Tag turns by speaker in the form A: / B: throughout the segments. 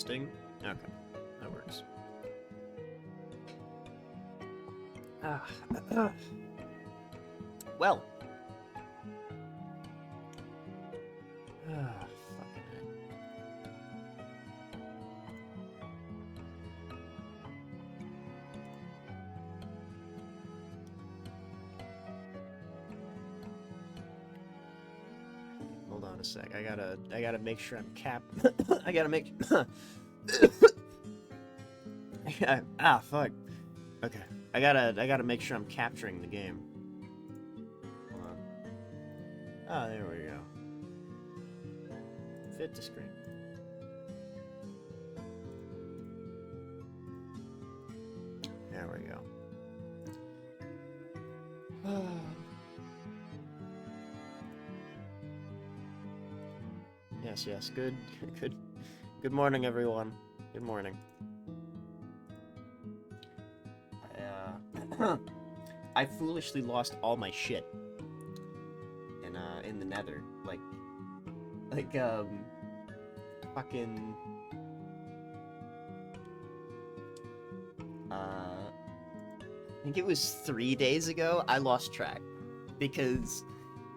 A: Testing. Okay, that works. Well. Fucking Hold on a sec. I gotta make sure I'm I gotta make. Fuck. Okay. I gotta make sure I'm capturing the game. Hold on. Ah, there we go. Fit to screen. There we go. Yes. Good morning, everyone. Good morning. I foolishly lost all my shit in the Nether. Fucking. I think it was 3 days ago. I lost track because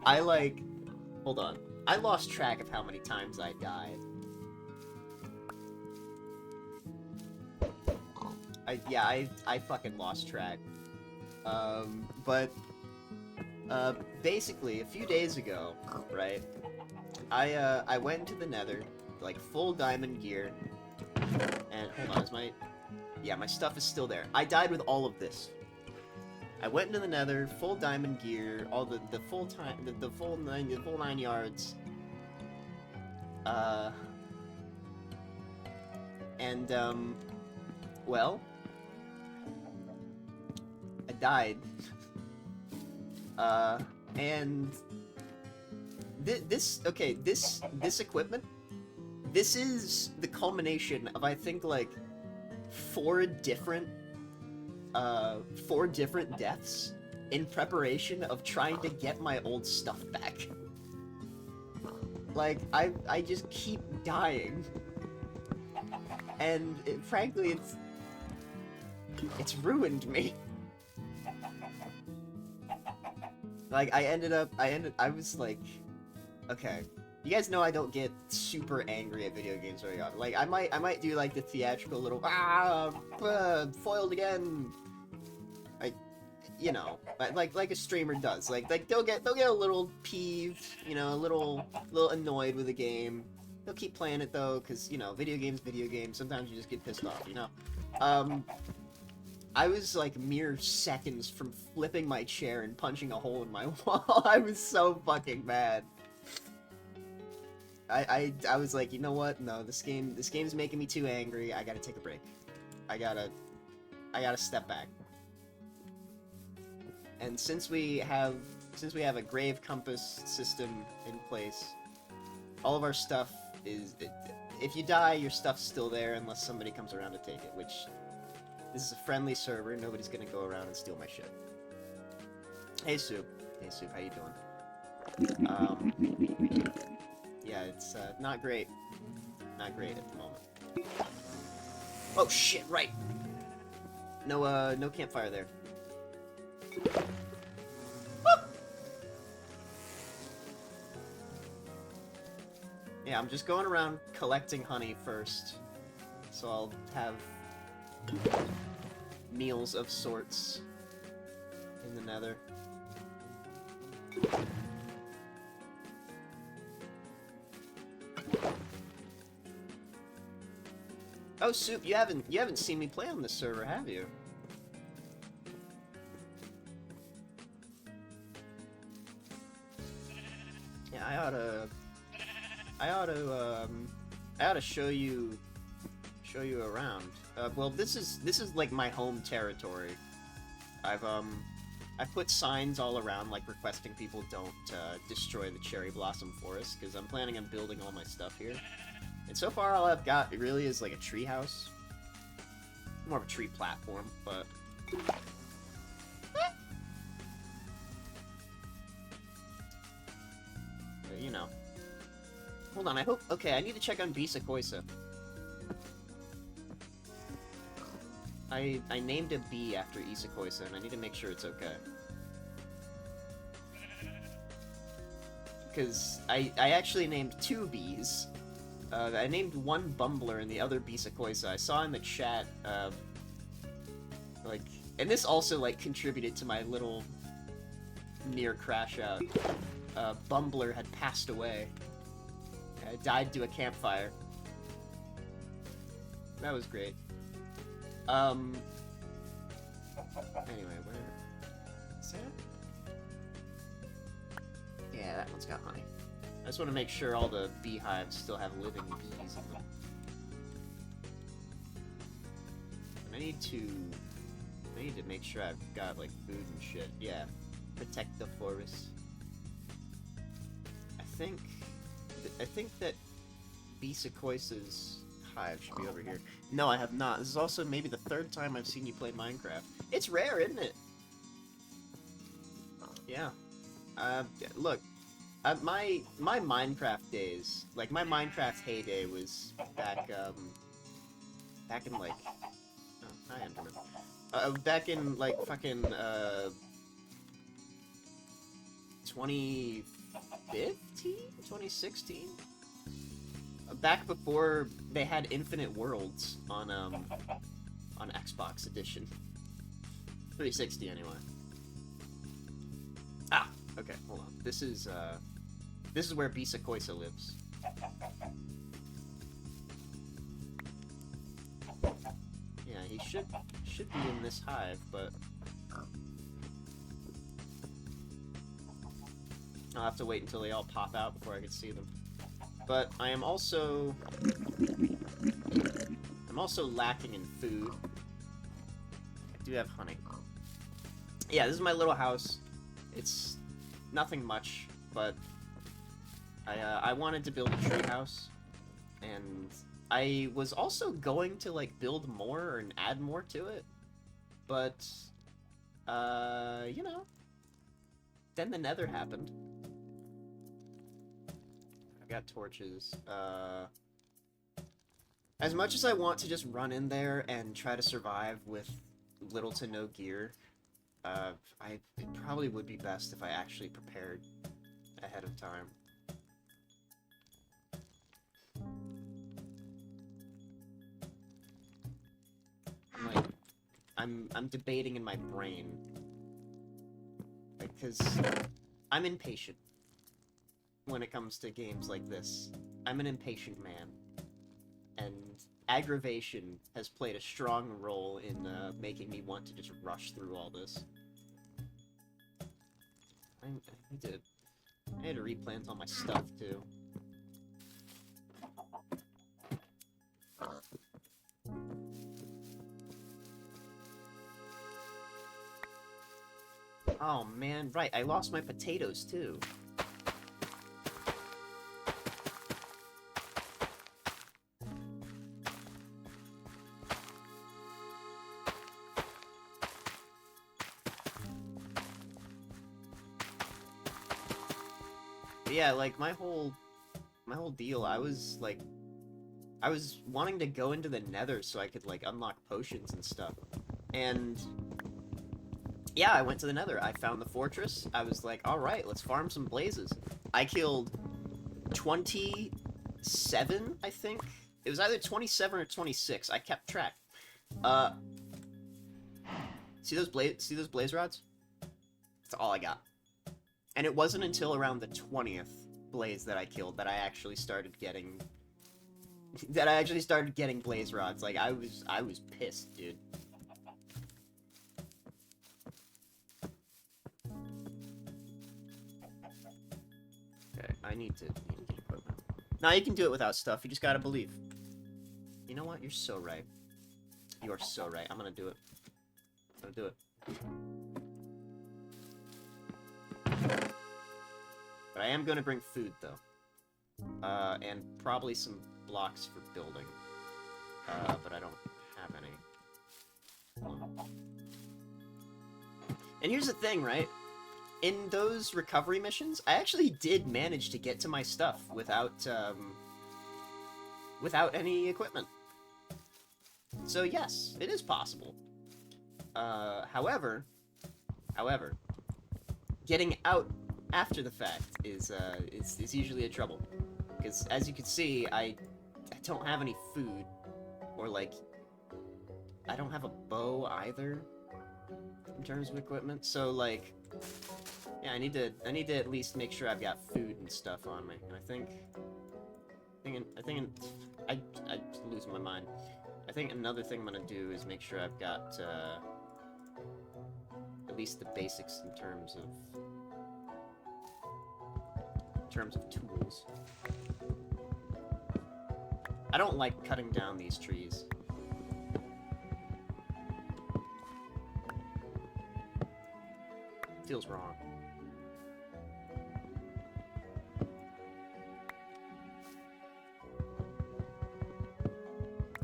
A: hold on. I lost track of how many times I died. I fucking lost track. Basically, a few days ago, right, I went into the Nether, like, full diamond gear, and, hold on, my stuff is still there. I died with all of this. I went into the Nether, full diamond gear, all the full nine yards, well, I died. And this equipment, this is the culmination of, I think, like, four different deaths in preparation of trying to get my old stuff back. Like, I just keep dying. And frankly, it's ruined me. Like, I was like, okay. You guys know I don't get super angry at video games very often. Like, I might do, like, the theatrical little, foiled again. You know, like a streamer does. Like they'll get a little peeved, you know, a little annoyed with the game. They'll keep playing it though, because, you know, video games. Sometimes you just get pissed off, you know. I was like mere seconds from flipping my chair and punching a hole in my wall. I was so fucking mad. I was like, you know what? No, this game's making me too angry. I gotta take a break. I gotta step back. And since we have a grave compass system in place, all of our stuff is... if you die, your stuff's still there unless somebody comes around to take it, which... This is a friendly server, nobody's gonna go around and steal my shit. Hey, Soup. Hey, Soup, how you doing? Yeah, it's, not great. Not great at the moment. Oh, shit, right! No campfire there. Yeah, I'm just going around collecting honey first, so I'll have meals of sorts in the Nether. Oh, Soup, you haven't seen me play on this server, have you? Yeah, I ought to show you around. Well, this is like my home territory. I've put signs all around, like, requesting people don't destroy the cherry blossom forest, because I'm planning on building all my stuff here. And so far, all I've got really is like a tree house, more of a tree platform, but. You know. Hold on, I hope... Okay, I need to check on Bisa Koisa. I named a bee after Isakoisa, and I need to make sure it's okay. Because I actually named 2 bees. I named one Bumbler and the other Bisakoisa. I saw in the chat, like... And this also, like, contributed to my little near crash out. Bumbler had passed away. Died to a campfire. That was great. Anyway, where... Is that? Yeah, that one's got honey. I just want to make sure all the beehives still have living bees in them. And I need to make sure I've got, like, food and shit. Yeah. Protect the forest. I think that Bisakoisa's hive should be over here. No, I have not. This is also maybe the 3rd time I've seen you play Minecraft. It's rare, isn't it? Yeah. Look, my Minecraft days, like, my Minecraft heyday was back in, like... Oh, hi, Enderman. Back in, like, fucking, 2015? 2016? Back before they had Infinite Worlds on Xbox Edition. 360, anyway. Ah! Okay, hold on. This is where Bisakoisa lives. Yeah, he should be in this hive, but... I'll have to wait until they all pop out before I can see them. But I am also... I'm also lacking in food. I do have honey. Yeah, this is my little house. It's nothing much, but I wanted to build a tree house, and I was also going to, like, build more and add more to it, but, you know, then the nether happened. I've got torches. As much as I want to just run in there and try to survive with little to no gear, it probably would be best if I actually prepared ahead of time. I'm debating in my brain, because I'm impatient when it comes to games like this. I'm an impatient man, and aggravation has played a strong role in making me want to just rush through all this. I need to replant all my stuff too. Oh man, right, I lost my potatoes too. But yeah, like my whole deal, I was wanting to go into the nether so I could like unlock potions and stuff. And yeah, I went to the nether. I found the fortress. I was like, alright, let's farm some blazes. I killed 27, I think? It was either 27 or 26. I kept track. See those blaze rods? That's all I got. And it wasn't until around the 20th blaze that I killed that I actually started getting blaze rods. Like I was pissed, dude. Okay, I need to equipment. Now you can do it without stuff. You just gotta believe. You know what? You're so right. You are so right. I'm gonna do it. I'm gonna do it. But I am gonna bring food though. And probably some blocks for building. But I don't have any. And here's the thing, right? In those recovery missions, I actually did manage to get to my stuff without any equipment. So yes, it is possible. However, getting out after the fact is usually a trouble. Because as you can see, I don't have any food, or like, I don't have a bow either, in terms of equipment. So like, yeah, I need to at least make sure I've got food and stuff on me. And I'm losing my mind. I think another thing I'm gonna do is make sure I've got at least the basics in terms of tools. I don't like cutting down these trees. Feels wrong.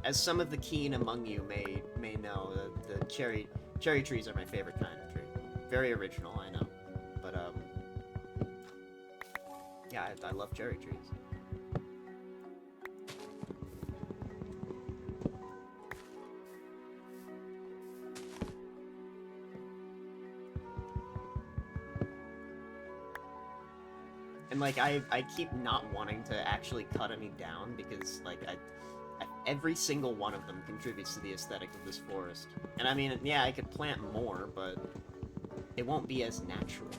A: As some of the keen among you may know, the cherry trees are my favorite kind of tree. Very original, I know, but yeah, I love cherry trees. And like I keep not wanting to actually cut any down because like every single one of them contributes to the aesthetic of this forest. And I mean, yeah, I could plant more, but it won't be as natural.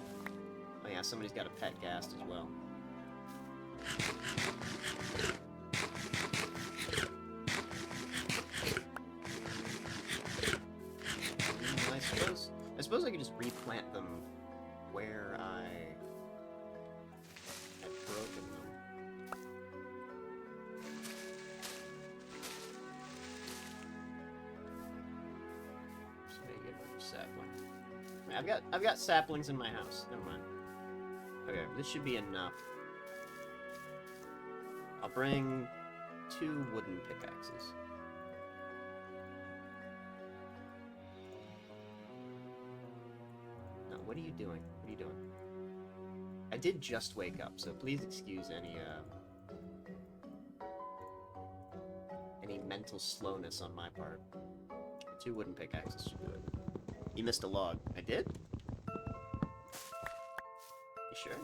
A: Oh yeah, somebody's got a pet ghast as well. I suppose I could just replant them where I had broken them. Just make it a sapling. I've got saplings in my house. Never mind. Okay, this should be enough. I'll bring 2 wooden pickaxes. No, what are you doing? What are you doing? I did just wake up, so please excuse any mental slowness on my part. 2 wooden pickaxes should do it. You missed a log. I did? You sure?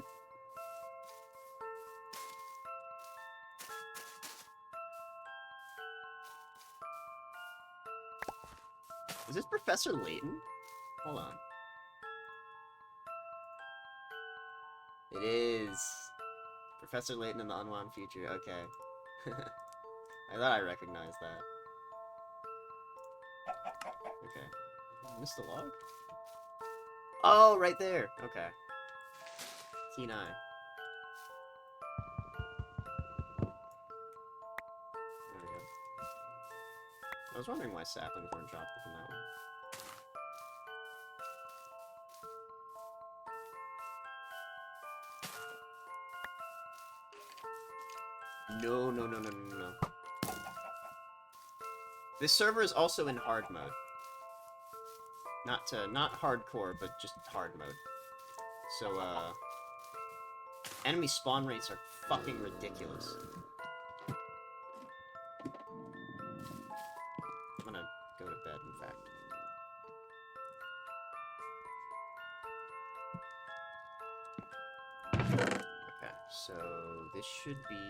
A: Is this Professor Layton? Hold on. It is. Professor Layton in the Unwound Future. Okay. I thought I recognized that. Okay. Missed the log? Oh, right there. Okay. Keen eye. There we go. I was wondering why saplings weren't dropped from that one. No. This server is also in hard mode. Not hardcore, but just hard mode. So, enemy spawn rates are fucking ridiculous. I'm gonna go to bed, in fact. Okay, so this should be...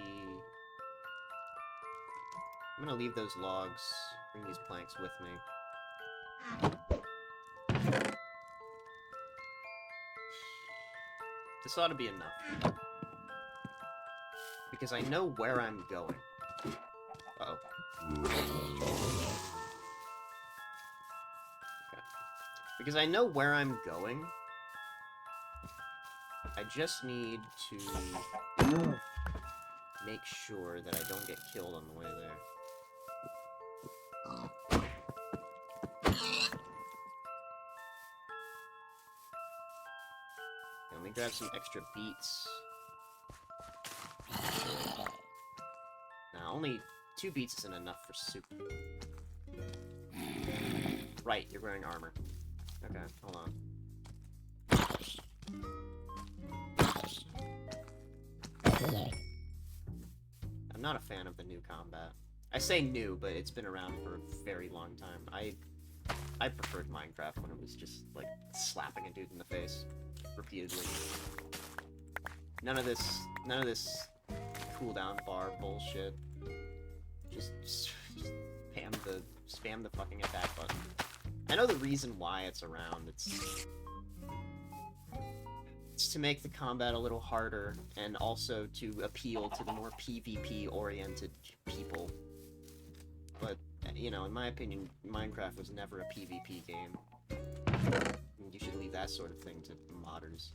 A: I'm gonna leave those logs, bring these planks with me. This ought to be enough. Because I know where I'm going. Uh-oh. Okay. Because I know where I'm going. I just need to make sure that I don't get killed on the way there. Let me grab some extra beets. Now, only 2 beets isn't enough for soup. Right, you're wearing armor. Okay, hold on. I'm not a fan of the new combat. I say new, but it's been around for a very long time. I preferred Minecraft when it was just, like, slapping a dude in the face repeatedly. None of this cooldown bar bullshit. Just spam the fucking attack button. I know the reason why it's around. It's to make the combat a little harder, and also to appeal to the more PvP-oriented people. But, you know, in my opinion, Minecraft was never a PvP game. You should leave that sort of thing to modders.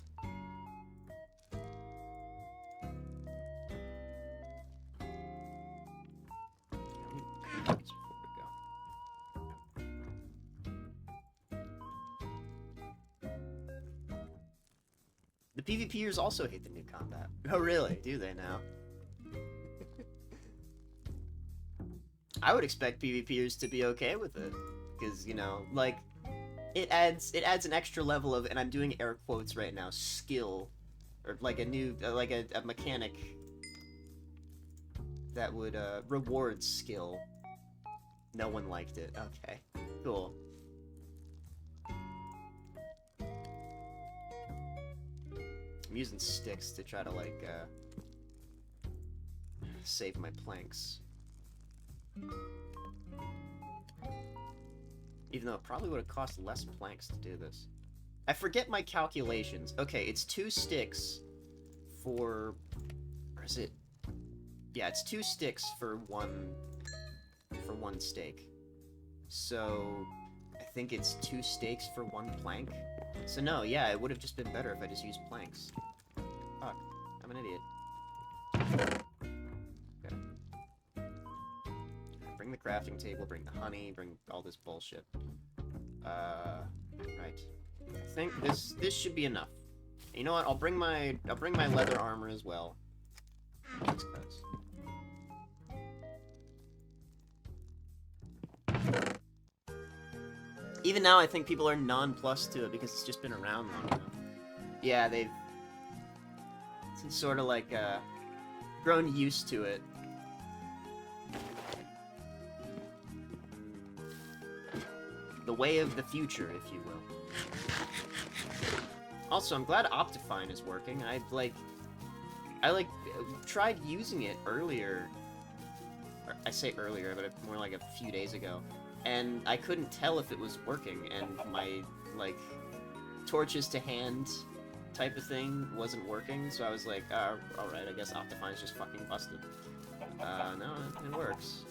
A: The PvPers also hate the new combat. Oh really? Do they now? I would expect PvPers to be okay with it, because, you know, like, it adds an extra level of, and I'm doing air quotes right now, skill, or like a new, like a mechanic that would reward skill. No one liked it. Okay, cool. I'm using sticks to try to, like, save my planks. Even though it probably would have cost less planks to do this. I forget my calculations. Okay, it's 2 sticks for... Or is it... Yeah, it's 2 sticks for one steak. So... I think it's 2 steaks for 1 plank. So no, yeah, it would have just been better if I just used planks. Fuck. I'm an idiot. Okay. Bring the crafting table, bring the honey, bring all this bullshit. Right. I think this should be enough. You know what? I'll bring my leather armor as well. Just 'cause. Even now, I think people are nonplussed to it because it's just been around long enough. Yeah, they've sort of like grown used to it. The way of the future, if you will. Also, I'm glad Optifine is working. I tried using it earlier. Or, I say earlier, but more like a few days ago. And I couldn't tell if it was working, and my, like, torches to hand type of thing wasn't working, so I was like, alright, I guess Optifine's just fucking busted. No, it works.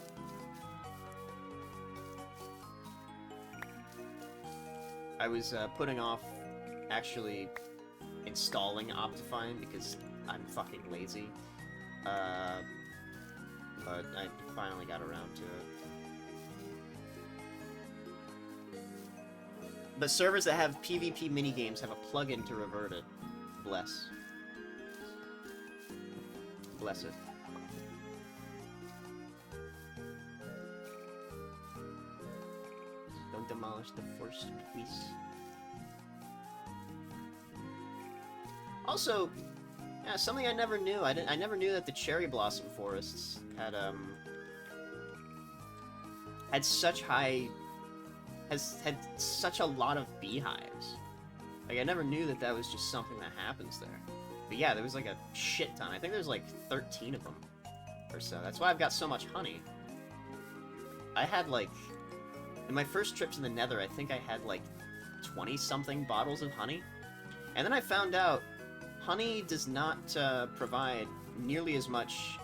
A: I was, putting off actually installing Optifine because I'm fucking lazy. But I finally got around to it. But servers that have PvP minigames have a plugin to revert it. Bless. Bless it. Don't demolish the first piece. Also, yeah, something I never knew. I never knew that the cherry blossom forests had such high... had such a lot of beehives. Like, I never knew that was just something that happens there. But yeah, there was like a shit ton. I think there's like 13 of them or so. That's why I've got so much honey. I had like... In my first trip to the Nether, I think I had like 20-something bottles of honey. And then I found out honey does not provide nearly as much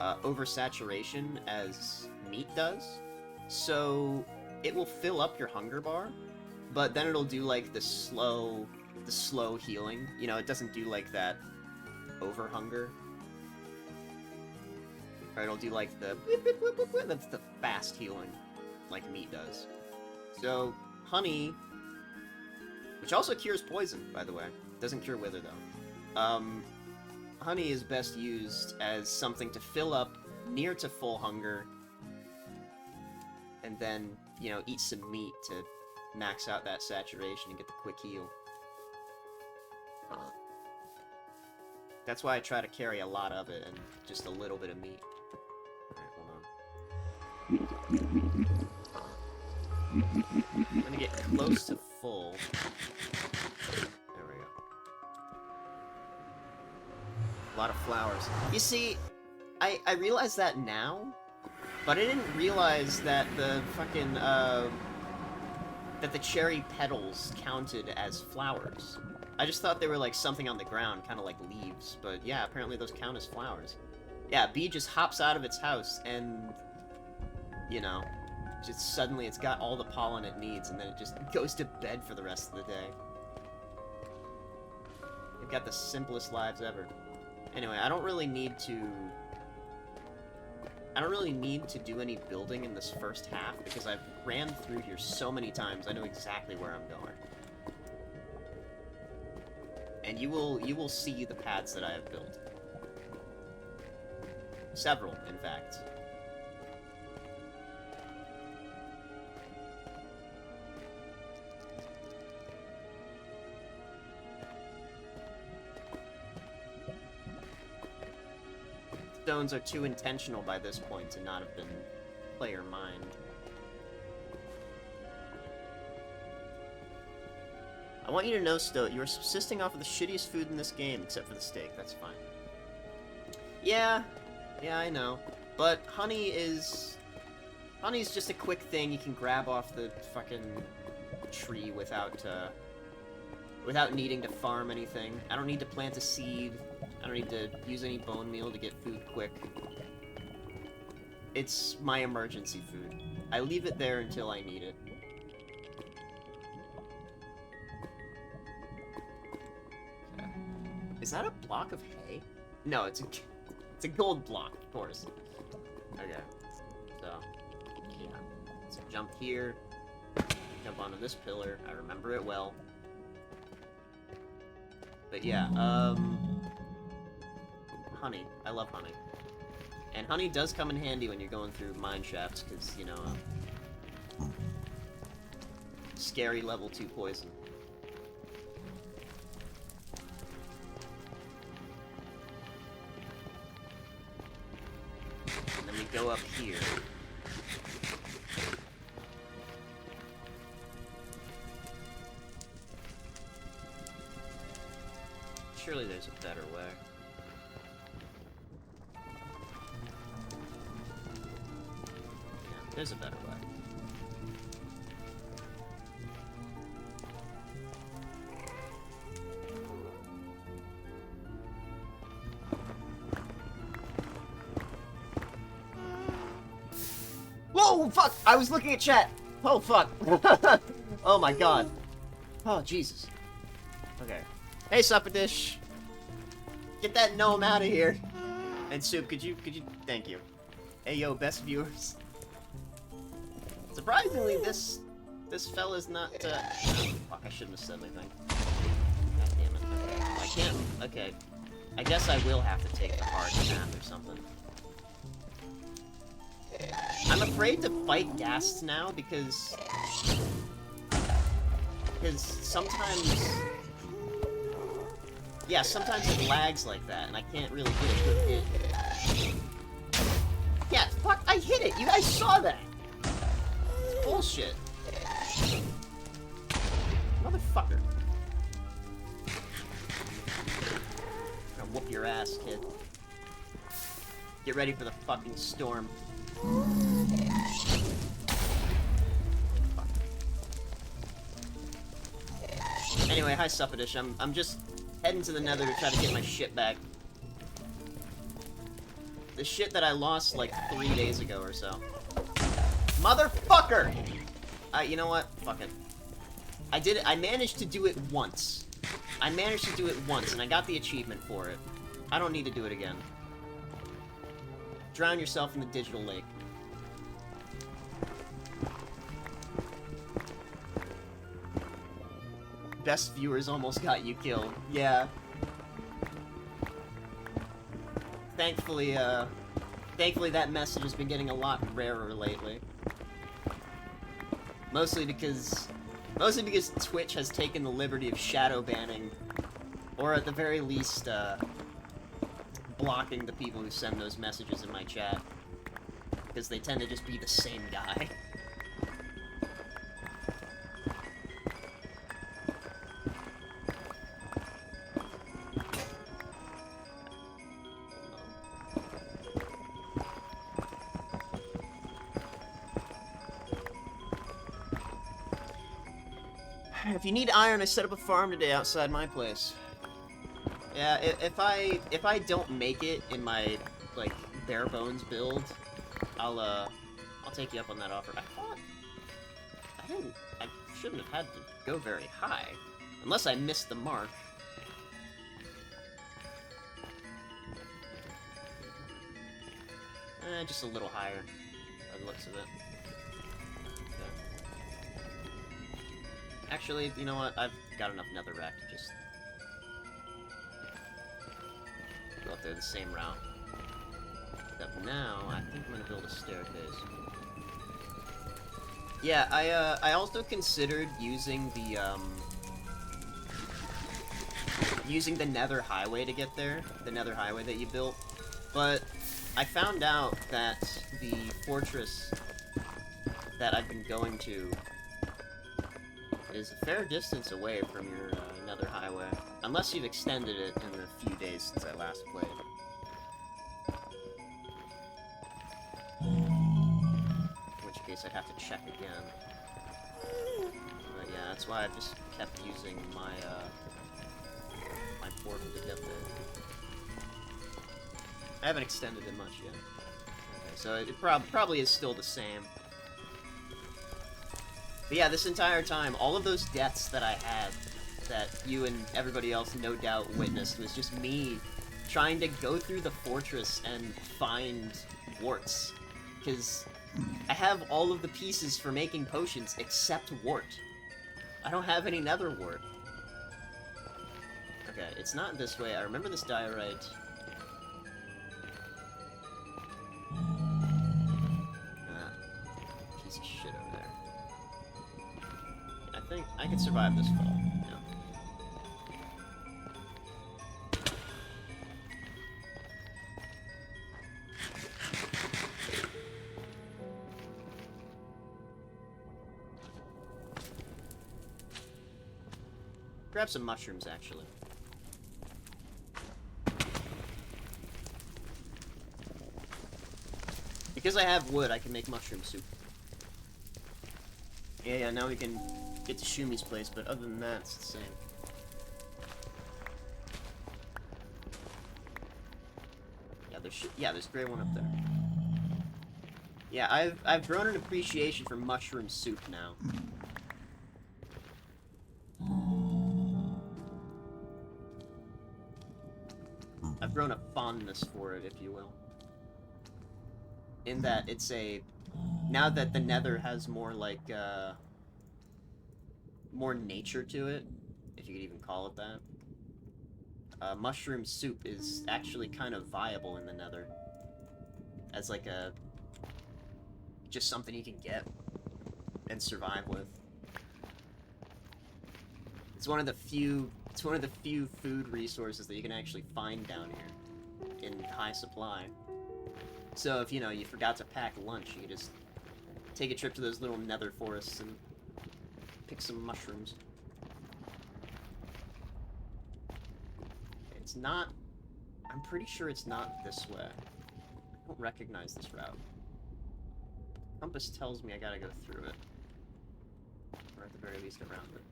A: oversaturation as meat does. So it will fill up your hunger bar, but then it'll do like the slow healing. You know, it doesn't do like that over hunger. Or it'll do like the that's the fast healing, like meat does. So honey, which also cures poison, by the way, doesn't cure wither though. Honey is best used as something to fill up near to full hunger, and then, you know, eat some meat to max out that saturation and get the quick heal. That's why I try to carry a lot of it and just a little bit of meat. Alright, hold on. I'm gonna get close to full. There we go. A lot of flowers. You see, I realize that now, but I didn't realize that the fucking, that the cherry petals counted as flowers. I just thought they were like something on the ground, kind of like leaves, but yeah, apparently those count as flowers. Yeah, bee just hops out of its house and, you know, just suddenly it's got all the pollen it needs, and then it just goes to bed for the rest of the day. They've got the simplest lives ever. Anyway, I don't really need to do any building in this first half, because I've ran through here so many times, I know exactly where I'm going. And you will see the paths that I have built. Several, in fact. Stones are too intentional by this point to not have been player mined. I want you to know, Stoat, you are subsisting off of the shittiest food in this game, except for the steak. That's fine. Yeah, I know. But honey's just a quick thing you can grab off the fucking tree without needing to farm anything. I don't need to plant a seed. I don't need to use any bone meal to get food quick. It's my emergency food. I leave it there until I need it. Okay. Is that a block of hay? No, it's a gold block, of course. Okay. So, yeah. So jump here. Jump onto this pillar. I remember it well. But yeah, honey. I love honey. And honey does come in handy when you're going through mine shafts, because, you know, scary level 2 poison. And then we go up here. Surely there's a better way. There's a better way. Whoa, fuck! I was looking at chat! Oh, fuck! Oh my god. Oh, Jesus. Okay. Hey, Suppadish! Get that gnome out of here! And Soup, could you, thank you. Hey, yo, best viewers. Surprisingly, this fella's not, fuck, I shouldn't have said anything. God damn it. Okay. I can't, okay. I guess I will have to take the hard path or something. I'm afraid to fight ghasts now, because sometimes... Yeah, sometimes it lags like that, and I can't really get a good hit. Yeah, fuck, I hit it! You guys saw that! Bullshit. Motherfucker. I'm gonna whoop your ass, kid. Get ready for the fucking storm. Fuck. Anyway, hi Suppadish. I'm just heading to the Nether to try to get my shit back. The shit that I lost like 3 days ago or so. Motherfucker! You know what? Fuck it. I did it. I managed to do it once. I managed to do it once, and I got the achievement for it. I don't need to do it again. Drown yourself in the digital lake. Best viewers almost got you killed. Yeah. Thankfully, thankfully that message has been getting a lot rarer lately. Mostly because Twitch has taken the liberty of shadow banning, or at the very least, blocking the people who send those messages in my chat. because they tend to just be the same guy. If you need iron, I set up a farm today outside my place. Yeah, if I don't make it in my, like, bare bones build, I'll take you up on that offer. I thought I shouldn't have had to go very high, unless I missed the mark. Just a little higher, by the looks of it. Actually, you know what? I've got enough netherrack to just go up there the same route. Except now, I think I'm gonna build a staircase. Yeah, I also considered using the nether highway to get there, the nether highway that you built, but I found out that the fortress that I've been going to is a fair distance away from your nether highway, unless you've extended it in the few days since I last played. In which case I'd have to check again. But yeah, that's why I've just kept using my my portal to get there. I haven't extended it much yet. Okay, so it probably is still the same. But yeah, this entire time, all of those deaths that I had, that you and everybody else no doubt witnessed, was just me trying to go through the fortress and find warts. Because I have all of the pieces for making potions except wart. I don't have any nether wart. Okay, it's not this way. I remember this diorite. Piece of shit over there. I think I can survive this fall. Yeah. Grab some mushrooms, actually. Because I have wood, I can make mushroom soup. Yeah, now we can get to Shumi's place, but other than that, it's the same. Yeah, there's a gray one up there. Yeah, I've grown an appreciation for mushroom soup now. I've grown a fondness for it, if you will. In that it's a... Now that the nether has more, like, more nature to it, if you could even call it that, mushroom soup is actually kind of viable in the nether. As, like, just something you can get and survive with. It's one of the few food resources that you can actually find down here in high supply. So if, you know, you forgot to pack lunch, you can just take a trip to those little nether forests and pick some mushrooms. It's not... I'm pretty sure it's not this way. I don't recognize this route. Compass tells me I gotta go through it. Or at the very least around it.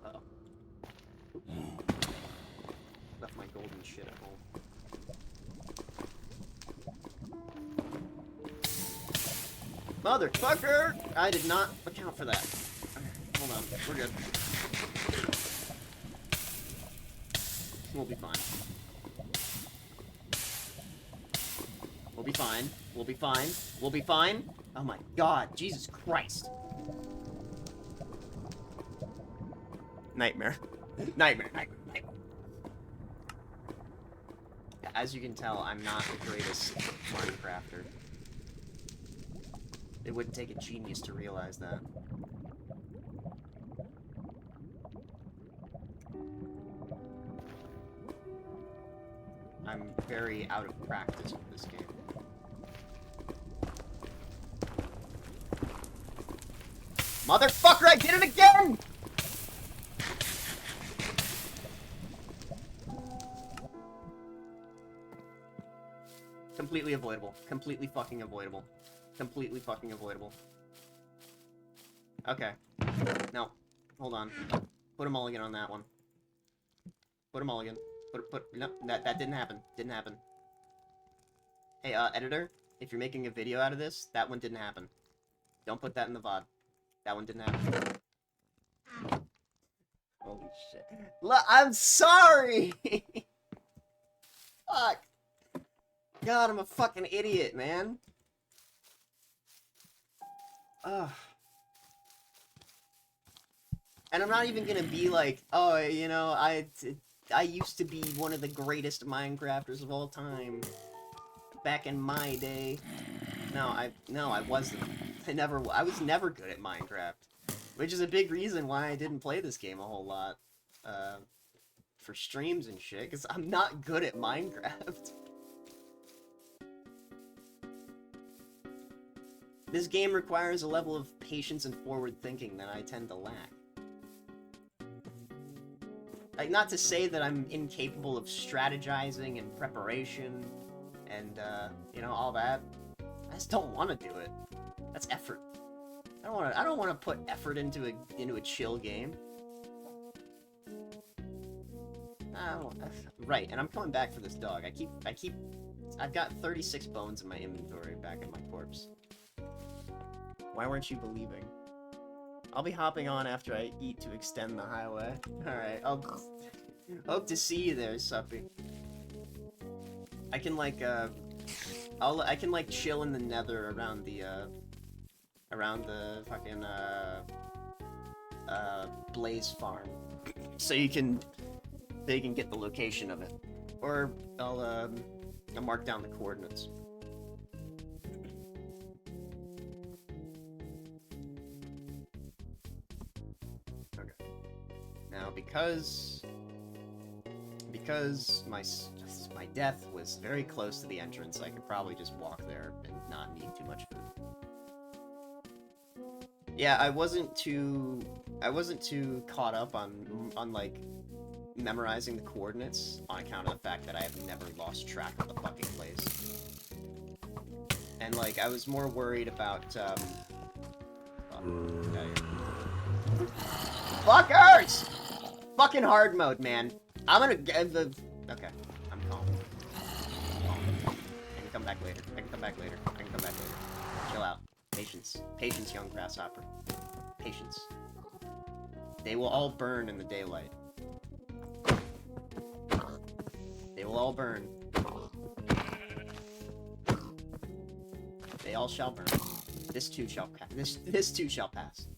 A: Uh-oh. Left my golden shit at home. Motherfucker! I did not account for that. Okay, hold on. We're good. We'll be fine. We'll be fine. We'll be fine. We'll be fine. Oh my god. Jesus Christ. Nightmare. Nightmare. Nightmare. Nightmare. As you can tell, I'm not the greatest Minecrafter. It wouldn't take a genius to realize that. out of practice with this game. Motherfucker, I did it again! Completely avoidable. Completely fucking avoidable. Completely fucking avoidable. Okay. No. Hold on. Put a mulligan on that one. Put a mulligan. No, that didn't happen. Didn't happen. Hey, editor, if you're making a video out of this, that one didn't happen. Don't put that in the VOD. That one didn't happen. Holy shit. I'm sorry! Fuck. God, I'm a fucking idiot, man. Ugh. And I'm not even gonna be like, oh, you know, I used to be one of the greatest Minecrafters of all time. Back in my day. No, I wasn't. I was never good at Minecraft. Which is a big reason why I didn't play this game a whole lot. For streams and shit, because I'm not good at Minecraft. This game requires a level of patience and forward thinking that I tend to lack. Like, not to say that I'm incapable of strategizing and preparation and, you know, all that. I just don't want to do it. That's effort. I don't want to put effort into a chill game. Right, and I'm coming back for this dog. I've got 36 bones in my inventory back in my corpse. Why weren't you believing? I'll be hopping on after I eat to extend the highway. Alright, I'll hope to see you there, Suppy. I can like, I can like chill in the nether around the fucking, Blaze farm. So you can get the location of it. Or I'll mark down the coordinates. Now, because my death was very close to the entrance, I could probably just walk there and not need too much food. Yeah, I wasn't too caught up on like memorizing the coordinates on account of the fact that I have never lost track of the fucking place. And like I was more worried about fuckers! Fucking hard mode, man. I'm gonna get the... Okay, I'm calm. I can come back later. I can come back later. Chill out. Patience. Patience, young grasshopper. Patience. They will all burn in the daylight. They will all burn. They all shall burn. This too shall pass. This too shall pass.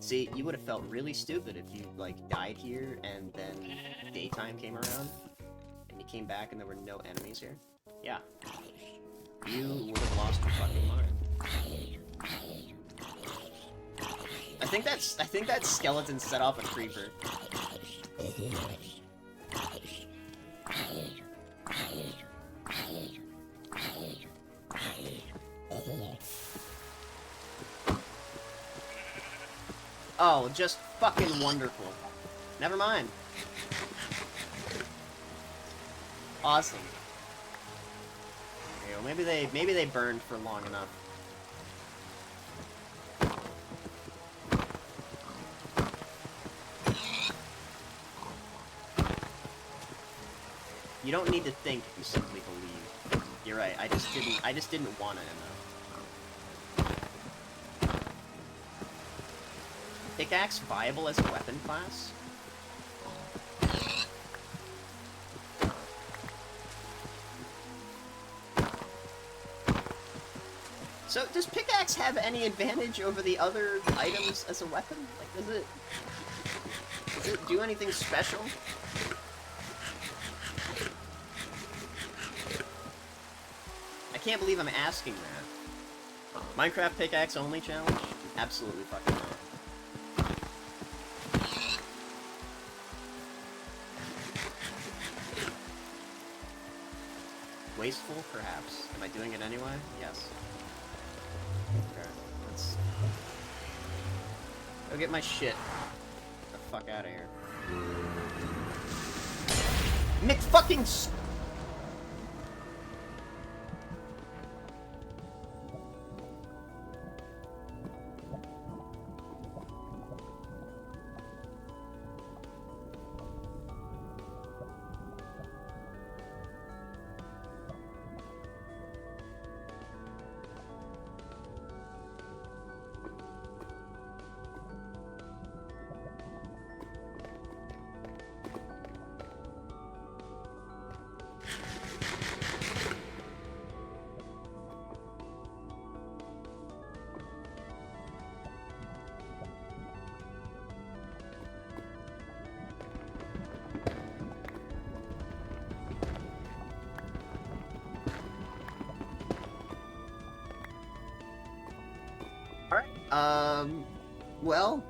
A: See, you would have felt really stupid if you, like, died here and then daytime came around and you came back and there were no enemies here. Yeah. You would have lost your fucking mind. I think that skeleton set off a creeper. Oh, just fucking wonderful. Never mind. Awesome. Okay, well, maybe they burned for long enough. You don't need to think, you simply believe. You're right, I just didn't want it enough. Pickaxe viable as a weapon class? So, does pickaxe have any advantage over the other items as a weapon? Like, does it do anything special? I can't believe I'm asking that. Minecraft pickaxe only challenge? Absolutely fucking not. Wasteful, perhaps. Am I doing it anyway? Yes. Okay, let's go get my shit. Get the fuck out of here. Nick fucking well,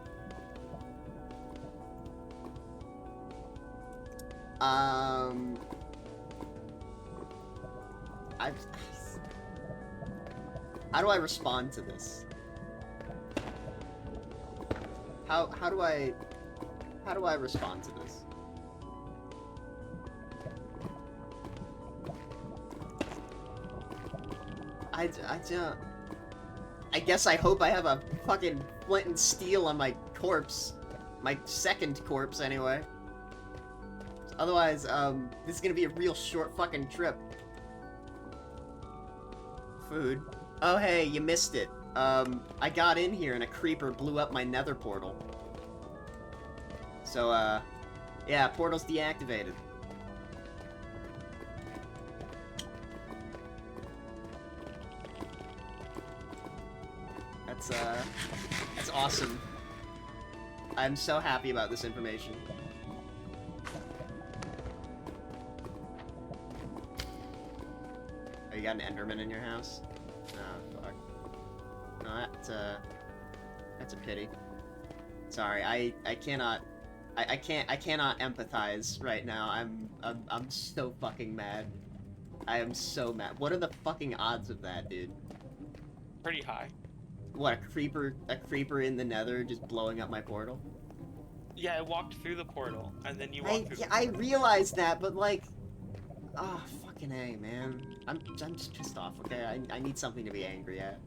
A: how do I respond to this? How do I respond to this? I don't. I guess I hope I have a fucking flint and steel on my corpse. My second corpse, anyway. Otherwise, this is gonna be a real short fucking trip. Food. Oh, hey, you missed it. I got in here and a creeper blew up my nether portal. So, yeah, portal's deactivated. That's awesome. I'm so happy about this information. Oh, you got an Enderman in your house? Oh, fuck. No, that's a pity. Sorry, I cannot empathize right now. I'm so fucking mad. I am so mad. What are the fucking odds of that, dude?
B: Pretty high.
A: What, a creeper in the nether just blowing up my portal?
B: Yeah, I walked through the portal, and then you walked through the
A: I realized that, but like... Oh, fucking A, man. I'm just pissed off, okay? I need something to be angry at.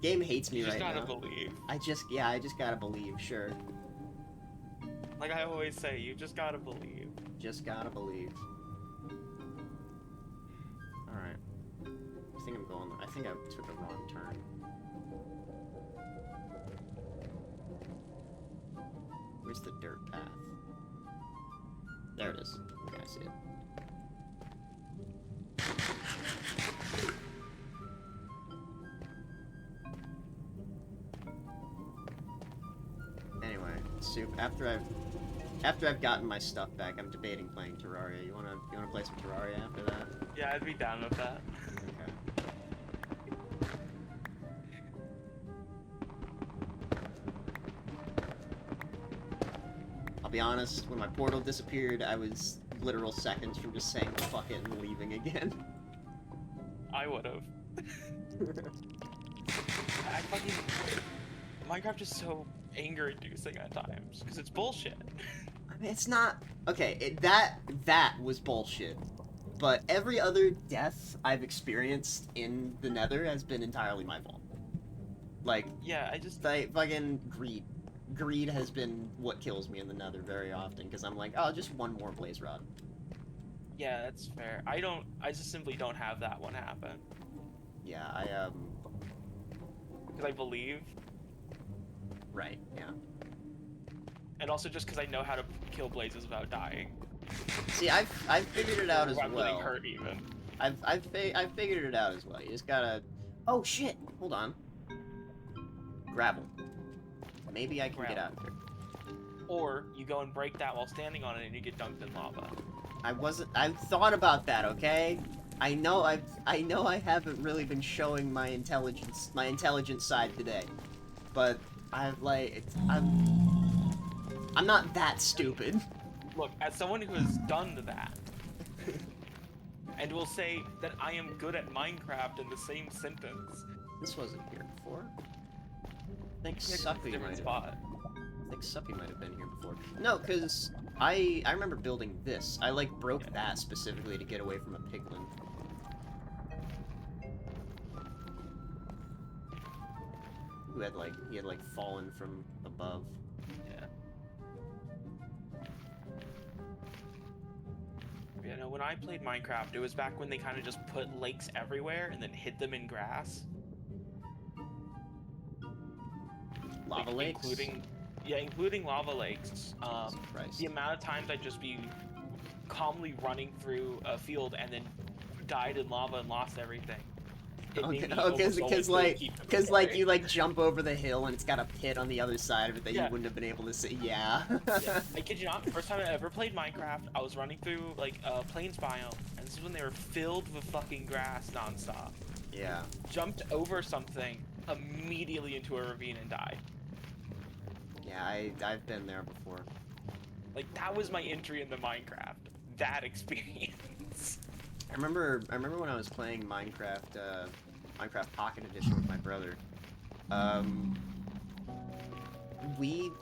A: Game hates me right now.
B: You just gotta believe.
A: I just gotta believe, sure.
B: Like I always say, you just gotta believe.
A: Just gotta believe. Alright. I think I took a wrong turn. Where's the dirt path? There it is. Okay, I see it. Anyway, soup. After I've gotten my stuff back, I'm debating playing Terraria. You wanna play some Terraria after that?
B: Yeah, I'd be down with that.
A: Okay. I'll be honest, when my portal disappeared, I was literal seconds from just saying fuck it and leaving again.
B: I would've. I fucking... Minecraft is so anger-inducing at times, because it's bullshit.
A: I mean, it's not... Okay, that was bullshit. But every other death I've experienced in the nether has been entirely my fault. Like...
B: Yeah, I just...
A: Like, fucking greed. Greed has been what kills me in the nether very often, because I'm like, oh, just one more blaze rod.
B: Yeah, that's fair. I just simply don't have that one happen.
A: Yeah,
B: Because I believe.
A: Right, yeah.
B: And also just because I know how to kill blazes without dying.
A: See, I've figured it out as well.
B: Without getting hurt even.
A: I've figured it out as well. You just gotta... Oh, shit! Hold on. Gravel. Maybe I can get out there.
B: Or you go and break that while standing on it and you get dunked in lava.
A: I've thought about that, okay? I know I haven't really been showing my intelligent side today. But I'm not that stupid.
B: Look, as someone who has done that, and will say that I am good at Minecraft in the same sentence.
A: This wasn't here before. I think
B: It's a
A: Suppy might
B: different
A: have.
B: spot.
A: I think Suppy might have been here before. No, because I remember building this. I like broke that specifically to get away from a piglin. He had like fallen from above.
B: Yeah. Yeah, no, when I played Minecraft, it was back when they kind of just put lakes everywhere and then hid them in grass.
A: Lava
B: Like,
A: lakes?
B: including lava lakes.
A: Christ.
B: The amount of times I'd just be calmly running through a field and then died in lava and lost everything.
A: Because like you like jump over the hill and it's got a pit on the other side of it that you wouldn't have been able to see. Yeah.
B: Yeah. I kid you not, first time I ever played Minecraft, I was running through like a plains biome, and this is when they were filled with fucking grass nonstop.
A: Yeah.
B: Jumped over something immediately into a ravine and died.
A: Yeah, I've been there before.
B: Like that was my entry into Minecraft. That experience.
A: I remember when I was playing Minecraft, Minecraft Pocket Edition with my brother.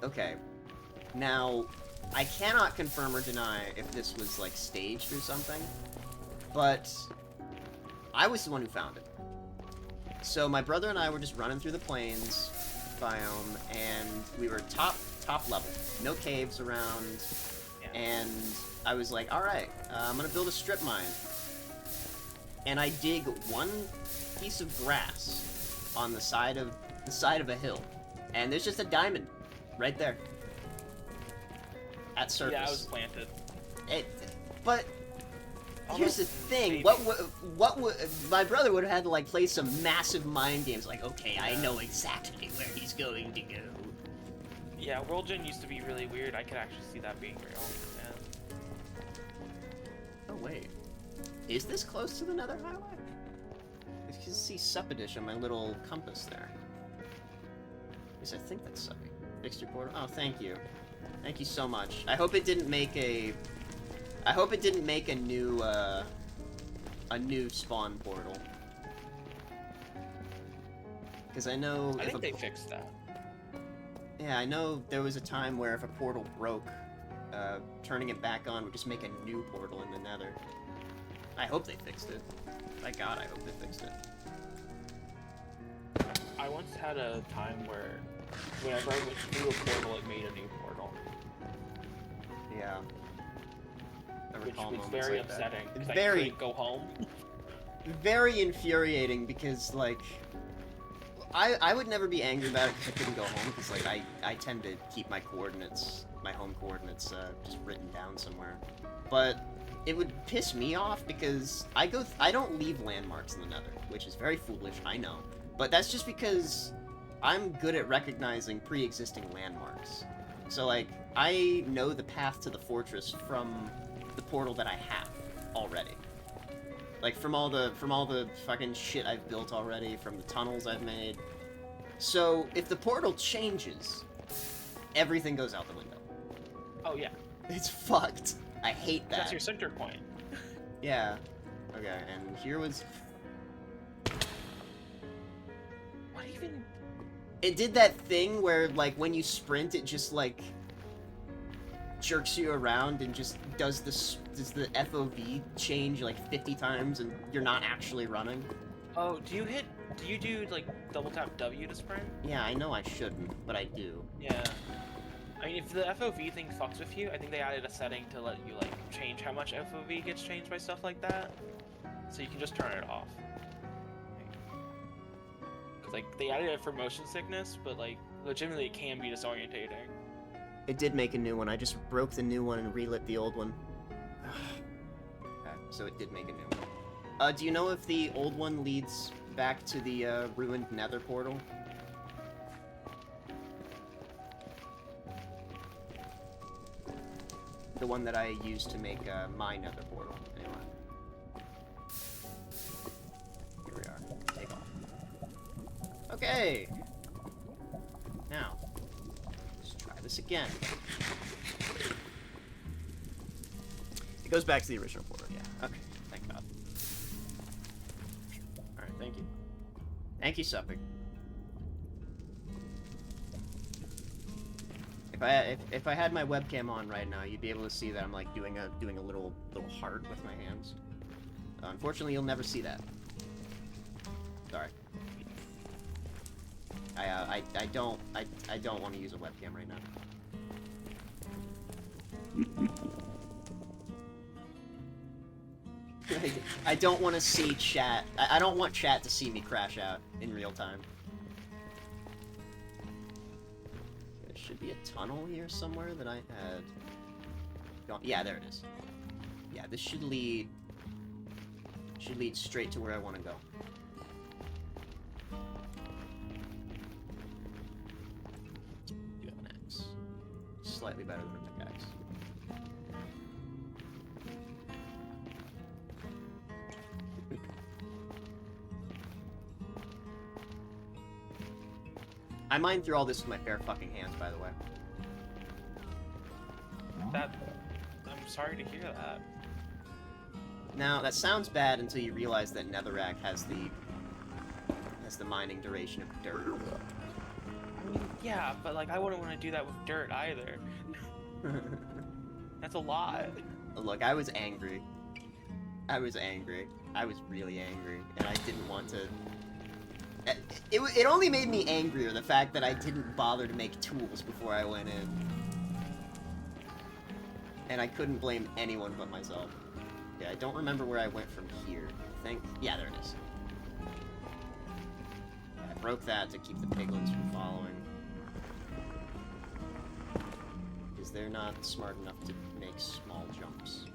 A: Okay. Now, I cannot confirm or deny if this was, like, staged or something, but I was the one who found it. So my brother and I were just running through the plains biome, and we were top level. No caves around, and I was like, alright, I'm gonna build a strip mine. And I dig one piece of grass on the side of a hill, and there's just a diamond right there at surface.
B: Yeah, I was planted.
A: But here's the thing: what would my brother would have had to like play some massive mind games? Like, okay, I know exactly where he's going to go.
B: Yeah, World Gen used to be really weird. I could actually see that being real. Yeah.
A: Oh wait. Is this close to the Nether Highway? I can see Suppadish on my little compass there. Yes, I think that's Suppy. Fixed your portal? Oh, thank you. Thank you so much. I hope it didn't make a... I hope it didn't make a new spawn portal. Because I know...
B: I think they fixed that.
A: Yeah, I know there was a time where if a portal broke, turning it back on would just make a new portal in the Nether. I hope they fixed it. My god, I hope they fixed it.
B: I once had a time where whenever I went through a portal, it made a new portal.
A: Yeah.
B: Which was very upsetting.
A: It's
B: I
A: very...
B: couldn't go home.
A: Very infuriating because, like... I would never be angry about it because I couldn't go home, because, like, I tend to keep my coordinates, my home coordinates, just written down somewhere. But... it would piss me off because I don't leave landmarks in the Nether, which is very foolish, I know. But that's just because I'm good at recognizing pre-existing landmarks. So, like, I know the path to the fortress from the portal that I have already. Like, from all the fucking shit I've built already, from the tunnels I've made. So, if the portal changes, everything goes out the window.
B: Oh, yeah.
A: It's fucked. I hate that.
B: That's your center point.
A: Yeah. Okay, and here was...
B: What even...
A: It did that thing where, like, when you sprint, it just, like, jerks you around and just does the FOV change, like, 50 times and you're not actually running.
B: Oh, do you do, like, double tap W to sprint?
A: Yeah, I know I shouldn't, but I do.
B: Yeah. I mean, if the FOV thing fucks with you, I think they added a setting to let you, like, change how much FOV gets changed by stuff like that. So you can just turn it off. Because, like, they added it for motion sickness, but, like, legitimately it can be disorientating.
A: It did make a new one. I just broke the new one and relit the old one. Okay, so it did make a new one. Do you know if the old one leads back to the, ruined Nether portal? The one that I used to make my Nether portal. Anyway. Here we are. Take off. Okay. Now, let's try this again. It goes back to the original portal. Yeah. Okay. Thank God. Thank you, Suffolk. If I had my webcam on right now, you'd be able to see that I'm like doing a little heart with my hands. Unfortunately, you'll never see that. Sorry. I don't want to use a webcam right now. I don't want to see chat. I don't want chat to see me crash out in real time. There should be a tunnel here somewhere that I had gone. Yeah, there it is. Yeah, this should lead straight to where I want to go. Do an axe. Slightly better than a pickaxe. I mined through all this with my bare fucking hands, by the way.
B: I'm sorry to hear that.
A: Now, that sounds bad until you realize that Netherrack has the mining duration of dirt.
B: I mean, yeah, but like I wouldn't want to do that with dirt either. That's a lot.
A: Look, I was angry. I was really angry, and I didn't want to... It only made me angrier, the fact that I didn't bother to make tools before I went in. And I couldn't blame anyone but myself. Yeah, I don't remember where I went from here. I think... Yeah, there it is. I broke that to keep the piglins from following. Because they're not smart enough to make small jumps.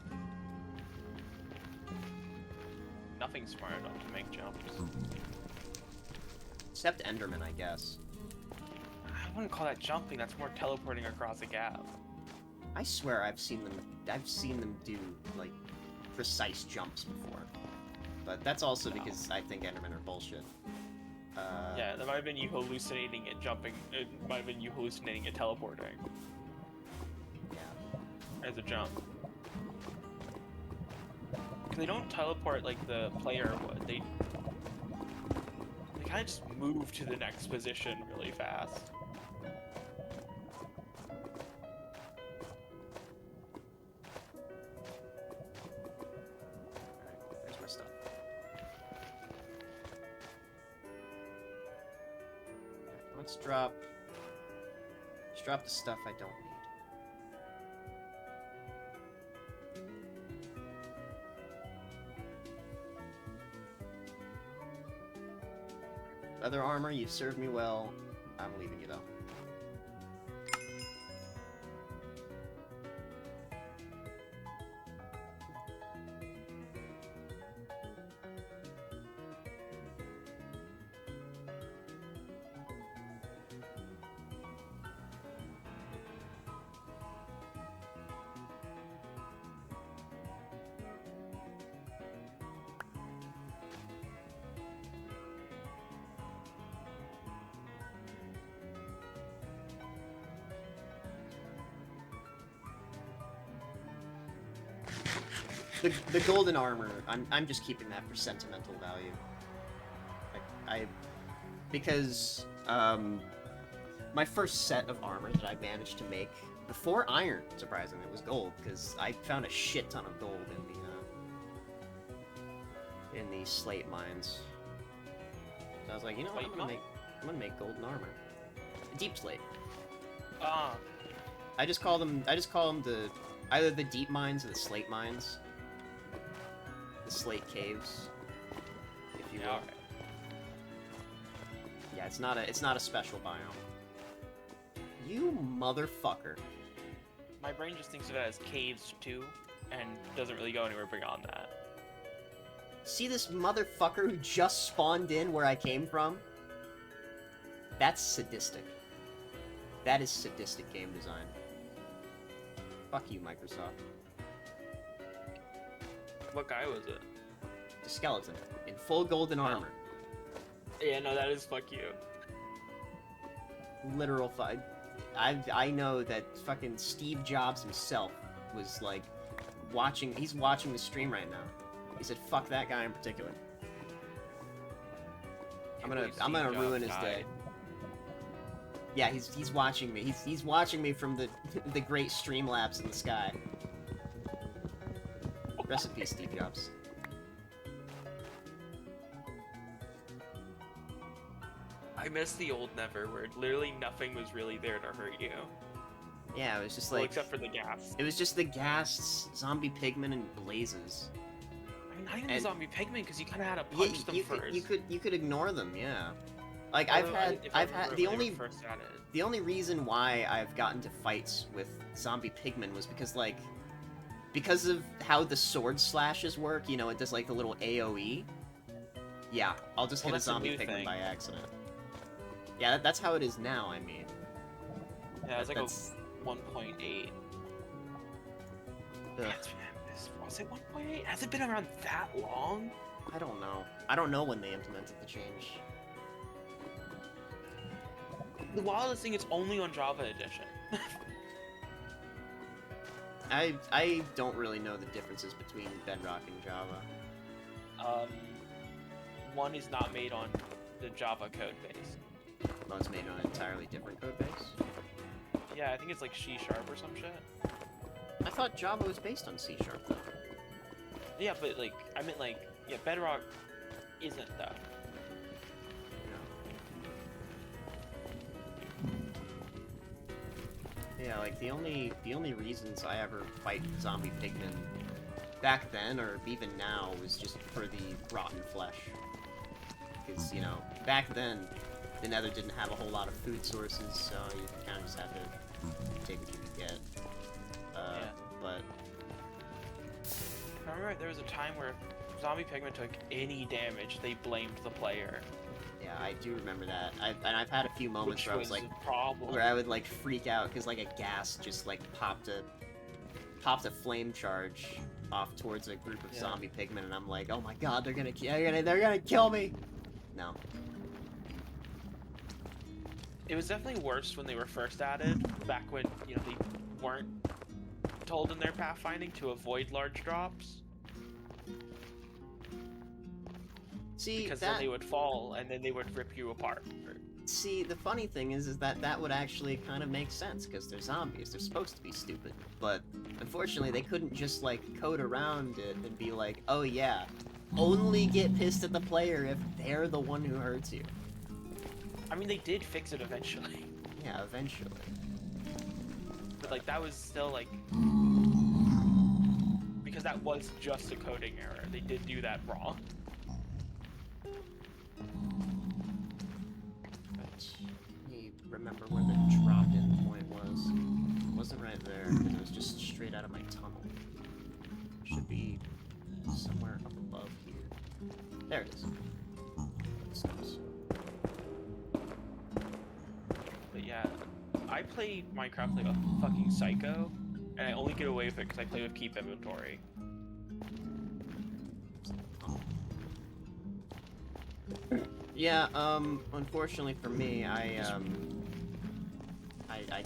B: Nothing's smart enough to make jumps.
A: Except Enderman, I guess.
B: I wouldn't call that jumping, that's more teleporting across a gap.
A: I swear I've seen them do, like, precise jumps before. But that's also because I think Endermen are bullshit.
B: Yeah, that might have been you hallucinating it jumping. It might have been you hallucinating it teleporting.
A: Yeah.
B: As a jump. They don't teleport like the player would. They kind of just move to the next position really fast.
A: Alright, there's my stuff. Alright, let's drop the stuff I don't need. Leather armor, you've served me well. I'm leaving you though. The golden armor, I'm just keeping that for sentimental value. Because my first set of armor that I managed to make before iron, surprisingly, was gold, because I found a shit ton of gold in the slate mines. So I was like, you know what, I'm gonna make golden armor. Deep slate.
B: Ah.
A: I just call them either the deep mines or the slate mines. The slate caves, if you will.
B: Okay.
A: Yeah, it's not a special biome. You motherfucker.
B: My brain just thinks of it as caves too, and doesn't really go anywhere beyond that.
A: See this motherfucker who just spawned in where I came from? That's sadistic. That is sadistic game design. Fuck you, Microsoft.
B: What guy was it?
A: The skeleton in full golden armor.
B: Yeah, no, that is fuck you.
A: Literal fuck. I know that fucking Steve Jobs himself was like watching. He's watching the stream right now. He said, "Fuck that guy in particular." I'm gonna ruin his day. Yeah, he's watching me. He's watching me from the the great Streamlabs in the sky. Rest in peace, Steve Jobs.
B: I miss the old Never, where literally nothing was really there to hurt you.
A: Yeah, it was just
B: Well,
A: like...
B: except for the gas.
A: It was just the ghasts, zombie pigmen, and blazes.
B: I mean, not even the zombie pigmen, because you kind of had to punch them first.
A: You could ignore them, yeah. Like
B: Although,
A: I've had the only reason why I've gotten to fights with zombie pigmen was because of how the sword slashes work. You know, it does like the little AOE. Yeah, I'll just hit a zombie pigman by accident. Yeah, that's how it is now. I mean.
B: Yeah, it's like a 1.8. Was it 1.8? Has it been around that long?
A: I don't know. I don't know when they implemented the change.
B: The wildest thing is only on Java Edition.
A: I don't really know the differences between Bedrock and Java.
B: One is not made on the Java code base.
A: One's made on an entirely different code base.
B: Yeah, I think it's like C# or some shit.
A: I thought Java was based on C# though.
B: Yeah, but like, I meant like, yeah, Bedrock isn't though.
A: Yeah, like the only reasons I ever fight zombie pigmen back then or even now was just for the rotten flesh. Because, you know, back then the Nether didn't have a whole lot of food sources, so you kind of just had to take what you could get.
B: Yeah.
A: But
B: I remember there was a time where if zombie pigmen took any damage, they blamed the player.
A: yeah, I do remember that. I've had a few moments where I was like,
B: problem.
A: where I would like freak out because like a gas just like popped a flame charge off towards a group of zombie pigmen, and I'm like, oh my god, they're gonna kill me. No.
B: It was definitely worse when they were first added, back when, you know, they weren't told in their pathfinding to avoid large drops.
A: See,
B: because then they would fall, and then they would rip you apart.
A: See, the funny thing is that would actually kind of make sense, because they're zombies, they're supposed to be stupid. But, unfortunately, they couldn't just, like, code around it and be like, oh yeah, only get pissed at the player if they're the one who hurts you.
B: I mean, they did fix it eventually.
A: Yeah, eventually.
B: But, like, that was still, like... Because that was just a coding error. They did do that wrong.
A: Let me remember where the drop-in point was. It wasn't right there, because it was just straight out of my tunnel. It should be somewhere up above here. There it is.
B: But yeah, I play Minecraft like a fucking psycho, and I only get away with it because I play with keep inventory.
A: Yeah, unfortunately for me, I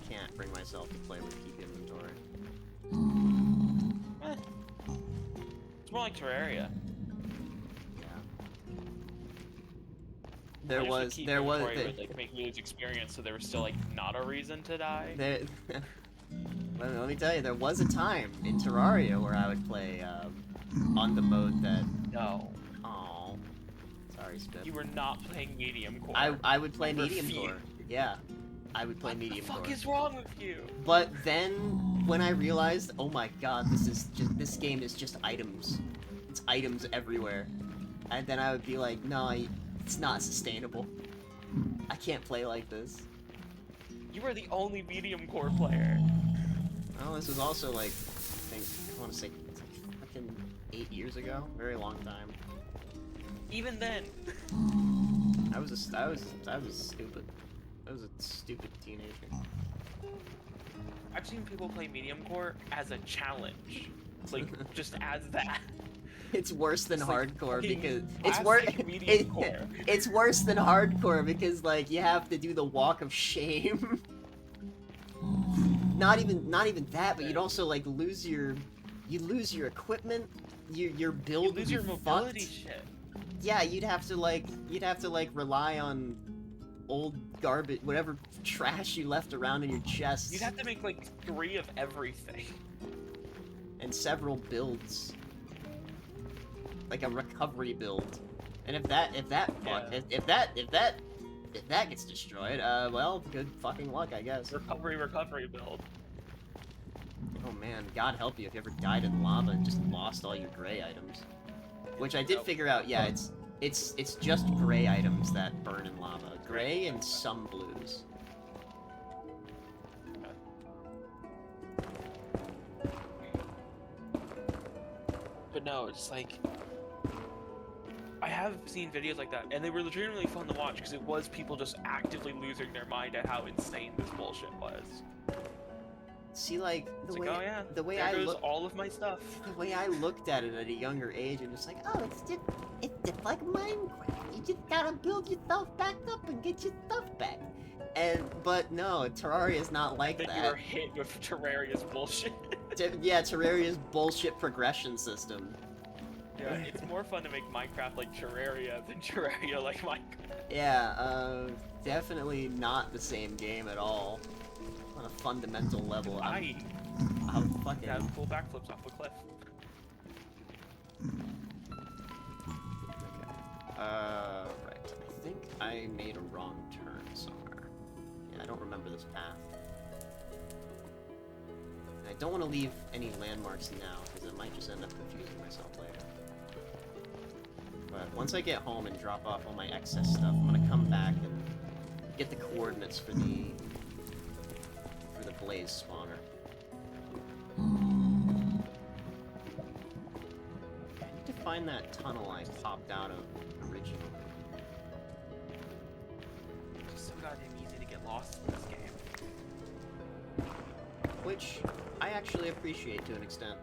A: can't bring myself to play with keep inventory.
B: It's more like Terraria.
A: There was
B: would, like, make me lose experience, so there was still like not a reason to die.
A: Let me tell you, there was a time in Terraria where I would play on the mode that.
B: No.
A: Oh, sorry, Spip.
B: You were not playing medium core.
A: I would play medium core. Yeah, I would play medium core.
B: What the fuck is wrong with you?
A: But then when I realized, oh my god, this game is just items. It's items everywhere, and then I would be like, no. It's not sustainable. I can't play like this.
B: You were the only medium core player.
A: Well, this was also like, I want to say, it's like fucking 8 years ago. Very long time.
B: Even then.
A: I was stupid. I was a stupid teenager.
B: I've seen people play medium core as a challenge. Like, just as that.
A: It's worse than hardcore because
B: it's
A: it's worse than hardcore because like you have to do the walk of shame. not even that, but you'd also like lose your equipment. Your build
B: you lose your mobility
A: fucked.
B: shit.
A: yeah, you'd have to like rely on old garbage, whatever trash you left around in your chest.
B: You'd have to make like 3 of everything.
A: And several builds. Like a recovery build. And if that gets destroyed, well, good fucking luck, I guess.
B: Recovery build.
A: Oh man, God help you if you ever died in lava and just lost all your gray items. Which I did figure out, yeah, it's just gray items that burn in lava. Gray and some blues.
B: But no, it's like... I have seen videos like that, and they were legitimately fun to watch, because it was people just actively losing their mind at how insane this bullshit was.
A: See, like,
B: oh yeah,
A: the way
B: there
A: I
B: goes
A: look,
B: all of my stuff.
A: the way I looked at it at a younger age, I'm just like, oh, it's just like Minecraft. You just gotta build yourself back up and get your stuff back. But no, Terraria is not like that.
B: You were hit with Terraria's bullshit.
A: Yeah, Terraria's bullshit progression system.
B: Yeah, it's more fun to make Minecraft like Terraria than Terraria like Minecraft.
A: Yeah, definitely not the same game at all. On a fundamental level, I'm fucking...
B: have cool backflips off a cliff.
A: Okay. Right. I think I made a wrong turn somewhere. Yeah, I don't remember this path. And I don't want to leave any landmarks now, because I might just end up confusing myself later. But once I get home and drop off all my excess stuff, I'm gonna come back and get the coordinates for the blaze spawner. I need to find that tunnel I popped out of originally.
B: It's so goddamn easy to get lost in this game.
A: Which I actually appreciate to an extent.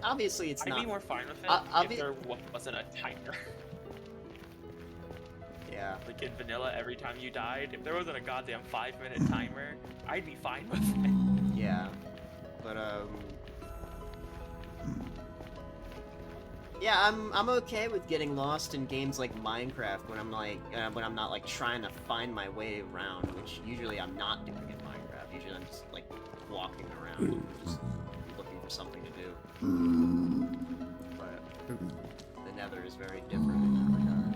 A: Obviously, it's not.
B: I'd be more fine with it if there wasn't a timer.
A: Yeah.
B: Like in vanilla, every time you died, if there wasn't a goddamn 5-minute timer, I'd be fine with it.
A: Yeah. But yeah, I'm okay with getting lost in games like Minecraft when I'm not like trying to find my way around, which usually I'm not doing in Minecraft. Usually I'm just like walking around and just looking for something to do. But the Nether is very different in that regard.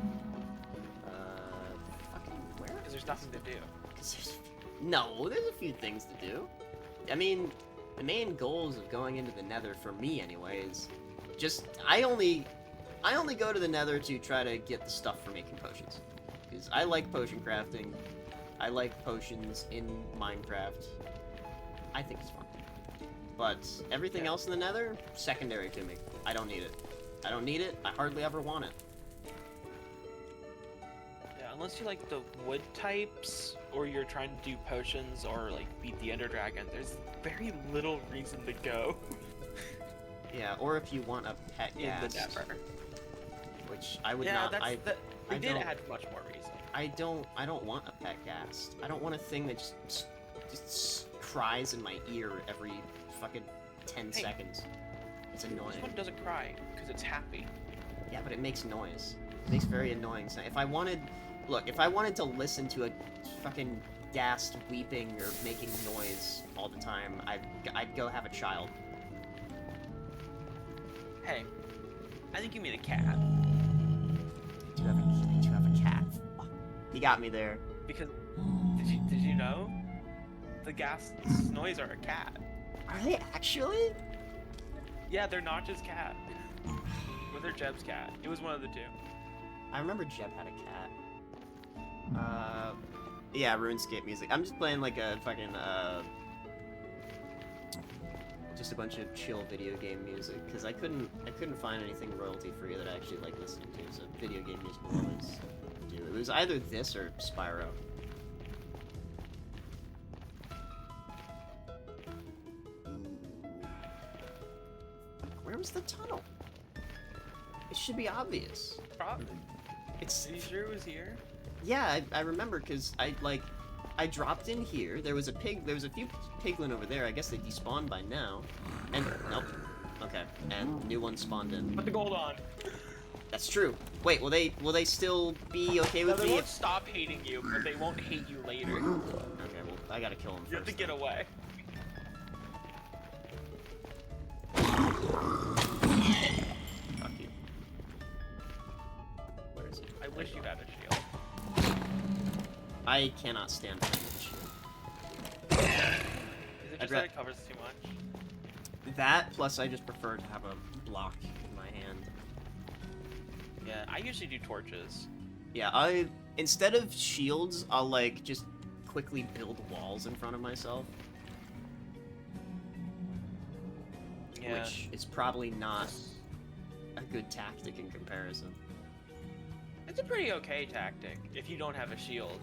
A: Fucking where?
B: Because there's nothing to do.
A: There's a few things to do. I mean, the main goals of going into the Nether for me, anyways, just I only go to the Nether to try to get the stuff for making potions, because I like potion crafting. I like potions in Minecraft. I think it's fun. But everything else in the Nether, secondary to me. I don't need it. I don't need it. I hardly ever want it.
B: Yeah, unless you like the wood types, or you're trying to do potions, or like beat the Ender Dragon, there's very little reason to go.
A: Yeah, or if you want a pet ghast,
B: in the Nether.
A: which I would not.
B: They did add much more reason.
A: I don't want a pet ghast. I don't want a thing that just cries in my ear every fucking 10 seconds. It's annoying.
B: This one doesn't cry because it's happy.
A: Yeah, but it makes noise. It makes very annoying sound. If I wanted to listen to a fucking ghast weeping or making noise all the time, I'd go have a child.
B: Hey, I think you mean a cat.
A: I do have a cat. He got me there.
B: Because did you know? The ghast's noise are a cat.
A: Are they actually?
B: Yeah, they're not just cat. Or they're Jeb's cat. It was one of the two.
A: I remember Jeb had a cat. Yeah, RuneScape music. I'm just playing like a fucking, just a bunch of chill video game music, because I couldn't find anything royalty free that I actually like listening to, so video game music will always do. It was either this or Spyro. Where was the tunnel? It should be obvious.
B: Probably.
A: It's.
B: Are you sure it was here?
A: Yeah, I remember, because I dropped in here. There was a few piglin over there. I guess they despawned by now. And nope. Okay. And new one spawned in.
B: Put the gold on.
A: That's true. Wait, will they still be okay
B: No,
A: with
B: they
A: me?
B: won't stop hating you, but they won't hate you later.
A: Okay, well, I gotta kill him first.
B: You have to get
A: then.
B: away.
A: Fuck you. Where is he?
B: I wish you had a shield.
A: I cannot stand playing with a shield.
B: Is it
A: I'd
B: just
A: ra-
B: that it covers too much?
A: That, plus I just prefer to have a block in my hand.
B: Yeah, I usually do torches.
A: Yeah, instead of shields, I'll, like, just quickly build walls in front of myself.
B: Yeah.
A: Which is probably not a good tactic in comparison.
B: It's a pretty okay tactic if you don't have a shield.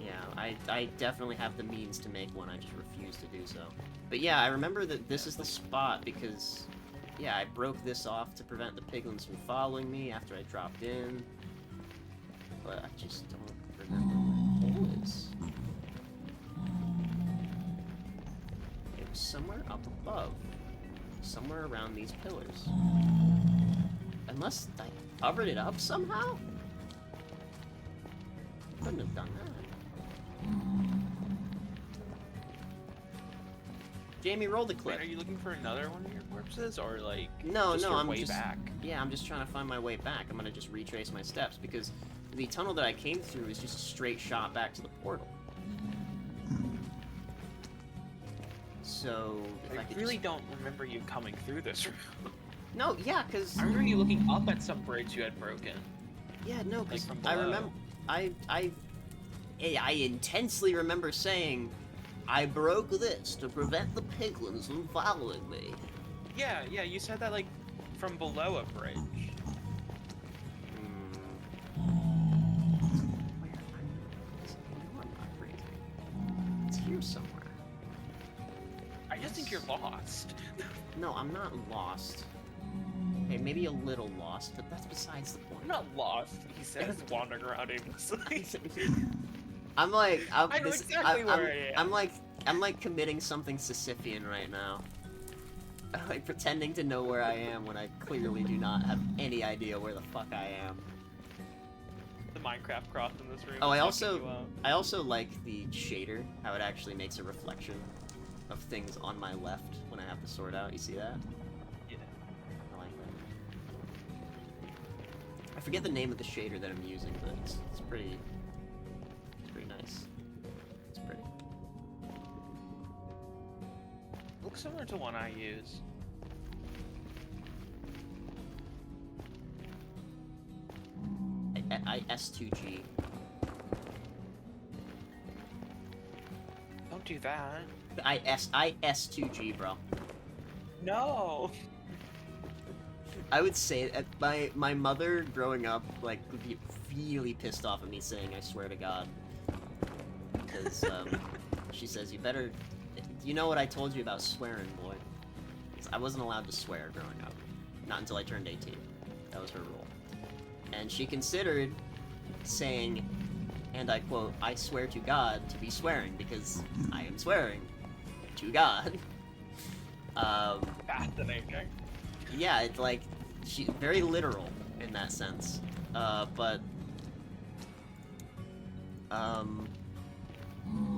A: Yeah, I definitely have the means to make one, I just refuse to do so. But yeah, I remember that this is the spot because, yeah, I broke this off to prevent the piglins from following me after I dropped in. But I just don't remember where the hole is. It was somewhere up above. Somewhere around these pillars. Unless I covered it up somehow? Couldn't have done that. Jamie, roll the clip.
B: Wait, are you looking for another one of your corpses, or like
A: No,
B: just
A: no,
B: your
A: I'm
B: way
A: just
B: back?
A: Yeah, I'm just trying to find my way back. I'm gonna just retrace my steps because the tunnel that I came through is just a straight shot back to the portal. So if I
B: I
A: could
B: really
A: just...
B: don't remember you coming through this room.
A: No, yeah, cause
B: I remember you looking up at some bricks you had broken.
A: yeah, no, cause
B: from
A: I
B: below.
A: remember I intensely remember saying I broke this to prevent the piglins from following me.
B: Yeah, yeah, you said that like from below a bridge.
A: It's here somewhere.
B: I just think you're lost.
A: No, I'm not lost. Okay, maybe a little lost, but that's besides the point.
B: I'm not lost, he says, wandering around aimlessly.
A: I'm like,
B: I know exactly where I am.
A: I'm like committing something Sisyphean right now. I'm like pretending to know where I am when I clearly do not have any idea where the fuck I am.
B: The Minecraft cross in this room.
A: Oh,
B: is fucking you up.
A: I also like the shader, how it actually makes a reflection of things on my left when I have the sword out. You see that?
B: Yeah.
A: I like that. I forget the name of the shader that I'm using, but it's pretty nice. It's pretty.
B: Looks similar to one I use.
A: I S2G.
B: Don't do that.
A: I S2G, bro.
B: No.
A: I would say that my mother growing up like would be really pissed off at me saying I swear to God, because she says you better. You know what I told you about swearing, boy? 'Cause I wasn't allowed to swear growing up, not until I turned 18. That was her rule, and she considered saying, and I quote, "I swear to God" to be swearing because I am swearing to God.
B: Fascinating.
A: Yeah, it's like she's very literal in that sense. But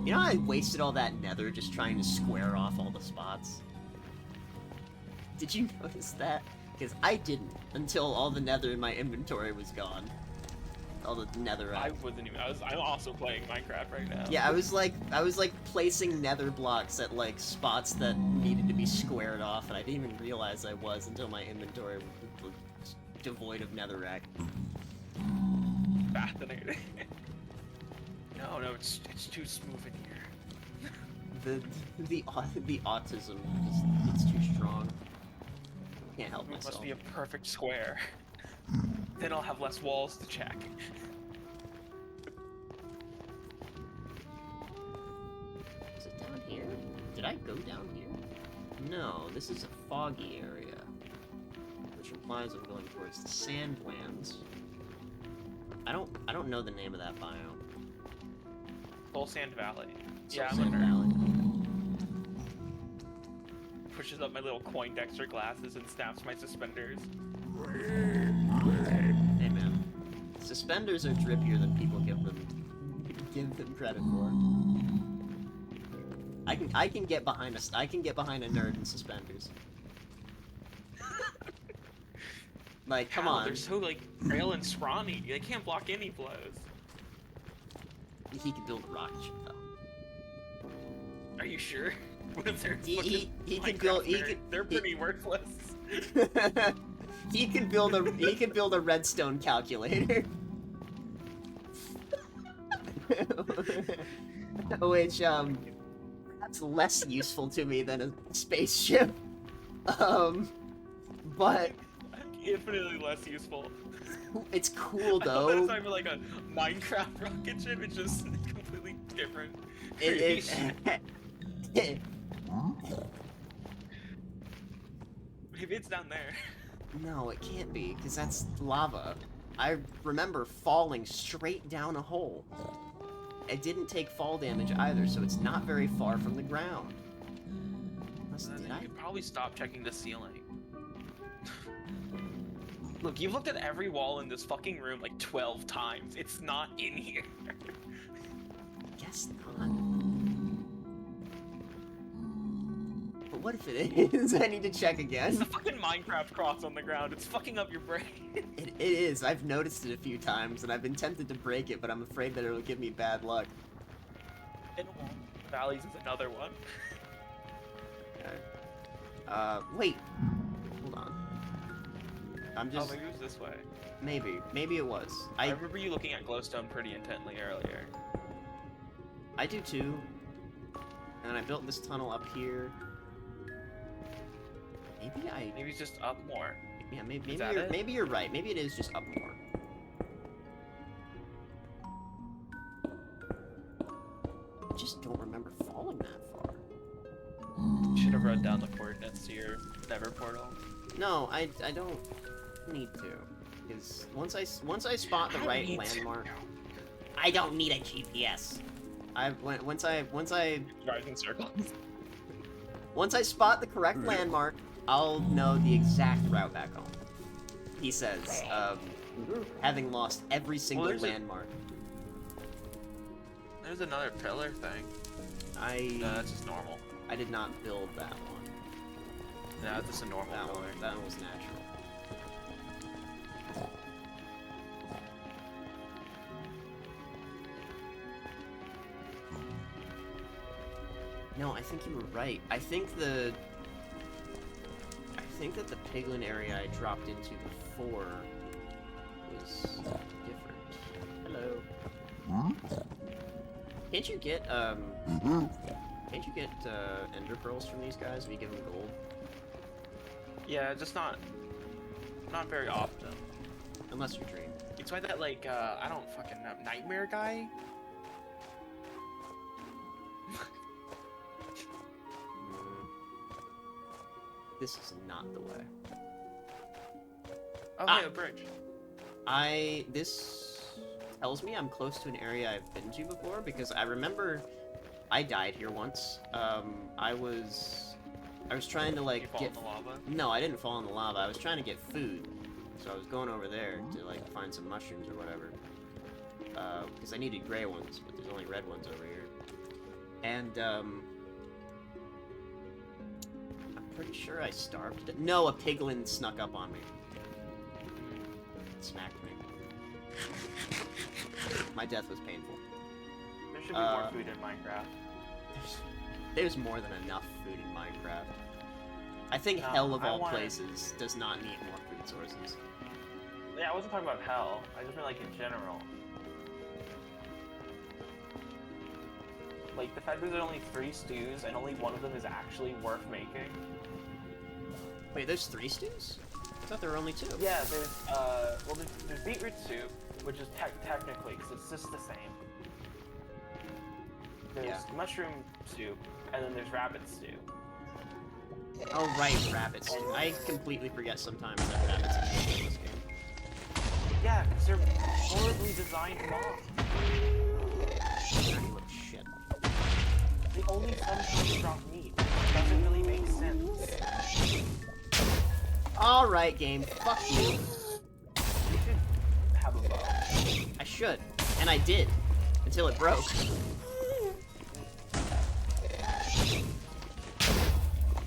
A: you know, I wasted all that nether just trying to square off all the spots. Did you notice that? Because I didn't until all the nether in my inventory was gone. All the netherite.
B: I wasn't even. I'm also playing Minecraft right now.
A: Yeah, I was like placing nether blocks at like spots that needed to be squared off, and I didn't even realize I was until my inventory was devoid of netherrack.
B: Fascinating. No, it's too smooth in here.
A: The autism it's too strong. Can't help
B: It
A: myself.
B: must be a perfect square. Then I'll have less walls to check.
A: Is it down here? Did I go down here? No, this is a foggy area, which implies I'm going towards the Sandlands. I don't know the name of that biome.
B: Soul Sand Valley.
A: Soul
B: Yeah,
A: Sand
B: I'm
A: Valley.
B: Pushes up my little Poindexter glasses and snaps my suspenders.
A: Hey man, suspenders are drippier than people give them credit for. I can get behind a nerd in suspenders. Like, come on.
B: They're so like frail and scrawny. They can't block any blows.
A: He could build a rocket ship though.
B: Are you sure? What if they're
A: He could build.
B: They're pretty worthless.
A: He can build a redstone calculator. Which that's less useful to me than a spaceship. But
B: Infinitely less useful.
A: it's cool
B: I
A: though.
B: thought it was like a Minecraft rocket ship. It's just completely different. Maybe it's down there.
A: No, it can't be, because that's lava. I remember falling straight down a hole. It didn't take fall damage either, so it's not very far from the ground. Unless, did I?
B: You could probably stop checking the ceiling. Look, you've looked at every wall in this fucking room like 12 times. It's not in here.
A: Guess not. But what if it is? I need to check again.
B: It's a fucking Minecraft cross on the ground. It's fucking up your brain.
A: It is. I've noticed it a few times, and I've been tempted to break it, but I'm afraid that it'll give me bad luck.
B: And Valleys is another one.
A: Okay. Wait. Hold on. I'm just...
B: Oh, maybe it was this way.
A: Maybe. Maybe it was.
B: I remember you looking at glowstone pretty intently earlier.
A: I do too. And then I built this tunnel up here.
B: Maybe it's just up more.
A: Yeah, maybe you're right. Maybe it is just up more. I just don't remember falling that far.
B: You should have wrote down the coordinates to your Nether portal.
A: No, I don't need to. Because once I spot the right landmark, I don't need a GPS. Once I
B: Driving circles.
A: Once I spot the correct landmark, I'll know the exact route back home. He says, having lost every single landmark.
B: There's another pillar thing. No, that's just normal.
A: I did not build that one.
B: No, that's just a normal pillar.
A: That one was natural. No, I think you were right. I think that the piglin area I dropped into before was different. Hello. Can't you get ender pearls from these guys if you give them gold?
B: Yeah, just not very often.
A: Unless you dream.
B: It's why that like I don't fucking know, nightmare guy.
A: This is not the way.
B: Oh, hey, a bridge.
A: This tells me I'm close to an area I've been to before, because I remember I died here once. I was trying to like
B: get in the lava?
A: No, I didn't fall in the lava. I was trying to get food. So I was going over there to like find some mushrooms or whatever. Because I needed gray ones, but there's only red ones over here. And pretty sure I starved it. No, a piglin snuck up on me. Smacked me. My death was painful.
B: There should be more food in Minecraft.
A: There's more than enough food in Minecraft. I think hell of all places does not need more food sources.
B: Yeah, I wasn't talking about hell. I just meant like in general. Like the fact that there's only 3 stews and only one of them is actually worth making.
A: Wait, there's 3 stews? I thought there were only 2.
B: Yeah, there's beetroot soup, which is technically, because it's just the same. There's mushroom soup, and then there's rabbit stew.
A: Oh right, rabbit stew. I completely forget sometimes that rabbits exist in this game.
B: Yeah, because they're horribly designed mobs.
A: Dirty little shit.
B: They only sometimes drop meat. Doesn't really make sense.
A: Alright, game. Fuck you.
B: have a bow.
A: I should. And I did. Until it broke.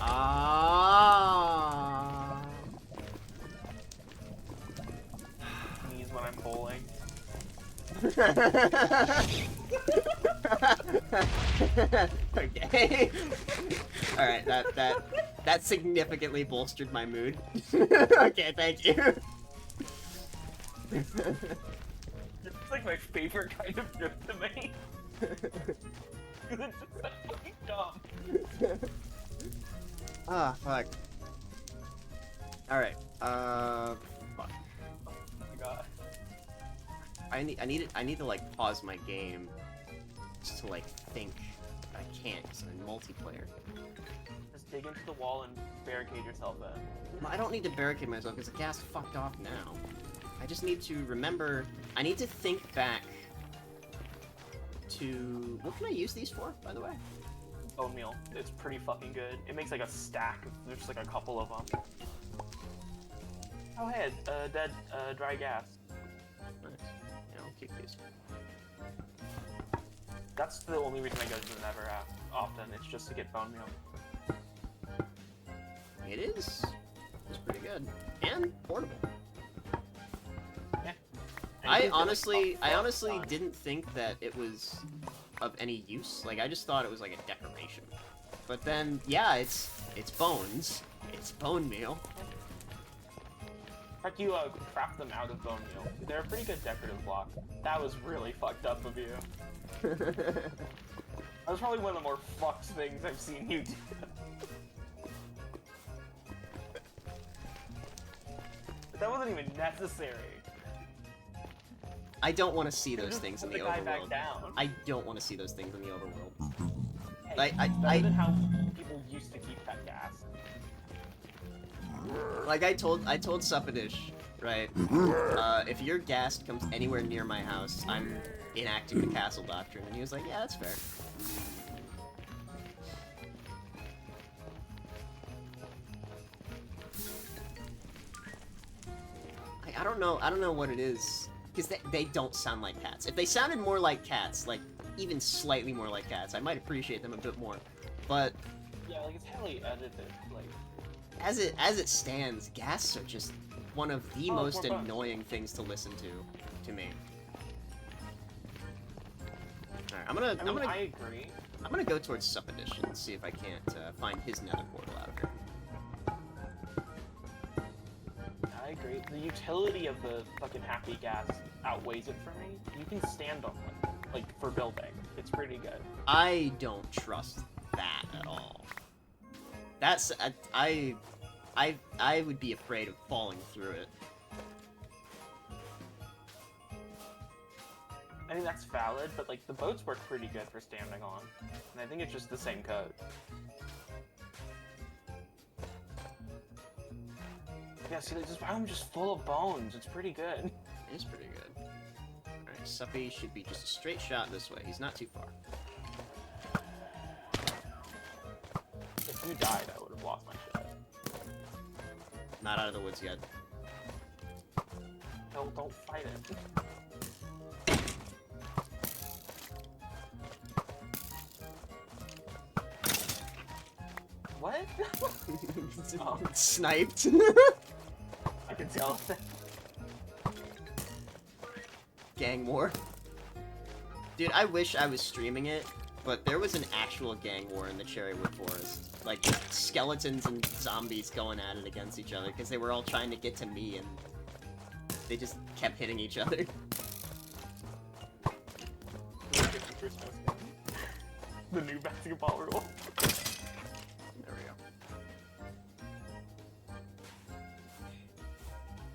A: Ah.
B: Sneeze when I'm bowling.
A: Okay. Alright, that significantly bolstered my mood. Okay, thank you.
B: It's like my favorite kind of kryptonite. It's just so fucking dumb.
A: Ah, fuck. Alright, fuck.
B: Oh my god.
A: I need to like pause my game just to like think. I can't because I'm in multiplayer.
B: Just dig into the wall and barricade yourself in.
A: I don't need to barricade myself because the gas fucked off now. I just need to remember. I need to think back to what can I use these for, by the way?
B: Bone meal. It's pretty fucking good. It makes like a stack. There's just like a couple of them. Oh hey, dead dry gas.
A: Nice. Yeah, I'll keep these.
B: That's the only reason I go to the Nether often. It's just to get bone meal.
A: It is. It's pretty good and portable.
B: Yeah.
A: I honestly didn't think that it was of any use. Like I just thought it was like a decoration. But then, yeah, it's bones. It's bone meal.
B: In fact, you craft them out of bone meal. They're a pretty good decorative block. That was really fucked up of you. That was probably one of the more fucked things I've seen you do. But that wasn't even necessary.
A: I don't want to see those
B: Just
A: things in
B: put
A: the
B: the guy back
A: overworld.
B: down.
A: I don't want to see those things in the overworld.
B: Hey,
A: Like,
B: it's better than how people used to keep that gas.
A: Like I told Suppadish, right? If your ghast comes anywhere near my house, I'm enacting the castle doctrine, and he was like, yeah, that's fair. I don't know what it is, because they don't sound like cats. If they sounded more like cats, like even slightly more like cats, I might appreciate them a bit more. But
B: Yeah, like it's heavily edited, like...
A: as it stands, ghasts are just one of the most annoying things to listen to me. Alright,
B: I agree.
A: I'm gonna go towards Suppadish and see if I can't find his nether portal out of here.
B: I agree. The utility of the fucking happy gas outweighs it for me. You can stand on one, like, for building. It's pretty good.
A: I don't trust that at all. That's I would be afraid of falling through it.
B: I think that's valid, but like the boats work pretty good for standing on. And I think it's just the same code. Yeah, see, this biome just full of bones. It's pretty good.
A: It is pretty good. Alright, Suppy should be just a straight shot this way. He's not too far.
B: If you died, I would have lost my shit.
A: Not out of the woods yet.
B: No, don't fight it. What? Oh.
A: Sniped.
B: I can tell.
A: Gang war. Dude, I wish I was streaming it, but there was an actual gang war in the Cherrywood Forest. Like, skeletons and zombies going at it against each other, because they were all trying to get to me, and they just kept hitting each other.
B: The new basketball rule.
A: There we go.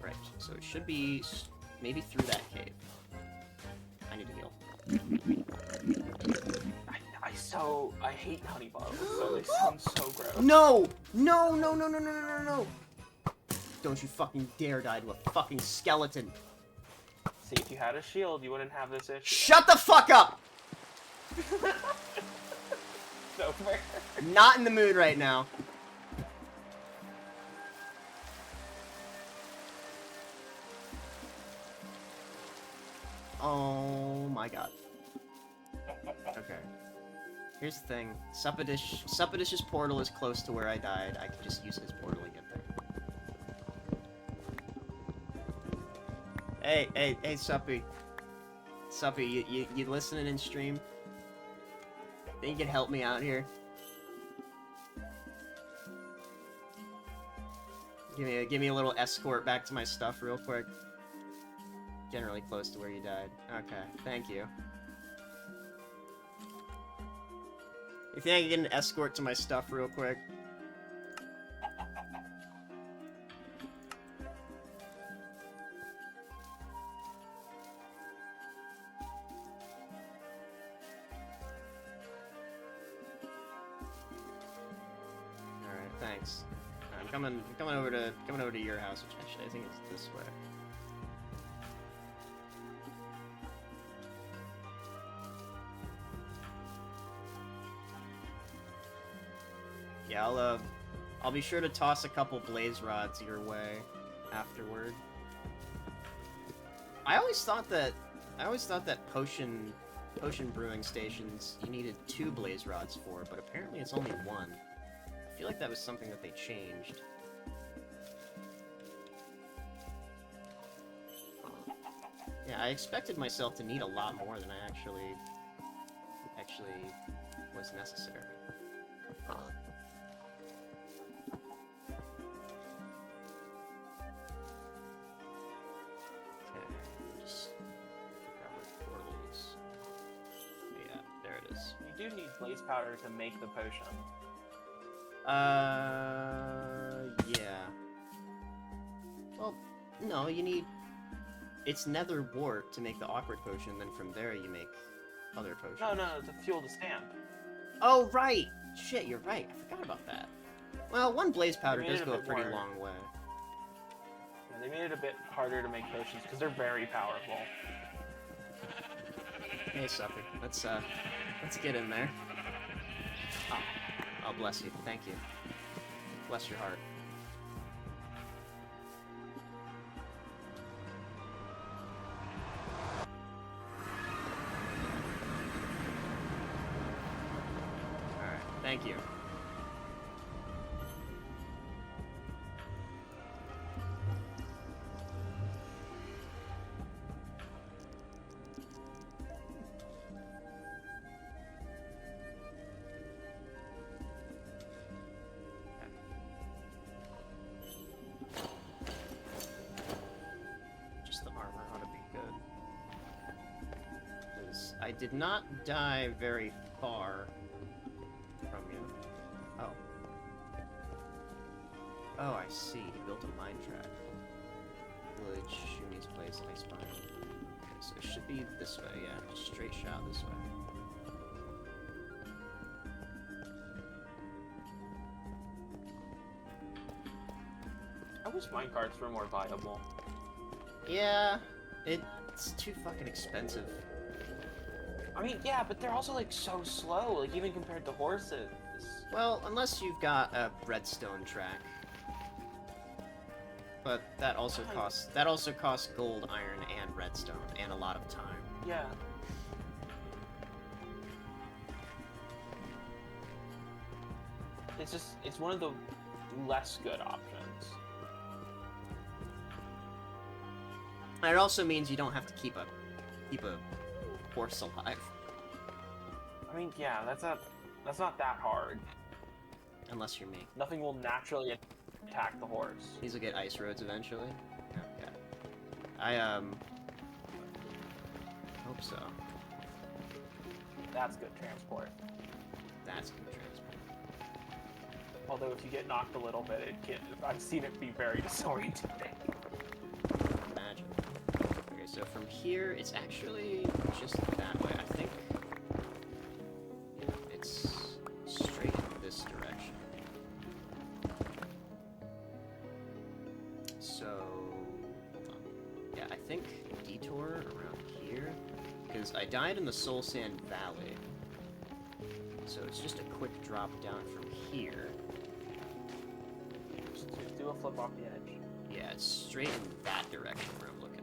A: Right, so it should be maybe through that cave. I need to heal.
B: I hate honey bottles, so they sound so gross.
A: No! No, no, no, no, no, no, no, no! Don't you fucking dare die to a fucking skeleton.
B: See, if you had a shield, you wouldn't have this issue.
A: Shut the fuck up!
B: So fair.
A: Not in the mood right now. Oh my god. Okay. Here's the thing. Suppadish's portal is close to where I died. I can just use his portal to get there. Hey, Suppy. Suppy, you listening in stream? Think you could help me out here? Give me a little escort back to my stuff real quick. Generally close to where you died. Okay, thank you. You think I can get an escort to my stuff real quick? Alright, thanks. I'm coming over to your house, which actually I think is this way. Yeah, I'll be sure to toss a couple blaze rods your way afterward. I always thought that potion brewing stations you needed 2 blaze rods for, but apparently it's only 1. I feel like that was something that they changed. Yeah, I expected myself to need a lot more than I actually was necessary.
B: You do need blaze powder to make the potion.
A: Yeah. Well, no, you need... It's nether wart to make the awkward potion, then from there you make other potions.
B: No, to fuel the stamp.
A: Oh, right! Shit, you're right. I forgot about that. Well, 1 blaze powder does go a pretty long way.
B: Yeah, they made it a bit harder to make potions, because they're very powerful.
A: Hey, Suppy. Let's get in there. Oh, bless you. Thank you. Bless your heart. Alright, thank you. I did not die very far from you. Oh. Oh, I see. He built a mine track. Village, Shuni's place, ice biome. Okay, so it should be this way, yeah. Just straight shot this way.
B: I wish minecarts were more viable.
A: Yeah, it's too fucking expensive.
B: I mean, yeah, but they're also, like, so slow, like, even compared to horses.
A: Well, unless you've got a redstone track. But that also costs gold, iron, and redstone, and a lot of time.
B: Yeah. It's one of the less good options.
A: And it also means you don't have to keep a horse alive.
B: I mean, yeah, that's not that hard.
A: Unless you're me.
B: Nothing will naturally attack the horse.
A: These will get ice roads eventually. Okay. I hope so.
B: That's good transport.
A: That's good transport.
B: Although if you get knocked a little bit, it can. I've seen it be very disorienting.
A: Imagine. Okay, so from here, it's actually just that way. I think it's straight in this direction. So, hold on. Yeah, I think detour around here, because I died in the Soul Sand Valley. So it's just a quick drop down from here.
B: Just do a flip off the edge.
A: Yeah, it's straight in that direction where I'm looking.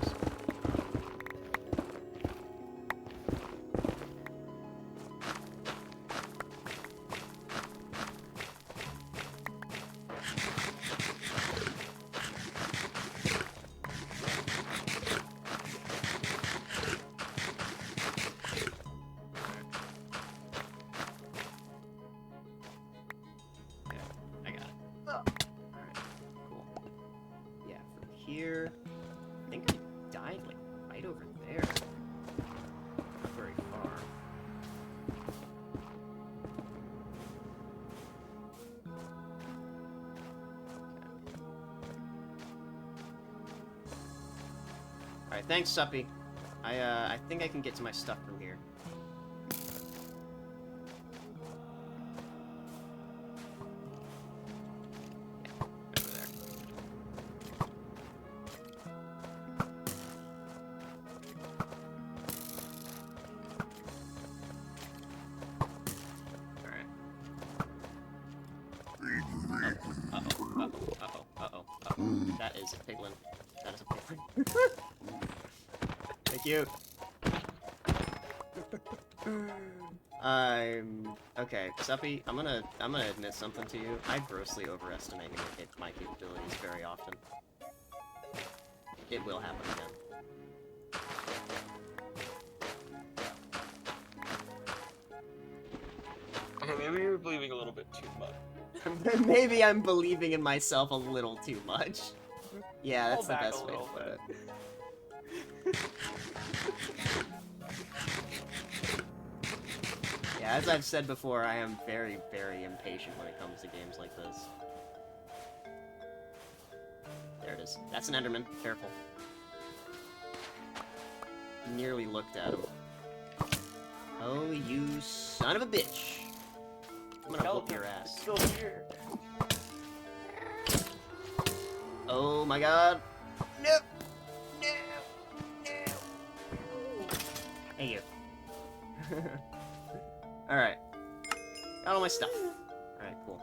A: So here. I think I died, like, right over there. Not very far. Alright, thanks, Suppy. I think I can get to my stuff from here. Yeah, over there. Alright. Uh-oh. That is a piglin. That is a piglin. Thank you. Okay, Suppy, I'm gonna admit something to you. I grossly overestimate my capabilities very often. It will happen again.
B: Okay, maybe you're believing a little bit too much.
A: Maybe I'm believing in myself a little too much. Yeah, that's
B: Pull
A: the
B: back
A: best
B: a
A: way to
B: little
A: put it. Yeah, as I've said before, I am very, very impatient when it comes to games like this. There it is. That's an Enderman. Careful. Nearly looked at him. Oh, you son of a bitch. I'm gonna whoop your ass.
B: Still here.
A: Oh my god. No! No! No! Hey, you. Alright. Got all my stuff. Alright, cool.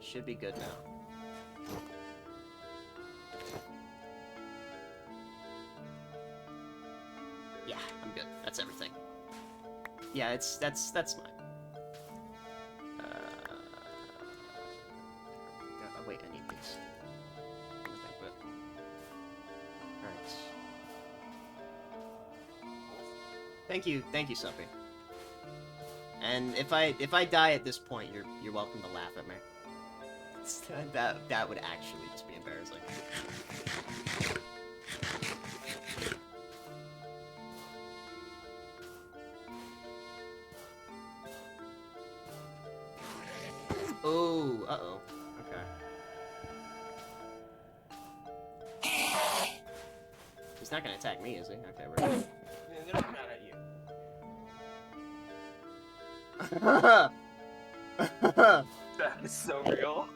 A: Should be good now. Yeah, I'm good. That's everything. Yeah, that's mine. Oh, wait, I need these. Alright. Thank you, Suppy. And if I die at this point, you're welcome to laugh at me. That would actually just be embarrassing. Oh, uh-oh. Okay. He's not gonna attack me, is he? Okay, we're good.
B: They're not mad at you. That is so real.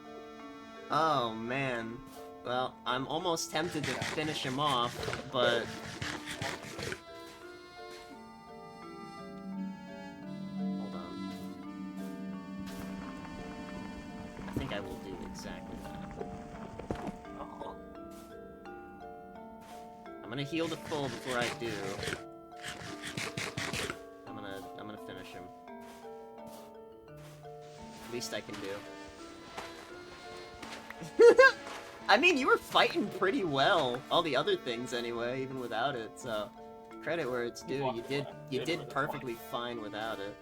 A: Oh, man. Well, I'm almost tempted to finish him off, but... Hold on. I think I will do exactly that.
B: Oh.
A: I'm gonna heal to full before I do. I'm gonna finish him. Least I can do. I mean, you were fighting pretty well. All the other things, anyway, even without it. So, credit where it's due. You did perfectly fine without it.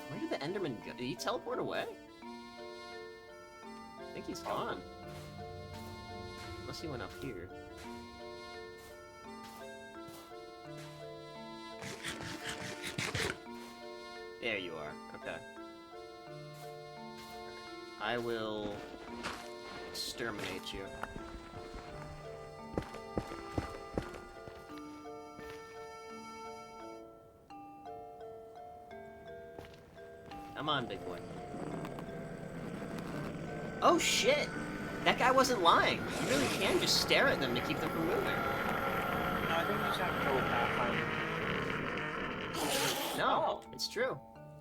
A: Where did the Enderman go? Did he teleport away? I think he's gone. Unless he went up here. There you are. Okay. I will exterminate you. Come on, big boy. Oh shit! That guy wasn't lying. You really can just stare at them to keep them from moving.
B: No, I think you just have to go with Pathfinder.
A: No, it's true.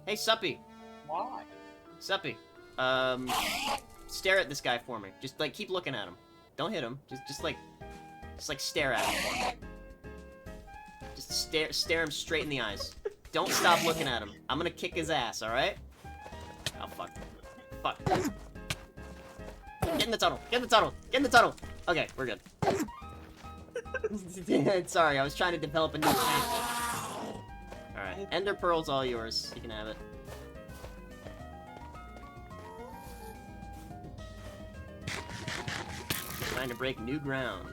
A: Hey, Suppy.
B: Why?
A: Suppy. Stare at this guy for me. Just, like, keep looking at him. Don't hit him. Just like stare at him for me. Just stare him straight in the eyes. Don't stop looking at him. I'm gonna kick his ass, alright? Oh, fuck. Fuck. Get in the tunnel. Get in the tunnel. Get in the tunnel. Okay, we're good. Sorry, I was trying to develop a new tank. Alright, Ender Pearl's all yours. You can have it. Trying to break new ground.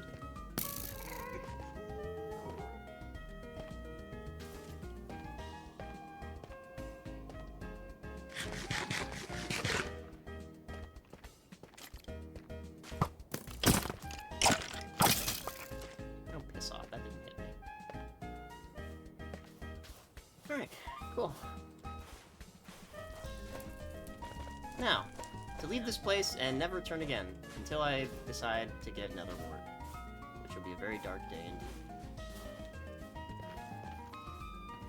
A: Don't piss off, that didn't hit me. Alright, cool. Now, to leave this place and never return again, until I decide to get Nether Wart, which will be a very dark day indeed.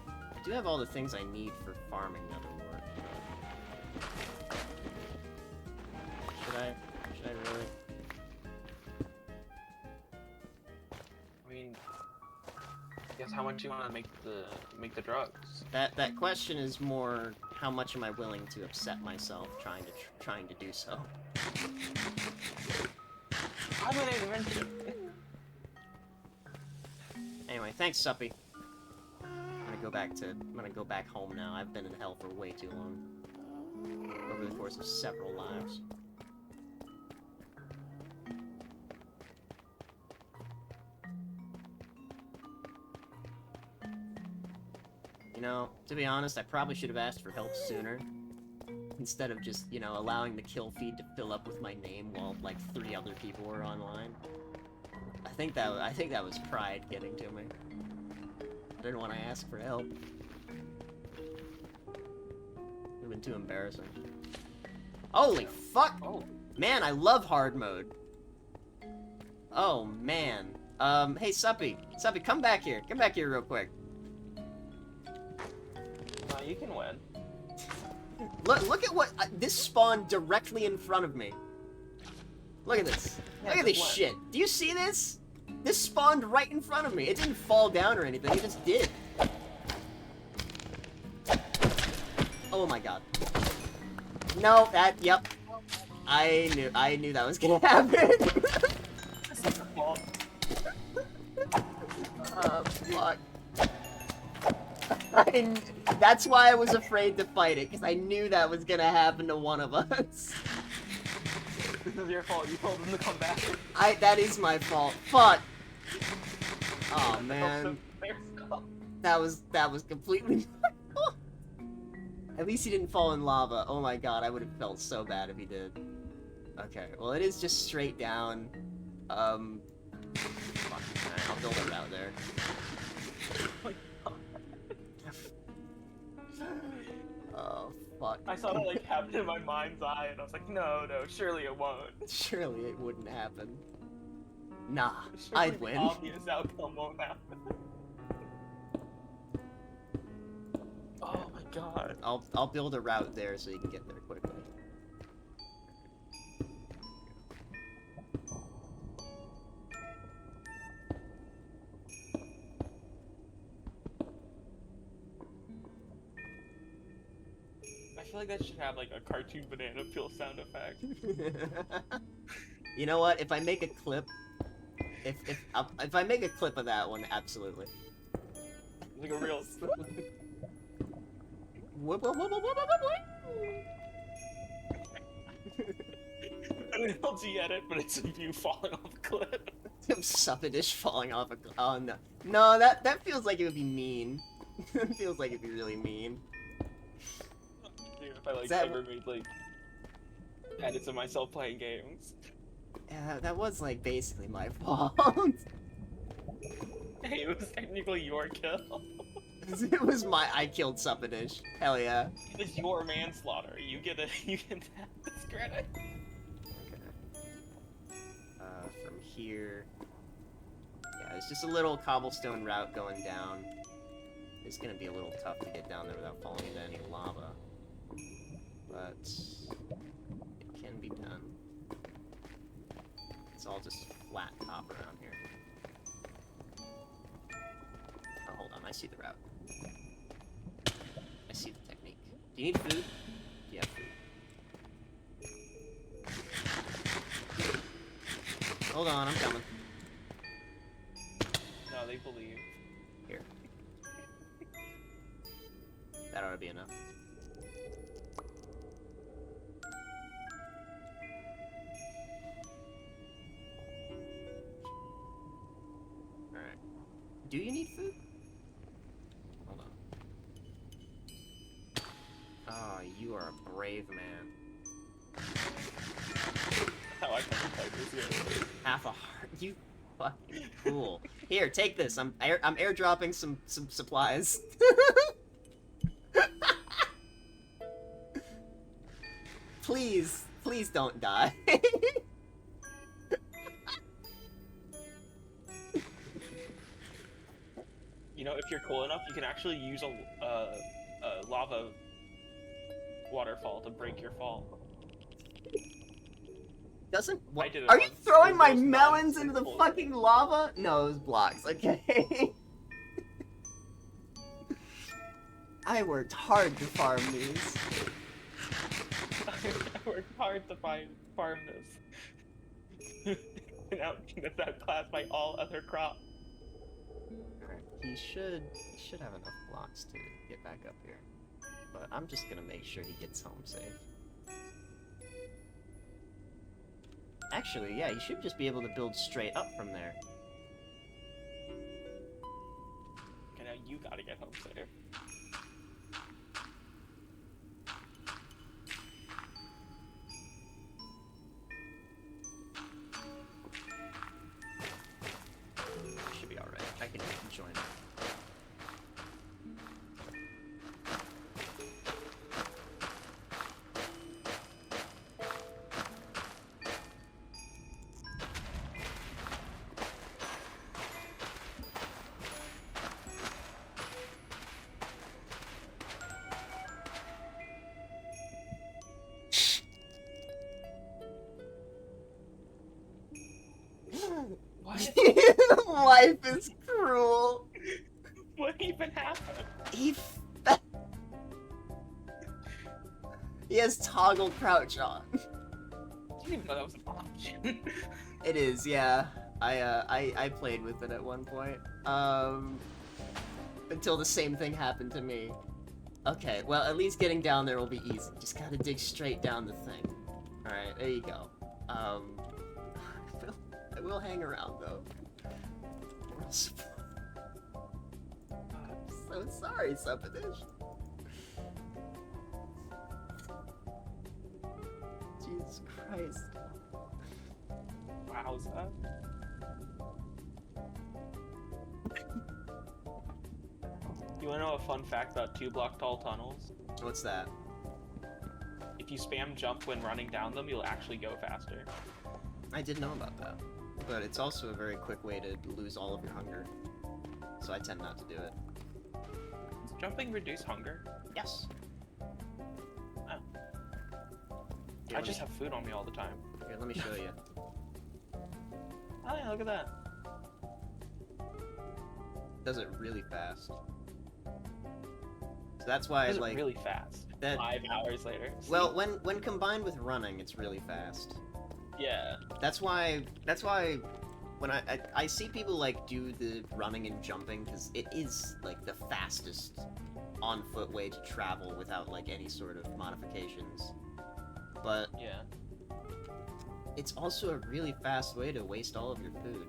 A: I do have all the things I need for farming Nether Wart. Should I really?
B: I mean, I guess how much do you want to make the drugs?
A: That question is more, how much am I willing to upset myself trying to do so?
B: I didn't even mention it.
A: Anyway, thanks, Suppy. I'm gonna go back home now. I've been in hell for way too long. Over the course of several lives. You know, to be honest, I probably should have asked for help sooner. Instead of just, you know, allowing the kill feed to fill up with my name while, like, 3 other people were online. I think that was pride getting to me. I didn't want to ask for help. Would've been too embarrassing. Holy fuck!
B: Oh.
A: Man, I love hard mode. Oh, man. Hey, Suppy. Suppy, come back here. Come back here real quick.
B: You can win.
A: Look at what this spawned directly in front of me. Look at this.
B: Yeah,
A: Look at this
B: what?
A: shit. Do you see this? This spawned right in front of me. It didn't fall down or anything. It just did. Oh my god. No, yep. I knew that was gonna happen. Fuck. That's why I was afraid to fight it, because I knew that was gonna happen to one of us.
B: This is your fault. You told them to come back.
A: That is my fault. Fuck. Oh man. That was completely At least he didn't fall in lava. Oh my god, I would have felt so bad if he did. Okay, well it is just straight down. Fuck, I'll build a route there. Oh, fuck.
B: I saw that like happen in my mind's eye, and I was like, no, surely it won't.
A: Surely it wouldn't happen. Nah,
B: Surely
A: I'd
B: the
A: win.
B: obvious outcome won't happen. Oh my god.
A: I'll build a route there so you can get there quickly.
B: I feel like that should have like a cartoon banana peel sound effect.
A: You know what? If I make a clip, if I make a clip of that one, absolutely.
B: Like a real. An LG edit, but it's of you falling off a cliff.
A: Suppadish falling off a cliff. Oh no, no, that feels like it would be mean. It feels like it'd be really mean.
B: Dude, if I like
A: that
B: ever made like edits of myself playing games.
A: Yeah, that was like basically my fault.
B: Hey, it was technically your kill.
A: It was I killed Suppadish. Hell yeah.
B: It's your manslaughter. You get this credit.
A: Okay. From here. Yeah, it's just a little cobblestone route going down. It's gonna be a little tough to get down there without falling into any lava. But it can be done. It's all just flat top around here. Oh, hold on, I see the route. I see the technique. Do you need food? Do you have food? Hold on, I'm coming.
B: No, they believe.
A: Here. That ought to be enough. Alright. Do you need food? Hold on. Ah, you are a brave man.
B: How I can play this game.
A: Half a heart. You fucking fool. Here, take this. I'm airdropping some supplies. Please, please don't die.
B: You know, if you're cool enough, you can actually use a lava waterfall to break your fall.
A: Doesn't what?
B: I did it
A: Are you
B: once.
A: throwing my
B: Those
A: melons into the
B: non-simple-
A: fucking lava? No, it was blocks. Okay. I worked hard to farm these.
B: I worked hard to farm this. And that class by all other crops.
A: Alright, he should have enough blocks to get back up here. But I'm just gonna make sure he gets home safe. Actually, yeah, he should just be able to build straight up from there.
B: Okay, now you gotta get home safe.
A: Should be alright. I can join it.
B: What?
A: Life is cruel.
B: What even happened?
A: He has toggle crouch on.
B: I didn't even know that was an option.
A: It is, yeah. I played with it at one point. Until the same thing happened to me. Okay, well, at least getting down there will be easy. Just gotta dig straight down the thing. Alright, there you go. I will hang around, though. Moral support. I'm so sorry, Supadish. Jesus Christ.
B: Wowza. You wanna know a fun fact about 2-block tall tunnels?
A: What's that?
B: If you spam jump when running down them, you'll actually go faster.
A: I did know about that. But it's also a very quick way to lose all of your hunger. So I tend not to do it.
B: Does jumping reduce hunger?
A: Yes.
B: Oh.
A: Here,
B: I
A: let
B: just
A: me,
B: have food on me all the time.
A: Here, let me show you.
B: Oh yeah, look at that.
A: Does it really fast. So that's why,
B: This is
A: like,
B: really fast.
A: that.
B: 5 hours later.
A: Well, when combined with running, it's really fast.
B: Yeah.
A: That's why when I see people like do the running and jumping, because it is like the fastest on foot way to travel without like any sort of modifications. But
B: Yeah.
A: it's also a really fast way to waste all of your food.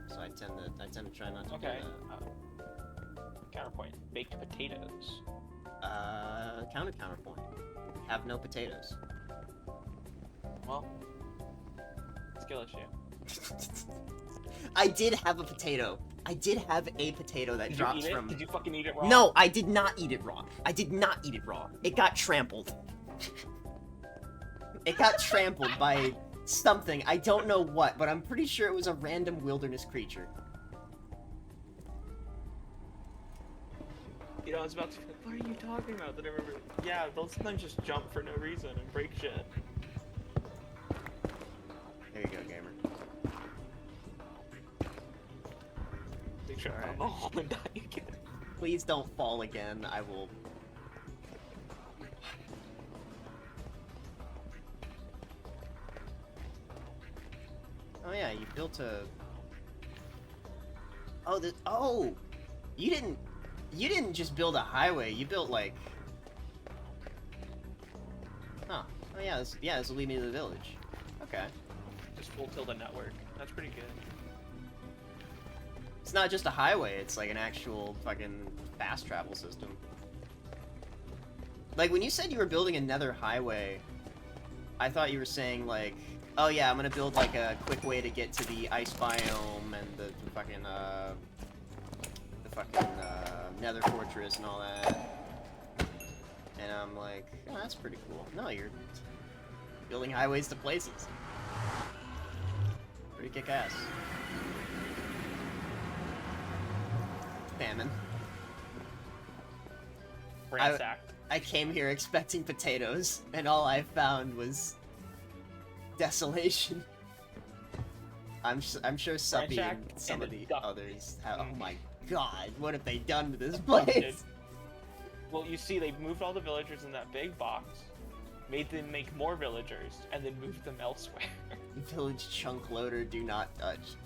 A: So I tend to try not to
B: Okay.
A: do that.
B: Counterpoint. Baked potatoes.
A: Counterpoint. We have no potatoes.
B: Well, skill issue.
A: I did have a potato. I did have a potato that
B: Did you
A: drops
B: eat it?
A: from.
B: Did you fucking eat it raw?
A: No, I did not eat it raw. I did not eat it raw. It got trampled. It got trampled by something. I don't know what, but I'm pretty sure it was a random wilderness creature.
B: You know, I was about to be like, what are you talking about? Then I remember, yeah, they'll sometimes just jump for no reason and break shit.
A: There you go, gamer.
B: Make sure
A: Alright.
B: I'm the hole and die again.
A: Please don't fall again. I will. Oh yeah, you built a Oh, oh! You didn't just build a highway, you built, like... Huh. Oh, yeah, this will lead me to the village. Okay.
B: Just full tilde network. That's pretty good.
A: It's not just a highway, it's like an actual fucking fast travel system. Like, when you said you were building another highway, I thought you were saying, like, oh yeah, I'm gonna build, like, a quick way to get to the ice biome and the fucking, nether fortress and all that. And I'm like, oh, that's pretty cool. No, you're building highways to places. Pretty kick-ass. Famine.
B: Ransacked.
A: I came here expecting potatoes, and all I found was desolation. I'm sure Suppy and some of the others have, oh my god, what have they done to this place?
B: Well, you see, they moved all the villagers in that big box, made them make more villagers, and then moved them elsewhere.
A: Village chunk loader, do not touch.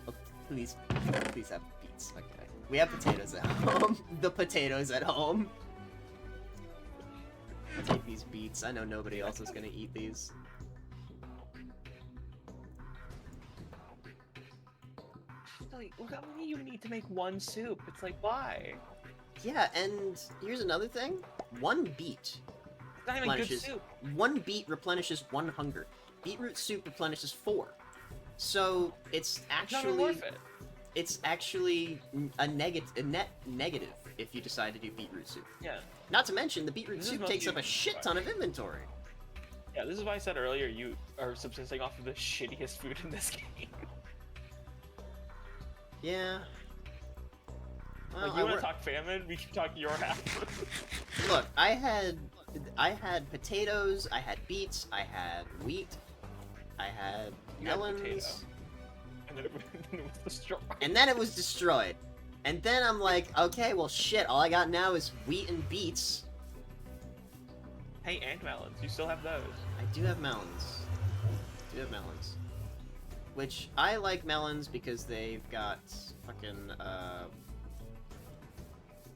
A: Oh, please have beets. Okay. We have potatoes at home. The potatoes at home. I'll take these beets. I know nobody else is gonna eat these.
B: Like, look how many you need to make one soup. It's like, why?
A: Yeah, and here's another thing. One beet
B: It's not even good soup.
A: One beet replenishes 1 hunger. Beetroot soup replenishes 4. So it's actually
B: worth it.
A: It's actually a net negative if you decide to do beetroot soup.
B: Yeah.
A: Not to mention the beetroot soup takes up a shit ton of inventory.
B: Yeah, this is why I said earlier you are subsisting off of the shittiest food in this game.
A: Yeah. Well,
B: like, you want to talk famine? We can talk your half.
A: Look, I had potatoes, I had beets, I had wheat, I had melons.
B: And then it was destroyed.
A: And then it was destroyed. And then I'm like, okay, well shit, all I got now is wheat and beets.
B: Hey, and melons. You still have those.
A: I do have melons. Which, I like melons because they've got fucking,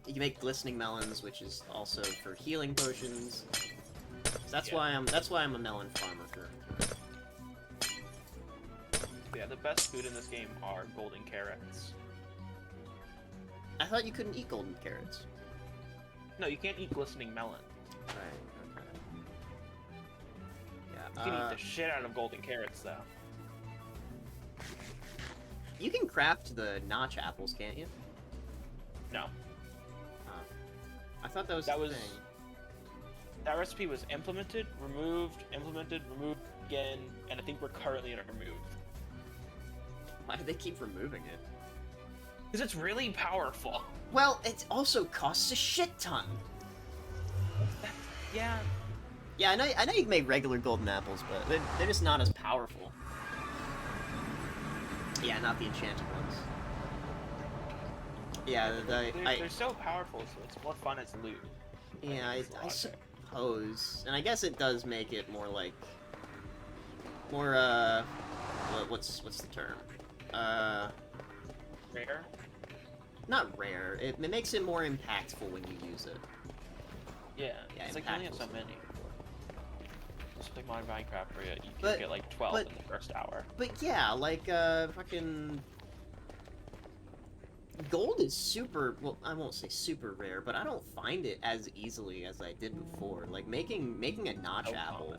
A: you can make glistening melons, which is also for healing potions. So that's why I'm a melon farmer currently.
B: Yeah, the best food in this game are golden carrots.
A: I thought you couldn't eat golden carrots.
B: No, you can't eat glistening melon.
A: Right, okay. Yeah,
B: You can eat the shit out of golden carrots, though.
A: You can craft the notch apples, can't you?
B: No.
A: I thought that was the thing.
B: That recipe was implemented, removed, again, and I think we're currently at a removed.
A: Why do they keep removing it?
B: Because it's really powerful.
A: Well, it also costs a shit ton.
B: Yeah.
A: Yeah, I know you can make regular golden apples, but they're just not as powerful. Yeah, not the enchanted ones. Yeah,
B: they're so powerful, so it's more fun as loot.
A: Yeah, I suppose, and I guess it does make it more like, what's the term?
B: Rare?
A: Not rare. It makes it more impactful when you use it.
B: Yeah, it's like you only have so many. Just like Modern Minecraft where you can get like 12 in the first hour.
A: But yeah, like, fucking... Gold is super, well, I won't say super rare, but I don't find it as easily as I did before. Like, making a notch apple...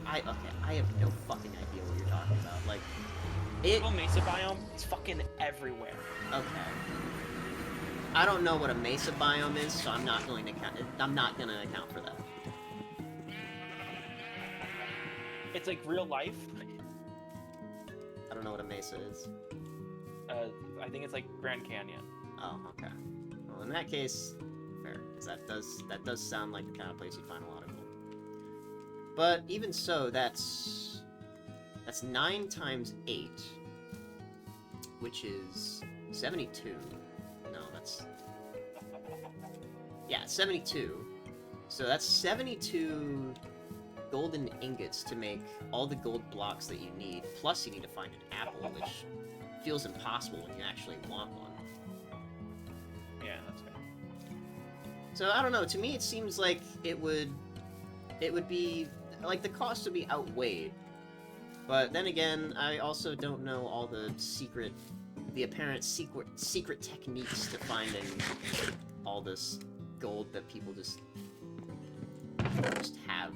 A: I have no fucking idea what you're talking about. Like,
B: Mesa biome, it's fucking everywhere.
A: Okay. I don't know what a mesa biome is, so I'm not going to account for that.
B: It's like real life.
A: I don't know what a mesa is.
B: I think it's like Grand Canyon.
A: Oh, okay. Well, in that case, fair, because that does sound like the kind of place you'd find a lot of gold. But even so, that's 9 times 8, which is 72. No, that's... Yeah, 72. So that's 72 golden ingots to make all the gold blocks that you need, plus you need to find an apple, which feels impossible when you actually want one.
B: Yeah, that's fair.
A: So, I don't know, to me it seems like it would be, like, the cost would be outweighed. But then again, I also don't know all the apparent secret techniques to finding all this gold that people just have.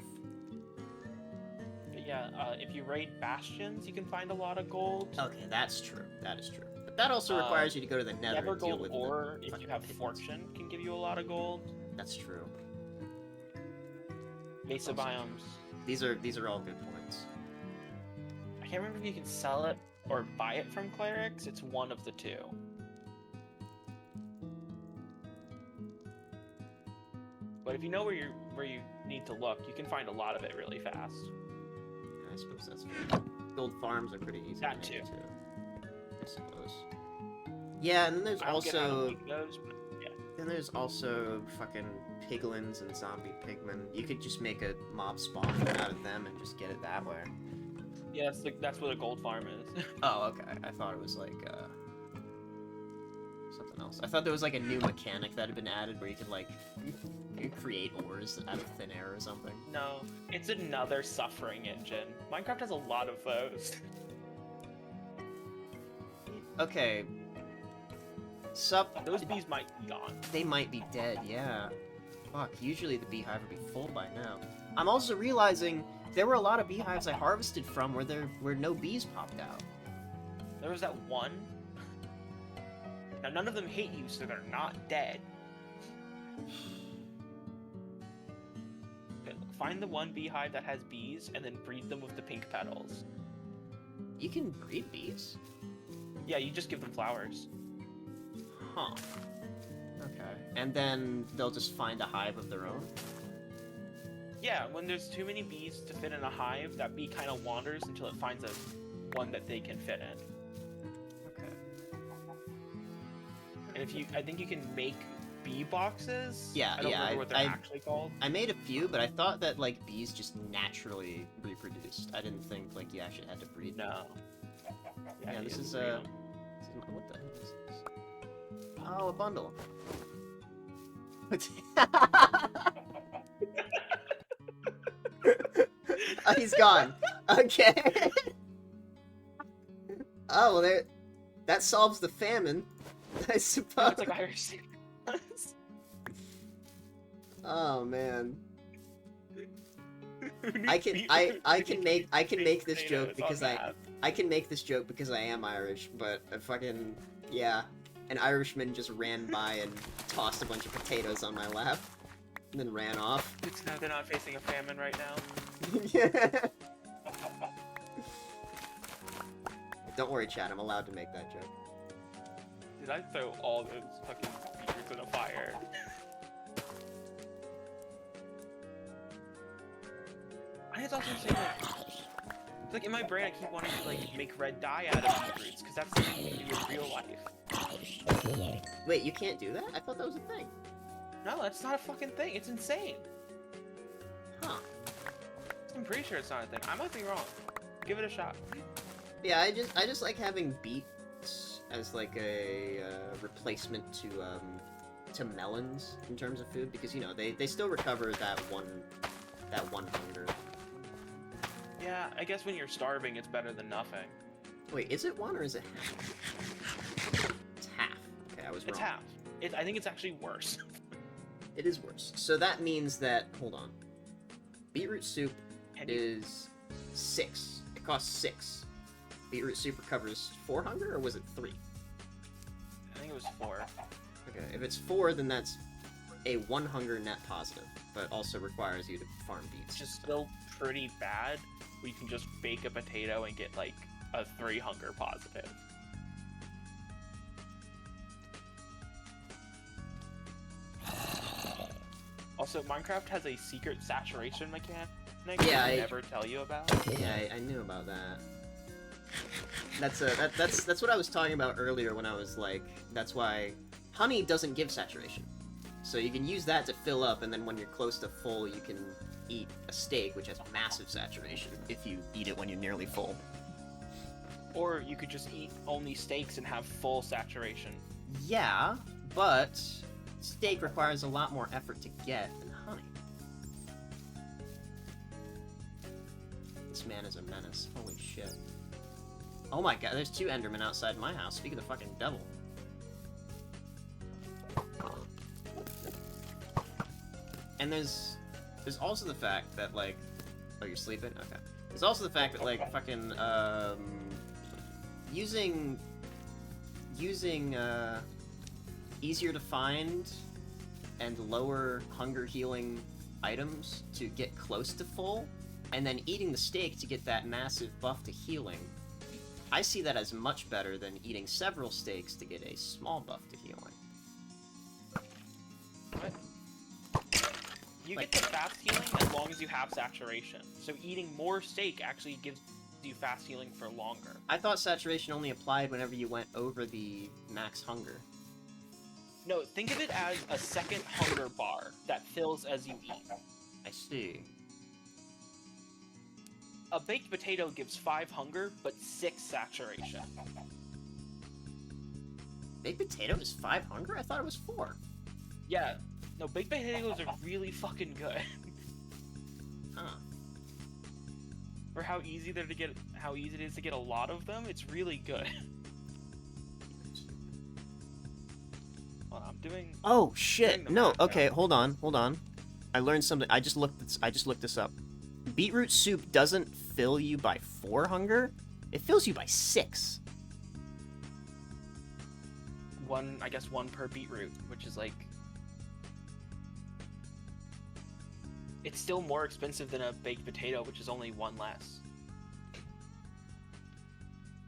B: But yeah, if you raid bastions, you can find a lot of gold.
A: Okay, that's true. That is true. But that also requires you to go to the Nether
B: Never
A: and deal
B: gold
A: with
B: ore,
A: the
B: if you
A: fucking
B: have
A: pigments.
B: fortune, can give you a lot of gold.
A: That's true.
B: Mesa
A: Also
B: biomes.
A: These are all good points.
B: I can't remember if you can sell it or buy it from clerics. It's one of the two. But if you know where you need to look, you can find a lot of it really fast.
A: Yeah, I suppose that's fair. Gold farms are pretty easy
B: That
A: to make
B: too.
A: I suppose. Yeah, and then there's
B: I don't get how to
A: also
B: make those, but yeah.
A: then there's also fucking piglins and zombie pigmen. You could just make a mob spawn out of them and just get it that way.
B: Yeah, that's what a gold farm is.
A: Oh, okay. I thought it was like something else. I thought there was like a new mechanic that had been added where you could like create ores out of thin air or something.
B: No, it's another suffering engine. Minecraft has a lot of those.
A: Okay.
B: Those bees might be gone.
A: They might be dead, yeah. Fuck, usually the beehive would be full by now. I'm also realizing there were a lot of beehives I harvested from where no bees popped out.
B: There was that one. Now none of them hate you, so they're not dead. Okay, find the one beehive that has bees, and then breed them with the pink petals.
A: You can breed bees?
B: Yeah, you just give them flowers.
A: Huh. Okay. And then they'll just find a hive of their own?
B: Yeah, when there's too many bees to fit in a hive, that bee kind of wanders until it finds one that they can fit in.
A: Okay.
B: And I think you can make bee boxes.
A: Yeah,
B: I don't
A: yeah,
B: remember what they're actually called.
A: I made a few, but I thought that, like, bees just naturally reproduced. I didn't think, like, you actually had to breed them.
B: No.
A: Yeah,
B: you
A: this
B: can
A: is,
B: breed 'em.
A: what the hell is this? Oh, a bundle. Oh, he's gone. Okay. Oh, well, that solves the famine, I
B: No,
A: suppose.
B: it's like Irish.
A: Oh man.
B: Who needs
A: I can
B: beet
A: I
B: roots
A: I
B: if you
A: can make I can make this
B: potatoes
A: joke because
B: on that?
A: I can make this joke because I am Irish, but fucking yeah, an Irishman just ran by and tossed a bunch of potatoes on my lap, and then ran off.
B: It's now they're not facing a famine right now.
A: Yeah. Don't worry, Chad. I'm allowed to make that joke.
B: Did I throw all those fucking beetroots in a fire? I just also say like in my brain I keep wanting to like make red dye out of beetroots because that's something you can do in real life.
A: Wait, you can't do that? I thought that was a thing.
B: No, that's not a fucking thing. It's insane.
A: Huh.
B: I'm pretty sure it's not a thing. I might be wrong. Give it a shot.
A: Yeah, I just like having beets as like a replacement to melons in terms of food because you know they still recover that one hunger.
B: Yeah, I guess when you're starving, it's better than nothing.
A: Wait, is it one or is it half? It's half. Okay, I was wrong.
B: It's half. I think it's actually worse.
A: It is worse. So that means that hold on. Beetroot soup is 6. It costs 6. Beetroot soup recovers 4 hunger, or was it 3?
B: I think it was 4.
A: Okay, if it's 4, then that's a 1 hunger net positive, but also requires you to farm beets.
B: Which is still pretty bad. We can just bake a potato and get like a 3 hunger positive. Also, Minecraft has a secret saturation mechanic
A: Yeah,
B: I
A: I
B: never tell you about.
A: Yeah, I knew about that. That's what I was talking about earlier when I was like, that's why honey doesn't give saturation. So you can use that to fill up, and then when you're close to full, you can eat a steak, which has massive saturation, if you eat it when you're nearly full.
C: Or you could just eat only steaks and have full saturation.
A: Yeah, but steak requires a lot more effort to get than honey. This man is a menace. Holy shit. Oh my god, there's 2 Endermen outside my house. Speak of the fucking devil. And there's also the fact that, like... Oh, you're sleeping? Okay. There's also the fact that, like, fucking, using, easier to find and lower hunger healing items to get close to full, and then eating the steak to get that massive buff to healing, I see that as much better than eating several steaks to get a small buff to healing.
C: What? You get the fast healing as long as you have saturation. So eating more steak actually gives you fast healing for longer.
A: I thought saturation only applied whenever you went over the max hunger.
C: No, think of it as a second hunger bar that fills as you eat.
A: I see.
C: A baked potato gives 5 hunger, but 6 saturation.
A: Baked potato is 5 hunger? I thought it was 4.
C: Yeah, no, baked potatoes are really fucking good.
A: Huh.
C: For how easy it is to get a lot of them, it's really good. Well, I'm doing.
A: Oh shit! No,
C: math
A: okay,
C: now.
A: hold on. I learned something. I just looked this up. Beetroot soup doesn't fill you by 4 hunger. It fills you by 6.
C: I guess one per beetroot, which is like. It's still more expensive than a baked potato, which is only 1 less.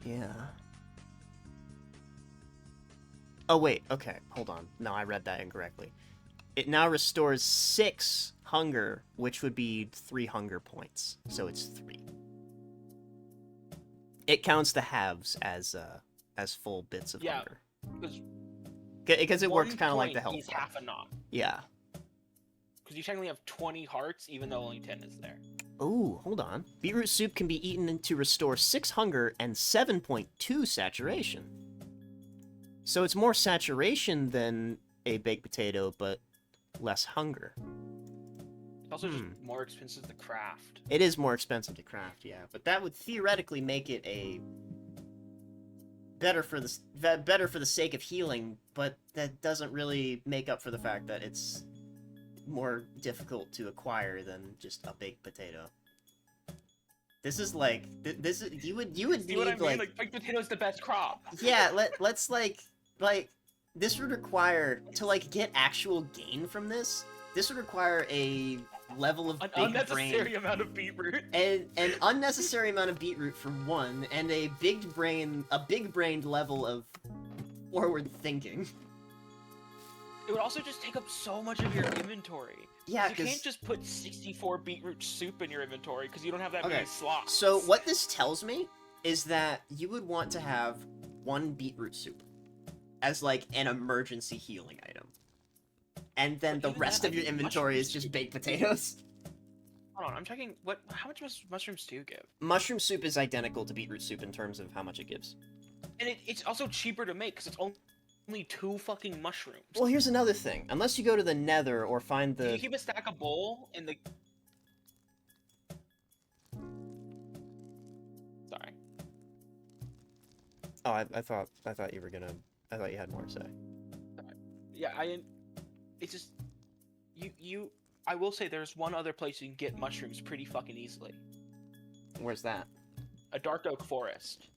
A: Yeah. Oh wait, okay, hold on. No, I read that incorrectly. It now restores 6 hunger, which would be 3 hunger points. So it's 3. It counts the halves as full bits of hunger. Because it works kind of like the health.
C: Is half a knot.
A: Yeah.
C: Because you technically have 20 hearts, even though only 10 is there.
A: Ooh, hold on. Beetroot soup can be eaten to restore 6 hunger and 7.2 saturation. So it's more saturation than a baked potato, but less hunger.
C: It's also just more expensive to craft.
A: It is more expensive to craft, yeah. But that would theoretically make it a better for the sake of healing, but that doesn't really make up for the fact that it's more difficult to acquire than just a baked potato. This is like this is you would
C: See
A: need
C: what I mean?
A: like
C: Baked potato's the best crop.
A: yeah, let's like this would require to like get actual gain from this. This would require a level of
C: An
A: big
C: unnecessary
A: brain
C: amount of beetroot.
A: and an unnecessary amount of beetroot for one, and a big brained level of forward thinking.
C: It would also just take up so much of your inventory.
A: Yeah,
C: You can't just put 64 beetroot soup in your inventory because you don't have that
A: Okay,
C: many slots.
A: So what this tells me is that you would want to have 1 beetroot soup as like an emergency healing item. And then
C: But
A: the
C: even
A: rest
C: that,
A: of your
C: I think
A: inventory is
C: mushrooms-
A: just baked potatoes.
C: Hold on, I'm checking how much mushrooms do you give?
A: Mushroom soup is identical to beetroot soup in terms of how much it gives.
C: And it's also cheaper to make because it's only 2 fucking mushrooms.
A: Well, here's another thing. Unless you go to the Nether or find
C: Can you
A: the...
C: keep a stack of bowl in the... Sorry.
A: Oh, I thought you were gonna... I thought you had more to say.
C: Yeah, it's just... I will say there's one other place you can get mushrooms pretty fucking easily.
A: Where's that?
C: A dark oak forest.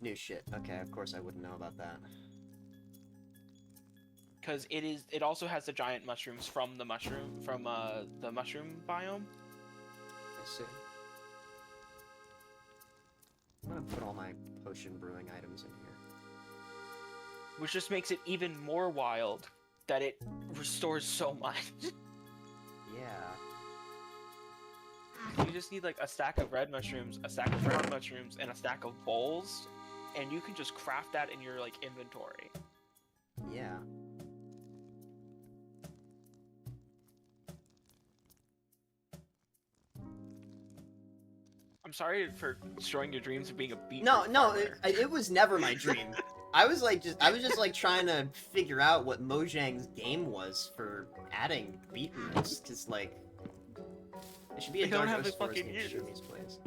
A: New shit. Okay, of course I wouldn't know about that.
C: Because it also has the giant mushrooms from the mushroom biome.
A: I see. I'm gonna put all my potion brewing items in here.
C: Which just makes it even more wild that it restores so much.
A: Yeah.
C: You just need like a stack of red mushrooms, a stack of brown mushrooms, and a stack of bowls, and you can just craft that in your like inventory.
A: Yeah.
C: I'm sorry for destroying your dreams of being a beetroot
A: No,
C: farmer.
A: it was never my dream. I was just like trying to figure out what Mojang's game was for adding beetroots, cause like it should be a
C: They don't
A: Dark
C: have the
A: Oak Forest
C: fucking
A: in
C: use.
A: Jimmy's place.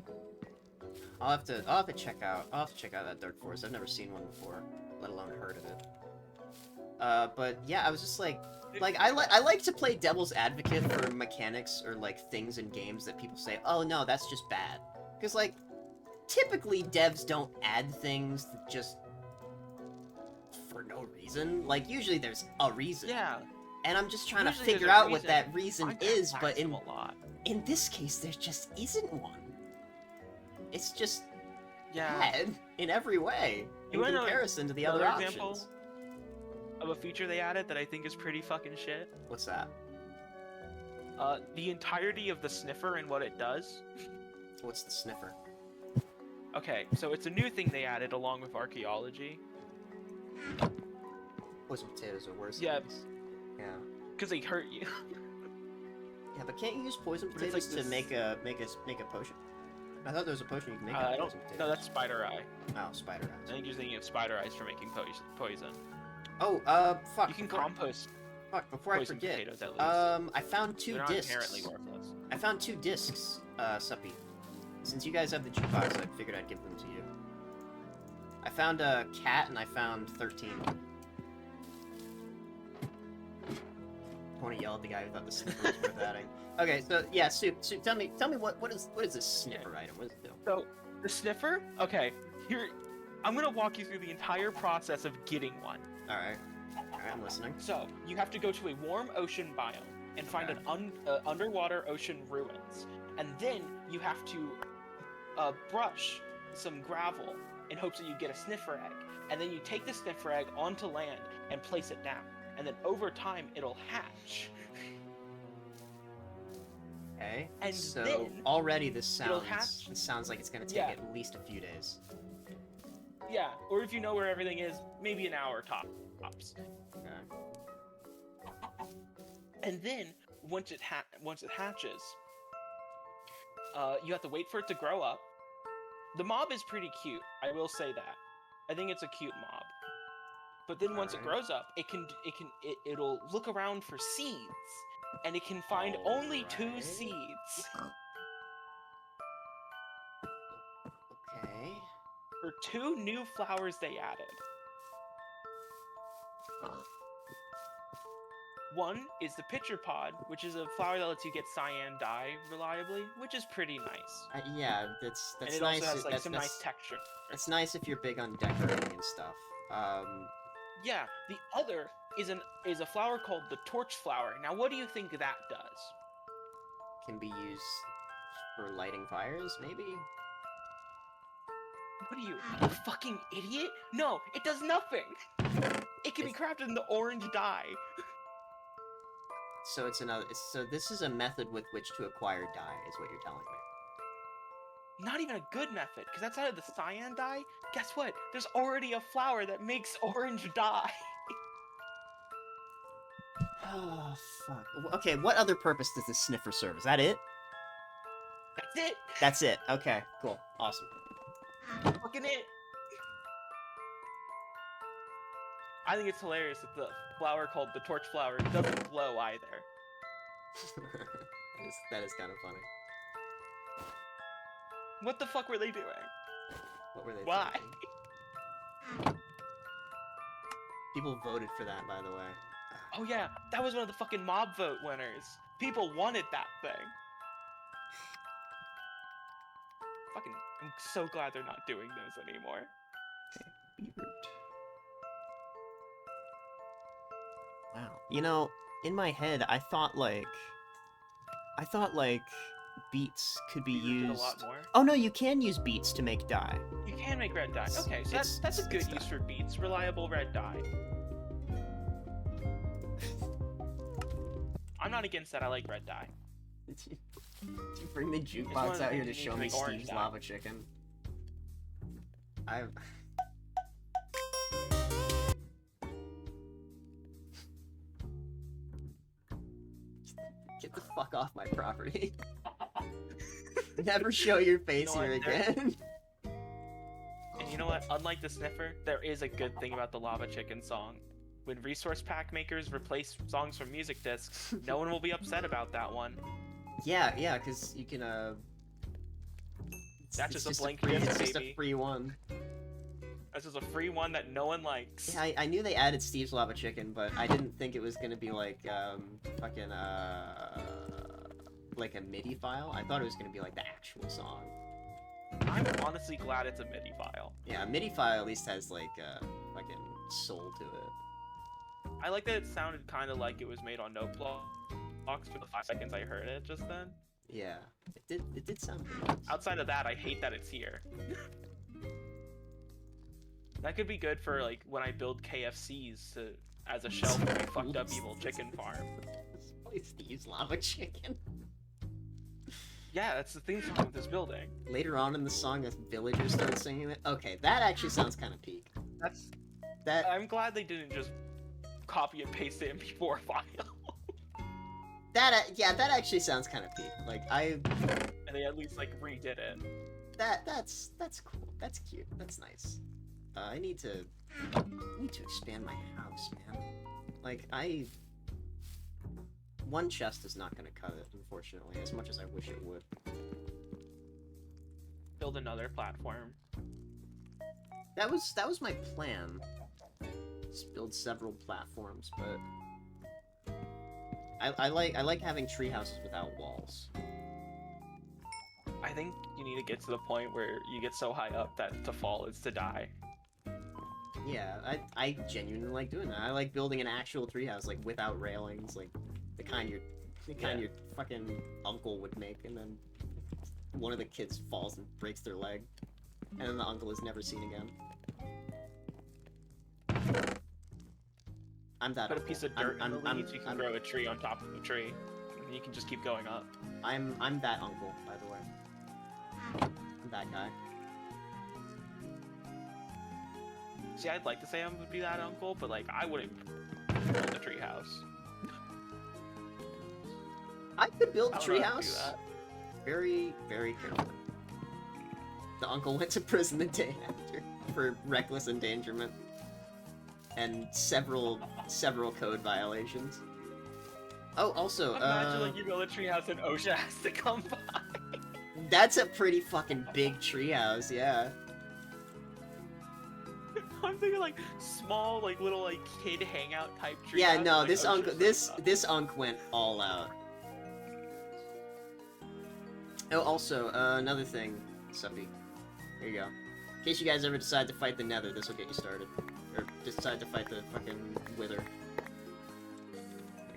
A: I'll have to check out that Dark Forest. I've never seen one before, let alone heard of it. But yeah, I was just like I like to play devil's advocate for mechanics or like things in games that people say, oh no, that's just bad, because like typically devs don't add things that just for no reason. Like usually there's a reason.
C: Yeah.
A: And I'm just trying
C: Usually
A: to figure
C: there's a
A: out what
C: reason.
A: that reason
C: I
A: is,
C: tax
A: but
C: them a lot.
A: in this case there just isn't one. It's just
C: Yeah.
A: bad in every way in
C: You wanna know
A: comparison to the other
C: another
A: options.
C: example of a feature they added that I think is pretty fucking shit?
A: What's that?
C: The entirety of the sniffer and what it does.
A: What's the sniffer?
C: Okay, so it's a new thing they added along with archaeology.
A: Poison potatoes are worse.
C: Yeah.
A: things. Yeah.
C: Because they hurt you.
A: Yeah, but can't you use poison
C: But it's like
A: potatoes to
C: this-
A: make a potion? I thought there was a potion you can make
C: I
A: out of
C: don't.
A: poison potatoes.
C: No, that's spider eye.
A: Oh, spider
C: I
A: eyes.
C: think you're thinking of spider eyes for making poison.
A: Oh, fuck.
C: You can
A: before,
C: compost
A: Fuck, before I
C: poison
A: forget.
C: potatoes at least.
A: I found two
C: They're not
A: discs.
C: inherently worthless.
A: I found 2 discs, Suppy. Since you guys have the jukebox, I figured I'd give them to you. I found a cat and I found 13. I want to yell at the guy who thought the sniffer was worth adding. Okay, so yeah, Soup, tell me what is this sniffer item? What does it do?
C: So the sniffer. Okay, here I'm gonna walk you through the entire process of getting one.
A: All right, I'm listening.
C: So you have to go to a warm ocean biome and find
A: Okay.
C: an underwater ocean ruins, and then you have to brush some gravel in hopes that you get a sniffer egg, and then you take the sniffer egg onto land and place it down, and then over time it'll hatch.
A: Okay,
C: And
A: so
C: then
A: already this
C: it'll
A: sounds like it's gonna take
C: Yeah.
A: at least a few days.
C: Yeah, or if you know where everything is, maybe an hour tops.
A: Okay.
C: And then once it hatches, you have to wait for it to grow up. The mob is pretty cute, I will say that. I think it's a cute mob. But then once it
A: Alright.
C: grows up, it'll look around for seeds, and it can find only 2
A: Alright.
C: seeds.
A: Okay.
C: For 2 new flowers they added. One is the pitcher pod, which is a flower that lets you get cyan dye reliably, which is pretty nice.
A: Yeah, that's
C: And it
A: nice.
C: also has like
A: that's,
C: some
A: that's,
C: nice texture.
A: It's nice if you're big on decorating and stuff.
C: Yeah, the other is a flower called the torch flower. Now, what do you think that does?
A: Can be used for lighting fires, maybe?
C: What are you, a fucking idiot? No, it does nothing. It can be crafted in the orange dye.
A: So so this is a method with which to acquire dye, is what you're telling me.
C: Not even a good method, because outside of the cyan dye, guess what? There's already a flower that makes orange dye.
A: Oh, fuck. Okay, what other purpose does this sniffer serve? Is that it?
C: That's it.
A: That's it. Okay, cool. Awesome.
C: Fucking it. I think it's hilarious that the flower called the torch flower doesn't glow either.
A: that is kind of funny.
C: What the fuck were they doing?
A: What were they
C: Why?
A: thinking? People voted for that, by the way.
C: Oh yeah, that was one of the fucking mob vote winners. People wanted that thing. Fucking, I'm so glad they're not doing those anymore.
A: Beetroot. Wow. You know, in my head, I thought like beets could be
C: Beetroot did
A: used.
C: a lot more.
A: Oh no, you can use beets to make dye.
C: You can make red dye.
A: It's-
C: Okay, so
A: it's-
C: that's a good
A: it's
C: use
A: dye.
C: for beets. Reliable red dye. I'm not against that. I like red dye.
A: Did you bring the
C: one of
A: jukebox
C: the
A: out here to
C: things you
A: show
C: need to
A: me
C: make orange
A: Steve's
C: dye.
A: lava chicken? I. Get the fuck off my property. Never show your face
C: You know
A: here
C: what, there-
A: again.
C: And you know what? Unlike the sniffer, there is a good thing about the lava chicken song. When resource pack makers replace songs from music discs, no one will be upset about that one.
A: Yeah, because you can,
C: That's
A: it's
C: just a blank
A: free,
C: disc,
A: it's just a
C: baby.
A: free one.
C: That's just a free one that no one likes.
A: Yeah, I knew they added Steve's Lava Chicken, but I didn't think it was gonna be like, fucking, like a MIDI file. I thought it was gonna be like the actual song.
C: I'm honestly glad it's a MIDI file.
A: Yeah, a MIDI file at least has like, fucking soul to it.
C: I like that it sounded kind of like it was made on note blocks for the 5 seconds I heard it just then.
A: Yeah, it did sound pretty nice.
C: Outside of that, I hate that it's here. That could be good for like when I build KFCs as a shelf for my fucked up evil chicken farm.
A: Steve's Lava Chicken.
C: Yeah, that's the theme song of this building.
A: Later on in the song, if villagers start singing it, okay, that actually sounds kind of peak.
C: That's.
A: That
C: I'm glad they didn't just copy and paste the MP4 file.
A: yeah, that actually sounds kind of peak. Like
C: And they at least like redid it.
A: that's cool. That's cute. That's nice. I need to expand my house, man. Like one chest is not gonna cut it, unfortunately, as much as I wish it would.
C: Build another platform.
A: That was my plan. Just build several platforms, but I like having tree houses without walls.
C: I think you need to get to the point where you get so high up that to fall is to die.
A: Yeah, I genuinely like doing that. I like building an actual treehouse, like without railings, like the kind your fucking uncle would make, and then one of the kids falls and breaks their leg, and then the uncle is never seen again. I'm that.
C: Put a
A: uncle.
C: piece of dirt in the
A: I'm-
C: leaves, you can
A: I'm-
C: grow a tree on top of the tree. And you can just keep going up.
A: I'm that uncle, by the way. I'm that guy.
C: See, I'd like to say I would be that uncle, but like I wouldn't build a tree house.
A: I could build a
C: I don't know how to do
A: treehouse
C: that.
A: very, very carefully. The uncle went to prison the day after for reckless endangerment and several code violations. Oh, also,
C: Imagine like you build a tree house and OSHA has to come by.
A: that's a pretty fucking big treehouse, yeah.
C: I'm thinking like small, like little like kid hangout type tree.
A: Yeah,
C: house,
A: no,
C: like,
A: this
C: OSHA
A: uncle,
C: shows up.
A: this unk went all out. Oh, also, another thing, Suppy. Here you go. In case you guys ever decide to fight the Nether, this will get you started. Or decide to fight the fucking Wither. There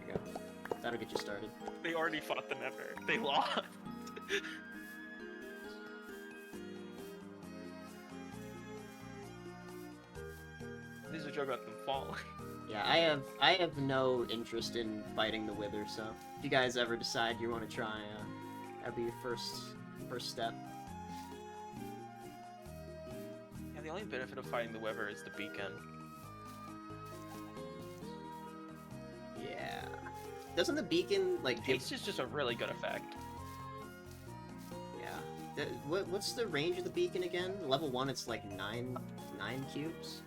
A: you go. That'll get you started.
C: They already fought the Nether. They lost. This is a joke about them falling.
A: Yeah, I have no interest in fighting the Wither, so if you guys ever decide you want to try, that'd be your first step.
C: Yeah, the only benefit of fighting the Weber is the beacon.
A: Yeah. Doesn't the beacon, like, give...
C: Haste is just a really good effect.
A: Yeah. What's the range of the beacon again? Level 1, it's like 9 cubes?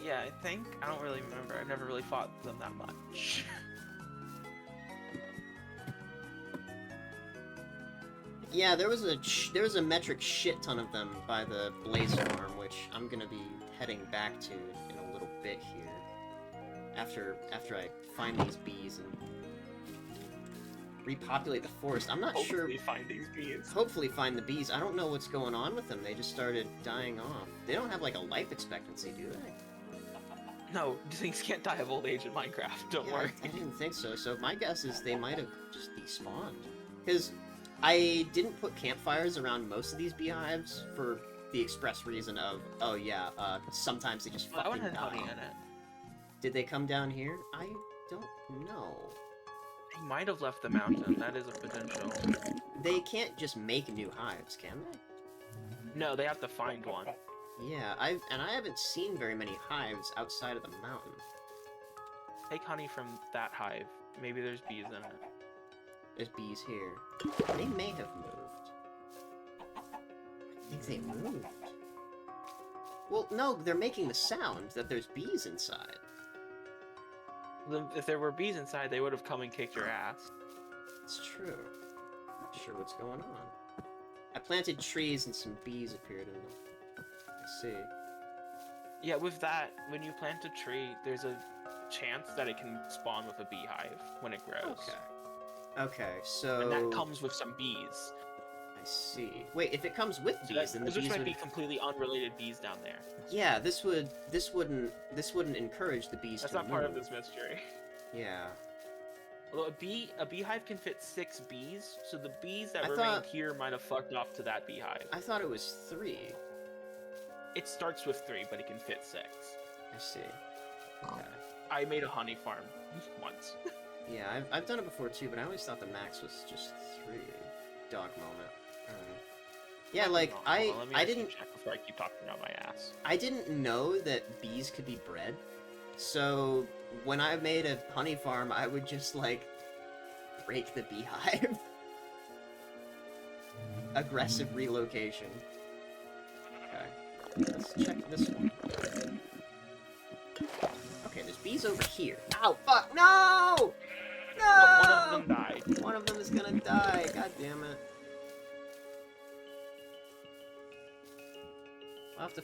C: I think. I don't really remember. I've never really fought them that much.
A: Yeah, there was a metric shit ton of them by the Blaze Farm, which I'm gonna be heading back to in a little bit here. After I find these bees and repopulate the forest. I'm not sure.
C: Hopefully find these bees.
A: Hopefully find the bees. I don't know what's going on with them. They just started dying off. They don't have like a life expectancy, do they?
C: No, things can't die of old age in Minecraft. Don't
A: Yeah,
C: worry.
A: I didn't think so. So my guess is they might have just despawned. Because I didn't put campfires around most of these beehives for the express reason of, oh yeah, sometimes they just
C: Well, that one
A: fucking
C: had honey
A: die.
C: in it.
A: Did they come down here? I don't know.
C: They might have left the mountain. That is a potential.
A: They can't just make new hives, can they?
C: No, they have to find one.
A: Yeah, I haven't seen very many hives outside of the mountain.
C: Take honey from that hive. Maybe there's bees in it.
A: There's bees here. They may have moved. I think they moved. Well, no, they're making the sound that there's bees inside.
C: If there were bees inside, they would have come and kicked your ass.
A: It's true. Not sure what's going on. I planted trees and some bees appeared in them. I see.
C: Yeah, with that, when you plant a tree, there's a chance that it can spawn with a beehive when it grows.
A: Okay. Okay, so...
C: And that comes with some bees.
A: I see. Wait, if it comes with bees, then the
C: Those
A: bees
C: might
A: would...
C: be completely unrelated bees down there.
A: Yeah, this wouldn't encourage the bees
C: That's
A: to
C: not part of
A: move.
C: this mystery.
A: Yeah.
C: Although a beehive can fit 6 bees, so the bees that
A: I
C: remained
A: thought-
C: here might have fucked off to that beehive.
A: I thought it was 3.
C: It starts with 3, but it can fit 6.
A: I see. Okay.
C: I made a honey farm once.
A: Yeah, I've done it before too, but I always thought the max was just 3. Dog moment. Yeah, like,
C: Hold on, let me
A: I
C: actually
A: didn't...
C: check before I keep talking about my ass.
A: I didn't know that bees could be bred, so when I made a honey farm, I would just, like, break the beehive. Aggressive relocation. Okay, let's check this one. Okay, there's bees over here. Ow, fuck, no! No!
C: One of them died.
A: One of them is gonna die, god damn it. I'll have to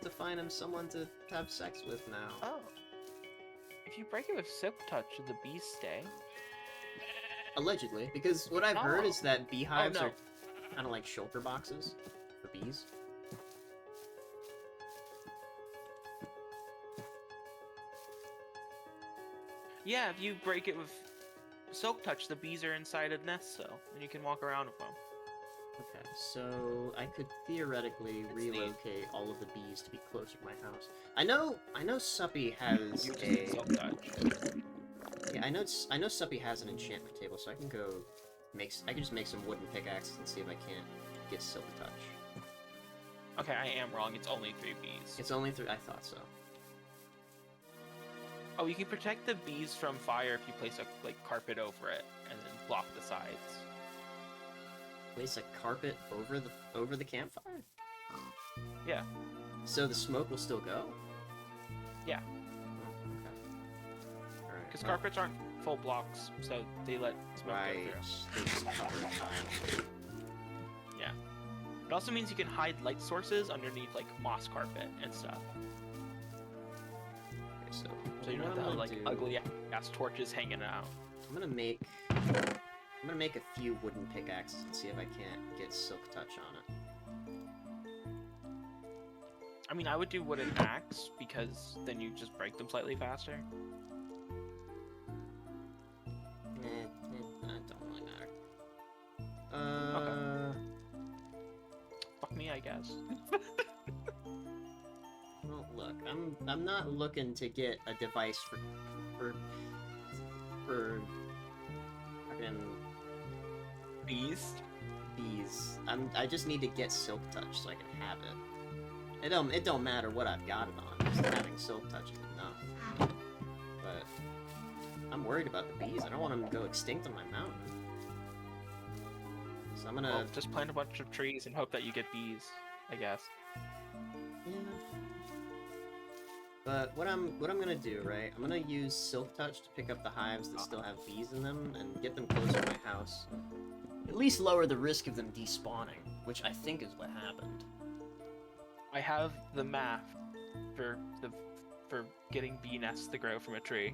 A: find him someone to have sex with now.
C: Oh. If you break it with silk touch, do the bees stay?
A: Allegedly, because what I've heard
C: Oh.
A: is that beehives
C: no.
A: are kind of like shulker boxes for bees.
C: Yeah, if you break it with silk touch, the bees are inside a nest, so and you can walk around with them.
A: Okay, so I could theoretically
C: That's neat.
A: relocate all of the bees to be closer to my house. I know Suppy has
C: You just
A: a...
C: need silk touch.
A: Yeah, I know Suppy has an enchantment table, so I can go I can just make some wooden pickaxes and see if I can't get silk touch.
C: Okay, I am wrong. It's only 3 bees.
A: It's only 3. I thought so.
C: Oh, you can protect the bees from fire if you place a carpet over it and then block the sides.
A: Place a carpet over the campfire?
C: Yeah.
A: So the smoke will still go?
C: Yeah.
A: Oh, okay. Alright.
C: Because carpets aren't full blocks, so they let smoke
A: Right.
C: go through.
A: They just cover tile.
C: Yeah. It also means you can hide light sources underneath like moss carpet and stuff.
A: Okay, so
C: So you don't
A: what
C: have
A: I'm
C: to have
A: gonna
C: like
A: do-
C: ugly ass torches hanging out.
A: I'm gonna make a few wooden pickaxes and see if I can't get silk touch on it.
C: I mean, I would do wooden axe because then you just break them slightly faster.
A: That don't really matter.
C: Fuck me, I guess.
A: Well, look, I'm not looking to get a device for fucking
C: Bees?
A: bees. I just need to get silk touch so I can have it. It don't matter what I've got it on. Just having silk touch is enough. But I'm worried about the bees. I don't want them to go extinct on my mountain. So I'm gonna
C: Well, just plant a bunch of trees and hope that you get bees, I guess.
A: yeah. But what I'm gonna do, right? I'm gonna use silk touch to pick up the hives that still have bees in them and get them closer to my house. At least lower the risk of them despawning, which I think is what happened.
C: I have the math for getting bee nests to grow from a tree.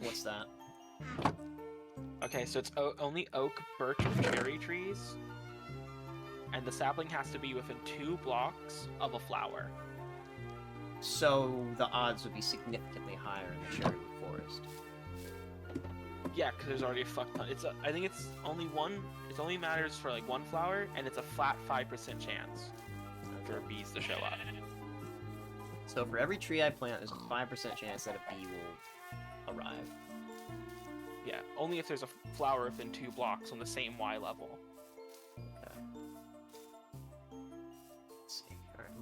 A: What's that?
C: Okay, so it's only oak, birch, or cherry trees, and the sapling has to be within 2 blocks of a flower.
A: So the odds would be significantly higher in the cherry wood forest.
C: Yeah, because there's already a fuck ton. I think it's only one. It only matters for like 1 flower, and it's a flat 5% chance for bees to show up.
A: So for every tree I plant, there's a 5% chance that a bee will arrive.
C: Yeah, only if there's a flower within 2 blocks on the same Y level.
A: Okay. Let's see. Alright,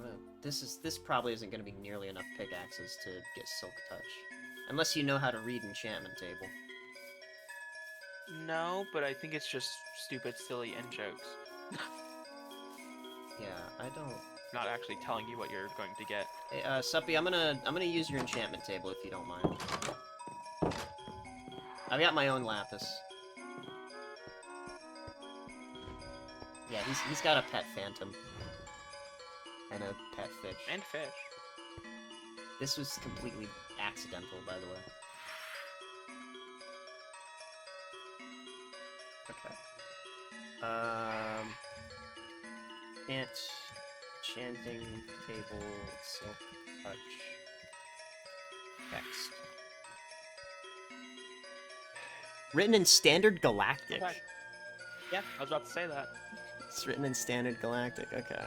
A: this probably isn't gonna be nearly enough pickaxes to get silk touch. Unless you know how to read enchantment table.
C: No, but I think it's just stupid, silly in jokes.
A: Yeah, I don't.
C: Not actually telling you what you're going to get.
A: Hey, Suppy, I'm gonna use your enchantment table if you don't mind. I've got my own lapis. Yeah, he's got a pet phantom. And a pet fish.
C: And fish.
A: This was completely accidental, by the way. Okay. Enchanting table, silk touch, text. Written in Standard Galactic.
C: Okay. Yeah, I was about to say that.
A: It's written in Standard Galactic, okay.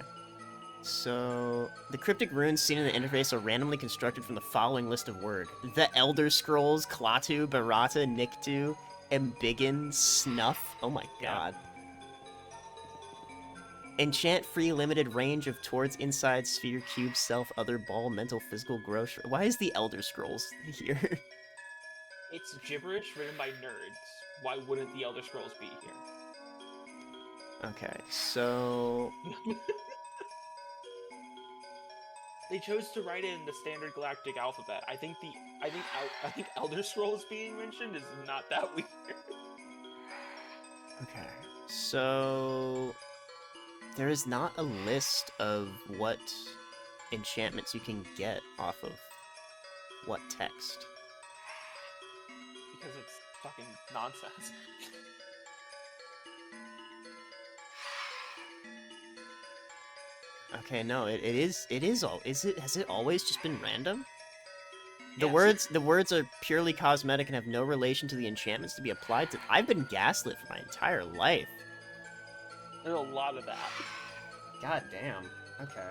A: So, the cryptic runes seen in the interface are randomly constructed from the following list of word. The Elder Scrolls, Klaatu, Barata, Niktu, Embiggen, Snuff. Oh my god. Enchant free limited range of towards inside sphere cube self other ball mental physical gross. Why is the Elder Scrolls here?
C: It's gibberish written by nerds. Why wouldn't the Elder Scrolls be here?
A: Okay, so
C: They chose to write it in the Standard Galactic alphabet. I think Elder Scrolls being mentioned is not that weird.
A: okay. So there is not a list of what enchantments you can get off of what text.
C: Because it's fucking nonsense.
A: Okay, no, has it always just been random? The
C: Yes.
A: words are purely cosmetic and have no relation to the enchantments to be applied to. I've been gaslit for my entire life.
C: There's a lot of that.
A: God damn. Okay.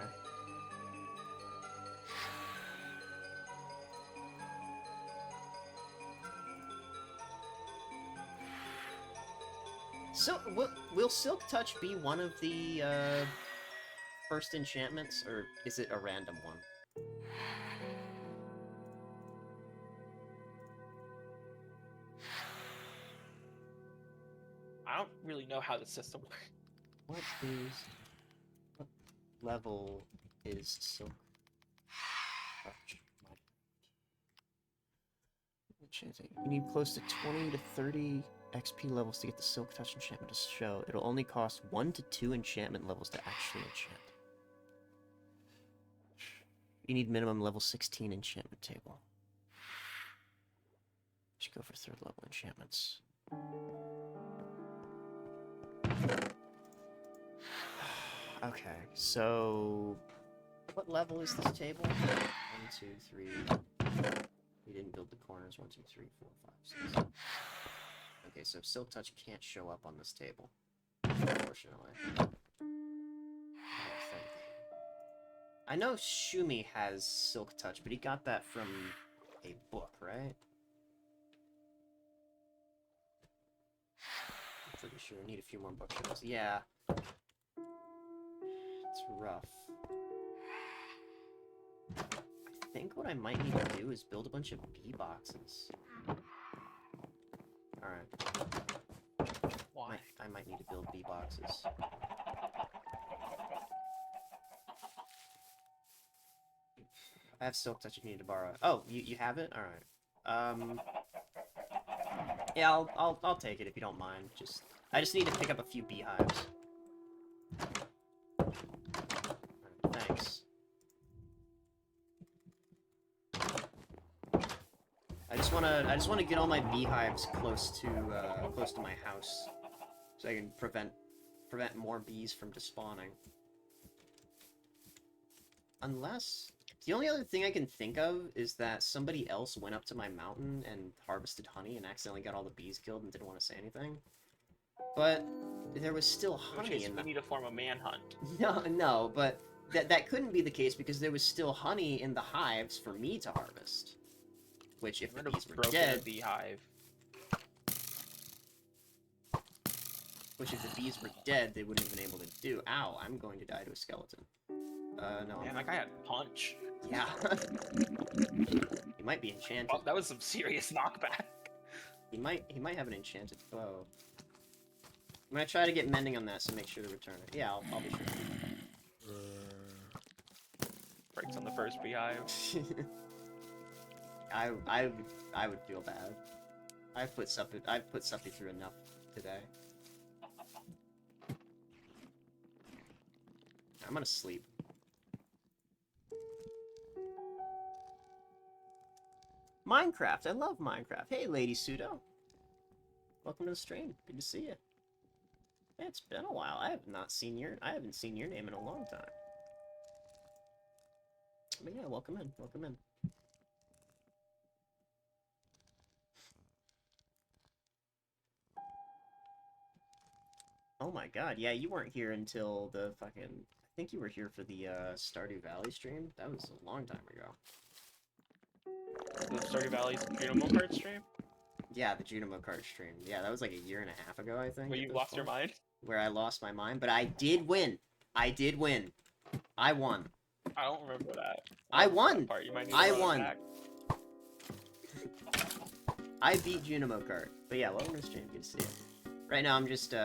A: So, will Silk Touch be one of the, first enchantments, or is it a random one?
C: I don't really know how the system works.
A: What level is Silk Touch? Enchanting. You need close to 20 to 30 XP levels to get the Silk Touch enchantment to show. It'll only cost 1 to 2 enchantment levels to actually enchant. You need minimum level 16 enchantment table. Should go for 3rd level enchantments. Okay, so what level is this table? 1, 2, 3. We didn't build the corners. 1, 2, 3, 4, 5, 6. Okay, so Silk Touch can't show up on this table, unfortunately. I don't think. I know Shumi has Silk Touch, but he got that from a book, right? I'm pretty sure I need a few more bookshelves. Yeah. It's rough. I think what I might need to do is build a bunch of bee boxes. Alright.
C: Why?
A: I might need to build bee boxes. I have Silk Touch if you need to borrow it. Oh, you have it? Alright. Yeah, I'll take it if you don't mind. I just need to pick up a few beehives. Alright, thanks. I just wanna get all my beehives close to my house, so I can prevent more bees from despawning. Unless the only other thing I can think of is that somebody else went up to my mountain and harvested honey and accidentally got all the bees killed and didn't want to say anything. But there was still honey in
C: we need to form a manhunt.
A: No, but that couldn't be the case because there was still honey in the hives for me to harvest. Which, if the bees were dead,
C: a beehive.
A: which if the bees were dead, they wouldn't have been able to do. Ow! I'm going to die to a skeleton. No.
C: Man, that guy had punch.
A: Yeah. He might be enchanted.
C: Oh, that was some serious knockback.
A: He might have an enchanted bow. I'm gonna try to get mending on that, so make sure to return it. Yeah, I'll be sure.
C: Breaks on the first beehive.
A: I would feel bad. I've put Suppy through enough today. I'm gonna sleep. Minecraft, I love Minecraft. Hey, Lady Pseudo. Welcome to the stream. Good to see you. Yeah, it's been a while. I haven't seen your name in a long time. But yeah, welcome in. Welcome in. Oh my god, yeah, you weren't here until the fucking... I think you were here for the Stardew Valley stream. That was a long time ago.
C: The Stardew Valley's Junimo card stream?
A: Yeah, the Junimo card stream. Yeah, that was like a year and a half ago, I think.
C: Where you lost your mind?
A: Where I lost my mind, but I did win. I did win. I won.
C: I don't remember that.
A: I won!
C: Part. You might need to
A: I
C: run it
A: won!
C: back.
A: I beat Junimo card. But yeah, welcome to the stream. Good to see you. Right now, I'm just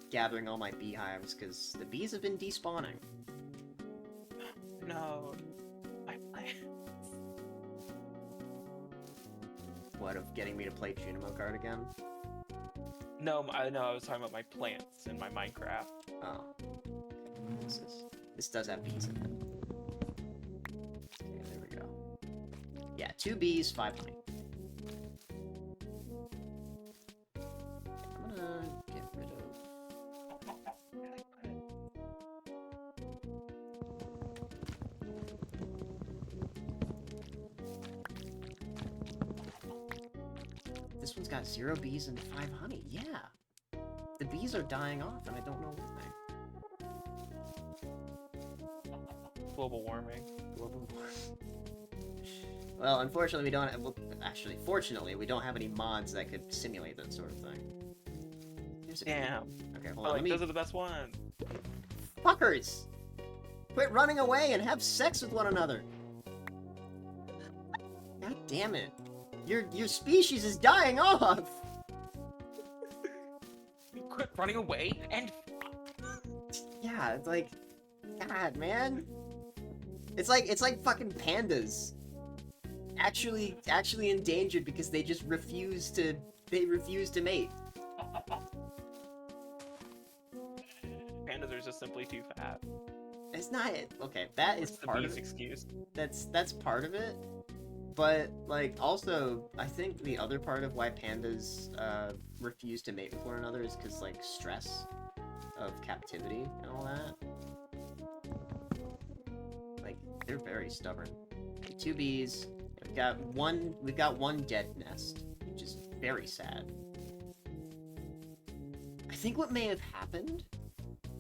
A: gathering all my beehives, because the bees have been despawning.
C: No.
A: What, of getting me to play Junimo card again?
C: No, I was talking about my plants in my Minecraft.
A: Oh. This does have bees in it. Okay, there we go. Yeah, 2 bees, 5 honey. I'm gonna get rid of... This one's got 0 bees and 5 honey. Yeah! The bees are dying off, and I don't know why.
C: Global warming.
A: Global warming. Well, unfortunately, we don't have... Well, actually, fortunately, we don't have any mods that could simulate that sort of thing.
C: Damn.
A: Okay, hold on.
C: Those are the best ones.
A: Fuckers! Quit running away and have sex with one another! God damn it. Your species is dying off!
C: Quit running away and...
A: Yeah, it's like... God, man. It's like fucking pandas. Actually endangered because they just refuse to mate.
C: Pandas are just simply too fat.
A: It's not it. Okay, that is
C: the
A: part of
C: bee's
A: it.
C: excuse.
A: That's part of it. But, like, also, I think the other part of why pandas refuse to mate with one another is because, like, stress of captivity and all that. Like, they're very stubborn. 2 bees. We've got one dead nest, which is very sad. I think what may have happened,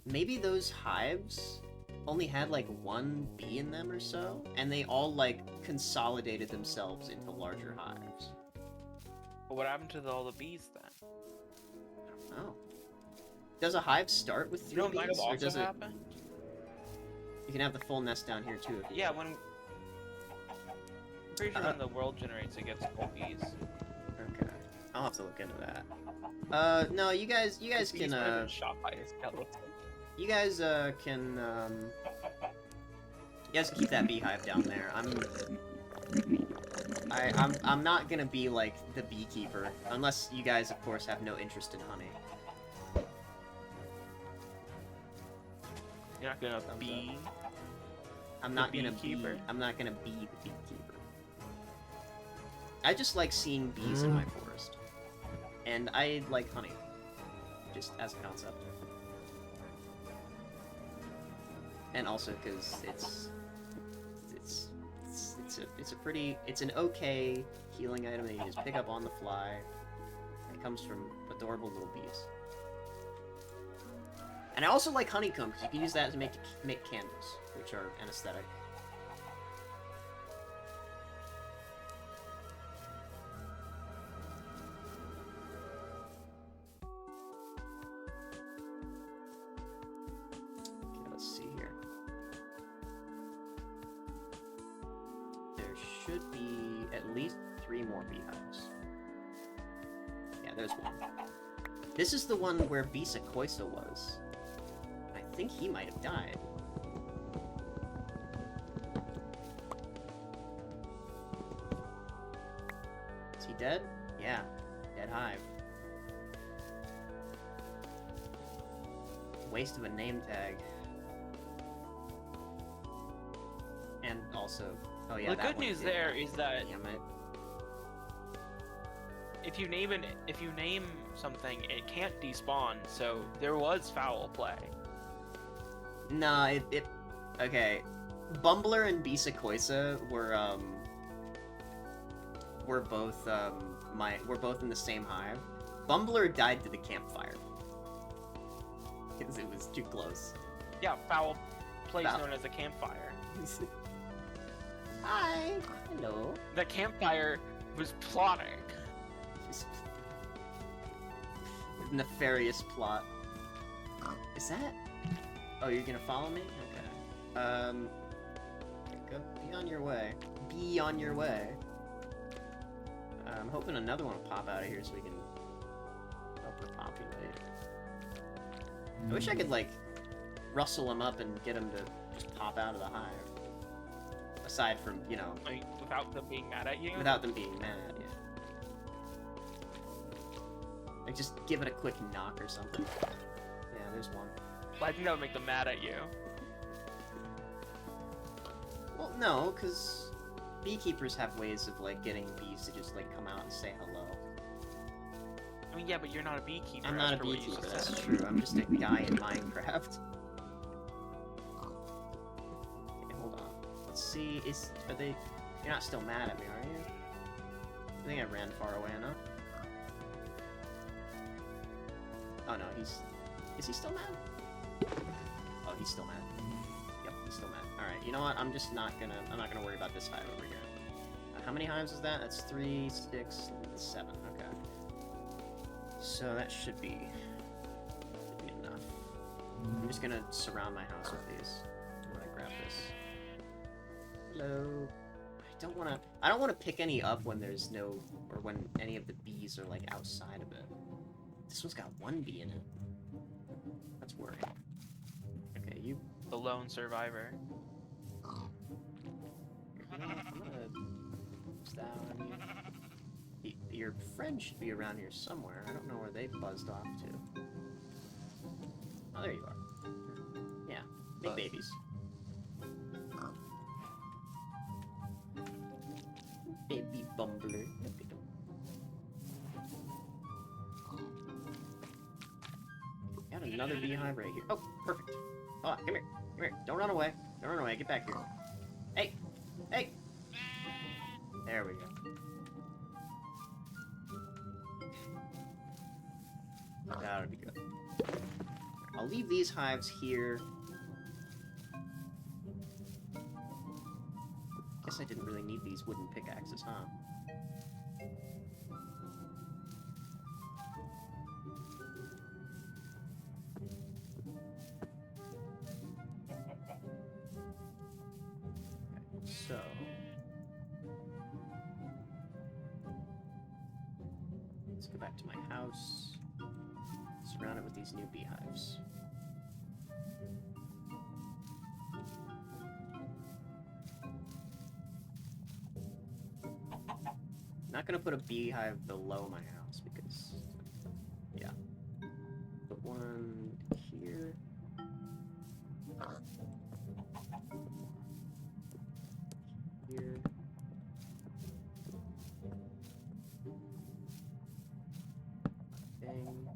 A: maybe those hives only had like 1 bee in them or so, and they all like consolidated themselves into larger hives.
C: But what happened to all the bees then?
A: Oh. Does a hive start with 3
C: You know what might
A: bees,
C: have
A: or
C: also
A: does it...
C: happened?
A: You can have the full nest down here too. If you
C: Yeah,
A: want.
C: I'm pretty sure when the world generates, it gets full bees.
A: Okay. I'll have to look into that. No, you guys
C: Bees
A: can,
C: might have been shot by a skeleton.
A: you guys, can, you guys can keep that beehive down there. I'm not gonna be, like, the beekeeper, unless you guys, of course, have no interest in honey.
C: You're not gonna
A: Thumbs
C: be...
A: I'm not
C: The
A: gonna
C: beekeeper?
A: be, I'm not gonna be the beekeeper. I just like seeing bees in my forest. And I like honey. Just as a concept. And also because it's an okay healing item that you just pick up on the fly. It comes from adorable little bees. And I also like honeycomb because you can use that to make candles, which are an aesthetic. Okay, let's see here. There should be at least 3 more beehives. Yeah, there's one. This is the one where Bisa Koisa was. I think he might have died. Is he dead? Yeah. Dead hive. Waste of a name tag. And also... Oh yeah,
C: The
A: that
C: good
A: one
C: news
A: did.
C: there is that
A: Damn it.
C: if you name something, it can't despawn. So there was foul play.
A: Nah, okay. Bumbler and Bisa Koisa were both in the same hive. Bumbler died to the campfire. Because it was too close.
C: Yeah, foul place
A: Foul.
C: known as a campfire.
A: Hi. Hello.
C: The campfire was plotting.
A: Just... nefarious plot. Is that? Oh, you're gonna follow me? Okay. Okay, go. Be on your way. Be on your way. I'm hoping another one will pop out of here so we can help her populate. I wish I could, like, rustle him up and get him to just pop out of the hive. Aside from, you know...
C: Like, without them being mad at you?
A: Without them being mad, yeah. Like, just give it a quick knock or something. Yeah, there's one.
C: Well, I think that would make them mad at you.
A: Well, no, because beekeepers have ways of, like, getting bees to just, like, come out and say hello.
C: I mean, yeah, but you're not a beekeeper.
A: I'm
C: as
A: not a
C: per what you
A: beekeeper,
C: just
A: that's
C: said.
A: true. I'm just a guy in Minecraft. Okay, hold on. Let's see, are they... You're not still mad at me, are you? I think I ran far away enough. Oh no, is he still mad? Oh, he's still mad. Yep, he's still mad. Alright, you know what? I'm not gonna worry about this hive over here. How many hives is that? That's 3, 6, 7. Okay. So that should be enough. I'm just gonna surround my house with these when I grab this. Hello. I don't wanna pick any up when there's no, or when any of the bees are like outside of it. This one's got 1 bee in it. That's worrying. Okay, you.
C: The lone survivor.
A: I'm gonna use that one. Your friend should be around here somewhere. I don't know where they buzzed off to. Oh, there you are. Yeah, big
C: Buzz.
A: babies. Baby bumbler. Got another beehive right here. Oh, perfect. Oh, come here. Come here. Don't run away. Don't run away. Get back here. Hey! Hey! There we go. That would be good. I'll leave these hives here. Guess I didn't really need these wooden pickaxes, huh? So... let's go back to my house. Surround it with these new beehives. Not gonna put a beehive below my house because, yeah. Put one here. Here. Thing.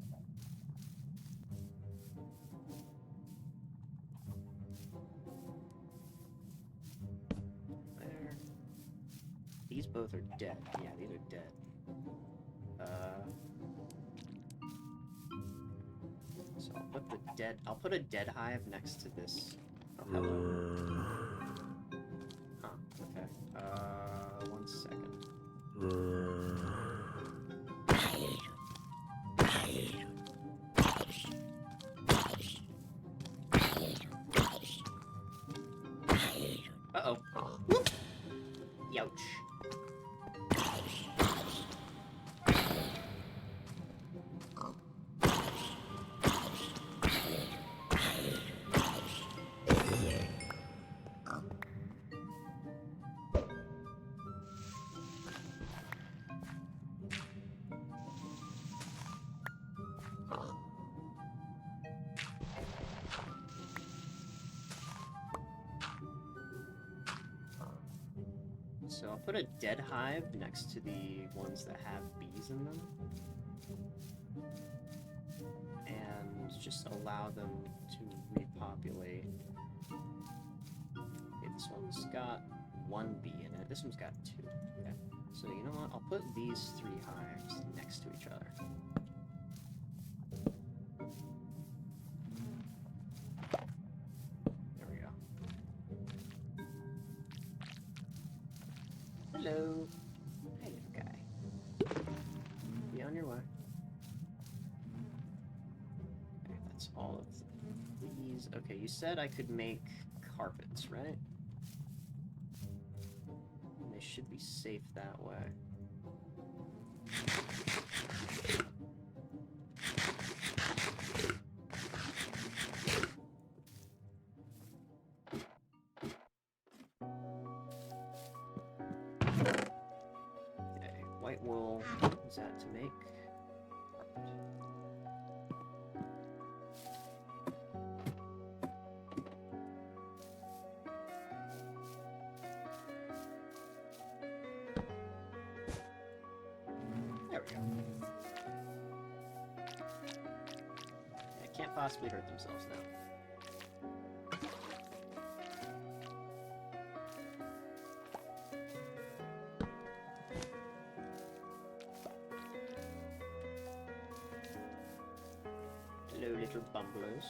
A: There. These both are dead. Yeah, these are dead. So I'll put a dead hive next to this. Oh, hello. Huh, okay. 1 second. Uh-oh. Youch. So I'll put a dead hive next to the ones that have bees in them. And just allow them to repopulate. Okay, this one's got 1 bee in it. This one's got 2. Okay. So you know what? I'll put these 3 hives next to each other. There we go. Hello. Hey, little guy. Be on your way. Okay, that's all of these. Okay, you said I could make carpets, right? And they should be safe that way. Okay, white wool is that to make carpet. There we go. They can't possibly hurt themselves now. Hello, little bumblers.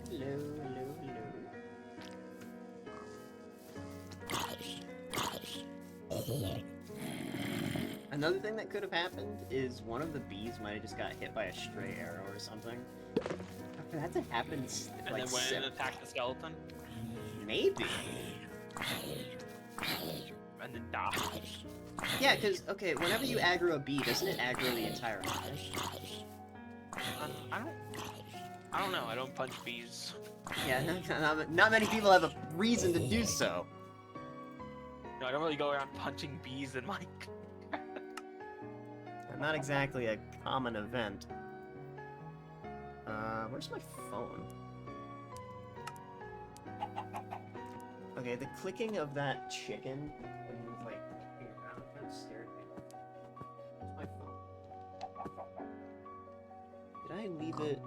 A: Hello, hello, hello. Another thing that could have happened is one of the bees might have just got hit by a stray arrow or something. For that to happen,
C: And
A: like,
C: then went and attacked the skeleton,
A: maybe.
C: and then died.
A: Yeah, because, okay, whenever you aggro a bee, doesn't it aggro the entire hive?
C: I don't know. I don't punch bees.
A: Yeah, not many people have a reason to do so.
C: No, I don't really go around punching bees in my.
A: Not exactly a common event. Where's my phone? Okay, the clicking of that chicken when he was like clicking around kind of scared me. Where's my phone? Did I leave it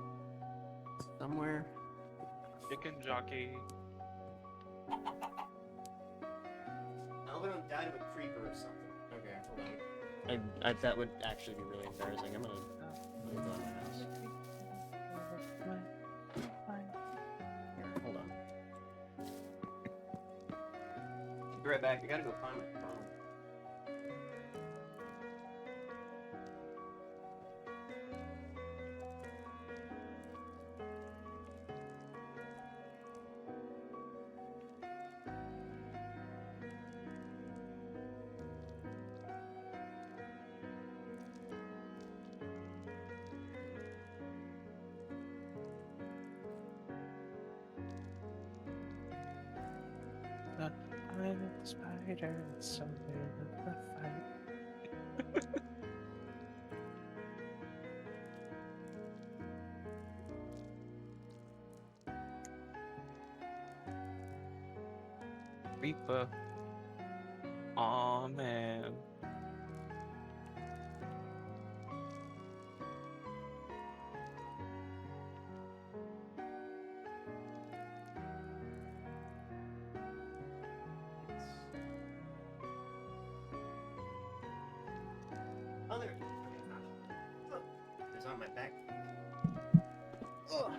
A: somewhere?
C: Chicken jockey.
A: I hope I don't die to a creeper or something. Okay, hold on. That would actually be really embarrassing. I'm gonna go in my house. Here, hold on. Be right back. I gotta go find my phone.
C: I'm a spider, it's so in the fight. Reaper. Aw, man.
A: Oh, there it is. Okay, gosh. Oh, it's on my back. Ugh.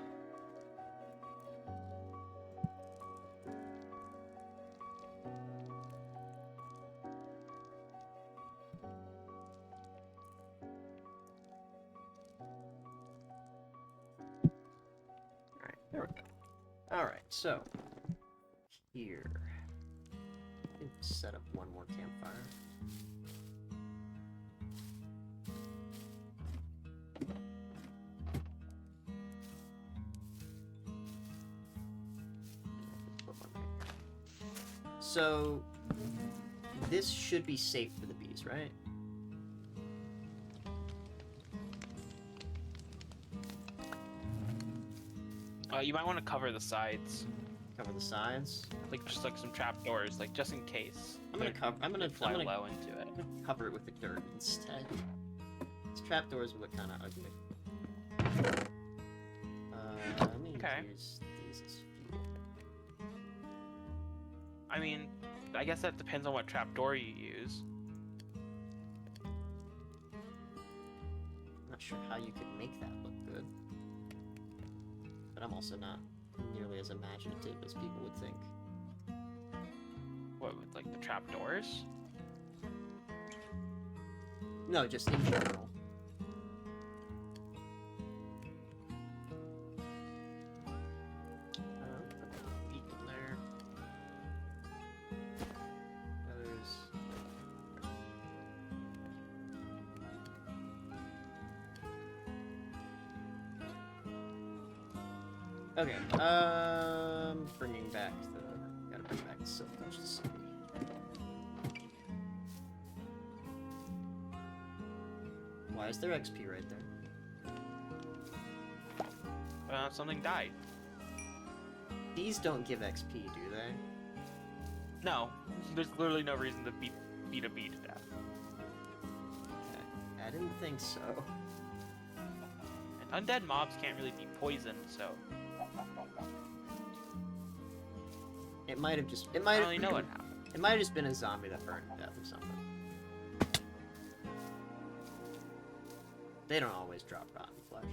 A: Alright, there we go. Alright, so here. Let's set up one more campfire. So, this should be safe for the bees, right?
C: You might want to cover the sides,
A: Cover the sides.
C: like just like some trapdoors, like just in case.
A: I'm gonna cover. I'm gonna
C: Fly
A: I'm gonna
C: low into it.
A: cover it with the dirt instead. These trapdoors look kind of ugly. Let me
C: Okay.
A: use these as fuel.
C: I mean, I guess that depends on what trapdoor you use.
A: I'm not sure how you could make that look good, but I'm also not nearly as imaginative as people would think.
C: What, with like the trapdoors?
A: No, just in general. Put the feet in there. Others. Okay, bringing back the... Gotta bring back the silk touch to see. Why is there XP right there?
C: Something died.
A: These don't give XP, do they?
C: No, there's literally no reason to beat a bee to death.
A: Okay, I didn't think so.
C: And undead mobs can't really be poisoned, so
A: It might have just... It
C: I
A: might
C: don't really know what happened.
A: It might have just been a zombie that burned to death or something. They don't always drop rotten flesh.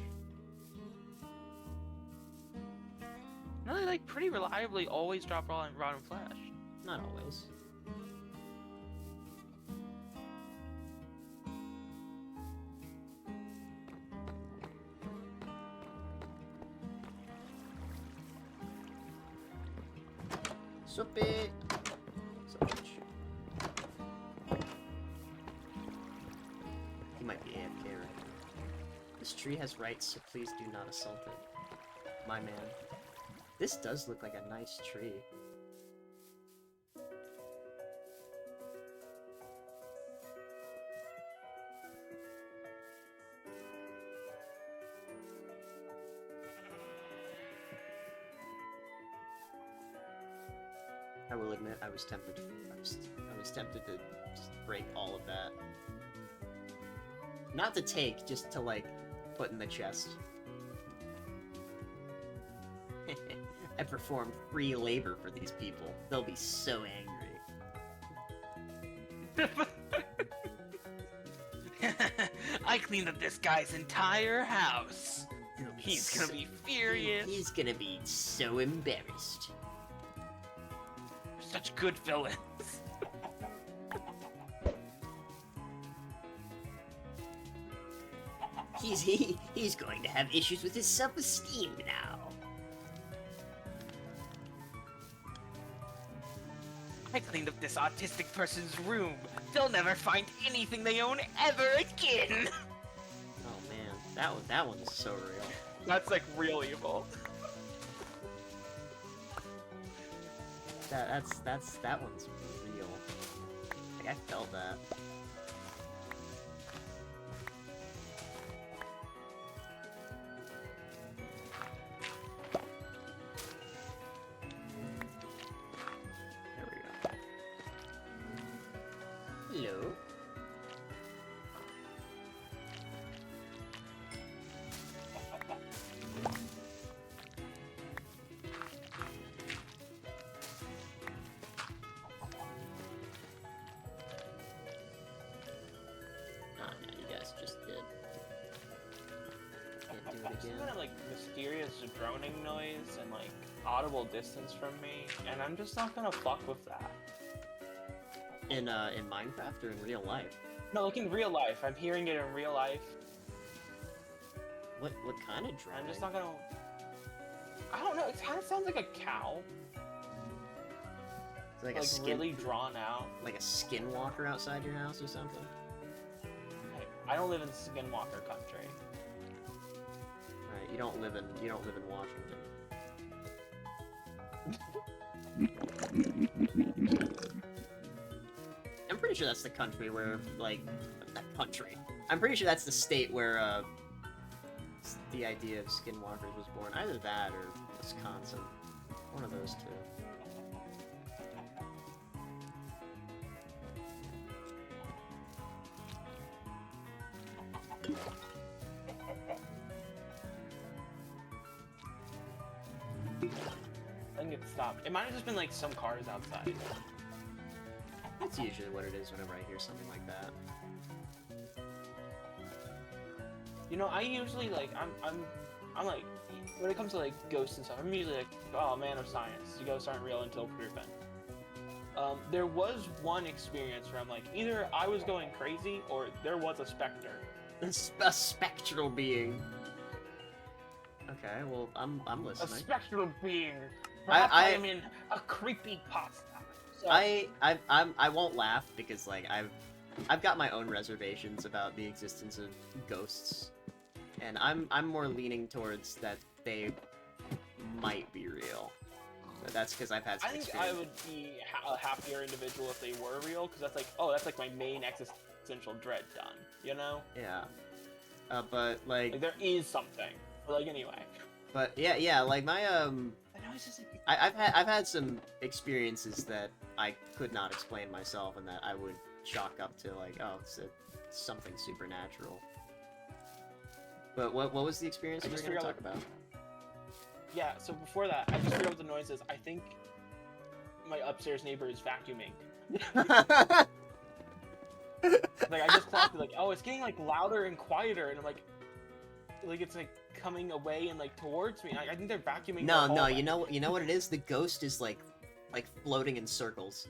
C: No, they like pretty reliably always drop rotten flesh.
A: Not always. Soupy! So much. He might be AFK right now. This tree has rights, so please do not assault it. My man. This does look like a nice tree. I will admit, I was tempted. I was tempted to just break all of that. Not to take, just to like put in the chest. I performed free labor for these people. They'll be so angry.
C: I cleaned up this guy's entire house.
A: They'll be
C: He's gonna
A: so-
C: be furious.
A: He's gonna be so embarrassed.
C: Such good villains.
A: He's going to have issues with his self-esteem now.
C: I cleaned up this autistic person's room. They'll never find anything they own ever again.
A: Oh man, that one's so real.
C: That's like real evil.
A: That one's real. Like I felt that. There we go. Hello. Oh, no, you guys just did. Can't do it
B: Some
A: again.
B: kind of like mysterious droning noise and like audible distance from me, and I'm just not gonna fuck with that.
A: In Minecraft or in real life?
B: No, like in real life, I'm hearing it in real life.
A: What kind of droning?
B: I'm just not gonna. I don't know. It kind of sounds like a cow,
A: It's like a
B: like
A: skin,
B: really drawn out.
A: like a skinwalker outside your house or something.
B: I don't live in Skinwalker country.
A: Right, you don't live in Washington. I'm pretty sure that's the country where, like, that country. I'm pretty sure that's the state where, the idea of skinwalkers was born. Either that or Wisconsin. One of those two.
C: I think it stopped. It might have just been like some cars outside.
A: That's usually what it is whenever I hear something like that.
C: You know, I usually like I'm like when it comes to like ghosts and stuff, I'm usually like, oh, man of science. You ghosts aren't real until proven. There was one experience where I'm like, either I was going crazy or there was a specter.
A: A spectral being. Okay, well, I'm
C: A
A: listening.
C: spectral being. Perhaps I am in a creepypasta. So,
A: I won't laugh because like I've got my own reservations about the existence of ghosts, and I'm more leaning towards that they might be real. But that's because I've had some
C: I think
A: experience.
C: I would be a happier individual if they were real, because that's like, oh, that's like my main existential dread done, you know?
A: Yeah. But like
C: Like there is something. But like anyway.
A: But yeah, like my
C: I know it's just like,
A: I've had some experiences that I could not explain myself, and that I would chalk up to like, oh, it's something supernatural. But what was the experience
C: I
A: you were
C: just
A: going to
C: figured
A: talk about?
C: yeah, so before that, I just figured out what the noise is. I think my upstairs neighbor is vacuuming. Like I just clocked it, like, oh, it's getting like louder and quieter, and I'm like it's like coming away and like towards me. I think they're vacuuming.
A: No,
C: the hallway.
A: you know what it is? The ghost is like floating in circles.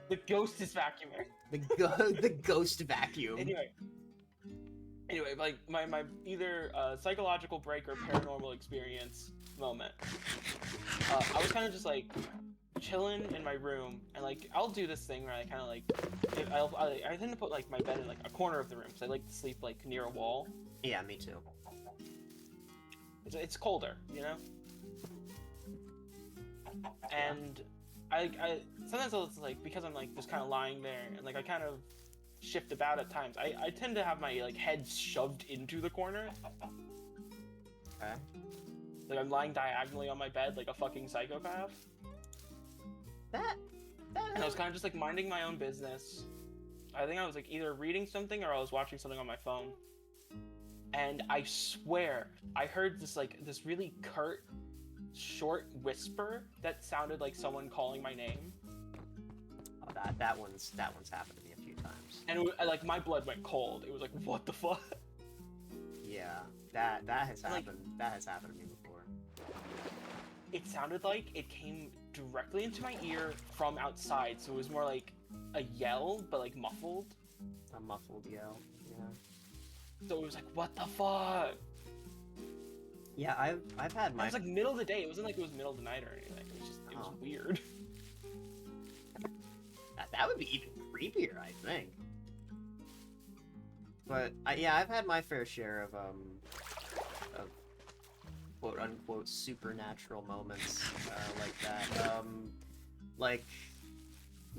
C: The ghost is vacuuming.
A: The ghost vacuum.
C: Anyway, like my either psychological break or paranormal experience moment. I was kind of just like chilling in my room, and like I'll do this thing where I kind of like I tend to put like my bed in like a corner of the room, so I like to sleep like near a wall.
A: Yeah, me too.
C: It's colder, you know. And I sometimes it's like, because I'm like just kind of lying there and like I kind of shift about at times. I tend to have my like head shoved into the corner.
A: Okay.
C: Like I'm lying diagonally on my bed like a fucking psychopath.
A: That
C: And I was kind of just like minding my own business. I think I was like either reading something or I was watching something on my phone. And I swear I heard this really curt, short whisper that sounded like someone calling my name.
A: Oh, that one's happened to me a few times.
C: And like my blood went cold. It was like, what the fuck?
A: Yeah, that has
C: Like-
A: happened. That has happened to me before.
C: It sounded like it came directly into my ear from outside, so it was more like a yell, but like muffled.
A: A muffled yell. Yeah.
C: So it was like, what the fuck?
A: Yeah, I've had
C: It
A: my
C: was like middle of the day. It wasn't like it was middle of the night or anything. It was
A: Oh.
C: weird.
A: that would be even creepier, I think. But yeah, I've had my fair share of quote unquote supernatural moments like that. Like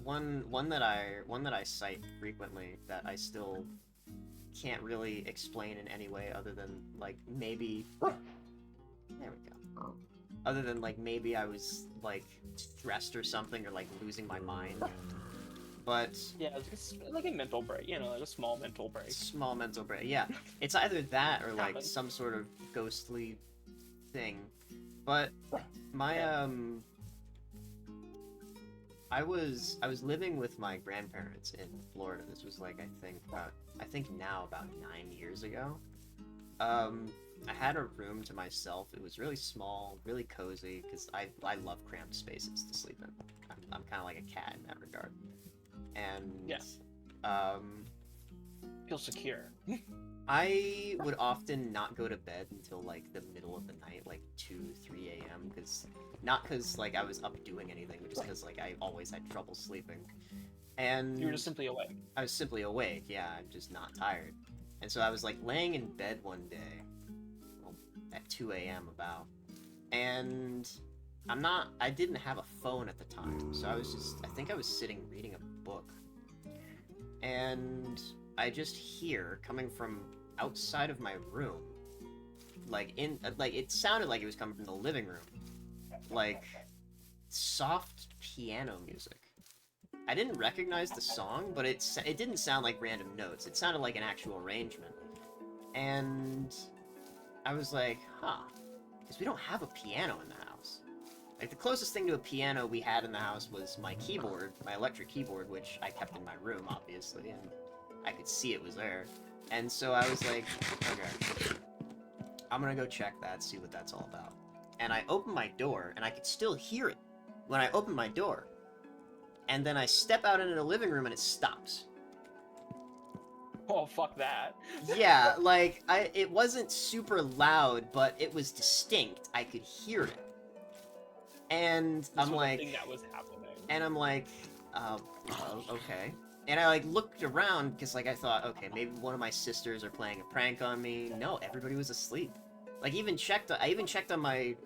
A: one that I cite frequently that I still can't really explain in any way other than like maybe there we go. Other than like maybe I was like stressed or something, or like losing my mind. But
C: Yeah, it's like a mental break, you know, like a small mental break.
A: small mental break. Yeah, it's either that or like
C: Happens.
A: some sort of ghostly thing. But my I was living with my grandparents in Florida. This was like I think now about 9 years ago. I had a room to myself. It was really small, really cozy, because I love cramped spaces to sleep in. I'm kind of like a cat in that regard. And
C: Yes. Feel secure.
A: I would often not go to bed until like the middle of the night, like 2, 3 a.m. Not because like I was up doing anything, but just because like I always had trouble sleeping. And
C: You were just simply awake.
A: I was simply awake. Yeah, I'm just not tired. And so I was like laying in bed one day, well, at 2 a.m. about, and I didn't have a phone at the time, so I think I was sitting reading a book, and I just hear coming from outside of my room, like it sounded like it was coming from the living room, like soft piano music. I didn't recognize the song, but it didn't sound like random notes. It sounded like an actual arrangement. And I was like, huh, because we don't have a piano in the house. Like, the closest thing to a piano we had in the house was my keyboard, my electric keyboard, which I kept in my room, obviously, and I could see it was there. And so I was like, okay, I'm gonna go check that, see what that's all about. And I opened my door, and I could still hear it when I opened my door. And then I step out into the living room, and it stops.
C: Oh, fuck that.
A: Yeah, like, it wasn't super loud, but it was distinct. I could hear it. And I'm like...
C: thing that was happening.
A: And I'm like, okay. And I, like, looked around, because, like, I thought, okay, maybe one of my sisters are playing a prank on me. No, everybody was asleep. Like, I even checked on my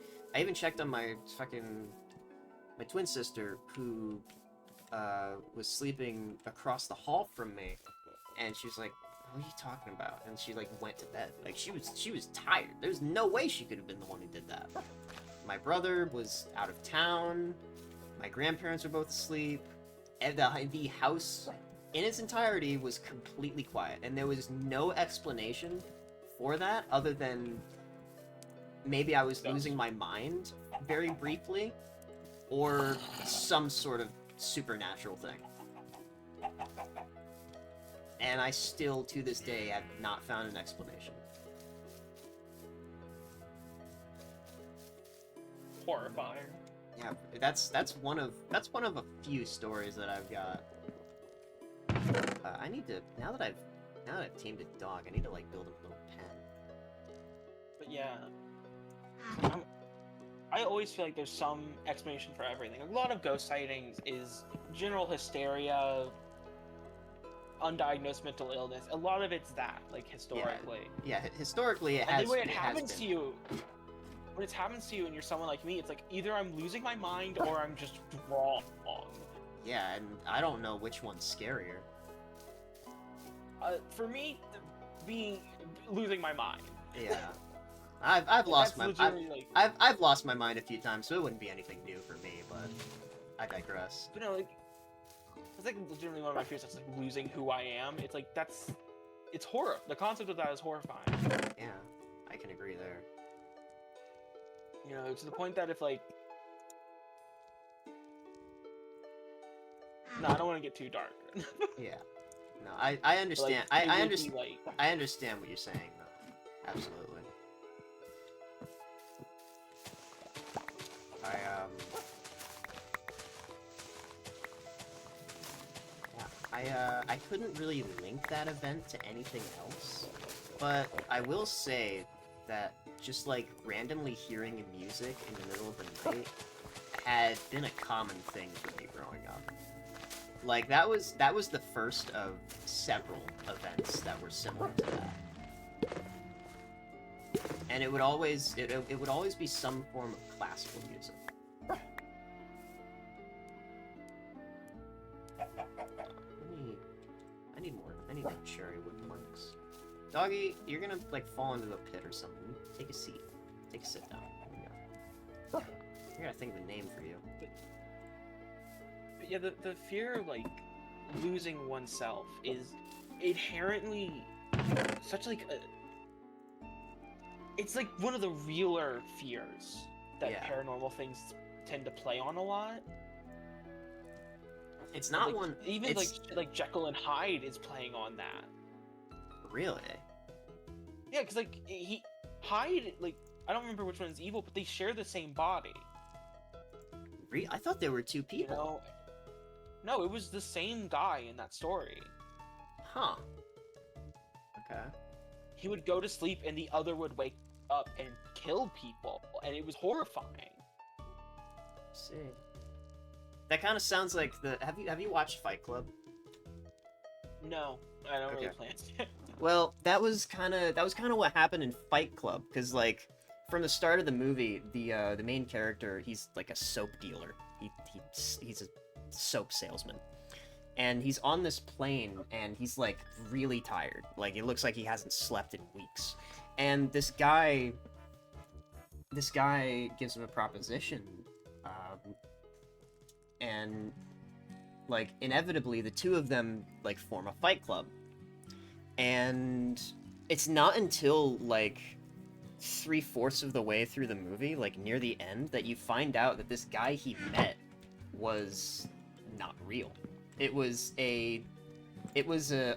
A: fucking... my twin sister, who, was sleeping across the hall from me. And she was like, what are you talking about? And she, like, went to bed. Like, she was tired. There's no way she could have been the one who did that. My brother was out of town. My grandparents were both asleep. And the house, in its entirety, was completely quiet. And there was no explanation for that, other than maybe I was losing my mind very briefly, or some sort of supernatural thing. And I still, to this day, have not found an explanation.
C: Horrifying.
A: Yeah, that's one of a few stories that I've got. I need to, now that I've tamed a dog, I need to, like, build a little pen.
C: But yeah, I always feel like there's some explanation for everything. A lot of ghost sightings is general hysteria, undiagnosed mental illness. A lot of it's that, like, historically.
A: Yeah, historically it
C: And
A: has.
C: then when it
A: has
C: happens
A: been.
C: to you, when it happens to you and you're someone like me, it's like either I'm losing my mind or I'm just wrong.
A: Yeah, and I don't know which one's scarier.
C: For me, losing my mind.
A: Yeah, I've lost my
C: That's legitimately,
A: I've lost my mind a few times, so it wouldn't be anything new for me. But I digress.
C: But no, like, it's like legitimately one of my fears. That's like losing who I am. It's like it's horror. The concept of that is horrifying.
A: Yeah, I can agree there.
C: You know, to the point that if like, no, I don't want to get too dark.
A: Yeah, no, I understand.
C: Like,
A: I
C: it would
A: understand.
C: be, like,
A: I understand what you're saying, though. Absolutely. I couldn't really link that event to anything else, but I will say that just, like, randomly hearing music in the middle of the night had been a common thing for me growing up. Like, that was the first of several events that were similar to that. And it would always be some form of classical music. I need more cherry wood planks. Doggy, you're gonna, like, fall into a pit or something. Take a seat. Take a sit down. There you go. I gotta think of a name for you.
C: But yeah, the fear of, like, losing oneself is inherently such, like, it's, like, one of the realer fears that
A: Yeah.
C: paranormal things tend to play on a lot.
A: It's not
C: Like,
A: one...
C: Even,
A: it's...
C: like Jekyll and Hyde is playing on that.
A: Really?
C: Yeah, because, like, Hyde, like, I don't remember which one's evil, but they share the same body.
A: I thought there were two people.
C: You know? No, it was the same guy in that story.
A: Huh. Okay.
C: He would go to sleep and the other would wake up and kill people, and it was horrifying.
A: Let's see. That kind of sounds like the... Have you watched Fight Club?
C: No, I don't really
A: Okay.
C: plan to.
A: Well, that was kind of what happened in Fight Club, because, like, from the start of the movie, the main character, he's like a soap dealer. He's a soap salesman, and he's on this plane, and he's, like, really tired. Like, it looks like he hasn't slept in weeks. And this guy gives him a proposition And like inevitably the two of them like form a fight club. And it's not until like 3/4 of the way through the movie, like near the end, that you find out that this guy he met was not real. It was a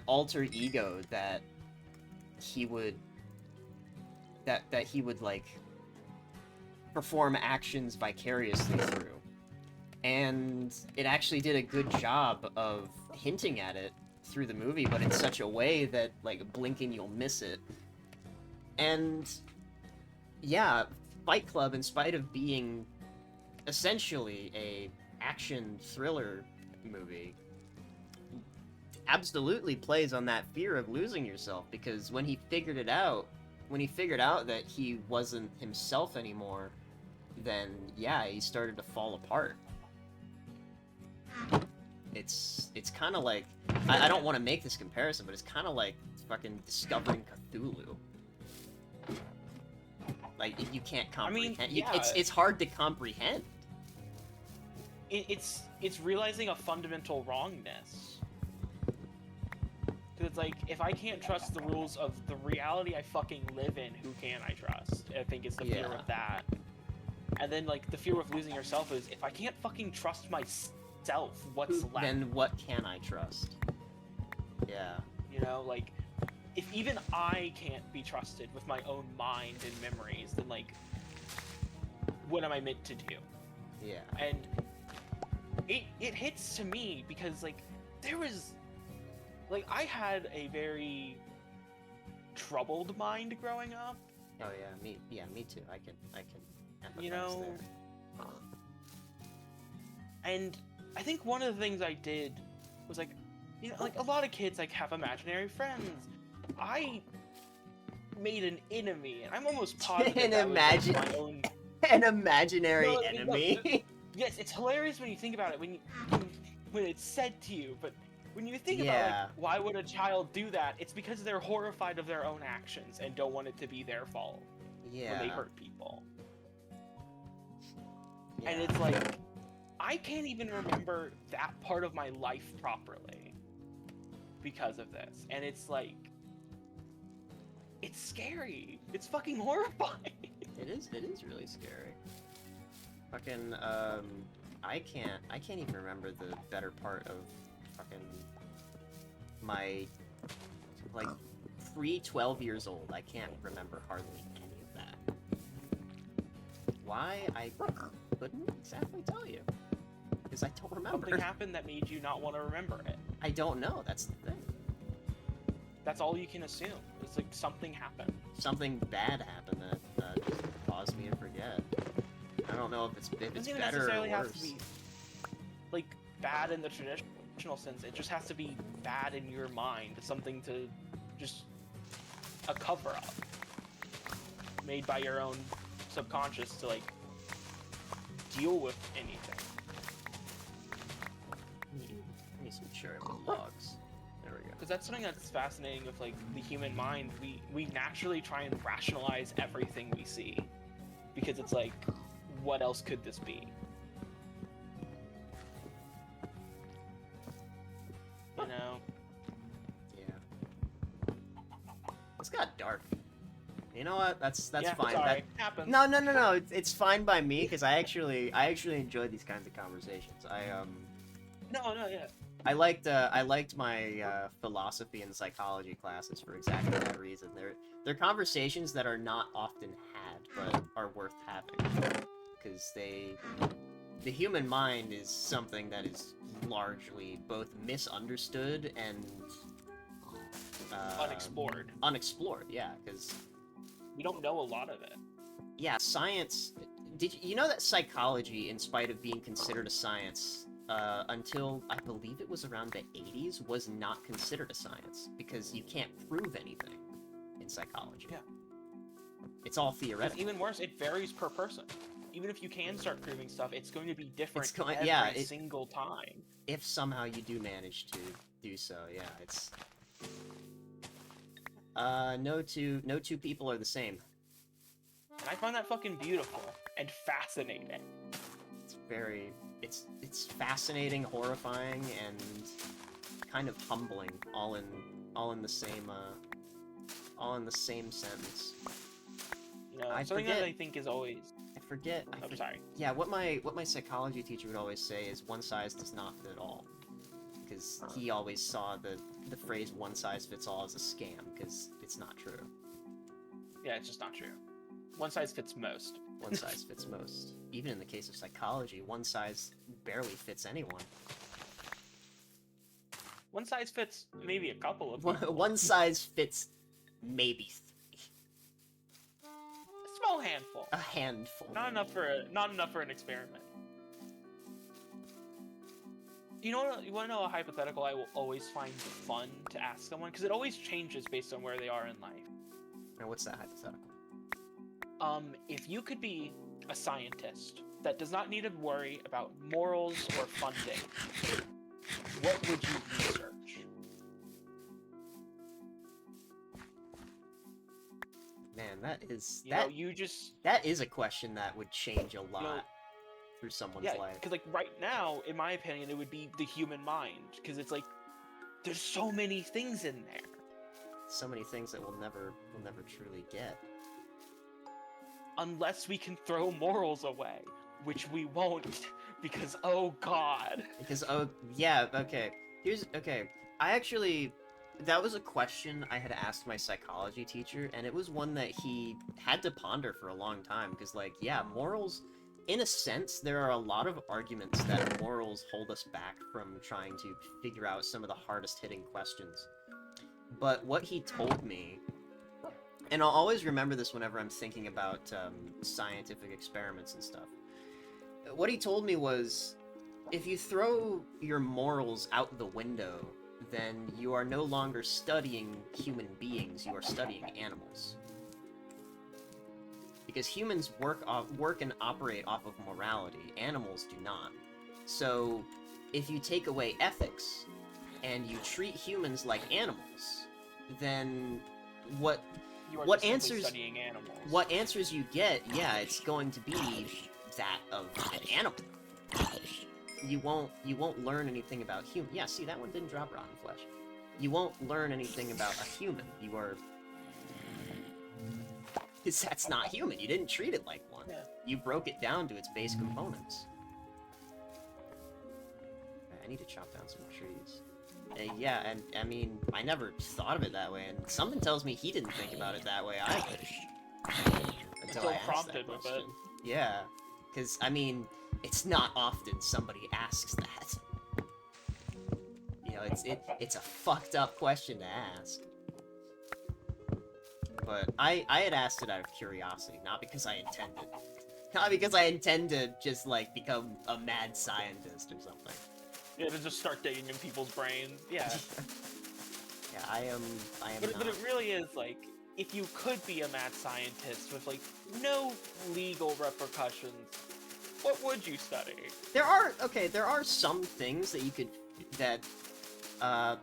A: alter ego that he would like perform actions vicariously through. And it actually did a good job of hinting at it through the movie, but in such a way that, like, blinking you'll miss it. And, yeah, Fight Club, in spite of being essentially a action thriller movie, absolutely plays on that fear of losing yourself, because when he figured out that he wasn't himself anymore, then, yeah, he started to fall apart. It's kind of like, I don't want to make this comparison, but it's kind of like fucking discovering Cthulhu. Like, you can't comprehend.
C: I mean, yeah.
A: It's hard to comprehend.
C: It's realizing a fundamental wrongness. Because it's like, if I can't trust the rules of the reality I fucking live in, who can I trust? I think it's the fear of that. And then, like, the fear of losing yourself is, if I can't fucking trust myself, what's left?
A: Then what can I trust? Yeah.
C: You know, like, if even I can't be trusted with my own mind and memories, then, like, what am I meant to do?
A: Yeah.
C: And it hits to me because, like, there was, like, I had a very troubled mind growing up.
A: Oh yeah, me too. I can empathize
C: You know,
A: there.
C: and I think one of the things I did was, like, you know, like, a lot of kids, like, have imaginary friends. I made an enemy, and I'm almost positive my own...
A: An imaginary enemy?
C: Yes, it's hilarious when you think about it, when it's said to you, but when you think about, like, why would a child do that, it's because they're horrified of their own actions and don't want it to be their fault when they hurt people.
A: Yeah.
C: And it's like, I can't even remember that part of my life properly because of this. And it's like, it's scary. It's fucking horrifying.
A: It is really scary. Fucking, I can't even remember the better part of fucking my, like, pre-12 years old. I can't remember hardly any of that. Why? I couldn't exactly tell you. Because I don't remember.
C: Something happened that made you not want to remember it.
A: I don't know, that's the thing.
C: That's all you can assume. It's like something happened.
A: Something bad happened that just caused me to forget. I don't know if it's
C: It doesn't
A: better
C: necessarily
A: or worse.
C: have to be, like, bad in the traditional sense. It just has to be bad in your mind. Something to just a cover-up made by your own subconscious to, like, deal with anything.
A: I need some cherry logs. There we go.
C: Because that's something that's fascinating with, like, the human mind. We naturally try and rationalize everything we see. Because it's like, what else could this be? You know?
A: Yeah. It's got dark. You know what? That's
C: Yeah,
A: fine.
C: sorry. Happens.
A: No. It's fine by me because I actually enjoy these kinds of conversations.
C: No, yeah.
A: I liked my philosophy and psychology classes for exactly that reason. They're conversations that are not often had, but are worth having, because the human mind is something that is largely both misunderstood and
C: Unexplored.
A: Unexplored, yeah, because
C: We don't know a lot of it.
A: yeah, science. Did you know that psychology, in spite of being considered a science, until I believe it was around the 80s, was not considered a science because you can't prove anything in psychology.
C: Yeah.
A: It's all
C: It's
A: theoretical.
C: even worse, it varies per person. Even if you can start proving stuff, it's going to be different
A: It's going-
C: every
A: yeah,
C: single time.
A: If somehow you do manage to do so, yeah, it's. No two people are the same.
C: And I find that fucking beautiful and fascinating.
A: very it's fascinating, horrifying, and kind of humbling, all in the same sentence.
C: You know,
A: I
C: something
A: forget-
C: that I think is always.
A: I forget.
C: I'm sorry.
A: Yeah, what my psychology teacher would always say is one size does not fit all, because he always saw the phrase one size fits all as a scam, because it's not true.
C: Yeah, it's just not true. One size fits most.
A: One size fits most. Even in the case of psychology, one size barely fits anyone.
C: One size fits maybe a couple of
A: One,
C: people.
A: one size fits maybe
C: A small handful.
A: a handful.
C: Not enough for an experiment. You want to know a hypothetical I will always find fun to ask someone, because it always changes based on where they are in life.
A: Now, what's that hypothetical?
C: If you could be a scientist that does not need to worry about morals or funding, what would you research?
A: Man, that is
C: You
A: is a question that would change a lot through someone's
C: yeah,
A: life.
C: because like right now, in my opinion, it would be the human mind, because it's like there's so many things in there.
A: So many things that we'll never truly get.
C: Unless we can throw morals away, which we won't, because oh god.
A: Because okay. That was a question I had asked my psychology teacher, and it was one that he had to ponder for a long time, because morals, in a sense, there are a lot of arguments that morals hold us back from trying to figure out some of the hardest hitting questions. But what he told me, and I'll always remember this whenever I'm thinking about scientific experiments and stuff. What he told me was, if you throw your morals out the window, then you are no longer studying human beings, you are studying animals. Because humans work and operate off of morality, animals do not. So, if you take away ethics, and you treat humans like animals, then what
C: Studying animals.
A: what answers you get, it's going to be that of an animal. You won't learn anything about human. Yeah, see, that one didn't drop rotten flesh. You won't learn anything about a human. You are... Because that's not human. You didn't treat it like one.
C: Yeah.
A: You broke it down to its base components. I need to chop down some trees. And I mean, I never thought of it that way, and something tells me he didn't think about it that way either. Until I asked
C: prompted
A: that
C: with
A: question.
C: it.
A: Yeah, because, I mean, it's not often somebody asks that. You know, it's a fucked up question to ask. But I had asked it out of curiosity, not because I intended. Not because I intend to just, like, become a mad scientist or something.
C: Yeah, to just start digging in people's brains. Yeah.
A: Yeah, I am
C: But
A: not.
C: it really is, like, if you could be a mad scientist with, like, no legal repercussions, what would you study?
A: There are some things that you could,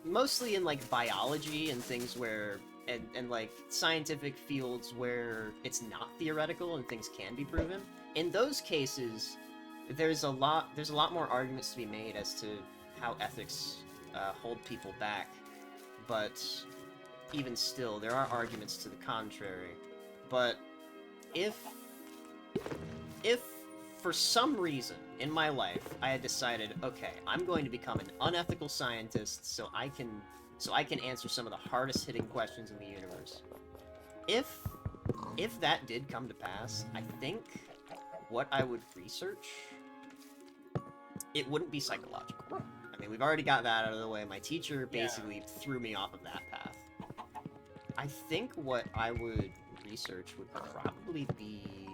A: mostly in, like, biology and things where, and like, scientific fields where it's not theoretical and things can be proven. In those cases, there's a lot more arguments to be made as to how ethics hold people back, but even still, there are arguments to the contrary. But if for some reason in my life I had decided, okay, I'm going to become an unethical scientist so I can answer some of the hardest hitting questions in the universe. If that did come to pass, I think what I would research, it wouldn't be psychological. I mean, we've already got that out of the way. My teacher basically threw me off of that path. I think what I would research would probably be...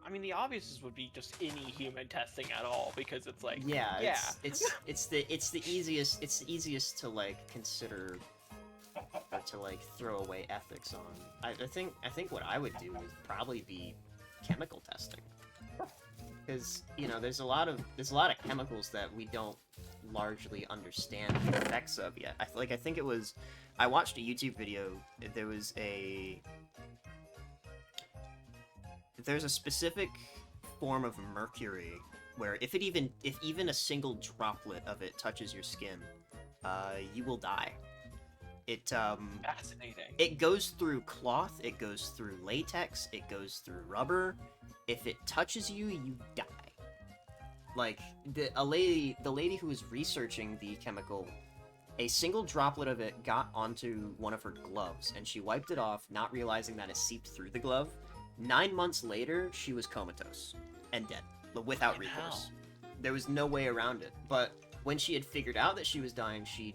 C: I mean, the obvious would be just any human testing at all, because it's like,
A: it's the easiest to, like, consider or to, like, throw away ethics on. I think what I would do would probably be chemical testing, because, you know, there's a lot of chemicals that we don't largely understand the effects of yet. I think it was, I watched a YouTube video. There's a specific form of mercury where if even a single droplet of it touches your skin, you will die.
C: Fascinating.
A: It goes through cloth, it goes through latex, it goes through rubber. If it touches you, you die. Like, the lady who was researching the chemical, a single droplet of it got onto one of her gloves, and she wiped it off, not realizing that it seeped through the glove. 9 months later, she was comatose and dead, without recourse. There was no way around it. But when she had figured out that she was dying, she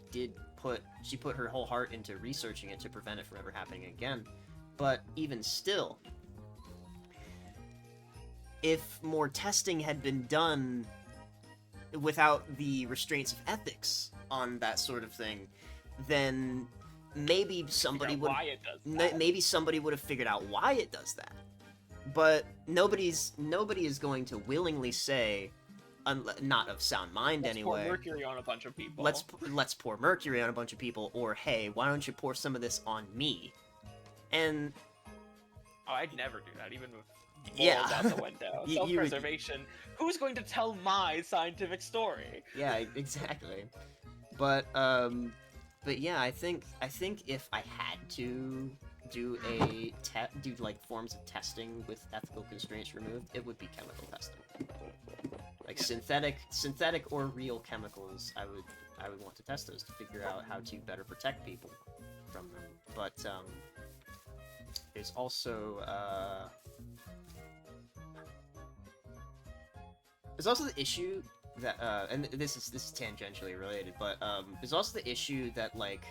A: put her whole heart into researching it to prevent it from ever happening again. But even still, if more testing had been done without the restraints of ethics on that sort of thing, then maybe somebody would have figured out why it does that. But nobody is going to willingly say, not of sound mind anyway.
C: Let's pour mercury on a bunch of people.
A: Let's pour mercury on a bunch of people, or hey, why don't you pour some of this on me? And
C: I'd never do that, even with
A: yeah,
C: out the window. Self-preservation. Who's going to tell my scientific story?
A: Yeah, exactly. But yeah, I think if I had to do like forms of testing with ethical constraints removed, it would be chemical testing. Like synthetic or real chemicals, I would want to test those to figure out how to better protect people from them. But there's also the issue that and this is tangentially related, but there's also the issue that, like,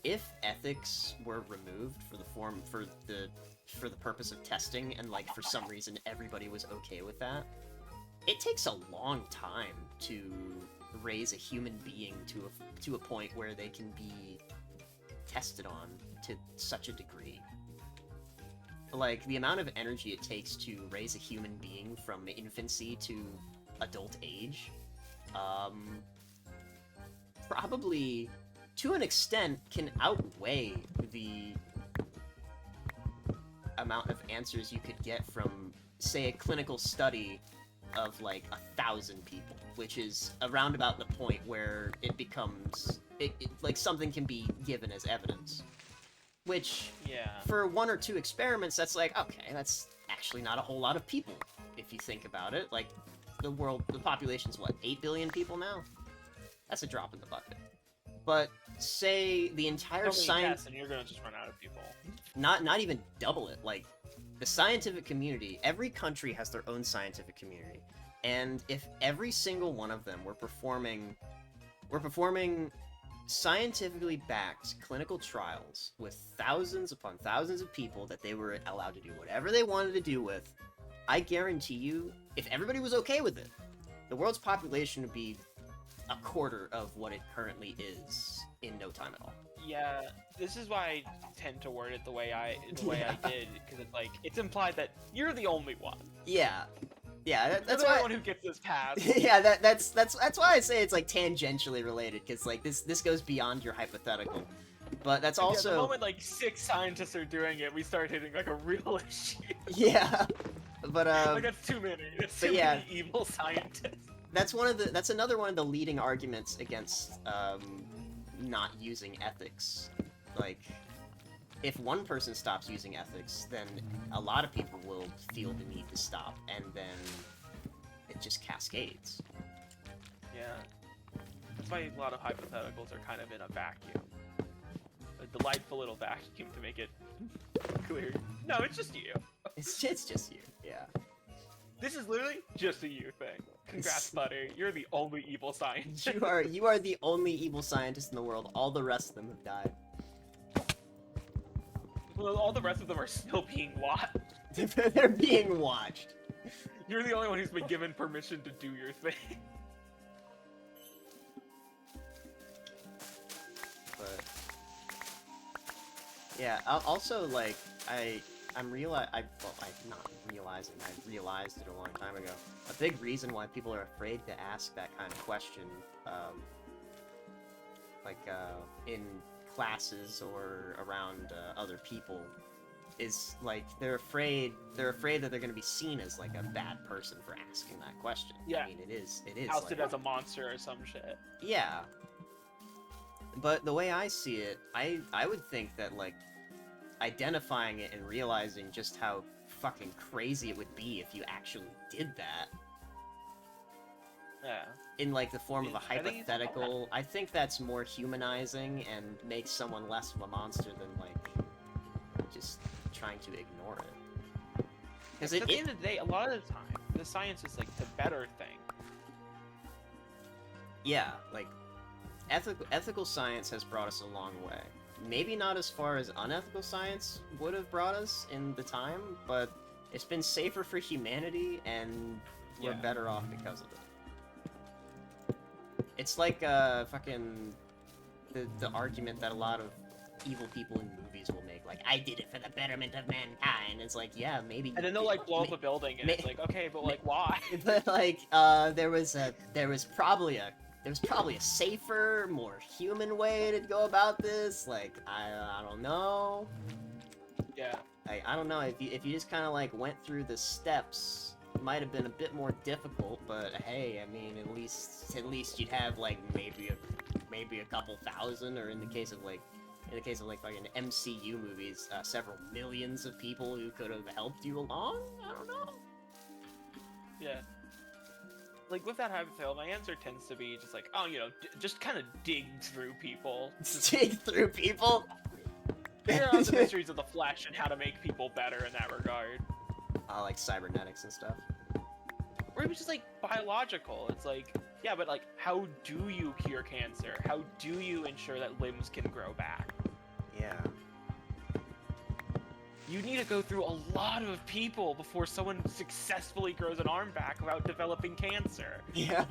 A: if ethics were removed for the purpose of testing, and like for some reason everybody was okay with that, it takes a long time to raise a human being to a point where they can be tested on to such a degree. Like, the amount of energy it takes to raise a human being from infancy to adult age, probably, to an extent, can outweigh the amount of answers you could get from, say, a clinical study of, like, 1,000 people, which is around about the point where it becomes, like, something can be given as evidence. Which,
C: yeah,
A: for 1 or 2 experiments, that's like, okay, that's actually not a whole lot of people, if you think about it. Like, the population's, what, 8 billion people now? That's a drop in the bucket. But, say, the entire science...
C: and you're gonna just run out of people.
A: Not even double it. Like, the scientific community, every country has their own scientific community. And if every single one of them were performing scientifically backed clinical trials with thousands upon thousands of people that they were allowed to do whatever they wanted to do with, I guarantee you, if everybody was okay with it, the world's population would be a quarter of what it currently is in no time at all.
C: Yeah, this is why I tend to word it the way I did, because it's like, it's implied that you're the only one.
A: Yeah. Yeah, that's
C: you're the
A: why.
C: only one who gets this pass.
A: Yeah, that's why I say it's like tangentially related, because like this goes beyond your hypothetical. But that's also
C: the moment like 6 scientists are doing it, we start hitting like a real issue.
A: Yeah, but
C: like that's too many. That's too many evil scientists.
A: That's another one of the leading arguments against not using ethics. Like, if one person stops using ethics, then a lot of people will feel the need to stop, and then it just cascades.
C: Yeah. That's why a lot of hypotheticals are kind of in a vacuum. A delightful little vacuum to make it clear. No, it's just you.
A: It's just you, yeah.
C: This is literally just a you thing. Congrats, Butter. You're the only evil scientist.
A: You are the only evil scientist in the world. All the rest of them have died.
C: Well, all the rest of them are still being watched.
A: They're being watched.
C: You're the only one who's been given permission to do your thing.
A: But yeah, also, like, not realizing, I realized it a long time ago. A big reason why people are afraid to ask that kind of question, in classes or around other people, is like they're afraid that they're gonna be seen as like a bad person for asking that question.
C: Yeah.
A: I mean, it is
C: Ousted
A: like,
C: as a monster or some shit.
A: yeah. But the way I see it, I would think that, like, identifying it and realizing just how fucking crazy it would be if you actually did that
C: Yeah.
A: in, like, the form of a
C: I think it's
A: hypothetical, I think that's more humanizing and makes someone less of a monster than, like, just trying to ignore it. Because
C: At the end of the day, a lot of the time, the science is like the better thing.
A: yeah, like, ethical science has brought us a long way. Maybe not as far as unethical science would have brought us in the time, but it's been safer for humanity, and we're
C: Yeah.
A: better off because of it. It's like, fucking the argument that a lot of evil people in movies will make, like, I did it for the betterment of mankind. It's like, yeah, maybe.
C: And then they'll like blow up a building, and it's like, okay, but like, why?
A: But like, there was probably a safer, more human way to go about this. Like, I don't know.
C: Yeah.
A: I don't know, if you just kind of like went through the steps, it might have been a bit more difficult, but hey, I mean, at least you'd have like maybe a couple thousand, or in the case of like fucking MCU movies, several millions of people who could have helped you along. I don't know.
C: Yeah. Like, with that hypothetical, my answer tends to be just like, oh, you know, just kind of dig through people.
A: Dig through people.
C: Figure out the mysteries of the flesh and how to make people better in that regard.
A: Like cybernetics and stuff.
C: Or even just like biological. It's like, yeah, but like, how do you cure cancer? How do you ensure that limbs can grow back?
A: Yeah.
C: You need to go through a lot of people before someone successfully grows an arm back without developing cancer.
A: Yeah.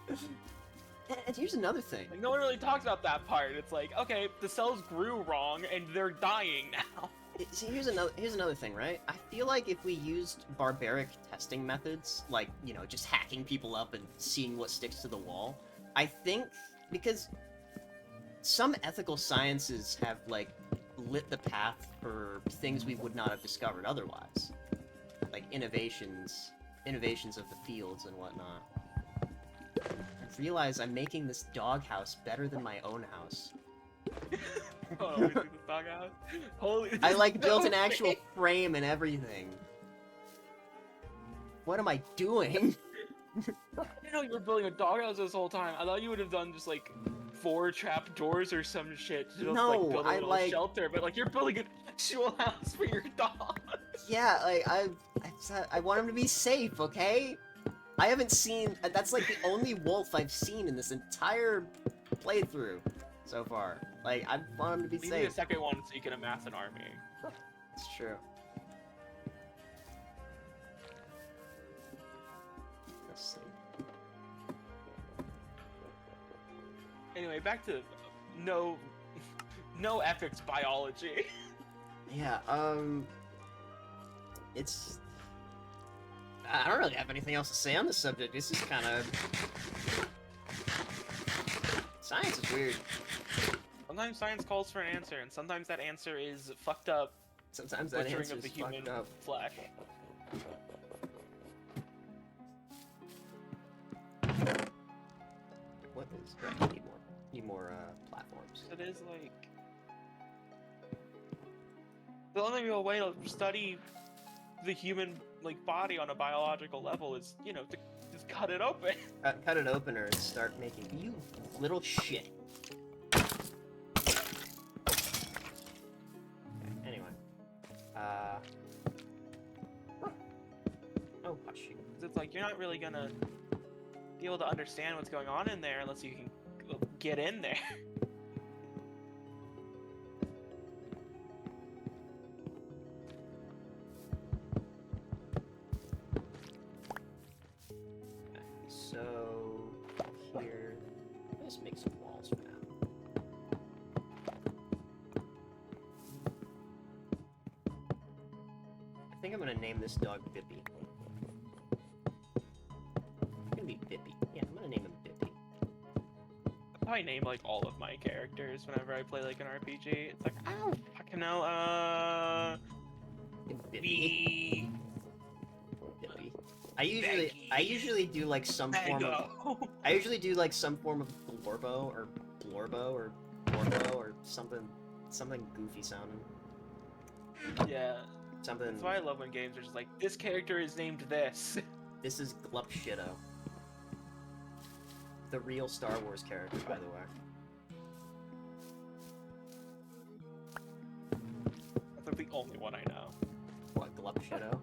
A: And here's another thing.
C: Like, no one really talks about that part. It's like, okay, the cells grew wrong and they're dying now.
A: See, here's another thing, right? I feel like if we used barbaric testing methods, like, you know, just hacking people up and seeing what sticks to the wall, I think, because some ethical sciences have, like, lit the path for things we would not have discovered otherwise. Like innovations of the fields and whatnot. I realize I'm making this doghouse better than my own house.
C: Oh, we took the dog out. Holy!
A: I like built an actual frame and everything. What am I doing?
C: I didn't know you were building a doghouse this whole time. I thought you would have done just like 4 trap doors or some shit to just
A: No,
C: like build a
A: I
C: little
A: like-
C: shelter, but like you're building an actual house for your dog.
A: Yeah, like I want him to be safe, okay? I haven't seen. That's like the only wolf I've seen in this entire playthrough so far. Like, I want him to be
C: You need a
A: safe.
C: second one so you can amass an army.
A: It's true. Let's see.
C: Anyway, back to no ethics biology.
A: Yeah, it's... I don't really have anything else to say on this subject. This is kind of... Science is weird.
C: Sometimes science calls for an answer, and sometimes that answer is fucked up
A: Sometimes that
C: butchering
A: answer
C: of the
A: is
C: human
A: fucked up.
C: flesh.
A: What is... Right, need more platforms.
C: It is like the only real way to study the human like body on a biological level is, you know, to just cut it open.
A: Cut it open or start making... You little shit. Anyway. Oh, shoot.
C: 'Cause it's like you're not really gonna be able to understand what's going on in there unless you can get in there.
A: So... Here... Let's make some walls for now. think I'm gonna name this dog Bippy. It's gonna be Bippy. Yeah, I'm gonna name him Bippy.
C: I name like all of my characters whenever I play like an RPG. It's like, I don't fucking know.
A: Bippy. Bippy. I
C: Becky.
A: usually do like some form of.
C: Mango.
A: I usually do like some form of Blorbo or something goofy sounding.
C: Yeah.
A: Something.
C: That's why I love when games are just like, this character is named this.
A: This is Glup Shitto. The real Star Wars character, by the way.
C: That's like the only one I know.
A: What, Glup Shitto?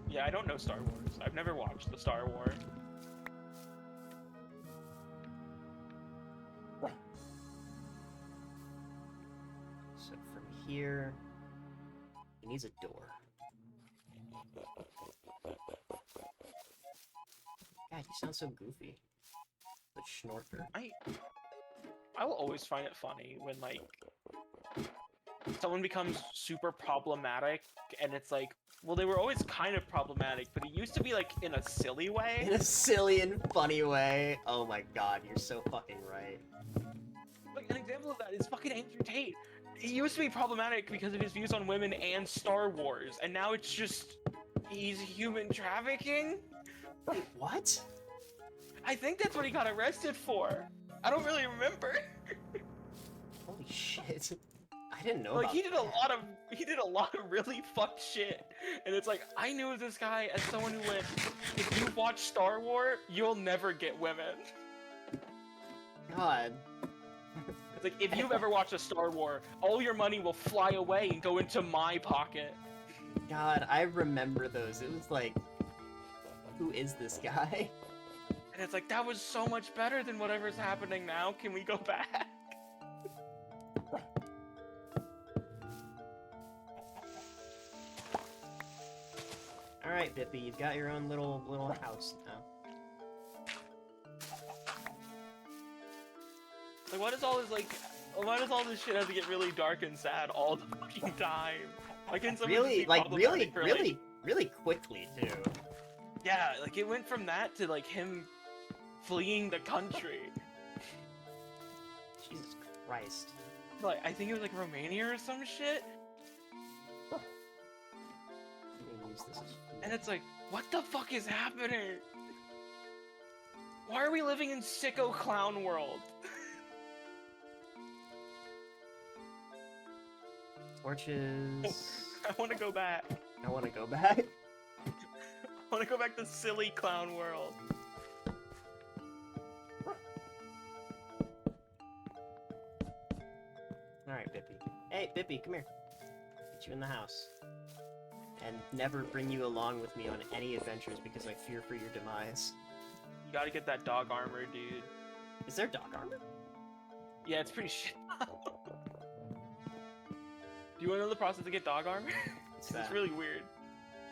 C: Yeah, I don't know Star Wars. I've never watched the Star Wars.
A: So from here, he needs a door. God, you sound so goofy. The schnorker.
C: I will always find it funny when like someone becomes super problematic and it's like, well, they were always kind of problematic, but it used to be like in a silly
A: In
C: way.
A: a silly and funny way. Oh my god, you're so fucking right.
C: Like an example of that is fucking Andrew Tate. He used to be problematic because of his views on women and Star Wars, and now it's just he's human trafficking.
A: Wait, what?
C: I think that's what he got arrested for. I don't really remember.
A: Holy shit. I didn't know
C: Like
A: about
C: he did
A: that.
C: he did a lot of really fucked shit. And it's like I knew this guy as someone who went, if you watch Star Wars, you'll never get women.
A: God.
C: It's like if you've ever watched a Star Wars, all your money will fly away and go into my pocket.
A: God, I remember those. It was like, who is this guy?
C: And it's like that was so much better than whatever's happening now. Can we go back?
A: Alright, Bippy, you've got your own little house now.
C: Like what is all this like? Why does all this shit have to get really dark and sad all the fucking time? Why can't someone just
A: Really,
C: be
A: like,
C: problematic for, like-
A: really quickly, too.
C: Yeah, like it went from that to like him fleeing the country.
A: Jesus Christ.
C: Like I think it was like Romania or some shit.
A: I'm gonna use this as food.
C: And it's like, what the fuck is happening? Why are we living in sicko clown world?
A: Torches.
C: I want to go back.
A: I want to go back.
C: I want to go back to silly clown world.
A: Alright, Bippy. Hey, Bippy, come here. Get you in the house. And never bring you along with me on any adventures because I fear for your demise.
C: You gotta get that dog armor, dude.
A: Is there dog armor?
C: Yeah, it's pretty shit. Do you want to know the process to get dog armor?
A: What's
C: It's
A: that?
C: really weird.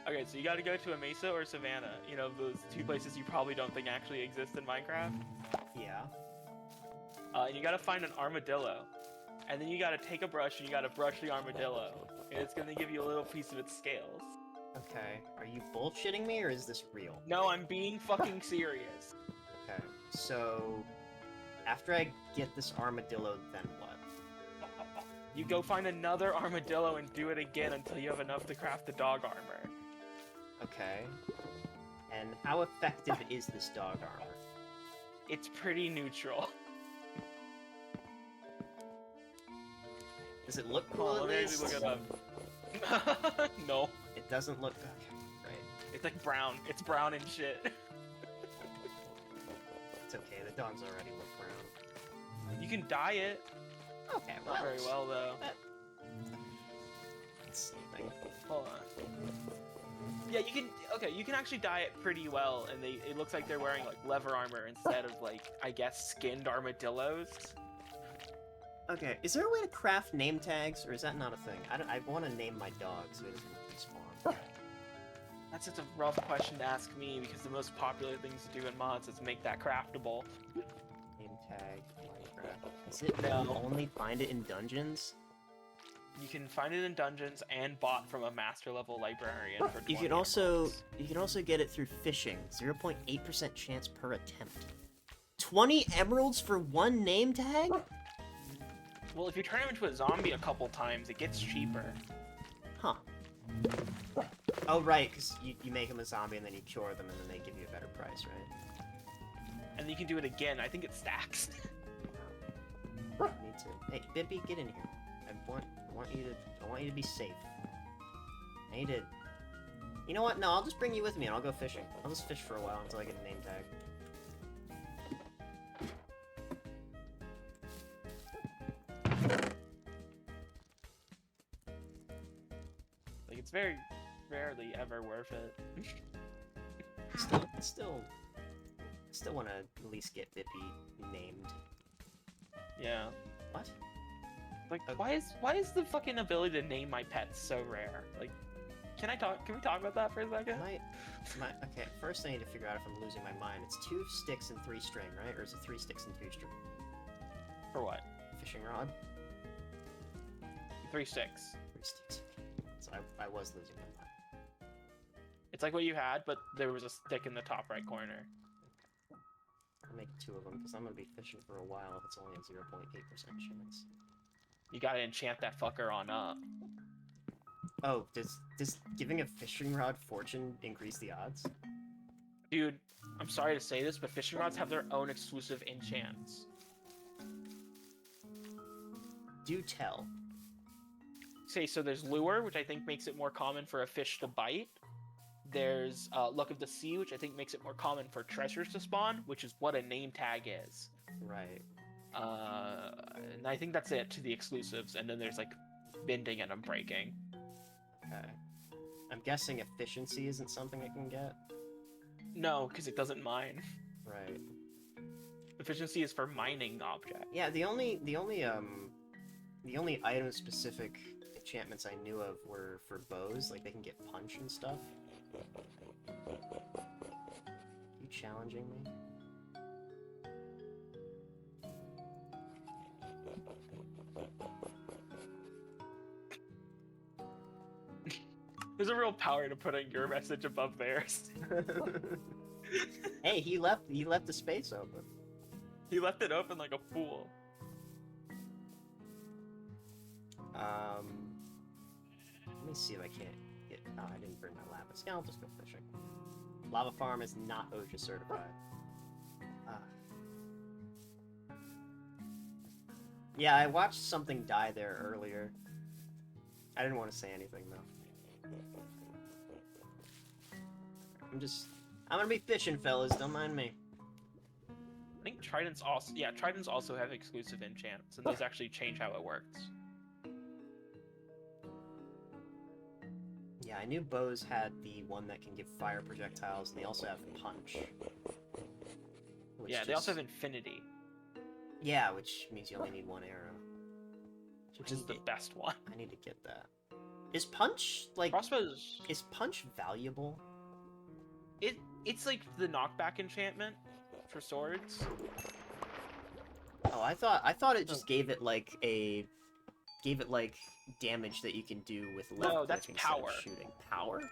C: Okay, so you gotta go to a mesa or savannah. You know, those two places you probably don't think actually exist in Minecraft.
A: Yeah.
C: And you gotta find an armadillo. And then you gotta take a brush and you gotta brush the armadillo. And it's gonna give you a little piece of its scales.
A: Okay. Are you bullshitting me or is this real?
C: No, I'm being fucking serious.
A: Okay. So, after I get this armadillo, then what?
C: You go find another armadillo and do it again until you have enough to craft the dog armor.
A: Okay. And how effective is this dog armor?
C: It's pretty neutral.
A: Does it look cool
C: Hold on,
A: at
C: let me
A: least?
C: look it up. No,
A: It doesn't look... Okay, right.
C: it's like brown. It's brown and shit.
A: It's okay, the dogs already look brown.
C: You can dye it.
A: Okay, well...
C: Not very well though.
A: It's something.
C: Hold on. Yeah, you can. Okay, you can actually dye it pretty well, and it looks like they're wearing like leather armor instead of like I guess skinned armadillos.
A: Okay, is there a way to craft name tags, or is that not a thing? I want to name my dog so it doesn't respawn.
C: That's such a rough question to ask me because the most popular things to do in mods is make that craftable.
A: Name tag, Minecraft. Is it that you
C: No.
A: only find it in dungeons?
C: You can find it in dungeons and bought from a master level librarian for 20
A: You can also get it through fishing. 0.8% chance per attempt. 20 emeralds for one name tag?
C: Well, if you turn him into a zombie a couple times, it gets cheaper.
A: Huh. Oh, right, because you make him a zombie and then you cure them and then they give you a better price, right?
C: And then you can do it again. I think it stacks.
A: Me too. Hey, Bippy, get in here. I want you to be safe. I need to... You know what? No, I'll just bring you with me and I'll go fishing. I'll just fish for a while until I get a name tag.
C: Like, it's very rarely ever worth it.
A: Still want to at least get Bippy named.
C: Yeah.
A: What?
C: Like,
A: Okay.
C: why is the fucking ability to name my pets so rare? Like, can we talk about that for a second?
A: Okay, first I need to figure out if I'm losing my mind. It's 2 sticks and 3 string, right? Or is it 3 sticks and 2 string?
C: For what?
A: Fishing rod?
C: 3 sticks.
A: 3 sticks. So I was losing my mind.
C: It's like what you had, but there was a stick in the top right corner.
A: I'll make 2 of them, because I'm going to be fishing for a while if it's only a 0.8% chance.
C: You gotta enchant that fucker on up.
A: Oh, does giving a fishing rod fortune increase the odds?
C: Dude, I'm sorry to say this, but fishing rods have their own exclusive enchants.
A: Do tell.
C: Say, so there's lure, which I think makes it more common for a fish to bite. There's luck of the sea, which I think makes it more common for treasures to spawn, which is what a name tag is.
A: Right.
C: And I think that's it to the exclusives, and then there's like bending and unbreaking.
A: Okay. I'm guessing efficiency isn't something I can get.
C: No, because it doesn't mine.
A: Right.
C: Efficiency is for mining objects.
A: Yeah, the only item specific enchantments I knew of were for bows, like they can get punch and stuff. You challenging me?
C: There's a real power to putting your message above theirs.
A: Hey, he left the space open.
C: He left it open like a fool.
A: Let me see if I can't get... Oh, I didn't bring my lapis. Yeah, I'll just go fishing. Lava Farm is not OSHA certified. Yeah, I watched something die there earlier. I didn't want to say anything, though. I'm gonna be fishing, fellas. Don't mind me.
C: I think tridents also have exclusive enchants, and those actually change how it works.
A: Yeah, I knew bows had the one that can give fire projectiles, and they also have punch.
C: Yeah, they also have infinity,
A: Yeah, which means you only need 1 arrow.
C: which is the best one.
A: I need to get that. Is punch, like...
C: Crossbows...
A: Is punch valuable?
C: It's like the knockback enchantment for swords.
A: Oh, I thought it just gave it like damage that you can do with left
C: No,
A: click
C: that's
A: instead of
C: power.
A: shooting. Power?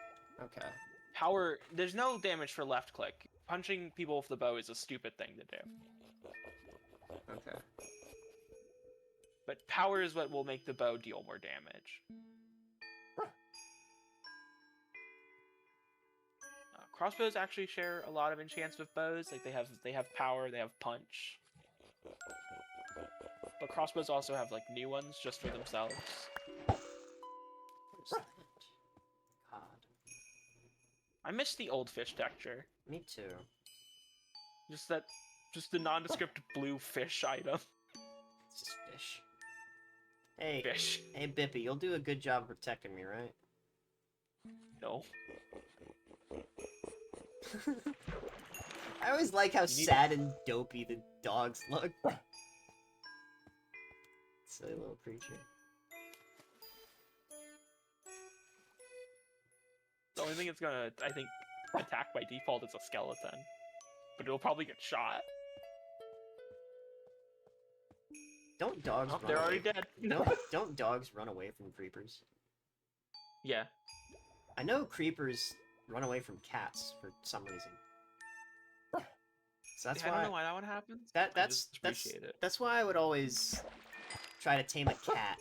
A: Okay.
C: Power... There's no damage for left click. Punching people with the bow is a stupid thing to do.
A: Okay.
C: But power is what will make the bow deal more damage. Crossbows actually share a lot of enchants with bows. Like they have power, they have punch. But crossbows also have like new ones just for themselves.
A: What is that? God.
C: I miss the old fish texture.
A: Me too.
C: Just the nondescript blue fish item.
A: It's just fish. Hey,
C: Fish.
A: hey Bippy, you'll do a good job of protecting me, right?
C: No.
A: I always like how sad and dopey the dogs look. Silly little creature.
C: The only thing it's gonna, I think, attack by default is a skeleton. But it'll probably get shot.
A: Don't dogs
C: Oh,
A: run
C: they're
A: away?
C: already dead.
A: Don't dogs run away from creepers?
C: Yeah.
A: I know creepers run away from cats for some reason. So that's
C: I
A: why
C: don't know why that one happens. I
A: that's
C: just appreciate it.
A: that's why I would always try to tame a cat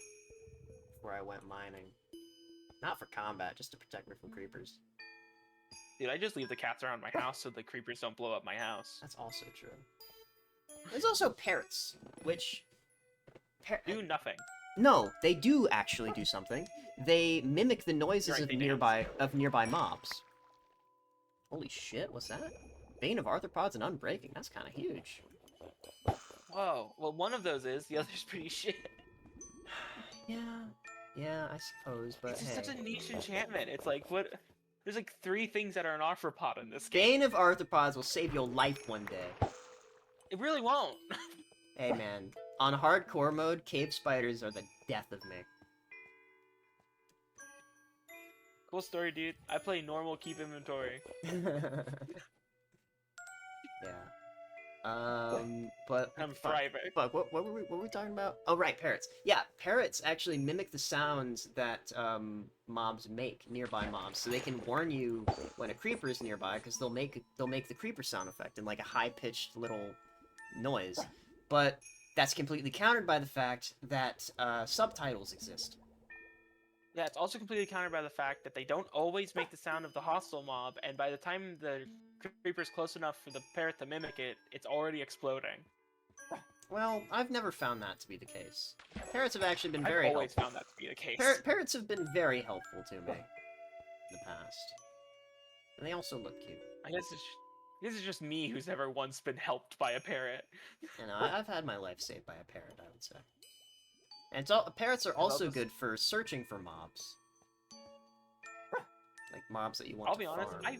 A: before I went mining. Not for combat, just to protect me from creepers.
C: Dude, I just leave the cats around my house so the creepers don't blow up my house.
A: That's also true. There's also parrots, which
C: Do nothing.
A: no, they do actually do something. They mimic the noises
C: Right,
A: of
C: they
A: nearby mobs. Holy shit, what's that? Bane of Arthropods and Unbreaking. That's kind of huge.
C: Whoa. Well, one of those is. The other's pretty shit.
A: Yeah, I suppose, but
C: It's just
A: hey.
C: such a niche enchantment. It's like, what? There's like 3 things that are an arthropod in this game.
A: Bane of Arthropods will save your life one day.
C: It really won't.
A: Hey man, on hardcore mode, cave spiders are the death of me.
C: Cool story, dude. I play normal keep inventory.
A: Yeah. But
C: I'm thriving.
A: But what were we talking about? Oh right, parrots. Yeah, parrots actually mimic the sounds that mobs make, nearby mobs, so they can warn you when a creeper is nearby, because they'll make the creeper sound effect in like a high-pitched little noise. But that's completely countered by the fact that subtitles exist.
C: Yeah, it's also completely countered by the fact that they don't always make the sound of the hostile mob, and by the time the creeper's close enough for the parrot to mimic it, it's already exploding.
A: Well, I've never found that to be the case. Parrots have actually been very
C: I've always
A: helpful.
C: found that to be the case.
A: Parrots have been very helpful to me in the past. And they also look cute.
C: I guess it's just me who's never once been helped by a parrot.
A: You know, I've had my life saved by a parrot, I would say. And it's all, parrots are also good for searching for mobs. Like mobs that you want
C: I'll
A: to
C: be honest,
A: farm.
C: I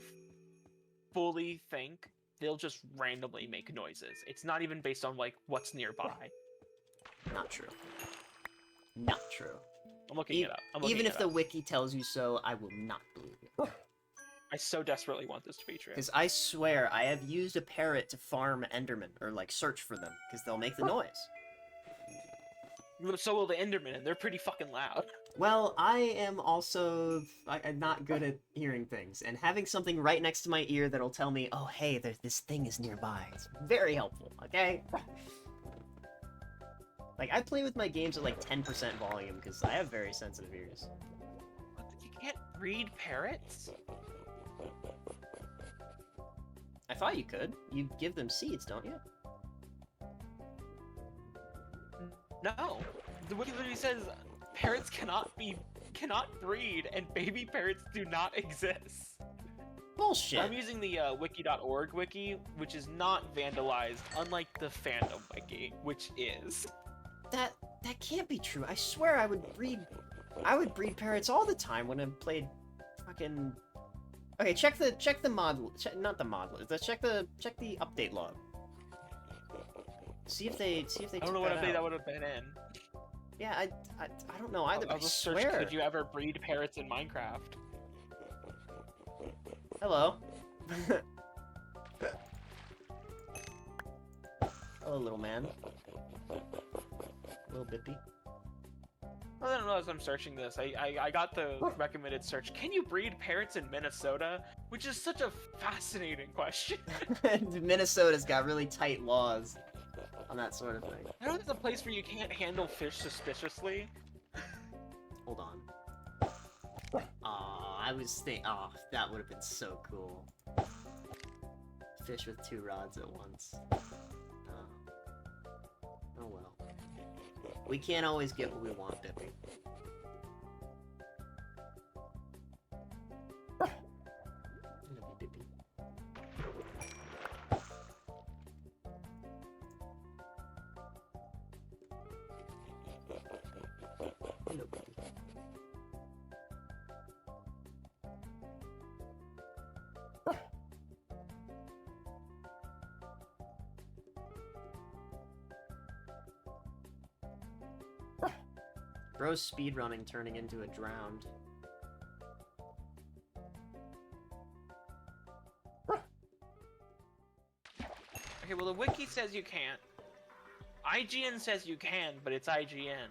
C: fully think they'll just randomly make noises. It's not even based on like what's nearby.
A: Not true. Not true.
C: I'm looking it up.
A: Even if the wiki tells you so, I will not believe it.
C: I so desperately want this to be true.
A: Because I swear, I have used a parrot to farm Endermen, or like search for them, because they'll make the noise.
C: So will the Endermen, and they're pretty fucking loud.
A: Well, I am also I'm not good at hearing things, and having something right next to my ear that'll tell me, oh hey, this thing is nearby. It's very helpful, okay? Like, I play with my games at like 10% volume, because I have very sensitive ears.
C: You can't breed parrots?
A: I thought you could. You give them seeds, don't you?
C: No. The wiki literally says parrots cannot breed, and baby parrots do not exist.
A: Bullshit.
C: I'm using the wiki.org wiki, which is not vandalized, unlike the fandom wiki, which is.
A: That can't be true. I swear I would breed parrots all the time when I played fucking. Okay, check the mod, not the mod list. Check the update log. See if they
C: I don't know what update that would have been in.
A: Yeah, I don't know either.
C: I'll
A: I
C: just search,
A: swear.
C: could you ever breed parrots in Minecraft?
A: Hello. Hello, little man. Little Bippy.
C: I don't know, as I'm searching this, I got the recommended search. Can you breed parrots in Minnesota? Which is such a fascinating question.
A: Minnesota's got really tight laws on that sort of thing.
C: I know there's a place where you can't handle fish suspiciously.
A: Hold on. Aw, I was thinking. Aw, that would have been so cool. Fish with 2 rods at once. Oh well. We can't always get what we want, Bippy. I love you, Bippy. Hello, Bippy. Bro's speedrunning turning into a drowned.
C: Okay, well the wiki says you can't. IGN says you can, but it's IGN.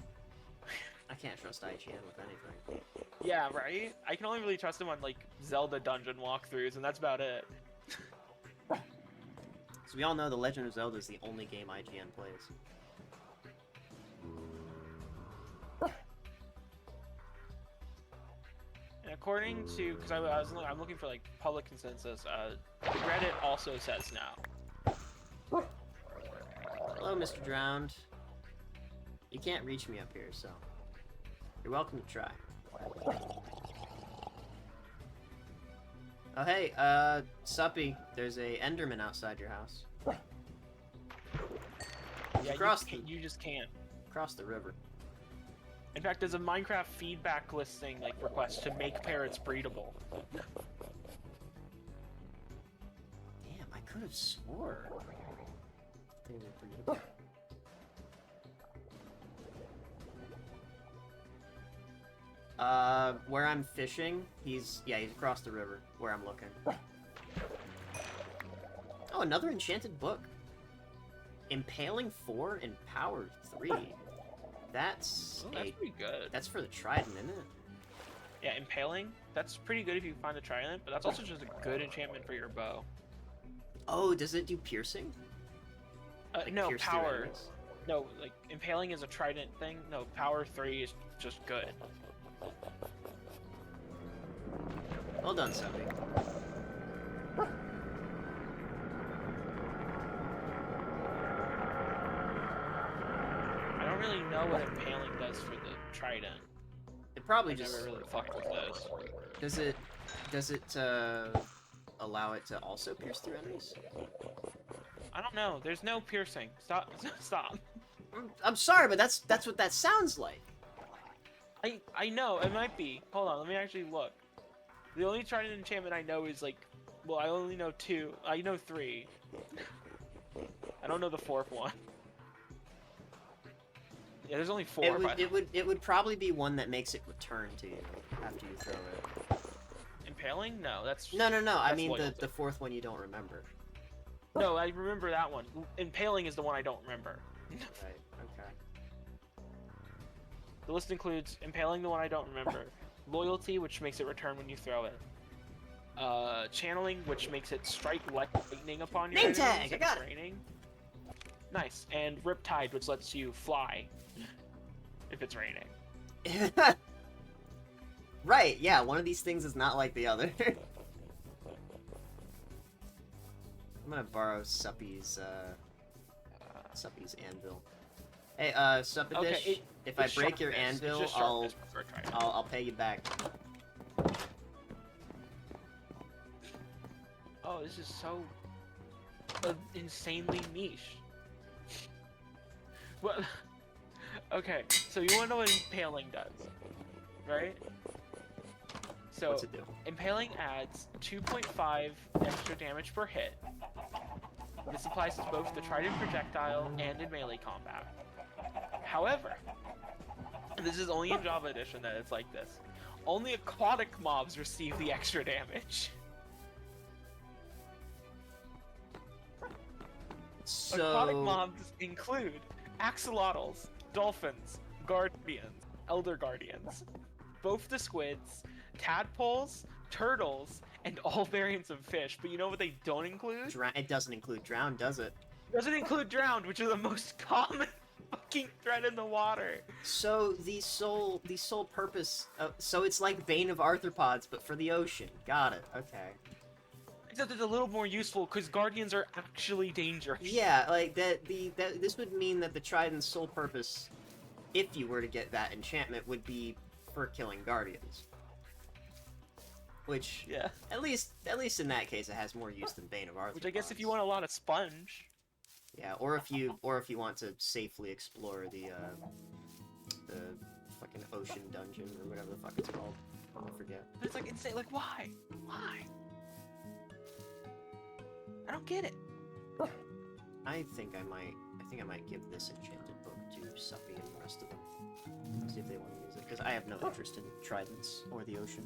A: I can't trust IGN with anything.
C: Yeah, right? I can only really trust them on, like, Zelda dungeon walkthroughs, and that's about it.
A: So we all know The Legend of Zelda is the only game IGN plays.
C: And according to, because I'm looking for, like, public consensus, Reddit also says now.
A: Hello, Mr. Drowned. You can't reach me up here, so you're welcome to try. Oh hey, Suppy, there's a Enderman outside your house.
C: Yeah, you just can't.
A: Cross the river.
C: In fact, there's a Minecraft feedback listing, like, request to make parrots breedable.
A: Damn, I could have swore they were breedable. Where I'm fishing, he's across the river, where I'm looking. Oh, another enchanted book. Impaling 4 and Power 3. That's
C: That's pretty good.
A: That's for the Trident, isn't it?
C: Yeah, Impaling, that's pretty good if you find the Trident, but that's also just a good enchantment for your bow.
A: Oh, does it do piercing? Like
C: No,
A: pierce through
C: Power.
A: enemies?
C: No, like, Impaling is a Trident thing. No, Power 3 is just good.
A: Well done, Suppy.
C: I don't really know what Impaling does for the Trident.
A: It probably
C: I
A: just
C: never really fucked with this.
A: does it allow it to also pierce through enemies?
C: I don't know. There's no piercing. Stop. Stop.
A: I'm sorry, but that's what that sounds like.
C: I know. It might be. Hold on. Let me actually look. The only Trident enchantment I know is, like... Well, I only know 2. I know 3. I don't know the 4th one. Yeah, there's only 4.
A: It would probably be one that makes it return to you after you throw it.
C: Impaling? No, that's...
A: No. I mean
C: loyalty.
A: the 4th one you don't remember.
C: No, I remember that one. Impaling is the one I don't remember.
A: Right. Okay.
C: The list includes Impaling, the one I don't remember. Loyalty, which makes it return when you throw it. Channeling, which makes it strike lightning upon your
A: Name
C: enemies
A: tag!
C: if
A: I got
C: it's
A: it!
C: raining. Nice. And Riptide, which lets you fly if it's raining.
A: Right. Yeah. One of these things is not like the other. I'm gonna borrow Suppy's anvil. Hey, Suppadish,
C: Okay,
A: if I
C: it's
A: break your
C: sharpness. It's
A: anvil,
C: just sharpness for a Trident.
A: I'll pay you back.
C: Oh, this is so insanely niche. Well, okay, so you wanna know what Impaling does, right? So,
A: What's it do?
C: Impaling adds 2.5 extra damage per hit. This applies to both the Trident projectile and in melee combat. However, this is only in Java Edition that it's like this. Only aquatic mobs receive the extra damage. Aquatic mobs include axolotls, dolphins, guardians, elder guardians, both the squids, tadpoles, turtles, and all variants of fish. But you know what they don't include?
A: It doesn't include drown, does it?
C: It doesn't include drowned, which is the most common fucking threat in the water.
A: So the sole purpose, so it's like Bane of Arthropods, but for the ocean. Got it. Okay.
C: Except it's a little more useful because guardians are actually dangerous.
A: Yeah, like this would mean that the Trident's sole purpose, if you were to get that enchantment, would be for killing guardians. Which,
C: Yeah.
A: at least in that case, it has more use than Bane of Arthropods.
C: Which I guess if you want a lot of sponge.
A: Yeah, or if you want to safely explore the fucking ocean dungeon or whatever the fuck it's called. I forget.
C: But it's like insane. Like why? Why? I don't get it.
A: I think I might give this enchanted book to Suppy and the rest of them. See if they want to use it, because I have no interest in tridents or the ocean.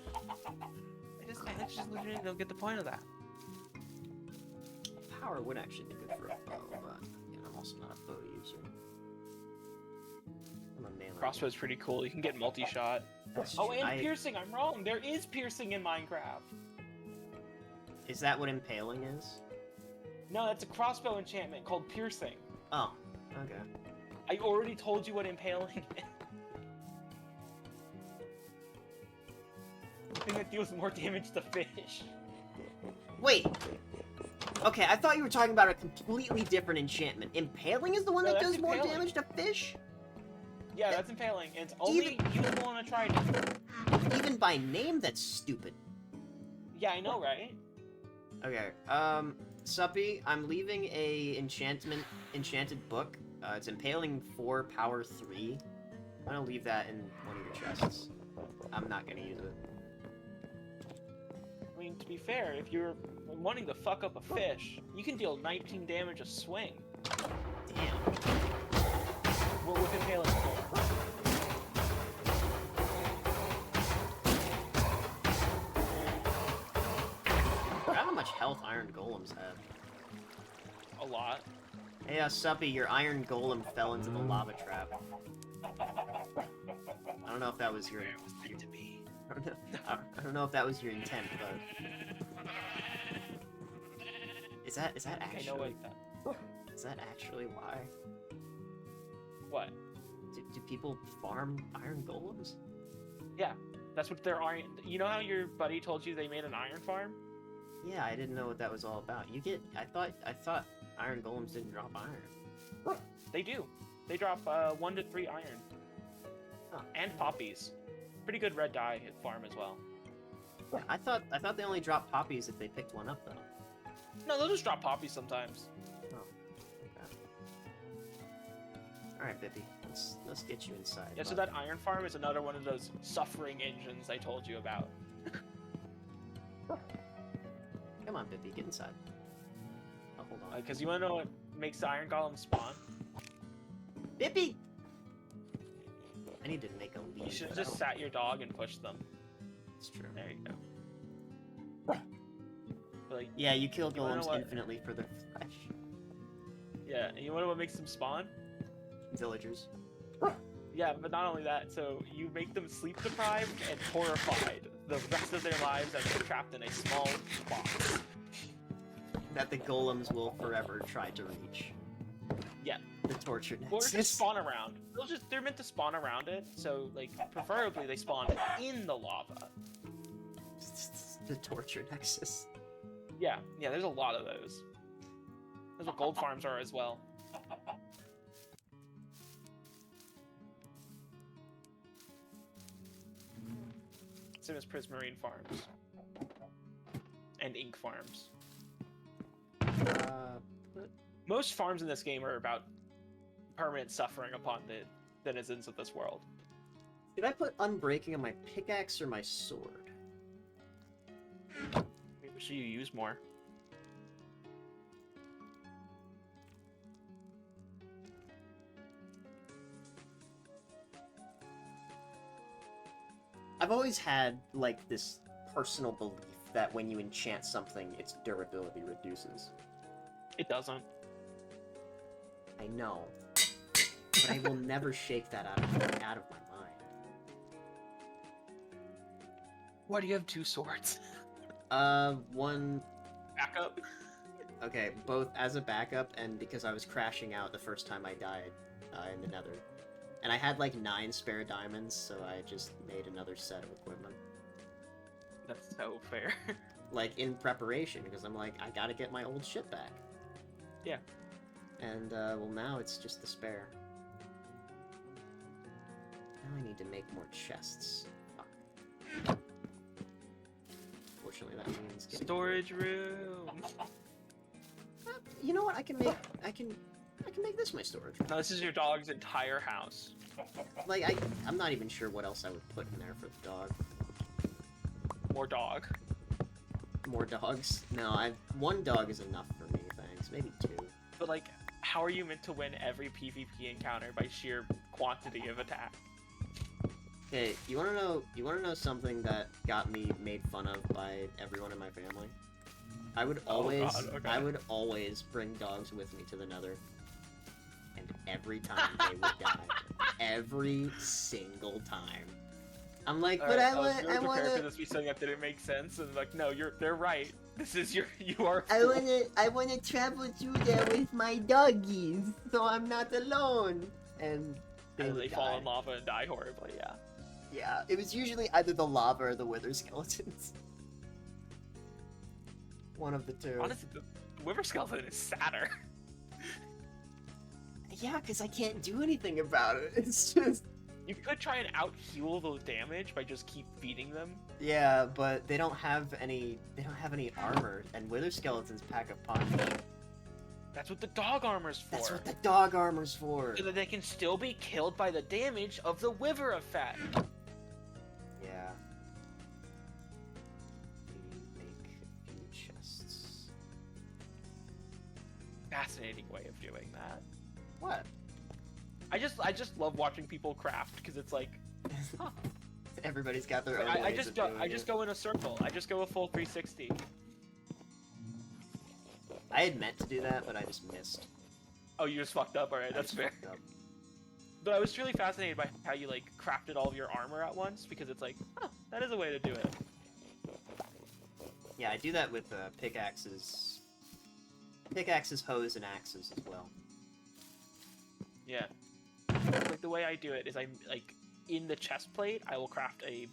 C: I just legitimately don't get the point of that.
A: power would actually be good for a bow, but you know, I'm also not a bow user. I'm a melee.
C: Crossbow's pretty cool. You can get multi-shot.
A: That's
C: Oh,
A: true.
C: and piercing. I'm wrong. There is piercing in Minecraft.
A: Is that what impaling is?
C: No, that's a crossbow enchantment called piercing.
A: Oh, okay.
C: I already told you what impaling is. The thing that deals more damage to fish.
A: Wait. Okay, I thought you were talking about a completely different enchantment. Impaling is the one
C: No,
A: that
C: that's
A: does more
C: impaling.
A: damage to fish?
C: Yeah, that's impaling. And it's only usable on a trident.
A: Even by name, that's stupid.
C: Yeah, I know, right?
A: Okay, Suppy, I'm leaving a enchanted book. It's impaling 4, power 3. I'm gonna leave that in one of your chests. I'm not gonna use it.
C: I mean, to be fair, if you're wanting to fuck up a fish, you can deal 19 damage a swing.
A: Damn.
C: Well, with impaling 4.
A: I forgot how much health iron golems have.
C: A lot.
A: Hey, Suppy, your iron golem fell into the lava trap. I don't know if that was your...
C: Where was meant to be?
A: I don't know if that was your intent, but... Is that
C: I
A: actually...
C: know what
A: Is that actually why?
C: What?
A: Do people farm iron golems?
C: Yeah, that's what their iron... You know how your buddy told you they made an iron farm?
A: Yeah, I didn't know what that was all about. You get... I thought iron golems didn't drop iron.
C: They do. They drop 1 to 3 iron.
A: Huh.
C: And poppies. Pretty good red dye farm as well.
A: I thought they only dropped poppies if they picked one up, though.
C: No, they'll just drop poppies sometimes.
A: Oh, okay. Alright, Bippy. Let's get you inside.
C: Yeah, so that iron farm is another one of those suffering engines I told you about.
A: Come on, Bippy, get inside. Oh, hold on.
C: Because you want to know what makes the iron golem spawn?
A: Bippy! I need to make a lead.
C: You should
A: but
C: have
A: I
C: just
A: don't-
C: sat your dog and pushed them.
A: It's true.
C: There you go. But, like,
A: Yeah, you kill
C: You wanna know
A: golems
C: what-
A: infinitely for their flesh.
C: yeah, and you want to know what makes them spawn?
A: Villagers.
C: Yeah, but not only that, so you make them sleep deprived and horrified the rest of their lives as they're trapped in a small box.
A: That the golems will forever try to reach.
C: Yeah.
A: The torture
C: Or just
A: nexus.
C: spawn around. They're meant to spawn around it, so like preferably they spawn in the lava.
A: The torture nexus.
C: Yeah, there's a lot of those. That's what gold farms are as well. Same as prismarine farms. And ink farms. Most farms in this game are about permanent suffering upon the denizens of this world.
A: Did I put unbreaking on my pickaxe or my sword?
C: Maybe should you use more?
A: I've always had, like, this personal belief that when you enchant something, its durability reduces.
C: It doesn't.
A: I know. But I will never shake that out of my mind.
C: Why do you have 2 swords?
A: One...
C: Backup.
A: Okay, both as a backup and because I was crashing out the first time I died in the nether. And I had like 9 spare diamonds, so I just made another set of equipment.
C: That's so fair.
A: Like, in preparation, because I'm like, I gotta get my old shit back.
C: Yeah.
A: And, well, now it's just the spare. Now I need to make more chests. Fuck. Fortunately, that means getting...
C: Storage room.
A: You know what? I can make this my storage room.
C: No, this is your dog's entire house.
A: Like, I'm not even sure what else I would put in there for the dog.
C: More dog.
A: More dogs? No, one dog is enough for me, thanks. Maybe 2.
C: But like, how are you meant to win every PvP encounter by sheer quantity of attack?
A: Okay, you wanna know something that got me made fun of by everyone in my family? I would
C: Oh,
A: always,
C: God, okay.
A: I would always bring dogs with me to the Nether, and every time they would die, every single time. I'm like, but I
C: was
A: want,
C: really
A: I want
C: prepared for
A: to,
C: this to be something that didn't make sense, and like, no, they're right. This is you are.
A: I want to travel through there with my doggies, so I'm not alone. And they
C: And
A: would
C: they
A: die.
C: fall in lava and die horribly. Yeah.
A: Yeah, it was usually either the lava or the wither skeletons. One of the two.
C: Honestly, the Wither skeleton is sadder.
A: Yeah, because I can't do anything about it. It's just...
C: You could try and out-heal the damage by just keep feeding them.
A: Yeah, but they don't have any armor, and wither skeletons pack a punch.
C: That's what the dog armor's for.
A: That's what the dog armor's for.
C: So that they can still be killed by the damage of the Wither effect.
A: Yeah. We make a few chests.
C: Fascinating way of doing that.
A: What?
C: I just love watching people craft because it's like, huh.
A: Everybody's got their own
C: I
A: ways
C: just
A: of
C: go
A: doing
C: I just
A: it.
C: go in a circle. I just go a full 360.
A: I had meant to do that, but I just missed.
C: Oh, you just fucked up. All right,
A: I
C: that's
A: just
C: fair.
A: fucked up.
C: But I was really fascinated by how you like crafted all of your armor at once because it's like, huh, that is a way to do it.
A: Yeah, I do that with pickaxes, hoes, and axes as well.
C: Yeah. Like the way I do it is I'm like in the chest plate I will craft a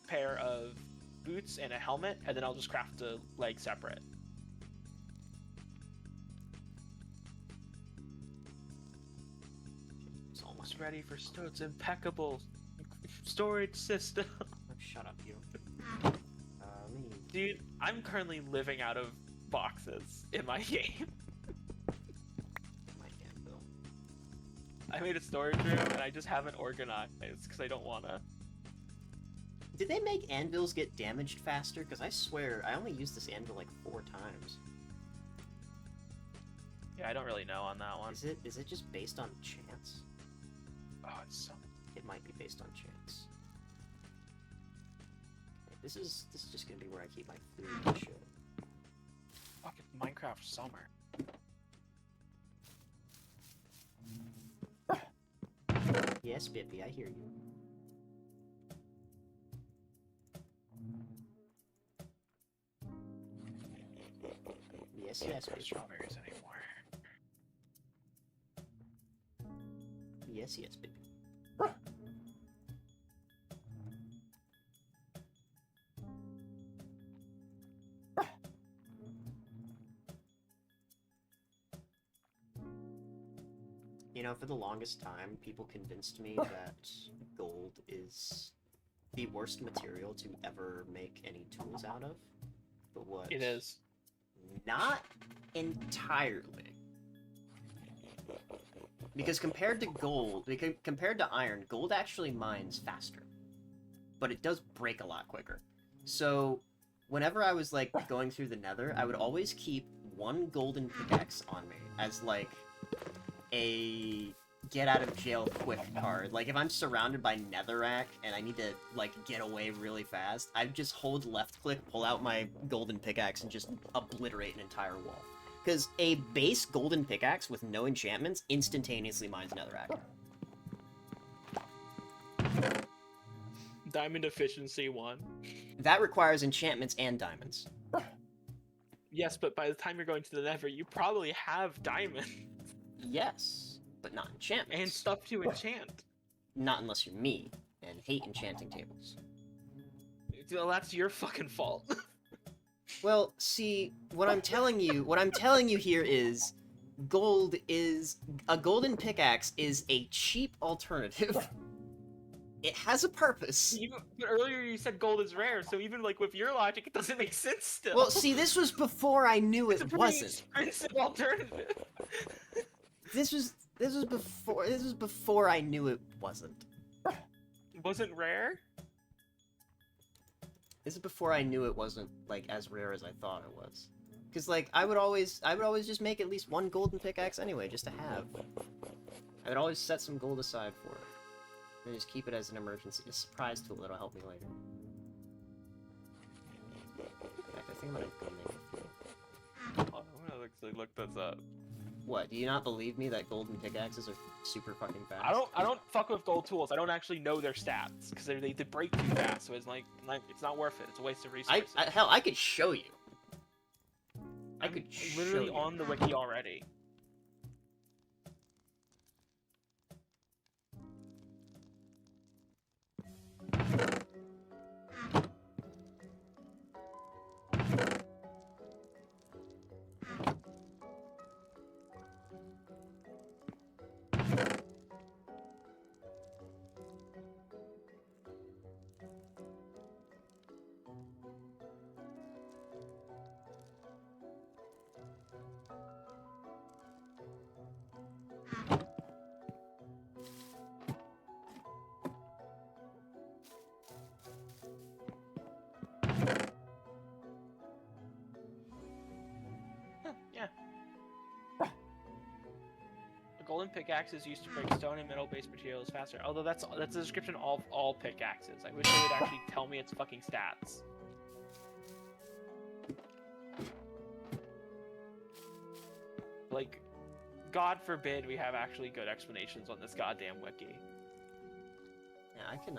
C: pair of boots and a helmet, and then I'll just craft the leg separate. It's almost ready for Stoat's impeccable storage system.
A: Oh, shut up, you. Me.
C: Dude, I'm currently living out of boxes in my game.
A: My anvil.
C: I made a storage room and I just haven't organized because I don't wanna.
A: Did they make anvils get damaged faster? Because I swear, I only used this anvil like 4 times.
C: Yeah, I don't really know on that one.
A: Is it just based on chance?
C: Oh, it's so...
A: It might be based on chance. Okay, this is just gonna be where I keep my food and shit.
C: Fuck, it's Minecraft summer.
A: Yes, Bippy, I hear you. Yes, yes,
C: No
A: Bippy.
C: strawberries anymore.
A: Yes, yes, Bippy. You know, for the longest time, people convinced me that gold is the worst material to ever make any tools out of. But what?
C: It is.
A: Not entirely. Because compared to gold, compared to iron, gold actually mines faster. But it does break a lot quicker. So, whenever I was, like, going through the nether, I would always keep one golden pickaxe on me as, like, a get-out-of-jail-quick card. Like, if I'm surrounded by netherrack and I need to, like, get away really fast, I'd just hold left-click, pull out my golden pickaxe, and just obliterate an entire wall. Because a base golden pickaxe with no enchantments instantaneously mines netherrack.
C: Diamond efficiency 1.
A: That requires enchantments and diamonds.
C: Yes, but by the time you're going to the Nether, you probably have diamonds
A: Yes, but not enchantments.
C: and stuff to enchant.
A: Not unless you're me, and hate enchanting tables.
C: Well, that's your fucking fault.
A: Well, see, what I'm telling you here is, a golden pickaxe is a cheap alternative. It has a purpose.
C: But earlier you said gold is rare, so even like with your logic, it doesn't make sense still.
A: Well, see, this was before I knew
C: it's a
A: it
C: pretty
A: wasn't.
C: expensive alternative.
A: This was before I knew it wasn't.
C: It wasn't rare?
A: This is before I knew it wasn't, like, as rare as I thought it was. Because, like, I would always just make at least one golden pickaxe anyway, just to have. I would always set some gold aside for it. And just keep it as an emergency, a surprise tool that'll help me later. In fact, I think I'm gonna go make a few.
C: gonna actually look this up.
A: What? Do you not believe me that golden pickaxes are super fucking fast?
C: I don't fuck with gold tools. I don't actually know their stats because they break too fast. So it's like it's not worth it. It's a waste of resources.
A: Hell, I could show you. I
C: I'm
A: could
C: literally
A: show you.
C: on the wiki already. Yeah. A golden pickaxe is used to break stone and metal based materials faster. Although that's a description of all pickaxes. I wish they would actually tell me its fucking stats. Like, God forbid we have actually good explanations on this goddamn wiki.
A: Yeah, I can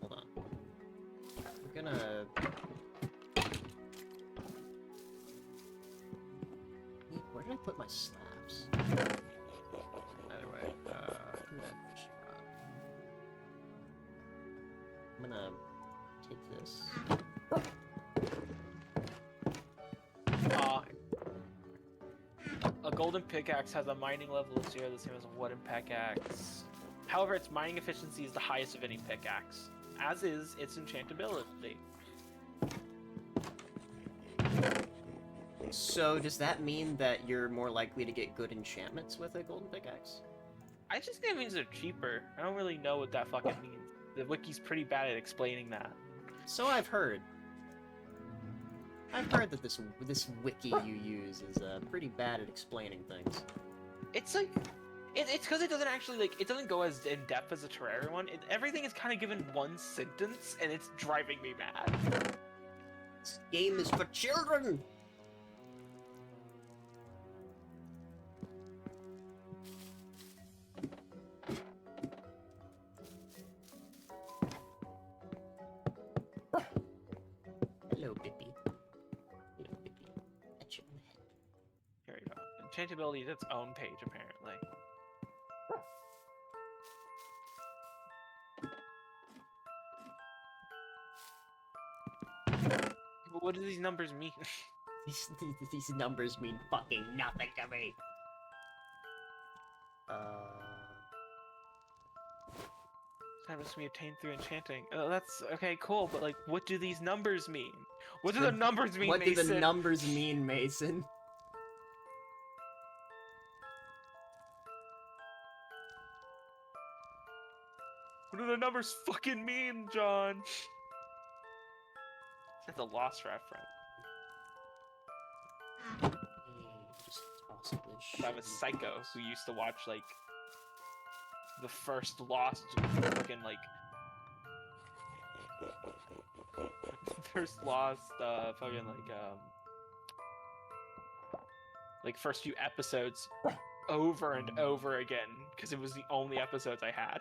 A: hold on. We're gonna. Where did I put my slabs? Either way, I'm gonna take this.
C: A golden pickaxe has a mining level of 0, the same as a wooden pickaxe. However, its mining efficiency is the highest of any pickaxe, as is its enchantability.
A: So does that mean that you're more likely to get good enchantments with a golden pickaxe?
C: I just think it means they're cheaper. I don't really know what that fucking means. The wiki's pretty bad at explaining that.
A: So I've heard. I've heard that this wiki you use is pretty bad at explaining things.
C: It's like, it's because it doesn't actually, like, it doesn't go as in depth as a Terraria one. Everything is kind of given one sentence, and it's driving me mad.
A: This game is for children! Hello, Bippy. Hello, Bippy. At you on the head.
C: Here we go. Enchantability is its own page, apparently. But what do these numbers mean?
A: These numbers mean fucking nothing to me.
C: That must be obtained through enchanting. That's okay, cool. But like, what do these numbers mean? What do the numbers mean,
A: What
C: Mason?
A: do the numbers mean, Mason?
C: What do the numbers fucking mean, John? That's a lost reference.
A: Just toss this shit.
C: I'm a psycho who used to watch like the first Lost fucking first Lost fucking like first few episodes over and over again because it was the only episodes I had.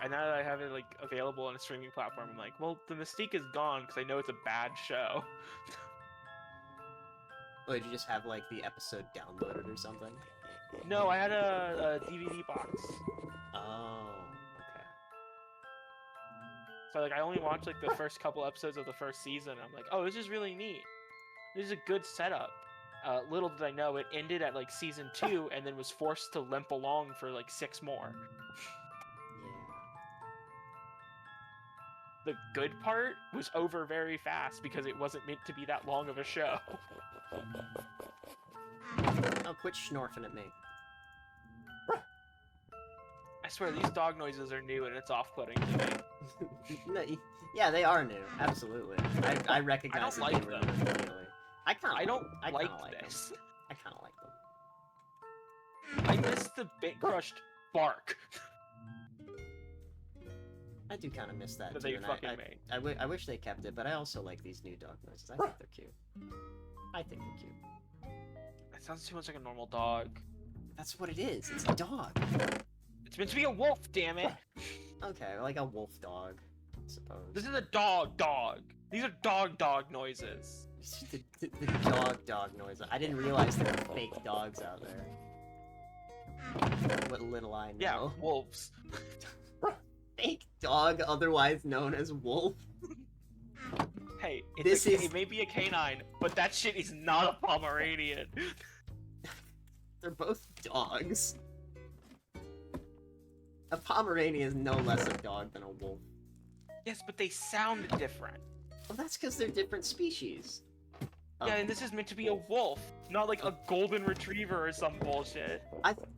C: And now that I have it like available on a streaming platform, I'm like, well, the mystique is gone because I know it's a bad show.
A: Oh, did you just have like the episode downloaded or something?
C: No, I had a DVD box.
A: Oh, okay.
C: So like I only watched like the first couple episodes of the first season. I'm like, oh, this is really neat. This is a good setup. Little did I know, it ended at like season 2 and then was forced to limp along for like 6 more. The good part was over very fast because it wasn't meant to be that long of a show.
A: Oh, quit schnorfing at me.
C: I swear, these dog noises are new and it's off-putting to me.
A: No, yeah, they are new. Absolutely. I recognize that
C: like
A: they were
C: them.
A: new immediately. I don't
C: like
A: like
C: this.
A: them. I kind of like them.
C: I miss the bit crushed bark.
A: I do kind of miss that
C: that
A: too.
C: they
A: And
C: fucking made.
A: I wish they kept it, but I also like these new dog noises. I think they're cute. I think they're cute.
C: It sounds too much like a normal dog.
A: That's what it is. It's a dog.
C: It's meant to be a wolf, damn it!
A: Okay, like a wolf dog, I suppose.
C: This is a dog. These are dog noises.
A: the dog noise. I didn't realize there were fake dogs out there. What little I know.
C: Yeah, wolves.
A: Fake dog, otherwise known as wolf.
C: Hey,
A: It
C: may be a canine, but that shit is not a Pomeranian.
A: They're both dogs. A Pomeranian is no less a dog than a wolf.
C: Yes, but they sound different.
A: Well, that's because they're different species.
C: Yeah, and this is meant to be a wolf, not like a golden retriever or some bullshit.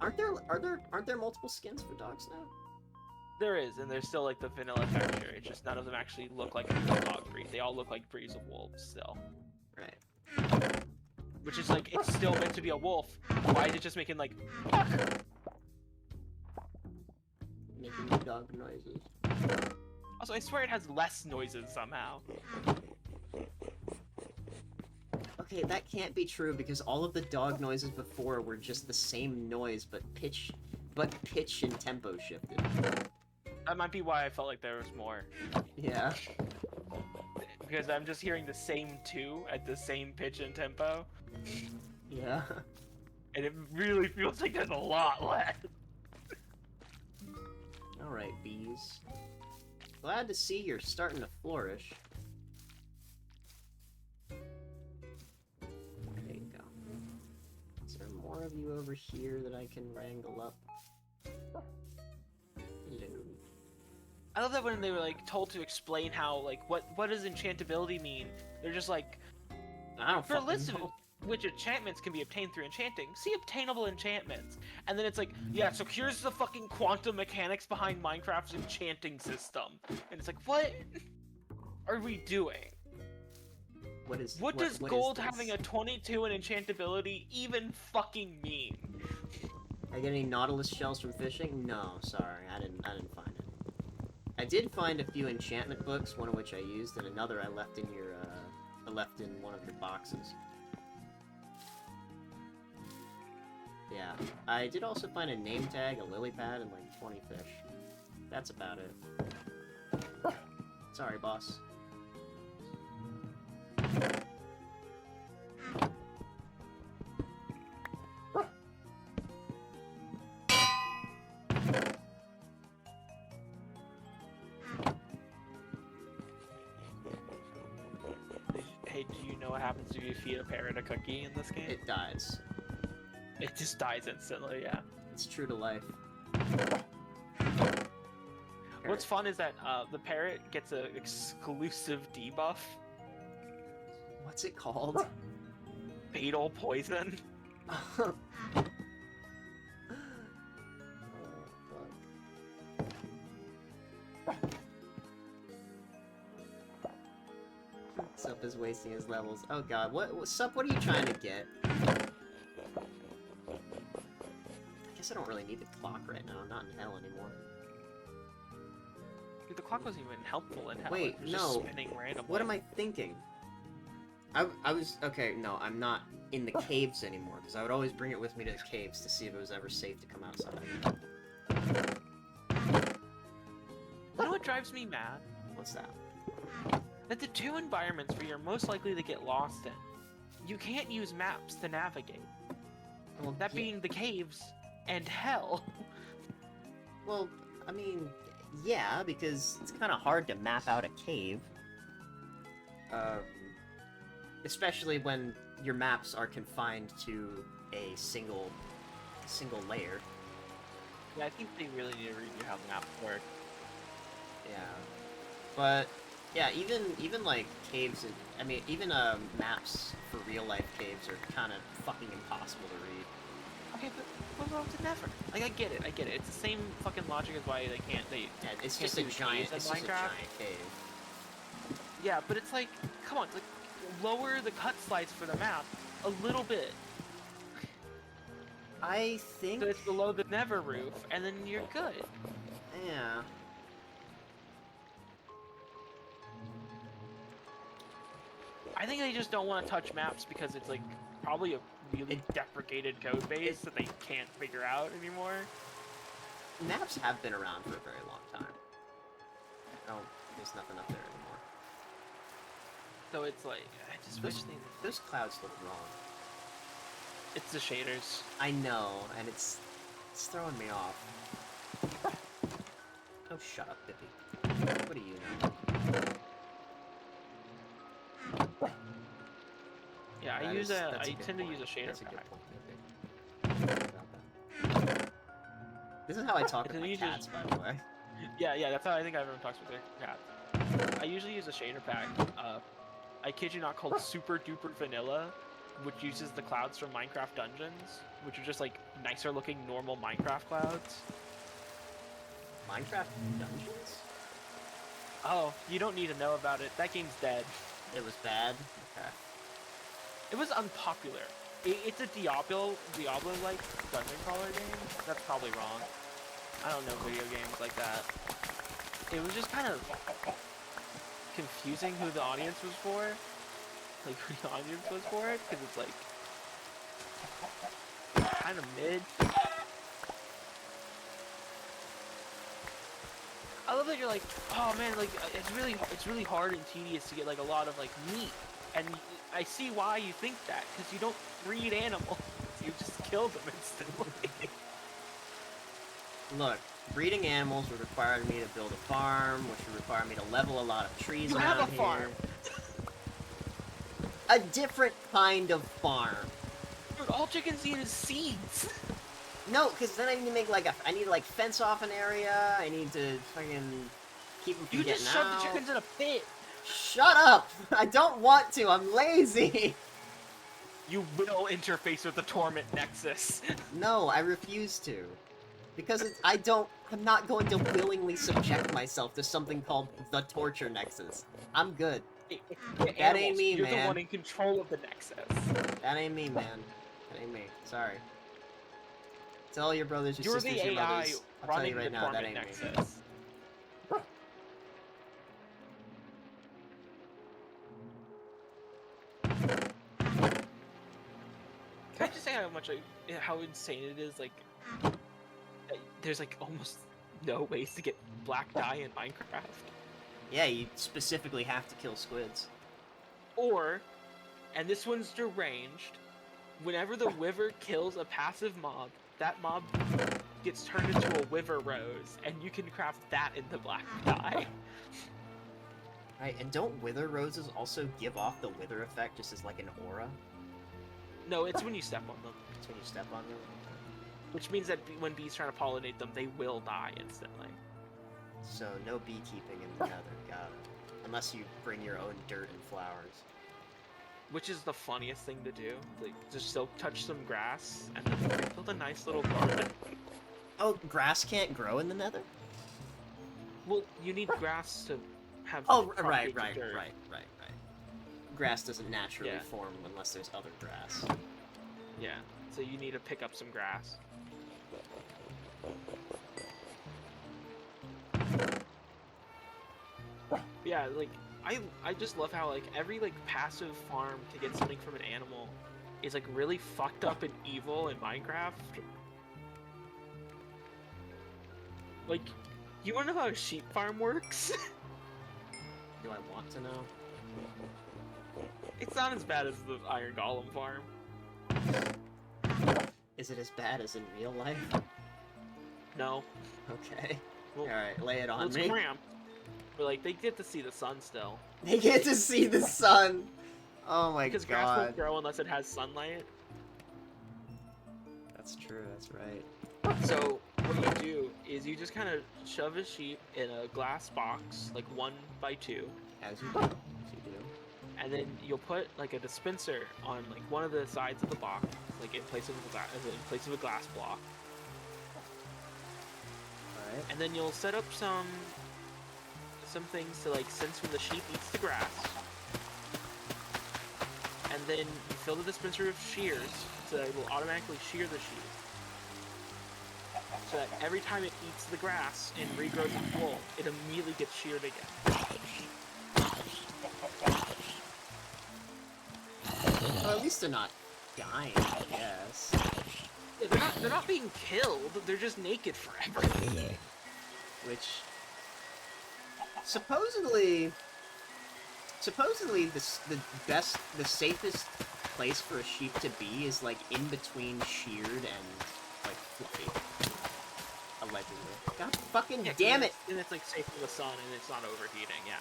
A: Aren't there multiple skins for dogs now?
C: There is, and there's still like the vanilla texture. It's just none of them actually look like a real dog breed. They all look like breeds of wolves still.
A: Right.
C: Which is like, it's still meant to be a wolf. Why is it just making like,
A: Making new dog noises.
C: Also, I swear it has less noises somehow.
A: Okay, that can't be true because all of the dog noises before were just the same noise, but pitch and tempo shifted.
C: That might be why I felt like there was more.
A: Yeah.
C: Because I'm just hearing the same two at the same pitch and tempo.
A: Yeah.
C: And it really feels like there's a lot less.
A: Alright, bees. Glad to see you're starting to flourish. There you go. Is there more of you over here that I can wrangle up? Hello.
C: I love that when they were like told to explain how like what does enchantability mean? They're just like,
A: I don't
C: for a
A: fucking
C: list of
A: know.
C: which enchantments can be obtained through enchanting, see obtainable enchantments. And then it's like, yeah, so here's the fucking quantum mechanics behind Minecraft's enchanting system. And it's like, what are we doing?
A: What is
C: What does
A: what
C: gold
A: is this?
C: having a 22 in enchantability even fucking mean?
A: I get any Nautilus shells from fishing? No, sorry, I didn't find it. I did find a few enchantment books, one of which I used, and another I left in your one of your boxes. Yeah, I did also find a name tag, a lily pad, and like 20 fish. That's about it. Sorry, boss.
C: Hey, do you know what happens if you feed a parrot a cookie in this game?
A: It dies.
C: It just dies instantly, yeah.
A: It's true to life.
C: What's fun is that the parrot gets an exclusive debuff,
A: What's it called?
C: fatal poison.
A: Oh, fuck. Sup is wasting his levels. Oh god, Sup, what are you trying to get? I guess I don't really need the clock right now. I'm not in hell anymore.
C: Dude, the clock wasn't even helpful in hell.
A: Wait,
C: it was just
A: no.
C: spinning randomly.
A: What am I thinking? I was... Okay, no, I'm not in the caves anymore, because I would always bring it with me to the caves to see if it was ever safe to come outside.
C: You know what drives me mad?
A: What's that?
C: That the two environments where you're most likely to get lost in, you can't use maps to navigate.
A: Well,
C: That
A: yeah,
C: being the caves and hell.
A: well, I mean, yeah, because it's kind of hard to map out a cave. Especially when your maps are confined to a single layer.
C: Yeah, I think they really need to redo how the maps work.
A: Yeah, but yeah, even like caves and I mean even maps for real life caves are kind of fucking impossible to read.
C: Okay, but what's wrong with Never? Like, I get it. It's the same fucking logic as why they can't.
A: Yeah, it's
C: can't
A: just a
C: do
A: giant.
C: caves
A: It's
C: in
A: just a
C: Minecraft.
A: giant cave.
C: Yeah, but it's like, come on, like, lower the cut slice for the map a little bit,
A: I think.
C: so it's below the Never roof, and then you're good.
A: Yeah.
C: I think they just don't want to touch maps because it's like probably a really deprecated code base that they can't figure out anymore.
A: Maps have been around for a very long time. Oh, there's nothing up there anymore.
C: So it's like, I just wish they...
A: Those clouds look wrong.
C: It's the shaders.
A: I know, and it's throwing me off. Oh, shut up, Bippy. What do you know?
C: Yeah, I tend to use a shader
A: That's a
C: pack.
A: good point, Bippy. About that. This is how I talk to my cats, by the way.
C: Yeah, that's how I think everyone talks with their cats. I usually use a shader pack. I kid you not, called Super Duper Vanilla, which uses the clouds from Minecraft Dungeons, which are just like nicer looking normal Minecraft clouds.
A: Minecraft Dungeons?
C: Oh, you don't need to know about it. That game's dead.
A: It was bad? Okay.
C: It was unpopular. It's a Diablo-like dungeon crawler game. That's probably wrong. I don't know video games like that. It was just kind of confusing who the audience was for. Like, who the audience was for it, because it's like kind of mid. I love that you're like, oh man, like it's really hard and tedious to get like a lot of like meat, and I see why you think that, because you don't breed animals, you just kill them instantly.
A: Look, breeding animals would require me to build a farm, which would require me to level a lot of trees
C: You
A: around
C: have a farm.
A: here. A different kind of farm.
C: Dude, all chickens need is seeds.
A: No, because then I need to make like I need to like fence off an area. I need to fucking keep them from
C: You
A: getting
C: just shove
A: out.
C: the chickens in a pit.
A: Shut up! I don't want to. I'm lazy.
C: You will interface with the Torment Nexus.
A: No, I refuse to. Because I'm not going to willingly subject myself to something called the Torture Nexus. I'm good. That ain't me,
C: You're
A: man.
C: the one in control of the Nexus.
A: That ain't me, man. That ain't me. Sorry. Tell your brothers, your
C: You're
A: sisters,
C: the
A: your
C: AI
A: mothers. I'll tell
C: running
A: you right
C: the
A: now, that
C: Torment
A: ain't me.
C: Nexus. Can I just say how insane it is? Like, there's like almost no ways to get black dye in Minecraft.
A: Yeah, you specifically have to kill squids.
C: Or, and this one's deranged, whenever the Wyver kills a passive mob, that mob gets turned into a Wyver Rose, and you can craft that into black dye.
A: Right, and don't wither roses also give off the wither effect just as like an aura?
C: No, it's when you step on them.
A: It's when you step on them?
C: Which means that when bees try to pollinate them, they will die instantly.
A: So, no beekeeping in the nether, got it. Unless you bring your own dirt and flowers.
C: Which is the funniest thing to do. Like, just silk touch some grass, and then build a nice little garden.
A: Oh, grass can't grow in the nether?
C: Well, you need grass to have
A: Oh,
C: propagate
A: right.
C: the dirt.
A: Grass doesn't naturally
C: Yeah.
A: form unless there's other grass.
C: Yeah, so you need to pick up some grass. Yeah, like, I just love how, like, every, like, passive farm to get something from an animal is, like, really fucked up and evil in Minecraft. Like, you wanna know how a sheep farm works?
A: Do I want to know?
C: It's not as bad as the Iron Golem farm.
A: Is it as bad as in real life?
C: No.
A: Okay.
C: Well,
A: Alright, lay it
C: well,
A: on
C: it's
A: me.
C: cramped. But, like, they get to see the sun still.
A: They get to see the sun! Oh my
C: Because grass
A: god.
C: won't grow unless it has sunlight.
A: That's true, that's right.
C: So what you do is you just kind of shove a sheep in a glass box, like 1 by 2,
A: As you do. As you do.
C: and then you'll put like a dispenser on like one of the sides of the box, like in place of a glass block,
A: Alright.
C: and then you'll set up some things to like sense when the sheep eats the grass, and then you fill the dispenser with shears so that it will automatically shear the sheep. So that every time it eats the grass and regrows its wool, it immediately gets sheared again.
A: least they're not dying, I guess.
C: Yeah, they're not being killed. They're just naked forever.
A: Which supposedly the safest place for a sheep to be is like in between sheared and like fluffy. Allegedly. God fucking damn it!
C: And it's like safe from the sun and it's not overheating. Yeah.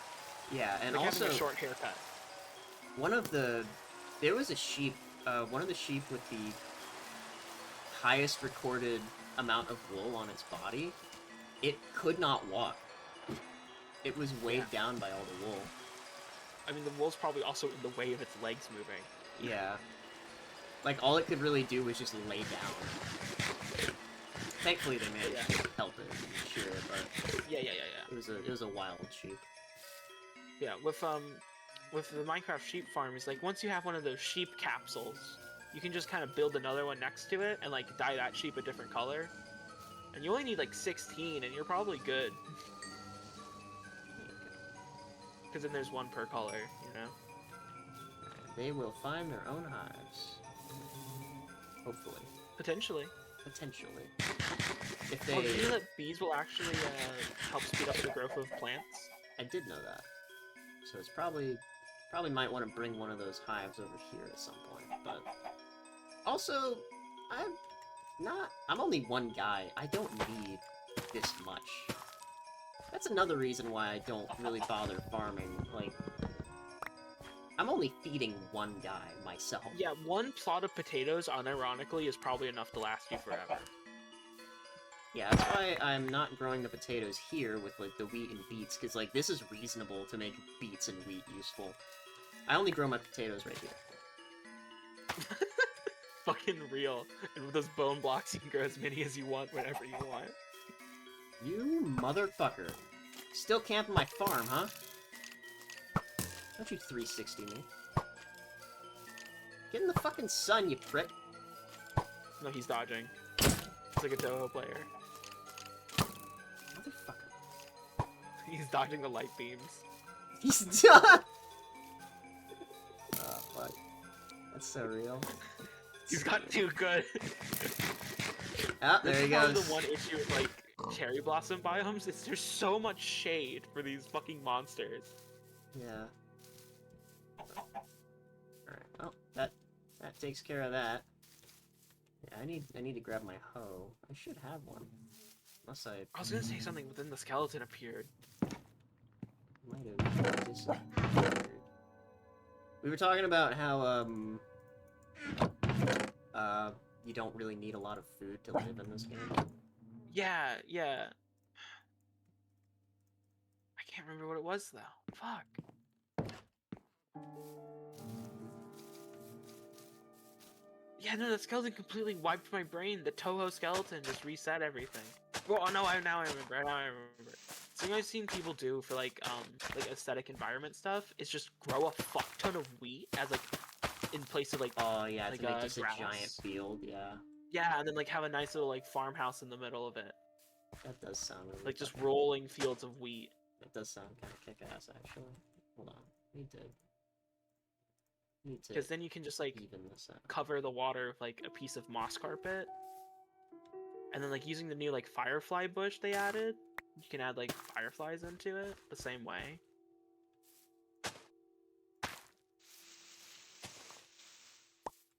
A: Yeah, and
C: like
A: also
C: having a short haircut.
A: There was a sheep. One of the sheep with the highest recorded amount of wool on its body. It could not walk. It was weighed down by all the wool.
C: I mean, the wool's probably also in the way of its legs moving.
A: Yeah. Like, all it could really do was just lay down. Thankfully, they managed to help it and shear it, but...
C: Yeah.
A: It was a wild sheep.
C: Yeah, with the Minecraft sheep farm, is like, once you have one of those sheep capsules, you can just kind of build another one next to it and, like, dye that sheep a different color. And you only need, like, 16, and you're probably good. Because then there's one per color, you know?
A: They will find their own hives. Hopefully.
C: Potentially.
A: Potentially. If they...
C: Oh, did you know that bees will actually help speed up the growth of plants?
A: I did know that. So it's probably might want to bring one of those hives over here at some point, but... Also, I'm only one guy. I don't need this much. That's another reason why I don't really bother farming. Like, I'm only feeding one guy myself.
C: Yeah, one plot of potatoes, unironically, is probably enough to last you forever.
A: Yeah, that's why I'm not growing the potatoes here with, like, the wheat and beets, because, like, this is reasonable to make beets and wheat useful. I only grow my potatoes right here.
C: Fucking real. And with those bone blocks, you can grow as many as you want whenever you want.
A: You motherfucker. Still camping my farm, huh? Don't you 360 me. Get in the fucking sun, you prick.
C: No, he's dodging. He's like a Toho player.
A: Motherfucker.
C: He's dodging the light beams.
A: He's done! Oh, fuck. That's so real.
C: He's got too good.
A: Ah, there he goes.
C: The one issue with, like, cherry blossom biomes is there's so much shade for these fucking monsters.
A: Yeah. Alright, well, that takes care of that. Yeah, I need to grab my hoe. I should have one. Unless
C: I was gonna say something, but then the skeleton appeared.
A: Might have disappeared. We were talking about how, you don't really need a lot of food to live in this game.
C: Yeah. I can't remember what it was, though. Fuck. Yeah, no, the skeleton completely wiped my brain. The Toho skeleton just reset everything. Well, now I remember. Something I've seen people do for, like aesthetic environment stuff is just grow a fuck ton of wheat as, like, in place of, like,
A: oh yeah,
C: like,
A: to make just
C: grass.
A: a giant field, yeah.
C: Yeah, and then, like, have a nice little, like, farmhouse in the middle of it.
A: That does sound really
C: Like, just
A: fucking-
C: rolling fields of wheat.
A: That does sound kind of kick-ass, actually. Hold on, need to
C: Because then you can just, like,
A: even this out.
C: cover the water with, like, a piece of moss carpet. And then, like, using the new, like, firefly bush they added, you can add, like, fireflies into it the same way.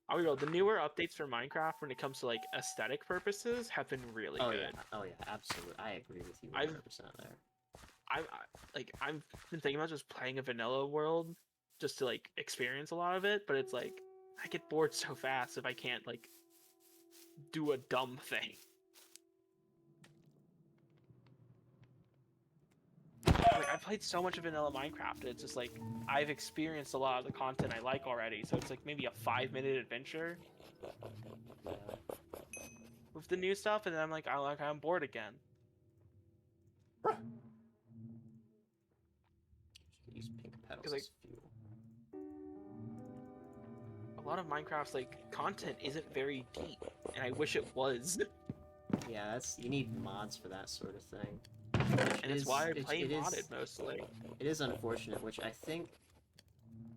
C: I'll be real, the newer updates for Minecraft when it comes to, like, aesthetic purposes have been really good.
A: Oh yeah, absolutely. I agree with you 100%
C: I've-
A: there.
C: I've been thinking about just playing a vanilla world just to, like, experience a lot of it, but it's like I get bored so fast if I can't, like, do a dumb thing. Like, I played so much of vanilla Minecraft, and it's just like I've experienced a lot of the content I like already, so it's like maybe a 5-minute adventure with the new stuff, and then I'm bored again.
A: Use pink petals
C: 'Cause, like,
A: as fuel.
C: A lot of Minecraft's, like, content isn't very deep, and I wish it was.
A: Yeah, you need mods for that sort of thing.
C: And it's why I play modded mostly.
A: It is unfortunate, which I think...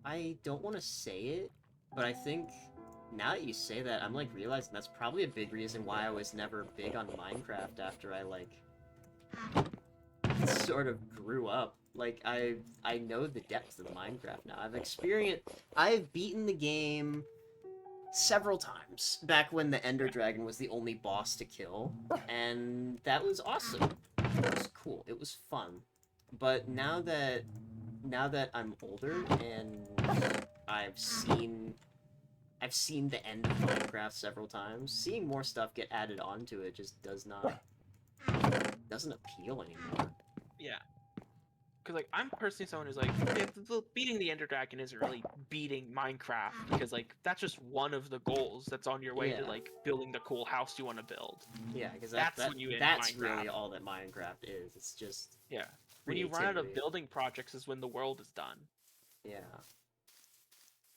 A: I don't want to say it, But I think now that you say that, I'm like realizing that's probably a big reason why I was never big on Minecraft after I like sort of grew up. Like I know the depths of Minecraft now. I've beaten the game several times back when the Ender Dragon was the only boss to kill, and that was awesome. It was cool. It was fun. But now that I'm older and I've seen the end of Minecraft several times, seeing more stuff get added onto it just doesn't appeal anymore.
C: Yeah. Because, like, I'm personally someone who's like, beating the Ender Dragon isn't really beating Minecraft, because, like, that's just one of the goals that's on your way to,
A: Yeah.
C: like, building the cool house you want to build.
A: Yeah, because
C: That's when you end
A: that's
C: Minecraft.
A: really all that Minecraft is. It's just
C: Yeah. When you run out of
A: creativity.
C: building projects is when the world is done.
A: Yeah.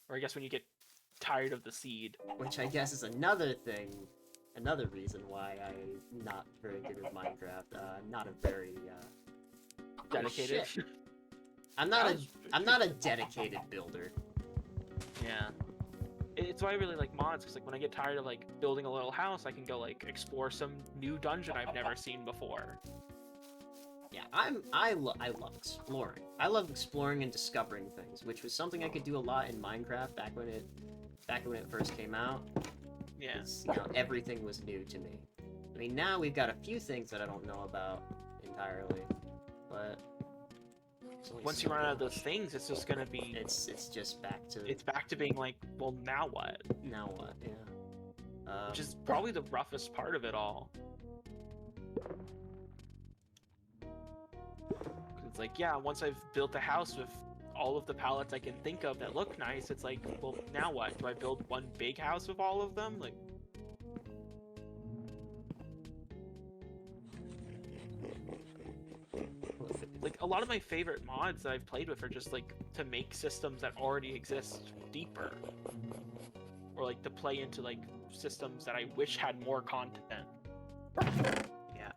C: Or I guess when you get tired of the seed.
A: Which I guess is another thing, another reason why I'm not very good with Minecraft. I'm not a very
C: Dedicated.
A: shit. I'm not a dedicated builder.
C: Yeah. It's why I really like mods, because like when I get tired of like building a little house, I can go like explore some new dungeon I've never seen before.
A: Yeah, I love exploring. I love exploring and discovering things, which was something I could do a lot in Minecraft back when it first came out.
C: Yeah.
A: 'Cause, you know, everything was new to me. I mean, now we've got a few things that I don't know about entirely, but there's only
C: Once
A: so
C: you run out of
A: much.
C: those things, it's just gonna be.
A: It's just back to
C: It's back to being like, well, now what?
A: now what? Yeah.
C: Which is probably the roughest part of it all. It's like, yeah, once I've built a house with all of the pallets I can think of that look nice, it's like, well, now what? Do I build one big house with all of them? Like a lot of my favorite mods that I've played with are just like to make systems that already exist deeper, or like to play into like systems that I wish had more content.
A: Yeah,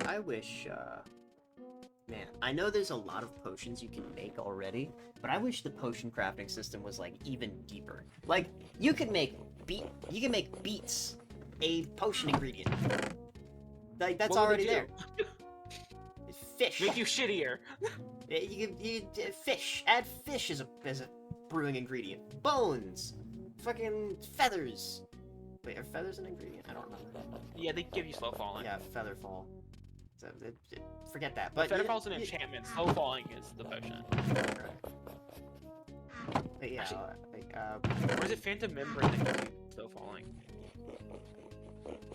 A: I wish, man, I know there's a lot of potions you can make already, but I wish the potion crafting system was, like, even deeper. Like, you can make beets a potion ingredient. Like, that's
C: What would
A: already
C: it
A: there.
C: do?
A: Fish.
C: Make you shittier.
A: Fish. Add fish as a brewing ingredient. Bones. Fucking feathers. Wait, are feathers an ingredient? I don't remember.
C: Yeah, they give you slow falling.
A: Yeah, featherfall. So, forget that.
C: But
A: But
C: Featherfall's an enchantment. Slow falling is the potion.
A: But yeah,
C: Actually- Or is it Phantom Membrane that gives you slow falling?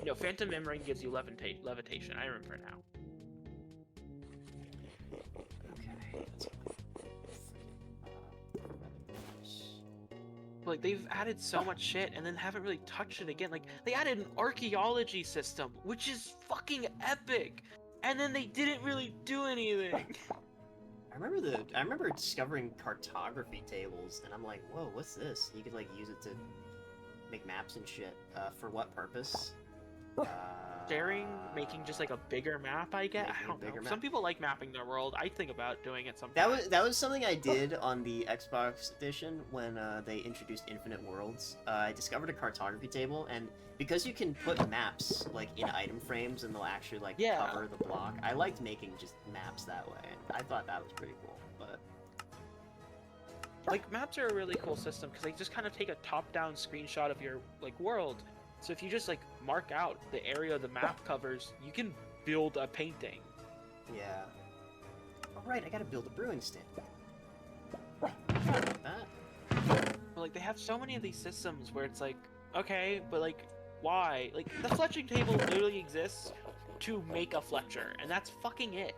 C: No, Phantom Membrane gives you levitation. I remember now.
A: okay.
C: Like, they've added so much shit and then haven't really touched it again. Like, they added an archaeology system, which is fucking epic! And then they didn't really do anything.
A: I remember discovering cartography tables, and I'm like, whoa, what's this? You could like use it to make maps and shit. For what purpose?
C: Sharing, making just like a bigger map, I guess.
A: Making
C: I
A: a
C: don't know.
A: bigger
C: Some
A: map.
C: people like mapping their world. I think about doing it sometimes.
A: That was something I did on the Xbox edition when they introduced Infinite Worlds. I discovered a cartography table, and because you can put maps like in item frames and they'll actually like
C: Yeah.
A: cover the block, I liked making just maps that way. And I thought that was pretty cool. But
C: Like, maps are a really cool system because they just kind of take a top-down screenshot of your like world. So if you just like mark out the area the map covers, you can build a painting.
A: yeah. All right, I gotta build a brewing stand. Like that.
C: But like, they have so many of these systems where it's like, okay, but like, why? Like, the fletching table literally exists to make a fletcher, and that's fucking it.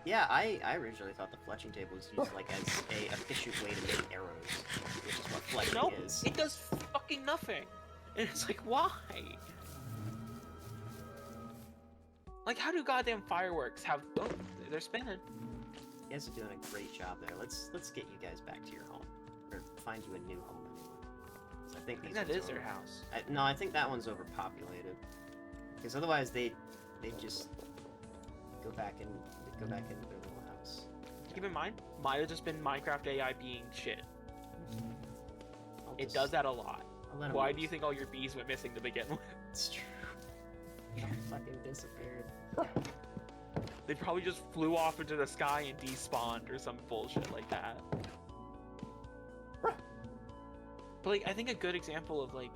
A: Yeah, I originally thought the fletching table was used like as a efficient way to make arrows, which is what fletching
C: Nope,
A: is.
C: it does fucking nothing. And it's like, why? Like, how do goddamn fireworks have? Oh, they're spinning.
A: You guys are doing a great job there. Let's get you guys back to your home, or find you a new home. Anyway. 'Cause I think
C: I think
A: these
C: that
A: ones
C: is
A: are
C: their house.
A: No, I think that one's overpopulated. Because otherwise they just go back into their little house.
C: Keep in mind, might have just been Minecraft AI being shit. It does that a lot.
A: I'll let 'em
C: Why
A: lose.
C: do you think all your bees went missing to begin with?
A: It's true. Fucking disappeared.
C: They probably just flew off into the sky and despawned or some bullshit like that. But like, I think a good example of like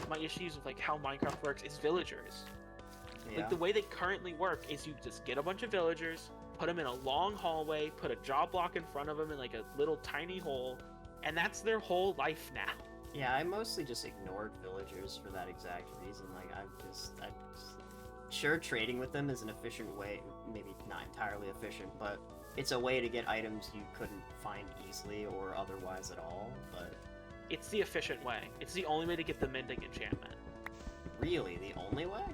C: my issues with like how Minecraft works is villagers.
A: Yeah.
C: Like the way they currently work is you just get a bunch of villagers, put them in a long hallway, put a job block in front of them in like a little tiny hole, and that's their whole life now.
A: Yeah, I mostly just ignored villagers for that exact reason. Like, sure, trading with them is an efficient way, maybe not entirely efficient, but it's a way to get items you couldn't find easily or otherwise at all, but...
C: It's the efficient way. It's the only way to get the mending enchantment.
A: Really? The only way?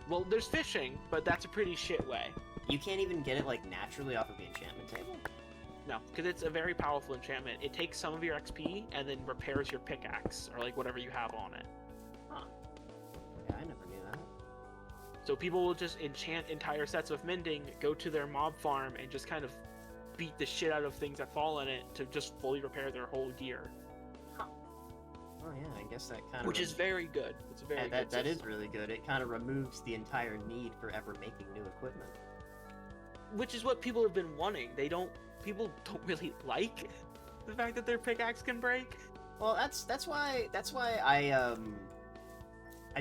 C: Well, there's fishing, but that's a pretty shit way.
A: You can't even get it, like, naturally off of the enchantment table?
C: No, because it's a very powerful enchantment. It takes some of your XP and then repairs your pickaxe, or like whatever you have on it.
A: Huh. Yeah, I never knew that.
C: So people will just enchant entire sets of mending, go to their mob farm, and just kind of beat the shit out of things that fall in it to just fully repair their whole gear.
A: Oh yeah, I guess that kind of...
C: Which is very good. It's very
A: yeah,
C: good.
A: that is really good. It kind of removes the entire need for ever making new equipment.
C: Which is what people have been wanting. People don't really like the fact that their pickaxe can break.
A: Well, that's why I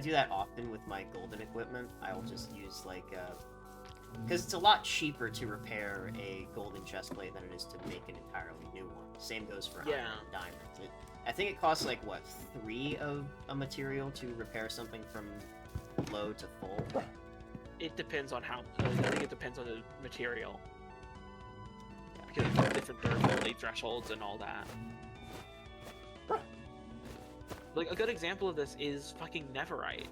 A: do that often with my golden equipment. I'll just use like because it's a lot cheaper to repair a golden chestplate than it is to make an entirely new one. Same goes for iron and diamonds. I think it costs like what 3 of a material to repair something from low to full.
C: It depends on how. I think it depends on the material. Because there's different durability thresholds and all that. Like, a good example of this is fucking Neverite.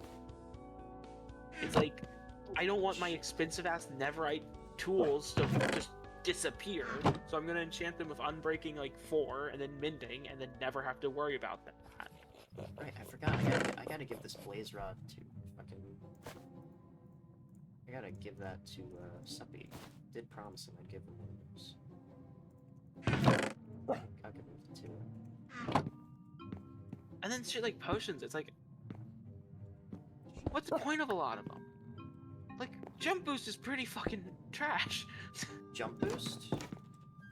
C: It's like, I don't want my expensive-ass Neverite tools to just disappear, so I'm gonna enchant them with Unbreaking, like, 4, and then Mending, and then never have to worry about that.
A: Right, I forgot. I gotta give this blaze rod to fucking... I gotta give that to, Suppy. Did promise him I'd give him one of those. I'll give him the 2.
C: And then shit like potions, it's like... What's the point of a lot of them? Like, jump boost is pretty fucking trash.
A: Jump boost?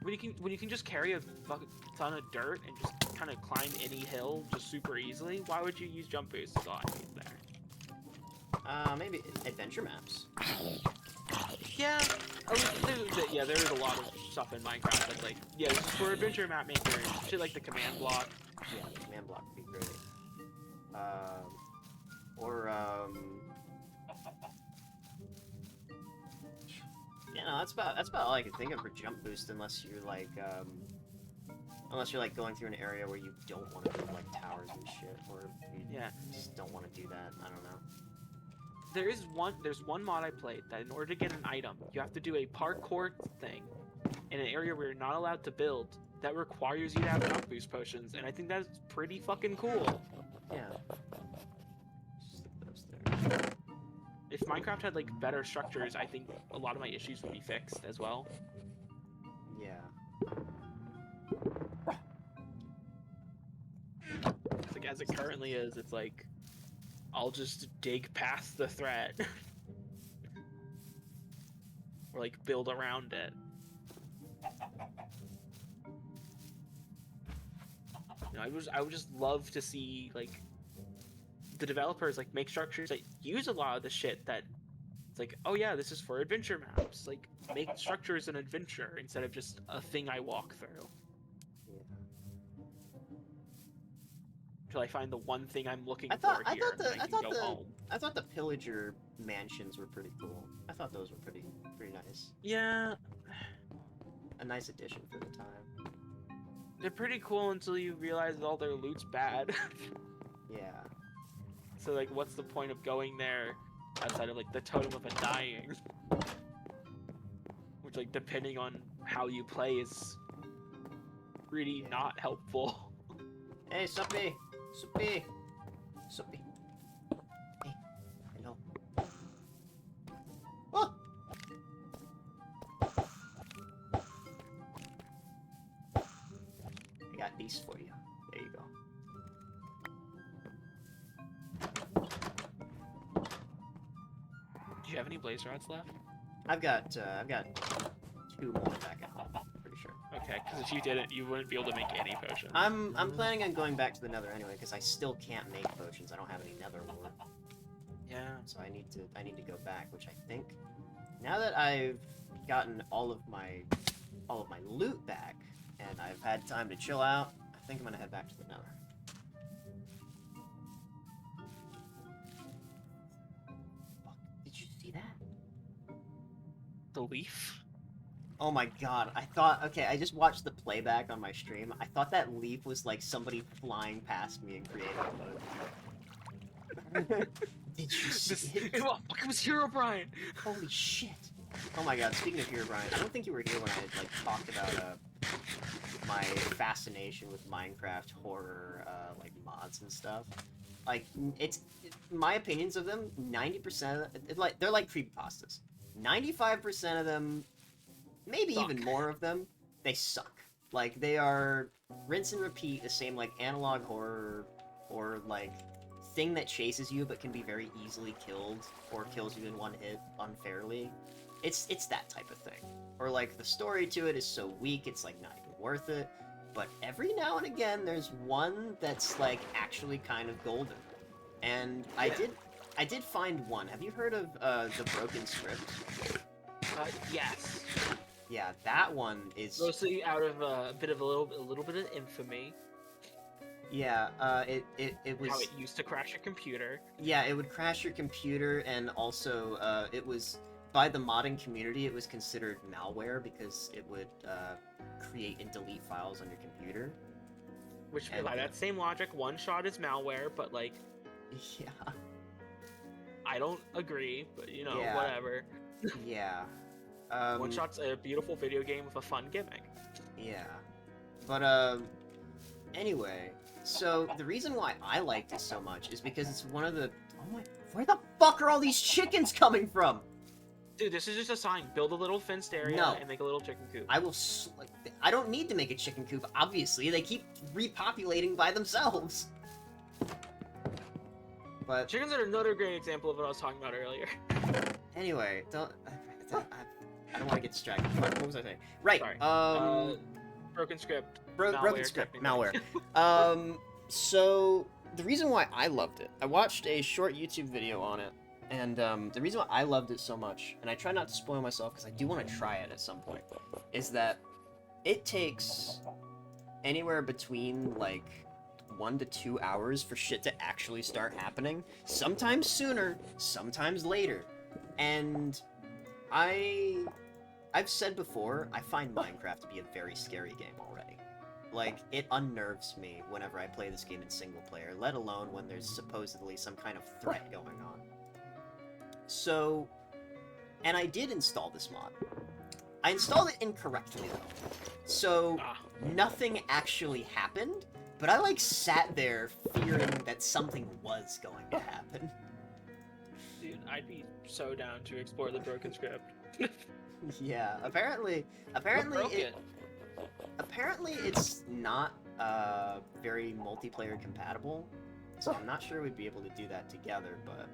C: When you can just carry a fucking ton of dirt and just kind of climb any hill just super easily, why would you use jump boost? Is all I need there.
A: Maybe adventure maps.
C: Yeah, there's a lot of stuff in Minecraft that's like, yeah, this is for adventure map makers. Shit like the command block.
A: Yeah, the command block would be great. Yeah, no, that's about all I can think of for jump boost, unless you're like going through an area where you don't want to build like towers and shit, or you just don't want to do that. I don't know.
C: There's one mod I played that in order to get an item, you have to do a parkour thing in an area where you're not allowed to build that requires you to have jump boost potions, and I think that's pretty fucking cool.
A: Yeah. Stick those there.
C: If Minecraft had like better structures, I think a lot of my issues would be fixed as well.
A: Yeah.
C: It's like as it currently is, it's like I'll just dig past the threat. Or like build around it. You know, I would just love to see like the developers like make structures that use a lot of the shit that it's like, oh yeah, this is for adventure maps. Like make structures an adventure instead of just a thing I walk through. Till I find the one thing I'm looking for here, and I can go home.
A: I thought the pillager mansions were pretty cool. I thought those were pretty nice.
C: Yeah,
A: A nice addition for the time.
C: they're pretty cool until you realize all their loot's bad.
A: Yeah.
C: So like, what's the point of going there outside of like the totem of undying? Which like, depending on how you play, is really not helpful.
A: Hey, Suppy! Suppy! Suppy! Hey, hello. Oh! I got these for you. There you go.
C: you have any blaze rods left?
A: I've got 2 more back at home. Pretty sure.
C: Okay, because if you didn't, you wouldn't be able to make any potions.
A: I'm planning on going back to the Nether anyway, because I still can't make potions. I don't have any Nether ore.
C: Yeah.
A: So I need to go back, which I think now that I've gotten all of my loot back and I've had time to chill out, I think I'm gonna head back to the Nether. Fuck, did you see that?
C: The leaf?
A: Oh my god, I thought, okay, I just watched the playback on my stream. I thought that leaf was like somebody flying past me in creative mode. Did you see it?
C: It was Herobrine!
A: Holy shit. Oh my god, speaking of Herobrine, I don't think you were here when I like talked about my fascination with Minecraft horror like mods and stuff. Like my opinions of them, 90% they're like creepypastas. 95% of them, maybe
C: Suck.
A: even more of them, they suck. Like they are rinse and repeat the same like analog horror or like thing that chases you but can be very easily killed or kills you in one hit unfairly. It's that type of thing. Or like the story to it is so weak it's like not even worth it. But every now and again there's one that's like actually kind of golden. And I did find one. Have you heard of the Broken Script?
C: Yes.
A: Yeah, that one is
C: Mostly out of a little bit of infamy.
A: yeah, it was
C: How it used to crash a computer.
A: yeah, it would crash your computer, and also it was by the modding community it was considered malware because it would create and delete files on your computer.
C: Which,
A: And,
C: by that same logic, one shot is malware, but like,
A: Yeah.
C: I don't agree, but you know,
A: Yeah.
C: whatever.
A: Yeah.
C: One shot's a beautiful video game with a fun gimmick.
A: Yeah. But, anyway, so the reason why I liked it so much is because it's one of the... Oh my... Where the fuck are all these chickens coming from?
C: Dude, this is just a sign. Build a little fenced area
A: No.
C: and make a little chicken coop.
A: I will... Like, I don't need to make a chicken coop, obviously. They keep repopulating by themselves. But...
C: Chickens are another great example of what I was talking about earlier.
A: Anyway, don't... I don't want to get distracted. What was I saying? Right,
C: Sorry. Broken script.
A: Broken script, malware. So the reason why I loved it, I watched a short YouTube video on it, and the reason why I loved it so much, and I try not to spoil myself because I do want to try it at some point, is that it takes anywhere between like 1 to 2 hours for shit to actually start happening. Sometimes sooner, sometimes later, and I've said before, I find Minecraft to be a very scary game already. Like, it unnerves me whenever I play this game in single player, let alone when there's supposedly some kind of threat going on. So, and I did install this mod. I installed it incorrectly, though. So, nothing actually happened, but I, like, sat there fearing that something was going to happen.
C: Dude, I'd be so down to explore the broken script.
A: Yeah, apparently it's not very multiplayer compatible, so I'm not sure we'd be able to do that together, but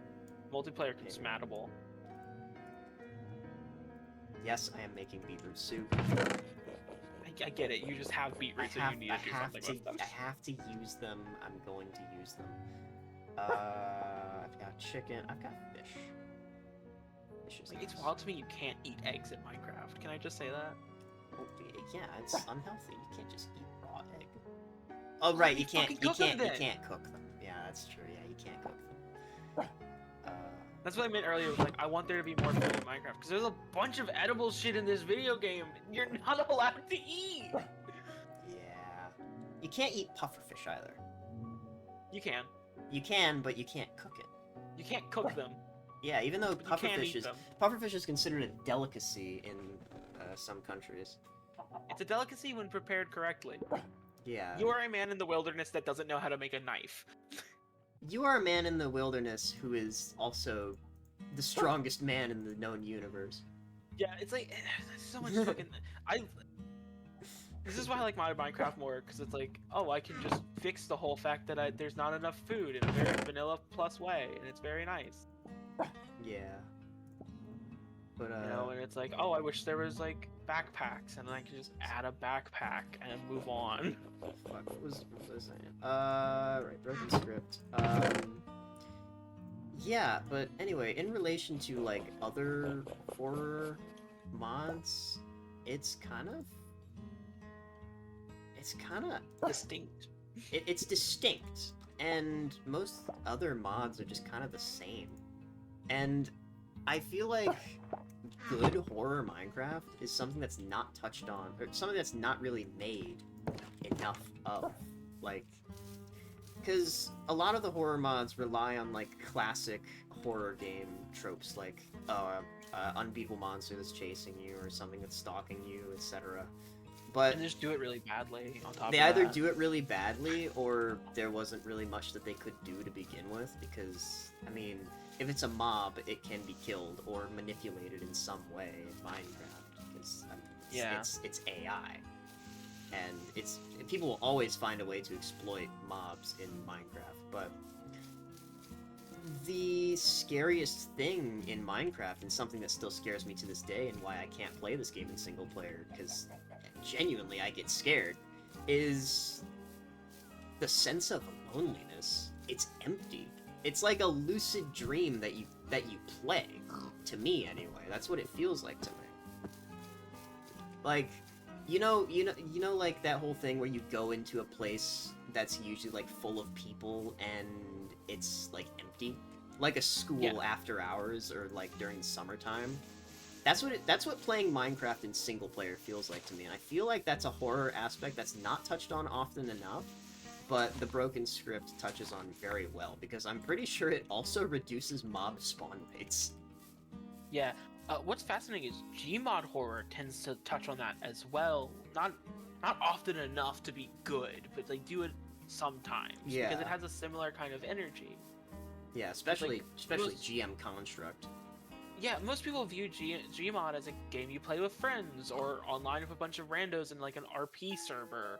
C: Multiplayer compatible.
A: yes, I am making beetroot soup.
C: I get it, you just have beetroot, so you need to do something with them.
A: I have to use them. I'm going to use them. I've got chicken. I've got fish. Fish is
C: Like, it's
A: nice.
C: wild to me you can't eat eggs in Minecraft. Can I just say that?
A: Oh, yeah, it's unhealthy. You can't just eat raw egg. Oh right, you can't.
C: fucking
A: You
C: cook them
A: can't. You
C: then.
A: can't cook them. Yeah, that's true. Yeah, you can't cook them.
C: That's what I meant earlier. Was like, I want there to be more food in Minecraft because there's a bunch of edible shit in this video game. You're not allowed to eat.
A: Yeah. You can't eat pufferfish either.
C: You can.
A: You can, but you can't cook it.
C: You can't cook them.
A: Yeah, even though
C: But you can
A: pufferfish
C: eat them.
A: is considered a delicacy in some countries.
C: It's a delicacy when prepared correctly.
A: Yeah.
C: You are a man in the wilderness that doesn't know how to make a knife.
A: You are a man in the wilderness who is also the strongest man in the known universe.
C: Yeah, it's like there's so much fucking. This is why I like my Minecraft more, because it's like, oh, I can just fix the whole fact that there's not enough food in a very vanilla plus way, and it's very nice.
A: Yeah. But
C: You know, and it's like, oh, I wish there was like backpacks, and then I could just add a backpack and move on.
A: fuck, what was I saying? Right, broken script. Yeah, but anyway, in relation to like other horror mods, it's kind of
C: Distinct.
A: it's distinct, and most other mods are just kind of the same. And I feel like good horror Minecraft is something that's not touched on, or something that's not really made enough of. Like, because a lot of the horror mods rely on like classic horror game tropes, like unbeatable monster that's chasing you, or something that's stalking you, etc. But
C: And just do it really badly on top
A: they
C: of
A: either
C: that.
A: do it really badly, or there wasn't really much that they could do to begin with, because, I mean, if it's a mob, it can be killed or manipulated in some way in Minecraft, because it's AI. And people will always find a way to exploit mobs in Minecraft, but the scariest thing in Minecraft, and something that still scares me to this day, and why I can't play this game in single player, because genuinely I get scared, is the sense of loneliness. It's empty. It's like a lucid dream that you play. To me, anyway, that's what it feels like to me. Like, you know, like that whole thing where you go into a place that's usually like full of people and it's like empty, like a school after hours or like during the summertime. That's what playing Minecraft in single player feels like to me, and I feel like that's a horror aspect that's not touched on often enough, but the broken script touches on very well, because I'm pretty sure it also reduces mob spawn rates.
C: Yeah. What's fascinating is Gmod horror tends to touch on that as well. Not often enough to be good, but they do it sometimes.
A: Yeah.
C: Because it has a similar kind of energy.
A: Yeah, especially
C: most-
A: GM Construct.
C: Yeah, most people view Gmod as a game you play with friends or online with a bunch of randos in like an RP server,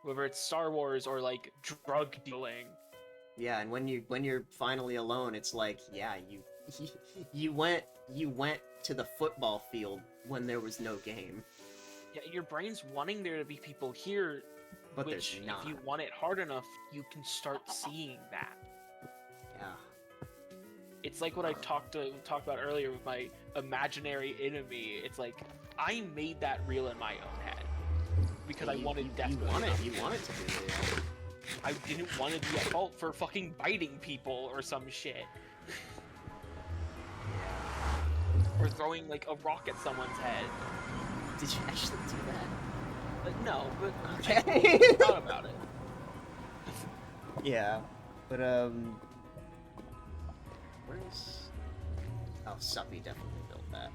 C: whether it's Star Wars or like drug dealing.
A: Yeah, and when you're finally alone, it's like, yeah, you went to the football field when there was no game.
C: Yeah, your brain's wanting there to be people here,
A: But
C: which
A: there's not.
C: if you want it hard enough, you can start seeing that.
A: Yeah.
C: It's like what I talked about earlier with my imaginary enemy. It's like I made that real in my own head because I wanted death.
A: You want it to be real.
C: I didn't want to be at fault for fucking biting people or some shit. Or throwing like a rock at someone's head.
A: Did you actually do that?
C: No, but
A: Okay.
C: I thought about it.
A: Yeah, but where's? Oh, Suppy definitely built that.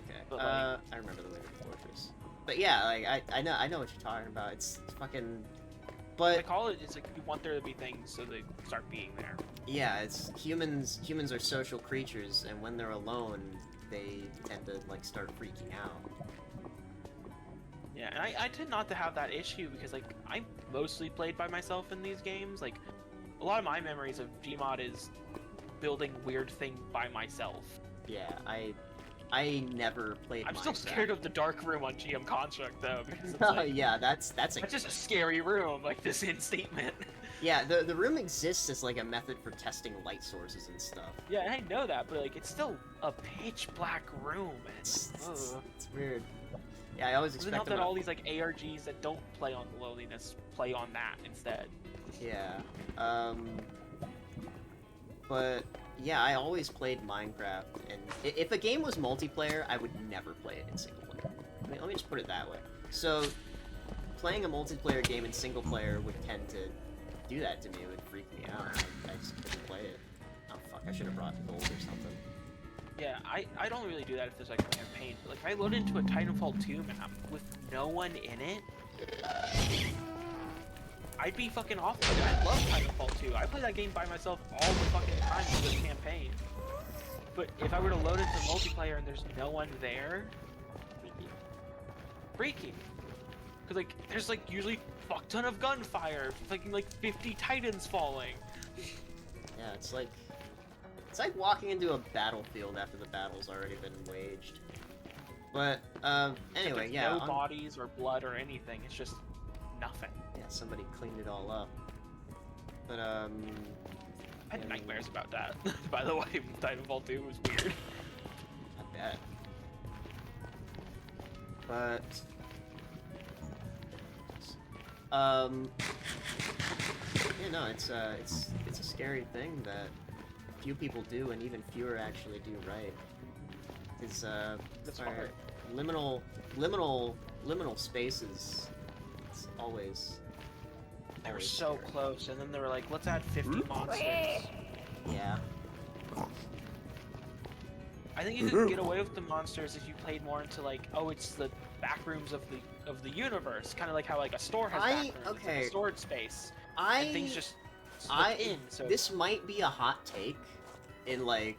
A: Okay.
C: But, like-
A: I remember the way to the fortress. But yeah, like I know what you're talking about. It's fucking. But
C: Psychology is like you want there to be things, so they start being there.
A: yeah, it's humans. Humans are social creatures, and when they're alone, they tend to like start freaking out.
C: Yeah, and I tend not to have that issue because like I mostly played by myself in these games. Like a lot of my memories of Gmod is building weird things by myself.
A: Yeah, I never played.
C: I'm still
A: Minecraft.
C: scared of the dark room on GM Construct though, because it's
A: Oh
C: like,
A: yeah, that's
C: just a scary room, like this in statement.
A: Yeah, the room exists as like a method for testing light sources and stuff.
C: Yeah, and I know that, but like it's still a pitch black room. And
A: It's
C: ugh.
A: weird. Yeah, I always
C: Does it
A: expect
C: help that
A: them to-
C: all these like ARGs that don't play on loneliness play on that instead?
A: Yeah. But yeah, I always played Minecraft, and if a game was multiplayer, I would never play it in single player. I mean, let me just put it that way. So, playing a multiplayer game in single player would tend to do that to me. It would freak me out. I just couldn't play it. Oh fuck! I should have brought gold or something.
C: Yeah, I don't really do that if there's like a campaign. But like if I load into a Titanfall 2 map with no one in it, I'd be fucking off. Like, I love Titanfall 2. I play that game by myself all the fucking time with the campaign. But if I were to load into multiplayer and there's no one there, freaky. Cause like there's like usually fuck ton of gunfire, fucking like 50 Titans falling.
A: Yeah, it's like It's like walking into a battlefield after the battle's already been waged. But, anyway,
C: There's
A: yeah.
C: no bodies or blood or anything. It's just nothing.
A: Yeah, somebody cleaned it all up. But,
C: I had
A: yeah,
C: nightmares about that. By the way, Titanfall 2 was weird.
A: I bet. But, yeah, no, it's a scary thing that few people do, and even fewer actually do right. Is
C: That's
A: our
C: hard.
A: liminal spaces. It's always.
C: They were
A: always
C: so
A: scary.
C: close, and then they were like, let's add 50 monsters.
A: Yeah.
C: I think you could get away with the monsters if you played more into like, oh, it's the back rooms of the universe, kind of like how like a store has back rooms, it's like
A: okay.
C: a storage space, and things just slip in. So
A: This might be a hot take in like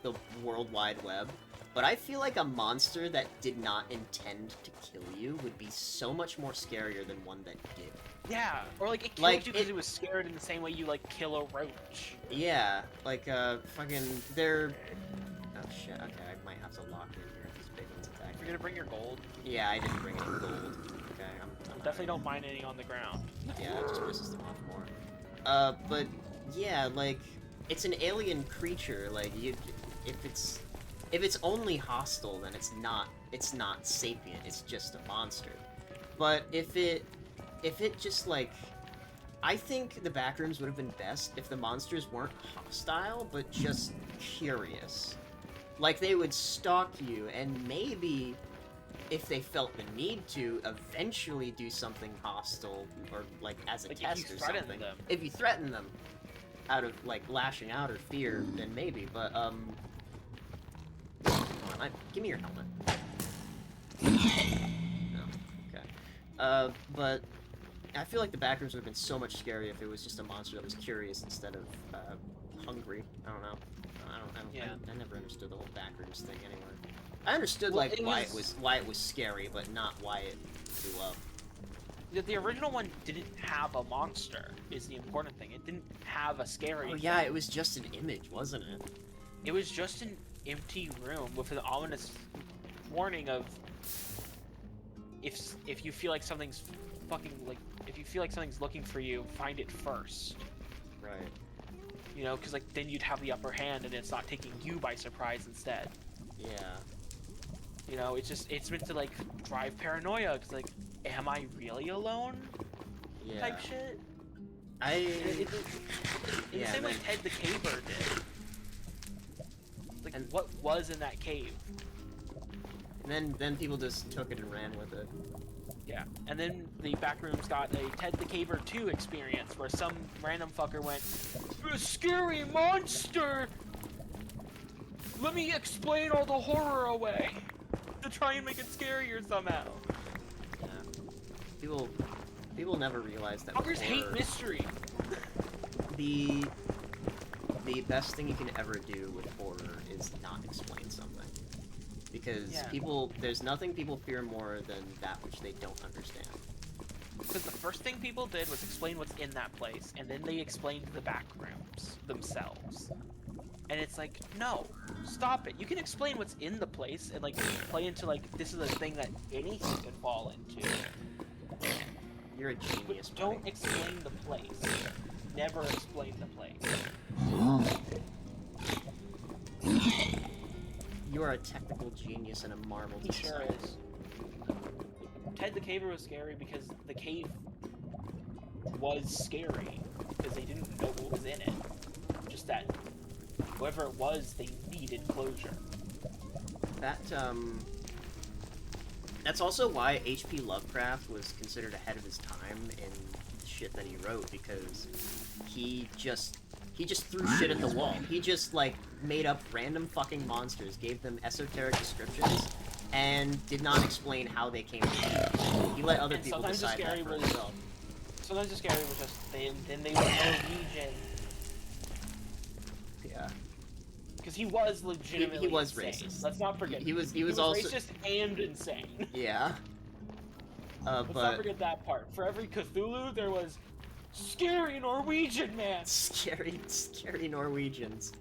A: the World Wide Web, but I feel like a monster that did not intend to kill you would be so much more scarier than one that did.
C: yeah, or like it killed
A: Like,
C: you because it was scared in the same way you like kill a roach.
A: Yeah, like fucking they're. Oh shit! Okay, I might have to lock in here if this big one's attacking.
C: You're gonna bring your gold.
A: Yeah, I didn't bring any gold. Okay, I'm
C: Definitely don't mind any on the ground.
A: Yeah, it just pisses them off more. But yeah, like it's an alien creature. Like if it's only hostile, then it's not sapient. It's just a monster. But if it just like, I think the backrooms would have been best if the monsters weren't hostile, but just curious. Like they would stalk you, and maybe if they felt the need to, eventually do something hostile, or like as a
C: Like, if
A: test
C: you
A: or
C: threaten
A: something.
C: them.
A: If you threaten them out of like lashing out or fear, then maybe. But come on, give me your helmet. No, okay. But I feel like the backrooms would have been so much scarier if it was just a monster that was curious instead of hungry. I don't know.
C: Yeah.
A: I never understood the whole backrooms thing anyway. I understood
C: Well,
A: like
C: it
A: why it was scary, but not why it blew up.
C: The original one didn't have a monster, is the important thing. It didn't have a scary
A: Oh yeah, it was just an image, wasn't it?
C: It was just an empty room with an ominous warning of if you feel like something's if you feel like something's looking for you, find it first.
A: Right.
C: You know, because like then you'd have the upper hand and it's not taking you by surprise instead.
A: Yeah.
C: You know, it's meant to like drive paranoia. Cause like, am I really alone?
A: Yeah.
C: Type shit.
A: In
C: In the same way Ted the Caver did. Like,
A: And-
C: what was in that cave?
A: And then people just took it and ran with it.
C: Yeah, and then the backrooms got a Ted the Caver 2 experience where some random fucker went, "A scary monster! Let me explain all the horror away!" to try and make it scarier somehow.
A: Yeah. People never realize that.
C: Fuckers hate
A: horror-
C: mystery.
A: The best thing you can ever do with horror is not explain something. Because
C: Yeah.
A: there's nothing people fear more than that which they don't understand.
C: Because the first thing people did was explain what's in that place, and then they explained the backrooms themselves. And it's like, no, stop it. You can explain what's in the place and like play into like this is a thing that anything can fall into.
A: You're a genius,
C: But don't
A: buddy.
C: explain the place. Never explain the place.
A: You are a technical genius and a marvel to
C: He sure
A: society.
C: is. Ted the Caver was scary because the cave was scary because they didn't know what was in it. Just that whoever it was, they needed closure.
A: That's also why H.P. Lovecraft was considered ahead of his time in the shit that he wrote, because he just threw shit at the wall. He just like made up random fucking monsters, gave them esoteric descriptions, and did not explain how they came to be. He let other
C: And
A: people
C: sometimes the
A: decide that
C: scary
A: for
C: was
A: himself.
C: sometimes the scary was just then they were Norwegian
A: Yeah.
C: because he was legitimately
A: He was
C: insane.
A: racist.
C: Let's not forget.
A: He was also
C: racist and insane.
A: yeah.
C: Let's not
A: But
C: forget that part. For every Cthulhu, there was scary Norwegian man.
A: scary Norwegians.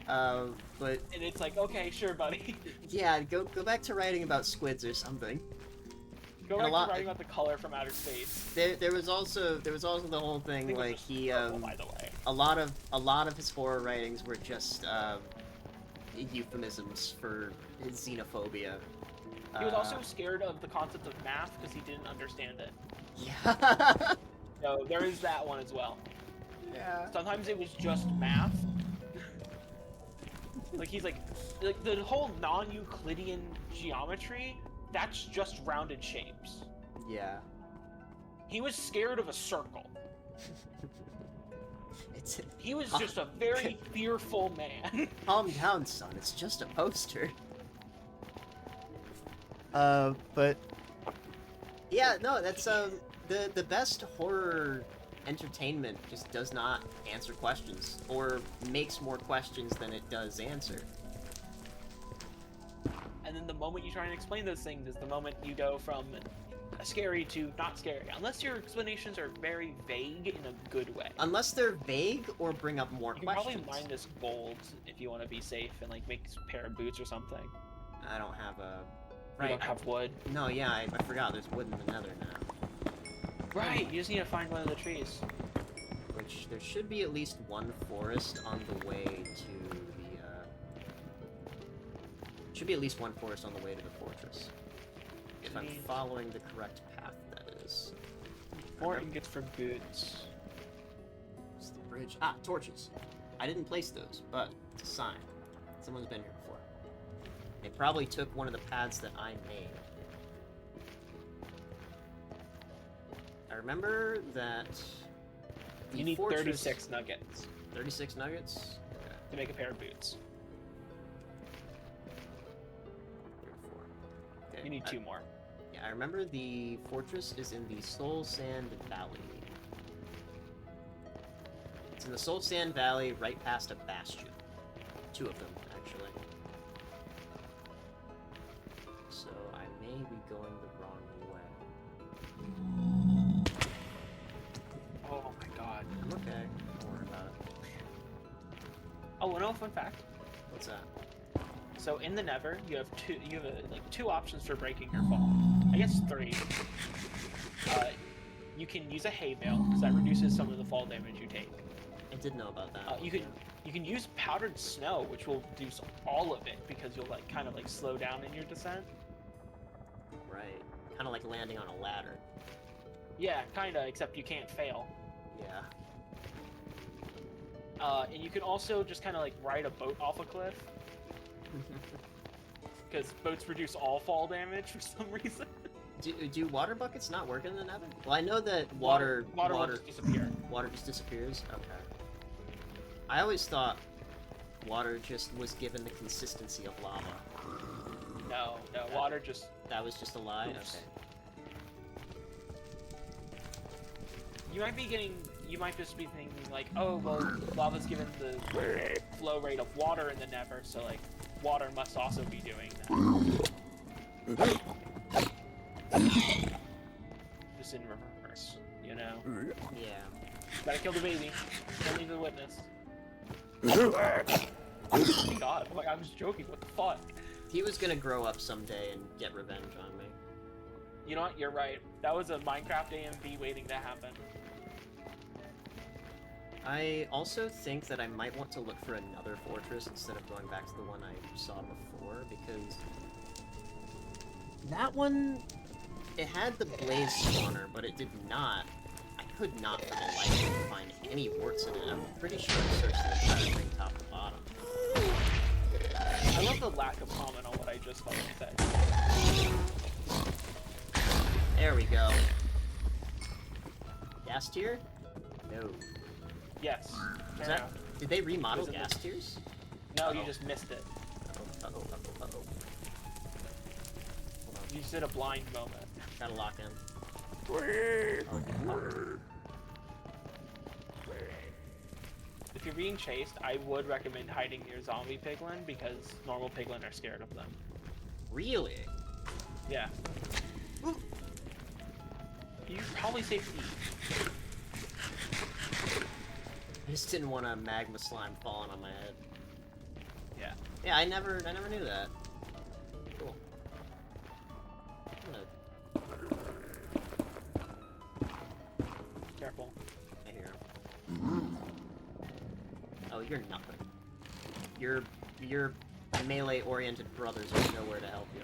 A: But
C: And it's like, okay, sure, buddy.
A: yeah, go back to writing about squids or something.
C: Go
A: And
C: back
A: a lot-
C: to writing about the color from outer space.
A: There was also the whole
C: I
A: thing
C: think it was
A: like
C: just
A: he
C: purple, by the way.
A: a lot of his horror writings were just euphemisms for his xenophobia.
C: He was also scared of the concept of math because he didn't understand it.
A: Yeah.
C: So there is that one as well.
A: Yeah.
C: Sometimes it was just math. Like he's like the whole non-Euclidean geometry, that's just rounded shapes.
A: Yeah.
C: He was scared of a circle.
A: It's
C: He was just a very fearful man.
A: calm down, son. It's just a poster. But yeah, no, that's the best horror entertainment just does not answer questions or makes more questions than it does answer.
C: And then the moment you try and explain those things is the moment you go from scary to not scary. Unless your explanations are very vague in a good way.
A: Unless they're vague or bring up more
C: You can
A: questions.
C: probably mine this gold if you want to be safe and like make a pair of boots or something.
A: I don't have a.
C: You don't have wood.
A: No, yeah, I forgot. There's wood in the Nether now.
C: Right, you just need to find one of the trees.
A: Which there should be at least one forest on the way to the. Should be at least one forest on the way to the fortress. If I'm following the correct path, that is.
C: More ingots for boots.
A: It's the bridge. Ah, torches. I didn't place those, but it's a sign. Someone's been here before. They probably took one of the paths that I made. I remember that the
C: You need
A: fortress...
C: 36 nuggets
A: 36 nuggets? Okay.
C: to make a pair of boots.
A: 3 or 4. Okay.
C: You need 2 more.
A: Yeah, I remember the fortress is in the Soul Sand Valley. It's in the Soul Sand Valley, right past a bastion. 2 of them, actually. So I may be going the wrong way.
C: Oh my god.
A: I'm okay. Don't worry about it.
C: Oh, no, fun fact.
A: What's that?
C: So in the Nether, you have like 2 options for breaking your fall. I guess 3. You can use a hay bale because that reduces some of the fall damage you take.
A: I did know about that.
C: You can use powdered snow, which will reduce all of it because you'll like kind of like slow down in your descent.
A: Right. Kind of like landing on a ladder.
C: Yeah, kinda, except you can't fail.
A: Yeah.
C: And you can also just kind of like ride a boat off a cliff because boats reduce all fall damage for some reason.
A: Do water buckets not work in the Nether? Well, I know that water
C: will just disappear.
A: Water just disappears? Okay. I always thought water just was given the consistency of lava.
C: No, water just...
A: That was just a lie?
C: Oops.
A: Okay.
C: You might just be thinking like, oh, well, lava's given the flow rate of water in the Nether, so like, water must also be doing that. Just in reverse, you know?
A: Yeah.
C: Gotta kill the baby. Don't leave the witness. Oh my god, I was joking, what the fuck?
A: He was gonna grow up someday and get revenge on me.
C: You know what, you're right. That was a Minecraft AMV waiting to happen.
A: I also think that I might want to look for another fortress instead of going back to the one I saw before, because that one, it had the blaze spawner, but it did not. I could not for the life of me find any warts in it. I'm pretty sure I searched the entire thing top to bottom.
C: I love the lack of comment on what I just fucking said.
A: There we go. Gas tier? No.
C: Yes.
A: Is that, did they remodel
C: Was it
A: gas
C: the-
A: tiers?
C: No, you just missed it.
A: Uh-oh. Hold on.
C: You just did a blind moment.
A: Gotta lock in.
C: If you're being chased, I would recommend hiding near zombie piglin because normal piglin are scared of them.
A: Really?
C: Yeah. You're probably safe to eat.
A: I just didn't want a magma slime falling on my head. Yeah, I never knew that. Cool. I'm gonna...
C: Careful.
A: I hear him. Oh, you're nothing. Your melee-oriented brothers are nowhere to help you.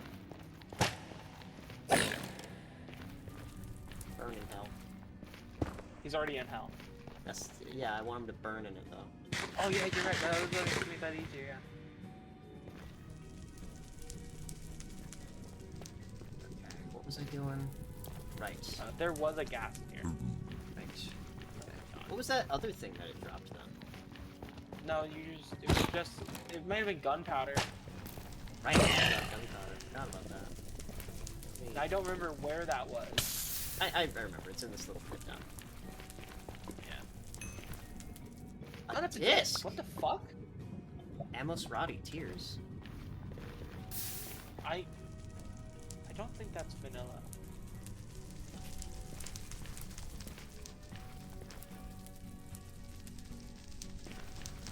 A: Burn in hell.
C: He's already in hell.
A: That's yeah. I want him to burn in it though.
C: Oh yeah, you're right. That was going to make that easier. Yeah.
A: Okay, what was I doing? Right.
C: There was a gas in here.
A: Right. What was that other thing that it dropped then?
C: No, it was just, it might have been gunpowder.
A: Right. Gunpowder. Forgot about that.
C: I don't remember where that was.
A: I remember. It's in this little pit down.
C: Yeah.
A: A
C: Oh, that's a
A: disc.
C: disc. What the fuck?
A: Amos Roddy Tears.
C: I don't think that's vanilla.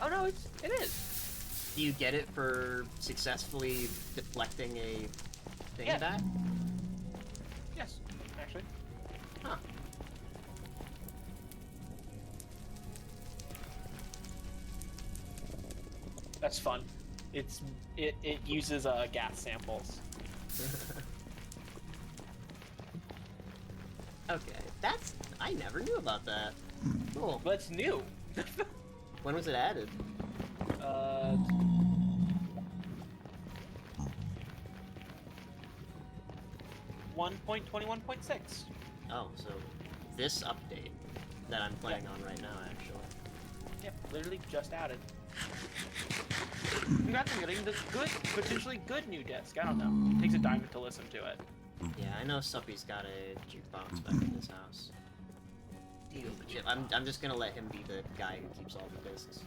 C: Oh no, it is.
A: Do you get it for successfully deflecting a thing
C: Yeah.
A: back?
C: Yes, actually.
A: Huh.
C: That's fun. It uses gas samples.
A: Okay, I never knew about that. Cool.
C: But it's new.
A: When was it added?
C: 1.21.6.
A: Oh, so this update that I'm playing on right now, actually.
C: Yep, literally just added. Congrats on getting the good, potentially good new disc. I don't know. It takes a diamond to listen to it.
A: Yeah, I know Suppy's got a jukebox back in his house. Yeah, I'm just gonna let him be the guy who keeps all the discs.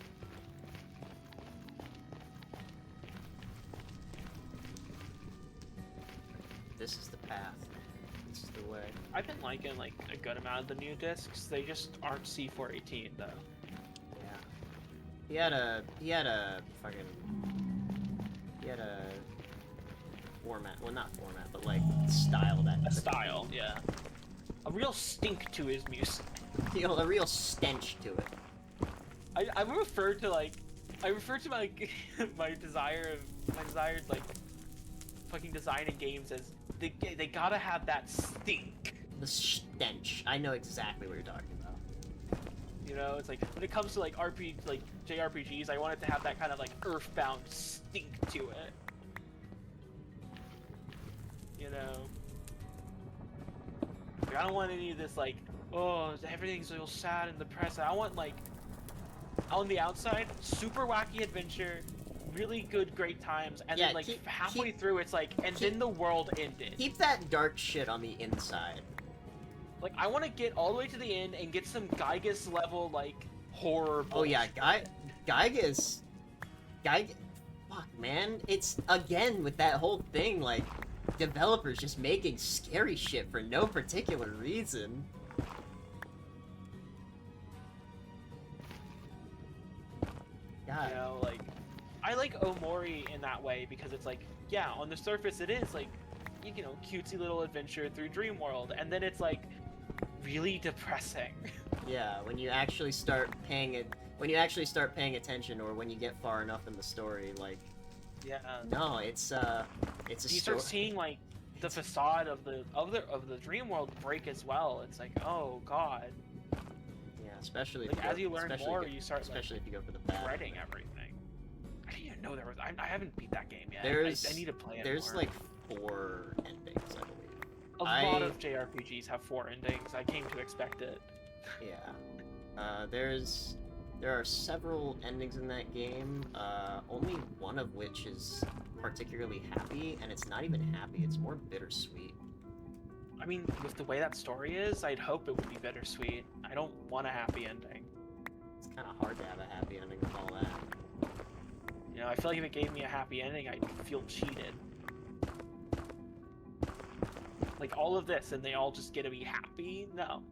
A: This is the path. This is the way.
C: I've been liking like a good amount of the new discs. They just aren't C418 though.
A: Yeah. He had a format, well not format, but like style that.
C: A style, yeah. A real stink to his music.
A: You know, a real stench to it.
C: I refer to my my desire like fucking designing games as they gotta have that stink.
A: The stench. I know exactly what you're talking about.
C: You know, it's like when it comes to like JRPGs, I want it to have that kind of like earthbound stink to it. You know, like, I don't want any of this like, oh, everything's real sad and depressing. I want like, on the outside, super wacky adventure, really good, great times, and
A: Yeah,
C: then like halfway through, it's like, and then the world ended.
A: Keep that dark shit on the inside.
C: Like, I want to get all the way to the end and get some Gygas level like horror.
A: Oh yeah,
C: bullshit.
A: Gygas. Fuck, man. It's, again, with that whole thing, like, developers just making scary shit for no particular reason. God.
C: You know, like, I like Omori in that way because it's like, yeah, on the surface it is like, you know, cutesy little adventure through Dream World, and then it's like really depressing.
A: Yeah, when you actually start paying attention, or when you get far enough in the story, like,
C: Yeah.
A: no, it's a
C: You
A: story.
C: start seeing like the facade of the Dream World break as well. It's like, oh god.
A: Yeah, especially
C: Like,
A: if you
C: as
A: go,
C: you learn
A: especially
C: more,
A: if
C: you start
A: especially
C: like
A: if you go for the bad.
C: dreading everything. I didn't even know there was. I haven't beat that game yet.
A: There's
C: I need to play it
A: There's
C: more.
A: like 4 endings, I believe.
C: A lot of JRPGs have 4 endings. I came to expect it.
A: Yeah. There are several endings in that game, only one of which is particularly happy, and it's not even happy, it's more bittersweet.
C: I mean, with the way that story is, I'd hope it would be bittersweet. I don't want a happy ending.
A: It's kind of hard to have a happy ending with all that.
C: You know, I feel like if it gave me a happy ending, I'd feel cheated. Like, all of this, and they all just get to be happy? No.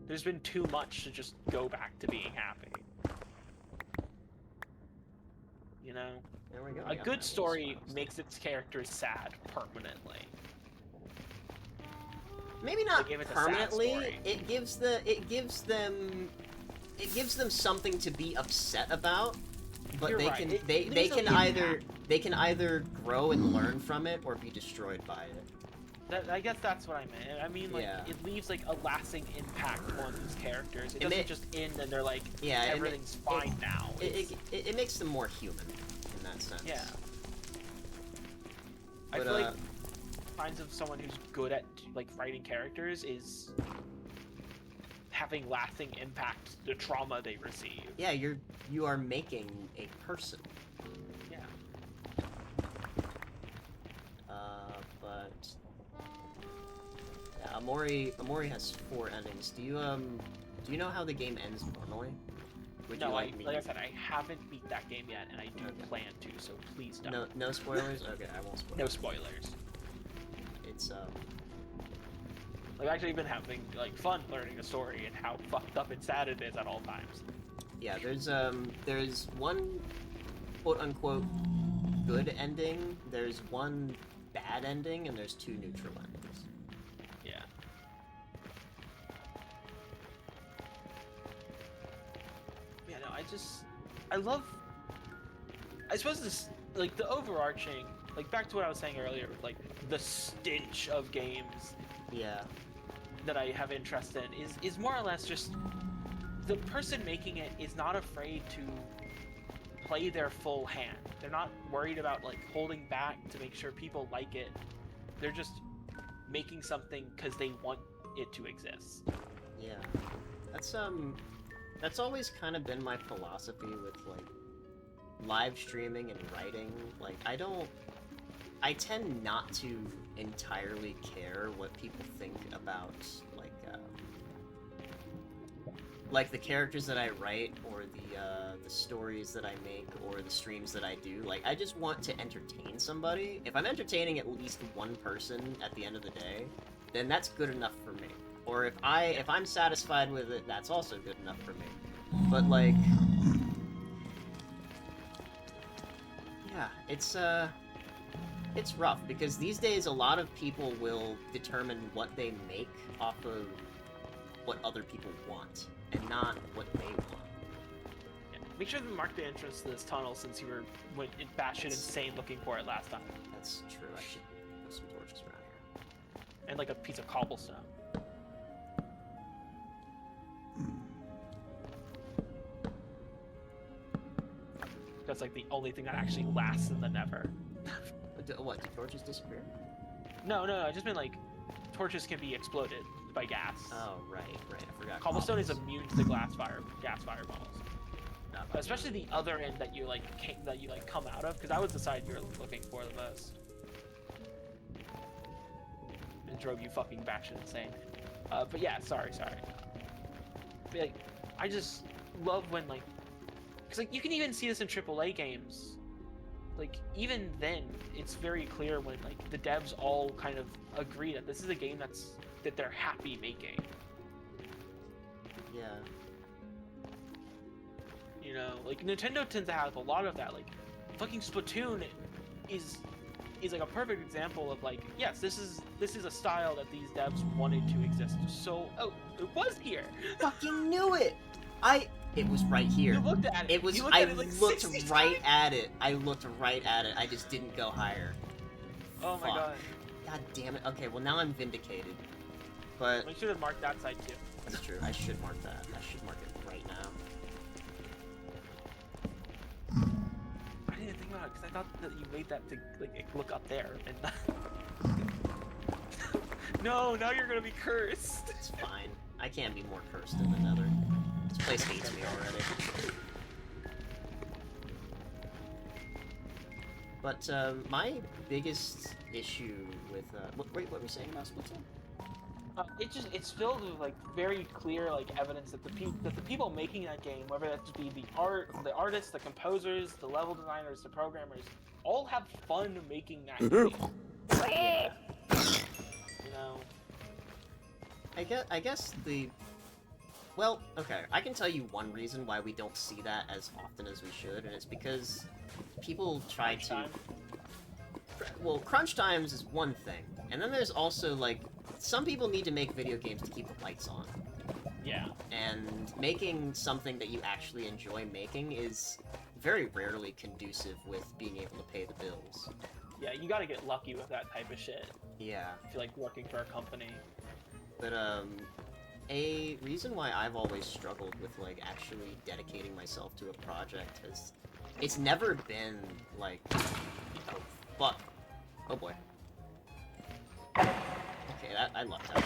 C: There's been too much to just go back to being happy. You know?
A: There we go.
C: A
A: yeah,
C: good
A: man,
C: story
A: smiles.
C: makes its characters sad permanently.
A: Maybe not
C: Like, if it's a sad
A: permanently.
C: story.
A: It gives them something to be upset about. But
C: You're
A: they
C: right.
A: can
C: It
A: they
C: leaves an
A: can either grow and learn from it or be destroyed by it.
C: I guess that's what I meant. I mean, like,
A: Yeah.
C: it leaves, like, a lasting impact on these characters. It
A: It
C: doesn't
A: may-
C: just end and they're like,
A: Yeah,
C: everything's fine now.
A: It makes them more human in that sense.
C: Yeah. I
A: But,
C: feel like signs of someone who's good at, like, writing characters is having lasting impact to the trauma they receive.
A: Yeah, you are making a person.
C: Yeah.
A: But yeah, Amori has 4 endings. Do you know how the game ends normally? Would
C: No,
A: you like me?
C: like I said, I haven't beat that game yet, and I do
A: Okay.
C: plan to, so please don't.
A: No spoilers. Okay, I won't spoil.
C: No spoilers.
A: It's
C: I've actually been having, like, fun learning the story and how fucked up and sad it is at all times.
A: yeah. There's one quote unquote good ending. There's one bad ending, and there's 2 neutral endings.
C: Yeah. Yeah, no, I suppose this, like, the overarching, like, back to what I was saying earlier, with, like, the stench of games
A: Yeah.
C: that I have interest in is more or less just the person making it is not afraid to play their full hand. They're not worried about, like, holding back to make sure people like it. They're just making something because they want it to exist.
A: Yeah. That's always kind of been my philosophy with, like, live streaming and writing. Like, I tend not to entirely care what people think about, like the characters that I write, or the stories that I make, or the streams that I do. Like, I just want to entertain somebody. If I'm entertaining at least one person at the end of the day, then that's good enough for me. Or if I'm satisfied with it, that's also good enough for me. But, like, yeah, it's rough, because these days a lot of people will determine what they make off of what other people want, and not what they want.
C: Yeah. Make sure to mark the entrance to this tunnel since you went batshit insane looking for it last time.
A: That's true, I should put some torches around here.
C: And, like, a piece of cobblestone. That's, like, the only thing that actually lasts in the Nether.
A: What, do torches disappear?
C: No, I just mean, like, torches can be exploded by gas.
A: Oh, right, I forgot.
C: Cobblestone is
A: cobbles.
C: immune to the gas fireballs. Especially the other end that you come out of, because that was the side you were looking for the most. It drove you fucking batshit insane. But yeah, sorry. But, like, I just love when, like, because, like, you can even see this in AAA games. Like, even then, it's very clear when, like, the devs all kind of agree that this is a game that they're happy making.
A: Yeah.
C: You know, like, Nintendo tends to have a lot of that. Like, fucking Splatoon is like a perfect example of, like, yes, this is a style that these devs wanted to exist. So, oh, it was here.
A: Fucking knew it. It was right here.
C: You looked at it.
A: It was.
C: You looked
A: I
C: at it like
A: looked
C: 60
A: right
C: times.
A: at it. I looked right at it. I just didn't go higher.
C: Oh my
A: Fuck.
C: god.
A: God damn it. Okay, well now I'm vindicated. But
C: Make sure to mark that side too.
A: that's true. I should mark that. I should mark it right now.
C: I didn't think about it because I thought that you made that to, like, look up there and. No, now you're gonna be cursed.
A: It's fine. I can't be more cursed than the Nether. This place hates me already. But my biggest issue with what were you saying about Splatoon?
C: It's filled with, like, very clear, like, evidence that the people making that game, whether that be the artists, the composers, the level designers, the programmers, all have fun making that game. You know.
A: I guess well, okay, I can tell you one reason why we don't see that as often as we should, and it's because people try
C: Crunch
A: to...
C: time.
A: Well, crunch times is one thing, and then there's also, like, some people need to make video games to keep the lights on.
C: Yeah.
A: And making something that you actually enjoy making is very rarely conducive with being able to pay the bills.
C: Yeah, you gotta get lucky with that type of shit.
A: Yeah.
C: If you're, like, working for a company.
A: But, a reason why I've always struggled with, like, actually dedicating myself to a project is... It's never been, like... Oh, fuck. Oh, boy. Okay, I lucked out.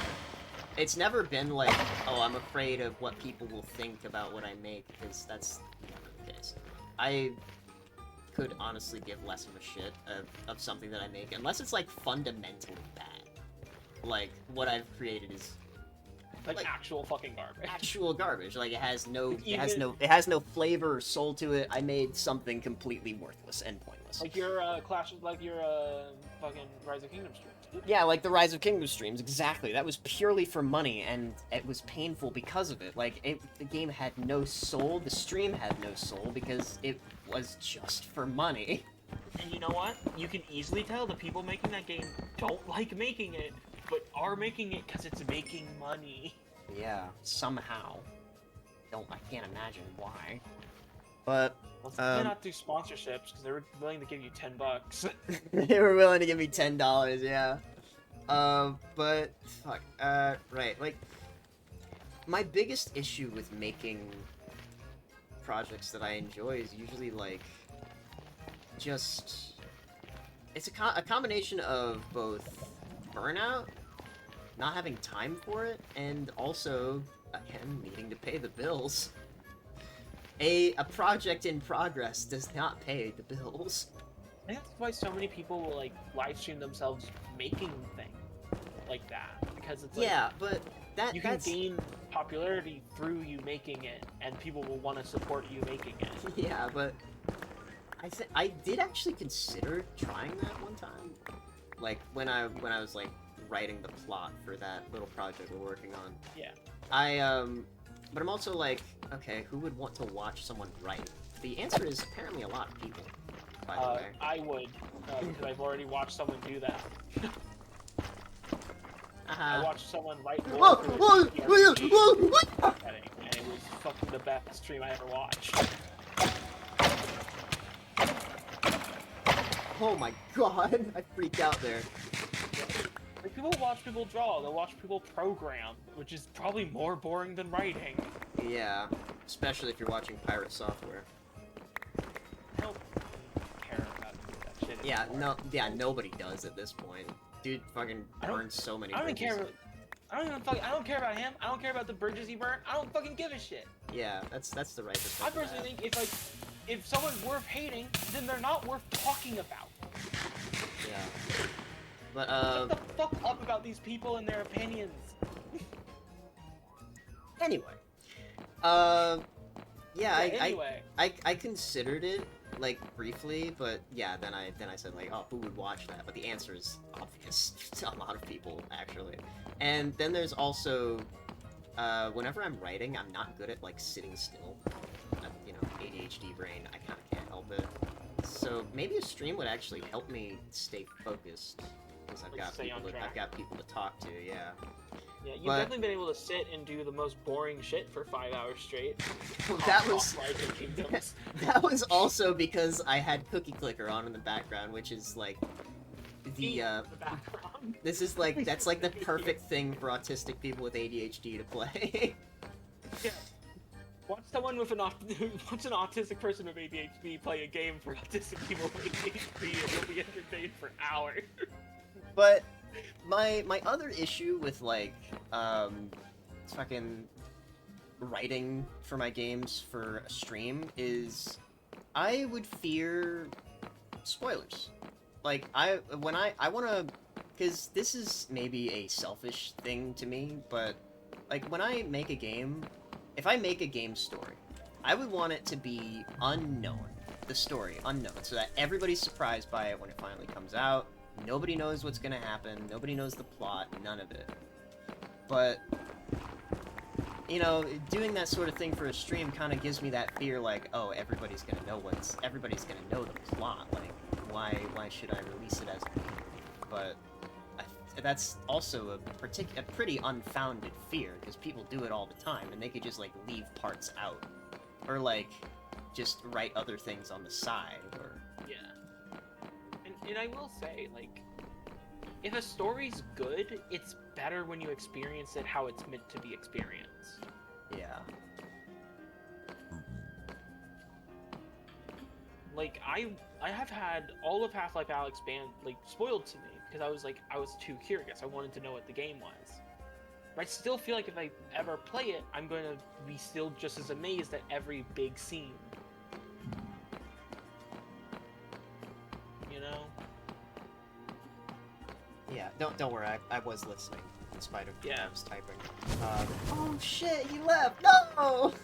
A: It's never been like, oh, I'm afraid of what people will think about what I make, because that's never the case. I could honestly give less of a shit of something that I make, unless it's, like, fundamentally bad. Like, what I've created is...
C: Like actual fucking garbage.
A: Actual garbage. Like, it has no flavor or soul to it. I made something completely worthless and pointless.
C: Like your fucking Rise of Kingdoms stream.
A: Yeah, like the Rise of Kingdoms streams, exactly. That was purely for money, and it was painful because of it. Like, the game had no soul, the stream had no soul, because it was just for money.
C: And you know what? You can easily tell the people making that game don't like making it, but are making it because it's making money.
A: Yeah, somehow. I can't imagine why. But,
C: Well, they cannot do sponsorships because they're willing to give you $10.
A: they were willing to give me $10, yeah. But, fuck, right, like, my biggest issue with making projects that I enjoy is usually, like, just... It's a combination of both burnout, not having time for it, and also, again, needing to pay the bills. A project in progress does not pay the bills.
C: I think that's why so many people will, like, live stream themselves making things like that. Because it's like,
A: Yeah, but
C: you can
A: that's...
C: gain popularity through you making it, and people will want to support you making it.
A: Yeah, but I did actually consider trying that one time. Like, when I was, like, writing the plot for that little project we're working on.
C: Yeah.
A: But I'm also like, okay, who would want to watch someone write? The answer is apparently a lot of people, by the way.
C: I would, because I've already watched someone do that. I watched someone write more for their RPG setting, and it was fucking the best stream I ever watched.
A: Oh my god, I freaked out there.
C: Like, people watch people draw, they'll watch people program, which is probably more boring than writing.
A: Yeah, especially if you're watching pirate software.
C: I don't care about that shit anymore.
A: Nobody does at this point. Dude fucking burns so many
C: I don't
A: bridges.
C: care. I don't care about him. I don't care about the bridges he burned. I don't fucking give a shit.
A: Yeah, that's the right
C: I
A: perspective.
C: personally think if someone's worth hating, then they're not worth talking about.
A: Yeah. But,
C: Shut the fuck up about these people and their opinions.
A: Anyway.
C: Anyway.
A: I considered it, like, briefly, but yeah, then I said, like, oh, who would watch that? But the answer is obvious to a lot of people, actually. And then there's also, whenever I'm writing, I'm not good at, like, sitting still. You know, ADHD brain, I kinda can't help it. So maybe a stream would actually help me stay focused. Because I've got people to talk to, yeah.
C: Yeah, you've definitely been able to sit and do the most boring shit for 5 hours straight.
A: Well, that was
C: Rise of Kingdoms.
A: that was also because I had Cookie Clicker on in the background, which is like the
C: background.
A: this is like that's like the perfect thing for autistic people with ADHD to play.
C: Yeah. Watch someone with watch an autistic person with ADHD play a game for autistic people with ADHD, and you'll be entertained for hours.
A: But my other issue with, like, fucking writing for my games for a stream is I would fear spoilers. Like, I wanna, because this is maybe a selfish thing to me, but, like, when I make a game, if I make a game story, I would want it to be unknown. The story, unknown, so that everybody's surprised by it when it finally comes out. Nobody knows what's gonna happen, nobody knows the plot, none of it. But you know, doing that sort of thing for a stream kind of gives me that fear, like, oh, everybody's gonna know the plot. Like, why should I release it as? But that's also a pretty unfounded fear, because people do it all the time, and they could just like leave parts out, or like just write other things on the side, or
C: Yeah. And I will say, like, if a story's good, it's better when you experience it how it's meant to be experienced.
A: yeah.
C: Like, I have had all of Half-Life Alyx like spoiled to me because I was too curious. I wanted to know what the game was. But I still feel like if I ever play it, I'm going to be still just as amazed at every big scene. You know?
A: Yeah, don't worry, I was listening, in spite of
C: Yeah.
A: I was typing. Oh shit, he left! No!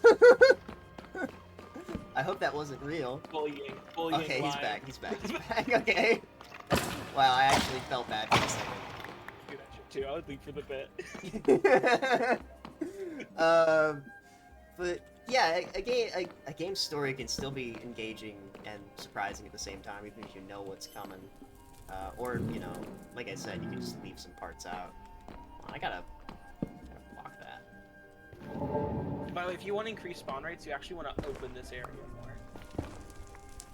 A: I hope that wasn't real.
C: Bullying
A: Okay, he's
C: line.
A: back, he's back, okay. Wow, I actually felt bad for a second.
C: Do that shit too. I would leave for the bit.
A: But yeah, a game's story can still be engaging and surprising at the same time, even if you know what's coming. Or, you know, like I said, you can just leave some parts out. I gotta block that.
C: By the way, if you want to increase spawn rates, you actually want to open this area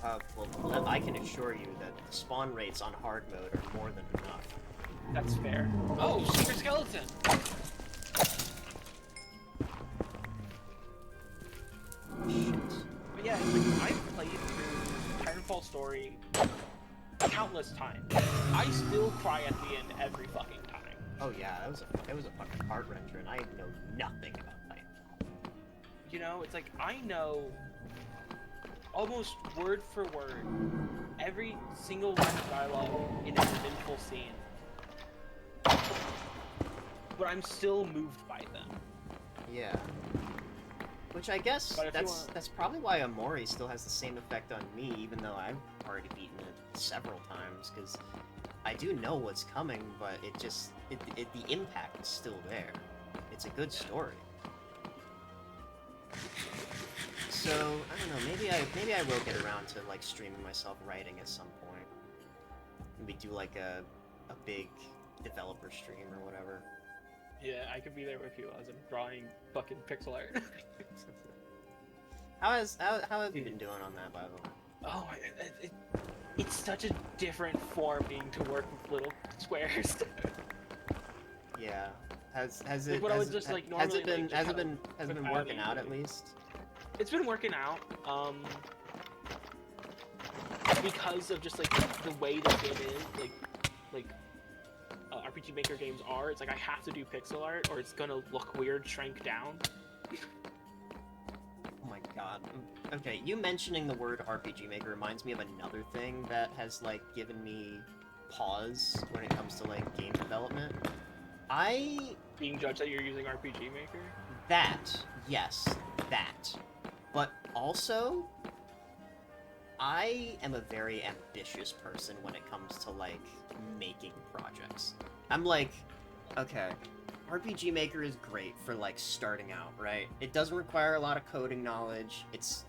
C: more.
A: Well, I can assure you that the spawn rates on hard mode are more than enough.
C: That's fair. Oh, secret skeleton!
A: Shit.
C: But yeah, it's like, I've played through Titanfall story countless times. I still cry at the end every fucking time.
A: Oh yeah, it was a fucking heart wrencher, and I know nothing about Titanfall.
C: You know, it's like, I know almost word for word every single line of dialogue in an eventful scene. But I'm still moved by them.
A: Yeah. Which I guess
C: But if you
A: that's probably why Amori still has the same effect on me, even though I've already beaten it several times, because I do know what's coming, but the impact is still there. It's a good story. So I don't know. Maybe I will get around to like streaming myself writing at some point. Maybe do like a big developer stream or whatever.
C: Yeah, I could be there with you as I'm drawing fucking pixel art.
A: How have you been doing on that, by the way?
C: Oh, it's such a different form being to work with little squares.
A: Yeah. Has
C: Like
A: it
C: what I
A: has,
C: would just, like,
A: has it
C: normally,
A: been
C: like,
A: has
C: just
A: it
C: kinda
A: been
C: put
A: working
C: out
A: out at
C: easily.
A: least?
C: It's been working out, because of just like the way the game is, like RPG Maker games are. It's like I have to do pixel art, or it's gonna look weird, shrank down.
A: Oh my god. Okay, you mentioning the word RPG Maker reminds me of another thing that has like given me pause when it comes to like game development.
C: Being judged that you're using RPG Maker.
A: Yes, that. But also, I am a very ambitious person when it comes to like making projects. I'm like, okay, RPG Maker is great for like starting out, right? It doesn't require a lot of coding knowledge. It's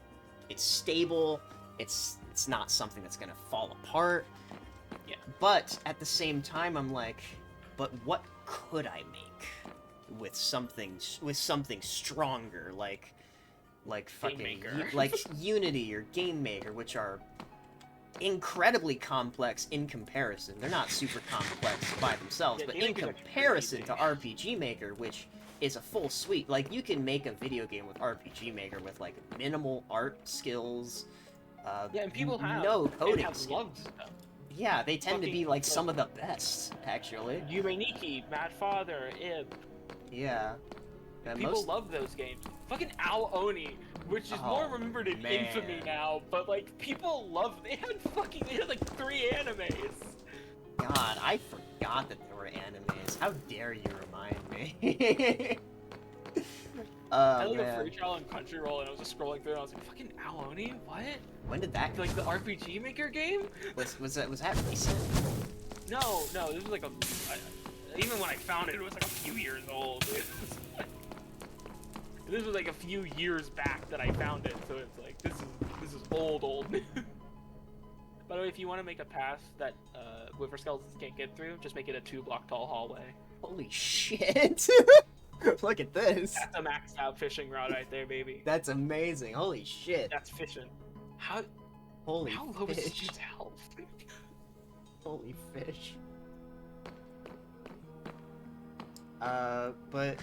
A: stable. It's not something that's gonna fall apart.
C: Yeah.
A: But at the same time, I'm like, but what could I make with something stronger, like fucking
C: Maker.
A: like Unity or Game Maker, which are incredibly complex in comparison. They're not super complex by themselves,
C: Yeah,
A: but
C: Game
A: in
C: Maker's actually pretty
A: comparison
C: easy.
A: to RPG Maker, which is a full suite, like you can make a video game with RPG Maker with like minimal art skills.
C: Yeah, and people have
A: no coding
C: have
A: skills.
C: loved them.
A: Yeah, they tend to be
C: fucking,
A: like some of the best, actually.
C: Yume Nikki, Mad Father, Ib.
A: Yeah. And
C: People
A: most-
C: love those games. Fucking Ao Oni, which is more
A: Oh,
C: remembered in
A: man.
C: infamy now, but like people love. They had like 3 animes.
A: God, I forgot that there were animes. How dare you remind me?
C: I
A: Oh,
C: like a
A: man.
C: free trial on Crunchyroll, and I was just scrolling through, and I was like, "Fucking Ao Oni, what?
A: When did that
C: Like the RPG Maker game?
A: was that recent?
C: No, this was like even when I found it, it was like a few years old. This was like a few years back that I found it, so it's like this is old news. By the way, if you want to make a path that Wither skeletons can't get through, just make it a 2-block tall hallway.
A: Holy shit! Look at this.
C: That's a maxed out fishing rod right there, baby.
A: That's amazing. Holy shit.
C: That's fishing. How
A: Holy
C: low is
A: fish.
C: his health?
A: Holy fish. But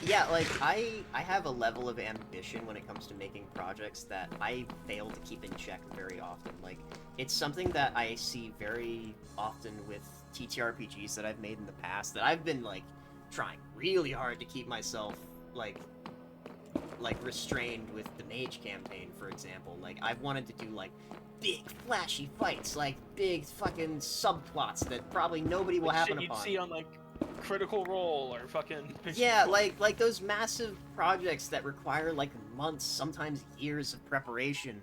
A: yeah, like I have a level of ambition when it comes to making projects that I fail to keep in check very often. Like, it's something that I see very often with TTRPGs that I've made in the past that I've been like trying really hard to keep myself like restrained with the mage campaign, for example. Like, I've wanted to do like big flashy fights, like big fucking subplots that probably nobody will happen
C: shit
A: upon.
C: you'd see on like Critical Role or fucking
A: Yeah, like those massive projects that require like months, sometimes years of preparation.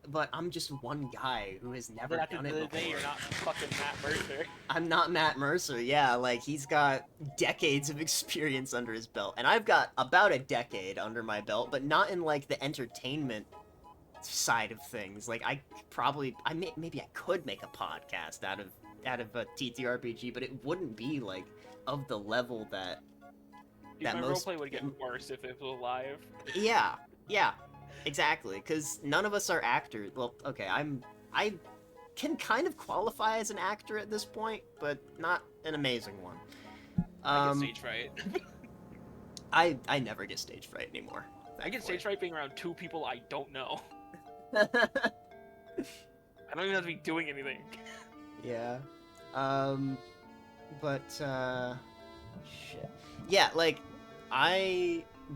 A: But I'm just one guy who has never
C: at the
A: done
C: end
A: it
C: of the day,
A: before.
C: you're not fucking Matt Mercer.
A: I'm not Matt Mercer, yeah, like he's got decades of experience under his belt, and I've got about a decade under my belt, but not in like the entertainment side of things. Like maybe I could make a podcast out of a TTRPG, but it wouldn't be like of the level that
C: Dude,
A: that
C: my
A: most
C: roleplay would get worse if it was live.
A: yeah, exactly, because none of us are actors. Well, okay, I can kind of qualify as an actor at this point, but not an amazing one.
C: I get stage fright.
A: I never get stage fright anymore.
C: I get stage fright being around 2 people I don't know.
A: fright.
C: I don't even have to be doing anything.
A: Yeah. But shit. Yeah, like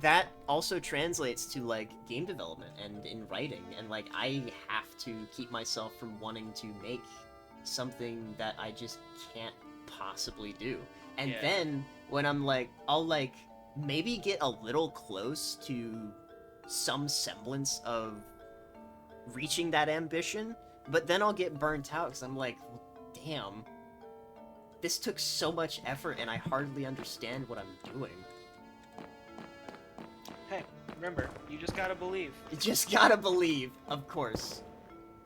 A: that also translates to like game development and in writing, and like I have to keep myself from wanting to make something that I just can't possibly do. And
C: Yeah.
A: then when I'm like, I'll like maybe get a little close to some semblance of reaching that ambition, but then I'll get burnt out because I'm like, well, damn, this took so much effort and I hardly understand what I'm doing.
C: Hey, remember, you just gotta believe.
A: You just gotta believe, of course.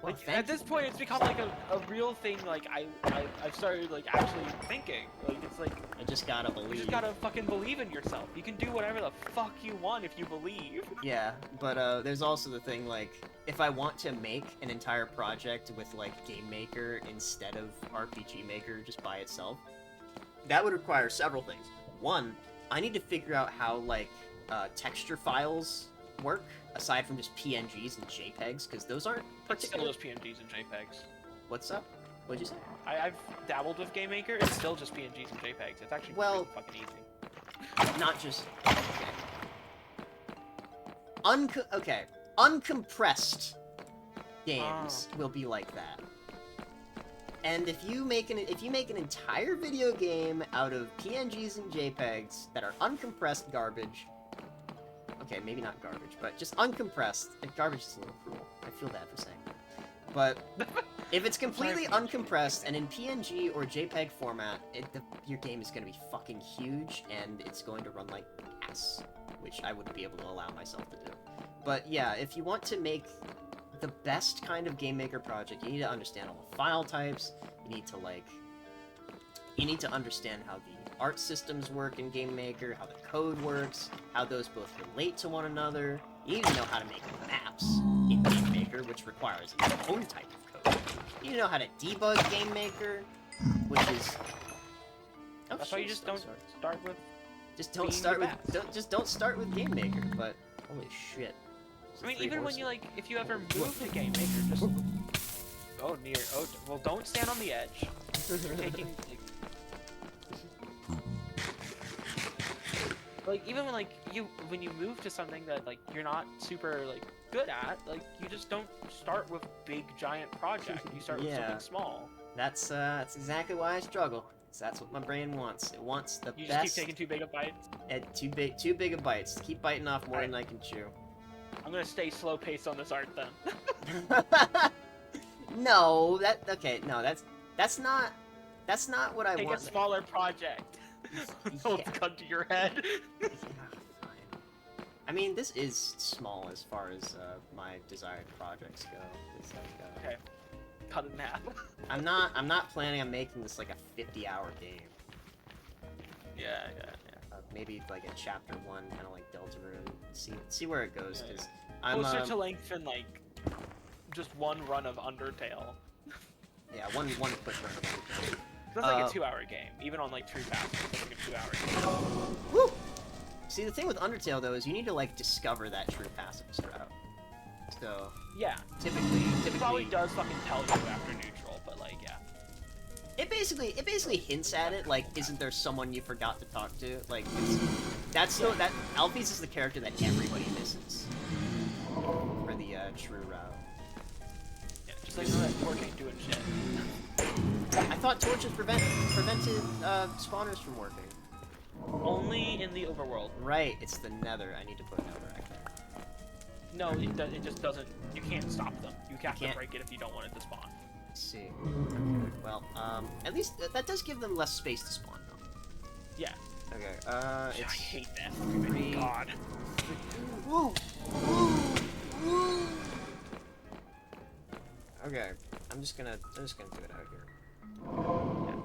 A: Well,
C: Like, at this point, it's become like a real thing. Like I've started like actually thinking. Like it's like
A: I just gotta
C: you
A: believe.
C: just gotta fucking believe in yourself. You can do whatever the fuck you want if you believe.
A: Yeah, but there's also the thing, like, if I want to make an entire project with like Game Maker instead of RPG Maker just by itself, that would require several things. One, I need to figure out how like texture files work aside from just PNGs and JPEGs, because those aren't
C: It's still
A: particularly.
C: just PNGs and JPEGs.
A: What's up? What'd you say?
C: I've dabbled with Game Maker. It's still just PNGs and JPEGs. It's actually
A: Well-
C: pretty fucking easy.
A: Not just. Okay. Uncompressed games will be like that. And if you make an entire video game out of PNGs and JPEGs that are uncompressed garbage, okay, maybe not garbage, but just uncompressed. Garbage is a little cruel. I feel bad for saying that. But if it's completely uncompressed and in PNG or JPEG format, your game is going to be fucking huge and it's going to run like ass, which I wouldn't be able to allow myself to do. But yeah, if you want to make the best kind of Game Maker project, you need to understand all the file types. You need to understand how the art systems work in Game Maker, how the code works, how those both relate to one another. You need to know how to make maps in Game Maker, which requires its own type of code. You need to know how to debug Game Maker, which is... Oh,
C: That's why you
A: shit,
C: just don't
A: sorry.
C: start with.
A: Just don't
C: being
A: start
C: the
A: with
C: best.
A: don't start with Game Maker. But holy shit!
C: I mean, even when you like, if you ever move to Game Maker, just well, don't stand on the edge. You're taking like even when you move to something that like you're not super like good at, like you just don't start with big giant project. You start with
A: Yeah.
C: something small.
A: That's exactly why I struggle. 'Cause that's what my brain wants. It wants the
C: You
A: best.
C: just keep taking too big of bites.
A: At too big of bites. Keep biting off more than I can chew.
C: I'm gonna stay slow paced on this art then.
A: No, that's not what I
C: Take
A: want.
C: a smaller project. Hold
A: Yeah.
C: the gun to your head.
A: Yeah, fine. I mean, this is small as far as my desired projects go. It's like,
C: Okay. Cut it in half.
A: I'm not planning on making this like a 50-hour game.
C: Yeah.
A: Maybe like a chapter 1, kind of like Deltarune. See where it goes, because I'm
C: Closer to lengthen like just one run of Undertale.
A: yeah, one quick run. Of Undertale.
C: That's like a 2-hour game, even on like Creepypastas. It's like a 2-hour game.
A: Woo! See, the thing with Undertale though is you need to like discover that true pacifist route. So
C: Yeah.
A: typically,
C: It probably does fucking tell you after neutral, but like yeah.
A: it basically hints at it. Like, isn't there someone you forgot to talk to? Like, that Alphys is the character that everybody misses for the true route.
C: Yeah, just like that Torch ain't doing shit.
A: I thought torches prevented spawners from working.
C: Only in the overworld.
A: Right, it's the Nether. I need to put Netherrack there.
C: No, it just doesn't. You can't stop them. You have to
A: can't.
C: break it if you don't want it to spawn.
A: Let's see. Well, at least that does give them less space to spawn, though.
C: Yeah.
A: Okay.
C: I
A: It's
C: hate that.
A: three-
C: God.
A: Woo! Woo! Woo! Okay, I'm just gonna do it out here. Yeah.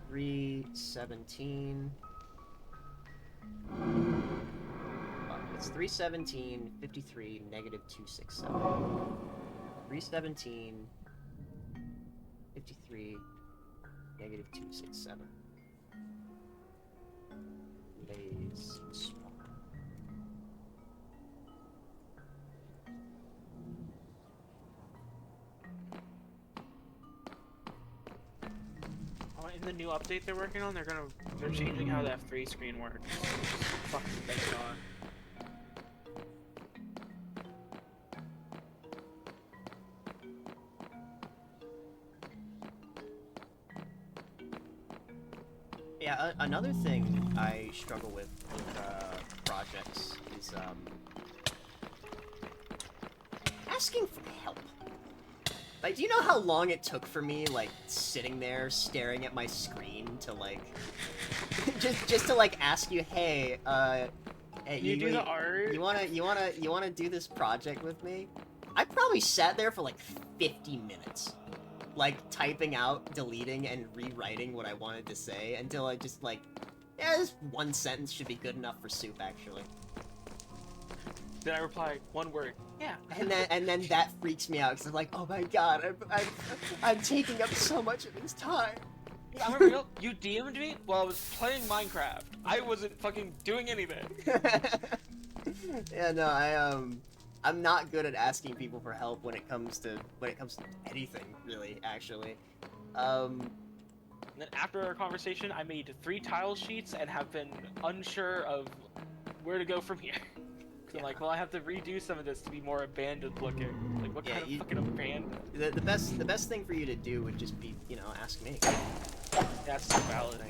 A: 317. It's 317, 53, negative 267. 317, 53, negative 267. Blaze spawn.
C: Oh, in the new update they're working on, they're changing how the F3 screen works. Fucking thank God.
A: Yeah, another thing I struggle with projects is asking for help. Like, do you know how long it took for me, like, sitting there staring at my screen to like just to like ask you, hey, hey,
C: You do the art?
A: you wanna do this project with me? I probably sat there for like 50 minutes. Like, typing out, deleting, and rewriting what I wanted to say until I just, like, yeah, this one sentence should be good enough for soup, actually.
C: Then I reply, one word. Yeah.
A: And then that freaks me out, because I'm like, oh my god, I'm taking up so much of his time.
C: I'm real. You DM'd me while I was playing Minecraft. I wasn't fucking doing anything.
A: Yeah, no, I'm not good at asking people for help when it comes to anything, really, actually.
C: And then after our conversation, I made 3 tile sheets and have been unsure of where to go from here. Cause I'm like, well, I have to redo some of this to be more abandoned looking. Like, what kind of fucking abandoned?
A: The best thing for you to do would just be, you know, ask me.
C: That's so valid.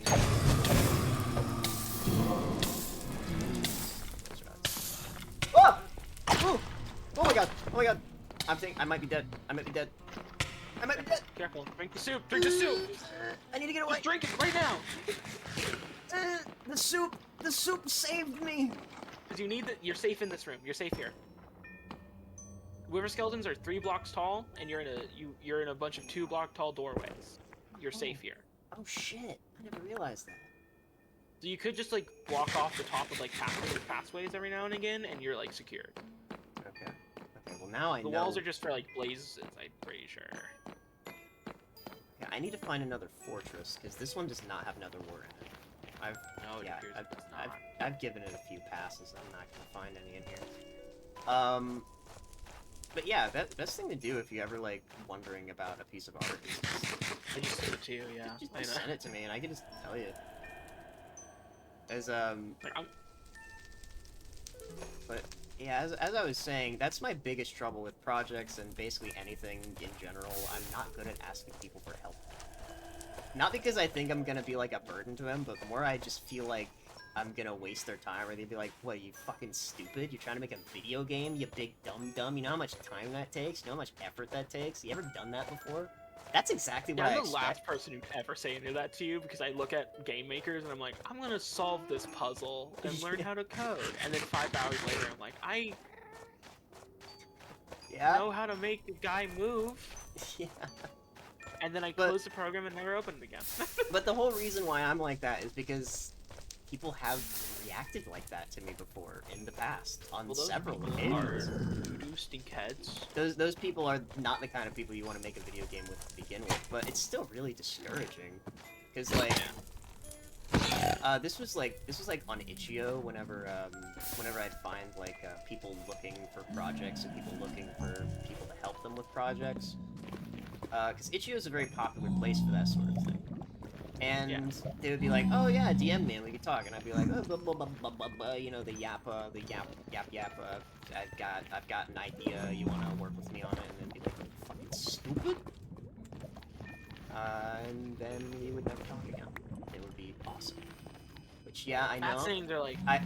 A: Oh! Oh! Oh my god! Oh my god! I might be dead. I might be dead. I might be dead!
C: Careful. Drink the soup. Drink the soup.
A: I need to get away.
C: Just drink it right now.
A: The soup saved me.
C: Cause you need you're safe in this room. You're safe here. River skeletons are 3 blocks tall, and you're in a bunch of 2-block tall doorways. You're safe here.
A: Oh shit! I never realized that.
C: So you could just like walk off the top of like pathways every now and again, and you're like secured.
A: Okay. Okay. Well, now I know.
C: The walls are just for like blazes. I'm pretty sure.
A: Yeah, I need to find another fortress because this one does not have another war in it. I've given it a few passes. I'm not gonna find any in here. But yeah, best thing to do if you ever like wondering about a piece of art is
C: I just sent it to you, yeah.
A: just send it to me and I can just tell you. As but yeah, as I was saying, that's my biggest trouble with projects and basically anything in general. I'm not good at asking people for help. Not because I think I'm gonna be like a burden to them, but more I just feel like I'm gonna waste their time, or they'd be like, what, you fucking stupid? You're trying to make a video game, you big dumb? You know how much time that takes? You know how much effort that takes? You ever done that before? That's exactly what
C: Yeah,
A: I
C: I'm the
A: expect.
C: last person who'd ever say any of that to you because I look at game makers and I'm like, I'm gonna solve this puzzle and learn how to code. And then 5 hours later, I'm like, I
A: Yeah.
C: know how to make the guy move.
A: Yeah.
C: And then I
A: But-
C: close the program and never open it again.
A: But the whole reason why I'm like that is because people have reacted like that to me before in the past on
C: Well, those
A: several
C: people
A: occasions.
C: are doo-doo stinkheads.
A: Those people are not the kind of people you want to make a video game with to begin with, but it's still really discouraging. Cause like, this was like on Itch.io whenever I'd find like people looking for projects and people looking for people to help them with projects. Cause Itch.io is a very popular place for that sort of thing. And they would be like, "Oh yeah, DM me and we could talk," and I'd be like, "Oh, blah, blah, blah, blah, blah, blah, you know, the yap. I've got an idea. You want to work with me on it?" And then be like, "Fucking stupid." And then we would never talk again. It would be awesome. Which, yeah, I know.
C: Fascinating, they're like,
A: I've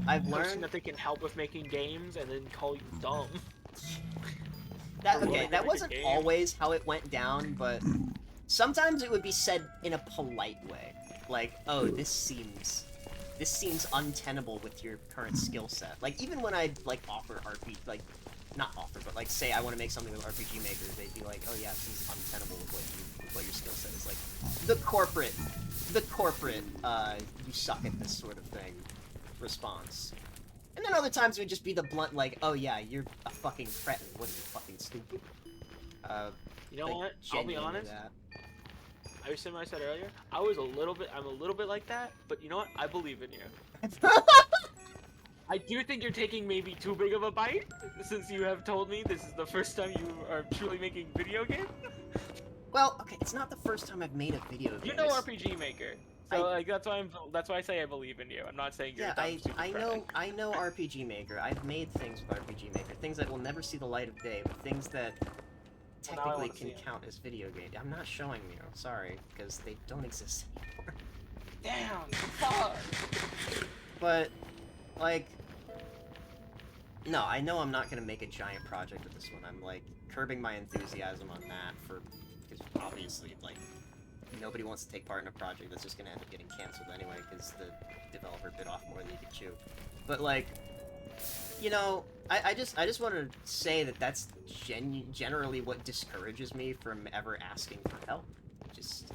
C: person
A: learned
C: that they can help with making games and then call you dumb.
A: that.
C: for
A: Okay,
C: wanting to
A: that
C: make a
A: wasn't
C: game.
A: always how it went down, but sometimes it would be said in a polite way, like, "Oh, this seems untenable with your current skill set." Like, even when I like offer RPG, like, not offer, but like say I want to make something with RPG Maker, they'd be like, "Oh yeah, it seems untenable with what your skill set is." Like, the corporate, you suck at this sort of thing response. And then other times it would just be the blunt, like, "Oh yeah, you're a fucking cretin. What are you, fucking stupid?"
C: You know
A: Like,
C: what? I'll be
A: genuinely
C: honest.
A: that.
C: I was saying what I said earlier. I'm a little bit like that, but you know what? I believe in you. I do think you're taking maybe too big of a bite, since you have told me this is the first time you are truly making video games.
A: Well, okay, it's not the first time I've made a video game.
C: You know
A: It's-
C: RPG Maker, so like that's why I say I believe in you. I'm not saying you're
A: Yeah,
C: a dumb, stupid
A: I
C: crack.
A: know RPG Maker. I've made things with RPG Maker, things that will never see the light of day, but things that
C: Well, now I
A: technically
C: wanna see
A: can
C: it.
A: count as video games. I'm not showing you, sorry, because they don't exist anymore.
C: Damn, fuck.
A: But, like, no, I know I'm not gonna make a giant project with this one. I'm, like, curbing my enthusiasm on that because obviously, like, nobody wants to take part in a project that's just gonna end up getting canceled anyway, because the developer bit off more than he could chew. But, like, you know, I just want to say that that's generally what discourages me from ever asking for help. Just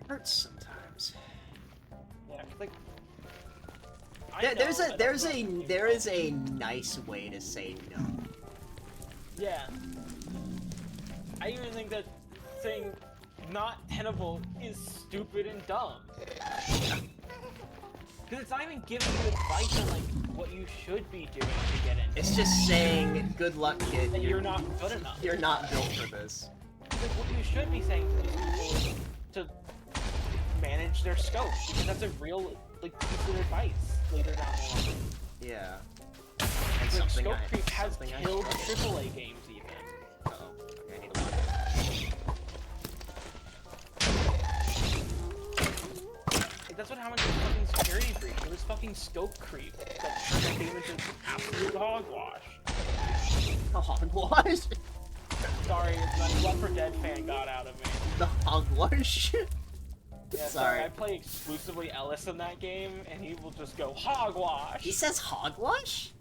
A: hurts sometimes.
C: Yeah, 'cause, like.
A: There is a nice way to say no.
C: Yeah. I even think that saying not tenable is stupid and dumb. Because it's not even giving you advice on like what you should be doing to get in.
A: It's just saying, "Good luck, kid.
C: that you're not good enough.
A: You're not built for this."
C: Like, what you should be saying to these people is to manage their scope, because that's a real like piece of advice later down the line.
A: Yeah. And
C: Like,
A: something
C: scope
A: I
C: creep has
A: something I
C: killed
A: struggle with.
C: AAA games even.
A: Uh-oh. Okay, I need to look.
C: Like, that's what happened to fucking security breach. It was fucking scope creep that turned the game into absolute hogwash.
A: Hogwash?
C: Sorry, that Left 4 Dead fan got out of me.
A: The hogwash?
C: Yeah,
A: Sorry.
C: I play exclusively Ellis in that game, and he will just go hogwash.
A: He says hogwash?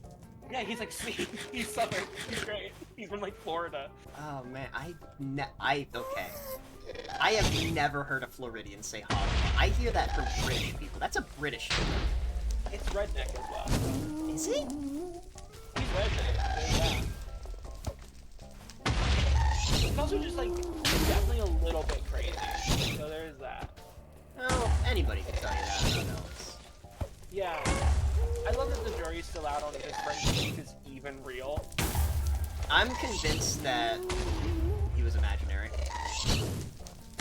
C: Yeah, he's like, see, he's southern. He's great. He's from like Florida.
A: Oh man, okay. I have never heard a Floridian say hogwash. I hear that from British people. That's a British thing.
C: It's redneck as well.
A: Is it?
C: He's redneck. Yeah. It's also just like definitely a little bit crazy. So there's that.
A: Well, anybody can tell you that. I don't know.
C: Yeah. I love that the jury's still out on if his friendship is even real.
A: I'm convinced that he was imaginary.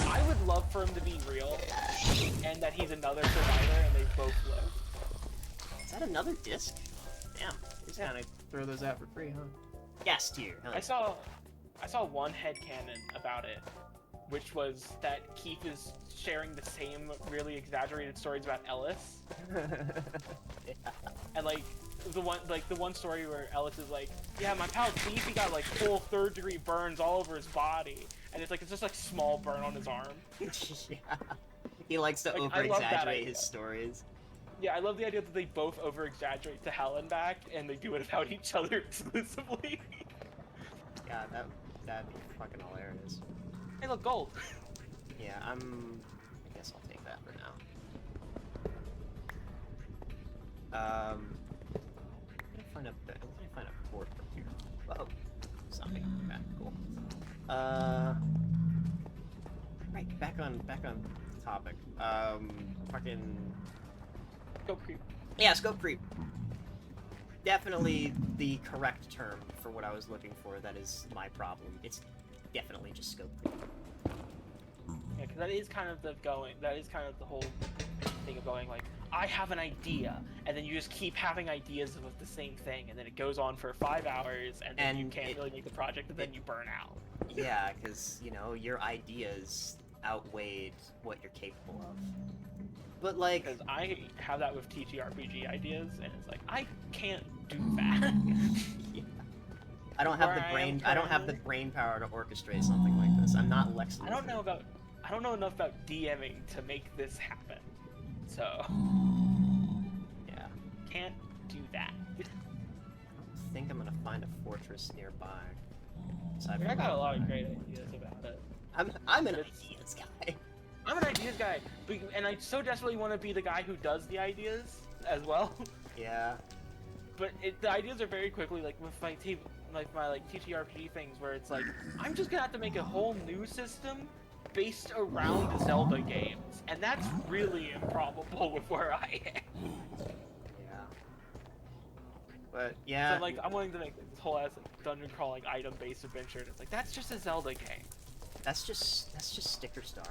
C: I would love for him to be real, and that he's another survivor, and they both live.
A: Is that another disc? Damn, just kind of throw those out for free, huh? Yes, dear.
C: I saw one headcanon about it, which was that Keith is sharing the same really exaggerated stories about Ellis,
A: Yeah.
C: and like the one story where Ellis is like, yeah, my pal Thief, he got like full 3rd-degree burns all over his body, and it's just like small burn on his arm.
A: Yeah. He likes to
C: Like,
A: over
C: I love that
A: exaggerate
C: idea.
A: his stories.
C: Yeah, I love the idea that they both over exaggerate to hell and back, and they do it about each other exclusively.
A: Yeah, that'd be fucking hilarious.
C: Hey, look, gold.
A: Yeah, I guess I'll take that for now. Let me find a port from here. Oh, zombie. Okay, cool. Right, back on topic. Fucking.
C: Go creep.
A: Yeah, scope creep. Definitely the correct term for what I was looking for. That is my problem. It's definitely just scope creep.
C: Yeah, because that is kind of the whole thing of going like, I have an idea, and then you just keep having ideas of the same thing, and then it goes on for 5 hours, and then you can't really make the project, and then you burn out.
A: Yeah, because, you know, your ideas outweighed what you're capable of. But, like...
C: Because I have that with TTRPG ideas, and it's like, I can't do that.
A: Yeah. I don't have the brain power to orchestrate something like this. I'm not Lex Luthor.
C: I don't know enough about DMing to make this happen. So...
A: Yeah.
C: Can't do that.
A: I don't think I'm gonna find a fortress nearby.
C: I got a lot of great ideas about it.
A: I'm an ideas guy.
C: I'm an ideas guy, and I so desperately want to be the guy who does the ideas as well.
A: Yeah.
C: But the ideas are very quickly like with my TTRPG things where it's like I'm just gonna have to make a whole new system based around the Zelda games, and that's really improbable with where I am.
A: Yeah. But yeah.
C: So like I'm willing to make this whole ass dungeon crawling item based adventure, and it's like that's just a Zelda game.
A: That's just Sticker Star.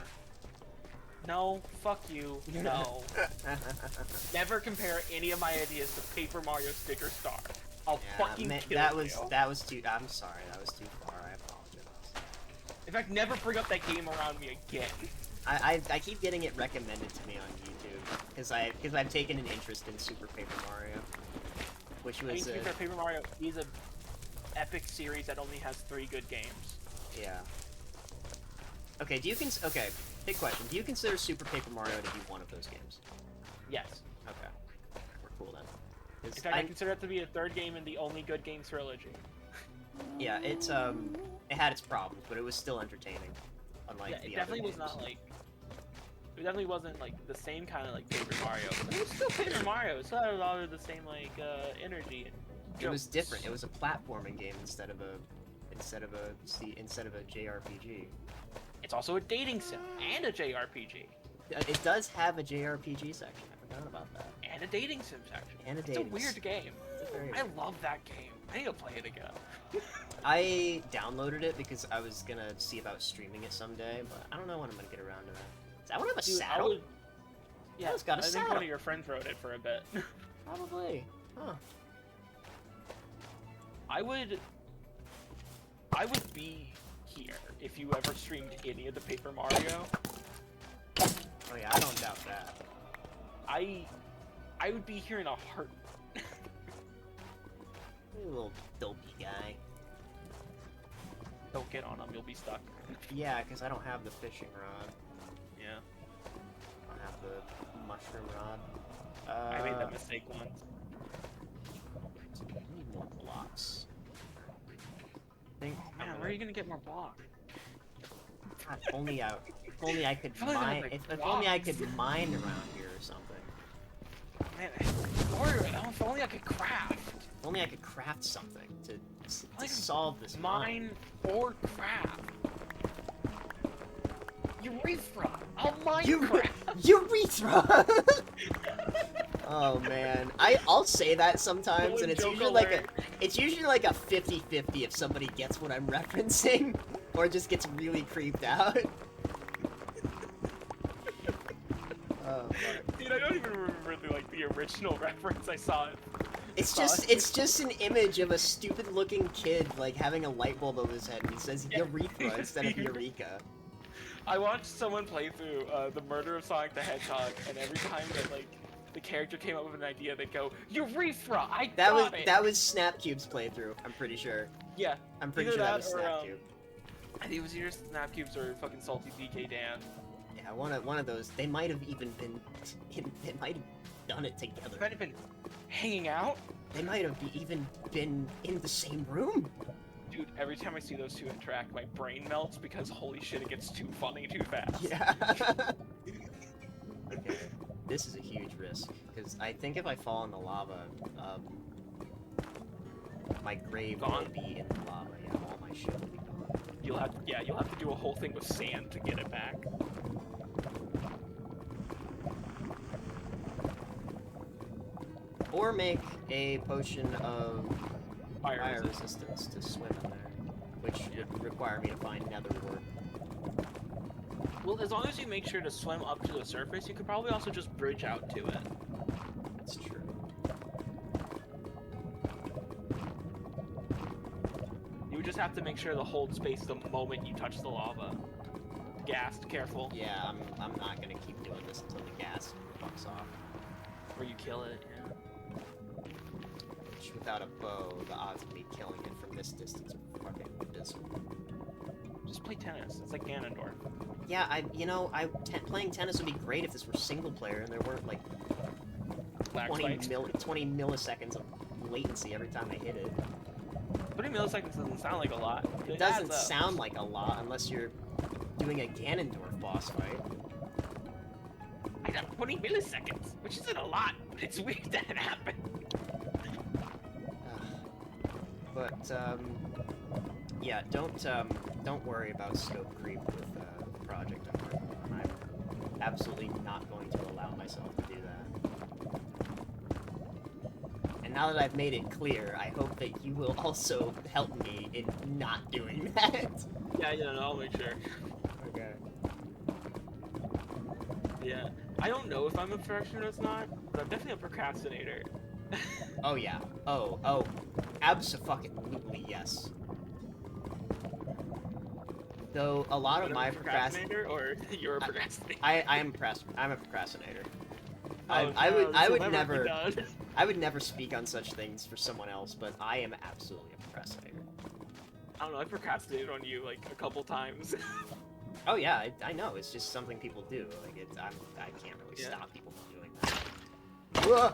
C: No, fuck you, no. Never compare any of my ideas to Paper Mario Sticker Star. I'll fucking kill you.
A: That was too. I'm sorry, that was too far. I apologize.
C: In fact, never bring up that game around me again.
A: I keep getting it recommended to me on YouTube because I've taken an interest in Super Paper Mario, which was.
C: I mean, to be fair, Paper Mario is a epic series that only has 3 good games.
A: Yeah. Okay. Okay. Big question. Do you consider Super Paper Mario to be one of those games?
C: Yes.
A: Okay. We're cool then.
C: In fact, I consider it to be a 3rd game in the only good game trilogy.
A: Yeah, it had its problems, but it was still entertaining. Unlike
C: Yeah, it
A: the
C: definitely
A: other
C: was
A: games.
C: not like. It definitely wasn't like the same kind of like Paper Mario, but it was still Paper Mario. It still had a lot of the same like energy and
A: It was
C: jokes.
A: different. It was a platforming game instead of a JRPG.
C: It's also a dating sim and a JRPG
A: It does have a JRPG section. I forgot about that.
C: and a dating sim section.
A: And a
C: It's
A: dating
C: a weird game.
A: It's a very
C: I love that game. I need to play it again.
A: I downloaded it because I was gonna see about streaming it someday, but I don't know when I'm gonna get around to that. Does that one have a
C: Dude,
A: saddle?
C: Yeah,
A: It's got a
C: I think
A: saddle.
C: one of your friends wrote it for a bit.
A: Probably. Huh.
C: I would be here if you ever streamed any of the Paper Mario.
A: Oh yeah, I don't doubt that.
C: I would be here in a heartbeat.
A: You little dopey guy.
C: Don't get on him, you'll be stuck.
A: Yeah, because I don't have the fishing rod.
C: Yeah.
A: I don't have the mushroom rod.
C: I made that mistake once.
A: I need more blocks. I think
C: Man, where are you gonna get more blocks?
A: God, if only I could
C: Probably not
A: mine.
C: like
A: If only I
C: blocks.
A: could mine around here or something.
C: Man, if only I could craft.
A: If only I could craft something to
C: Like,
A: solve this
C: Mine or craft. Urethra! I'll mine craft!
A: Urethra! Oh man, I'll say that sometimes, and it's usually like a 50-50 if somebody gets what I'm referencing, or just gets really creeped out. Oh fuck.
C: Dude, I don't even remember the original reference I saw.
A: It's just an image of a stupid-looking kid like having a light bulb over his head, and he says urethra instead of eureka.
C: I watched someone play through the Murder of Sonic the Hedgehog, and every time that the character came up with an idea, they'd go, Urethra,
A: That was Snapcube's playthrough, I'm pretty sure.
C: Yeah.
A: I'm pretty
C: Either
A: sure that was
C: or,
A: Snapcube.
C: I think it was either Snapcubes or fucking Salty DK Dan.
A: Yeah, one of those. They might have even been they might have done it together.
C: Might have been hanging out.
A: They might have even been in the same room.
C: Dude, every time I see those two interact, my brain melts because holy shit, it gets too funny too fast.
A: Yeah. Okay. This is a huge risk, because I think if I fall in the lava, my grave will be in the lava. Yeah, all my shit will be gone.
C: You'll have to do a whole thing with sand to get it back.
A: Or make a potion of
C: Fire
A: resistance to swim in there, which would require me to find nether wart.
C: Well, as long as you make sure to swim up to the surface, you could probably also just bridge out to it.
A: That's true.
C: You would just have to make sure to hold space the moment you touch the lava. Gassed, careful.
A: Yeah, I'm not gonna keep doing this until the gas fucks off.
C: Or you kill it, yeah.
A: Which, without a bow, the odds of me killing it from this distance are fucking abysmal.
C: Just play tennis. It's like Ganondorf.
A: Yeah, playing tennis would be great if this were single player and there weren't like 20 milliseconds of latency every time I hit it.
C: 20 milliseconds doesn't sound like a lot.
A: It doesn't sound like a lot unless you're doing a Ganondorf boss fight.
C: I got 20 milliseconds, which isn't a lot, but it's weird that it happened.
A: But yeah, don't worry about scope creep with the project I'm working on. I'm absolutely not going to allow myself to do that. And now that I've made it clear, I hope that you will also help me in not doing that.
C: Yeah, no, I'll make sure.
A: Okay.
C: Yeah. I don't know if I'm a perfectionist or not, but I'm definitely a procrastinator.
A: Oh yeah. Oh. Abso-fucking-lutely yes. Though a lot of my
C: procrastinator, or you're a procrastinator.
A: I'm a procrastinator.
C: Oh,
A: I would never speak on such things for someone else, but I am absolutely a procrastinator.
C: I don't know, I procrastinated on you like a couple times.
A: Oh yeah, I know. It's just something people do. Like I can't really stop people from doing that. Whoa!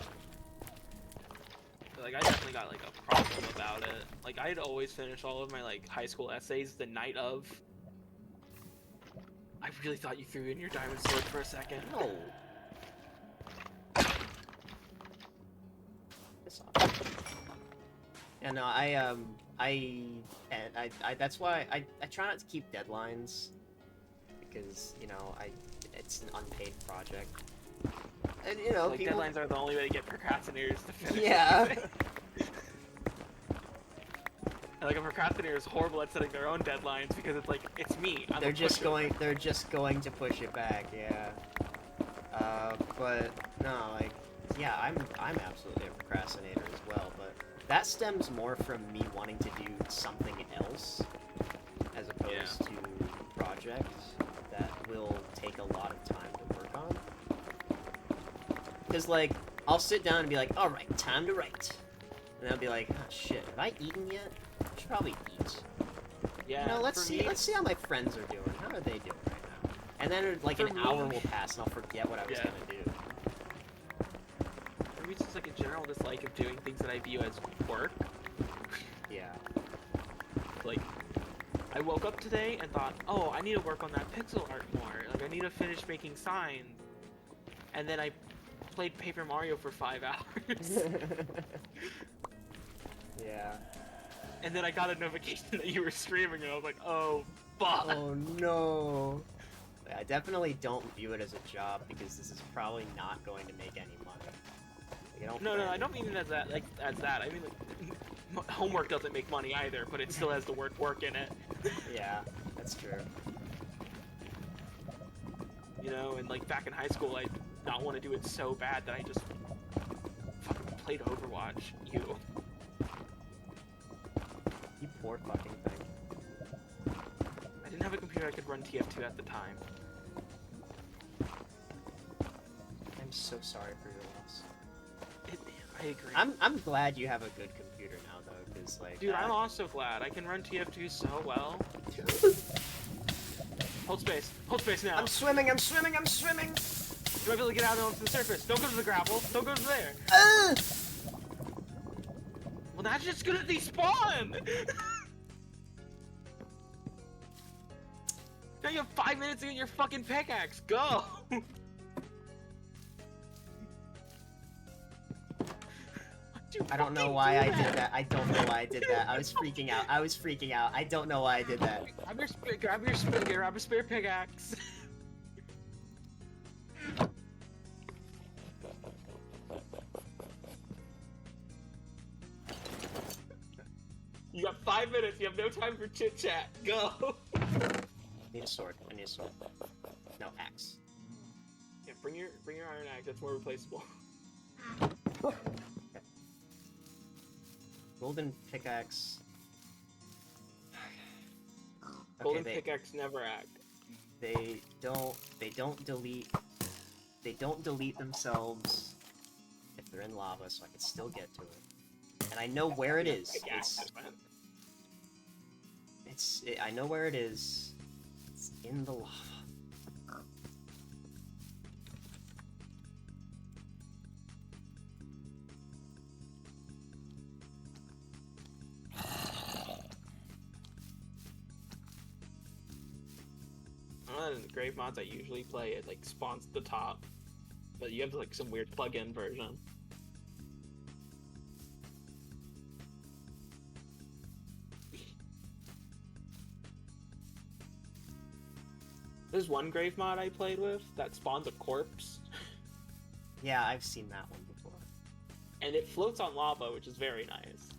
C: Like I definitely got like a problem about it. Like I'd always finish all of my like high school essays the night of. I really thought you threw in your diamond sword for a second.
A: No. Yeah, no, that's why I try not to keep deadlines, because, you know, it's an unpaid project. And, you know,
C: like
A: people...
C: deadlines are the only way to get procrastinators to finish.
A: Yeah.
C: And, like a procrastinator is horrible at setting their own deadlines because it's like, it's me.
A: They're just going to push it back, yeah. But no, like, yeah, I'm absolutely a procrastinator as well, but that stems more from me wanting to do something else as opposed to projects that will take a lot of time to work on. Because, like, I'll sit down and be like, alright, time to write. And I'll be like, oh shit, have I eaten yet? I should probably eat.
C: Yeah.
A: You know, let's see how my friends are doing. How are they doing right now? And then like an hour will pass and I'll forget what I was gonna do.
C: For me, it's just like a general dislike of doing things that I view as work.
A: Yeah.
C: Like, I woke up today and thought, oh, I need to work on that pixel art more. Like, I need to finish making signs. And then I played Paper Mario for 5 hours.
A: Yeah.
C: And then I got a notification that you were streaming, and I was like, oh, fuck.
A: Oh no. I definitely don't view it as a job because this is probably not going to make any money. Like,
C: No, I don't mean it as that. Like as that. I mean, like, homework doesn't make money either, but it still has the word work in it.
A: Yeah, that's true.
C: You know, and like back in high school, I not want to do it so bad that I just fucking played Overwatch. You
A: poor fucking thing.
C: I didn't have a computer I could run TF2 at the time.
A: I'm so sorry for your loss.
C: I agree.
A: I'm glad you have a good computer now though, because like.
C: Dude, I'm also glad. I can run TF2 so well. Hold space. Hold space now.
A: I'm swimming. I'm swimming. I'm swimming.
C: You might be able to get out onto the surface. Don't go to the gravel. Don't go to there. Well, that's just gonna despawn. Now you have 5 minutes to get your fucking pickaxe. Go.
A: I don't know why I did that. I don't know why I did that. I was freaking out. I was freaking out. I don't know why I did that.
C: Grab a spare pickaxe. You got 5 minutes. You have no time for chit chat. Go.
A: Need a sword. I need a sword. No, axe.
C: Yeah, bring your iron axe. That's more replaceable.
A: Golden pickaxe.
C: Golden
A: Okay,
C: pickaxe never act.
A: They don't delete themselves if they're in lava, so I can still get to it. And I know where it is. I know where it is. It's in the lava.
C: In the grave mods I usually play, it like spawns at the top, but you have like some weird plug-in version. There's one grave mod I played with that spawns a corpse.
A: Yeah, I've seen that one before.
C: And it floats on lava, which is very nice.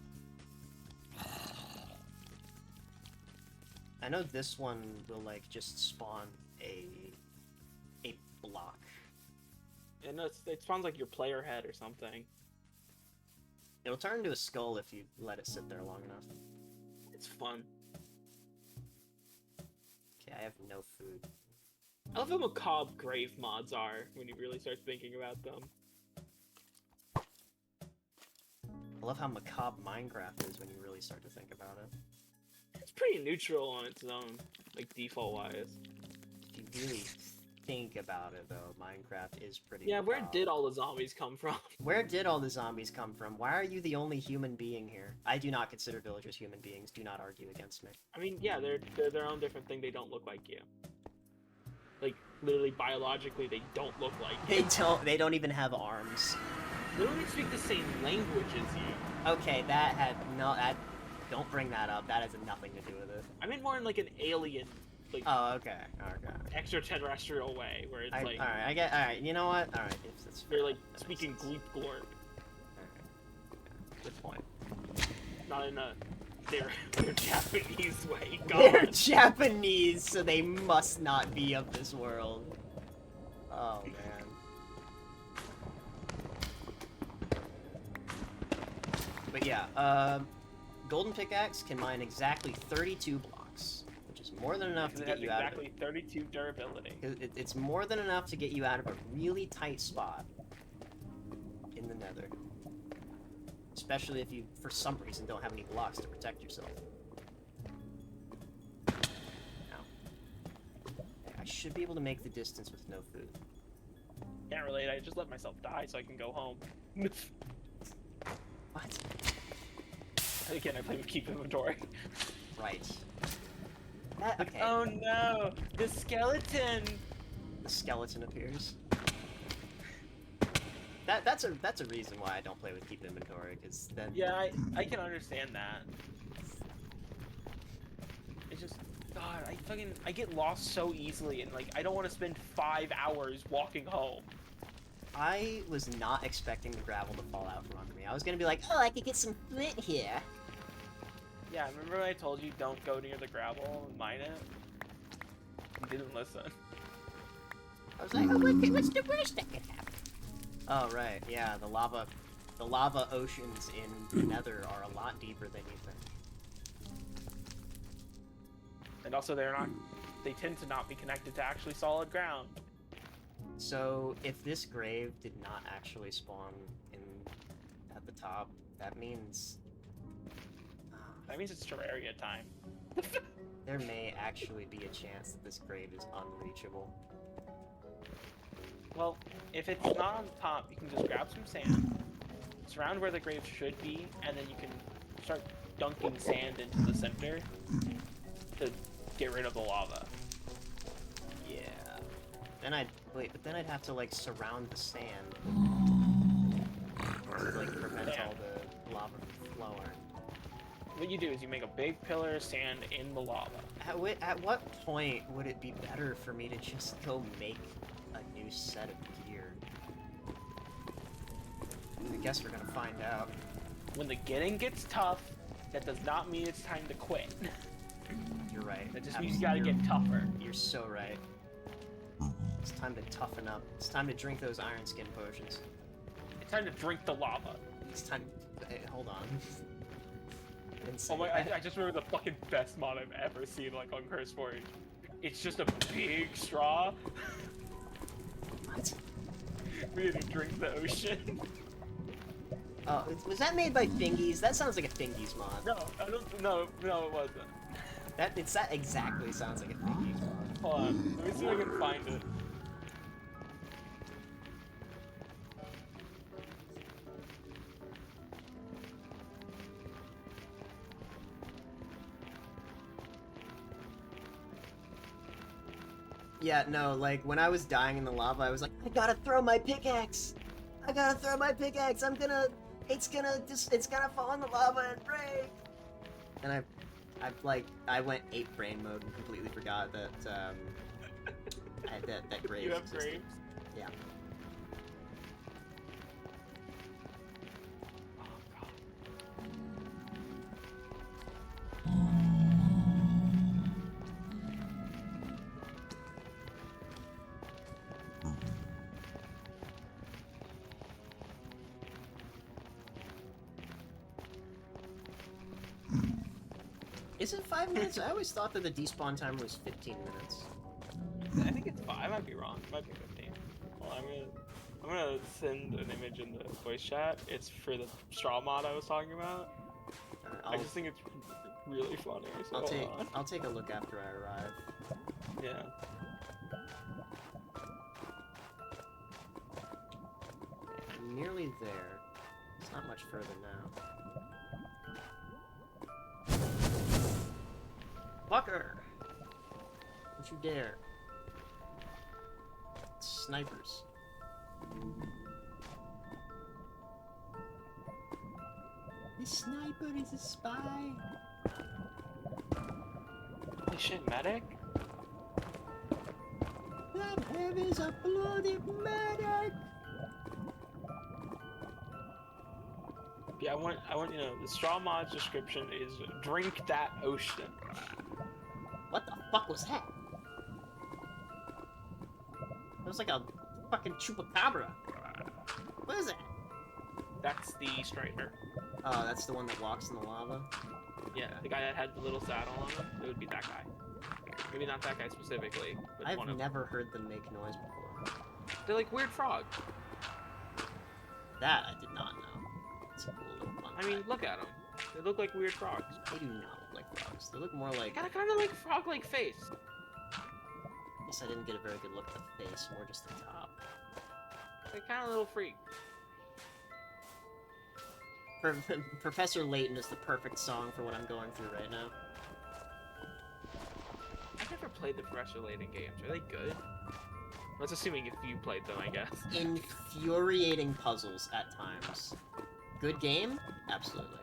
A: I know this one will like just spawn a block.
C: And it spawns like your player head or something.
A: It'll turn into a skull if you let it sit there long enough.
C: It's fun.
A: Okay, I have no food.
C: I love how macabre grave mods are when you really start thinking about them.
A: I love how macabre Minecraft is when you really start to think about it.
C: It's pretty neutral on its own, like default-wise.
A: If you really think about it, though, Minecraft is pretty
C: Yeah, where
A: macabre.
C: did all the zombies come from?
A: Where did all the zombies come from? Why are you the only human being here? I do not consider villagers human beings. Do not argue against me.
C: I mean, yeah, they're their own different thing. They don't look like you. Like, literally, biologically, they don't look like you.
A: They don't even have arms.
C: They don't even speak the same language as you.
A: Okay, don't bring that up. That has nothing to do with it.
C: I mean more in like an alien, like
A: Oh, okay.
C: extraterrestrial way, where it's like
A: alright, you know what? Alright, it's
C: they're like
A: that
C: speaking
A: makes sense.
C: Gleep Glorp,
A: Okay. Good point.
C: not in a they're Japanese way.
A: They're
C: God.
A: Japanese, so they must not be of this world. Oh man. But yeah, golden pickaxe can mine exactly 32 blocks, which is more than enough to
C: It
A: get
C: has
A: you out of
C: exactly 32 durability.
A: It's more than enough to get you out of a really tight spot in the nether. Especially if you, for some reason, don't have any blocks to protect yourself. Now, I should be able to make the distance with no food.
C: Can't relate. I just let myself die so I can go home.
A: What?
C: Again, I play with keep inventory.
A: Right. Okay.
C: Oh no, the skeleton.
A: The skeleton appears. That's a reason why I don't play with keep inventory, because then
C: Yeah, I can understand that. It's just, God, I get lost so easily, and like I don't want to spend 5 hours walking home.
A: I was not expecting the gravel to fall out from under me. I was gonna be like, oh, I could get some flint here.
C: Yeah, remember when I told you don't go near the gravel and mine it? You didn't listen.
A: I was like, oh, what's the worst that could happen? Oh right, yeah, the lava oceans in the Nether are a lot deeper than you think.
C: And also they tend to not be connected to actually solid ground.
A: So if this grave did not actually spawn in the top, that means...
C: That means it's Terraria time.
A: there may actually be a chance that this grave is unreachable.
C: Well, if it's not on the top, you can just grab some sand, surround where the grave should be, and then you can start dunking sand into the center to get rid of the lava.
A: Yeah. Then but then I'd have to, like, surround the sand to, like, prevent all the lava from flowing.
C: What you do is you make a big pillar of sand in the lava.
A: At what point would it be better for me to just go make a new set of gear? I guess we're gonna find out.
C: When the getting gets tough, that does not mean it's time to quit.
A: You're right.
C: That just means you gotta get tougher.
A: You're so right. It's time to toughen up. It's time to drink those iron skin potions.
C: It's time to drink the lava.
A: It's time. Hey, hold on.
C: Oh my! I just remember the fucking best mod I've ever seen, like on Curse Forge. It's just a big straw.
A: What?
C: We had to drink the ocean.
A: Oh, was that made by Thingies? That sounds like a Thingies mod.
C: No, I don't. No, it wasn't.
A: That exactly sounds like a Thingies mod.
C: Hold on, let me see if I can find it.
A: Yeah, no, like, when I was dying in the lava, I was like, I gotta throw my pickaxe! I gotta throw my pickaxe! It's gonna fall in the lava and break! And I went ape brain mode and completely forgot that, that graves
C: You have
A: existed.
C: graves?
A: Yeah. Is it 5 minutes? I always thought that the despawn timer was 15 minutes.
C: I think it's 5. I might be wrong. It might be 15. Well, I'm gonna send an image in the voice chat. It's for the straw mod I was talking about. I just think it's really funny. So
A: I'll take a look after I arrive.
C: Yeah.
A: I'm nearly there. It's not much further now. Fucker! Don't you dare. Snipers. The sniper is a spy.
C: Holy shit, medic?
A: That head is a bloody medic!
C: Yeah, I want you know, the straw mod's description is drink that ocean.
A: What the fuck was that? It was like a fucking chupacabra. What is that?
C: That's the Strider.
A: Oh, that's the one that walks in the lava?
C: Yeah, the guy that had the little saddle on him. It would be that guy. Maybe not that guy specifically, but
A: I've
C: one of them.
A: never heard them make noise before.
C: They're like weird frogs.
A: That I did not know. It's a cool little fun
C: I mean,
A: fact.
C: look at them. They look like weird frogs.
A: They do not look like frogs. They look more like...
C: Got a kind of like frog-like face.
A: I guess I didn't get a very good look at the face, more just the top.
C: Like kind of little freak.
A: Professor Layton is the perfect song for what I'm going through right now.
C: I've never played the Professor Layton games. Are they good? That's assuming if you played them, I guess.
A: Infuriating puzzles at times. Good game? Absolutely.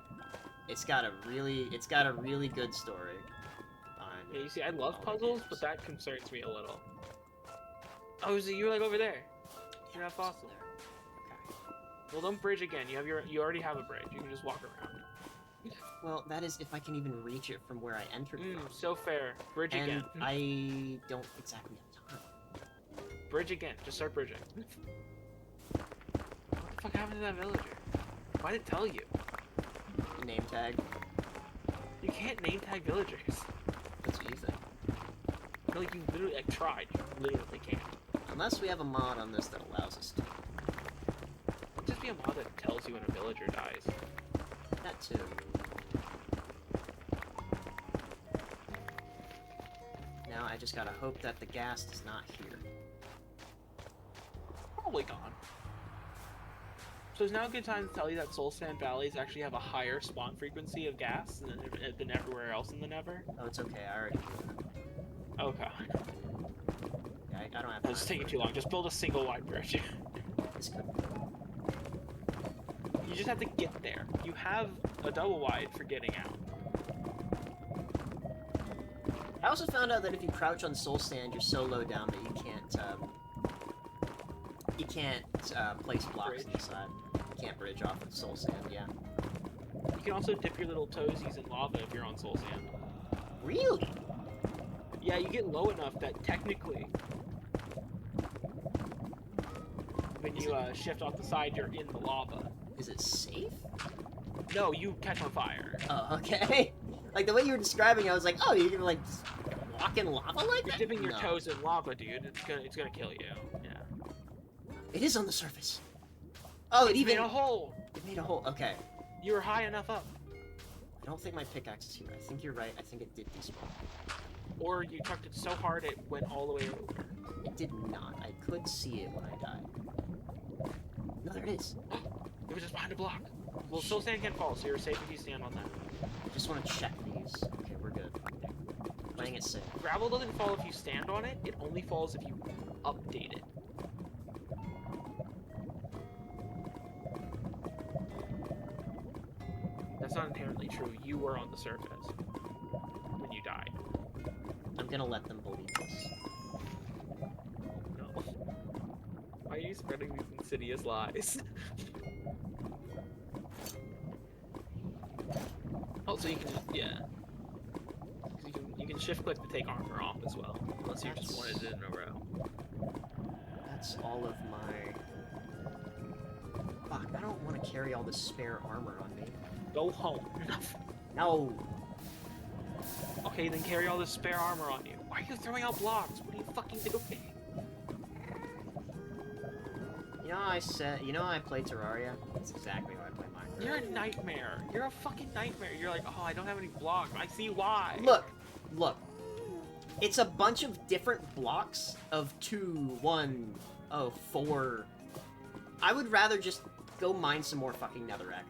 A: It's got a really good story.
C: Yeah, you see, I love puzzles, but that concerns me a little. Oh, so you're like over there. You're not fossil.
A: Okay.
C: Well, don't bridge again. You already have a bridge. You can just walk around.
A: Well, that is if I can even reach it from where I entered from.
C: So fair. Bridge
A: And
C: again.
A: I don't exactly have time.
C: Bridge again. Just start bridging. What the fuck happened to that villager? Why did it tell you?
A: Name tag.
C: You can't name tag villagers.
A: That's what you think.
C: No, like you literally like tried. You literally can't.
A: Unless we have a mod on this that allows us to.
C: Just be be a mod that tells you when a villager dies.
A: That too. Now I just gotta hope that the gas is not here.
C: Probably gone. So is now a good time to tell you that Soul Sand Valleys actually have a higher spawn frequency of gas than everywhere else in the Nether?
A: Oh, it's okay. I already knew that.
C: Okay.
A: Yeah, I don't have time.
C: That's taking too long. Just build a single wide bridge.
A: This could...
C: You just have to get there. You have a double wide for getting out.
A: I also found out that if you crouch on soul sand, you're so low down that you can't place blocks
C: Bridge.
A: inside. You can't bridge off of soul sand. Yeah.
C: You can also dip your little toesies in lava if you're on soul sand.
A: Really?
C: Yeah, you get low enough that technically, when you shift off the side, you're in the lava.
A: Is it safe?
C: No, you catch on fire.
A: Oh, okay. Like the way you were describing, I was like, oh, you can like just walk in lava like
C: You're
A: that?
C: dipping your
A: No.
C: toes in lava, dude. It's gonna kill you. Yeah.
A: It is on the surface. Oh, it
C: It's
A: even
C: made a hole.
A: It made a hole. Okay.
C: You were high enough up,
A: I don't think my pickaxe is here. I think you're right. I think it did despawn.
C: or you tucked it so hard it went all the way over.
A: It did not. I could see it when I died. No, there it is.
C: It was just behind a block. Well, soul sand can't fall, so you're safe if you stand on that.
A: I just want to check these. Okay, we're good. Playing it safe.
C: Gravel doesn't fall if you stand on it. It only falls if you update it. That's not inherently true. You were on the surface when you died.
A: I'm gonna let them believe this.
C: No. Why are you spreading these insidious lies? Also, you can just, yeah. You can shift click to take armor off as well, unless you just wanted it in a row.
A: That's all of my... Fuck, I don't want to carry all this spare armor on me.
C: Go home.
A: No!
C: Okay, then carry all this spare armor on you. Why are you throwing out blocks? What are you fucking doing?
A: You know how I said... You know how I play Terraria? That's exactly how I play Minecraft.
C: You're a nightmare. You're a fucking nightmare. You're like, oh, I don't have any blocks. I see why.
A: Look! Look. It's a bunch of different blocks of 2, 1, 4. I would rather just go mine some more fucking netherrack.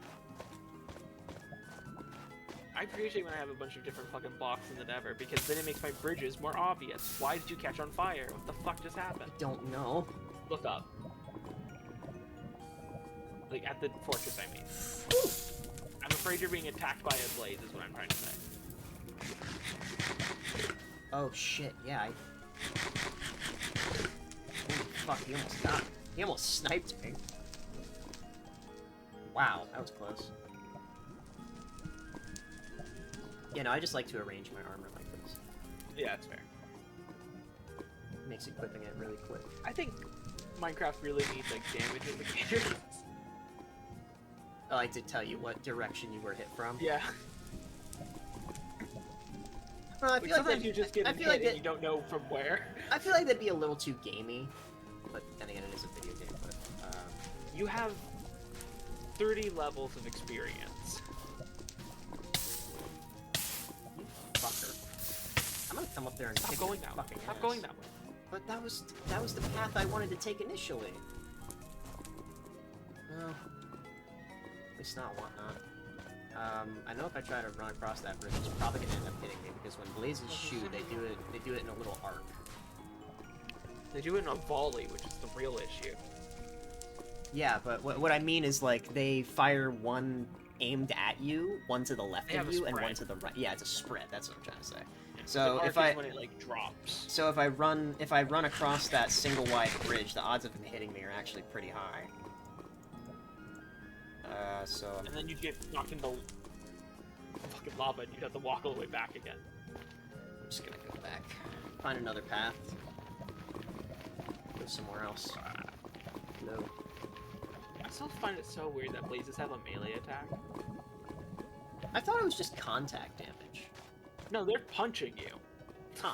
C: I appreciate when I have a bunch of different fucking blocks in the Nether, because then it makes my bridges more obvious. Why did you catch on fire? What the fuck just happened?
A: Don't know.
C: Look up. Like, at the fortress, I mean.
A: Ooh.
C: I'm afraid you're being attacked by a blaze, is what I'm trying to say.
A: Oh shit, yeah, Holy fuck, he almost got me. He almost sniped me. Wow, that was close. Yeah, no, I just like to arrange my armor like this.
C: Yeah, that's fair.
A: Makes equipping it really quick.
C: I think Minecraft really needs, like, damage indicators.
A: I like to tell you what direction you were hit from.
C: Yeah.
A: Well, I
C: Like,
A: feel like
C: sometimes
A: that'd-
C: you just get
A: I
C: hit
A: feel like
C: and
A: that-
C: you don't know from where.
A: I feel like that'd be a little too gamey. But then again, it is a video game, but...
C: You have 30 levels of experience.
A: You fucker. I'm gonna come up there and
C: Stop
A: kick
C: going
A: your
C: that way.
A: fucking
C: Stop
A: ass.
C: going that way.
A: But that was the path I wanted to take initially. Well, at least not whatnot. I know if I try to run across that bridge, it's probably gonna end up hitting me because when blazes shoot, they do it in a little arc.
C: They do it in a volley, which is the real issue.
A: Yeah, but what I mean is like they fire one aimed at you, one to the left
C: They have
A: of
C: a
A: you, and one
C: spread.
A: to the right. Yeah, it's a spread. That's what I'm trying to say.
C: Yeah.
A: So
C: the arc
A: if I
C: is when it like drops.
A: So if I run across that single wide bridge, the odds of him hitting me are actually pretty high. So
C: And then you'd get knocked into fucking lava and you'd have to walk all the way back again.
A: I'm just gonna go back, find another path, go somewhere else. No.
C: I still find it so weird that blazes have a melee attack.
A: I thought it was just contact damage.
C: No, they're punching you.
A: Huh.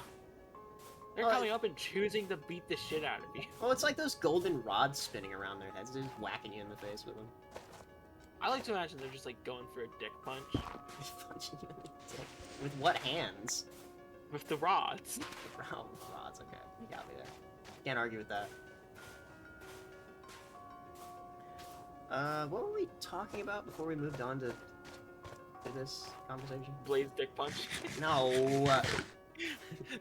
C: They're coming up and choosing to beat the shit out of you.
A: Well, it's like those golden rods spinning around their heads. They're just whacking you in the face with them.
C: I like to imagine they're just like going for a dick punch
A: Punching you in the dick. With what hands?
C: with the rods.
A: Oh, rods, okay. You got me there. Can't argue with that. What were we talking about before we moved on to this conversation?
C: Blaze dick punch.
A: No.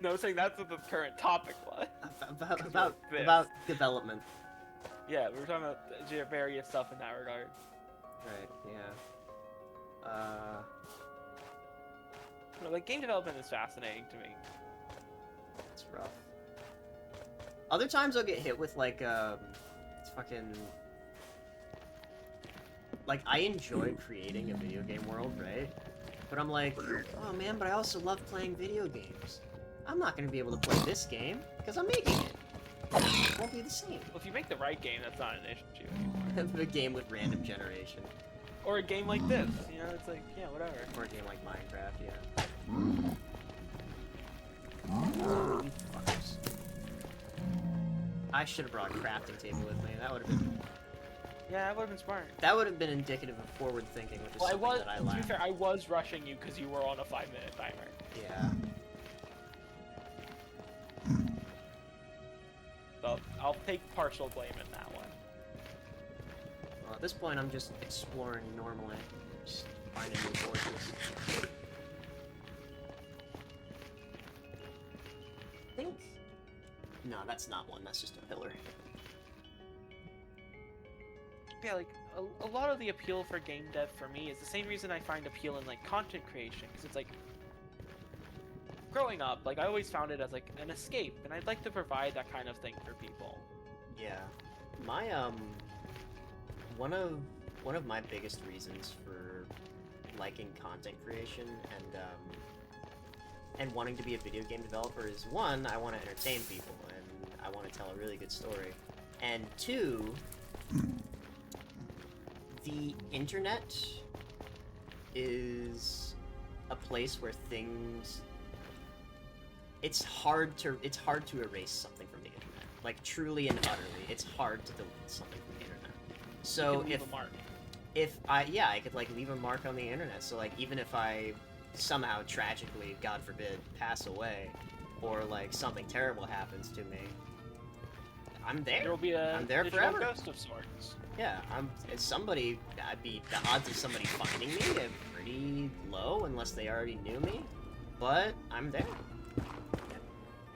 C: No, saying that's what the current topic was.
A: About development.
C: Yeah, we were talking about various stuff in that regard.
A: Right, yeah.
C: No, like, game development is fascinating to me.
A: It's rough. Other times I'll get hit with, like, fucking... Like, I enjoy creating a video game world, right? But I'm like, oh man, but I also love playing video games. I'm not gonna be able to play this game, because I'm making it. It won't be the same.
C: Well, if you make the right game, that's not an issue anymore.
A: A game with random generation.
C: Or a game like this, you know, it's like, yeah, whatever.
A: Or a game like Minecraft, yeah. Oh, you fuckers. I should have brought a crafting table with me. That would have been...
C: Yeah, that would have been smart.
A: That would have been indicative of forward thinking, which is
C: Well,
A: something that I
C: to be
A: lack.
C: fair, I was rushing you because you were on a 5-minute timer.
A: Yeah.
C: So I'll take partial blame in that one.
A: Well, at this point, I'm just exploring normally. Just finding new forces. I think... No, that's not one. That's just a pillar.
C: Yeah, like, a lot of the appeal for game dev for me is the same reason I find appeal in, like, content creation. Because it's like, growing up, like, I always found it as, like, an escape. And I'd like to provide that kind of thing for people.
A: Yeah. My, one of my biggest reasons for liking content creation and wanting to be a video game developer is, one, I want to entertain people, and I want to tell a really good story. And two... The internet is a place where things... It's hard to erase something from the internet. Like, truly and utterly, it's hard to delete something from the internet. So
C: You can leave a mark.
A: I could, like, leave a mark on the internet. So, like, even if I somehow tragically, God forbid, pass away, or, like, something terrible happens to me, I'm there.
C: There will be a
A: I'm there
C: digital
A: forever.
C: ghost of sorts.
A: Yeah, the odds of somebody finding me are pretty low unless they already knew me, but I'm there.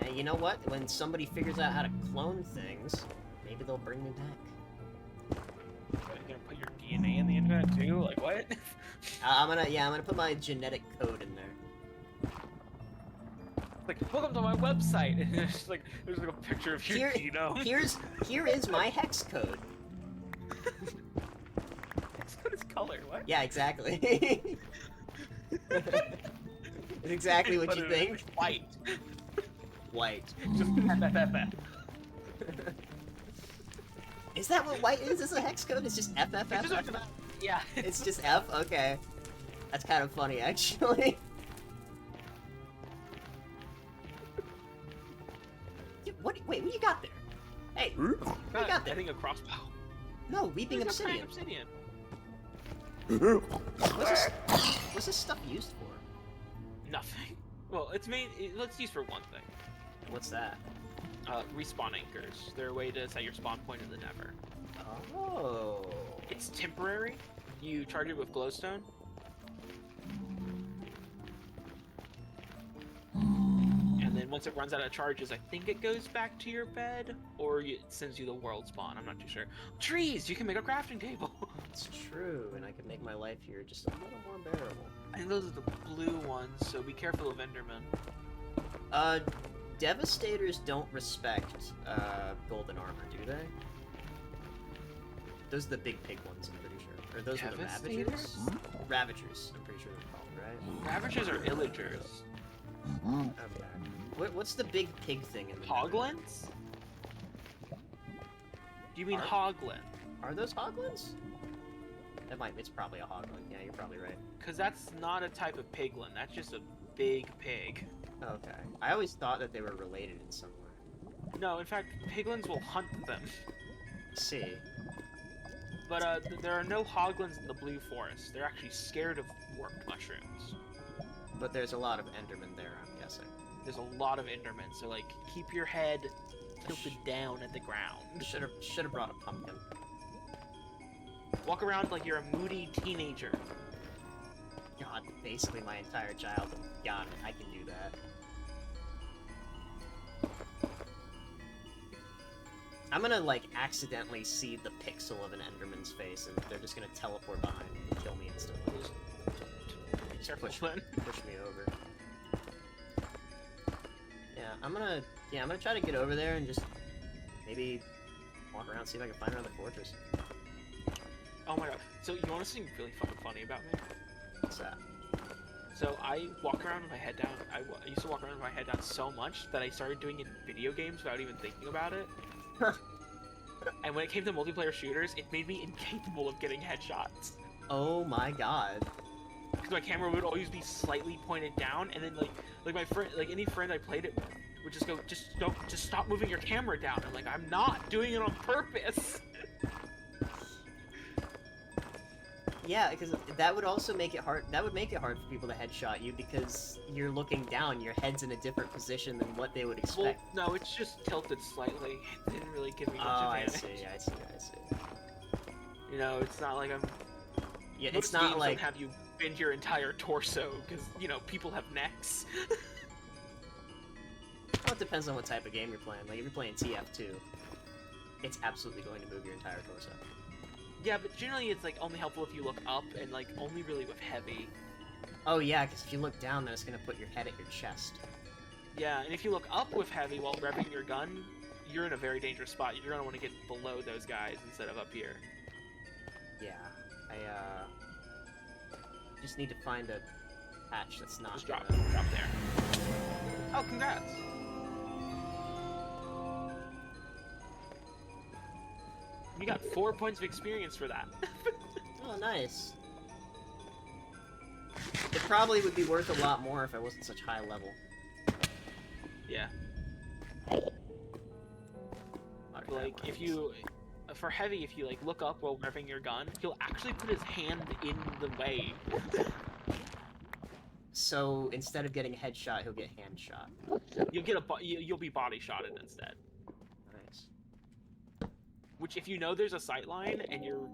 A: And you know what? When somebody figures out how to clone things, maybe they'll bring me back.
C: Are you gonna put your DNA in the internet too? Like, what?
A: I'm gonna put my genetic code in there.
C: Like, welcome to my website. And there's like a picture of your genome.
A: Here is my hex code.
C: Hex code is color. What?
A: Yeah, exactly. It's exactly what
C: But
A: you
C: it
A: think.
C: is white.
A: White.
C: Just FFFF.
A: Is that what white is? Is this a hex code? It's just FFF?
C: Yeah.
A: It's just F? Okay. That's kind of funny, actually. Wait, what you got there? Hey, what you got
C: I
A: there?
C: think a crossbow.
A: No, Weeping
C: There's a praying
A: Obsidian.
C: obsidian.
A: What's this stuff used for?
C: Nothing. Well, it's used for one thing.
A: What's that?
C: Respawn anchors. They're a way to set your spawn point in the Nether.
A: Oh.
C: It's temporary. You charge it with glowstone. And then once it runs out of charges, I think it goes back to your bed, or it sends you the world spawn. I'm not too sure. Trees! You can make a crafting table!
A: It's true, and I can make my life here just a little more bearable.
C: I think those are the blue ones, so be careful of Enderman.
A: Devastators don't respect, golden armor, do they? Those are the big pig ones, I'm pretty sure. Or those are the
C: Devastators?
A: Ravagers? Ravagers, I'm pretty sure they're called, right?
C: Ravagers are Illagers.
A: Okay. What's the big pig thing in the
C: Hoglins? Do you mean Hoglin?
A: Are those hoglins? It's probably a hoglin. Yeah, you're probably right.
C: Because that's not a type of piglin, that's just a big pig.
A: Okay. I always thought that they were related in some way.
C: No, in fact, piglins will hunt them.
A: See.
C: But there are no hoglins in the Blue Forest. They're actually scared of warped mushrooms.
A: But there's a lot of Endermen there, I'm guessing.
C: There's a lot of Endermen, so like keep your head tilted down at the ground.
A: Should have brought a pumpkin.
C: Walk around like you're a moody teenager.
A: God, basically my entire childhood. Got it, I can do that. I'm gonna, like, accidentally see the pixel of an Enderman's face, and they're just gonna teleport behind me and kill me instantly. Just
C: Careful,
A: push
C: Flynn.
A: me over. Yeah, I'm gonna try to get over there and just maybe walk around, see if I can find another fortress.
C: Oh my god. So you want to see something really fucking funny about me?
A: What's that?
C: So I walk around with my head down. I used to walk around with my head down so much that I started doing it in video games without even thinking about it. And when it came to multiplayer shooters, it made me incapable of getting headshots.
A: Oh my god.
C: Because my camera would always be slightly pointed down, and then like my friend, like any friend I played it with, would just go, just stop moving your camera down. I'm like, I'm not doing it on purpose.
A: Yeah, because that would also make it hard. That would make it hard for people to headshot you because you're looking down. Your head's in a different position than what they would expect.
C: Well, no, it's just tilted slightly. It didn't really give me much advantage.
A: I see.
C: You know, it's not like I'm.
A: Yeah,
C: Most
A: it's not
C: games
A: like
C: don't have you bend your entire torso because you know people have necks.
A: Well, it depends on what type of game you're playing. Like if you're playing TF2, it's absolutely going to move your entire torso.
C: Yeah, but generally it's like only helpful if you look up and like only really with heavy.
A: Oh yeah, because if you look down, then it's gonna put your head at your chest.
C: Yeah, and if you look up with heavy while revving your gun, you're in a very dangerous spot. You're gonna want to get below those guys instead of up here.
A: Yeah, I just need to find a hatch that's not.
C: Just drop there. Oh, congrats! You got 4 points of experience for that.
A: Oh, nice. It probably would be worth a lot more if I wasn't such high level.
C: Yeah. Like, if you... For heavy, if you, like, look up while revving your gun, he'll actually put his hand in the way.
A: So, instead of getting headshot, he'll get hand shot.
C: You'll be body shotted instead.
A: Nice.
C: Which, if you know there's a sight line and you're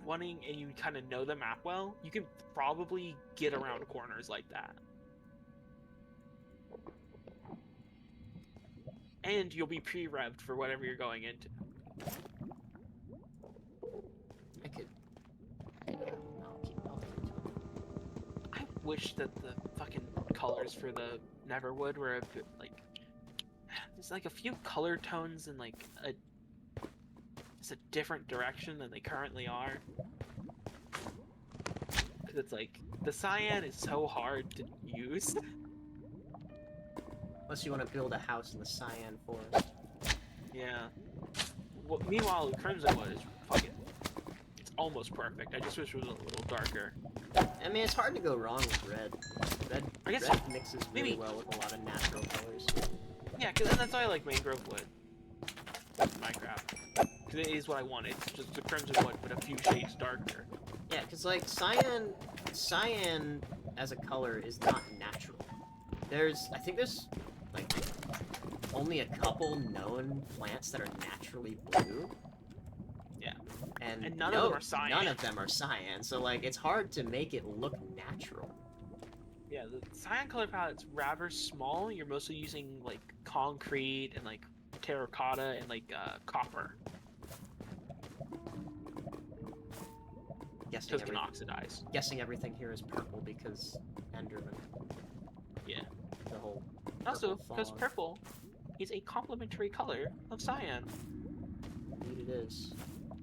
C: running and you kind of know the map well, you can probably get around corners like that. And you'll be pre-revved for whatever you're going into.
A: I could...
C: I wish that the fucking colors for the Neverwood were a bit, like... There's like a few color tones in like a different direction than they currently are. Because it's like, the cyan is so hard to use.
A: Unless you want to build a house in the cyan forest.
C: Yeah. Well, meanwhile, Crimson Wood is fucking... It's almost perfect. I just wish it was a little darker.
A: I mean, it's hard to go wrong with red.
C: I guess
A: Red mixes really
C: maybe-
A: well with a lot of natural colors.
C: Yeah, cause that's why I like Mangrove Wood. Minecraft. Because it is what I wanted. It's just the Crimson Wood, but a few shades darker.
A: Yeah, because like cyan as a color is not natural. I think there's like only a couple known plants that are naturally blue.
C: Yeah.
A: And
C: none of them are cyan.
A: None of them are cyan, so like it's hard to make it look natural.
C: Yeah, the cyan color palette's rather small. You're mostly using like concrete and like terracotta and like copper. So it can oxidize.
A: Guessing everything here is purple because Enderman.
C: Yeah.
A: The whole.
C: Also,
A: purple
C: because
A: fog.
C: purple is a complementary color of cyan.
A: Indeed it is.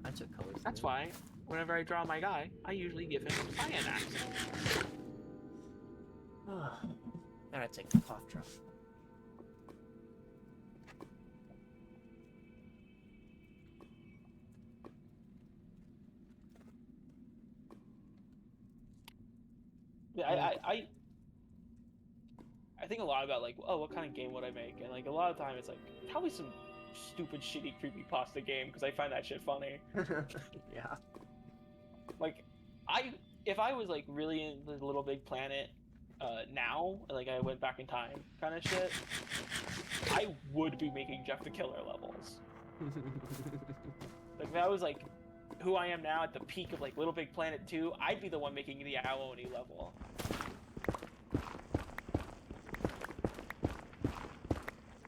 A: I took colors.
C: That's
A: there.
C: why, whenever I draw my guy, I usually give him a cyan accent.
A: Gotta take the cough drop.
C: Yeah, I think a lot about like, oh, what kind of game would I make? And like a lot of time it's like probably some stupid shitty creepypasta game because I find that shit funny.
A: Yeah.
C: Like if I was like really in the Little Big Planet now, like I went back in time kind of shit, I would be making Jeff the Killer levels. Like if I was like who I am now at the peak of like Little Big Planet 2, I'd be the one making the Owl-Oni level.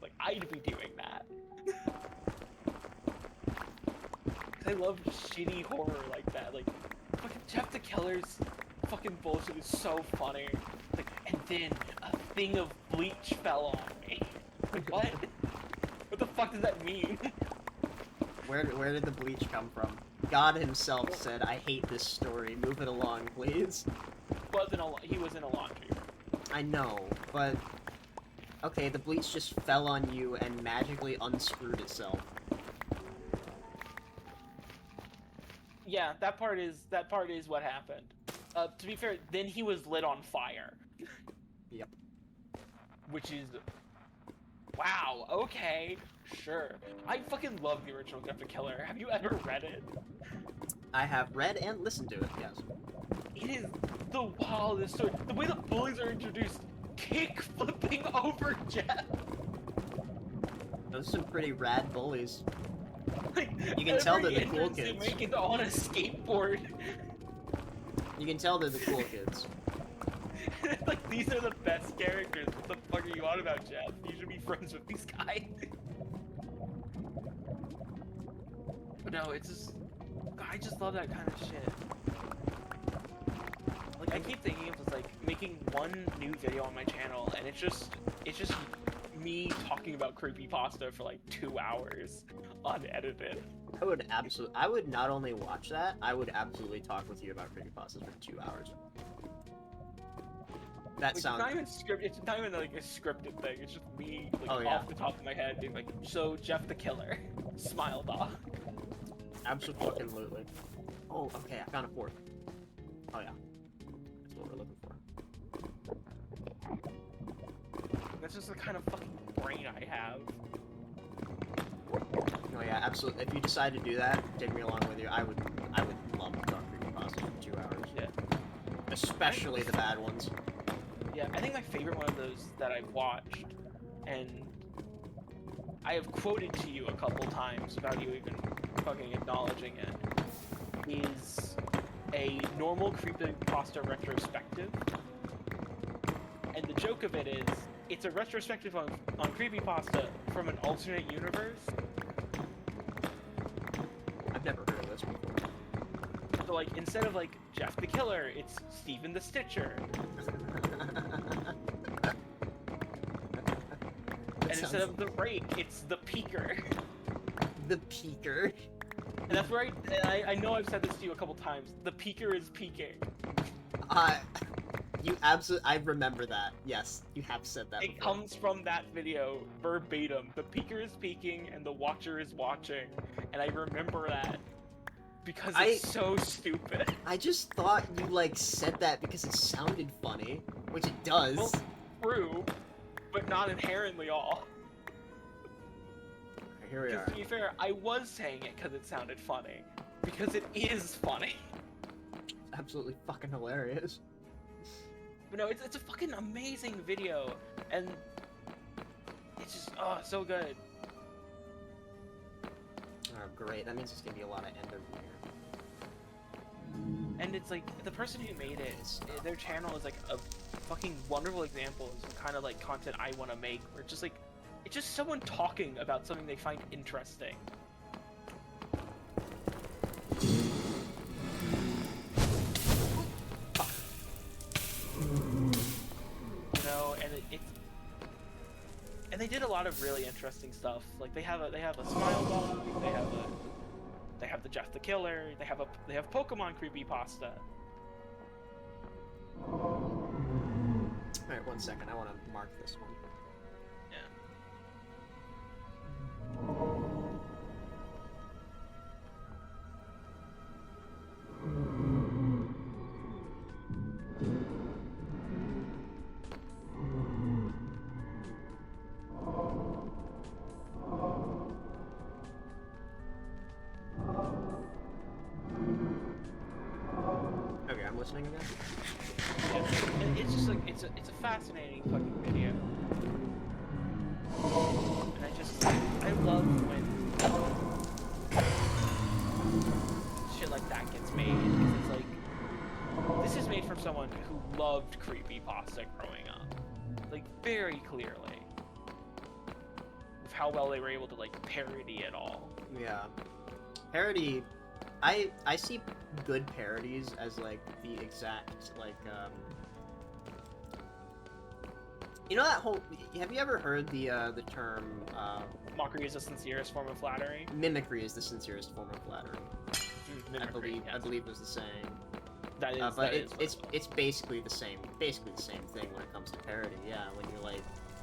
C: Like I'd be doing that. I love shitty horror like that. Like fucking Jeff the Killer's fucking bullshit is so funny. Like, and then a thing of bleach fell on me. Like what? What the fuck does that mean?
A: Where did the bleach come from? God himself said, "I hate this story. Move it along, please."
C: He was in a laundry room.
A: I know, but okay, the bleach just fell on you and magically unscrewed itself.
C: Yeah, that part is what happened. To be fair, then he was lit on fire.
A: Yep.
C: Which is, wow. Okay, sure. I fucking love the original Jeff the Killer. Have you ever read it?
A: I have read and listened to it. Yes.
C: It is the wildest story. The way the bullies are introduced, kick flipping over Jeff.
A: Those are some pretty rad bullies.
C: Like,
A: You can tell
C: every
A: they're the cool
C: entrance they
A: kids.
C: make is on a skateboard.
A: You can tell they're the cool kids.
C: Like, these are the best characters. What the fuck are you on about, Jeff? You should be friends with these guys. But no, it's just... I just love that kind of shit. Like, I keep thinking of just, like, making one new video on my channel, and it's just me talking about creepypasta for, like, 2 hours, unedited.
A: I would not only watch that, I would absolutely talk with you about creepypastas for 2 hours. That
C: Like,
A: sounds...
C: It's not even like a scripted thing. It's just me, like,
A: Oh, yeah.
C: off the top of my head, being like, "So Jeff the Killer, smile dog."
A: Absolutely. Oh, okay, I found a fourth. Oh yeah. That's what we're looking for.
C: That's just the kind of fucking brain I have.
A: Oh yeah, absolutely. If you decide to do that, take me along with you. I would love to talk creepypastas for 2 hours.
C: Yeah.
A: Especially the bad ones.
C: Yeah, I think my favorite one of those that I've watched, and I have quoted to you a couple times without you even fucking acknowledging it, is a normal creepypasta retrospective. And the joke of it is, it's a retrospective on creepypasta from an alternate universe.
A: I've never heard of this before.
C: So like, instead of like Jeff the Killer, it's Steven the Stitcher. And instead of the Rake, it's the Peeker.
A: The Peeker.
C: And that's where I know I've said this to you a couple times. The Peeker is peeking.
A: I remember that. Yes, you have said that
C: It
A: before.
C: comes from that video, verbatim. The Peeker is peeking and the Watcher is watching. And I remember that. Because it's so stupid.
A: I just thought you, like, said that because it sounded funny. Which it does.
C: Well, true, but not inherently all.
A: Here we are.
C: To be fair, I was saying it because it sounded funny. Because it is funny.
A: Absolutely fucking hilarious.
C: But no, it's a fucking amazing video. And it's just, oh, so good.
A: Oh, great. That means it's gonna be a lot of Ender here.
C: And it's like, the person who made it, their channel is like a fucking wonderful example of some kind of like content I want to make. Where it's just like, it's just someone talking about something they find interesting. You know, and and they did a lot of really interesting stuff. Like they have a smile dog, they have the Jeff the Killer, they have Pokemon creepypasta.
A: Alright, 1 second. I want to mark this one. listening again.
C: Yeah. And it's just like it's a fascinating fucking video. And I love when shit like that gets made, because it's like, this is made from someone who loved creepypasta growing up, like very clearly, with how well they were able to like parody it all.
A: Yeah, parody. I see good parodies as like the exact like you know that whole. Have you ever heard the term
C: Mockery is the sincerest form of flattery.
A: mimicry is the sincerest form of flattery?
C: Mimicry,
A: I believe was the saying.
C: That is.
A: But
C: that
A: it's basically the same thing when it comes to parody. Yeah,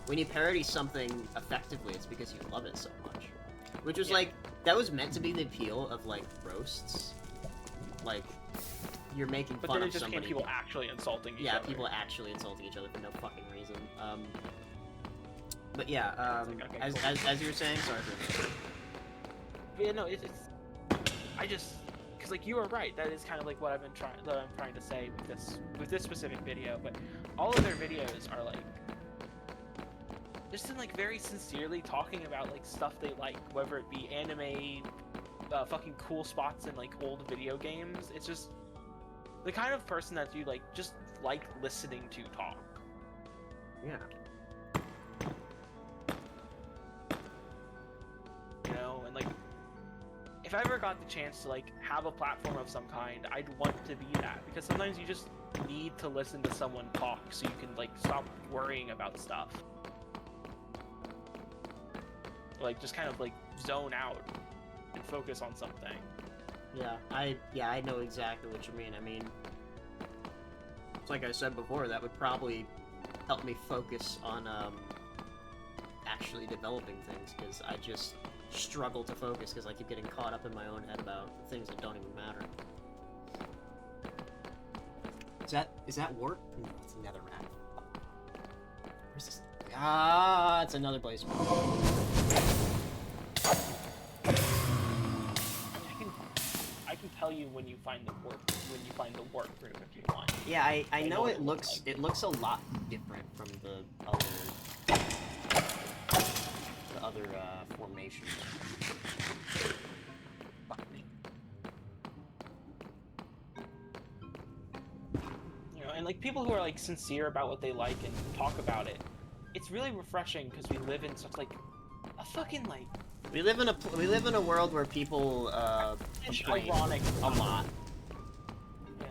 A: when you parody something effectively, it's because you love it so much. Which was like, that was meant to be the appeal of like roasts. Like, you're making
C: But
A: fun
C: then
A: of
C: it just
A: somebody.
C: became people actually insulting each
A: Yeah,
C: other.
A: people actually insulting each other for no fucking reason. But yeah,
C: It's like, okay,
A: as
C: cool.
A: as you were saying, sorry for
C: But yeah, no, it's I just, because like you were right, that is kind of like what I'm trying to say with this specific video. But all of their videos are like just in like very sincerely talking about like stuff they like, whether it be anime, fucking cool spots in like old video games. It's just the kind of person that you like just like listening to talk.
A: Yeah.
C: You know, and like, if I ever got the chance to like have a platform of some kind, I'd want to be that, because sometimes you just need to listen to someone talk so you can like stop worrying about stuff, like just kind of like zone out and focus on something.
A: Yeah, I know exactly what you mean. I mean, it's like I said before, that would probably help me focus on actually developing things, because I just struggle to focus because I keep getting caught up in my own head about things that don't even matter. Is that warp? No, it's netherrack. Where's this? Ah, it's another place.
C: I can tell you when you find the warp room if you want.
A: Yeah, I know
C: what
A: it looks
C: like.
A: it looks a lot different from the other formations.
C: Fuck me. You know, and like people who are like sincere about what they like and talk about it, it's really refreshing, because we live in such like a fucking like
A: We live in a world where people complain
C: ironic
A: a lot.
C: Yeah.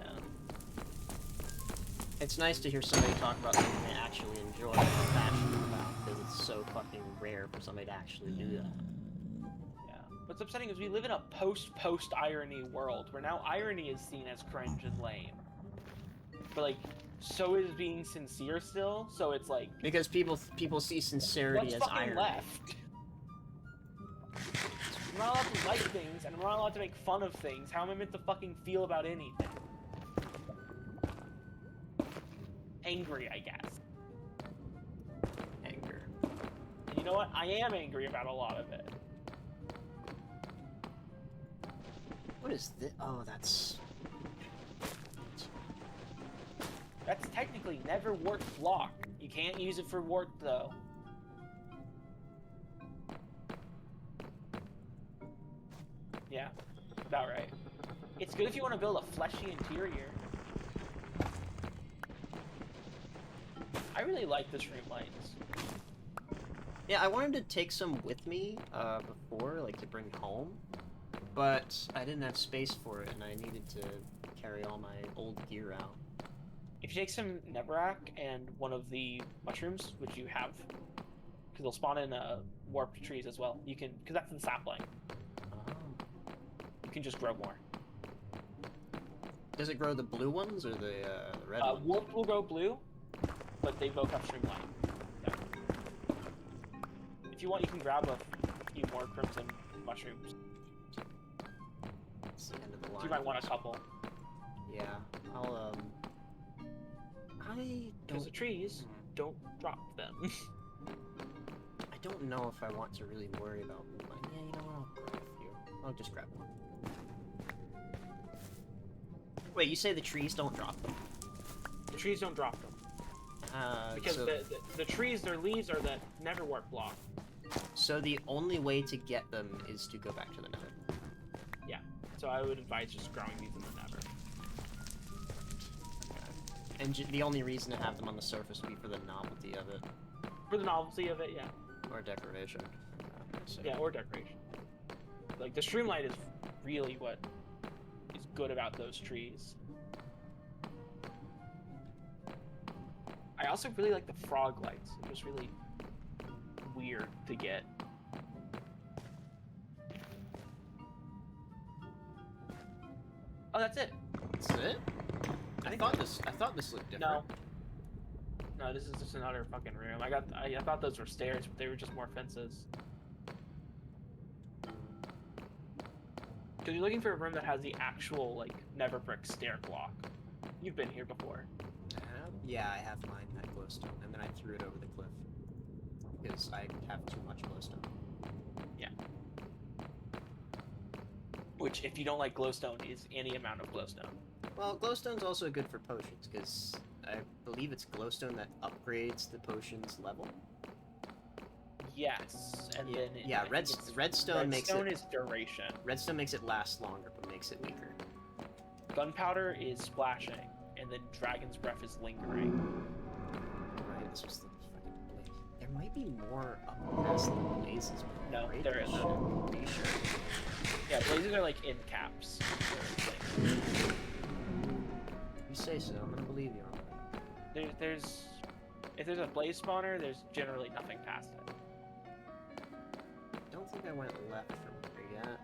A: It's nice to hear somebody talk about something they actually enjoy and are passionate about, because it's so fucking rare for somebody to actually do that.
C: Yeah. What's upsetting is we live in a post irony world where now irony is seen as cringe and lame. But like, so is being sincere still. So it's like,
A: Because people see sincerity
C: what's
A: as
C: fucking
A: irony.
C: left? I'm not allowed to like things, and I'm not allowed to make fun of things. How am I meant to fucking feel about anything? Angry, I guess.
A: Anger.
C: And you know what? I am angry about a lot of it.
A: What is this? Oh, that's
C: That's technically never warped block. You can't use it for warp though. Yeah, about right. It's good if you want to build a fleshy interior. I really like the streamlines.
A: Yeah, I wanted to take some with me before, like to bring home, but I didn't have space for it, and I needed to carry all my old gear out.
C: If you take some Nebrak and one of the mushrooms, which you have, because they'll spawn in warped trees as well, you can, because that's the sapling, you can just grow more.
A: Does it grow the blue ones or the red ones?
C: Warped will grow blue, but they both have streamline. Yeah. If you want, you can grab a few more crimson mushrooms.
A: It's the end of the line.
C: You might want a couple.
A: Yeah, I'll I
C: Because
A: don't.
C: the trees, don't drop them.
A: I don't know if I want to really worry about. Yeah, you know what? I'll grab a few. I'll just grab one. Wait, you say the trees don't drop them?
C: The trees don't drop them. Because
A: so,
C: the trees, their leaves are the Neverwarp block.
A: so the only way to get them is to go back to the nether.
C: Yeah. So I would advise just growing these in the Nether.
A: And the only reason to have them on the surface would be for the novelty of it.
C: For the novelty of it, yeah.
A: Or decoration. So.
C: Yeah, or decoration. Like, the streamlight is really what is good about those trees. I also really like the frog lights. It was really weird to get. Oh, that's it.
A: That's it? I thought this looked different.
C: No, this is just another fucking room. I thought those were stairs, but they were just more fences. Because you're looking for a room that has the actual, like, never brick stair block. You've been here before.
A: Yeah, I have mine at glowstone, and then I threw it over the cliff. Because I have too much glowstone.
C: Yeah. Which, if you don't like glowstone, is any amount of glowstone.
A: Well, glowstone's also good for potions, because I believe it's glowstone that upgrades the potion's level.
C: Yes, and
A: Yeah,
C: then
A: yeah, redstone makes it.
C: Redstone is duration.
A: Redstone makes it last longer, but makes it weaker.
C: Gunpowder is splashing, and then Dragon's Breath is lingering.
A: Right, this was the fucking blaze. There might be more up past the blazes. But
C: No,
A: right?
C: there isn't.
A: Are you sure?
C: Yeah, blazes are like in caps.
A: You say so. I'm gonna believe you on that.
C: There's if there's a blaze spawner, there's generally nothing past it.
A: I don't think I went left from here yet.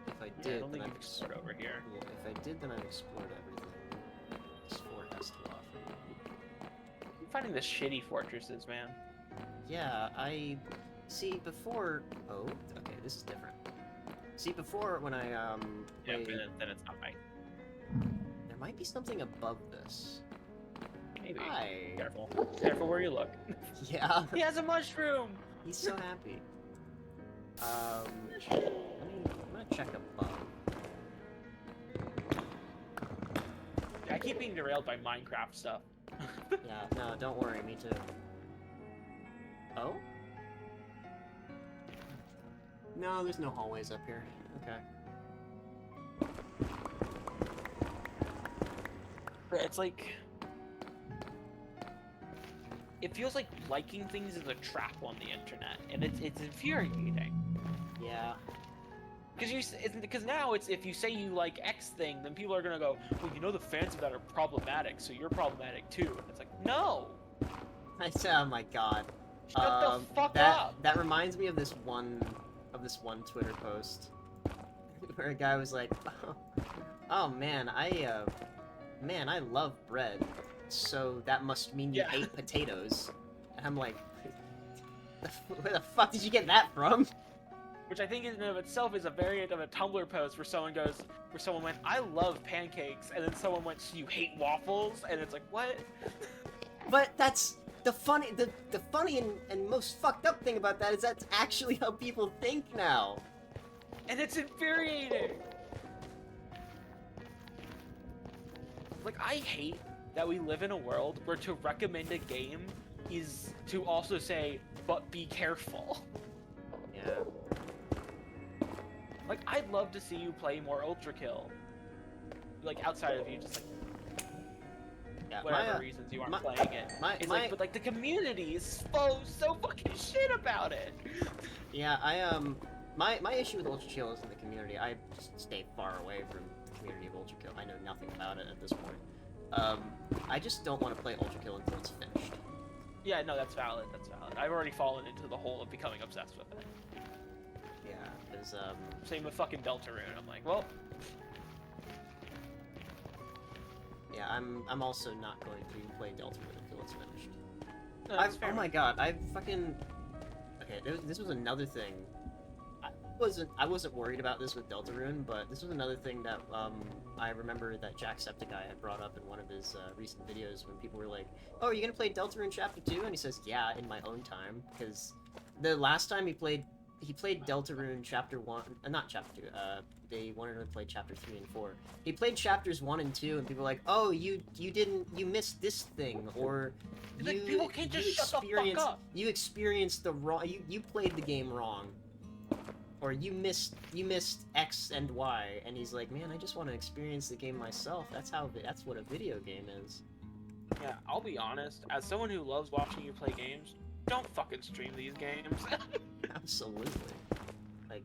A: If I
C: Yeah, I
A: did,
C: don't think
A: then
C: you've
A: I've
C: explored over here.
A: Yeah, if I did, then I've explored everything this fort has to offer.
C: I'm finding the shitty fortresses, man.
A: Yeah, I see before. Oh, okay, this is different. See, before when I
C: Yeah,
A: played,
C: then it's not right.
A: there might be something above this.
C: Maybe.
A: Hi.
C: Careful. Careful where you look.
A: Yeah.
C: He has a mushroom!
A: He's so happy. I'm gonna check above.
C: I keep being derailed by Minecraft stuff.
A: Yeah, no, don't worry, me too. Oh? No, there's no hallways up here. Okay.
C: It's like... It feels like liking things is a trap on the internet, and it's infuriating.
A: Yeah.
C: Because now it's if you say you like X thing, then people are gonna go, well, you know the fans of that are problematic, so you're problematic too. And it's like, no.
A: Oh my god.
C: Shut the fuck
A: that,
C: up.
A: That reminds me of this one Twitter post where a guy was like, "Oh man, I love bread, so that must mean you hate potatoes." And I'm like, where the fuck did you get that from?
C: Which I think in and of itself is a variant of a Tumblr post where someone went, I love pancakes, and then someone went, so you hate waffles? And it's like, what?
A: But that's the funny and most fucked up thing about that is that's actually how people think now.
C: And it's infuriating. Like, I hate that we live in a world where to recommend a game is to also say, but be careful.
A: Yeah.
C: Like, I'd love to see you play more Ultra Kill. Like, outside of you just, like,
A: Yeah,
C: whatever reasons you aren't playing it. But, like, the community is so fucking shit about it.
A: Yeah, my issue with Ultra Kill isn't the community. I just stay far away from the community of Ultra Kill. I know nothing about it at this point. I just don't want to play Ultra Kill until it's finished.
C: Yeah, no, that's valid. That's valid. I've already fallen into the hole of becoming obsessed with it.
A: Yeah, because
C: Same with fucking Deltarune. I'm like, well,
A: yeah, I'm also not going to play Deltarune until it's finished.
C: no, that's fair.
A: Oh my god, I fucking... Okay, this was another thing. I wasn't worried about this with Deltarune, but this was another thing that I remember that Jacksepticeye had brought up in one of his recent videos when people were like, "Oh, are you gonna play Deltarune Chapter 2?" And he says, "Yeah, in my own time," because the last time he played he played Deltarune Chapter 1, not Chapter 2, they wanted to play Chapter 3 and 4. He played Chapters 1 and 2, and people were like, oh, you missed this thing, or
C: Like, people can't just shut the fuck
A: experienced,
C: up.
A: you experienced the wrong, you played the game wrong. Or you missed X and Y, and he's like, man, I just want to experience the game myself. That's what a video game is.
C: Yeah, I'll be honest. As someone who loves watching you play games, don't fucking stream these games.
A: Absolutely. Like,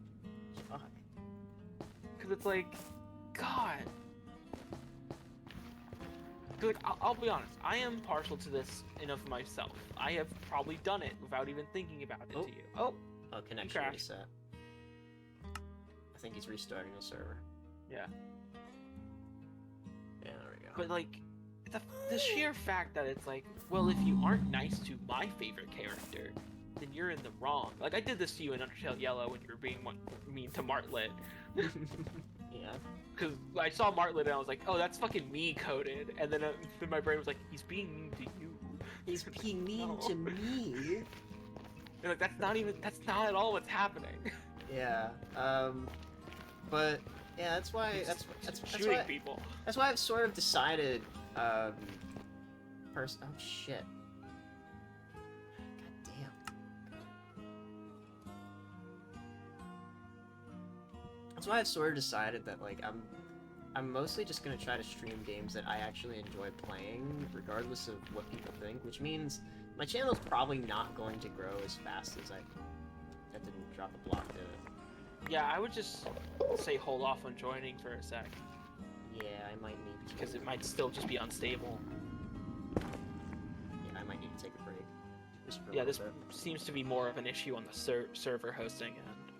A: fuck.
C: Because it's like, God. Like, I'll be honest. I am partial to this in of myself. I have probably done it without even thinking about it to you. Oh,
A: Connection
C: crashed.
A: reset. I think he's restarting the server.
C: Yeah.
A: Yeah, there we go.
C: But like, the sheer fact that it's like, well, if you aren't nice to my favorite character, then you're in the wrong. Like, I did this to you in Undertale Yellow when you were being mean to Martlet.
A: Yeah.
C: Because I saw Martlet and I was like, oh, that's fucking me coded. And then my brain was like, he's being mean to you.
A: He's being mean
C: No.
A: to me.
C: And like, that's not at all what's happening.
A: Yeah. But yeah, that's why
C: Shooting people.
A: that's why I've sort of decided. Oh shit. God damn. That's why I've sort of decided that like I'm mostly just gonna try to stream games that I actually enjoy playing, regardless of what people think. Which means my channel's probably not going to grow as fast as that didn't drop a block, did it?
C: Yeah, I would just say hold off on joining for a sec.
A: Yeah, I might need to.
C: Because it might still just be unstable.
A: Yeah, I might need to take a break. Just for a
C: Yeah,
A: little
C: this
A: bit.
C: seems to be more of an issue on the server hosting end.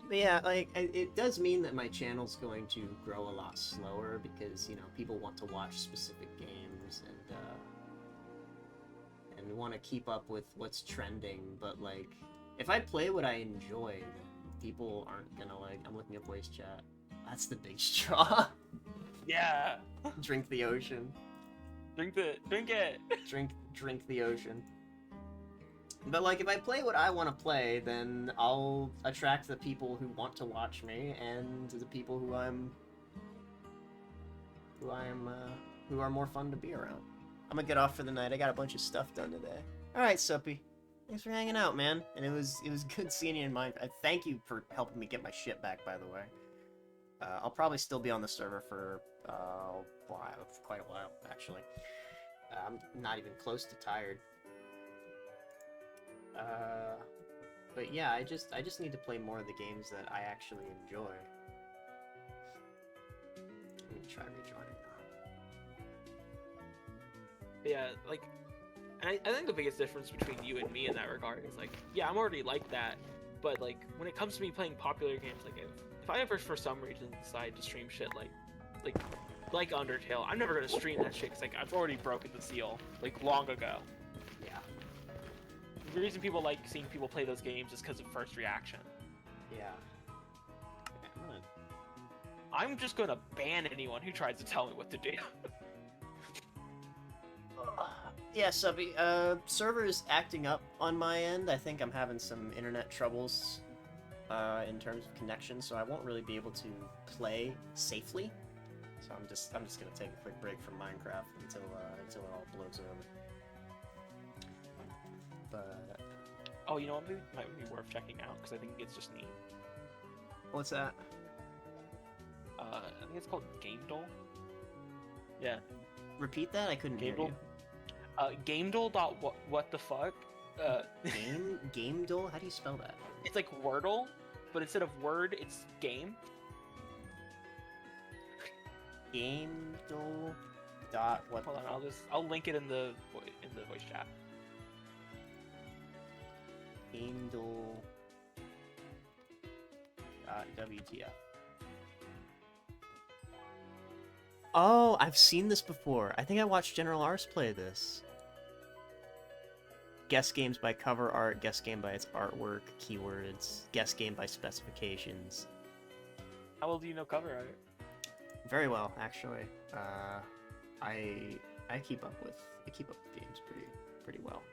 A: But yeah, like, it does mean that my channel's going to grow a lot slower because, you know, people want to watch specific games and want to keep up with what's trending, but, like, if I play what I enjoy, then people aren't gonna, like, I'm looking at voice chat. That's the big straw.
C: Yeah!
A: Drink the ocean.
C: Drink it!
A: Drink the ocean. But like, if I play what I want to play, then I'll attract the people who want to watch me and the people who are more fun to be around. I'm gonna get off for the night. I got a bunch of stuff done today. All right, Suppy. Thanks for hanging out, man. And it was good seeing you in Minecraft. Thank you for helping me get my shit back, by the way. I'll probably still be on the server for quite a while, actually. I'm not even close to tired. But yeah, I just need to play more of the games that I actually enjoy. Let me try rejoining now.
C: Yeah, like, and I think the biggest difference between you and me in that regard is, like, yeah, I'm already like that, but, like, when it comes to me playing popular games, like, if I ever, for some reason, decide to stream shit like Undertale, I'm never gonna stream that shit, because, like, I've already broken the seal, like, long ago.
A: Yeah.
C: The reason people like seeing people play those games is because of first reaction.
A: Yeah. Okay,
C: I'm just gonna ban anyone who tries to tell me what to do.
A: Yeah, Subby, server is acting up on my end. I think I'm having some internet troubles in terms of connection, so I won't really be able to play safely. So I'm just gonna take a quick break from Minecraft until it all blows over. But
C: Oh, you know what? Maybe might be worth checking out because I think it's just neat.
A: what's that?
C: I think it's called Gamedol. Yeah,
A: Repeat that? I couldn't hear
C: Gamedol.
A: you.
C: Gamedol. What the fuck?
A: Game Dole? How do you spell that?
C: It's like Wordle, but instead of word, it's game.
A: Game Dole. Dot what?
C: Hold
A: the
C: on,
A: fuck?
C: I'll link it in the voice chat.
A: Game Dole. WTF. Oh, I've seen this before. I think I watched General Ars play this. Guess games by cover art, guess game by its artwork, keywords, guess game by specifications.
C: How well do you know cover art?
A: Very well, actually. I keep up with games pretty well.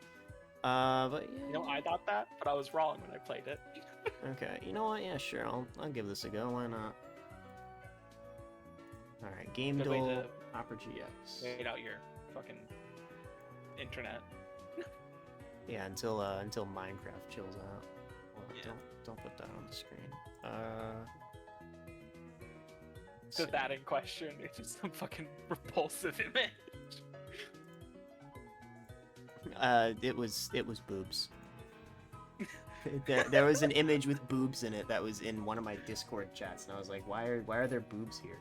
A: But yeah.
C: You know, I thought that, but I was wrong when I played it.
A: Okay, you know what? Yeah, sure. I'll give this a go. Why not? All right, Game
C: Good way
A: Duel
C: to
A: Opera GX.
C: wait out your fucking internet.
A: Yeah, until Minecraft chills out. Well,
C: Yeah.
A: don't put that on the screen.
C: So that in question, it's just some fucking repulsive image.
A: It was boobs. there was an image with boobs in it that was in one of my Discord chats, and I was like, why are there boobs here?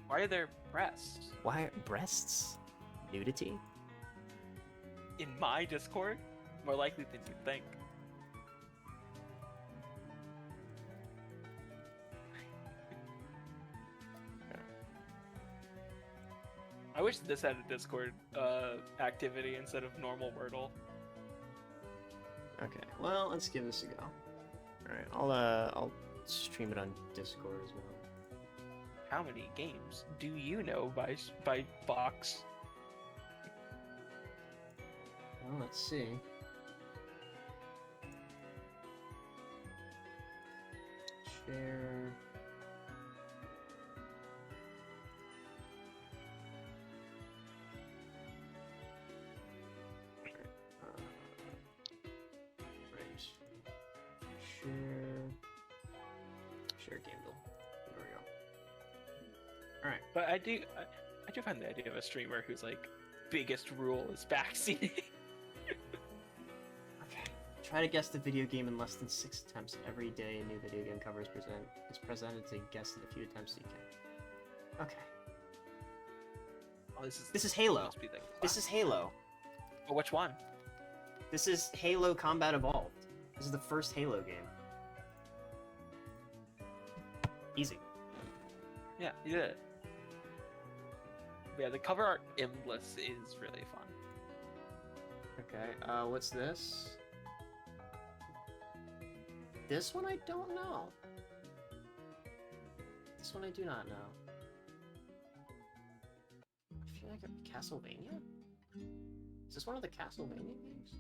C: Why are there breasts?
A: Why are breasts? Nudity?
C: In my Discord? More likely than you think. I wish this had a Discord activity instead of normal Wordle.
A: Okay, well, let's give this a go. Alright, I'll stream it on Discord as well.
C: How many games do you know by box?
A: Well, let's see. Share. Right. Share game build. There we go. All right.
C: But I do find the idea of a streamer who's like biggest rule is backseating.
A: Okay. Try to guess the video game in less than 6 attempts. Every day a new video game cover is presented to guess in a few attempts you can. Okay.
C: Oh,
A: This is Halo.
C: must be the
A: This is Halo.
C: But which one?
A: This is Halo Combat Evolved. This is the first Halo game. Easy.
C: Yeah, you did it. Yeah, the cover art Imbless is really fun.
A: Okay, what's this? This one I don't know. This one I do not know. I feel like a Castlevania? Is this one of the Castlevania games?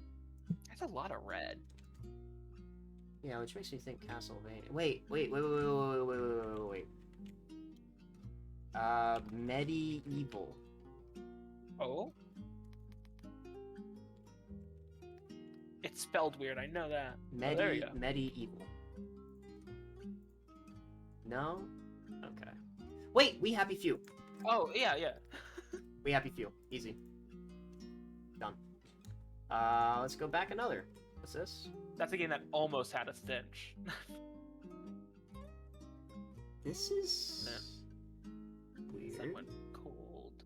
C: That's a lot of red.
A: Yeah, which makes me think Castlevania. Wait. Medieval.
C: Oh? It's spelled weird, I know that. Oh, there you go.
A: Medieval. No? Okay. Wait, We Happy Few.
C: Oh, yeah.
A: We Happy Few. Easy. Done. Let's go back another. What's this?
C: That's a game that almost had a stench.
A: This is... weird.
C: Someone cold.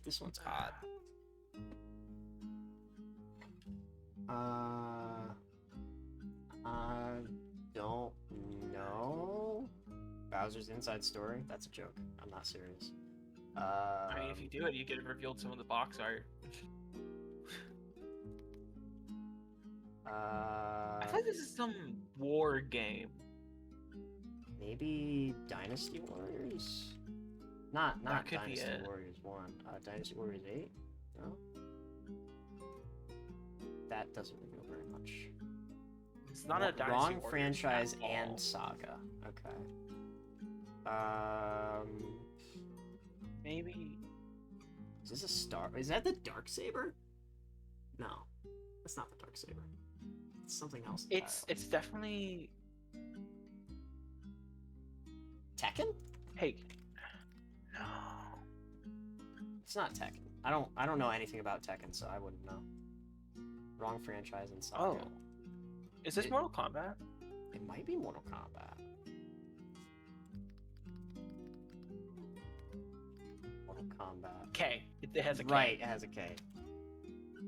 A: This one's hot. I don't know. Bowser's Inside Story? That's a joke. I'm not serious.
C: I mean, if you do it, you get revealed some of the box art. I thought this is some war game.
A: Maybe Dynasty Warriors? Not
C: That could be
A: Dynasty
C: it.
A: Warriors 1. Dynasty Warriors 8? No? That doesn't reveal very much.
C: It's not a Dynasty
A: Wrong
C: Warriors
A: franchise
C: at all.
A: and saga. Okay.
C: Maybe.
A: Is this a star? Is that the Darksaber? No. That's not the Darksaber. It's something else.
C: It's definitely.
A: Tekken?
C: Hey. No.
A: It's not Tekken. I don't know anything about Tekken, so I wouldn't know. Wrong franchise and saga.
C: Oh. Is this Mortal Kombat?
A: It might be Mortal Kombat. Mortal Kombat.
C: K. It has a K.
A: Right, it has a K.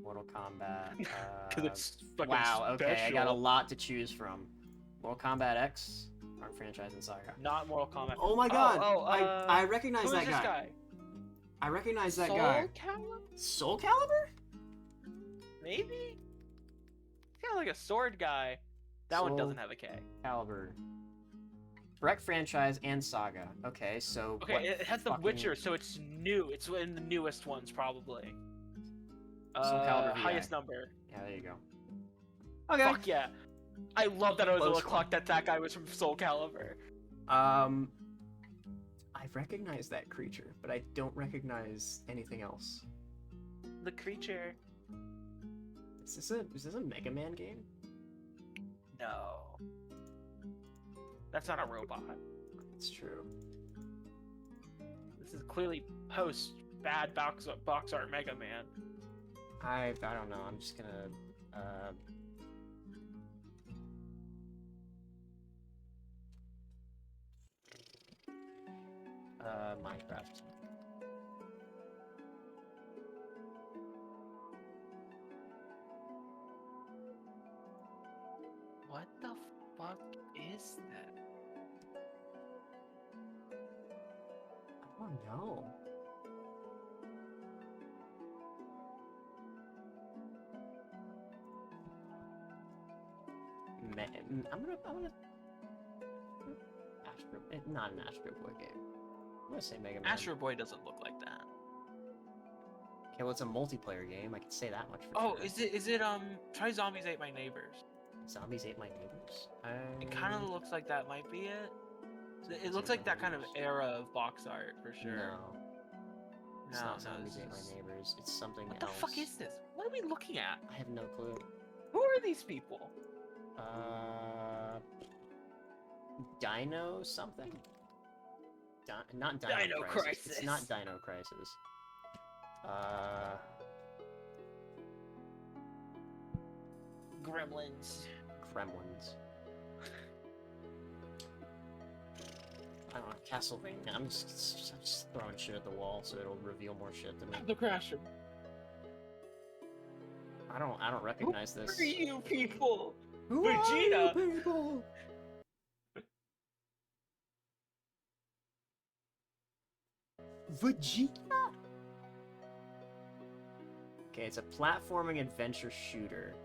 A: Mortal Kombat.
C: Because it's fucking
A: wow, okay, I got a
C: special.
A: lot to choose from. Mortal Kombat X, Wrong franchise and saga.
C: Not Mortal Kombat.
A: Oh my god!
C: I
A: I recognize
C: who
A: that
C: is this
A: guy.
C: guy?
A: I recognize that
C: Soul
A: guy.
C: Calibur?
A: Soul Calibur?
C: Maybe? Kind of like a sword guy. That one
A: Soul
C: doesn't have a K.
A: Calibur. Correct franchise and saga. Okay, so
C: Okay,
A: what
C: it has The
A: fucking-
C: Witcher, so it's new. It's in the newest ones, probably.
A: Soul Calibur VI.
C: Highest number.
A: Yeah, there you go. Okay.
C: Fuck yeah. I love that I was able
A: Close
C: to clock that guy was from Soul Calibur.
A: I recognize that creature, but I don't recognize anything else.
C: The creature.
A: Is this a Mega Man game?
C: No. That's not a robot.
A: It's true.
C: This is clearly post bad box art Mega Man.
A: I don't know. I'm just gonna Minecraft.
C: What the fuck is that?
A: I don't know. I'm gonna not an Astro Boy game. I'm gonna say Mega Man.
C: Astro Boy doesn't look like that.
A: Okay, well, it's a multiplayer game. I can say that much for
C: Oh,
A: sure.
C: is it Try Zombies Ate My Neighbors.
A: Zombies Ate My Neighbors?
C: It kind of looks like that might be it. It looks like that kind of era of box art for sure.
A: No. It's
C: No,
A: not
C: no,
A: Zombies
C: this
A: Ate
C: is-
A: My Neighbors. It's something
C: What
A: else.
C: the fuck is this? What are we looking at?
A: I have no clue.
C: Who are these people?
A: Dino something? Not Dino,
C: Dino
A: Crisis. It's
C: Crisis.
A: not Dino Crisis.
C: Gremlins.
A: Gremlins. I don't know, Castlevania. I'm just throwing shit at the wall so it'll reveal more shit to me.
C: The Crasher.
A: I don't recognize this.
C: Who are you people?
A: Who
C: Vegeta.
A: are you people? Vegeta? Okay, it's a platforming adventure shooter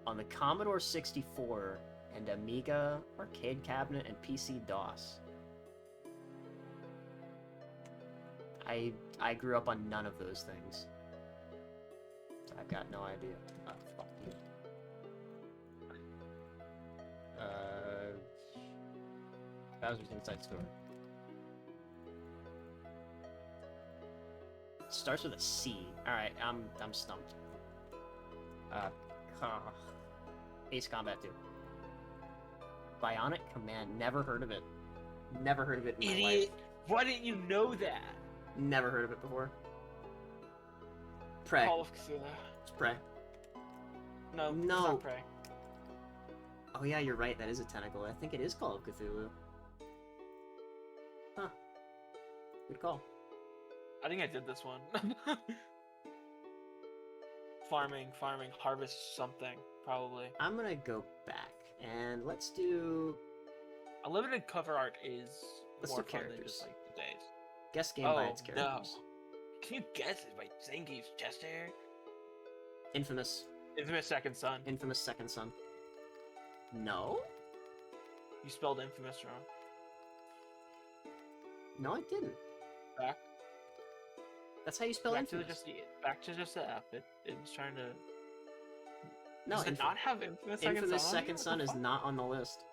A: on the Commodore 64 and Amiga arcade cabinet and PC DOS. I grew up on none of those things. I've got no idea. Oh, fuck you. Bowser's Inside Story. Starts with a C. Alright, I'm stumped. Ace Combat 2. Bionic Command. Never heard of it. Never heard of it in my life.
C: Idiot. Why didn't you know that?
A: Never heard of it before. Prey.
C: Call of Cthulhu.
A: It's Prey.
C: No, it's
A: No.
C: not Prey.
A: Oh yeah, you're right. That is a tentacle. I think it is Call of Cthulhu. Huh. Good call.
C: I think I did this one. farming, harvest something, probably.
A: I'm gonna go back and let's do
C: A limited cover art is
A: Let's
C: more
A: do
C: fun than
A: characters.
C: just like the days.
A: guess game by
C: Oh,
A: its characters.
C: no. Can you guess it by Zangief's chest hair?
A: Infamous.
C: Infamous Second Son.
A: Infamous Second Son. No?
C: You spelled infamous wrong.
A: No, I didn't.
C: Back.
A: That's how you spell
C: Back to
A: infamous.
C: back to just the F. It was trying to.
A: No,
C: Does it not have infamous Second
A: Infamous
C: Son?
A: Second Son is not on the list.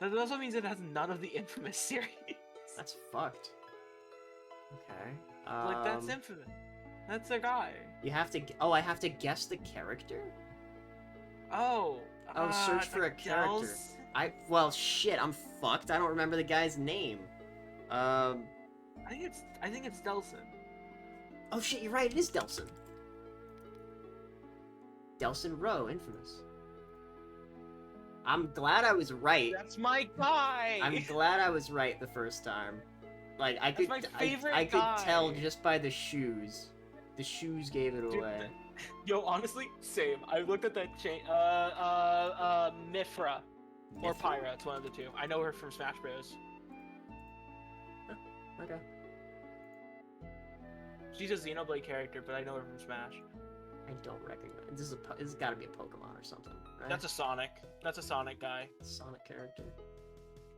C: That also means it has none of the infamous series.
A: That's fucked. Okay.
C: Like that's infamous. That's a guy.
A: You have to. Oh, I have to guess the character.
C: Oh.
A: Oh, search for a character. Well, shit. I'm fucked. I don't remember the guy's name.
C: I think it's Delson.
A: Oh shit, you're right. It is Delson. Delson Rowe, infamous. I'm glad I was right.
C: That's my guy.
A: I'm glad I was right the first time. Like I could,
C: my favorite
A: I could tell
C: guy.
A: just by the shoes. The shoes gave it
C: Dude,
A: away.
C: Yo, honestly, same. I looked at that chain. Mifra or
A: Mithra?
C: Pyra. It's one of the two. I know her from Smash Bros.
A: Okay.
C: She's a Xenoblade character, but I know her from Smash.
A: I don't recognize. This has got to be a Pokemon or something, right?
C: That's a Sonic. That's a Sonic guy.
A: Sonic character.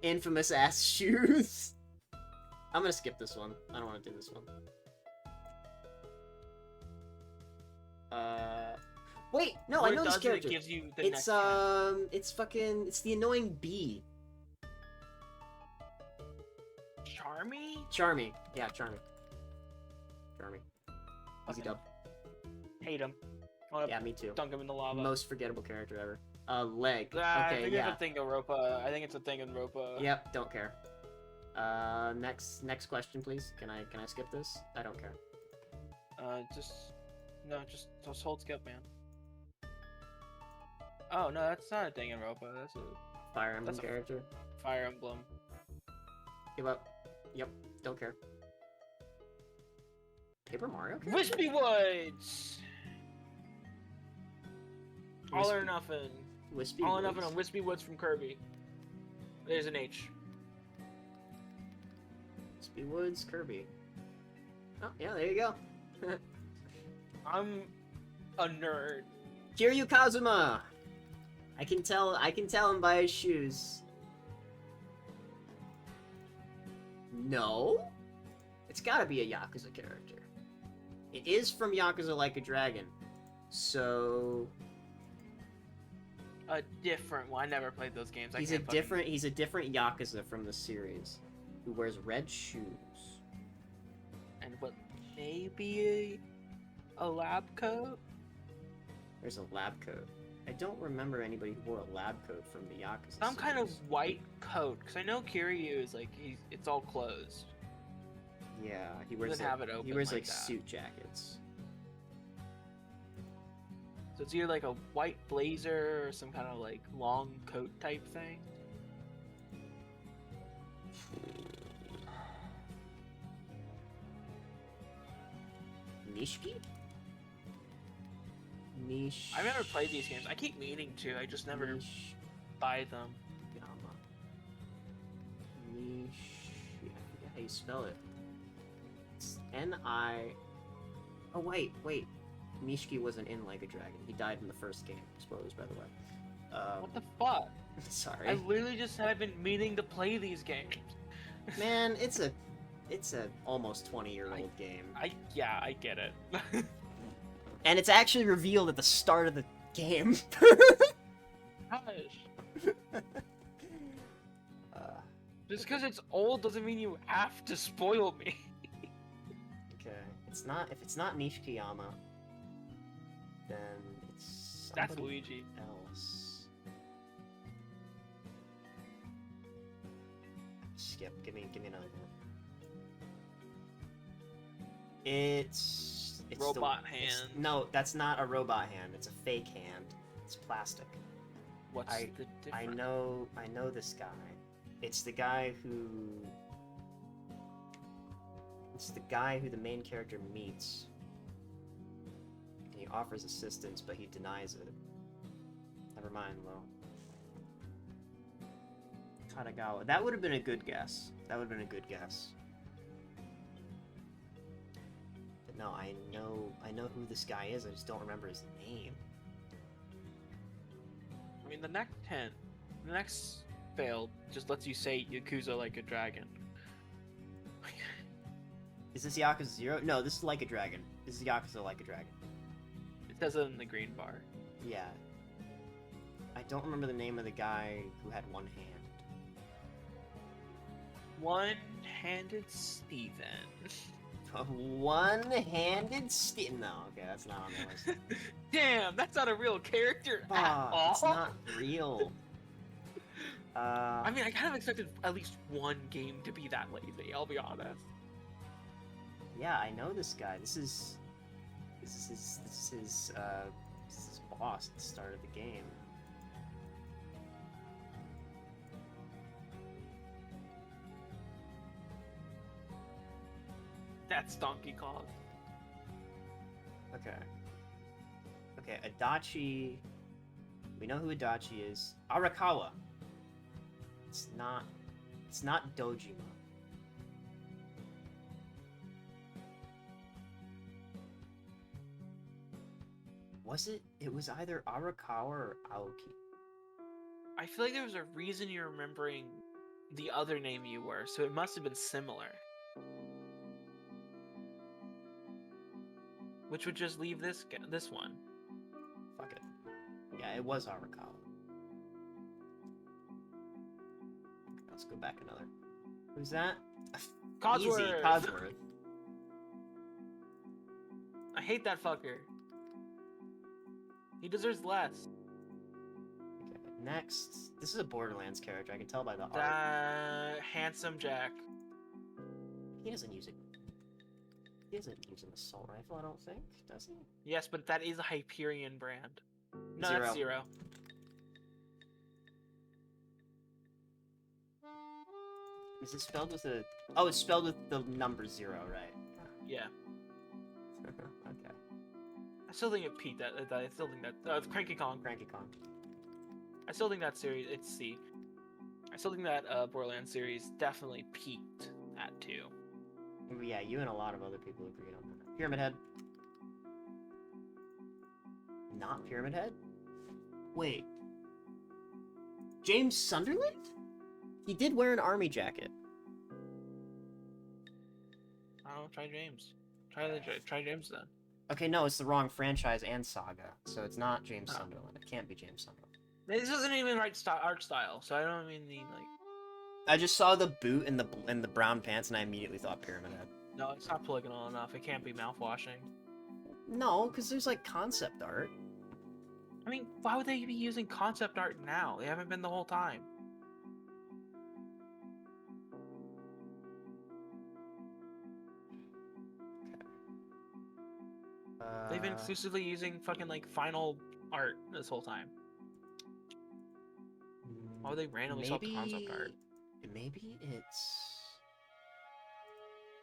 A: Infamous ass shoes. I'm gonna skip this one. I don't want to do this one. Wait, no,
C: What
A: I know
C: it
A: this
C: does is
A: character.
C: It gives you the
A: It's
C: next
A: it's the annoying bee.
C: Charmy?
A: Charmy. Yeah, Charmy. Charmy. Easy
C: Fucking
A: dub.
C: hate him. I wanna
A: Yeah, me too.
C: dunk him in the lava.
A: Most forgettable character ever. Leg.
C: I
A: Okay,
C: think
A: yeah.
C: it's a thing in Europa. I think it's a thing in Europa.
A: Yep, don't care. Next question, please. Can I skip this? I don't care.
C: Just hold skip, man. Oh no, that's not a thing in Europa. That's a
A: Fire Emblem
C: That's a-
A: character.
C: Fire Emblem.
A: Give up. Yep, don't care. Paper Mario character?
C: Wispy Woods. All or
A: Wispy-
C: nothing.
A: Wispy
C: All or
A: Woods?
C: nothing on Wispy Woods from Kirby. There's an H.
A: Wispy Woods, Kirby. Oh, yeah, there you go.
C: I'm a nerd.
A: Kiryu Kazuma! I can tell him by his shoes. No? It's gotta be a Yakuza character. It is from Yakuza Like a Dragon. So
C: A different one. I never played those games.
A: he's a different Yakuza from the series who wears red shoes.
C: And what? Maybe a lab coat?
A: There's a lab coat. I don't remember anybody who wore a lab coat from the Yakuza
C: Some kind of
A: series.
C: white coat. Because I know Kiryu is like, it's all closed.
A: Yeah, he
C: doesn't have it
A: he
C: open
A: wears
C: like
A: like
C: that.
A: suit jackets.
C: So it's either like a white blazer or some kind of like long coat type thing.
A: Nishiki? Nish.
C: I've never played these games. I keep meaning to. I just never
A: Nish.
C: buy them.
A: Yama. Nish. I forget how you spell it. It's N-I. Oh, wait. Nishiki wasn't in Like a Dragon. He died in the first game. Spoilers, by the way.
C: What the fuck?
A: Sorry.
C: I literally just said I've been meaning to play these games.
A: Man, it's a almost 20-year-old game.
C: I get it.
A: And it's actually revealed at the start of the game.
C: Gosh.
A: uh,
C: Just because it's old doesn't mean you have to spoil me.
A: okay. If it's not Nishikiyama, then it's
C: That's
A: somebody
C: Luigi.
A: else. Skip. Give me another one. It's
C: Robot
A: it's-
C: hand.
A: No, that's not a robot hand. It's a fake hand. It's plastic.
C: What's
A: I-
C: the
A: I
C: difference?
A: know this guy. It's the guy who the main character meets. And he offers assistance, but he denies it. Never mind, though. Katagawa. That would have been a good guess. But no, I know who this guy is, I just don't remember his name.
C: I mean, the next fail just lets you say Yakuza Like a Dragon.
A: Is this Yakuza 0? No, this is Like a Dragon. This is Yakuza Like a Dragon.
C: It says it in the green bar.
A: Yeah. I don't remember the name of the guy who had one hand.
C: One-handed Steven.
A: One-handed No, okay, that's not on the list.
C: Damn, that's not a real character at
A: Ah,
C: all.
A: it's not real.
C: I mean, I kind of expected at least one game to be that lazy. I'll be honest.
A: Yeah, I know this guy. This is his boss at the start of the game.
C: That's Donkey Kong.
A: Okay. Okay, Adachi. We know who Adachi is. Arakawa. It's not Dojima. Was it? It was either Arakawa or Aoki.
C: I feel like there was a reason you're remembering the other name you were, so it must have been similar. which would just leave this one.
A: Fuck it. Yeah, it was Arakawa. Let's go back another. Who's that? Easy,
C: Codsworth!
A: Codsworth.
C: I hate that fucker. He deserves less.
A: Okay, next. This is a Borderlands character, I can tell by the art.
C: Handsome Jack.
A: He doesn't use it. He doesn't use an assault rifle, I don't think, does he?
C: Yes, but that is a Hyperion brand. No,
A: Zero.
C: that's 0.
A: Is it spelled with a... Oh, it's spelled with the number 0, right?
C: Yeah.
A: Okay.
C: I still think it peaked. I still think that it's Cranky Kong.
A: Cranky Kong.
C: I still think that series. It's C. I still think that Borderlands series definitely peaked at 2.
A: Yeah, you and a lot of other people agreed on that. Pyramid Head. Not Pyramid Head? Wait. James Sunderland? He did wear an army jacket.
C: I don't know. Try James. Try James then.
A: Okay, no, it's the wrong franchise and saga, so it's not James Sunderland. It can't be James Sunderland.
C: This isn't even right art style, so I don't mean the like.
A: I just saw the boot and the brown pants, and I immediately thought Pyramid Head.
C: No, it's not polygonal enough. It can't be mouthwashing.
A: No, because there's like concept art.
C: I mean, why would they be using concept art now? They haven't been the whole time. They've been exclusively using fucking like final art this whole time. Why would they randomly swap the concept art?
A: Maybe it's...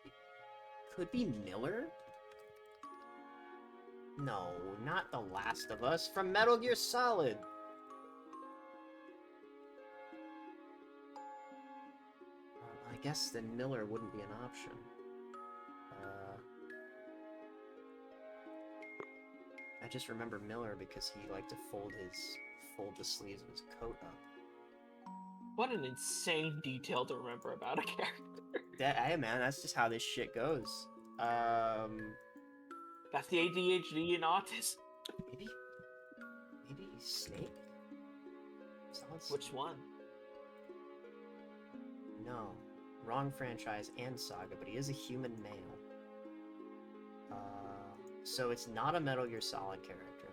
A: It could be Miller? No, not The Last of Us, from Metal Gear Solid! I guess then Miller wouldn't be an option. I just remember Miller because he liked to fold the sleeves of his coat up.
C: What an insane detail to remember about a character.
A: Hey man, that's just how this shit goes.
C: That's the ADHD and autism.
A: Maybe Snake? Solid Snake?
C: Which one?
A: No. Wrong franchise and saga, but he is a human male. So it's not a Metal Gear Solid character.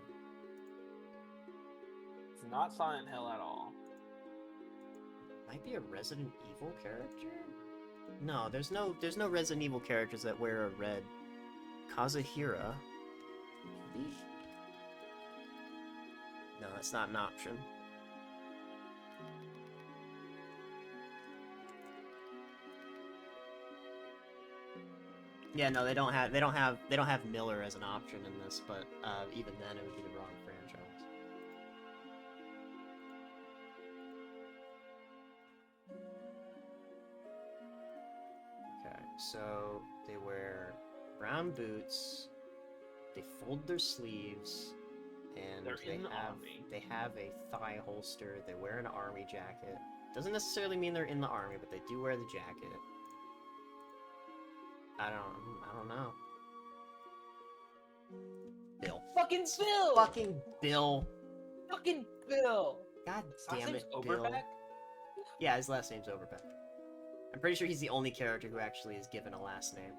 C: It's not Silent Hill at all.
A: Might be a Resident Evil character? No, there's no Resident Evil characters that wear a red. Kazuhira? Maybe? No, that's not an option. Yeah, no, they don't have Miller as an option in this, but even then it would be the wrong franchise. Okay, so they wear brown boots, they fold their sleeves, and they have a thigh holster, they wear an army jacket. Doesn't necessarily mean they're in the army, but they do wear the jacket. I don't know. Bill.
C: Fucking Bill!
A: Fucking Bill.
C: Fucking Bill!
A: God
C: Last
A: damn
C: name's
A: it, Bill.
C: Overbeck?
A: Yeah, his last name's Overbeck. I'm pretty sure he's the only character who actually is given a last name.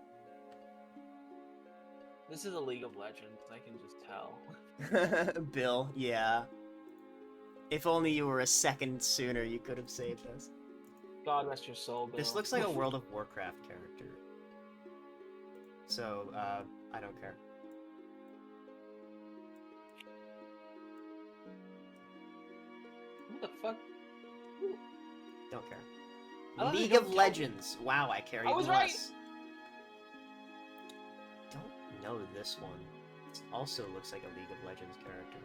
C: This is a League of Legends, I can just tell.
A: Bill, yeah. If only you were a second sooner, you could have saved us.
C: God rest your soul, Bill.
A: This looks like a World of Warcraft character. So, I don't care.
C: What the fuck?
A: Don't care.
C: I love
A: League
C: you,
A: of
C: don't
A: Legends. Wow, I care even
C: was right!
A: less. Don't know this one. It also looks like a League of Legends character.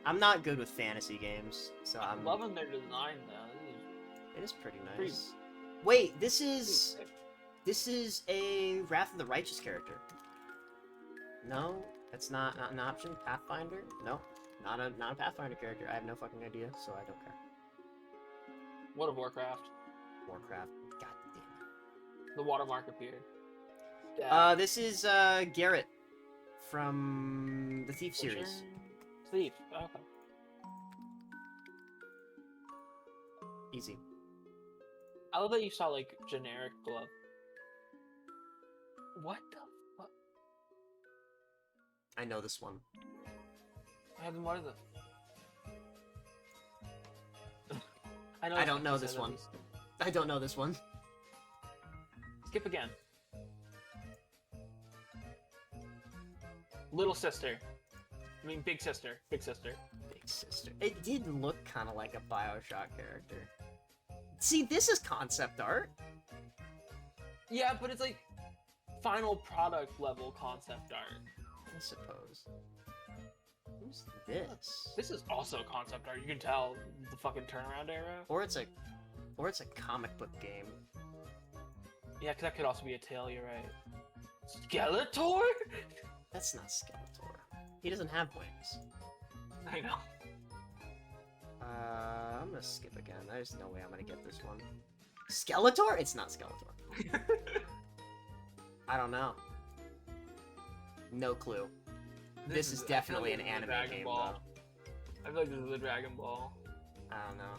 A: I'm not good with fantasy games, so I'm
C: loving their design though.
A: It is pretty nice. Wait, this is a Wrath of the Righteous character. No, that's not an option. Pathfinder? No, not a Pathfinder character. I have no fucking idea, so I don't care.
C: World of Warcraft.
A: Warcraft. God damn it.
C: The watermark appeared.
A: This is Garrett from the Thief series.
C: Thief. Okay.
A: Easy.
C: I love that you saw like generic glove. What the fuck?
A: I know this one.
C: What is it?
A: I don't know this one. I don't know this one.
C: Skip again. Little sister. I mean, big sister. Big sister.
A: Big sister. It did look kind of like a Bioshock character. See, this is concept art.
C: Yeah, but it's like final product level concept art.
A: I suppose. Who's this?
C: This is also concept art. You can tell the fucking turnaround arrow.
A: Or it's a comic book game.
C: Yeah, because that could also be a tail. You're right. Skeletor?
A: That's not Skeletor. He doesn't have wings.
C: I know.
A: I'm gonna skip again. There's no way I'm gonna get this one. Skeletor? It's not Skeletor. I don't know. No clue. This is definitely an anime game, though.
C: I feel like this is a Dragon Ball.
A: I don't know.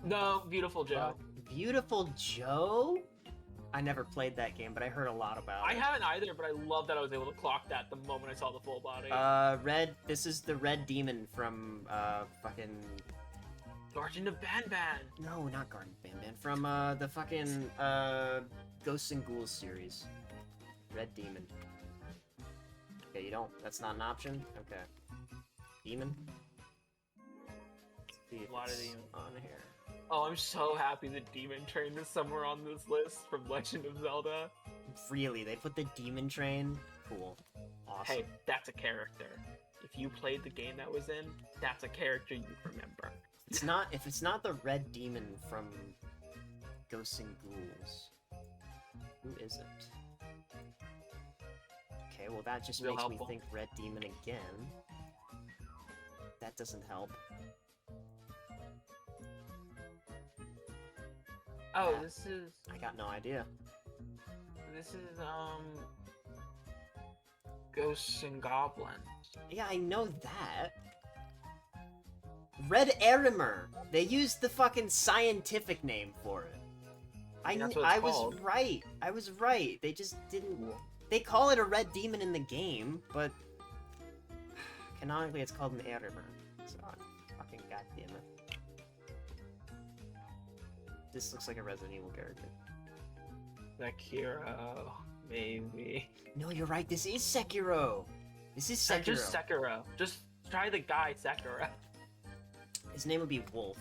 C: No, Beautiful Joe.
A: Beautiful Joe? I never played that game, but I heard a lot about it.
C: I haven't either, but I love that I was able to clock that the moment I saw the full body.
A: This is the red demon from, fucking...
C: Guardian of Banban!
A: No, not Garden Banban. From, the fucking, Ghosts and Ghouls series. Red demon. Okay, you don't... That's not an option? Okay. Demon? Let's see if
C: A lot of
A: it's
C: demons.
A: on here.
C: Oh, I'm so happy the Demon Train is somewhere on this list from Legend of Zelda.
A: Really? They put the demon train? Cool. Awesome.
C: Hey, that's a character. If you played the game that was in, that's a character you remember.
A: It's not... If it's not the red demon from Ghosts and Ghouls, who is it? Okay, well that just
C: Real
A: makes
C: helpful.
A: me think red demon again. That doesn't help.
C: Oh,
A: Yeah.
C: this is...
A: I got no idea.
C: This is, Ghosts and Goblins.
A: Yeah, I know that. Red Erimer! They used the fucking scientific name for it.
C: That's what it's
A: I was
C: called.
A: right. I was right. They just didn't... They call it a red demon in the game, but... Canonically, it's called an Erimer. So, fucking goddamn it. This looks like a Resident Evil character.
C: Sekiro, maybe.
A: No, you're right. This is Sekiro. This is Sekiro.
C: Just Sekiro. Just try the guy Sekiro.
A: His name would be Wolf,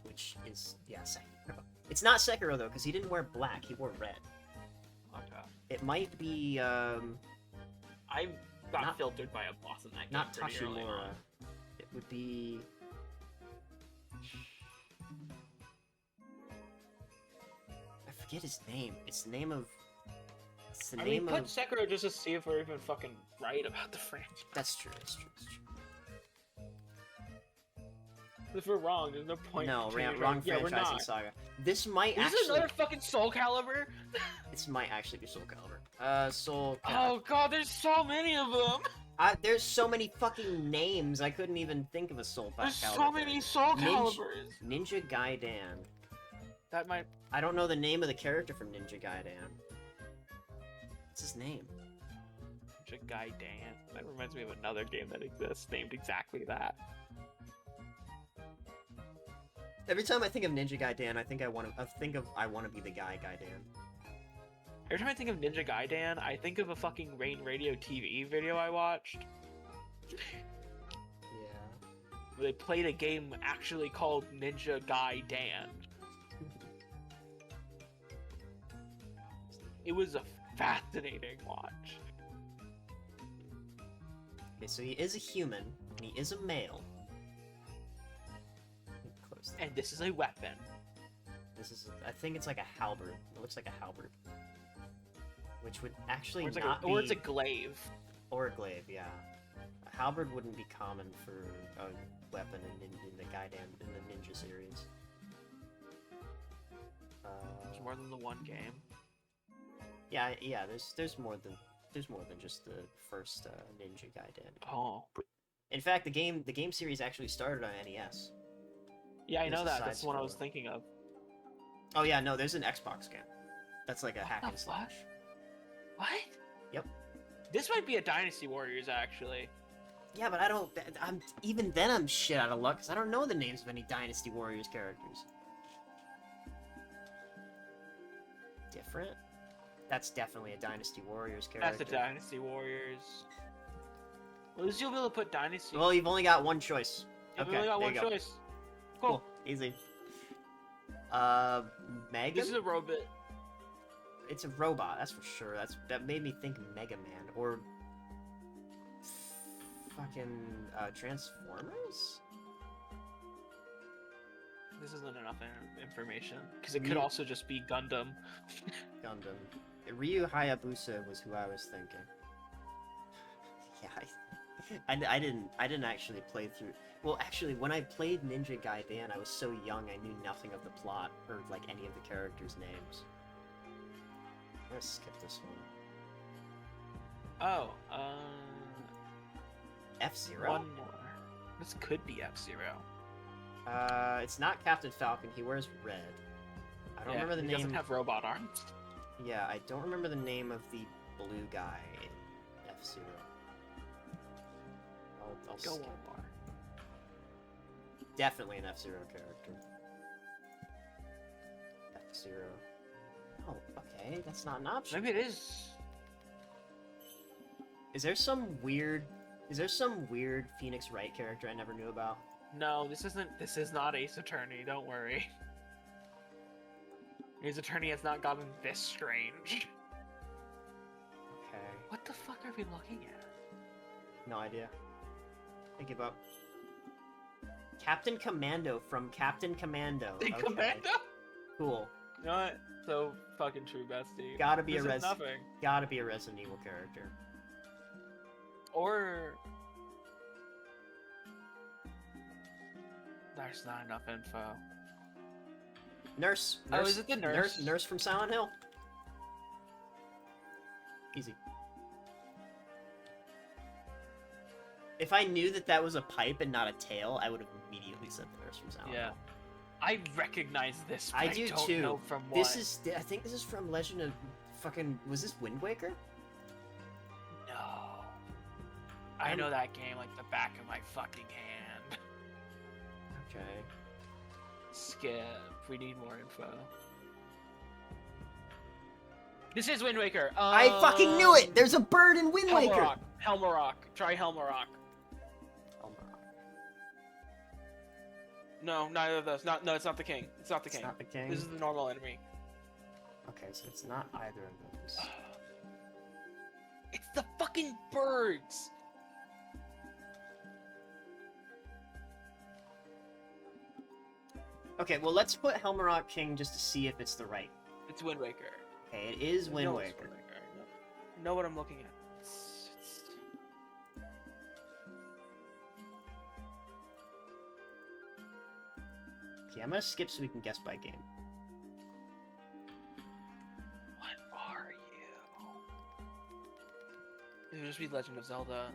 A: which is Sekiro. It's not Sekiro though, because he didn't wear black. He wore red.
C: Okay.
A: It might be
C: I got
A: Not-
C: filtered by a boss in that game
A: not
C: pretty early
A: Tashimura.
C: on.
A: It would be. I forget his name. It's the name of. It's the
C: I mean,
A: name
C: put
A: of.
C: Sekiro just to see if we're even fucking right about the franchise.
A: That's true. That's true. That's true.
C: If we're wrong, there's no point.
A: No,
C: in changing
A: wrong
C: our- Yeah, we're
A: franchising
C: not.
A: saga. This might
C: Is this
A: actually.
C: another fucking Soul Calibur?
A: This might actually be Soul Calibur. Soul Calibur.
C: Oh god, there's so many of them.
A: There's so many fucking names. I couldn't even think of a Soul Calibur.
C: There's so many Soul
A: Ninja-
C: Caliburs.
A: Ninja Gaiden.
C: That might.
A: I don't know the name of the character from Ninja Gaiden. What's his name?
C: Ninja Gaiden. That reminds me of another game that exists named exactly that.
A: Every time I think of Ninja Gaiden, I think I want to be the guy Gaiden.
C: Every time I think of Ninja Gaiden, I think of a fucking Rain Radio TV video I watched.
A: Yeah.
C: Where they played a game actually called Ninja Gaiden. It was a fascinating watch.
A: Okay, so he is a human, and he is a male. Close.
C: And this is a weapon.
A: This is, I think it's like a halberd. It looks like a halberd. Which would actually
C: Or it's, like
A: not
C: or
A: be...
C: it's a glaive.
A: Or a glaive, yeah. A halberd wouldn't be common for a weapon in the Gaiden, in the Ninja series.
C: There's more than the one game.
A: Yeah, yeah. There's more than just the first Ninja Gaiden.
C: Oh.
A: In fact, the game series actually started on NES.
C: Yeah, I
A: There's
C: know
A: a
C: that.
A: side
C: That's the one I was
A: scroller.
C: thinking of.
A: Oh yeah, no, there's an Xbox game. That's like a hack
C: the
A: and slash.
C: What?
A: Yep.
C: This might be a Dynasty Warriors, actually.
A: Yeah, but I don't. I'm even then I'm shit out of luck because I don't know the names of any Dynasty Warriors characters. Different? That's definitely a Dynasty Warriors character.
C: That's a Dynasty Warriors. At least you'll be able to put Dynasty.
A: Well, you've only got one choice.
C: You've
A: Okay,
C: only got
A: there
C: one
A: you go.
C: choice. Cool.
A: Easy. Megan?
C: This is a robot.
A: It's a robot, that's for sure. That made me think Mega Man or fucking Transformers.
C: This isn't enough information because it could also just be Gundam.
A: Gundam. Ryu Hayabusa was who I was thinking. Yeah, I didn't actually play through. Well, actually, when I played Ninja Gaiden, I was so young I knew nothing of the plot or like any of the characters' names. I'm gonna skip this one.
C: Oh,
A: F-Zero?
C: one more. This could be F-Zero.
A: It's not Captain Falcon. He wears red. I don't remember the
C: he
A: name.
C: doesn't have robot arms.
A: Yeah, I don't remember the name of the blue guy in F-Zero. I'll
C: Go
A: skip.
C: one more.
A: Definitely an F-Zero character. F-Zero. Oh, okay, that's not an option.
C: Maybe it is.
A: Is there some weird Phoenix Wright character I never knew about?
C: No, this isn't. This is not Ace Attorney. Don't worry. Ace Attorney has not gotten this strange.
A: Okay.
C: What the fuck are we looking at?
A: No idea. I give up. Captain Commando from Captain Commando. Okay.
C: Commando?
A: Cool.
C: You know what? So fucking true, bestie.
A: Gotta be
C: This
A: a
C: is nothing.
A: Gotta be a Resident Evil character.
C: Or there's not enough info.
A: Nurse.
C: Oh, is it the nurse?
A: Nurse from Silent Hill. Easy. If I knew that was a pipe and not a tail, I would have immediately said the nurse from Silent
C: Yeah.
A: Hill.
C: I recognize this, but
A: I
C: I
A: do
C: don't
A: too.
C: know from what.
A: I think this is from Legend of fucking. Was this Wind Waker?
C: No. I know that game like the back of my fucking hand.
A: Okay.
C: Skip. We need more info. This is Wind Waker.
A: I fucking knew it! There's a bird in Wind Waker!
C: Helmarock. Helmarock. Try Helmarock. No, neither of those. No, it's not the king. It's not the king.
A: It's not the king?
C: This is the normal enemy.
A: Okay, so it's not either of those.
C: It's the fucking birds!
A: Okay, well let's put Helmarock King just to see if it's the right.
C: It's Wind Waker.
A: Okay, it is Wind
C: No, it's
A: Waker.
C: I know what I'm looking at.
A: Okay, I'm gonna skip so we can guess by game.
C: What are you? It would just be Legend of Zelda.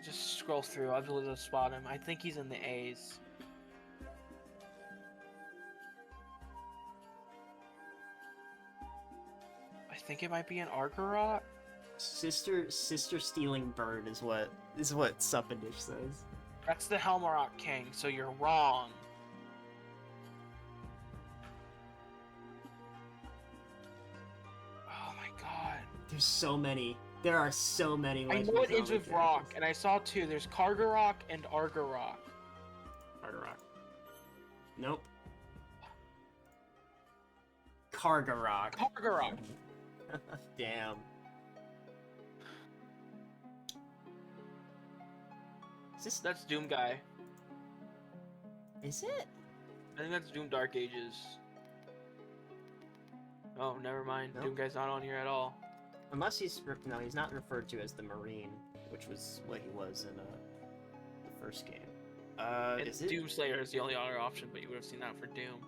C: Just scroll through. I'll be able to spot him. I think he's in the A's. I think it might be an Argarot.
A: Sister stealing bird is what Suppendish says.
C: That's the Helmarock King, so you're wrong. Oh my god.
A: There's so many. There are so many.
C: I know it ends with rock, and I saw two. There's Kargarok and Argarok.
A: Argarok. Nope. Kargarok.
C: Kargarok.
A: Damn. Is this?
C: That's Doom Guy.
A: Is it?
C: I think that's Doom Dark Ages. Oh, never mind.
A: Nope.
C: Doom Guy's not on here at all.
A: Unless he's he's not referred to as the Marine, which was what he was in the first game. Is it?
C: Doomslayer is the only other option, but you would have seen that for Doom.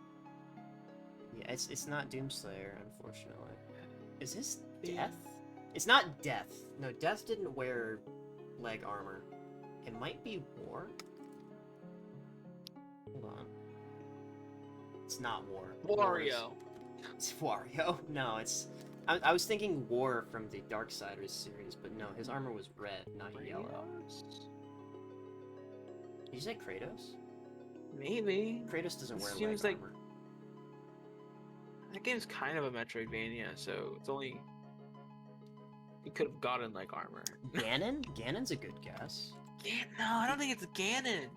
A: Yeah, it's not Doomslayer, unfortunately. Is Death? It's not Death. No, Death didn't wear leg armor. It might be War. Hold on. It's not War.
C: Wario.
A: It's Wario. No, it's... I was thinking War from the Darksiders series, but no, his armor was red, not yellow. Did you say Kratos?
C: Maybe.
A: Kratos doesn't wear
C: Seems
A: leg
C: like-
A: armor.
C: That game's kind of a Metroidvania, so it's only... You could have gotten, like, armor.
A: Ganon? Ganon's a good guess.
C: No, I don't think it's Ganon.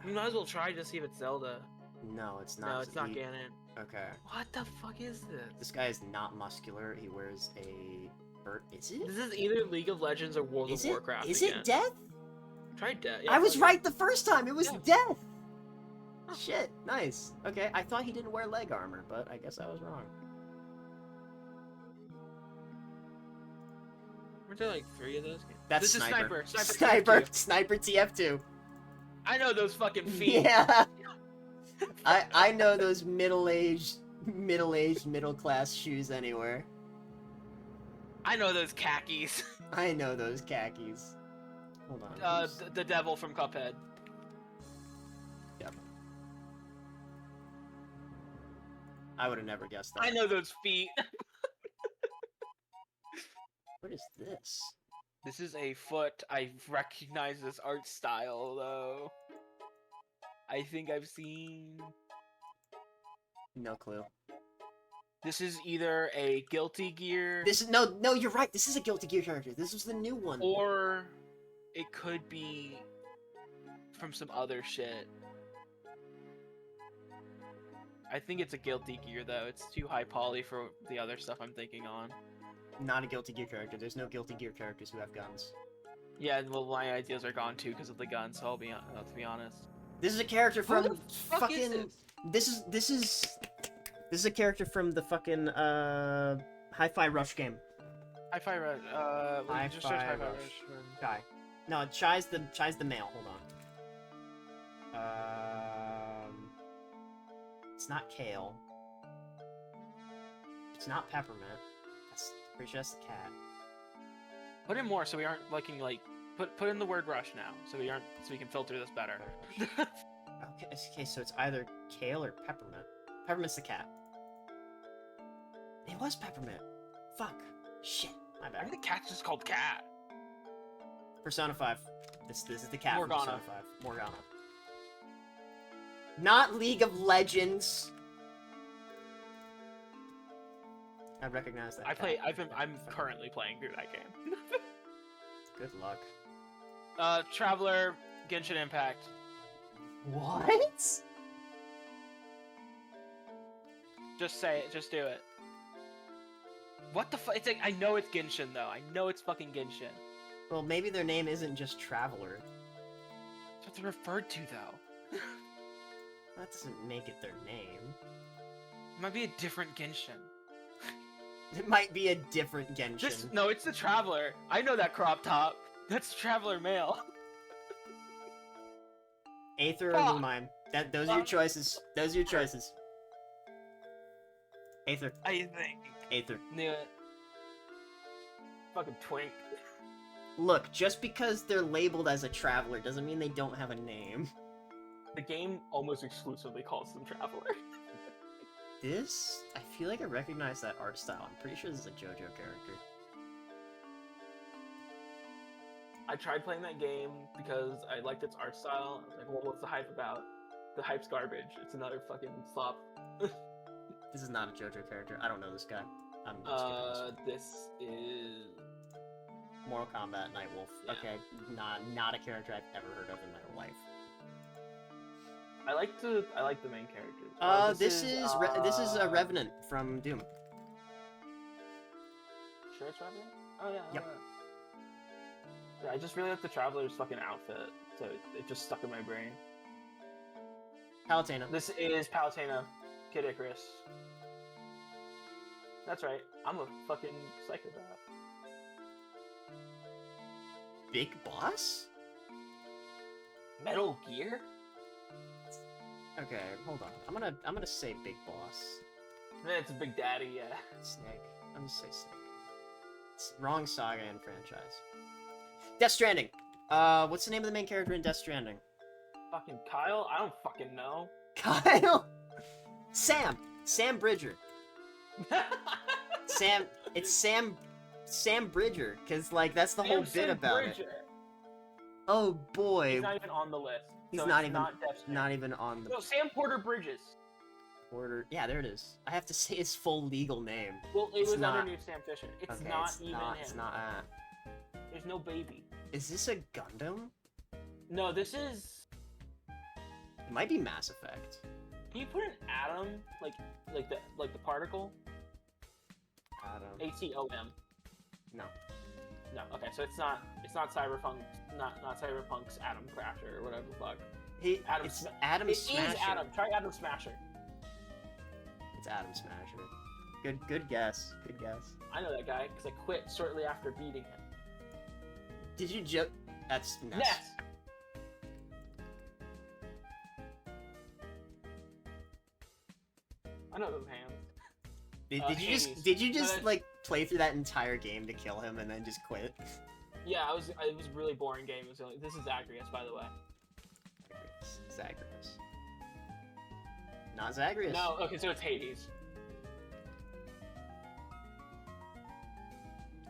C: You might as well try to see if it's Zelda.
A: No, it's not.
C: No, it's not Ganon.
A: Okay.
C: What the fuck is this?
A: This guy is not muscular. He wears a... Is it?
C: This is either League of Legends or World of Warcraft
A: Is
C: again.
A: it Death?
C: Try Death.
A: I was right the first time. It was
C: Yeah.
A: Death. Shit. Nice. Okay, I thought he didn't wear leg armor, but I guess I was wrong.
C: Weren't there like 3 of those games?
A: That's
C: This
A: Sniper.
C: is Sniper.
A: Sniper.
C: TF2.
A: Sniper TF2.
C: I know those fucking feet.
A: Yeah. I know those middle-aged, middle-class shoes anywhere.
C: I know those khakis.
A: I know those khakis. Hold on.
C: The devil from Cuphead.
A: Yep. I would have never guessed that.
C: I know those feet.
A: What is this?
C: This is a foot. I recognize this art style though. I think I've seen.
A: No clue.
C: This is either a Guilty Gear,
A: This is no. You're right. This is a Guilty Gear character. This was the new one.
C: or it could be from some other shit. I think it's a Guilty Gear though. It's too high poly for the other stuff I'm thinking on.
A: Not a Guilty Gear character. There's no Guilty Gear characters who have guns.
C: Yeah, well, my ideas are gone too because of the gun. So I'll be to be honest.
A: This is a character from
C: Who the fuck is
A: fucking.
C: this?
A: This is a character from the fucking Hi-Fi Rush game.
C: Hi-Fi Rush. Well, you just search
A: Hi-Fi
C: Hi-Fi
A: Rush.
C: Rush.
A: Chai. No, Chai's the male. Hold on. It's not Kale. It's not Peppermint. That's pretty sure that's the cat.
C: Put in more so we aren't looking like. Put in the word rush now so we can filter this better.
A: Okay, so it's either Kale or Peppermint. Peppermint's the cat. It was Peppermint. Fuck. Shit. My
C: I
A: bad.
C: think the cat's just called Cat.
A: Persona 5. This is the cat
C: Morgana.
A: from Persona 5. Morgana. Not League of Legends. I recognize that.
C: I'm currently playing through that game.
A: Good luck.
C: Traveler, Genshin Impact.
A: What?
C: Just say it. Just do it. What the fuck? It's like I know it's Genshin though. I know it's fucking Genshin.
A: Well, maybe their name isn't just Traveler.
C: That's what they're referred to though.
A: That doesn't make it their name.
C: It might be a different Genshin.
A: It might be a different Genshin.
C: No, it's the Traveler. I know that crop top. That's Traveler male.
A: Aether or
C: Fuck.
A: Lumine. Those are your choices. Those are your choices. Aether.
C: I think.
A: Aether.
C: Knew it. Fucking twink.
A: Look, just because they're labeled as a traveler doesn't mean they don't have a name.
B: The game almost exclusively calls them Traveler.
A: This? I feel like I recognize that art style. I'm pretty sure this is a JoJo character.
B: I tried playing that game because I liked its art style. I was like, well, what's the hype about? The hype's garbage. It's another fucking slop.
A: This is not a JoJo character. I don't know this guy. I'm skipping this
B: This is...
A: one. Mortal Kombat Nightwolf.
B: Yeah.
A: Okay, not a character I've ever heard of in my life.
B: I like the main characters.
A: This is a Revenant from Doom.
B: Sure it's Revenant? Oh yeah.
A: Yep.
B: Oh, yeah. I just really like the Traveler's fucking outfit, so it just stuck in my brain.
A: Palutena.
B: This is Palutena, Kid Icarus. That's right, I'm a fucking psychopath.
A: Big Boss?
B: Metal Gear?
A: Okay, hold on. I'm gonna say Big Boss.
B: It's Big Daddy, yeah.
A: Snake. I'm gonna say Snake. It's wrong saga and franchise. Death Stranding. What's the name of the main character in Death Stranding?
B: Fucking Kyle? I don't fucking know.
A: Kyle. Sam. Sam Bridger. Sam. It's Sam. Sam Bridger, because like that's the whole bit about it. Oh boy.
B: He's not even on the list.
A: He's
B: so
A: not
B: it's
A: even
B: not
A: even on the
B: No, Sam Porter Bridges.
A: order. Yeah, there it is. I have to say his full legal name.
B: Well, it
A: It's
B: was
A: not-
B: underneath Sam Fisher. It's
A: Okay,
B: not
A: it's
B: even
A: not.
B: him.
A: It's not.
B: There's no baby.
A: Is this a Gundam?
B: No, this is.
A: It might be Mass Effect.
B: Can you put an atom like the particle?
A: Adam.
B: ATOM.
A: No.
B: No. Okay, so it's not Cyberpunk. Not Cyberpunk's Atom Crasher or whatever the fuck.
A: It's Atom
B: It
A: Smasher.
B: is Atom. Try Atom Smasher.
A: It's Atom Smasher. Good guess. Good guess.
B: I know that guy because I quit shortly after beating him.
A: Did you just? That's Ness.
B: Ness. I know those hands.
A: Did you just?
B: Hades.
A: Did you
B: No,
A: just
B: that's-
A: like play through that entire game to kill him and then just quit?
B: Yeah, it was a really boring game. It was this is Zagreus, by the way.
A: Zagreus. Not Zagreus.
B: No, okay, so it's Hades.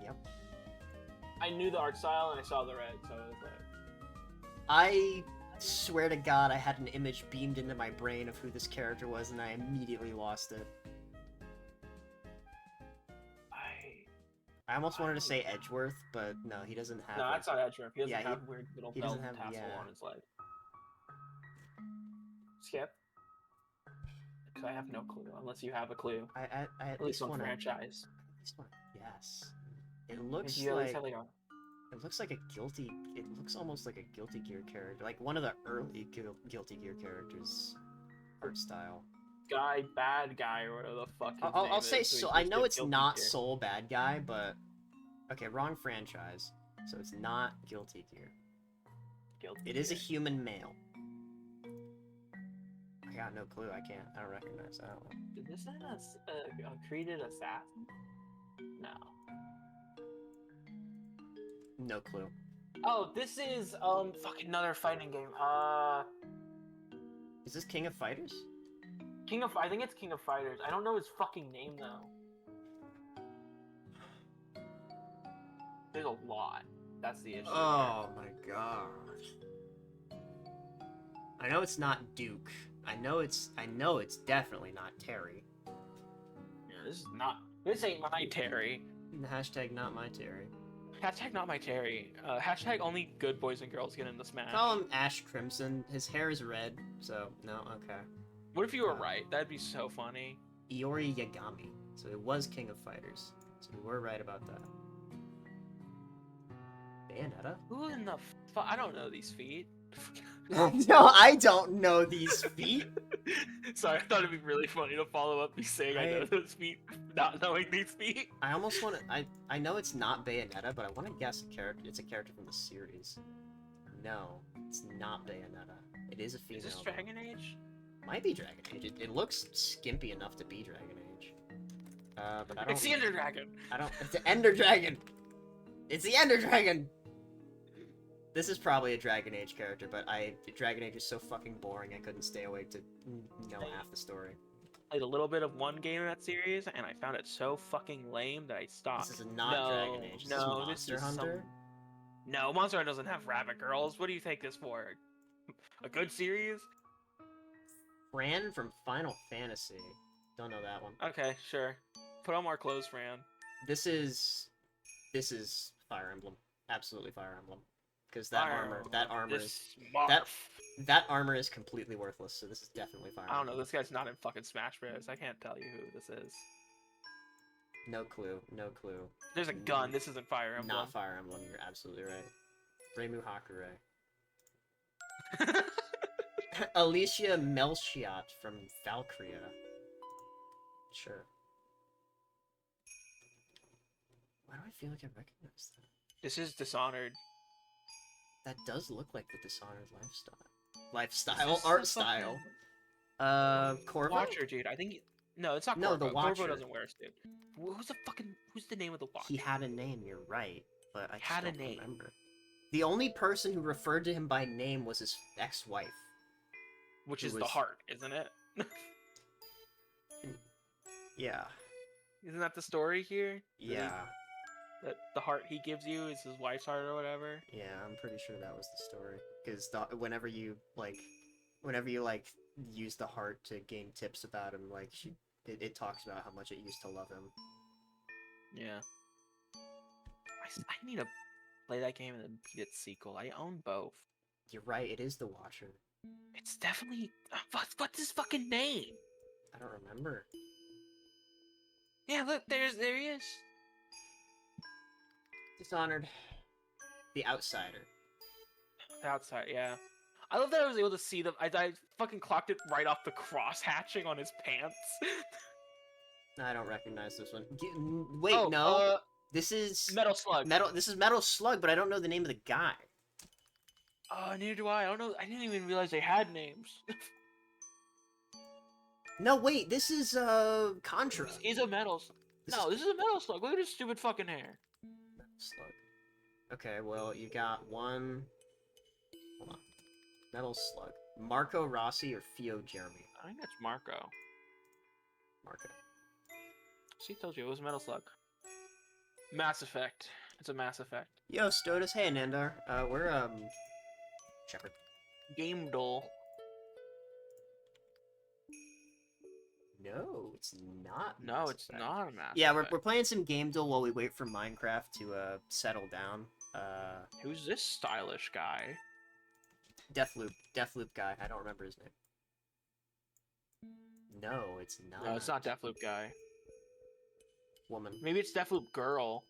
A: Yep.
B: I knew the art style and I saw the red, so it was like.
A: I swear to God, I had an image beamed into my brain of who this character was, and I immediately lost it. I almost wanted to say Edgeworth, but no, he doesn't have.
B: No,
A: like-
B: that's not Edgeworth. He doesn't
A: Yeah,
B: have weird little
A: he
B: belt
A: doesn't
B: and
A: have-
B: tassel
A: yeah.
B: on his leg. Skip. Because I have no clue, unless you have a clue.
A: I at
B: At least
A: least
B: on
A: want to.
B: franchise.
A: Yes. It looks
B: You at least
A: like.
B: have, like, a-
A: It looks like a guilty. It looks almost like a Guilty Gear character, like one of the early Guilty Gear characters' art style.
B: bad guy, or whatever the fuck. His
A: I'll
B: name
A: say
B: is,
A: so.
B: he
A: I
B: just
A: know
B: did
A: it's
B: Guilty
A: not
B: Gear.
A: Soul Bad Guy, but okay, wrong franchise. So it's not Guilty Gear.
B: Guilty
A: It is a
B: Gear.
A: human male. I got no clue. I can't. I don't recognize. I don't know.
B: Is this a created assassin? No.
A: No clue.
B: Oh, this is fucking another fighting game.
A: Is this King of Fighters?
B: I think it's King of Fighters. I don't know his fucking name though. There's a lot. That's the issue.
A: Oh my gosh. I know it's not Duke. I know it's definitely not Terry.
B: Yeah, this ain't my Terry.
A: Hashtag not my Terry.
C: Hashtag not my Terry. Hashtag only good boys and girls get into Smash.
A: Call him Ash Crimson. His hair is red, so no, okay.
C: What if you were right? That'd be so funny.
A: Iori Yagami. So it was King of Fighters. So we were right about that. Bayonetta?
C: Who in the I don't know these feet.
A: No, I don't know these feet.
C: Sorry, I thought it'd be really funny to follow up me saying I know those feet, not knowing these feet.
A: I almost want to. I know it's not Bayonetta, but I want to guess a character. It's a character from the series. No, it's not Bayonetta. It is a female.
C: Is this
A: though.
C: Dragon Age?
A: Might be Dragon Age. It looks skimpy enough to be Dragon Age. But I don't.
C: It's the Ender Dragon.
A: I don't. It's the Ender Dragon. It's the Ender Dragon. This is probably a Dragon Age character, but Dragon Age is so fucking boring I couldn't stay awake to know half the story.
C: Played a little bit of one game in that series, and I found it so fucking lame that I stopped.
A: This is not Dragon Age. This is Monster Hunter.
C: No, Monster Hunter doesn't have rabbit girls. What do you take this for? A good series?
A: Fran from Final Fantasy. Don't know that one.
C: Okay, sure. Put on more clothes, Fran.
A: This is Fire Emblem. Absolutely Fire Emblem. Because that armor is completely worthless. So this is definitely Fire Emblem.
C: I don't know. This guy's not in fucking Smash Bros. I can't tell you who this is.
A: No clue. No clue.
C: There's a gun. This isn't Fire Emblem.
A: Not Fire Emblem. You're absolutely right. Reimu Hakurei. Alicia Melchiot from Valkyria. Sure. Why do I feel like I recognize that?
C: This is Dishonored.
A: That does look like the Dishonored art style. Corvo?
C: Watcher, dude. I think No, it's not
A: No,
C: Corvo.
A: the
C: Corvo
A: Watcher.
C: doesn't wear a suit. Who's the name of the Watcher?
A: He had a name, you're right, but I just
C: Had a
A: don't
C: name.
A: remember. The only person who referred to him by name was his ex-wife.
C: Which
A: Who
C: is the
A: was-
C: heart, isn't it?
A: Yeah.
C: Isn't that the story here?
A: Yeah.
C: That the heart he gives you is his wife's heart or whatever?
A: Yeah, I'm pretty sure that was the story. Because whenever you use the heart to gain tips about him, like it talks about how much it used to love him.
C: Yeah. I need to play that game and then beat its sequel. I own both.
A: You're right, it is the Watcher.
C: It's definitely what's his fucking name?
A: I don't remember.
C: Yeah, look, there he is.
A: Dishonored. The Outsider.
C: Outside, yeah. I love that I was able to see them. I fucking clocked it right off the cross hatching on his pants.
A: I don't recognize this one. Wait,
C: Oh,
A: no. This is
C: Metal Slug.
A: This is Metal Slug, but I don't know the name of the guy.
C: Neither do I. I don't know. I didn't even realize they had names.
A: No, wait, this is Contra.
C: He's a Metal Slug. No, this is a Metal Slug. Look at his stupid fucking hair.
A: Metal Slug. Okay, well, you got one. Hold on. Metal Slug. Marco Rossi or Theo Jeremy?
C: I think that's Marco.
A: Marco.
C: See, told you it was Metal Slug. Mass Effect. It's a Mass Effect.
A: Yo, Stotus. Hey, Nandar. We're, Shepard.
C: Game Duel.
A: No, it's not.
C: No,
A: Mass
C: it's
A: Effect.
C: not a Mass
A: Yeah,
C: Effect.
A: we're playing some Game Duel while we wait for Minecraft to, settle down.
C: Who's this stylish guy?
A: Deathloop. Deathloop guy. I don't remember his name. No, it's not.
C: No, it's not Deathloop guy.
A: Woman.
C: Maybe it's Deathloop girl.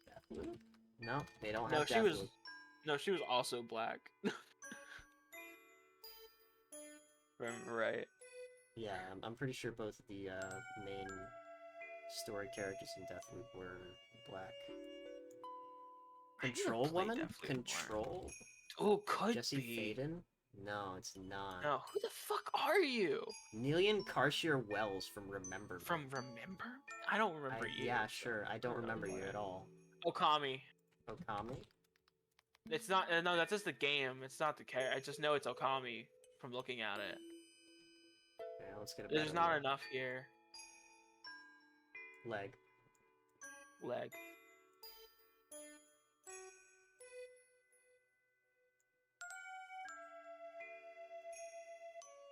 A: Deathloop? No, they don't
C: No,
A: have
C: she
A: Deathloop.
C: was. No, she was also black. Remember right?
A: Yeah, I'm pretty sure both of the main story characters in Deathloop were black.
C: I need to
A: Control
C: play
A: Woman?
C: Deathloop more.
A: Control?
C: Oh, could
A: Jesse
C: be.
A: Faden? No, it's not.
C: No, who the fuck are you?
A: Nelian Karshier Wells from Remember Me.
C: From Remember? I don't remember you.
A: Yeah, sure. I don't
C: No
A: remember you
C: way.
A: at all.
C: Okami.
A: Okami?
C: It's not. No, that's just the game. It's not the character. I just know it's Okami from looking at it.
A: Yeah, let's get a
C: There's
A: better
C: not
A: look.
C: enough here.
A: Leg.
C: Leg.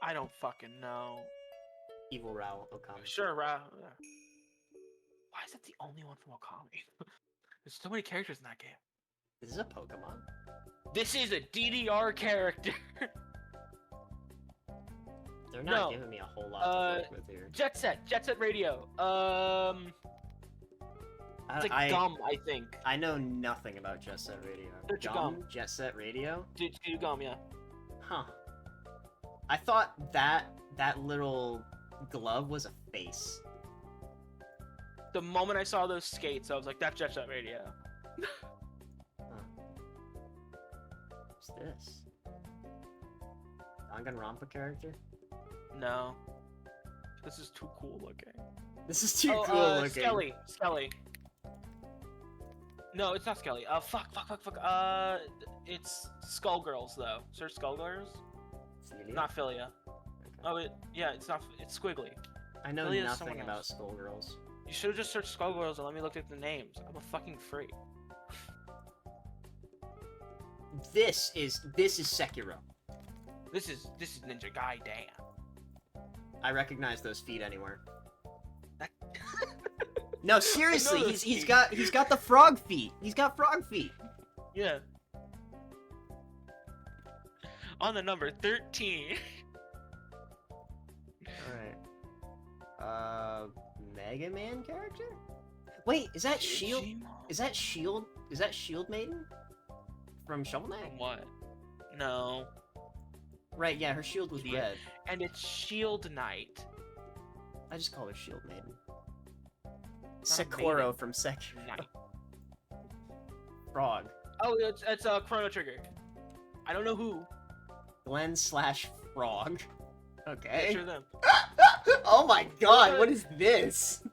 C: I don't fucking know.
A: Evil Rao Okami.
C: Sure, why is that the only one from Okami? There's so many characters in that game.
A: Is this a Pokemon?
C: This is a DDR character.
A: They're not
C: No.
A: giving me a whole lot to work with here.
C: Jet Set Radio. It's like Gum, I think.
A: I know nothing about Jet Set Radio.
C: Search Gum.
A: Jet Set Radio?
C: Do Gum, yeah.
A: Huh. I thought that little glove was a face.
C: The moment I saw those skates, I was like, that's Jet Set Radio.
A: What's this? Danganronpa character?
C: No. This is too cool looking.
A: This is too cool looking.
C: Skelly. No, it's not Skelly. Fuck. It's Skullgirls though. Search Skullgirls.
A: Celia?
C: Not Philia.
A: Okay.
C: Oh, it's not. It's Squiggly.
A: I know
C: Philia's
A: nothing
C: someone
A: about
C: else.
A: Skullgirls.
C: You should have just searched Skullgirls and let me look at the names. I'm a fucking freak.
A: This is Sekiro.
C: This is Ninja Gaiden.
A: I recognize those feet anywhere.
C: That-
A: No, seriously,
C: those
A: he's
C: feet.
A: got the frog feet. He's got frog feet.
C: Yeah. On the number 13.
A: Alright. Mega Man character? Wait, is that Shield? Is that Shield? Is that Shield Maiden? From Shovel Knight?
C: What? No.
A: Right, yeah, her shield was
C: Idiot.
A: red.
C: And it's Shield Knight.
A: I just call her Shield Maiden.
C: Not a
A: Sekiro
C: maiden.
A: from Sekiro.
C: Knight.
A: Frog.
C: Oh, it's Chrono Trigger. I don't know who.
A: Glenn / Frog. Okay.
C: Yeah, sure them.
A: Oh my god, what is this?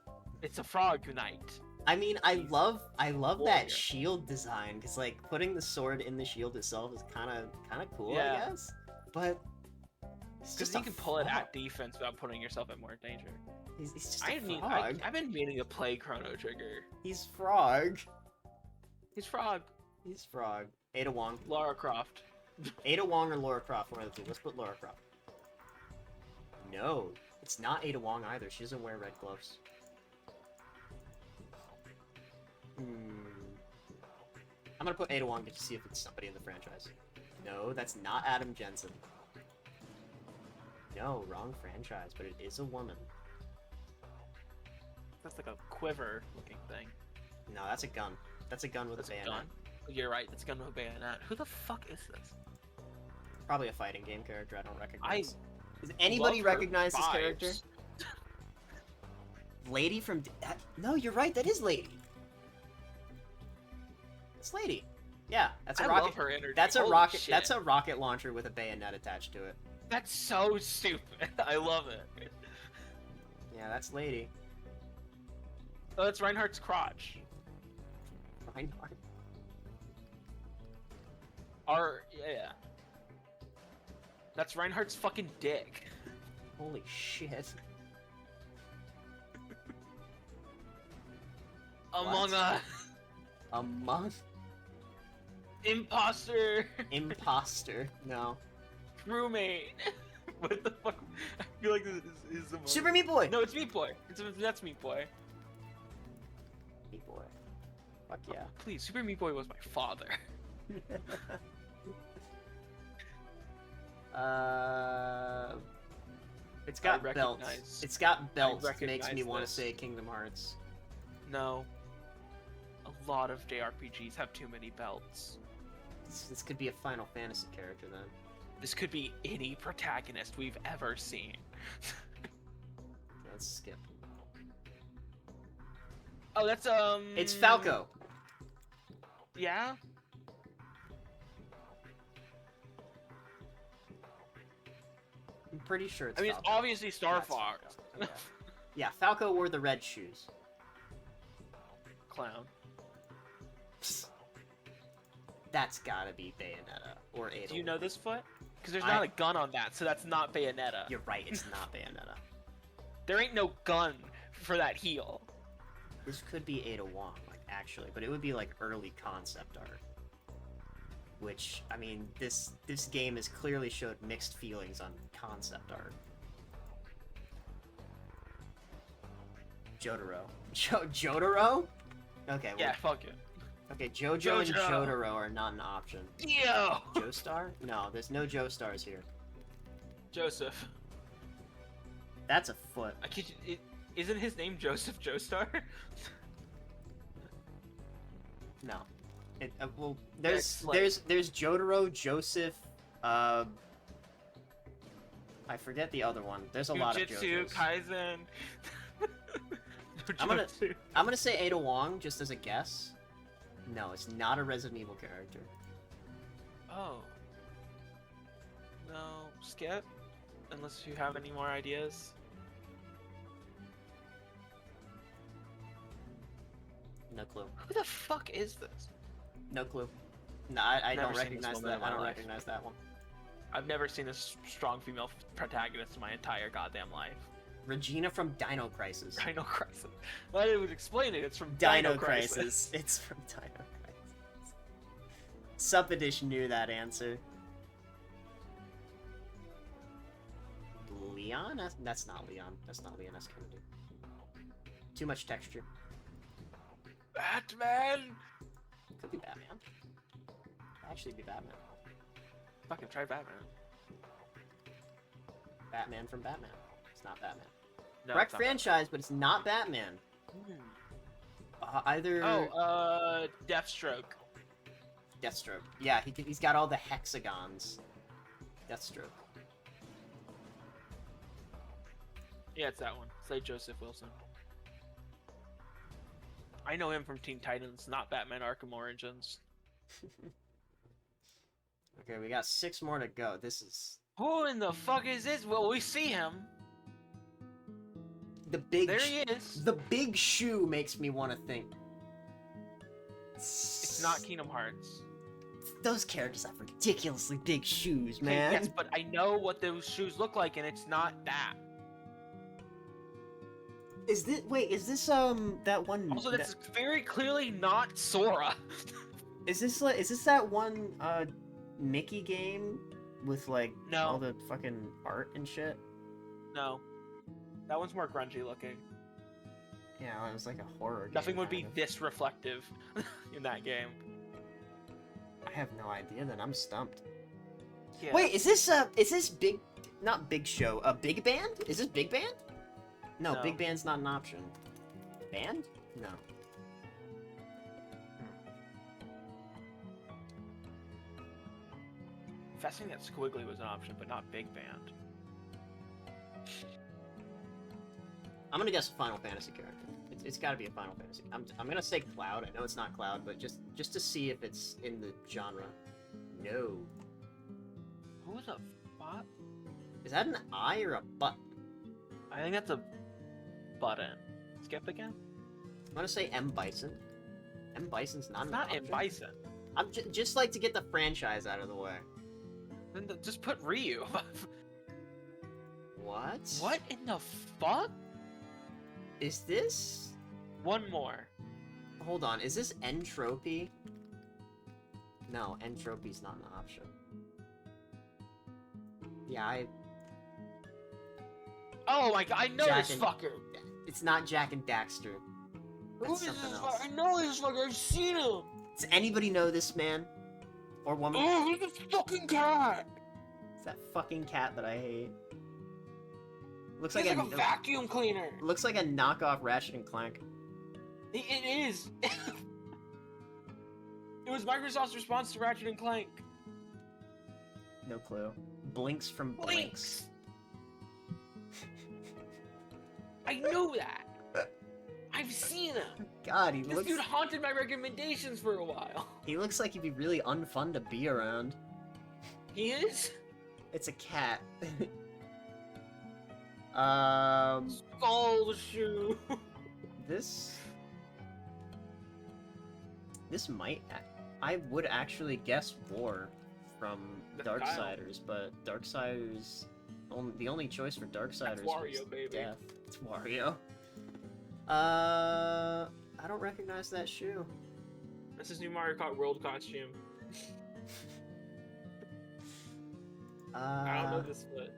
C: It's a frog knight.
A: I mean, I love
C: Warrior.
A: that shield design, because, like, putting the sword in the shield itself is kind of cool,
C: Yeah.
A: I guess. But it's
C: Because
A: just
C: you
A: a
C: can pull it
A: frog.
C: at defense without putting yourself in more danger.
A: He's just a frog.
C: I've been meaning to play Chrono Trigger.
A: He's frog.
C: He's frog.
A: He's frog. Ada Wong.
C: Lara Croft.
A: Ada Wong or Lara Croft, one of the two. Let's put Lara Croft. No, it's not Ada Wong either. She doesn't wear red gloves. I'm gonna put Ada Wong just to see if it's somebody in the franchise. No, that's not Adam Jensen. No, wrong franchise, but it is a woman.
C: That's like a quiver looking thing.
A: No, that's a gun. That's a gun with
C: That's
A: a
C: a
A: bayonet.
C: gun. You're right, it's a gun with a bayonet. Who the fuck is this?
A: Probably a fighting game character I don't
C: I
A: recognize. Does anybody
C: love her
A: recognize this character?
C: vibes.
A: Lady from... No, you're right, that is Lady. It's Lady. Yeah, that's a
C: I
A: rocket.
C: love her energy.
A: That's a
C: Holy
A: rocket.
C: shit.
A: That's a rocket launcher with a bayonet attached to it.
C: That's so stupid. I love it.
A: Yeah, that's Lady.
C: Oh, that's Reinhardt's crotch.
A: Reinhardt.
C: Yeah. That's Reinhardt's fucking dick.
A: Holy shit.
C: Among Us.
A: Among...
C: Imposter.
A: Imposter. No.
C: Roommate. What the fuck? I feel like this is the
A: Super Meat Boy!
C: No, it's Meat Boy. That's Meat Boy.
A: Meat Boy. Fuck yeah.
C: Please, Super Meat Boy was my father.
A: It's got
C: I
A: belts.
C: recognize-
A: It's got belts. Makes
C: recognize
A: me want to
C: this.
A: say Kingdom Hearts.
C: No. A lot of JRPGs have too many belts.
A: This could be a Final Fantasy character then.
C: This could be any protagonist we've ever seen.
A: Let's skip.
C: Oh, that's
A: It's Falco.
C: Yeah.
A: I'm pretty sure it's
C: I mean,
A: Falco.
C: it's obviously Star
A: That's
C: Fox.
A: Falco, yeah, Falco wore the red shoes.
C: Clown.
A: That's gotta be Bayonetta or Ada.
C: Do you know this foot? Because there's
A: I-
C: not a gun on that, so that's not Bayonetta.
A: You're right, it's not Bayonetta.
C: There ain't no gun for that heel.
A: This could be Ada Wong, like, actually, but it would be, like, early concept art. Which, I mean, this game has clearly showed mixed feelings on concept art. Jotaro. Jotaro? Okay, well,
C: Yeah, fuck it.
A: okay, Jojo and
C: Jojo.
A: Jotaro are not an option.
C: Yo!
A: Joestar? No, there's no Joestars here.
C: Joseph.
A: That's a foot.
C: I kid you, isn't his name Joseph Joestar?
A: No. Well, there's
C: It's like-
A: there's Jotaro, Joseph, I forget the other one. There's a lot of
C: Jujutsu
A: Jojos.
C: Kaisen.
A: I'm gonna-
C: Jujutsu.
A: I'm gonna say Ada Wong just as a guess. No, it's not a Resident Evil character.
C: Oh. No, skip. Unless you have any more ideas.
A: No clue.
C: Who the fuck is this?
A: No clue. No, I
C: Never
A: don't
C: seen this
A: recognize
C: woman
A: that.
C: in my
A: I don't
C: life.
A: recognize that one.
C: I've never seen a strong female protagonist in my entire goddamn life.
A: Regina from Dino Crisis.
C: Dino Crisis. Well, it would explain it. It's from
A: Dino Crisis. It's from Dino Crisis. Supadish knew that answer. Leon? That's not Leon. That's not Leon S. Kennedy. Too much texture.
C: Batman.
A: Could be Batman. Actually be Batman.
C: Fucking try Batman.
A: Batman from Batman. It's not Batman.
C: No,
A: Correct
C: it's not Batman.
A: franchise, but it's not Batman. Either...
C: Oh, Deathstroke.
A: Deathstroke. Yeah, he's got all the hexagons. Deathstroke.
C: Yeah, it's that one. Say Joseph Wilson. I know him from Teen Titans, not Batman Arkham Origins.
A: Okay, we got 6 more to go. This is...
C: Who in the fuck is this? Well, we see him.
A: The big.
C: There he is.
A: The big shoe makes me want to think.
C: It's not Kingdom Hearts.
A: Those characters have ridiculously big shoes,
C: Okay,
A: man.
C: yes, but I know what those shoes look like, and it's not that.
A: Is this that one?
C: Also, that's very clearly not Sora.
A: Is this that one Mickey game with like
C: No.
A: all the fucking art and shit?
C: No, that one's more grungy looking.
A: Yeah, it was like a horror game.
C: Nothing would be
A: kind of.
C: this reflective in that game.
A: I have no idea. Then I'm stumped.
C: Yeah.
A: Wait, is this big? Not Big Show. Big Band? Is this Big Band? No,
C: No.
A: Big Band's not an option. Band? No.
C: Confessing that Squiggly was an option, but not Big Band.
A: I'm gonna guess a Final Fantasy character. It's got to be a Final Fantasy. I'm gonna say Cloud. I know it's not Cloud, but just to see if it's in the genre. No.
C: Who the fuck?
A: Is that an I or a butt?
C: I think that's a button. Skip again?
A: I'm gonna say M Bison. M Bison's not
C: It's
A: an
C: not
A: option.
C: in Bison.
A: I'm just like to get the franchise out of the way.
C: Then just put Ryu.
A: What?
C: What in the fuck?
A: Is this?
C: One more.
A: Hold on. Is this Entropy? No, Entropy's not an option. Yeah,
C: Oh my god, I know
A: Jack
C: this
A: and-
C: fucker.
A: it's not Jack and Daxter. That's something else.
C: I know this fucker. I've seen him.
A: Does anybody know this man? Or woman?
C: Oh, he's a fucking cat.
A: It's that fucking cat that I hate. Looks
C: He's
A: like
C: like a vacuum cleaner.
A: looks like a knockoff Ratchet and Clank.
C: It is. It was Microsoft's response to Ratchet and Clank.
A: No clue. Blinks from Blinks.
C: Blinks. I know that. I've seen him.
A: God, he
C: This
A: looks
C: dude haunted my recommendations for a while.
A: he looks like he'd be really unfun to be around.
C: He is?
A: It's a cat.
C: Skull shoe.
A: This might I would actually guess War from
C: That's
A: Darksiders, but Darksiders the only choice for Darksiders
C: Wario,
A: was
C: baby.
A: death. It's Wario. I don't recognize that shoe.
C: That's his new Mario Kart World costume. I don't know this foot.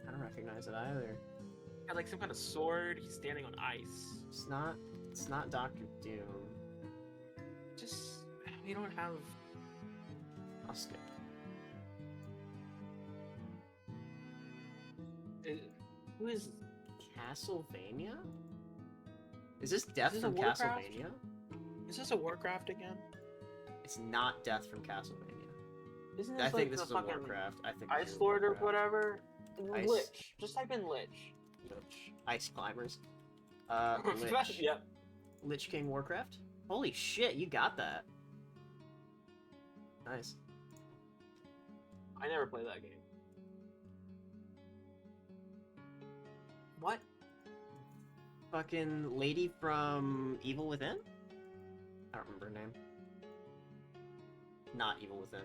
A: I don't recognize it either.
C: Got like some kind of sword. He's standing on ice.
A: It's not Dr. Doom.
C: Just we don't have.
A: I'll skip.
C: Who is?
A: Castlevania? Is this Death
C: Is this a
A: from
C: Warcraft?
A: Castlevania?
C: Is this a Warcraft again?
A: It's not Death from Castlevania.
C: Isn't
A: I
C: this
A: think
C: like
A: this
C: the
A: is a
C: fucking
A: Warcraft. I think this
C: Ice
A: is a
C: Lord or
A: Warcraft.
C: whatever?
A: Ice-
C: Lich. Just type in Lich.
A: Lich. Ice Climbers. Lich.
C: Yep.
A: Lich King Warcraft? Holy shit, you got that. Nice.
C: I never played that game. What?
A: Fucking lady from Evil Within? I don't remember her name. Not Evil Within.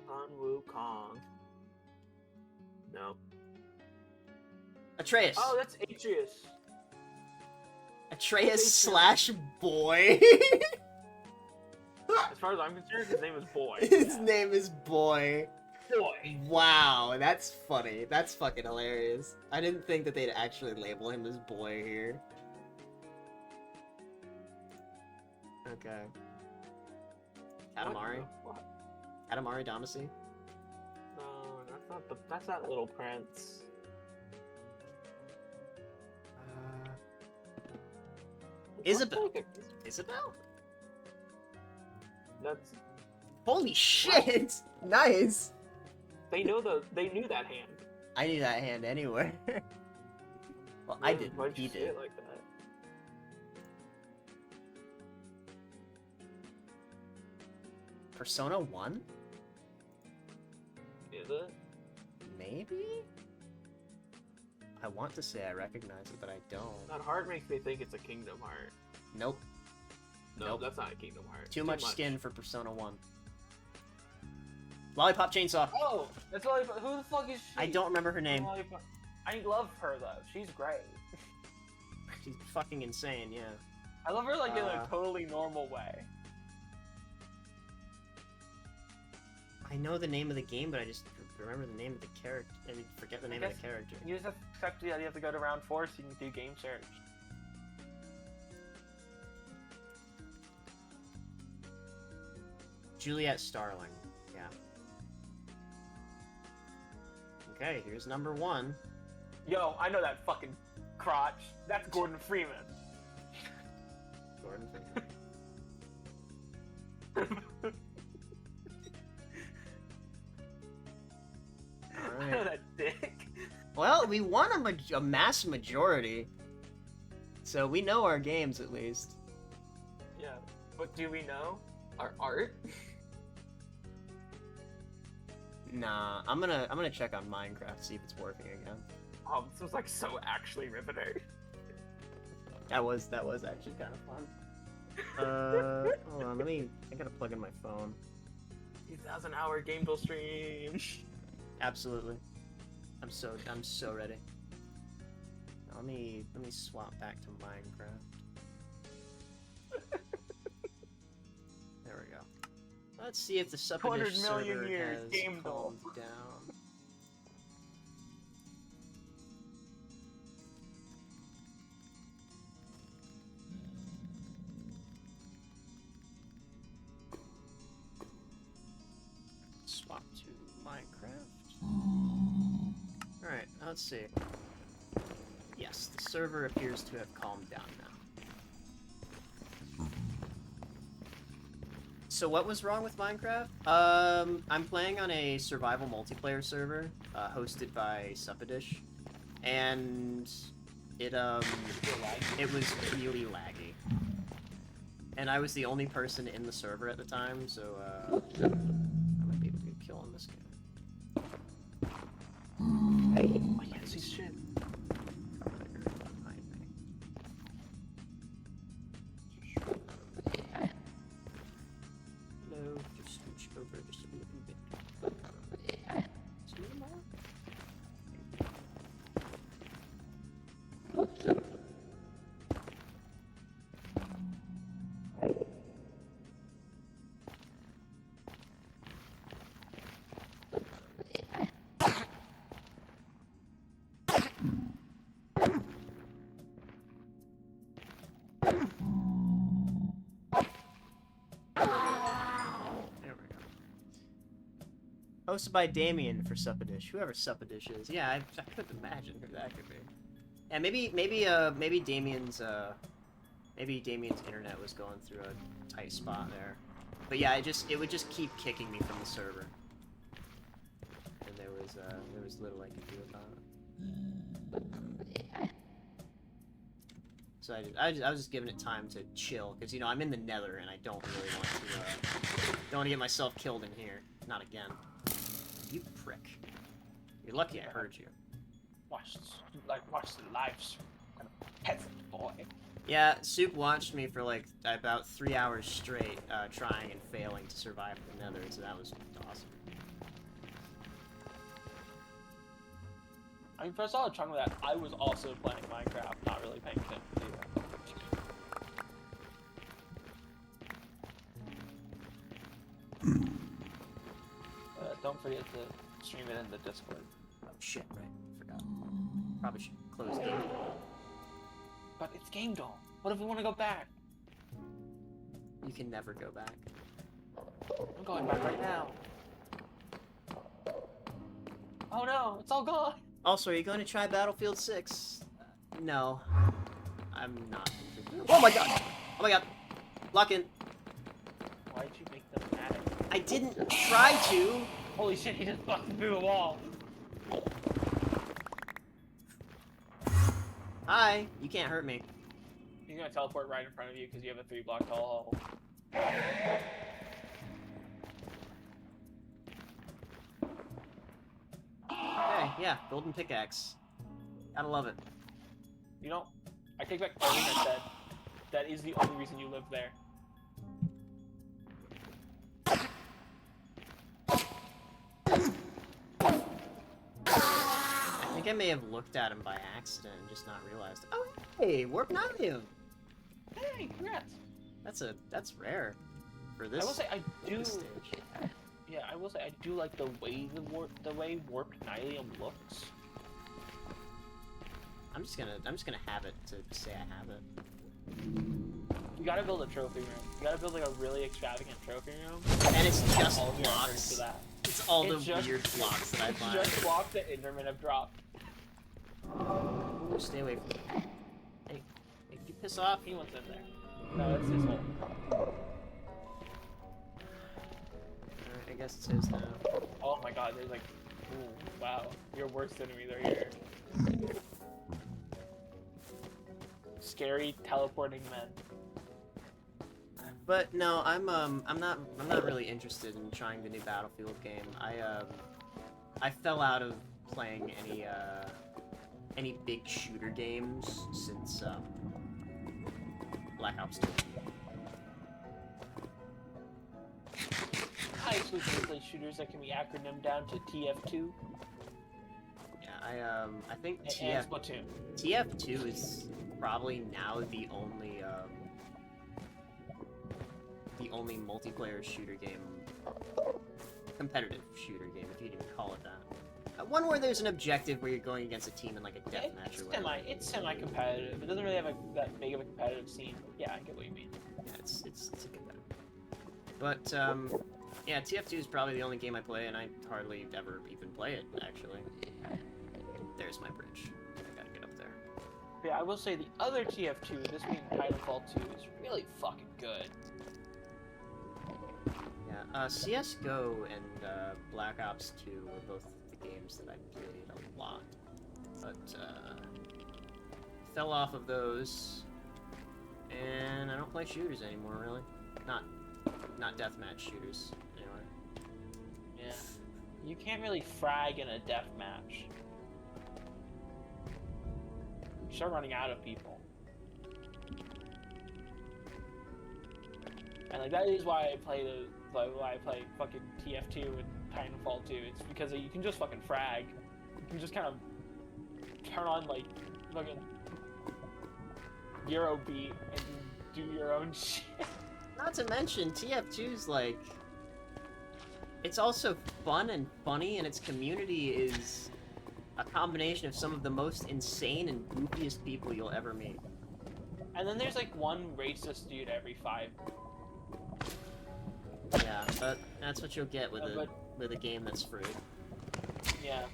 C: Sun Wukong. No.
A: Atreus!
C: Oh, that's Atreus.
A: Atreus
C: Atreus.
A: slash boy.
C: As far as I'm concerned, his name is Boy.
A: His name is Boy.
C: Boy.
A: Wow, that's funny. That's fucking hilarious. I didn't think that they'd actually label him as Boy here. Okay. Katamari?
C: What?
A: Katamari Damacy?
C: No, that's not the. That's not Little Prince.
A: Isabel.
C: Like
A: Isabel?
C: that's.
A: Holy shit! Nice!
C: They knew that hand.
A: I knew that hand anywhere. Well, I didn't.
C: Why'd
A: He
C: you say
A: did.
C: it like that?
A: Persona 1?
C: Is it?
A: Maybe? I want to say I recognize it, but I don't.
B: That heart makes me think it's a Kingdom Heart.
A: Nope.
B: No,
A: Nope.
B: that's not a Kingdom Heart.
A: Too much skin for Persona 1. Lollipop Chainsaw.
B: Oh, that's Lollipop. Who the fuck is she?
A: I don't remember her name.
B: Lollipop. I love her though. She's great.
A: She's fucking insane, yeah.
B: I love her like in a totally normal way.
A: I know the name of the game, but I just remember the name of the character. I mean, forget the name of the character.
B: You just have to accept that you have to go to round 4 so you can do game search.
A: Juliet Starling. Yeah. Okay, here's number 1.
B: Yo, I know that fucking crotch. That's Gordon Freeman.
A: Gordon Freeman.
B: I know that dick.
A: Well, we won a mass majority, so we know our games at least.
B: Yeah, but do we know our art?
A: Nah, I'm gonna check on Minecraft, see if it's working again.
B: Oh, this was like so actually riveting.
A: That was actually kind of fun. Hold on, I gotta plug in my phone.
B: 2,000-hour game build stream.
A: Absolutely. I'm so ready. Let me swap back to Minecraft. There we go. Let's see if the Supadish
B: 200 million
A: server
B: years,
A: has
B: game
A: calmed
B: build.
A: down. Swap to Minecraft. Alright, let's see. Yes, the server appears to have calmed down now. So what was wrong with Minecraft? I'm playing on a survival multiplayer server, hosted by Supadish, and it was really laggy. And I was the only person in the server at the time, so I might be able to get a kill on this guy. I can't see shit. Hello, just scooch over just a little bit. Just a little more. Hosted by Damien for Supadish. Whoever Supadish is. Yeah, I couldn't imagine who that could be. Yeah, maybe Damien's internet was going through a tight spot there. But yeah, it would just keep kicking me from the server. And there was little I could do about it. So I was just giving it time to chill, because, you know, I'm in the nether and I don't really want to, don't want to get myself killed in here. Not again. You prick. You're lucky I heard you.
B: Watch the live stream. Kind of peasant boy.
A: Yeah, Soup watched me for like about 3 hours straight, trying and failing to survive the nether, so that was awesome.
B: I mean, for a solid chunk of that, I was also playing Minecraft, not really paying attention to it. Don't forget to stream it in the Discord.
A: Oh shit, right. Forgot. Probably should close game.
B: But it's Game Dome. What if we want to go back?
A: You can never go back.
B: I'm going back right now. Oh no, it's all gone.
A: Also, are you going to try Battlefield 6? No. I'm not. Oh my god! Oh my god! Lock in.
B: Why'd you make them mad?
A: I didn't try to!
B: Holy shit, he just busted through the wall.
A: Hi! You can't hurt me.
B: He's gonna teleport right in front of you because you have a 3-block tall hole.
A: Okay, yeah, golden pickaxe. Gotta love it.
C: You know, I take back everything I said. That is the only reason you live there.
A: I think I may have looked at him by accident and just not realized. Oh, hey, Warp Nanium!
C: Hey, congrats.
A: That's rare for this.
C: I will say I do.
A: this stage.
C: Yeah, I will say I do like the way the way warped Nylium looks.
A: I'm just gonna have it to say I have it.
C: You gotta build a trophy room. You gotta build like a really extravagant trophy room.
A: And it's just
C: all the efforts
A: blocks.
C: to that.
A: It's all
C: It's
A: the
C: just-
A: weird blocks that I
C: It's
A: find.
C: just blocks that Enderman have dropped.
A: Ooh, stay away from me. Hey, hey, you piss off.
C: He wants in there. No, that's his hole.
A: Alright, I guess it's his now.
C: Oh my god, there's like, ooh, wow, your worst enemies are here. Scary teleporting men.
A: But no, I'm not really interested in trying the new Battlefield game. I fell out of playing any big shooter games since Black Ops 2.
C: I exclusively play shooters that can be acronymed down to TF2
A: Yeah, I think
C: and Splatoon.
A: TF2 is probably now the only multiplayer shooter game, competitive shooter game, if you'd even call it that. One where there's an objective where you're going against a team in like a deathmatch or whatever.
C: It's semi-competitive. It doesn't really have that big of a competitive scene. Yeah, I get what you mean.
A: Yeah, it's a competitive. But yeah, TF2 is probably the only game I play, and I hardly ever even play it actually. There's my bridge. I gotta get up there.
C: Yeah, I will say the other TF2, this being Titanfall 2, is really fucking good.
A: Yeah, CS:GO and Black Ops 2 were both the games that I played a lot, but fell off of those, and I don't play shooters anymore. Really, not deathmatch shooters anyway.
C: Yeah. You can't really frag in a deathmatch. You start running out of people. And like that is why I play fucking TF2 and Titanfall 2. It's because you can just fucking frag. You can just kind of turn on like fucking Eurobeat and do your own shit.
A: Not to mention, TF2's like, it's also fun and funny, and its community is a combination of some of the most insane and goofiest people you'll ever meet.
C: And then there's like one racist dude every 5.
A: Yeah, but that's what you'll get with with a game that's free.
C: Yeah.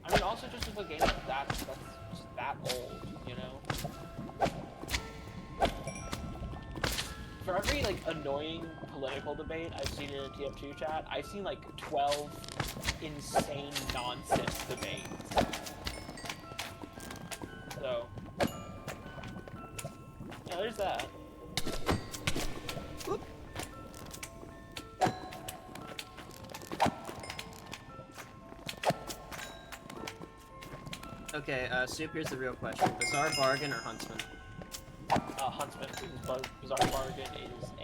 C: I mean, also just with a game like that's just that old, you know? For every, like, annoying political debate I've seen in a TF2 chat, I've seen, like, 12 insane nonsense debates. So... yeah, there's that.
A: Whoop. Okay, Soup, here's the real question. Bizarre Bargain or Huntsman?
C: Huntsman, because Bizarre Bargain is a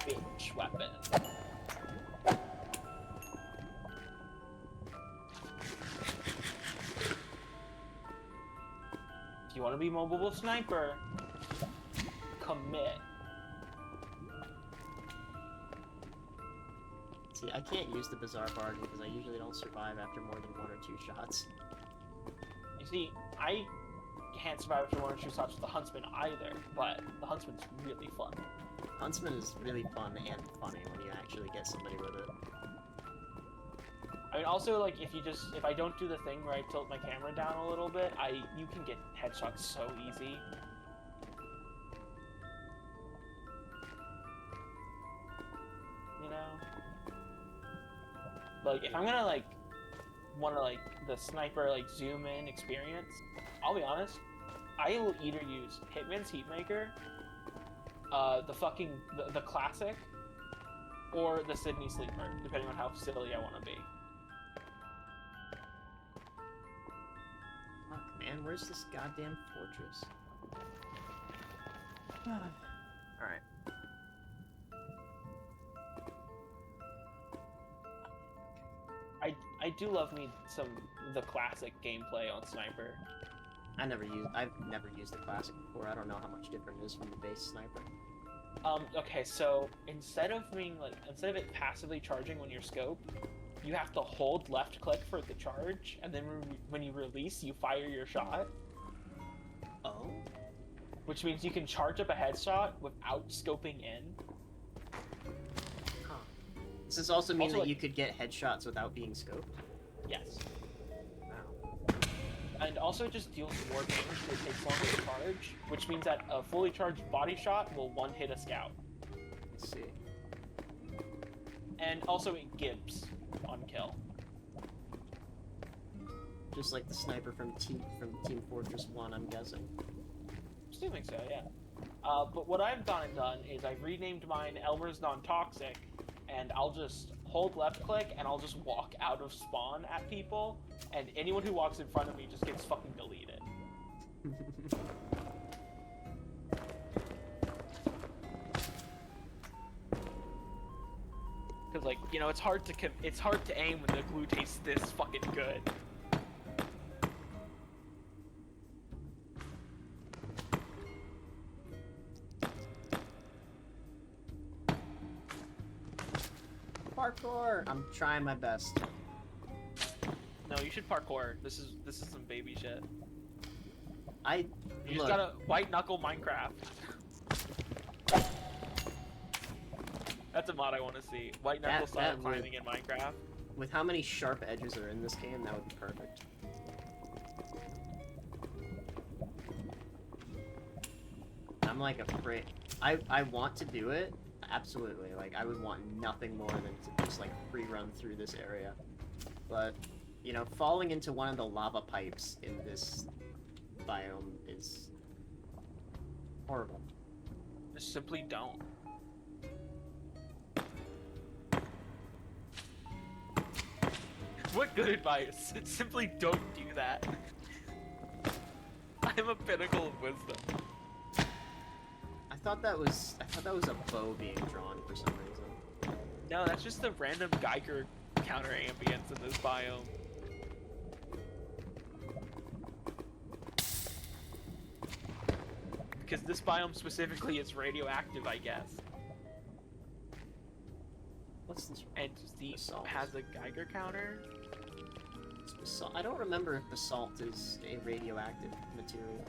C: bitch weapon. If you want to be mobile with Sniper, commit.
A: See, I can't use the Bizarre Bargain because I usually don't survive after more than 1 or 2 shots.
C: You see, I can't survive after 1 or 2 shots with the Huntsman either, but the Huntsman's really fun.
A: Huntsman is really fun and funny when you actually get somebody with it.
C: I mean, also, like, if I don't do the thing where I tilt my camera down a little bit, you can get headshots so easy. You know? Like, if I'm gonna, like, the sniper, like, zoom in experience, I'll be honest, I will either use Hitman's Heatmaker, the classic, or the Sydney Sleeper, depending on how silly I want to be.
A: Fuck, man. man. Where's this goddamn fortress? Alright.
C: I do love me some the classic gameplay on Sniper.
A: I've never used the classic before. I don't know how much different it is from the base Sniper.
C: Okay, so instead of it passively charging when you're scoped, you have to hold left click for the charge, and then when you release, you fire your shot.
A: Oh?
C: Which means you can charge up a headshot without scoping in.
A: Huh. Does this also mean
C: Also,
A: that
C: like-
A: you could get headshots without being scoped?
C: Yes.
A: Wow.
C: And also it just deals more damage, so it takes longer to charge, which means that a fully charged body shot will one-hit a scout.
A: Let's see.
C: And also it gives on kill.
A: Just like the sniper from Team Fortress 1, I'm guessing.
C: Assuming so, yeah. But what I've gone and done is I've renamed mine Elmer's Non-Toxic, and I'll just hold left click and I'll just walk out of spawn at people, and anyone who walks in front of me just gets fucking deleted. Because, like, you know, it's hard to aim when the glue tastes this fucking good.
A: Parkour! I'm trying my best.
C: No, you should parkour. This is some baby shit.
A: You
C: You just gotta white knuckle Minecraft. That's a mod I want to see. White knuckle style
A: would-
C: climbing in Minecraft.
A: with how many sharp edges are in this game, that would be perfect. I'm like afraid. I want to do it, absolutely. Like, I would want nothing more than to just like free run through this area. But, you know, falling into one of the lava pipes in this biome is horrible.
C: Just simply don't. What good advice? Simply don't do that. I'm a pinnacle of wisdom.
A: I thought that was a bow being drawn for some reason.
C: No, that's just the random Geiger counter ambience in this biome. Because this biome specifically is radioactive, I guess.
A: What's this?
C: And the
A: Basalt.
C: has a Geiger counter.
A: It's basalt. I don't remember if basalt is a radioactive material.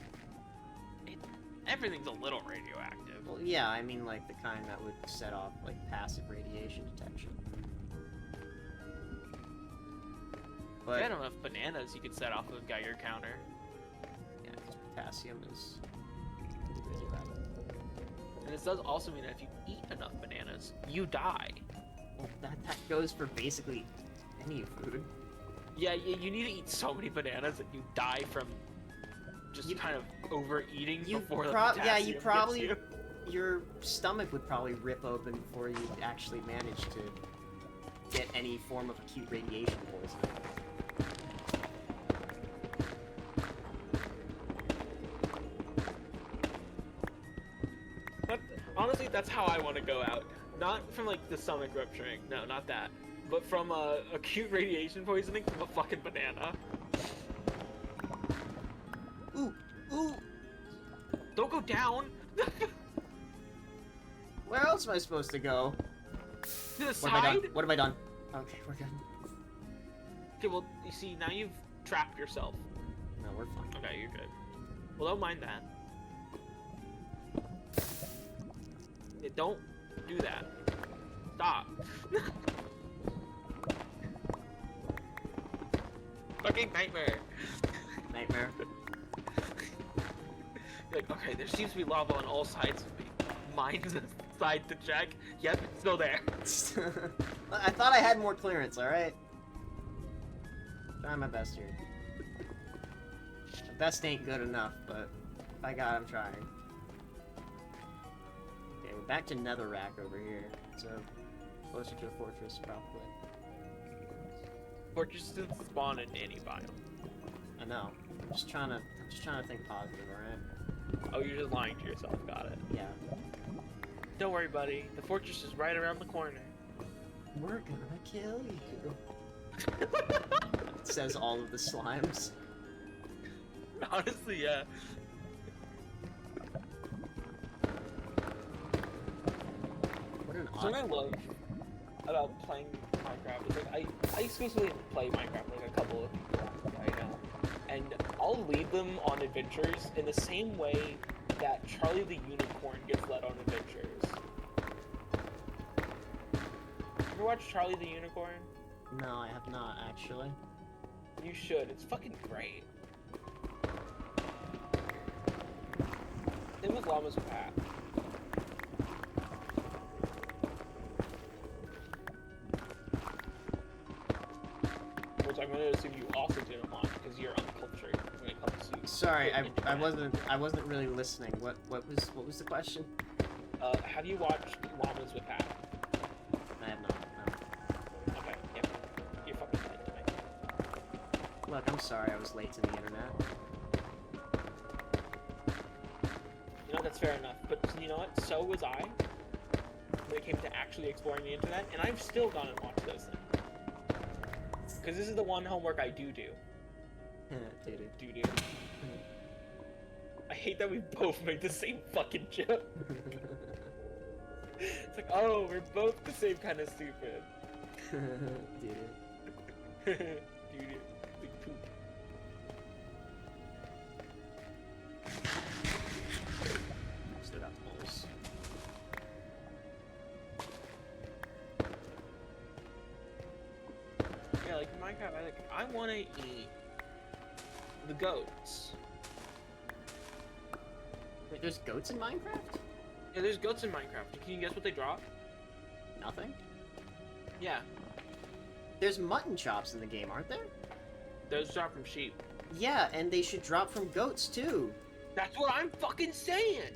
C: Everything's a little radioactive.
A: Well, yeah, I mean like the kind that would set off like passive radiation detection.
C: If
A: But
C: you had enough bananas, you could set off a Geiger counter.
A: yeah, 'cause potassium is radioactive.
C: And this does also mean that if you eat enough bananas, you die.
A: Well, that goes for basically any food.
C: Yeah, you need to eat so many bananas that you die from just kind of overeating before the potassium
A: yeah, you
C: gets
A: probably
C: you.
A: your stomach would probably rip open before you actually manage to get any form of acute radiation poisoning.
C: Honestly, that's how I want to go out. Not from like the stomach rupturing, no, not that. But from acute radiation poisoning from a fucking banana.
A: Ooh, ooh.
C: Don't go down!
A: Where else am I supposed to go?
C: To the
A: What
C: side?
A: have I done? What have I done? Okay, we're good.
C: Okay, well, you see, now you've trapped yourself.
A: No, we're fine.
C: Okay, you're good. Well, don't mind that. Yeah, don't do that. Stop. Fucking nightmare.
A: Nightmare.
C: Like, okay, there seems to be lava on all sides of me. Mine's side to check. Yep, it's still there.
A: I thought I had more clearance, alright? Trying my best here. My best ain't good enough, but if I got, I'm trying. Okay, we're back to Netherrack over here, so closer to a fortress, probably.
C: Fortresses spawn in any biome.
A: I know. I'm just trying to think positive, alright?
C: Oh, you're just lying to yourself. Got it.
A: Yeah.
C: Don't worry, buddy. The fortress is right around the corner.
A: We're gonna kill you. It says all of the slimes.
C: Honestly, yeah.
A: What an
C: Something I
A: odd
C: love about playing Minecraft is like I exclusively play Minecraft with like a couple of people I know, and I'll lead them on adventures in the same way that Charlie the Unicorn gets led on adventures. You watch Charlie the Unicorn?
A: No, I have not, actually.
C: You should. It's fucking great. Same with Llamas with Pat. Which I'm gonna assume you also didn't watch because you're uncultured when it comes to.
A: Sorry,
C: the
A: I
C: internet.
A: wasn't really listening. What was the question?
C: Have you watched Llamas with Pat?
A: I have not. No.
C: Okay, yep. You're fucking dead to me.
A: Look, I'm sorry I was late to the internet.
C: You know, that's fair enough. But you know what? So was I when it came to actually exploring the internet, and I've still gone and watched those things. Because this is the one homework I do. Do. I hate that we both make the same fucking joke. It's like, oh, we're both the same kind of stupid. Dude. Big poop.
A: Still got holes.
C: Yeah, like in Minecraft, I want to eat the goats.
A: Wait, there's goats in Minecraft?
C: Yeah, there's goats in Minecraft. Can you guess what they drop?
A: Nothing?
C: Yeah,
A: There's mutton chops in the game, aren't there?
C: those drop from sheep.
A: Yeah, and they should drop from goats too.
C: That's what I'm fucking saying!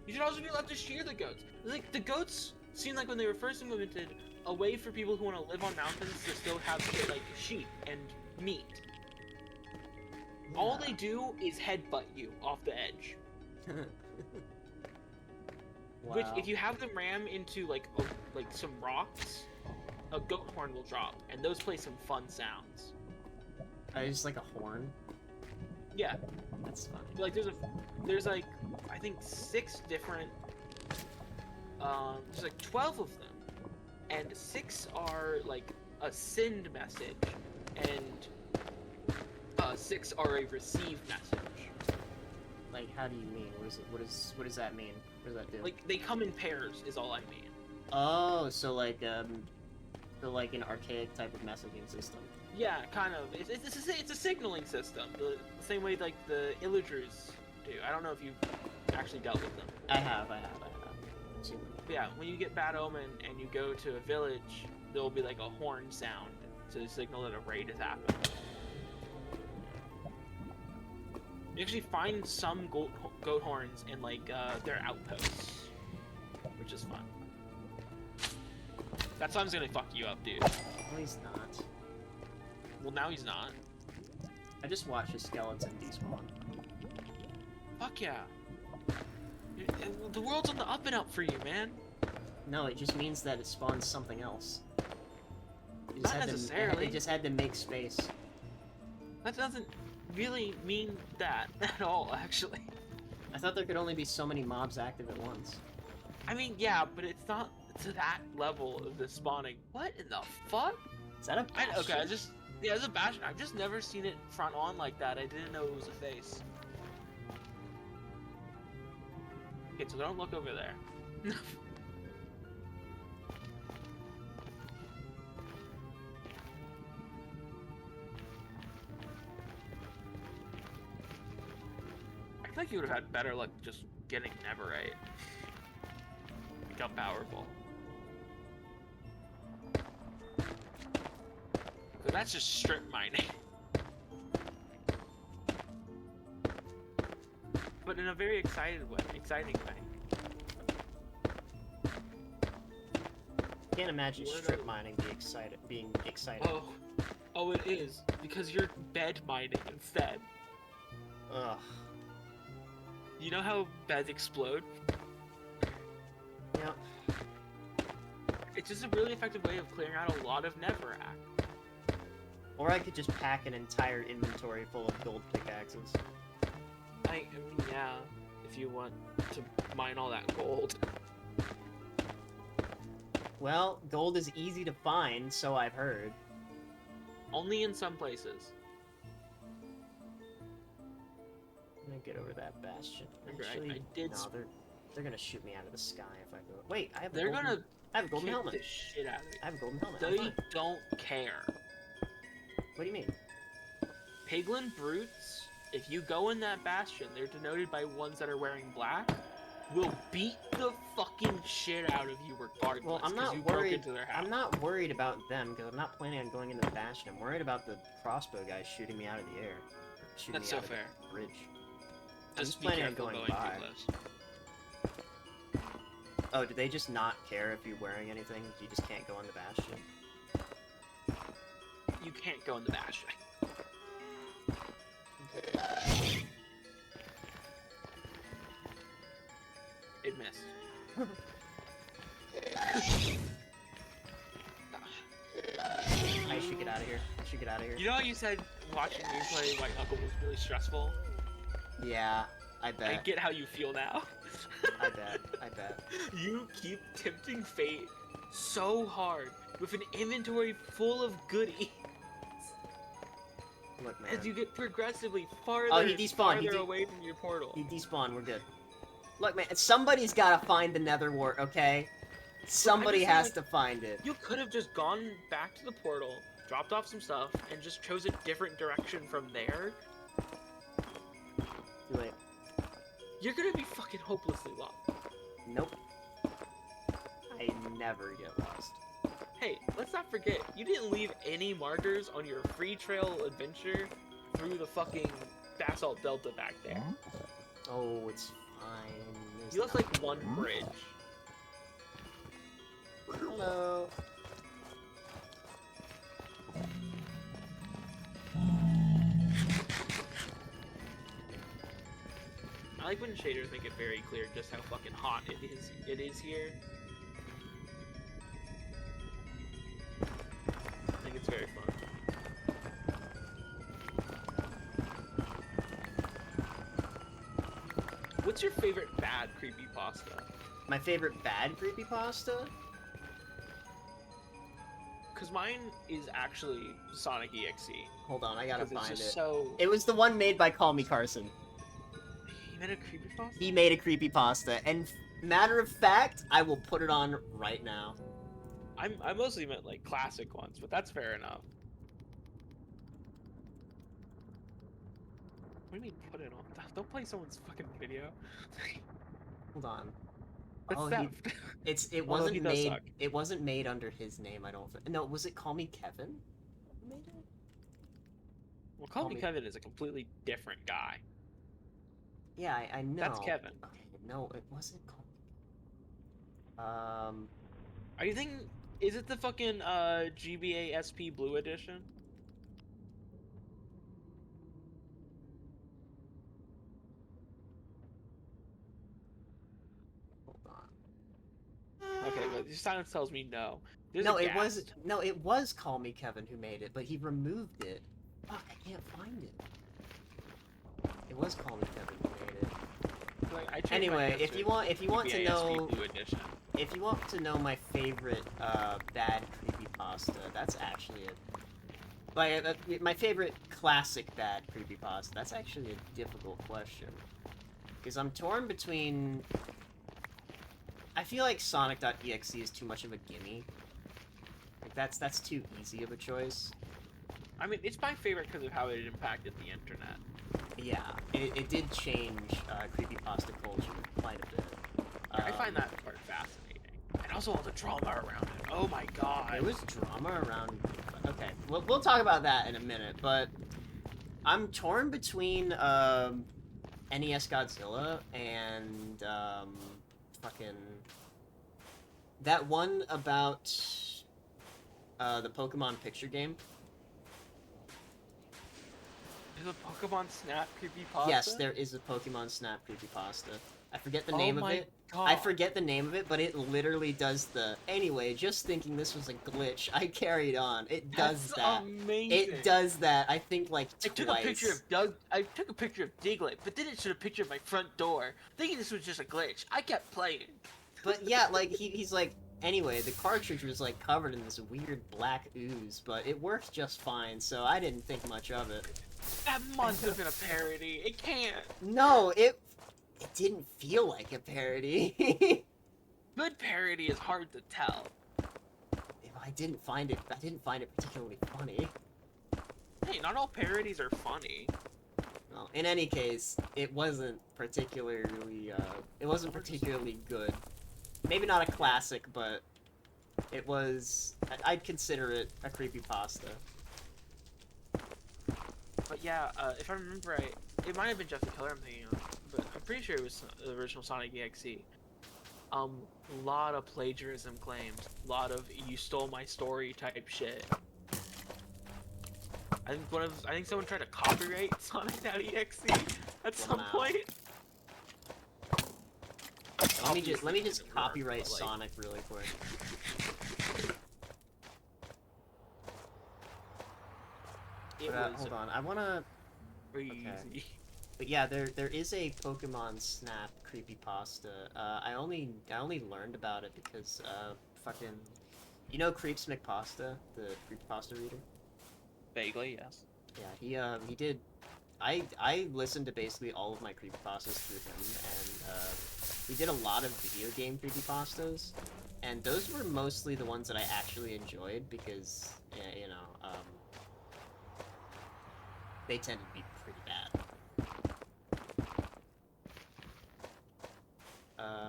C: You should also be allowed to shear the goats. Like, the goats seem like when they were first implemented, a way for people who want to live on mountains to still have shit like sheep and meat. All they do is headbutt you off the edge.
A: Wow.
C: Which, if you have them ram into like some rocks, a goat horn will drop, and those play some fun sounds.
A: It's like a horn.
C: Yeah,
A: That's funny.
C: like there's like I think 6 different. There's like 12 of them, and 6 are like a send message, and 6 are a receive message.
A: Like, how do you mean? What does that mean? What does that do?
C: Like, they come in pairs, is all I mean.
A: Oh, so like an archaic type of messaging system.
C: Yeah, kind of. It's a signaling system, the same way like the illagers do. I don't know if you've actually dealt with them.
A: I have. Seen them.
C: But yeah, when you get Bad Omen and you go to a village, there will be like a horn sound to signal that a raid has happened. You actually find some goat horns in like their outposts, which is fun. That time's gonna fuck you up, dude.
A: No, he's not.
C: Well, now he's not.
A: I just watched a skeleton despawn.
C: Fuck yeah. The world's on the up and up for you, man.
A: No, it just means that it spawns something else. It
C: Not necessarily.
A: It just had to make space.
C: That doesn't really mean that at all, actually.
A: I thought there could only be so many mobs active at once.
C: I mean, yeah, but it's not to that level of the spawning. What in the fuck?
A: Is that a bastion?
C: Yeah, it's a bastion. I've just never seen it front on like that. I didn't know it was a face. Okay, so don't look over there. I feel like you would have had better luck just getting Neverite. Look how powerful. But that's just strip mining. But in a very exciting way.
A: Can't imagine strip mining being exciting.
C: Oh, it is because you're bed mining instead.
A: Ugh.
C: You know how beds explode?
A: Yep.
C: It's just a really effective way of clearing out a lot of netherrack.
A: Or I could just pack an entire inventory full of gold pickaxes.
C: I mean, yeah, if you want to mine all that gold.
A: Well, gold is easy to find, so I've heard.
C: Only in some places.
A: I'm gonna get over that bastion.
C: Remember,
A: Actually,
C: I did.
A: no, they're gonna shoot me out of the sky if I go. Wait, I have.
C: They're gonna
A: I have a golden
C: kick
A: helmet.
C: the shit out of you.
A: I have a golden helmet. I'm
C: They
A: fine.
C: don't care.
A: What do you mean?
C: Piglin brutes, if you go in that bastion, they're denoted by ones that are wearing black, will beat the fucking shit out of you regardless.
A: Well, I'm
C: 'cause
A: not
C: you broke
A: worried.
C: into their house.
A: I'm not worried about them because I'm not planning on going into the bastion. I'm worried about the crossbow guys shooting me out of the air, shooting
C: That's
A: me
C: so
A: out of
C: fair.
A: the bridge. I'm
C: Just
A: just
C: be
A: planning on
C: careful
A: going
C: too
A: by.
C: close.
A: Oh, do they just not care if you're wearing anything? You just can't go in the bastion.
C: You can't go in the bastion. It missed.
A: I should get out of here. I should get out of here.
C: You know how you said watching me play White Knuckle was really stressful?
A: Yeah, I
C: I
A: bet.
C: get how you feel now.
A: I bet. I bet.
C: You keep tempting fate so hard with an inventory full of goodies
A: Look, man.
C: as you get progressively farther
A: Oh, he
C: and
A: despawned. He
C: farther away from your portal.
A: He despawned. We're good. Look, man. Somebody's gotta find the nether wart, okay? Somebody
C: saying,
A: has
C: like,
A: to find it.
C: You could have just gone back to the portal, dropped off some stuff, and just chose a different direction from there.
A: Too late.
C: You're gonna be fucking hopelessly lost.
A: Nope. I never get lost.
C: Hey, let's not forget, you didn't leave any markers on your free trail adventure through the fucking Basalt Delta back there.
A: Oh, it's fine. There's
C: You left
A: nothing.
C: like one bridge.
A: Hello.
C: I like when shaders make it very clear just how fucking hot it is here. I think it's very fun. What's your favorite bad creepypasta?
A: My favorite bad creepypasta?
C: Because mine is actually Sonic EXE.
A: Hold on, I gotta
C: 'Cause it's
A: find
C: just
A: it.
C: so...
A: It was the one made by Call Me Carson.
C: You made a creepypasta?
A: He made a creepypasta, and matter of fact, I will put it on right now.
C: I mostly meant like classic ones, but that's fair enough. What do you mean put it on? Don't play someone's fucking video.
A: Hold on.
C: That's
A: Oh,
C: theft.
A: It
C: Although
A: wasn't
C: he does
A: made.
C: suck.
A: It wasn't made under his name. I don't. No, was it Call Me Kevin? Who made it?
C: Well, Call
A: Call
C: Me
A: Me-
C: Kevin is a completely different guy.
A: Yeah, I know.
C: That's Kevin.
A: Okay, no, it wasn't Call Me.
C: Are you thinking? Is it the fucking GBA SP Blue Edition?
A: Hold on.
C: Okay, but your silence tells me no. There's
A: No,
C: a
A: it was
C: ghast.
A: no, it was Call Me Kevin who made it, but he removed it. Fuck, I can't find it. It was Call Me Kevin who made it.
C: Like, I changed my
A: Anyway,
C: answer
A: if you want to
C: GBA
A: know,
C: SP Blue Edition.
A: if you want to know my favorite bad creepypasta, that's actually my favorite classic bad creepypasta. That's actually a difficult question because I'm torn between. I feel like Sonic.exe is too much of a gimme. Like that's too easy of a choice.
C: I mean, it's my favorite because of how it impacted the internet.
A: Yeah, it did change creepypasta culture quite a bit.
C: I find that part fascinating, and also all the drama around it. Oh my god!
A: There was drama around. Okay, we'll talk about that in a minute, but I'm torn between NES Godzilla and fucking that one about the Pokemon picture game.
C: There's a Pokemon Snap creepypasta?
A: Yes, there is a Pokemon Snap creepypasta. I forget the
C: Oh
A: name of
C: my
A: it.
C: God.
A: I forget the name of it, but it literally does the... Anyway, just thinking this was a glitch, I carried on. It does
C: That's
A: that.
C: amazing.
A: It does that, I think, like,
C: I
A: twice.
C: I took a picture of Diglett, but then it showed a picture of my front door, thinking this was just a glitch. I kept playing.
A: But yeah, like, he's like... Anyway, the cartridge was, like, covered in this weird black ooze, but it worked just fine, so I didn't think much of it.
C: That must have been a parody. It can't.
A: No, it didn't feel like a parody.
C: Good parody is hard to tell.
A: I didn't find it particularly funny.
C: Hey, not all parodies are funny.
A: Well, in any case, it wasn't particularly good. Maybe not a classic, but it was... I'd consider it a creepypasta.
C: But yeah, if I remember right, it might have been Jeff the Killer I'm thinking of, but I'm pretty sure it was the original Sonic EXE. Lot of plagiarism claims, lot of you stole my story type shit. I think someone tried to copyright Sonic.exe at some point.
A: Let me just copyright Sonic really quick. Hold on, I wanna...
C: Crazy.
A: Okay. But yeah, there is a Pokemon Snap creepypasta. I only learned about it because fucking... You know Creepypasta, the creepypasta reader?
C: Vaguely, yes.
A: Yeah, he did... I listened to basically all of my creepypastas through him, and he did a lot of video game creepypastas, and those were mostly the ones that I actually enjoyed because, you know, they tended to be pretty bad.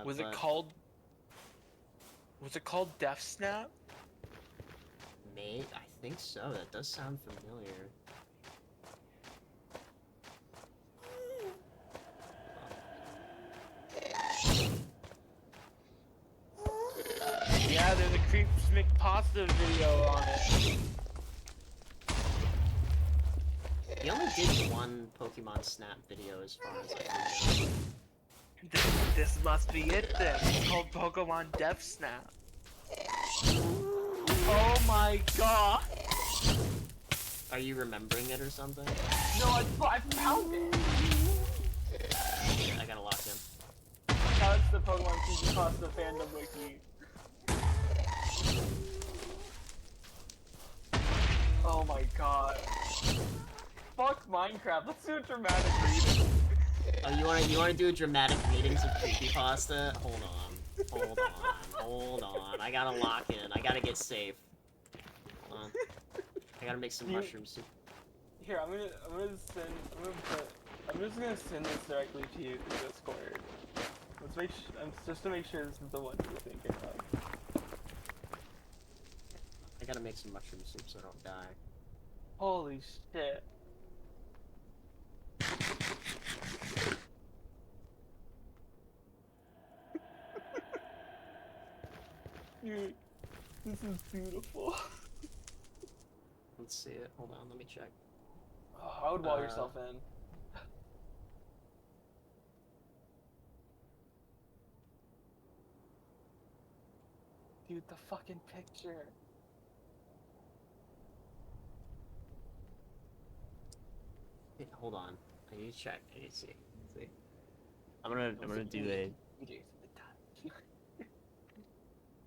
C: Was it called Death Snap?
A: I think so. That does sound familiar.
C: Yeah, there's a Creepypasta video on it.
A: He only did one Pokemon Snap video as far as I know.
C: This must be it then. It's called Pokemon Death Snap. Oh my god!
A: Are you remembering it or something?
B: No, I found it.
A: I gotta lock him.
B: That's the Pokemon Creepypasta fandom wiki. Oh my god. Fuck Minecraft, let's do a dramatic reading.
A: Oh, you wanna do a dramatic readings of Creepypasta? Hold on. I gotta lock in. I gotta get safe. Hold on. I gotta make some mushroom soup.
B: Here, I'm just gonna send this directly to you through Discord. Just to make sure this is the one you're thinking of.
A: I gotta make some mushroom soup so I don't die.
B: Holy shit. Dude, this is beautiful.
A: Let's see it. Hold on, let me check.
B: Oh, I would wall yourself in. Dude, the fucking picture.
A: Hey, hold on. I need to check. I need to see. I'm gonna do a...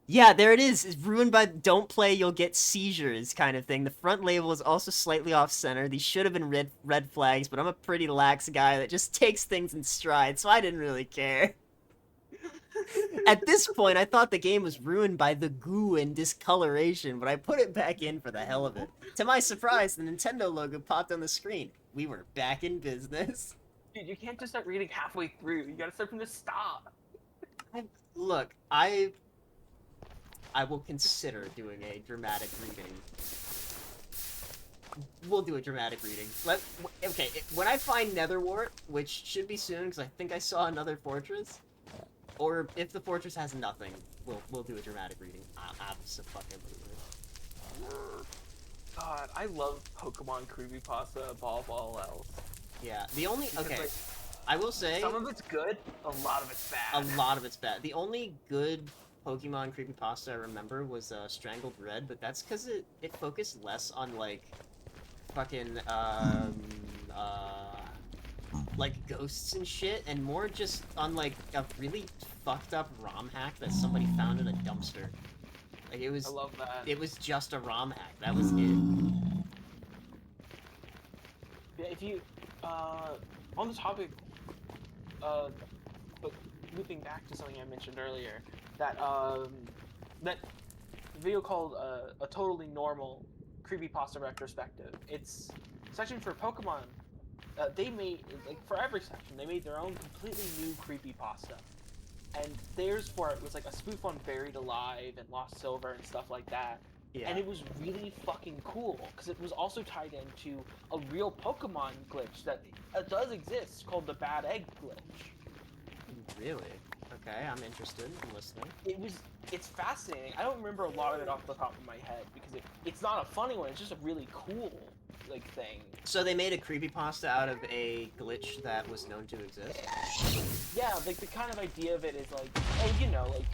A: Yeah, there it is. It's ruined by don't play, you'll get seizures kind of thing. The front label is also slightly off-center. These should have been red flags, but I'm a pretty lax guy that just takes things in stride, so I didn't really care. At this point, I thought the game was ruined by the goo and discoloration, but I put it back in for the hell of it. To my surprise, the Nintendo logo popped on the screen. We were back in business.
B: Dude, you can't just start reading halfway through. You gotta start from the stop.
A: Look, I will consider doing a dramatic reading. We'll do a dramatic reading. Okay, when I find Netherwart, which should be soon, because I think I saw another fortress, or if the fortress has nothing, we'll do a dramatic reading. Absolutely.
B: God, I love Pokemon Creepypasta above all else.
A: Yeah, the only
B: Because,
A: okay,
B: like,
A: I will say
B: some of it's good, a lot of it's
A: a
B: bad.
A: lot of it's bad. The only good Pokemon creepypasta I remember was Strangled Red, but that's because it focused less on like fucking like ghosts and shit, and more just on like a really fucked up ROM hack that somebody found in a dumpster. Like
B: I love that.
A: it was just a ROM hack. That was it.
B: Yeah, if you, on the topic, but looping back to something I mentioned earlier, that, that video called, A Totally Normal Creepypasta Retrospective. It's a section for Pokemon. They made, like, for every section, they made their own completely new creepypasta. And theirs for it was like a spoof on Buried Alive and Lost Silver and stuff like that.
A: Yeah.
B: And it was really fucking cool because it was also tied into a real Pokemon glitch that does exist called the Bad Egg glitch.
A: Really? Okay, I'm interested in listening.
B: It's fascinating. I don't remember a lot of it off the top of my head because it's not a funny one. It's just a really cool like thing.
A: So they made a creepypasta out of a glitch that was known to exist?
B: Yeah, like the kind of idea of it is like, oh, you know, like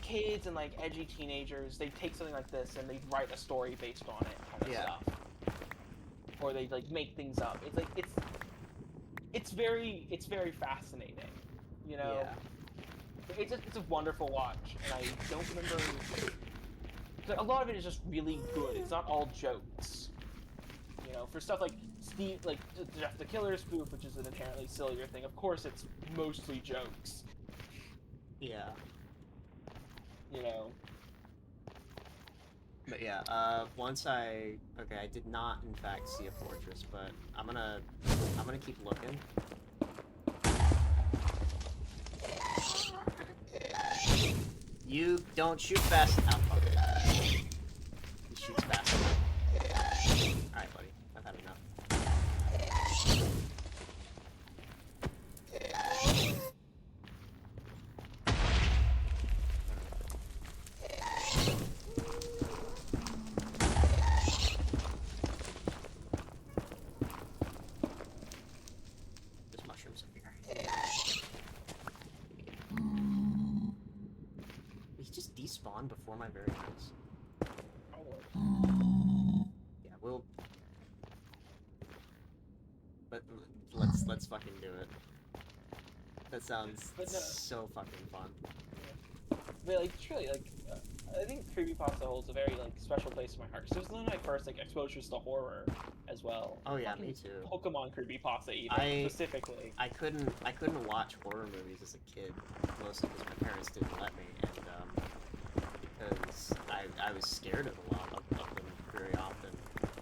B: kids and like edgy teenagers, they take something like this and they write a story based on it, kind of stuff. Or they like make things up. It's like it's very fascinating, you know.
A: Yeah.
B: It's a wonderful watch, and I don't remember. A lot of it is just really good. It's not all jokes, you know. For stuff like Steve, like Jeff the Killer spoof, which is an inherently sillier thing. Of course, it's mostly jokes.
A: Yeah.
B: You know.
A: But yeah, okay, I did not in fact see a fortress, but I'm gonna keep looking. You don't shoot fast enough. He shoots fast enough. Alright, buddy. I've had enough. There's mushrooms up here. He just despawned before my very eyes. Yeah, we'll. But let's fucking do it. That sounds so fucking fun.
B: But like truly, like I think Creepypasta holds a very like special place in my heart. Because it was one of my first like exposures to horror as well.
A: Oh yeah,
B: Fucking
A: me too.
B: Pokemon Creepypasta even specifically.
A: I couldn't watch horror movies as a kid, mostly because my parents didn't let me, and because I was scared of a lot of them very often,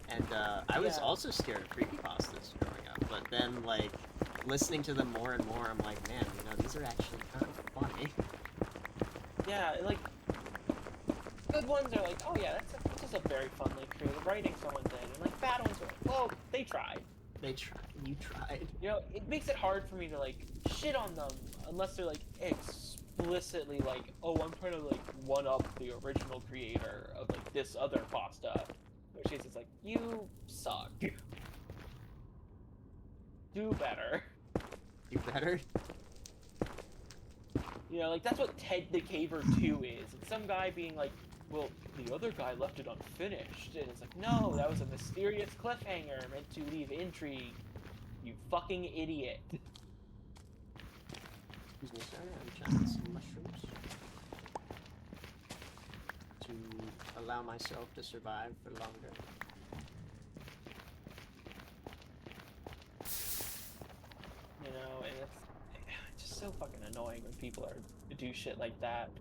A: and I was also scared of creepypastas growing up. But then like listening to them more and more, I'm like, man, you know, these are actually kind of funny.
B: Yeah, like good ones are like, oh yeah, that's just a very funly creative writing someone did, and like bad ones are like, well, they tried.
A: They tried. You tried.
B: You know, it makes it hard for me to like shit on them unless they're like explicitly like, oh, I'm trying to like one up the original creator of like this other pasta. In which case it's like, you suck. Do better.
A: Do better.
B: You know, like that's what Ted the Caver 2 is. It's some guy being like, well, the other guy left it unfinished, and it's like, no, that was a mysterious cliffhanger meant to leave intrigue. You fucking idiot.
A: Excuse me, sir. I'm trying some mushrooms to allow myself to survive for longer.
B: You know, and it's just so fucking annoying when people do shit like that.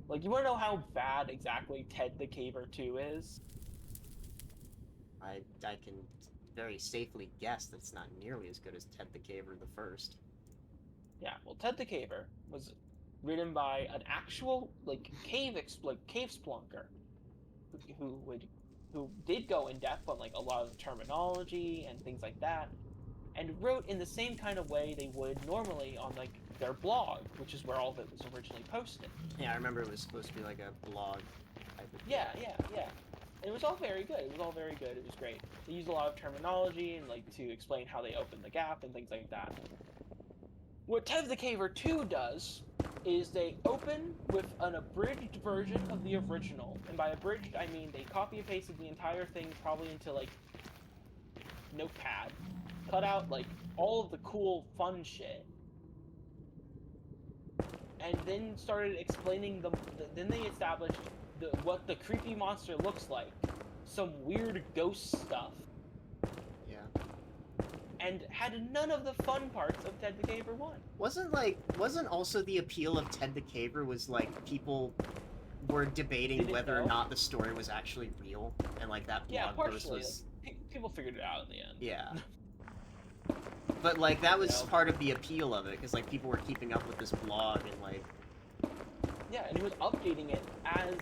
B: Like, you wanna know how bad exactly Ted the Caver 2 is?
A: I can very safely guess that's not nearly as good as Ted the Caver the First.
B: Yeah, well, Ted the Caver was written by an actual, like, cave splunker who did go in depth on, like, a lot of the terminology and things like that, and wrote in the same kind of way they would normally on, like, their blog, which is where all of it was originally posted.
A: Yeah, I remember it was supposed to be like a blog type of thing.
B: Yeah.
C: It was all very good. It was all very good. It was great. They used a lot of terminology and like to explain how they opened the gap and things like that. What Ted the Caver 2 does is they open with an abridged version of the original. And by abridged, I mean they copy and pasted the entire thing probably into like Notepad, cut out like all of the cool fun shit, and then started explaining then they established what the creepy monster looks like, some weird ghost stuff,
A: Yeah.
C: and had none of the fun parts of Ted the Caver 1.
A: Wasn't also the appeal of Ted the Caver was like people were debating
C: Didn't
A: whether or
C: know.
A: not the story was actually real, and like that
C: Yeah,
A: blog post
C: partially.
A: was
C: People figured it out in the end.
A: yeah. But like that was
C: Yeah.
A: part of the appeal of it, because like people were keeping up with this blog and like
C: Yeah, and he was updating it as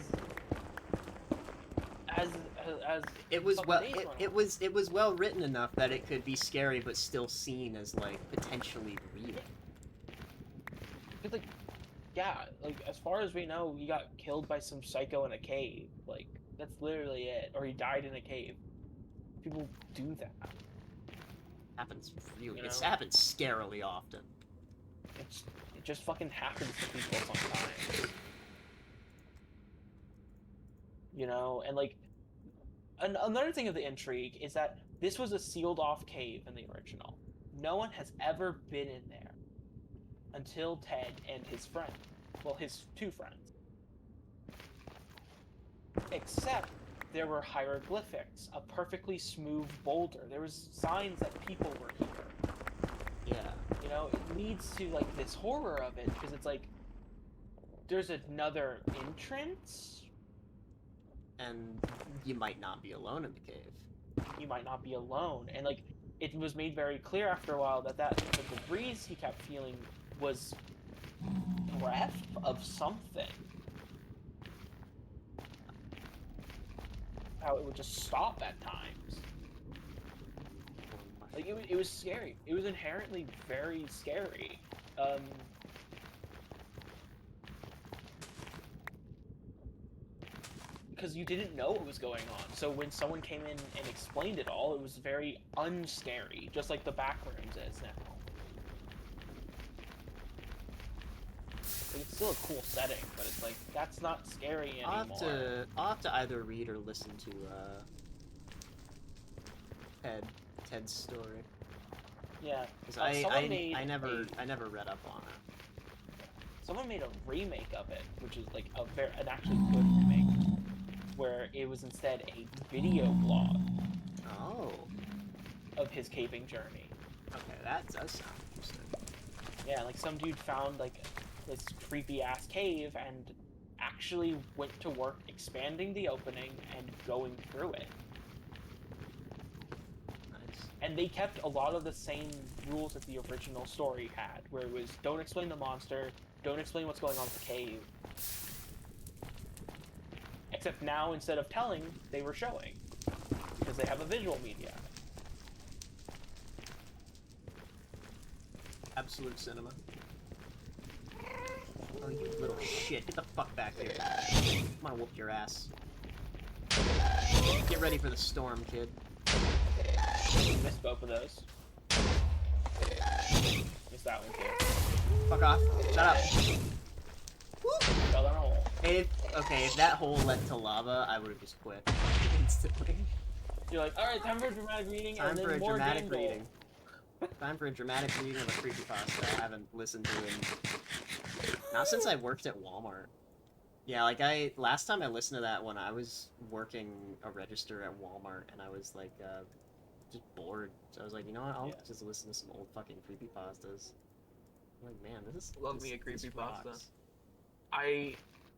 A: it was
C: fucking
A: well
C: days went on.
A: it was well written enough that it could be scary but still seen as like potentially real.
C: Because, like, yeah, like, as far as we know, he got killed by some psycho in a cave. Like, that's literally it. Or he died in a cave. People do that.
A: Happens really.
C: You
A: It
C: know?
A: happens scarily often.
C: It just fucking happens to people sometimes. You know? And, like, another thing of the intrigue is that this was a sealed off cave in the original. No one has ever been in there until Ted and his friend. Well, his two friends. Except there were hieroglyphics, a perfectly smooth boulder. There was signs that people were here.
A: Yeah.
C: You know, it leads to like this horror of it because it's like there's another entrance.
A: And you might not be alone in the cave.
C: You might not be alone, and like it was made very clear after a while that the breeze he kept feeling was breath of something. How it would just stop at times. Like it was scary. It was inherently very scary. Because you didn't know what was going on. So when someone came in and explained it all, it was very unscary, just like the Backrooms is now. Like, it's still a cool setting, but it's like that's not scary anymore.
A: I'll have to either read or listen to Ted's story.
C: Yeah,
A: Because
C: someone
A: I never read up on it.
C: Someone made a remake of it, which is like an actually good remake, where it was instead a video blog
A: Oh.
C: of his caving journey.
A: Okay, that does sound interesting.
C: Yeah, like some dude found like this creepy ass cave and actually went to work expanding the opening and going through it.
A: Nice.
C: And they kept a lot of the same rules that the original story had, where it was don't explain the monster, don't explain what's going on with the cave. Except now, instead of telling, they were showing. Because they have a visual media.
A: Absolute cinema. Oh, you little shit. Get the fuck back here. I'm gonna whoop your ass. Get ready for the storm, kid.
C: Missed both of those. Missed that one too.
A: Fuck off. Shut up.
C: Fell down a hole.
A: If that hole led to lava, I would have just quit instantly.
C: You're like, alright, time for a dramatic reading,
A: Time
C: and
A: for
C: then
A: a
C: more
A: dramatic
C: game goal.
A: reading. Time for a dramatic reading of a creepypasta I haven't listened to in... Not since I worked at Walmart. Yeah, like last time I listened to that when I was working a register at Walmart, and I was like, just bored. So I was like, you know what, I'll just listen to some old fucking creepypastas. I'm like, man, this is...
D: Love me a
A: this
D: creepypasta.
A: rocks.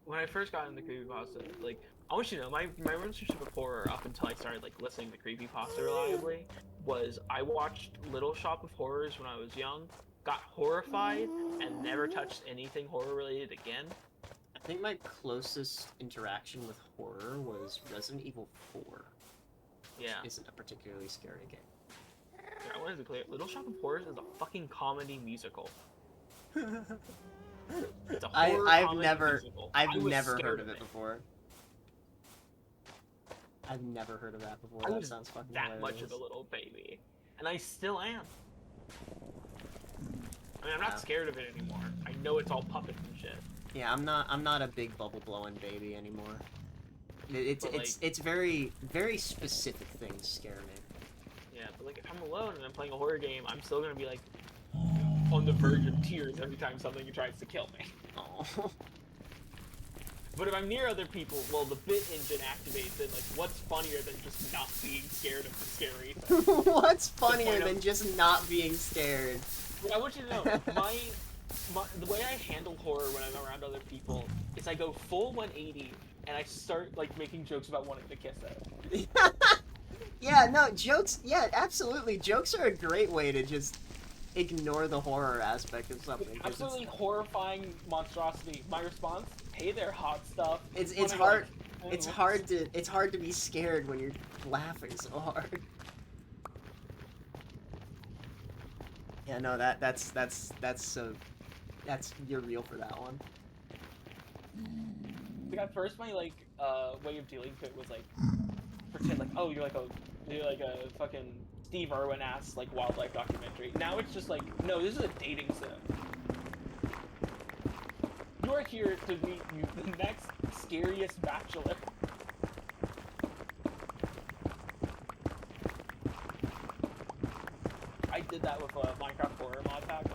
D: When I first got into creepypasta, like, I want you to know, my relationship with horror up until I started, like, listening to creepypasta reliably was I watched Little Shop of Horrors when I was young, got horrified, and never touched anything horror-related again.
A: I think my closest interaction with horror was Resident Evil 4.
D: Yeah.
A: Isn't a particularly scary game.
D: I wanted to be clear, Little Shop of Horrors is a fucking comedy musical. It's a horror
A: I've
D: comedy
A: never
D: musical.
A: I've
D: I was
A: never
D: scared
A: heard of it before. I've never heard of that before.
D: I
A: That
D: was
A: sounds fucking
D: that much of
A: hilarious.
D: a little baby, and I still am. I mean, I'm
A: Wow.
D: not scared of it anymore. I know it's all puppets and shit.
A: Yeah, I'm not a big bubble blowing baby anymore.
D: But,
A: It's very specific things scare me.
D: Yeah, but like if I'm alone and I'm playing a horror game, I'm still gonna be like on the verge of tears every time something tries to kill me.
A: Oh.
D: But if I'm near other people, well, the bit engine activates, and like, what's funnier than just not being scared of the scary thing?
A: What's funnier
D: point
A: than
D: of-
A: just not being scared?
D: I want you to know, the way I handle horror when I'm around other people is I go full 180 and I start like making jokes about wanting to kiss it.
A: Yeah, no, jokes, yeah, absolutely. Jokes are a great way to just ignore the horror aspect of something. 'Cause
C: Absolutely horrifying monstrosity. My response: hey there, hot stuff.
A: It's
C: Wanna go,
A: hard.
C: like,
A: It's hard to be scared when you're laughing so hard. Yeah, no, that's you're real for that one.
C: Like at first, my like way of dealing with it was like pretend like, oh, you're like a fucking Steve Irwin ass like wildlife documentary. Now it's just like, no, this is a dating sim. You are here to meet the next scariest bachelor. I did that with a Minecraft horror mod pack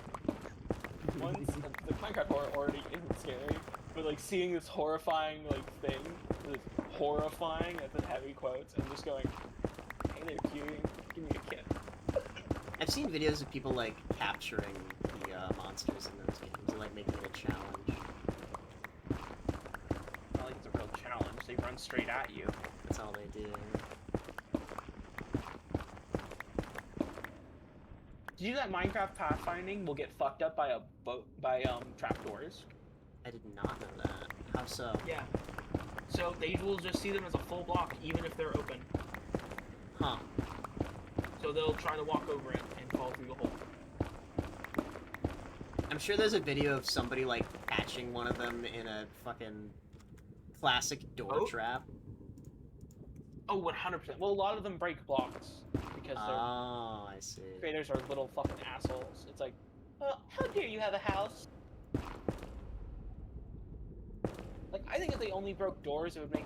C: once. The Minecraft horror already isn't scary, but like seeing this horrifying like thing, this horrifying, that's in heavy quotes, and just going, hey there, cutie, give me a kiss.
A: I've seen videos of people like capturing the monsters in those games and like making it a challenge.
C: Not like it's a real challenge. They run straight at you.
A: That's all they do.
C: Did you know that Minecraft pathfinding will get fucked up by trapdoors?
A: I did not know that. How so?
D: Yeah. So they will just see them as a full block, even if they're open.
A: Huh.
D: So they'll try to walk over it and fall through the hole.
A: I'm sure there's a video of somebody like catching one of them in a fucking classic door
D: Oh.
A: trap.
C: Oh, 100%. Well, a lot of them break blocks because their
A: Oh, I see.
C: creators are little fucking assholes. It's like, how dare you have a house? Like, I think if they only broke doors, it would be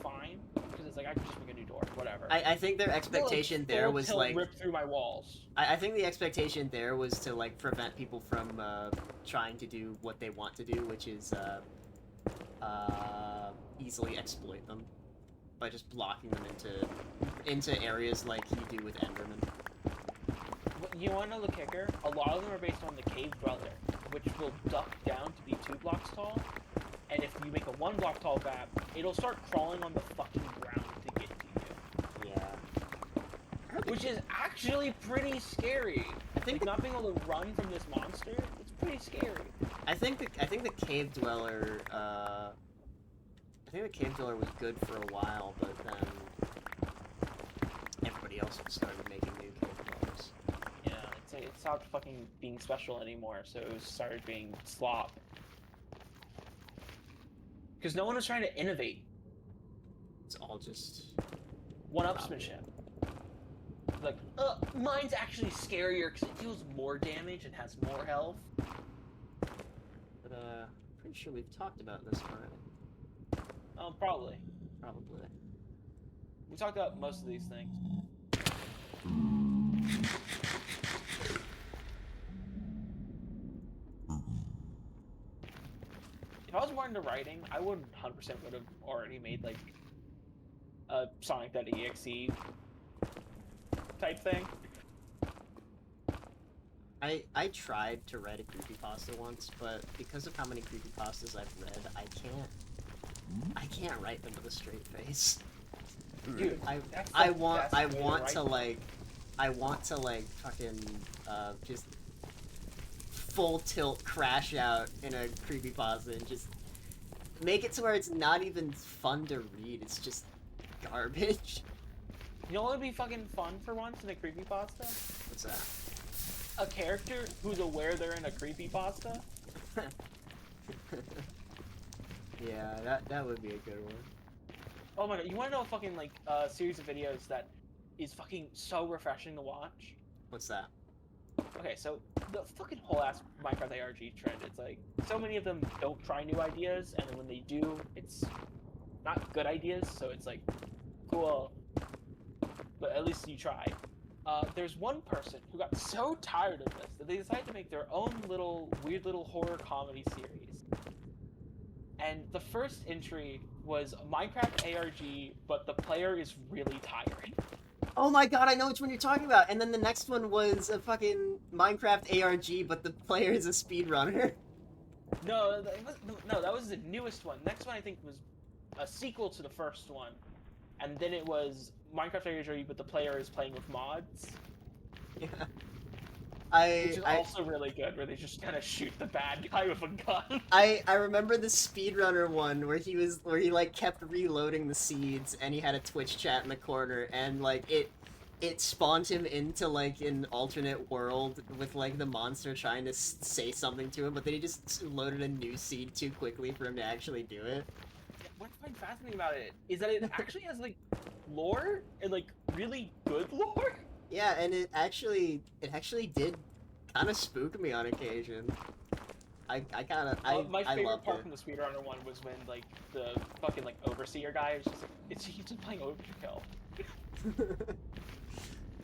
C: fine because it's like I could just make a new door, whatever.
A: I think their expectation there was like
C: rip through my walls.
A: I think the expectation there was to like prevent people from trying to do what they want to do, which is easily exploit them by just blocking them into areas like you do with Enderman.
C: You want to know the kicker? A lot of them are based on the cave dweller, which will duck down to be 2 blocks tall. And if you make a 1 block tall map, it'll start crawling on the fucking ground to get to you.
A: Yeah.
C: Which is actually pretty scary.
A: I think
C: Like, not being able to run from this monster, it's pretty scary.
A: I think the cave dweller was good for a while, but then everybody else started making new cave dwellers.
C: Yeah, it stopped fucking being special anymore, so it started being slop. Because no one was trying to innovate.
A: It's all just
C: One-upsmanship. Like, mine's actually scarier because it deals more damage and has more health.
A: but pretty sure we've talked about this already.
C: Oh, probably.
A: Probably.
C: We talked about most of these things. If I was more into writing, I would 100% would have already made like a Sonic.exe type thing.
A: I tried to write a creepypasta once, but because of how many creepypastas I've read, I can't write them with a straight face.
C: Dude,
A: I want to like fucking just full tilt crash out in a creepypasta and just make it to where it's not even fun to read. It's just garbage.
C: You know what would be fucking fun for once in a creepypasta?
A: What's that?
C: A character who's aware they're in a creepypasta.
A: Yeah, that would be a good one.
C: Oh my god, you wanna know a fucking, like, series of videos that is fucking so refreshing to watch?
A: What's that?
C: Okay, so the fucking whole ass Minecraft ARG trend, it's like, so many of them don't try new ideas, and then when they do, it's not good ideas, so it's like, cool, but at least you tried. There's one person who got so tired of this that they decided to make their own little, weird little horror comedy series. And the first entry was Minecraft ARG, but the player is really tired.
A: Oh my god, I know which one you're talking about. And then the next one was a fucking Minecraft ARG, but the player is a speedrunner.
C: No, that was the newest one. Next one I think was a sequel to the first one, and then it was Minecraft ARG, but the player is playing with mods.
A: Yeah.
C: Which is also really good, where they just kind of shoot the bad guy with a gun.
A: I remember the speedrunner one where he like kept reloading the seeds and he had a Twitch chat in the corner and like it spawned him into like an alternate world with like the monster trying to say something to him, but then he just loaded a new seed too quickly for him to actually do it.
C: What I find fascinating about it is that it actually has like lore and like really good lore.
A: Yeah, and it actually did kind of spook me on occasion. I
C: My favorite
A: loved
C: part
A: it.
C: from the speedrunner one was when like the fucking like overseer guy is just like he's just playing overkill.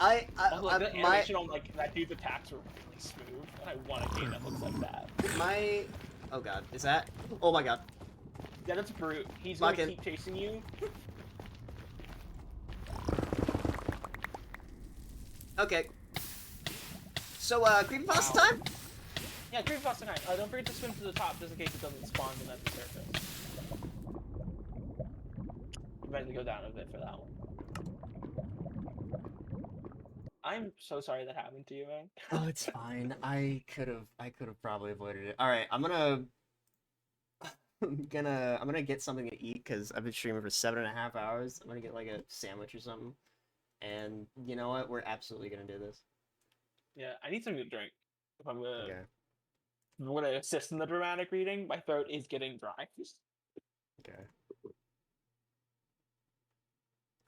C: Also, the animation on like that dude's attacks were really smooth, and I want a game that looks like that.
A: Oh god, is that? Oh my god.
C: Yeah, that's Brute. He's gonna keep chasing you.
A: Okay. So, creepypasta time?
C: Yeah, creepypasta time. Don't forget to swim to the top just in case it doesn't spawn when at the surface. You might have to go down a bit for that one. I'm so sorry that happened to you, man.
A: Oh, it's fine. I could have probably avoided it. All right, I'm gonna get something to eat because I've been streaming for 7.5 hours. I'm gonna get like a sandwich or something. And you know what? We're absolutely gonna do this.
C: Yeah, I need something to drink. If I'm gonna,
A: Okay.
C: if I'm gonna assist in the dramatic reading, my throat is getting dry.
A: Okay.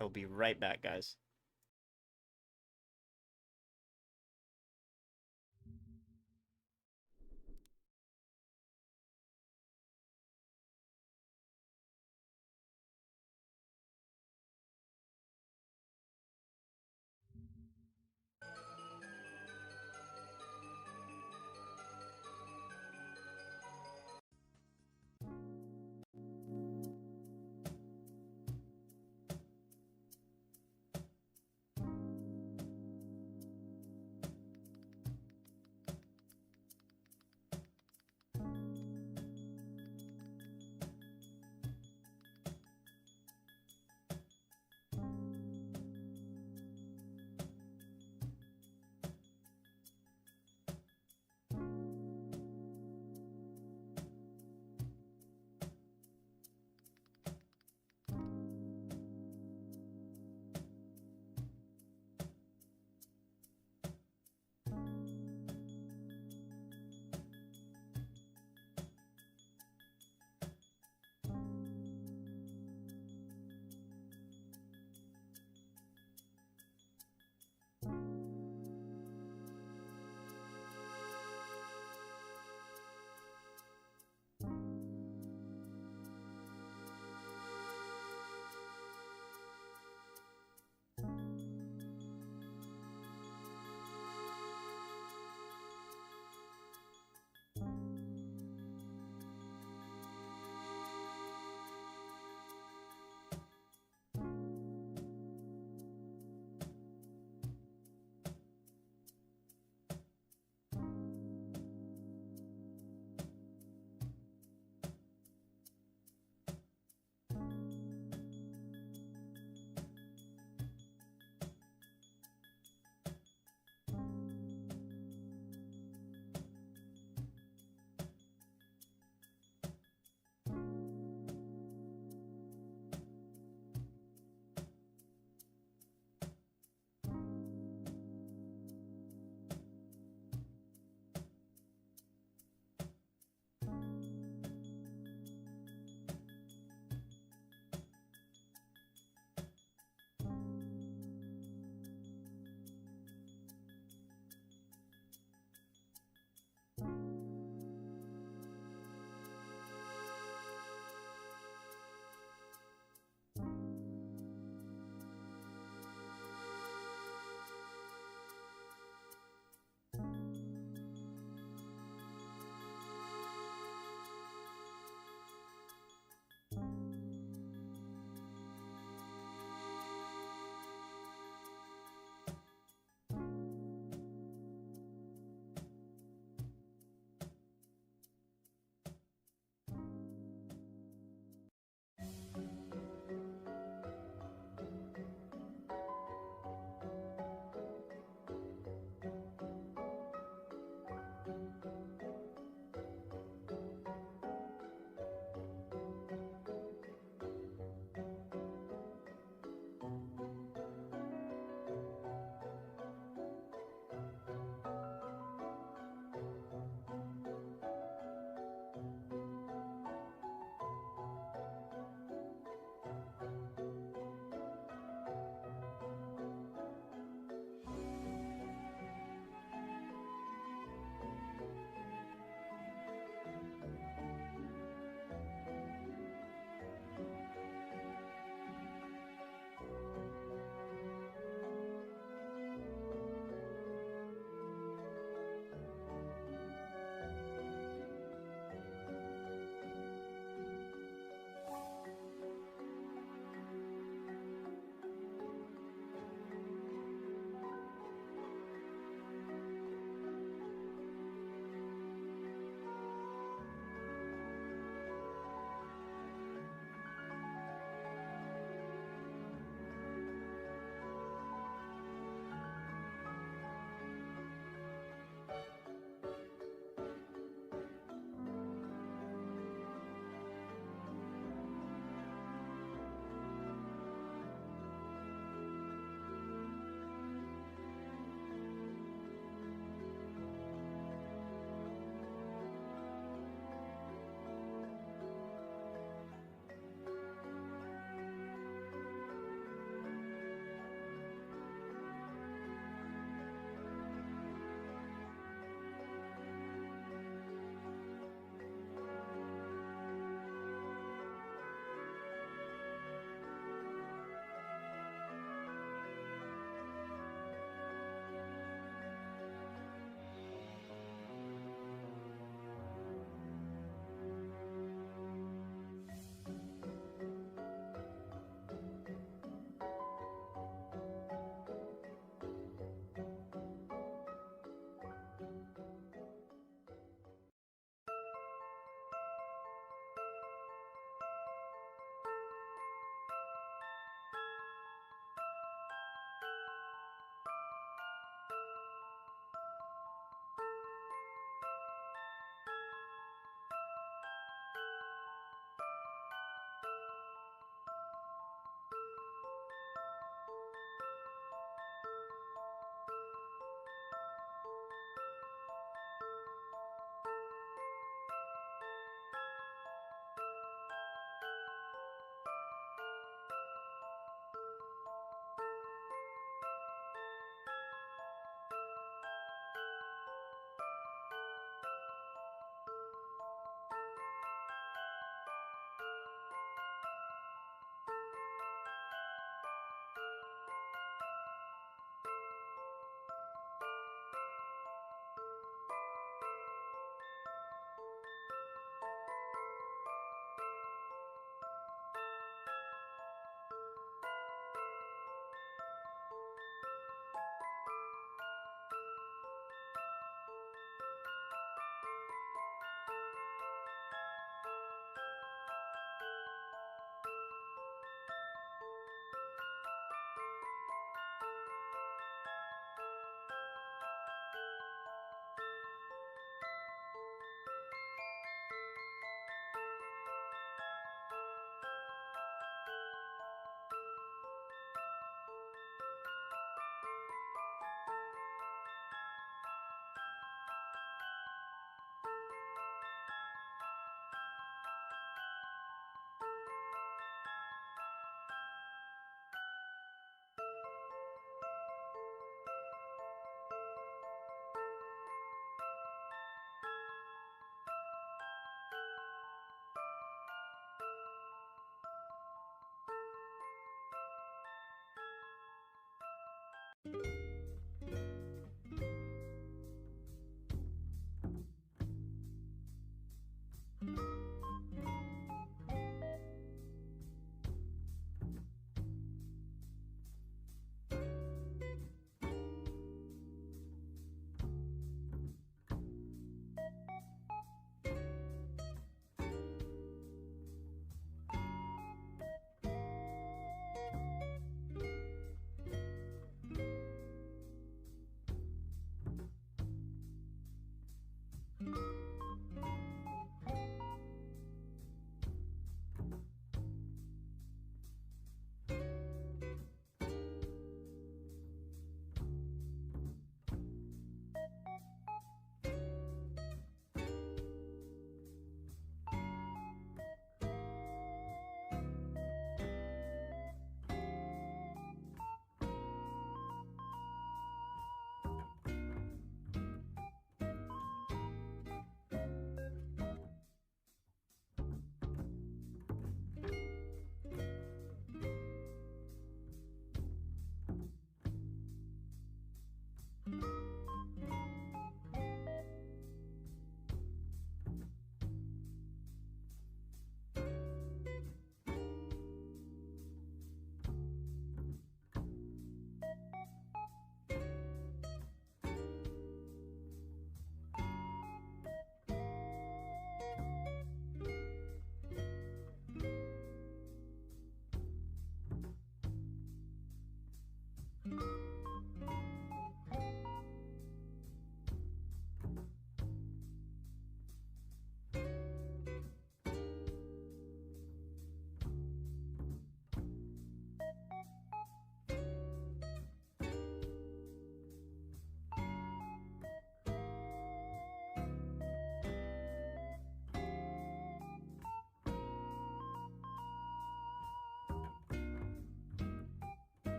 A: I'll be right back, guys.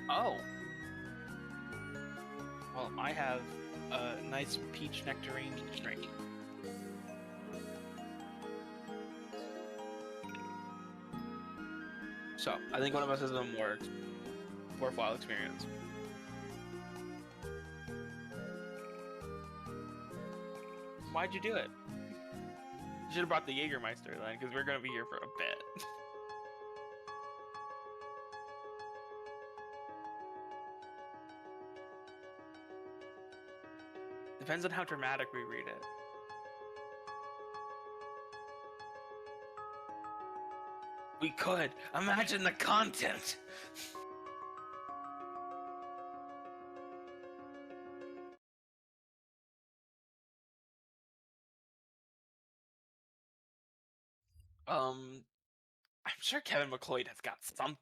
C: Oh. Well, I have a nice peach nectarine drink. So, I think one of us has a more worthwhile experience. Why'd you do it? You should have brought the Jägermeister then, because we're gonna be here for a bit. Depends on how dramatic we read it. We could. Imagine the content! I'm sure Kevin McLeod has got something.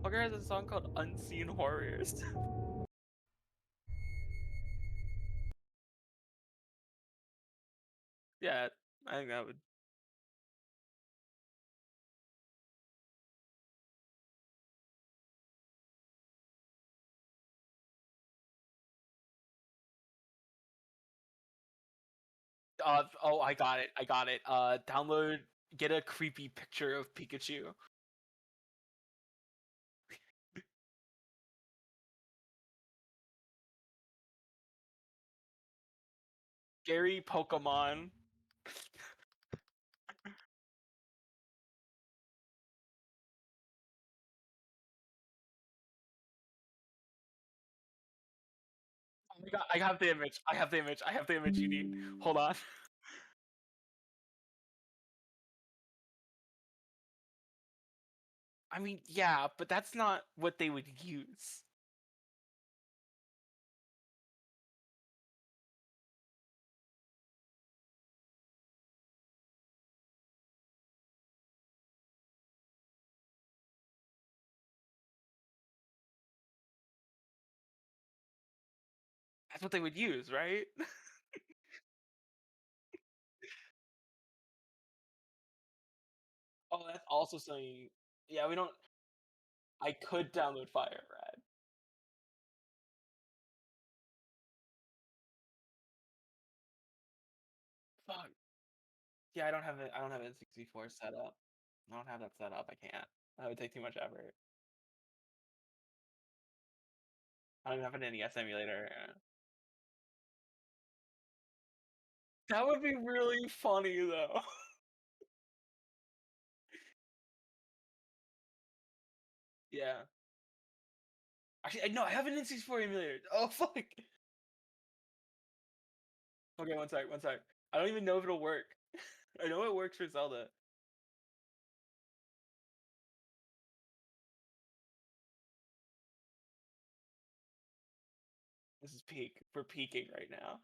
C: Booger has a song called Unseen Warriors. Yeah, I think that would. Oh, I got it. I got it. Download, get a creepy picture of Pikachu. Scary Pokemon. Oh my god, I have the image. I have the image. I have the image you need. Hold on. I mean, yeah, but that's not what they would use. That's what they would use, right? Oh, that's also something. Yeah, we don't. I could download Fire Red. Fuck. Yeah, I don't have it. I don't have N64 set up. I don't have that set up. I can't. That would take too much effort. I don't even have an NES emulator. That would be really funny though. Yeah. Actually, no, I have an N64 emulator. Oh fuck. Okay, one sec, one sec. I don't even know if it'll work. I know it works for Zelda. This is peak. We're peaking right now.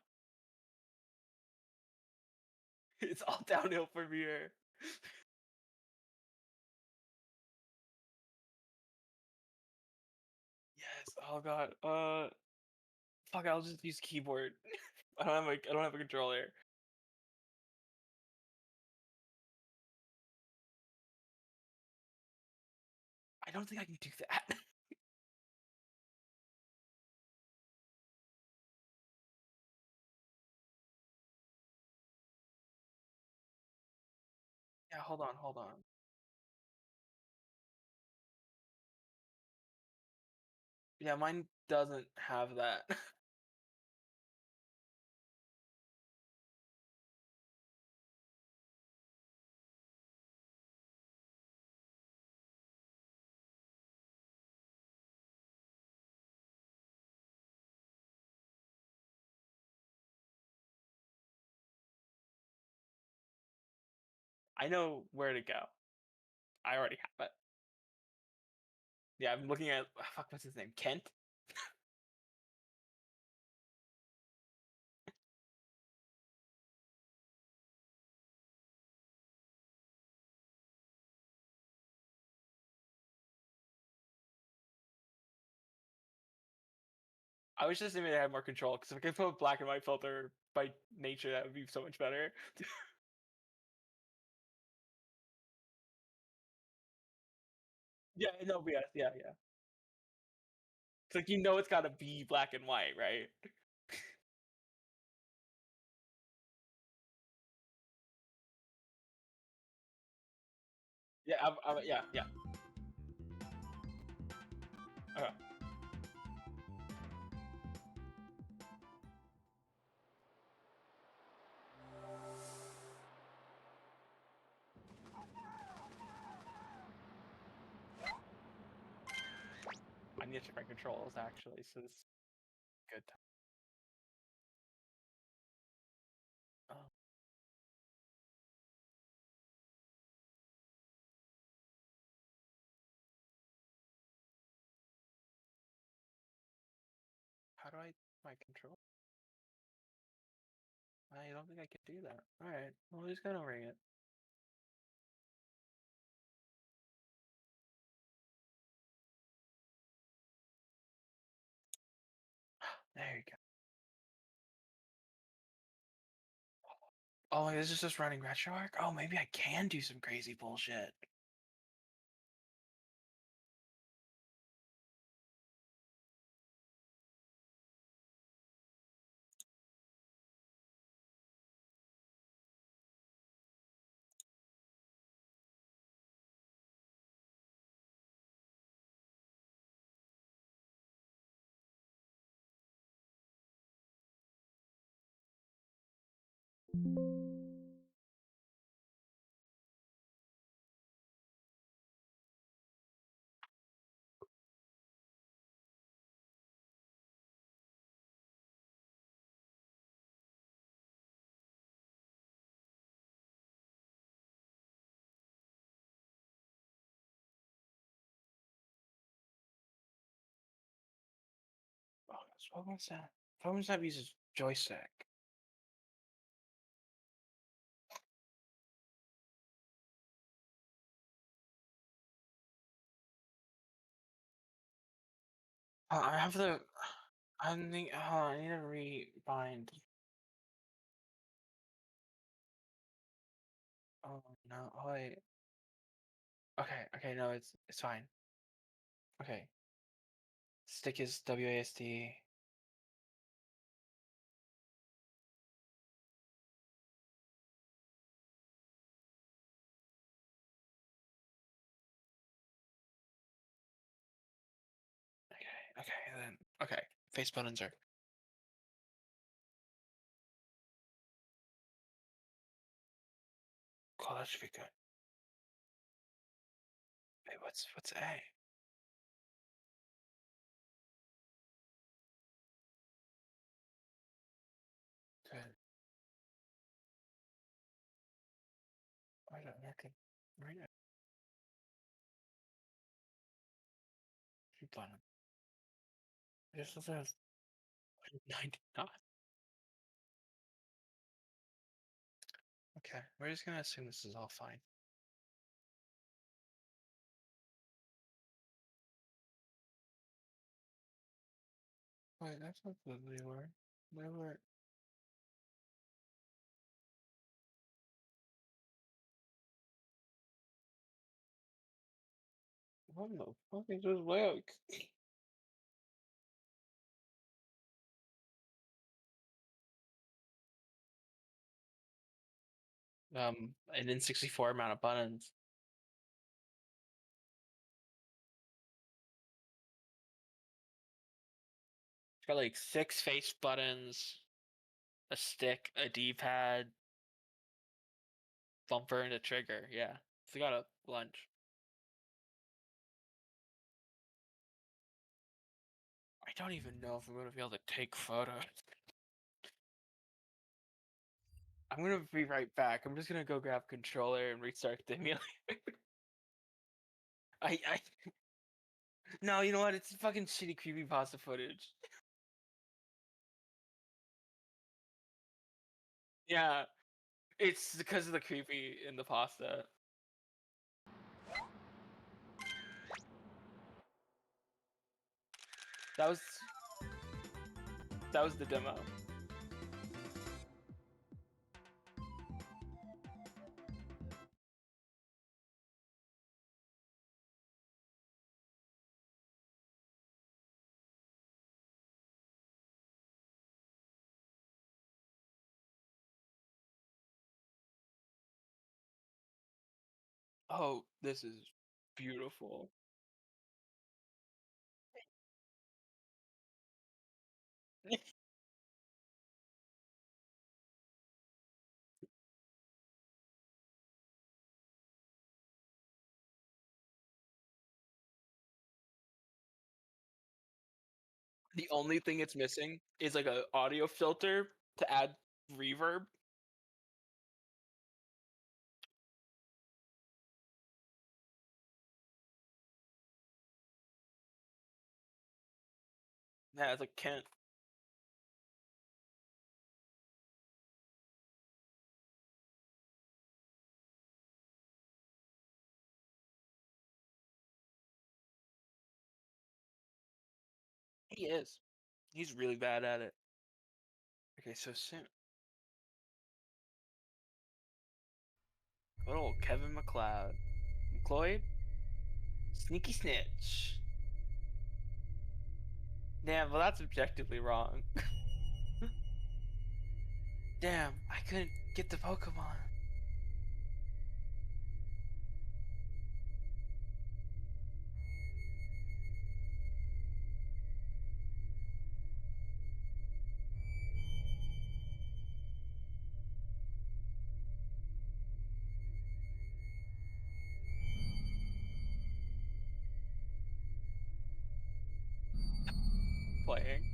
C: It's all downhill from here. Yes. Oh god. Fuck. I'll just use keyboard. I don't have a controller. I don't think I can do that. Yeah. Hold on. Hold on. Yeah, mine doesn't have that. I know where to go. I already have it. Yeah, I'm looking at fuck. What's his name? Kent. I was just assuming they had more control because if I could put a black and white filter by nature, that would be so much better. Yeah, no, yeah. It's like it's got to be black and white, right? Yeah, yeah. Okay. I need to check my controls actually, so this is good. Oh, how do I my control? I don't think I can do that. All right, well, we're just gonna ring it. There you go. Oh, this is just running RetroArch? Oh, maybe I can do some crazy bullshit. Oh, what was that? What was that uses joystick? I have the. I need. I need to rebind. Oh no! Oh, wait. Okay. No, it's fine. Okay. Stick is WASD. Okay. Then. Okay. Face buttons are. Cool. That should be good. Wait, what's A? Good. Why is that working? Right now. Shoot button. This is a 99. Okay. We're just gonna assume this is all fine. Wait, that's not the viewer. Viewer. What the fuck is this work? An N64 amount of buttons. It's got like 6 face buttons, a stick, a D-pad, bumper, and a trigger. Yeah, it's got a bunch. I don't even know if I'm gonna be able to take photos. I'm gonna be right back. I'm just gonna go grab controller and restart the emulator. I No, you know what? It's fucking shitty creepypasta footage. Yeah, it's because of the creepy in the pasta. That was the demo. Oh, this is beautiful. The only thing it's missing is like a audio filter to add reverb. Yeah, it's like Kent. He is. He's really bad at it. Okay, so soon. Good old Kevin McLeod. McLeod? Sneaky snitch. Damn, well that's objectively wrong. Damn, I couldn't get the Pokemon. Playing.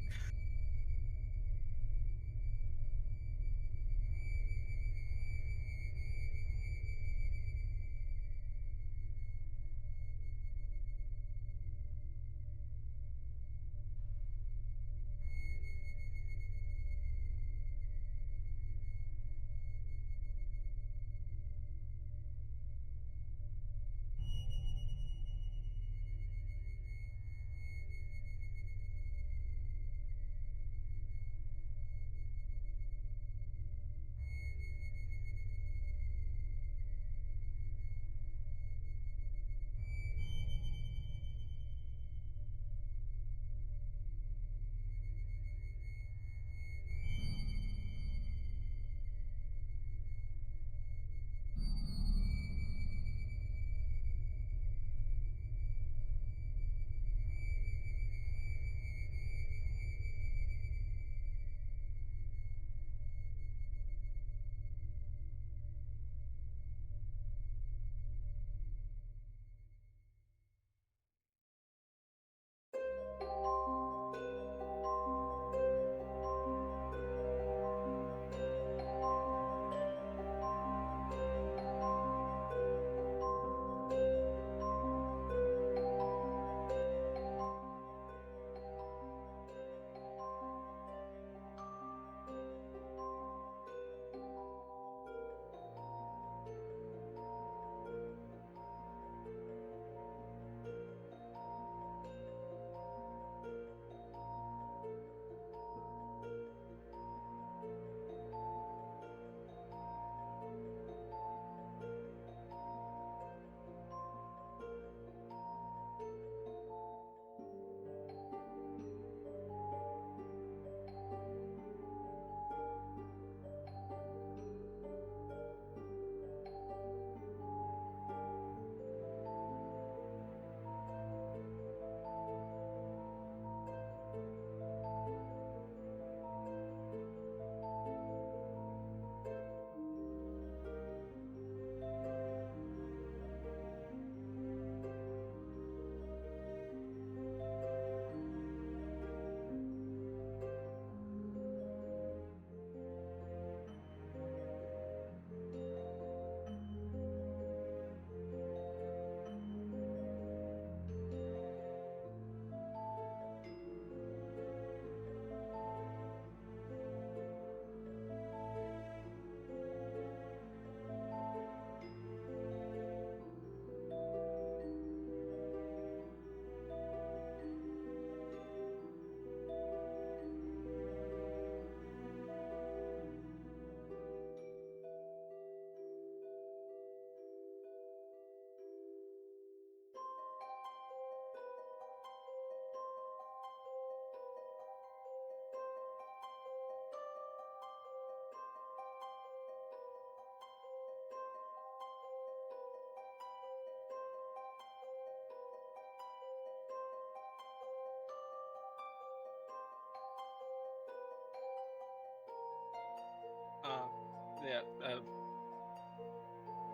C: Yeah.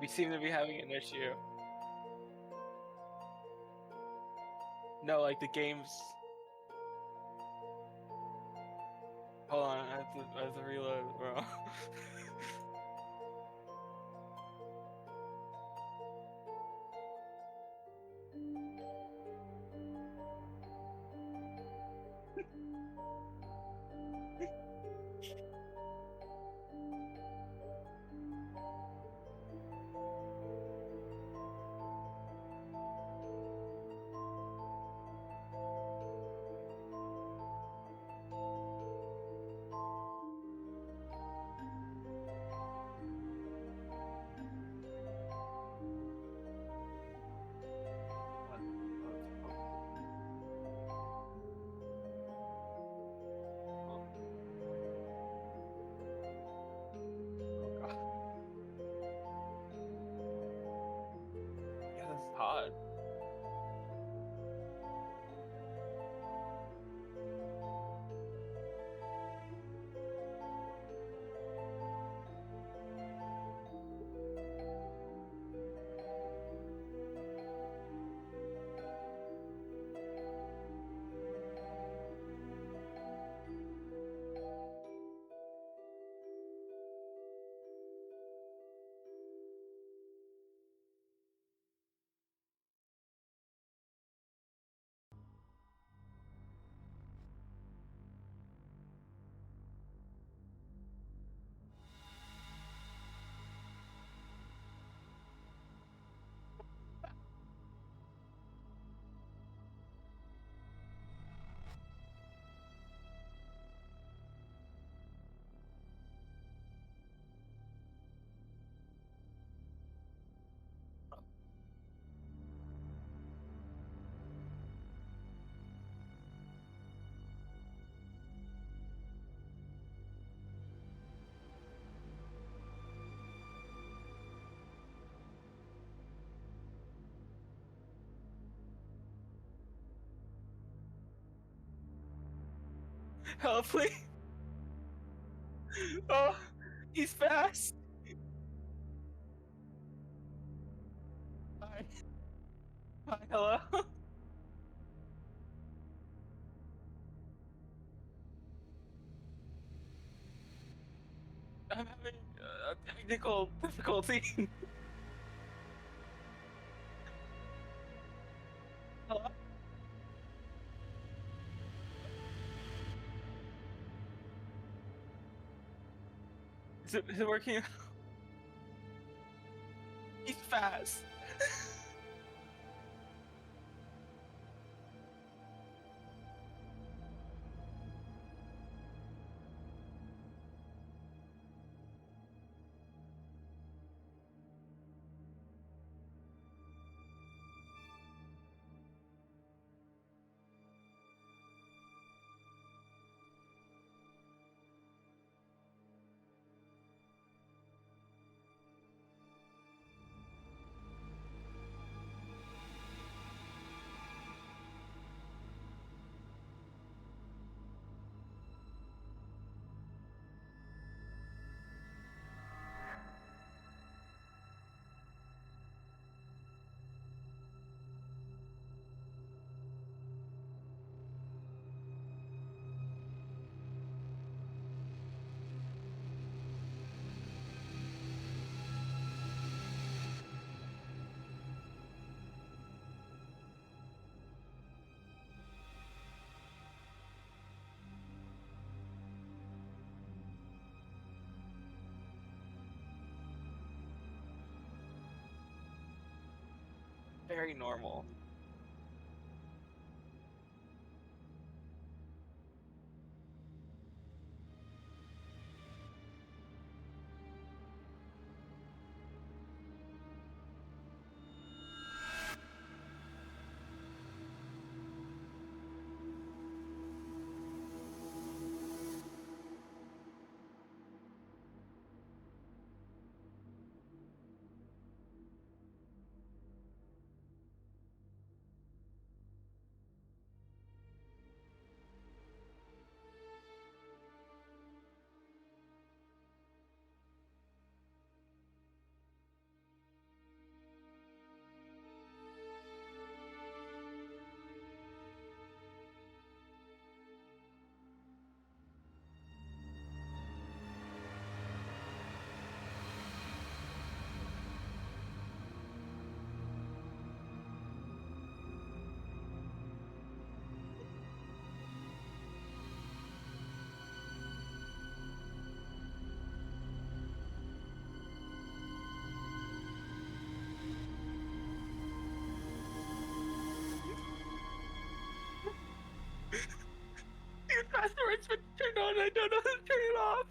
C: We seem to be having an issue. No, like the game's. Hold on, I have to reload, bro. Oh god. Yeah, this is hard. Help, please. Oh, he's fast. Hi. Hi, hello. I'm having a technical difficulty. Hello? Is it working? He's fast. Very normal. on, I don't know how to turn it off.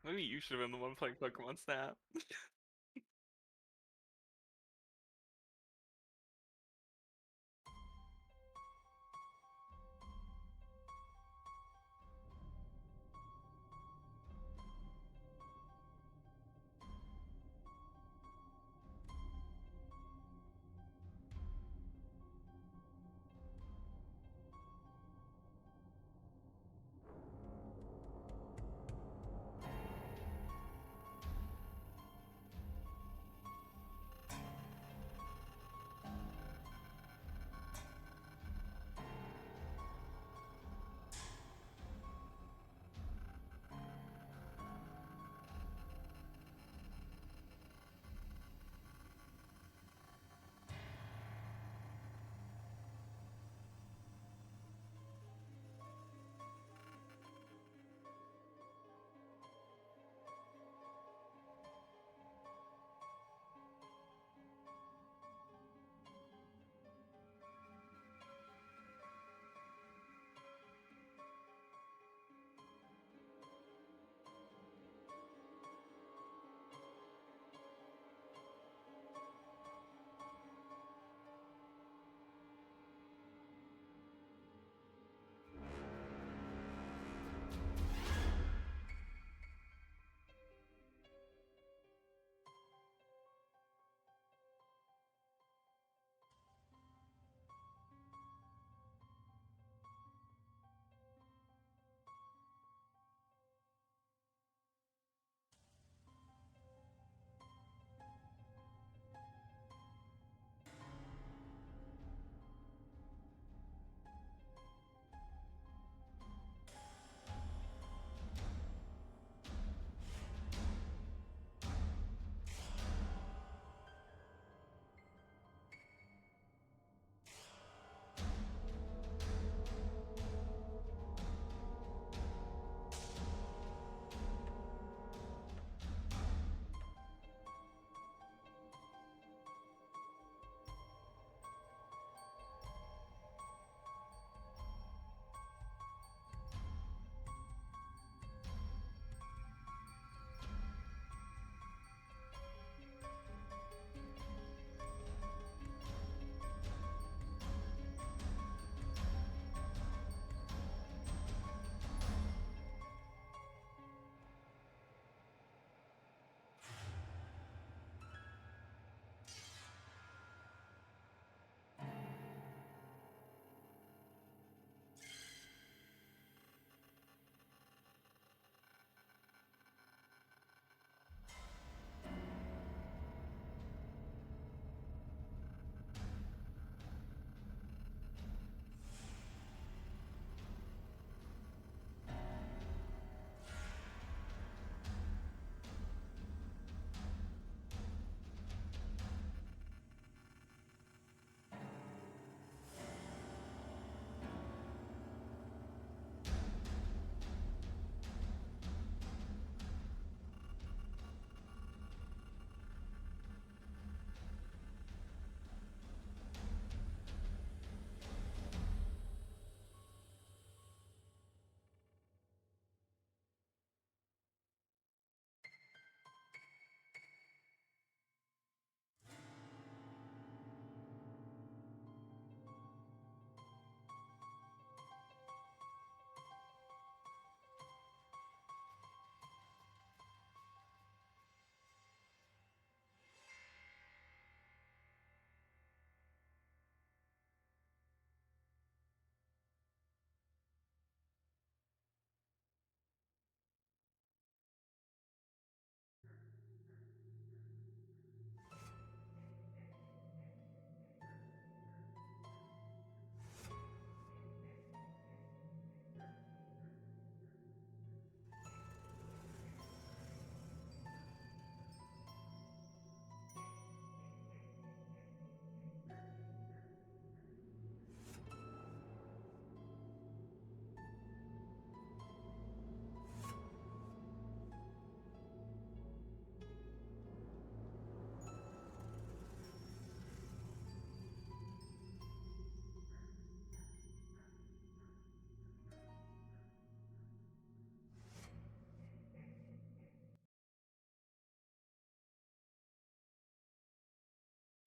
C: Maybe you should have been the one playing Pokemon Snap.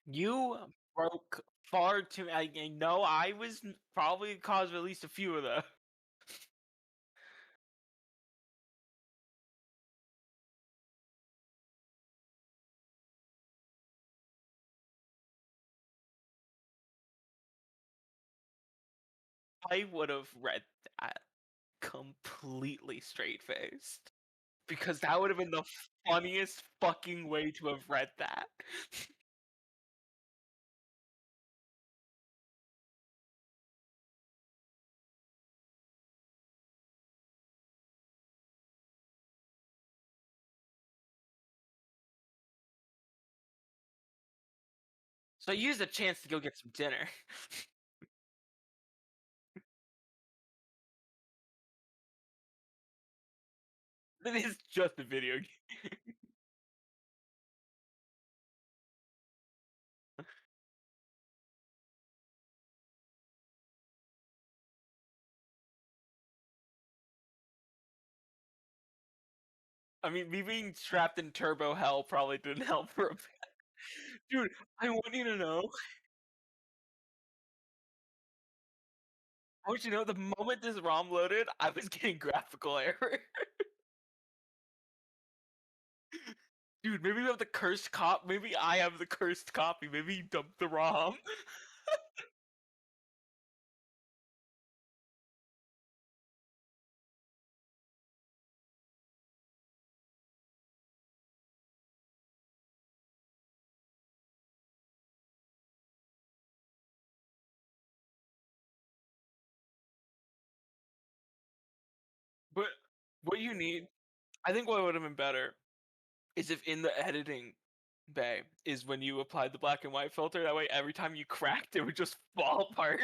C: You broke far too. I know I was probably the cause of at least a few of those. I would have read that completely straight faced because that would have been the funniest fucking way to have read that. So I used a chance to go get some dinner. It is just a video game. I mean, me being trapped in turbo hell probably didn't help for a bit. Dude, I want you to know. I want you to know the moment this ROM loaded, I was getting graphical error. Dude, maybe we have the cursed cop. Maybe I have the cursed copy. Maybe you dumped the ROM. But what you need, I think what would have been better is if in the editing bay is when you applied the black and white filter. That way, every time you cracked, it would just fall apart.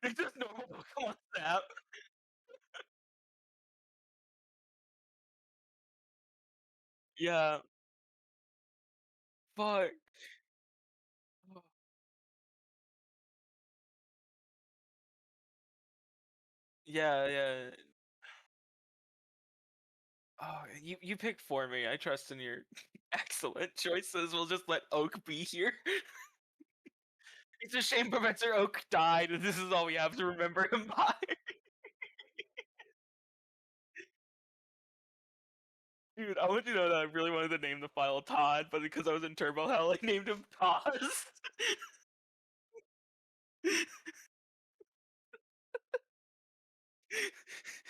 C: It's just normal Pokemon snap. Yeah, fuck. Yeah, yeah. Oh, you picked for me. I trust in your excellent choices. We'll just let Oak be here. It's a shame Professor Oak died, and this is all we have to remember him by. Dude, I want you to know that I really wanted to name the file Todd, but because I was in Turbo Hell, I named him Toz.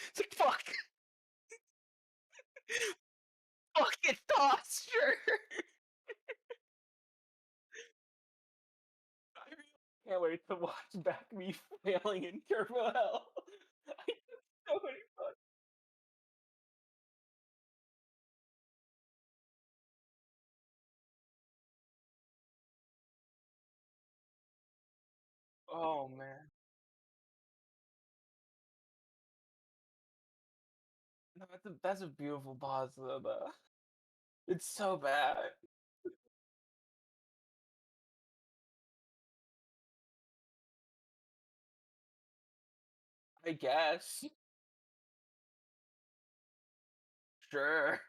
C: It's like, fuck! Fuck, it's Toz, sure! I really can't wait to watch back me failing in Turbo Hell. I did so many fuck. Oh, man. No, that's a beautiful pause, though. It's so bad. I guess. Sure.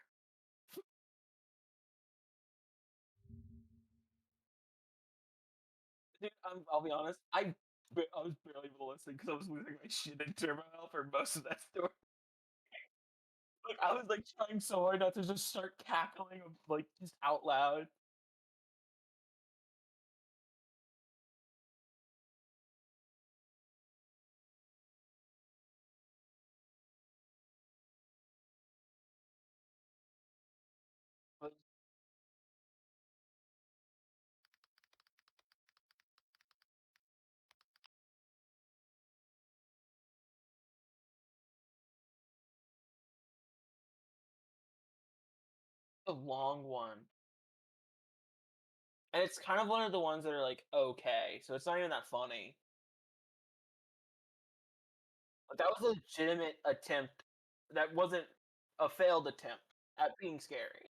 C: Dude, I'll be honest. I was barely able to listen because I was losing my shit in Turbo Hell for most of that story. Like I was like trying so hard not to just start cackling, like just out loud. But a long one, and it's kind of one of the ones that are like okay, so it's not even that funny. But that was a legitimate attempt. That wasn't a failed attempt at being scary.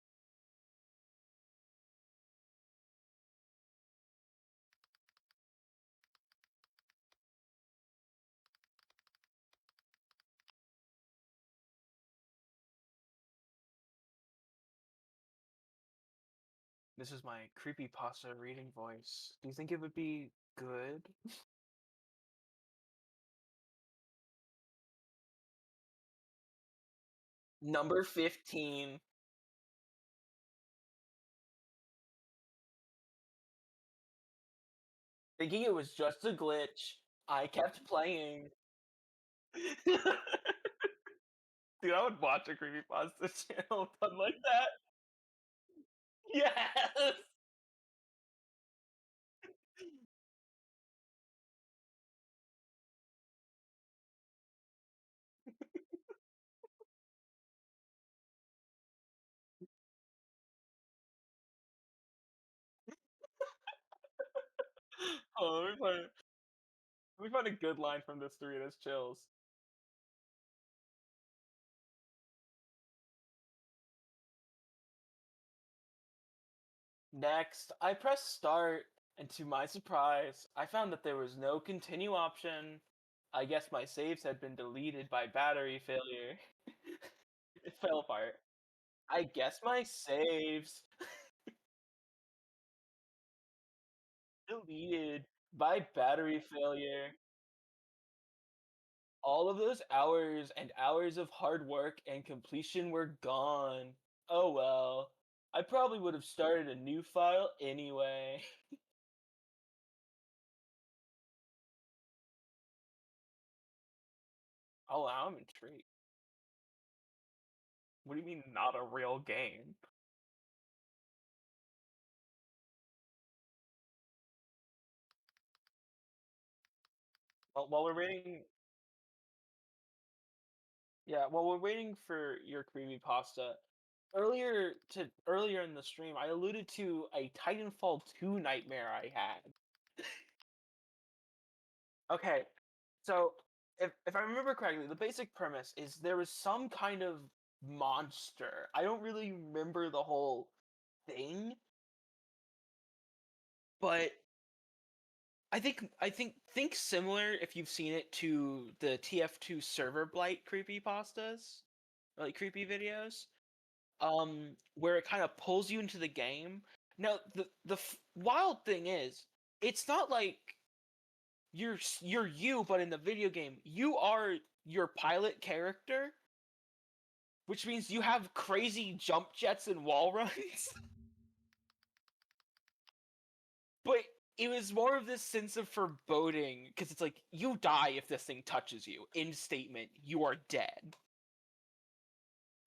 C: This is my creepypasta reading voice. Do you think it would be good? Number 15. Thinking it was just a glitch, I kept playing. Dude, I would watch a creepypasta channel done like that. Yes! Oh, let me find a good line from this Doritos Chills. Next, I pressed start, and to my surprise, I found that there was no continue option. I guess my saves had been deleted by battery failure. It fell apart. I guess my saves deleted by battery failure. All of those hours and hours of hard work and completion were gone. Oh well. I probably would have started a new file anyway. Oh, I'm intrigued. What do you mean, not a real game? Well, while we're waiting, yeah, while we're waiting for your creepypasta, earlier in the stream, I alluded to a Titanfall 2 nightmare I had. Okay, so if I remember correctly, the basic premise is there was some kind of monster. I don't really remember the whole thing, but I think similar if you've seen it to the TF2 server blight creepypastas, or like creepy videos, where it kind of pulls you into the game. Now, wild thing is, it's not like you're you, but in the video game, you are your pilot character, which means you have crazy jump jets and wall runs. But it was more of this sense of foreboding because it's like you die if this thing touches you. End statement, you are dead.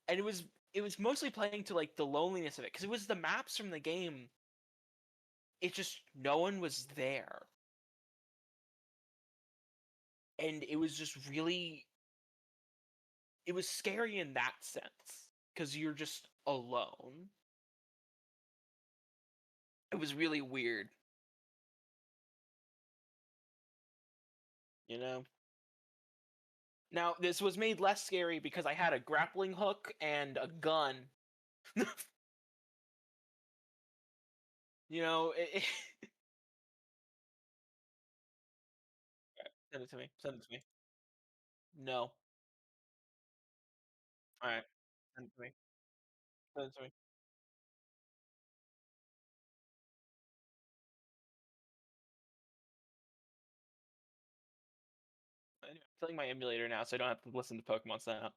C: And it was mostly playing to like the loneliness of it because it was the maps from the game. It just no one was there, and it was just really it was scary in that sense because you're just alone. It was really weird, you know. Now this was made less scary because I had a grappling hook and a gun. You know, send it to me. Send it to me. No. All right. Send it to me. Send it to me. Anyway, I'm filling my emulator now, so I don't have to listen to Pokemon Snap.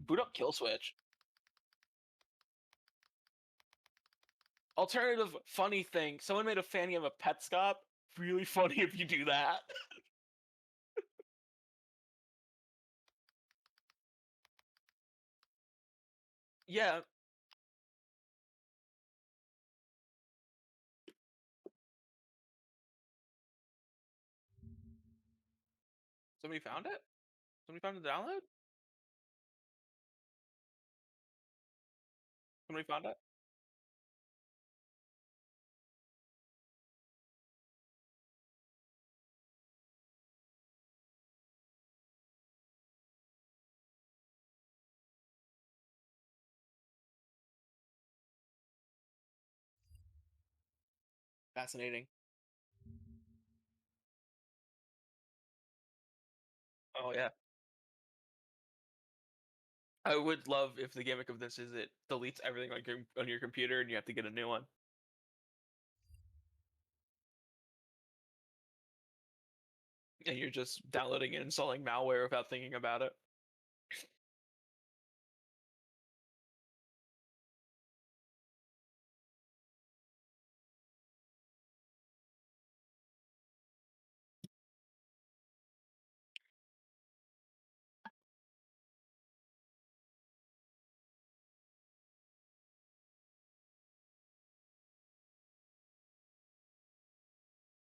C: Boot up Kill Switch. Alternative funny thing. Someone made a fan game of Petscop. Really funny if you do that. Yeah. Somebody found it? Somebody found the download? Somebody found it? Fascinating. Oh yeah. I would love if the gimmick of this is it deletes everything on your computer and you have to get a new one. And you're just downloading and installing malware without thinking about it.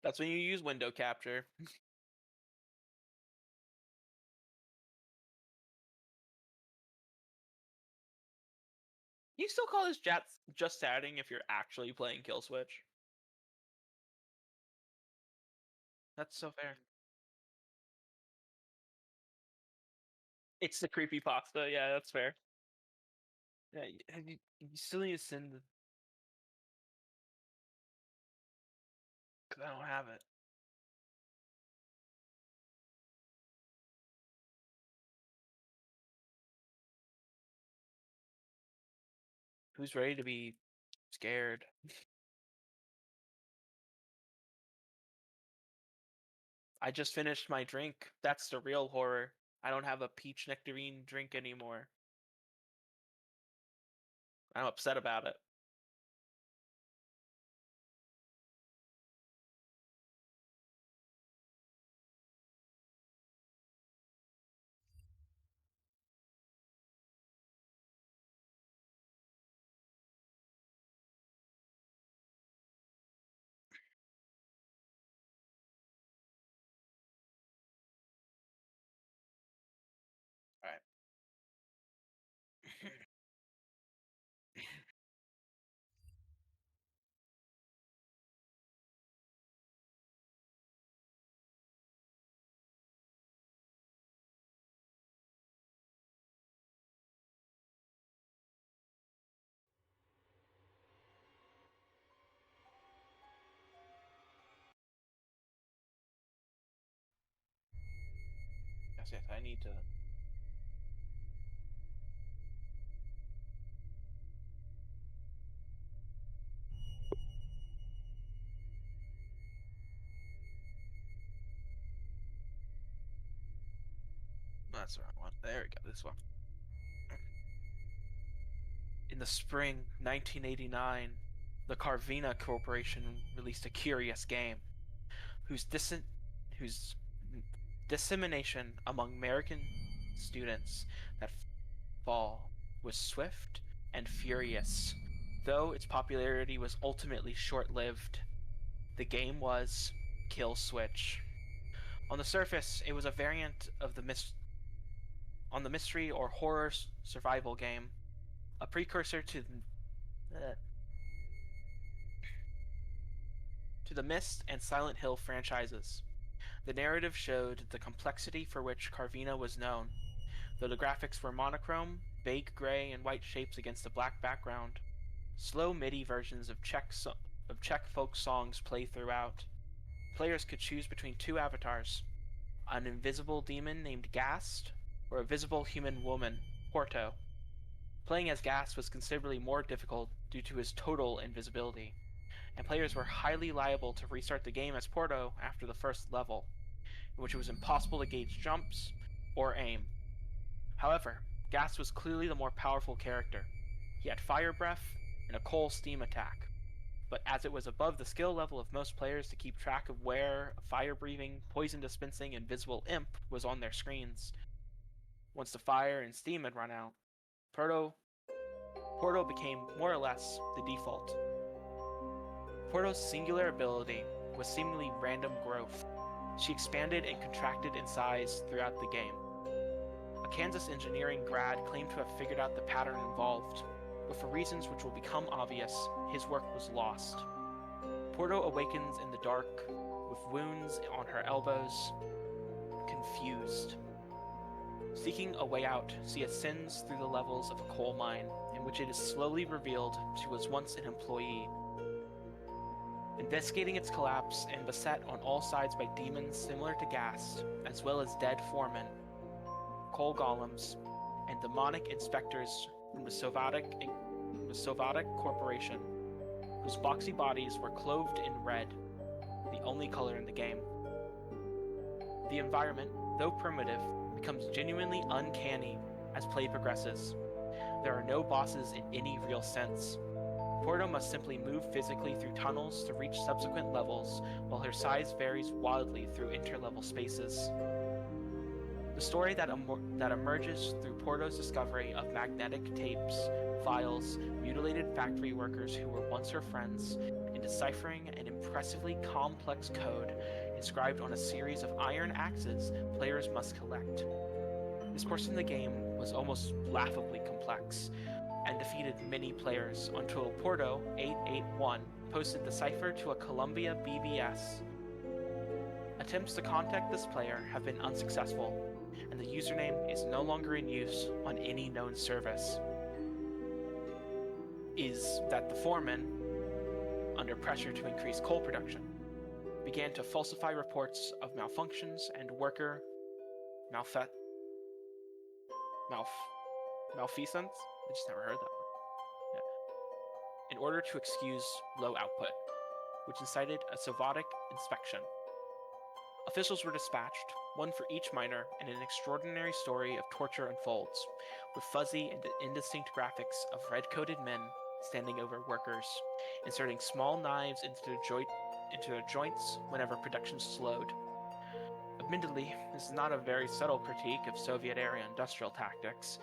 C: That's when you use window capture. You still call this just chatting if you're actually playing Kill Switch? That's so fair. It's the creepypasta. Yeah, that's fair. Yeah, you still need to send the. Cause I don't have it. Who's ready to be scared? I just finished my drink. That's the real horror. I don't have a peach nectarine drink anymore. I'm upset about it. All right. Yes, I need to. That's the wrong one. There we go. This one. In the spring 1989, the Carvina Corporation released a curious game whose whose dissemination among American students that fall was swift and furious. Though its popularity was ultimately short-lived, the game was Kill Switch. On the surface, it was a variant of on the mystery or horror survival game, a precursor uh, to the Myst and Silent Hill franchises. The narrative showed the complexity for which Carvina was known, though the graphics were monochrome, vague gray and white shapes against a black background. Slow MIDI versions of Czech folk songs play throughout. Players could choose between two avatars, an invisible demon named Gast, or a visible human woman, Porto. Playing as Gast was considerably more difficult due to his total invisibility, and players were highly liable to restart the game as Porto after the first level, in which it was impossible to gauge jumps or aim. However, Gast was clearly the more powerful character. He had fire breath and a coal steam attack, but as it was above the skill level of most players to keep track of where a fire-breathing, poison-dispensing, invisible imp was on their screens, once the fire and steam had run out, Porto became more or less the default. Porto's singular ability was seemingly random growth. She expanded and contracted in size throughout the game. A Kansas engineering grad claimed to have figured out the pattern involved, but for reasons which will become obvious, his work was lost. Porto awakens in the dark, with wounds on her elbows, confused. Seeking a way out, she ascends through the levels of a coal mine, in which it is slowly revealed she was once an employee. Investigating its collapse and beset on all sides by demons similar to Gast, as well as dead foremen, coal golems, and demonic inspectors from the Sovatic Corporation, whose boxy bodies were clothed in red, the only color in the game. The environment, though primitive, becomes genuinely uncanny as play progresses. There are no bosses in any real sense. Porto must simply move physically through tunnels to reach subsequent levels, while her size varies wildly through interlevel spaces. The story that emerges through Porto's discovery of magnetic tapes, files, mutilated factory workers who were once her friends, and deciphering an impressively complex code inscribed on a series of iron axes players must collect. This portion of the game was almost laughably complex, and defeated many players until Porto 881 posted the cipher to a Columbia BBS. Attempts to contact this player have been unsuccessful, and the username is no longer in use on any known service. Is that the foreman, under pressure to increase coal production, began to falsify reports of malfunctions and worker malfeasance? I just never heard that word. Yeah. In order to excuse low output, which incited a Sovatic inspection. Officials were dispatched, one for each miner, and an extraordinary story of torture unfolds, with fuzzy and indistinct graphics of red-coated men standing over workers, inserting small knives into their joints whenever production slowed. Admittedly, this is not a very subtle critique of Soviet-era industrial tactics,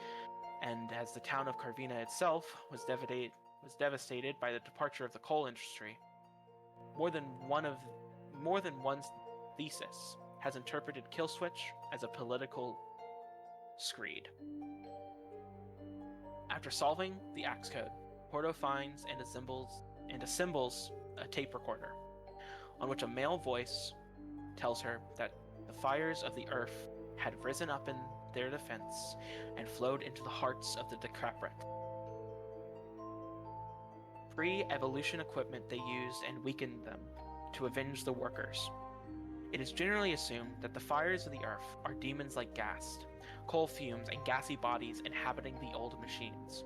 C: and as the town of Karvina itself was devastated by the departure of the coal industry, more than one's thesis has interpreted Killswitch as a political screed. After solving the axe code, Porto finds and assembles a tape recorder, on which a male voice tells her that the fires of the earth had risen up in their defense and flowed into the hearts of the decrepit. Pre-evolution equipment they used and weakened them to avenge the workers. It is generally assumed that the fires of the earth are demons like Ghast, coal fumes and gassy bodies inhabiting the old machines.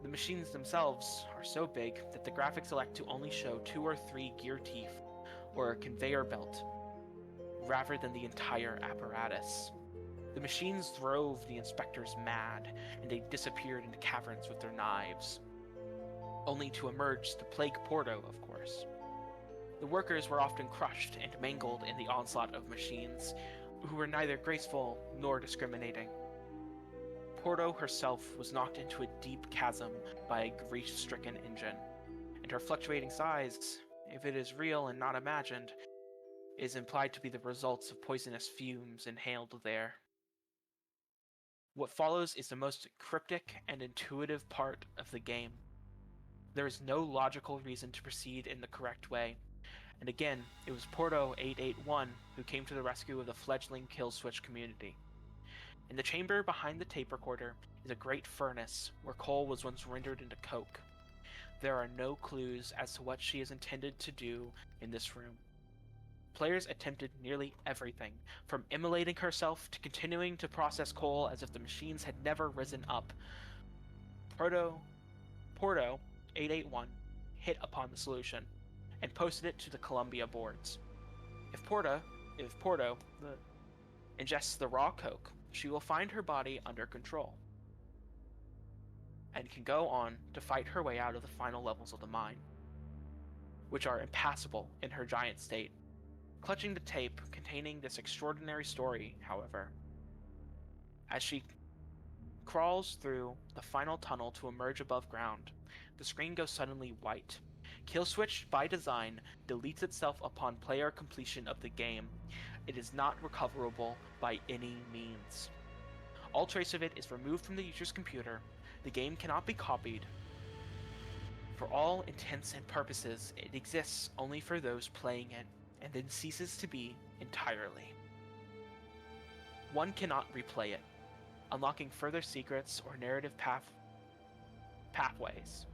C: The machines themselves are so big that the graphics elect to only show 2 or 3 gear teeth or a conveyor belt, rather than the entire apparatus. The machines drove the inspectors mad, and they disappeared into caverns with their knives, only to emerge to plague Porto, of course. The workers were often crushed and mangled in the onslaught of machines, who were neither graceful nor discriminating. Porto herself was knocked into a deep chasm by a grief-stricken engine, and her fluctuating size, if it is real and not imagined, is implied to be the results of poisonous fumes inhaled there. What follows is the most cryptic and intuitive part of the game. There is no logical reason to proceed in the correct way, and again, it was Porto 881 who came to the rescue of the fledgling Killswitch community. In the chamber behind the tape recorder is a great furnace where coal was once rendered into coke. There are no clues as to what she is intended to do in this room. Players attempted nearly everything, from immolating herself to continuing to process coal as if the machines had never risen up. Porto 881 hit upon the solution and posted it to the Columbia boards. If Porto ingests the raw coke, she will find her body under control and can go on to fight her way out of the final levels of the mine, which are impassable in her giant state. Clutching the tape containing this extraordinary story, however, as she crawls through the final tunnel to emerge above ground, the screen goes suddenly white. Killswitch, by design, deletes itself upon player completion of the game. It is not recoverable by any means. All trace of it is removed from the user's computer. The game cannot be copied. For all intents and purposes, it exists only for those playing it, and then ceases to be entirely. One cannot replay it, unlocking further secrets or narrative pathways.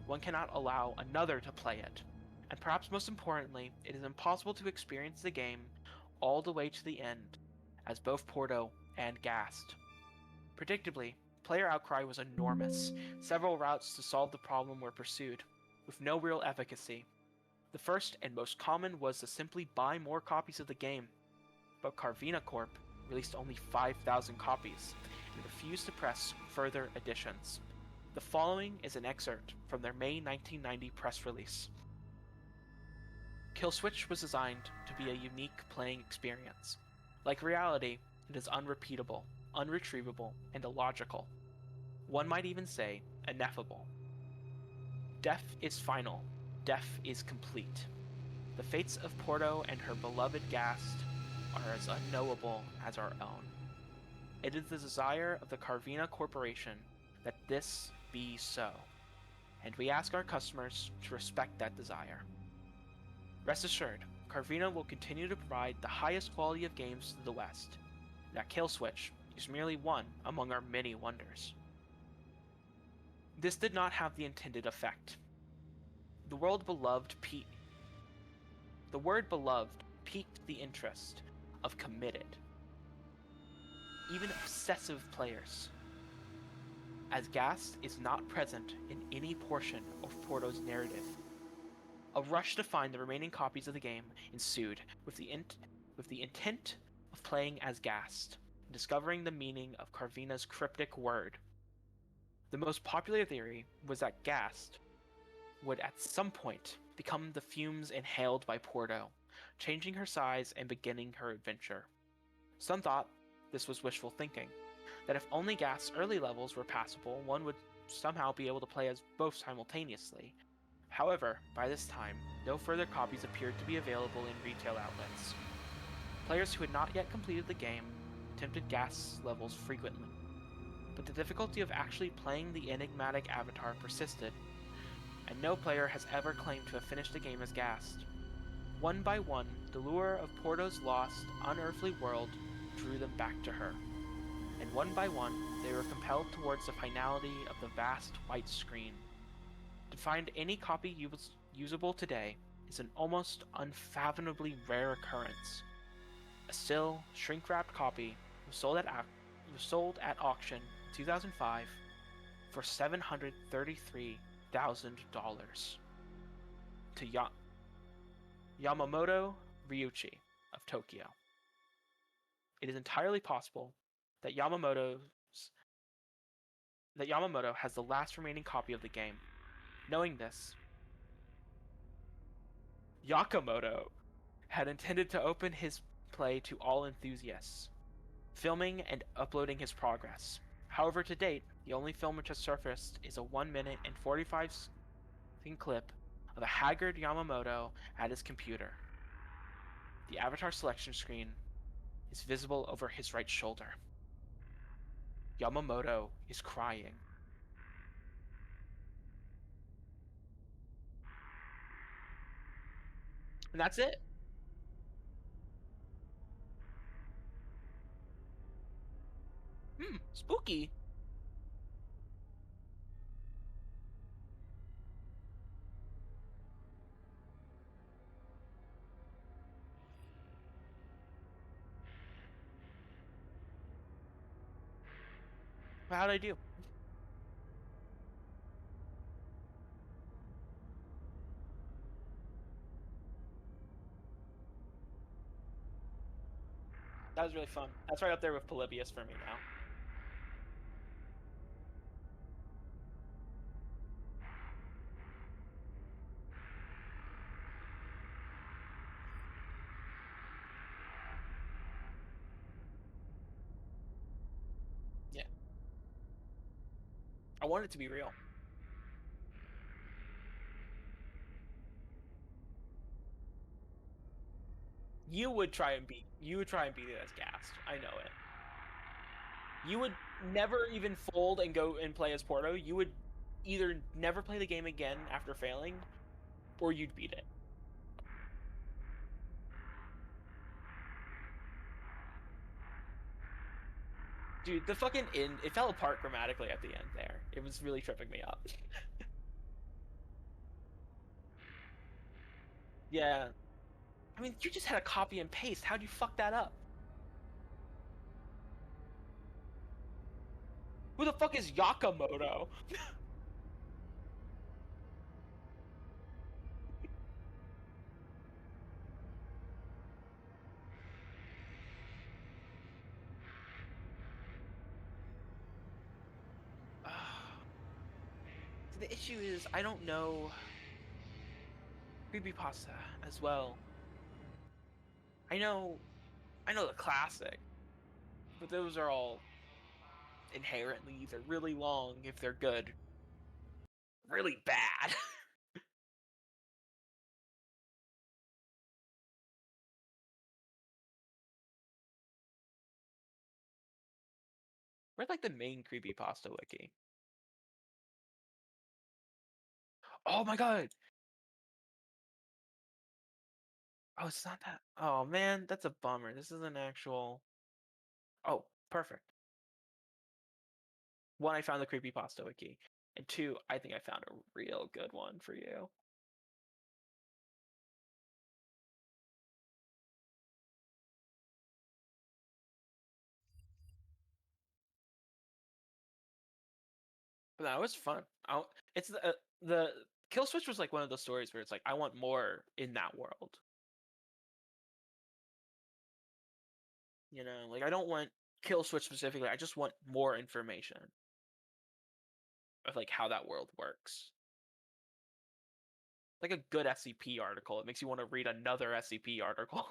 C: One cannot allow another to play it, and perhaps most importantly, it is impossible to experience the game all the way to the end, as both Porto and Ghast. Predictably, player outcry was enormous. Several routes to solve the problem were pursued, with no real efficacy. The first and most common was to simply buy more copies of the game, but Carvina Corp released only 5,000 copies and refused to press further editions. The following is an excerpt from their May 1990 press release. Killswitch was designed to be a unique playing experience. Like reality, it is unrepeatable, unretrievable, and illogical. One might even say ineffable. Death is final. Death is complete. The fates of Porto and her beloved Gast are as unknowable as our own. It is the desire of the Carvina Corporation that this be so, and we ask our customers to respect that desire. Rest assured, Carvina will continue to provide the highest quality of games to the West. That Killswitch is merely one among our many wonders. This did not have the intended effect. The word beloved piqued the interest of committed, even obsessive players, as Gast is not present in any portion of Porto's narrative. A rush to find the remaining copies of the game ensued, with the intent of playing as Gast, and discovering the meaning of Carvina's cryptic word. The most popular theory was that Gast would at some point become the fumes inhaled by Porto, changing her size and beginning her adventure. Some thought this was wishful thinking, that if only Gast's early levels were passable, one would somehow be able to play as both simultaneously. However, by this time, no further copies appeared to be available in retail outlets. Players who had not yet completed the game attempted Gast's levels frequently, but the difficulty of actually playing the enigmatic avatar persisted, and no player has ever claimed to have finished the game as Gast. One by one, the lure of Porto's lost, unearthly world drew them back to her, and one by one, they were compelled towards the finality of the vast white screen. To find any copy usable today is an almost unfathomably rare occurrence. A still, shrink-wrapped copy was sold at auction in 2005 for $733,000 to Yamamoto Ryuichi of Tokyo. It is entirely possible that Yamamoto has the last remaining copy of the game. Knowing this, Yakamoto had intended to open his play to all enthusiasts, filming and uploading his progress. However, to date, the only film which has surfaced is a 1 minute and 45-second clip of a haggard Yamamoto at his computer. The avatar selection screen is visible over his right shoulder. Yamamoto is crying. And that's it. Spooky. How'd I do? That was really fun. That's right up there with Polybius for me now. Yeah. I want it to be real. You would try and beat it as Gast. I know it. You would never even fold and go and play as Porto. You would either never play the game again after failing, or you'd beat it. Dude, the fucking end, it fell apart grammatically at the end there. It was really tripping me up. Yeah. I mean, you just had a copy and paste. How'd you fuck that up? Who the fuck is Yakamoto? So the issue is I don't know Creepypasta as well. I know the classic, but those are all inherently either really long if they're good, really bad. Where's like the main Creepypasta wiki? Oh my god! Oh, it's not that. Oh man, that's a bummer. This is an actual. Oh, perfect. One, I found the Creepypasta wiki. And two, I think I found a real good one for you. But that was fun. It's the Kill Switch was like one of those stories where it's like I want more in that world. You know, like I don't want Kill Switch specifically. I just want more information of like how that world works. Like a good SCP article. It makes you want to read another SCP article.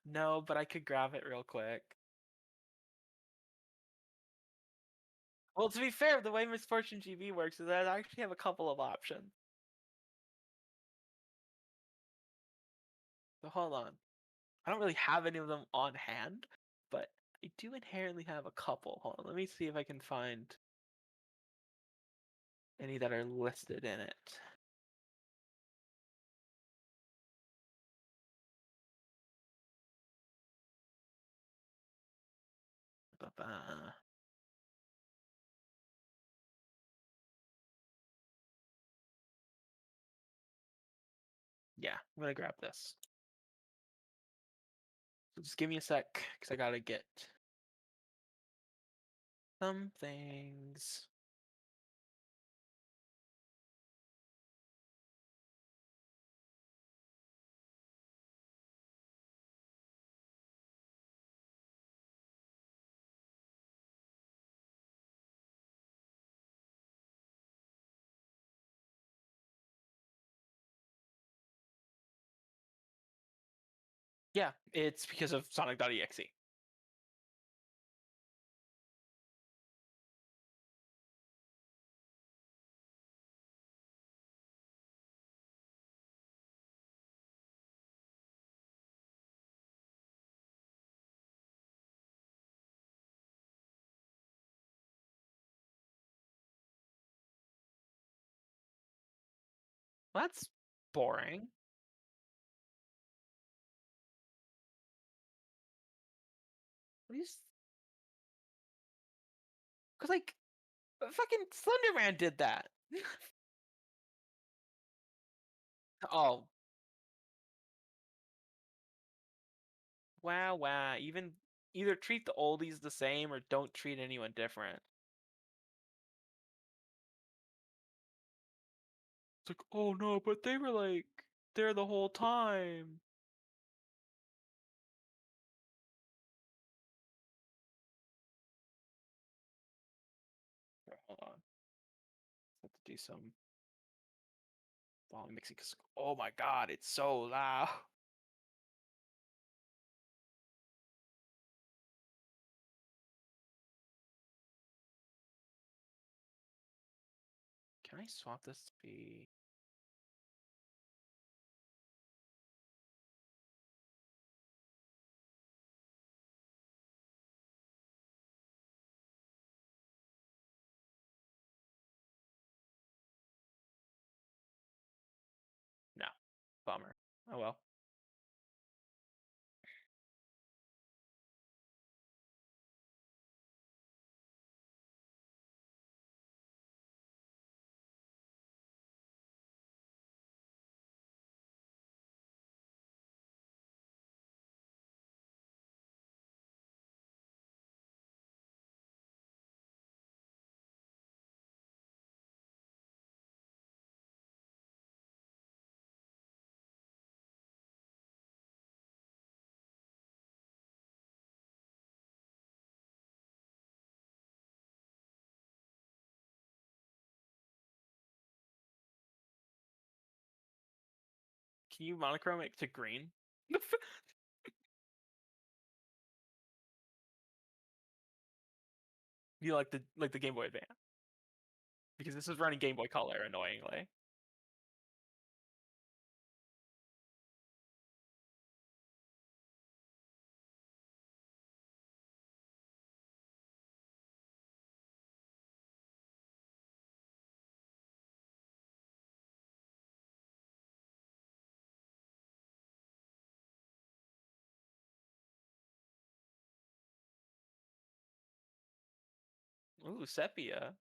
C: No, but I could grab it real quick. Well, to be fair, the way Misfortune GB works is that I actually have a couple of options. So hold on. I don't really have any of them on hand, but I do inherently have a couple. Hold on, let me see if I can find any that are listed in it. Ba-ba. Yeah, I'm gonna grab this. So just give me a sec, because I gotta get some things. Yeah, it's because of Sonic.exe. Well, that's boring. Because like, fucking Slenderman did that. Oh, wow. Either treat the oldies the same or don't treat anyone different. It's like, oh no, but they were like there the whole time. Here, hold on. I have to do some volume mixing because oh my god, it's so loud. Can I swap this to be? Oh well. Can you monochrome it to green? You like the Game Boy Advance? Because this is running Game Boy Color, annoyingly. Ooh, sepia.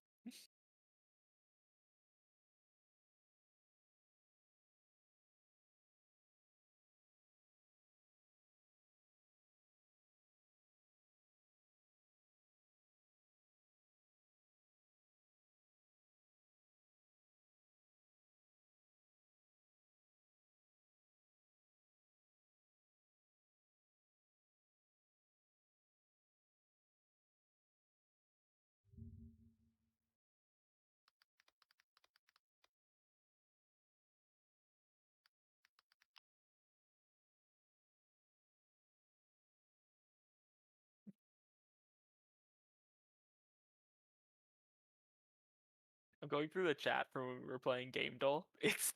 C: I'm going through the chat from when we were playing Game Dull. It's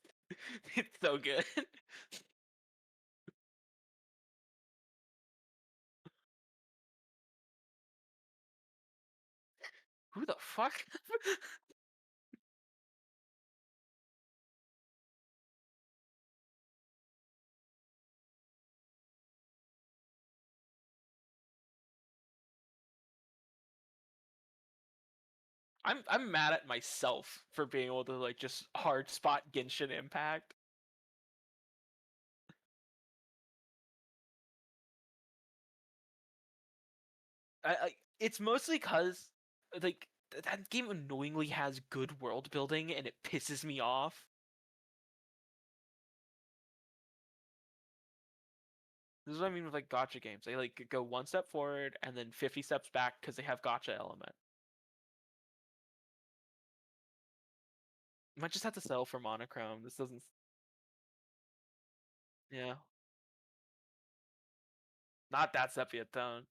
C: so good. Who the fuck? I'm mad at myself for being able to like just hard spot Genshin Impact. It's mostly because like that game annoyingly has good world building and it pisses me off. This is what I mean with like gotcha games. They like go one step forward and then 50 steps back because they have gotcha element. Might just have to settle for monochrome. This doesn't. Yeah, not that sepia tone.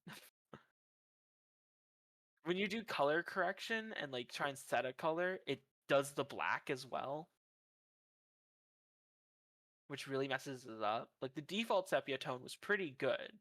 C: When you do color correction and like try and set a color, it does the black as well, which really messes it up. Like the default sepia tone was pretty good.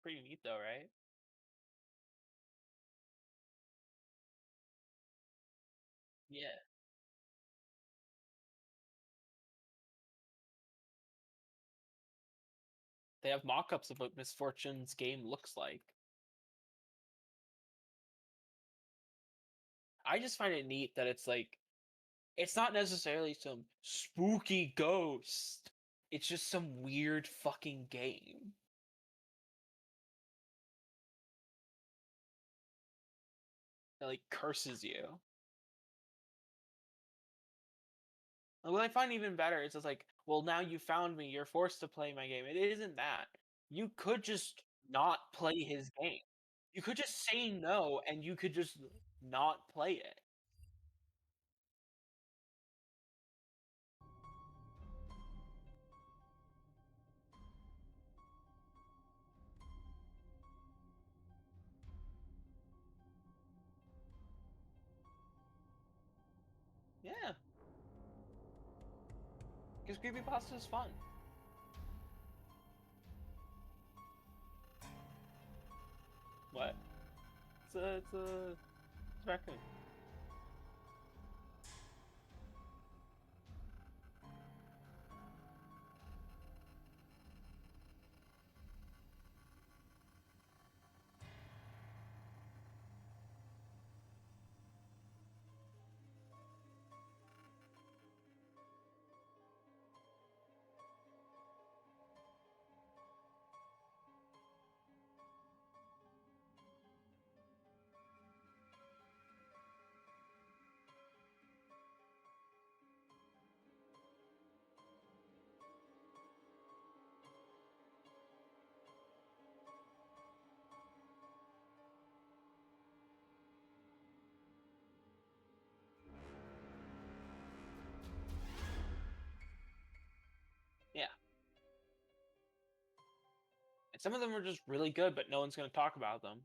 C: pretty neat though, right? Yeah. They have mock-ups of what Misfortune's game looks like. I just find it neat that it's like, it's not necessarily some spooky ghost. It's just some weird fucking game. That like curses you. And what I find even better is it's like, well, now you found me, you're forced to play my game. It isn't that. You could just not play his game. You could just say no and you could just not play it. Yeah. Because Creepypasta is fun. What? It's a raccoon. Yeah. And some of them are just really good, but no one's going to talk about them.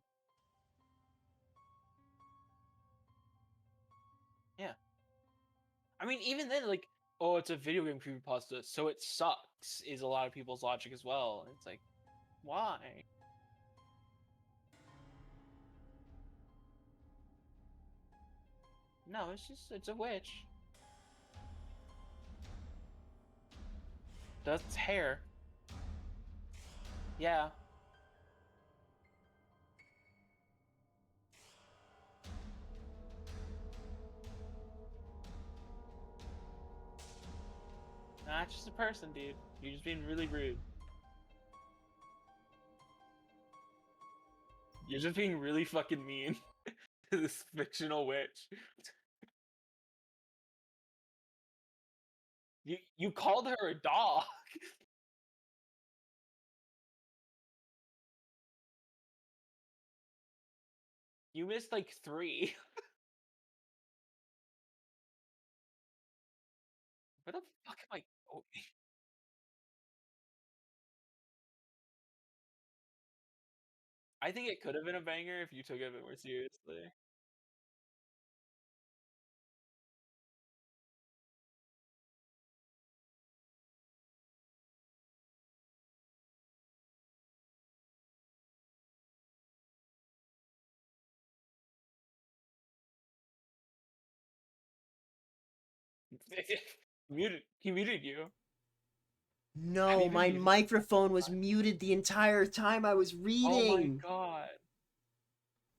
C: Yeah. I mean, even then, like, oh, it's a video game creepypasta, so it sucks, is a lot of people's logic as well. It's like, why? No, it's a witch. That's hair. Yeah. Nah, it's just a person, dude. You're just being really rude. You're just being really fucking mean to this fictional witch. You called her a dog. You missed like 3. Where the fuck am I going? I think it could have been a banger if you took it a bit more seriously. He muted you. Have
A: No,
C: you been
A: my
C: muted?
A: microphone was muted the entire time I was
C: Oh my
A: reading.
C: god.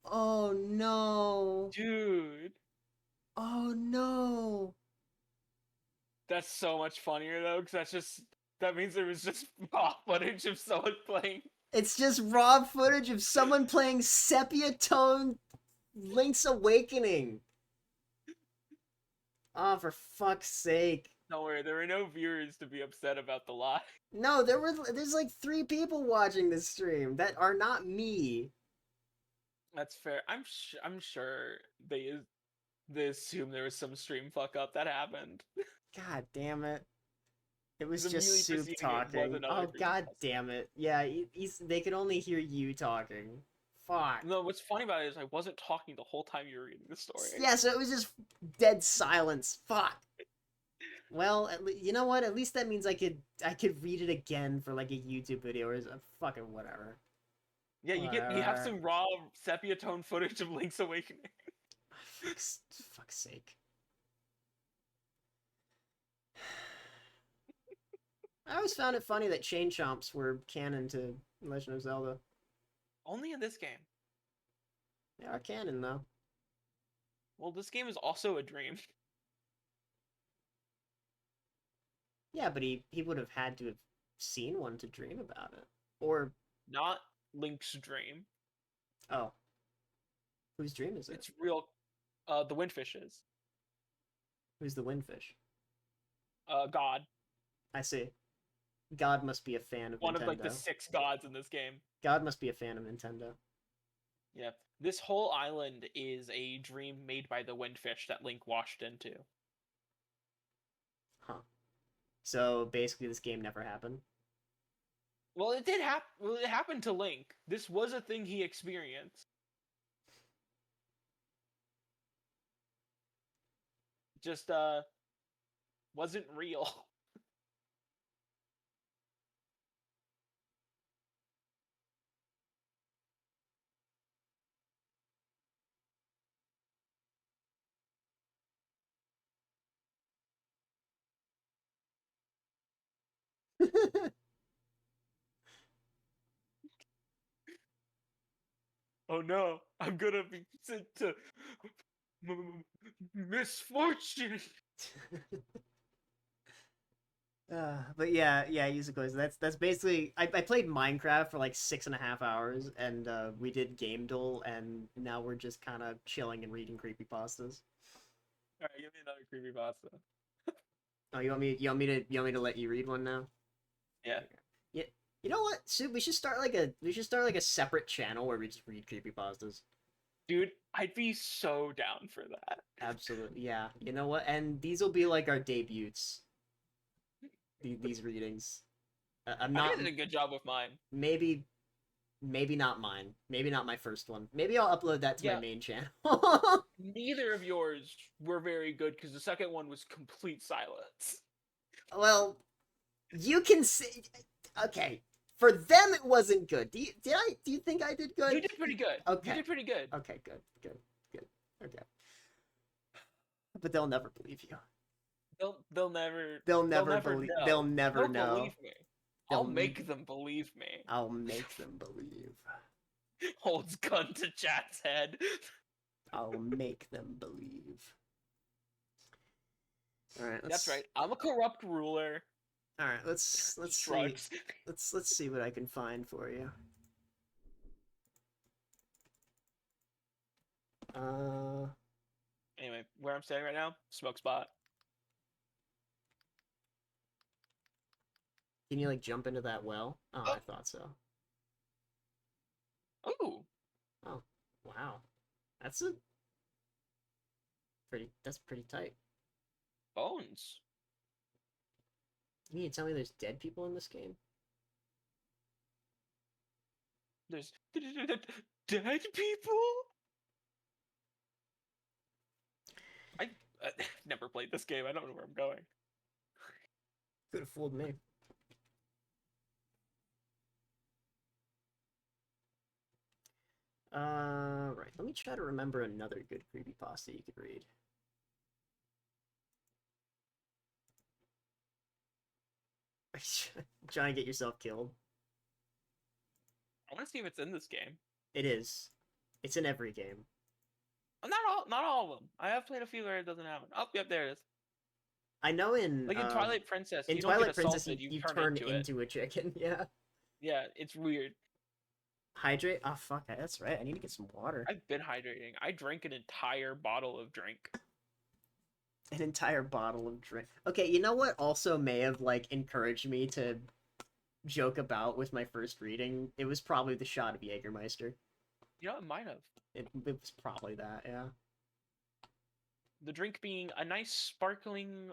A: Oh no.
C: Dude.
A: Oh no.
C: That's so much funnier though, because that means there was just raw footage of someone playing.
A: It's just raw footage of someone playing sepia tone Link's Awakening. Oh, for fuck's sake.
C: Don't worry, there were no viewers to be upset about the lie.
A: No, there's like 3 people watching this stream that are not me.
C: That's fair. I'm sure they assume there was some stream fuck up that happened.
A: God damn it. It was
C: Because
A: just
C: immediately
A: Soup
C: preceding it was
A: talking.
C: another
A: Oh, god
C: creepypasta.
A: damn it. Yeah, they could only hear you talking. Fuck.
C: No, what's funny about it is I wasn't talking the whole time you were reading the story.
A: Yeah, so it was just dead silence. Fuck. Well, you know what? At least that means I could read it again for like a YouTube video or fucking whatever.
C: Yeah, you have some raw sepia tone footage of Link's Awakening.
A: Fuck's sake. I always found it funny that chain chomps were canon to Legend of Zelda.
C: Only in this game.
A: They are canon though.
C: Well, this game is also a dream.
A: Yeah, but he would have had to have seen one to dream about it. Or
C: Not Link's dream.
A: oh. Whose dream is it?
C: It's real. The Windfishes.
A: Who's the Windfish?
C: God.
A: I see. God must be a fan of
C: One
A: Nintendo.
C: of like the 6 gods in this game.
A: God must be a fan of Nintendo.
C: Yeah. This whole island is a dream made by the Windfish that Link washed into.
A: Huh. So basically this game never happened.
C: Well, it did happen. Well, it happened to Link. This was a thing he experienced. Just wasn't real. Oh no, I'm gonna be sent to misfortune.
A: But yeah, Yuzuko's. That's basically. I played Minecraft for like 6.5 hours, and we did Game Duel, and now we're just kind of chilling and reading creepypastas.
C: All right, give me another creepypasta.
A: Oh, you want me to let you read one now?
C: Yeah.
A: Yeah. You know what? We should start like a separate channel where we just read creepypastas.
C: Dude, I'd be so down for that.
A: Absolutely, yeah. You know what? And these will be like our debuts. These readings. I'm not.
C: I did a good job with mine.
A: Maybe not mine. Maybe not my first one. Maybe I'll upload that to my main channel.
C: Neither of yours were very good because the second one was complete silence.
A: Well, you can say. Okay, for them it wasn't good. Do you think I did good?
C: You did pretty good.
A: Okay.
C: You did pretty good.
A: Okay, good. Okay. But they'll never believe you.
C: They'll never.
A: They'll never
C: believe.
A: They'll never know.
C: Believe me. I'll make them believe me.
A: I'll make them believe.
C: Holds gun to chat's head.
A: I'll make them believe. All right.
C: That's right. I'm a corrupt ruler.
A: All right. Let's
C: Shrugs.
A: see. Let's see what I can find for you.
C: Anyway, where I'm staying right now, smoke spot.
A: Can you like jump into that well? Oh, I thought so.
C: Ooh.
A: Oh, wow. That's pretty tight.
C: Bones.
A: You mean to tell me there's dead people in this game?
C: There's dead people? I never played this game. I don't know where I'm going.
A: Could have fooled me. Right. Let me try to remember another good creepypasta you could read. Trying to get yourself killed.
C: I want to see if it's in this game.
A: It is. It's in every game.
C: Not all of them. I have played a few where it doesn't happen. Oh, yep, there it is.
A: I know in
C: Like in Twilight Princess,
A: in
C: you
A: Twilight
C: don't get
A: Princess,
C: assaulted,
A: you
C: turn
A: into a chicken. Yeah.
C: Yeah, it's weird.
A: Hydrate. Oh fuck, that's right. I need to get some water.
C: I've been hydrating. I drank an entire bottle of drink.
A: An entire bottle of drink. Okay, you know what also may have like encouraged me to joke about with my first reading? It was probably the shot of Jägermeister.
C: You know, it might have.
A: It was probably that, yeah.
C: The drink being a nice sparkling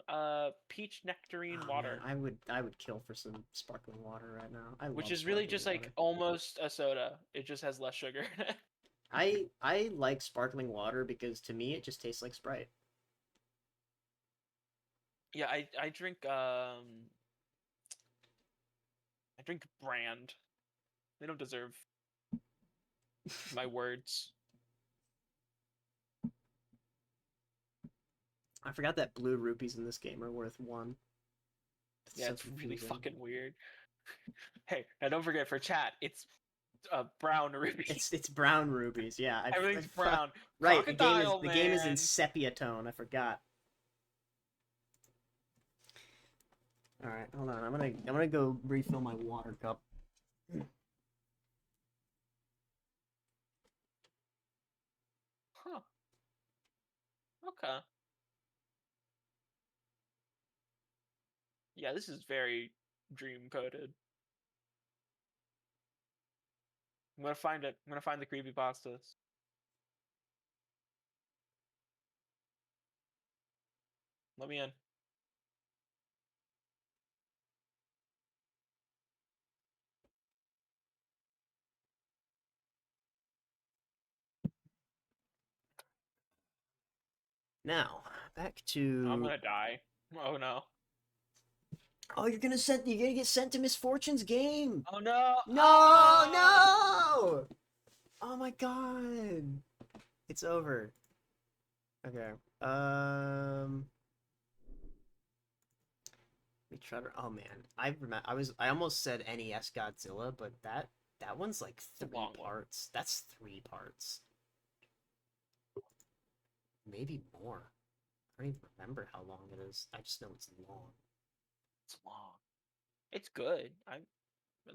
C: peach nectarine water.
A: Man, I would kill for some sparkling water right now.
C: Which
A: love
C: is really just
A: sparkling
C: like almost a soda. It just has less sugar in it.
A: I like sparkling water because to me it just tastes like Sprite.
C: Yeah, I drink brand. They don't deserve My words.
A: I forgot that blue rupees in this game are worth 1. It's
C: Yeah,
A: so
C: it's really
A: confusing.
C: fucking weird. Hey, now don't forget for chat, it's brown ruby.
A: It's brown rubies. Yeah,
C: Everything's brown.
A: Right,
C: Crocodile,
A: the game is in
C: man.
A: sepia tone. I forgot. All right, hold on. I'm gonna go refill my water cup.
C: Huh. Okay. Yeah, this is very dream coded. I'm gonna find it. I'm gonna find the creepypastas. Let me in.
A: Now, back
C: I'm
A: to.
C: gonna die. Oh no.
A: Oh, you're gonna get sent to Misfortune's game.
C: Oh no.
A: No,
C: Ah!
A: no! Oh my god. It's over. Okay. Let me try to. Oh man, I remember. I almost said NES Godzilla, but that one's like
C: a
A: 3
C: long one.
A: parts. That's 3 parts. Maybe more. I don't even remember how long it is. I just know it's long.
C: It's long. It's good. At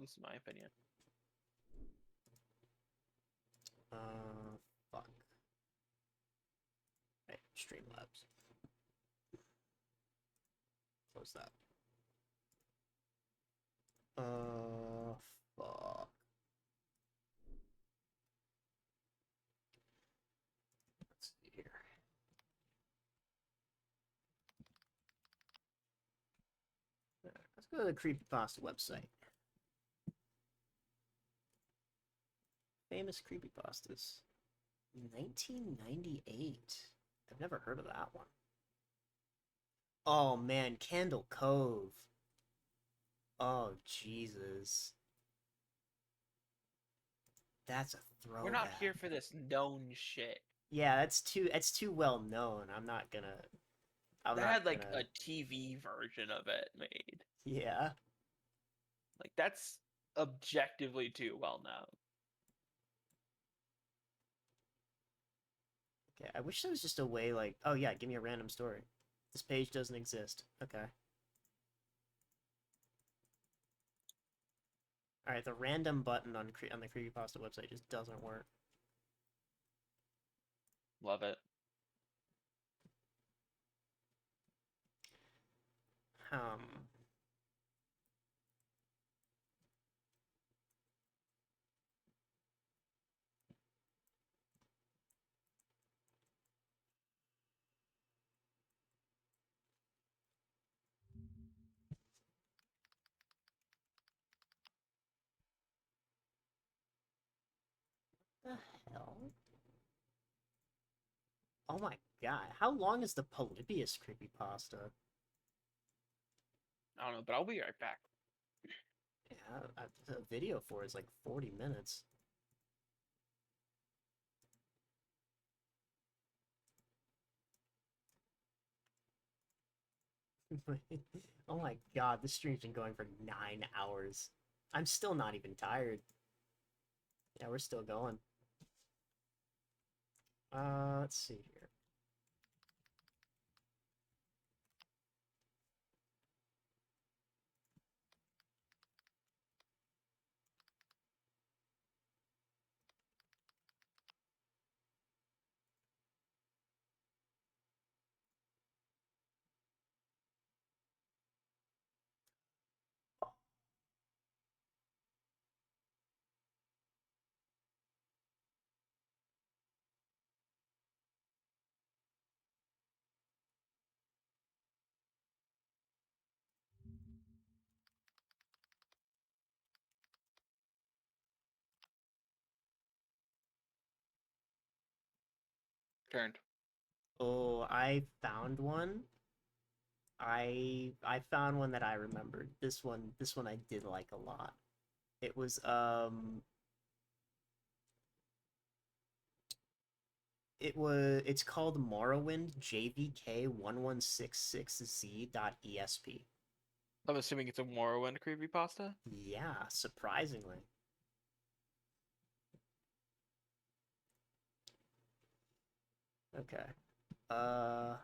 C: least in my opinion.
A: Fuck. Right, Streamlabs. Close that. Fuck. Let's see here. Let's go to the Creepypasta website. Famous Creepypastas. 1998. I've never heard of that one. Oh man, Candle Cove. Oh Jesus. That's a throwback.
C: We're not here for this known shit.
A: Yeah, that's too well known. I'm
C: They
A: not
C: had like
A: gonna.
C: a TV version of it made.
A: Yeah.
C: Like that's objectively too well known.
A: Okay, I wish there was just a way like, oh yeah, give me a random story. This page doesn't exist. Okay. Alright, the random button on the Creepypasta website just doesn't work.
C: Love it.
A: Um. The hell? Oh my god, how long is the Polybius creepypasta?
C: I don't know, but I'll be right back.
A: Yeah, the video for it is like 40 minutes. Oh my god, this stream's been going for 9 hours. I'm still not even tired. Yeah, we're still going. Let's see here.
C: Turned.
A: Oh, I found one. I found one that I remembered. This one I did like a lot. It was It's called Morrowind JVK1166Z.ESP.
C: I'm assuming it's a Morrowind creepypasta.
A: Yeah, surprisingly. Okay. Right.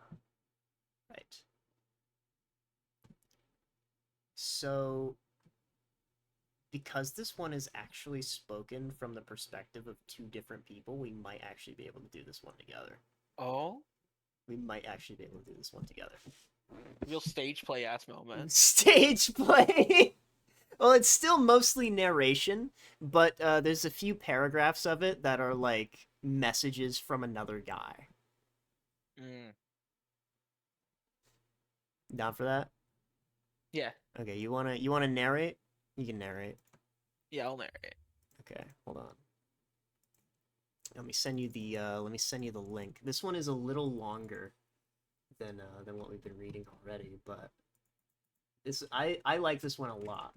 A: So, because this one is actually spoken from the perspective of two different people, we might actually be able to do this one together.
C: Oh,
A: We might actually be able to do this one together.
C: real stage play ass moment.
A: Stage play! Well, it's still mostly narration, but there's a few paragraphs of it that are like messages from another guy.
C: Mm.
A: Down for that?
C: Yeah,
A: Okay, you wanna narrate? You can narrate.
C: yeah, I'll narrate.
A: Okay, hold on. Let me send you the link. This one is a little longer than what we've been reading already, but this I like this one a lot.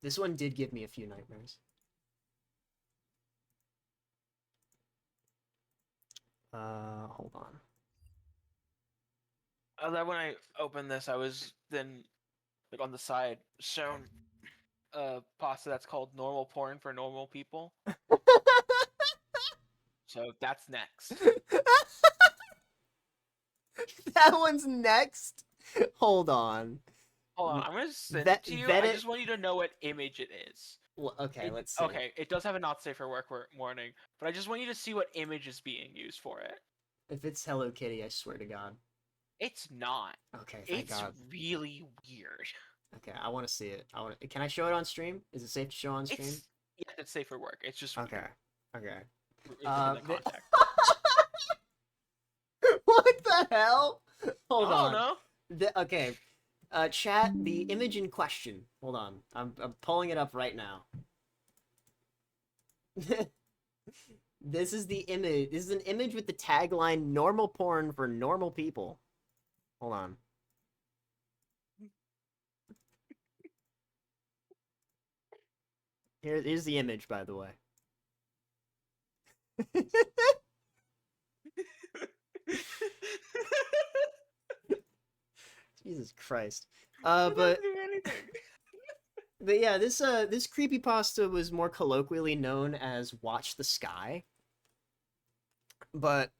A: This one did give me a few nightmares. Hold on.
C: That when I opened this, I was then like on the side shown pasta that's called normal porn for normal people. So that's next.
A: That one's next. Hold on.
C: Hold on, I'm gonna send
A: Vet-
C: it to you.
A: vet
C: I
A: it-
C: just want you to know what image it is.
A: Well, okay, let's see.
C: Okay, it does have a not safe for work warning, but I just want you to see what image is being used for it.
A: If it's Hello Kitty, I swear to God.
C: It's not.
A: Okay, thank
C: It's
A: God.
C: really weird.
A: Okay, I want to see it. Can I show it on stream? Is it safe to show on stream?
C: Yeah, it's safe for work. It's just
A: Okay. Okay.
C: in the context.
A: What the hell? Hold
C: I don't
A: on.
C: know.
A: Okay. Chat, the image in question. Hold on. I'm pulling it up right now. This is the image. This is an image with the tagline "Normal porn for normal people." Hold on. Here's the image, by the way. Jesus Christ. But yeah, this creepypasta was more colloquially known as Watch the Sky. But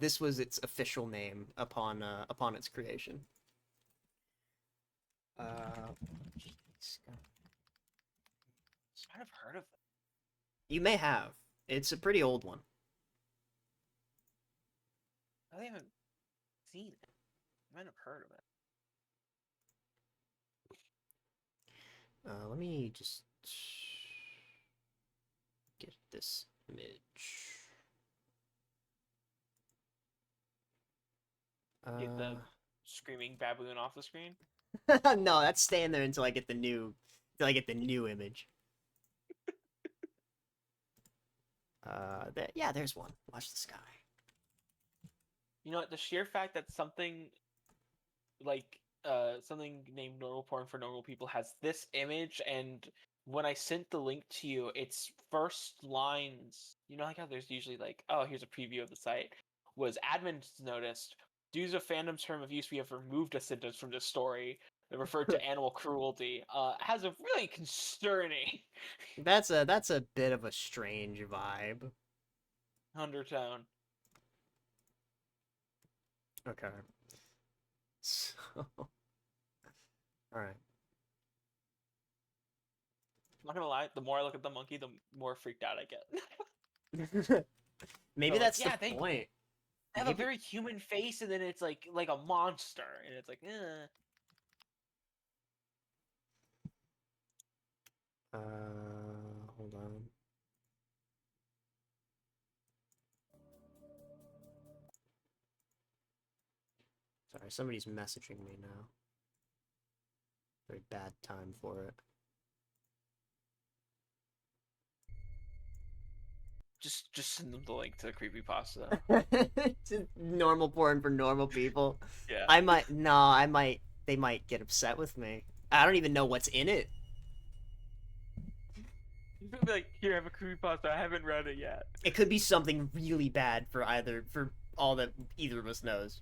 A: this was its official name upon its creation.
C: I've kind of heard of it.
A: You may have. It's a pretty old one.
C: I haven't seen it. I might have heard of it.
A: Let me just get this image.
C: Get the screaming baboon off the screen.
A: No, that's staying there until I get the new image. Yeah, there's one. Watch the Sky.
C: You know what? The sheer fact that something like something named normal porn for normal people has this image, and when I sent the link to you, its first lines, you know, like how there's usually like, oh, here's a preview of the site, was admins noticed, due to fandom term of use, we have removed a sentence from this story that referred to animal cruelty. Has a really concerning
A: That's a bit of a strange vibe.
C: undertone.
A: Okay. So, all right.
C: I'm not gonna lie, the more I look at the monkey, the more freaked out I get.
A: Maybe
C: So,
A: that's
C: yeah,
A: the point.
C: They have a
A: Maybe-
C: very human face, and then it's like a monster, and it's like, eh.
A: Hold on. Sorry, somebody's messaging me now. Very bad time for it.
C: Just send them the link to the creepypasta.
A: Just normal porn for normal people.
C: Yeah.
A: They might get upset with me. I don't even know what's in it.
C: Like, here, I have a creepypasta. I haven't read it yet.
A: It could be something really bad for all that either of us knows.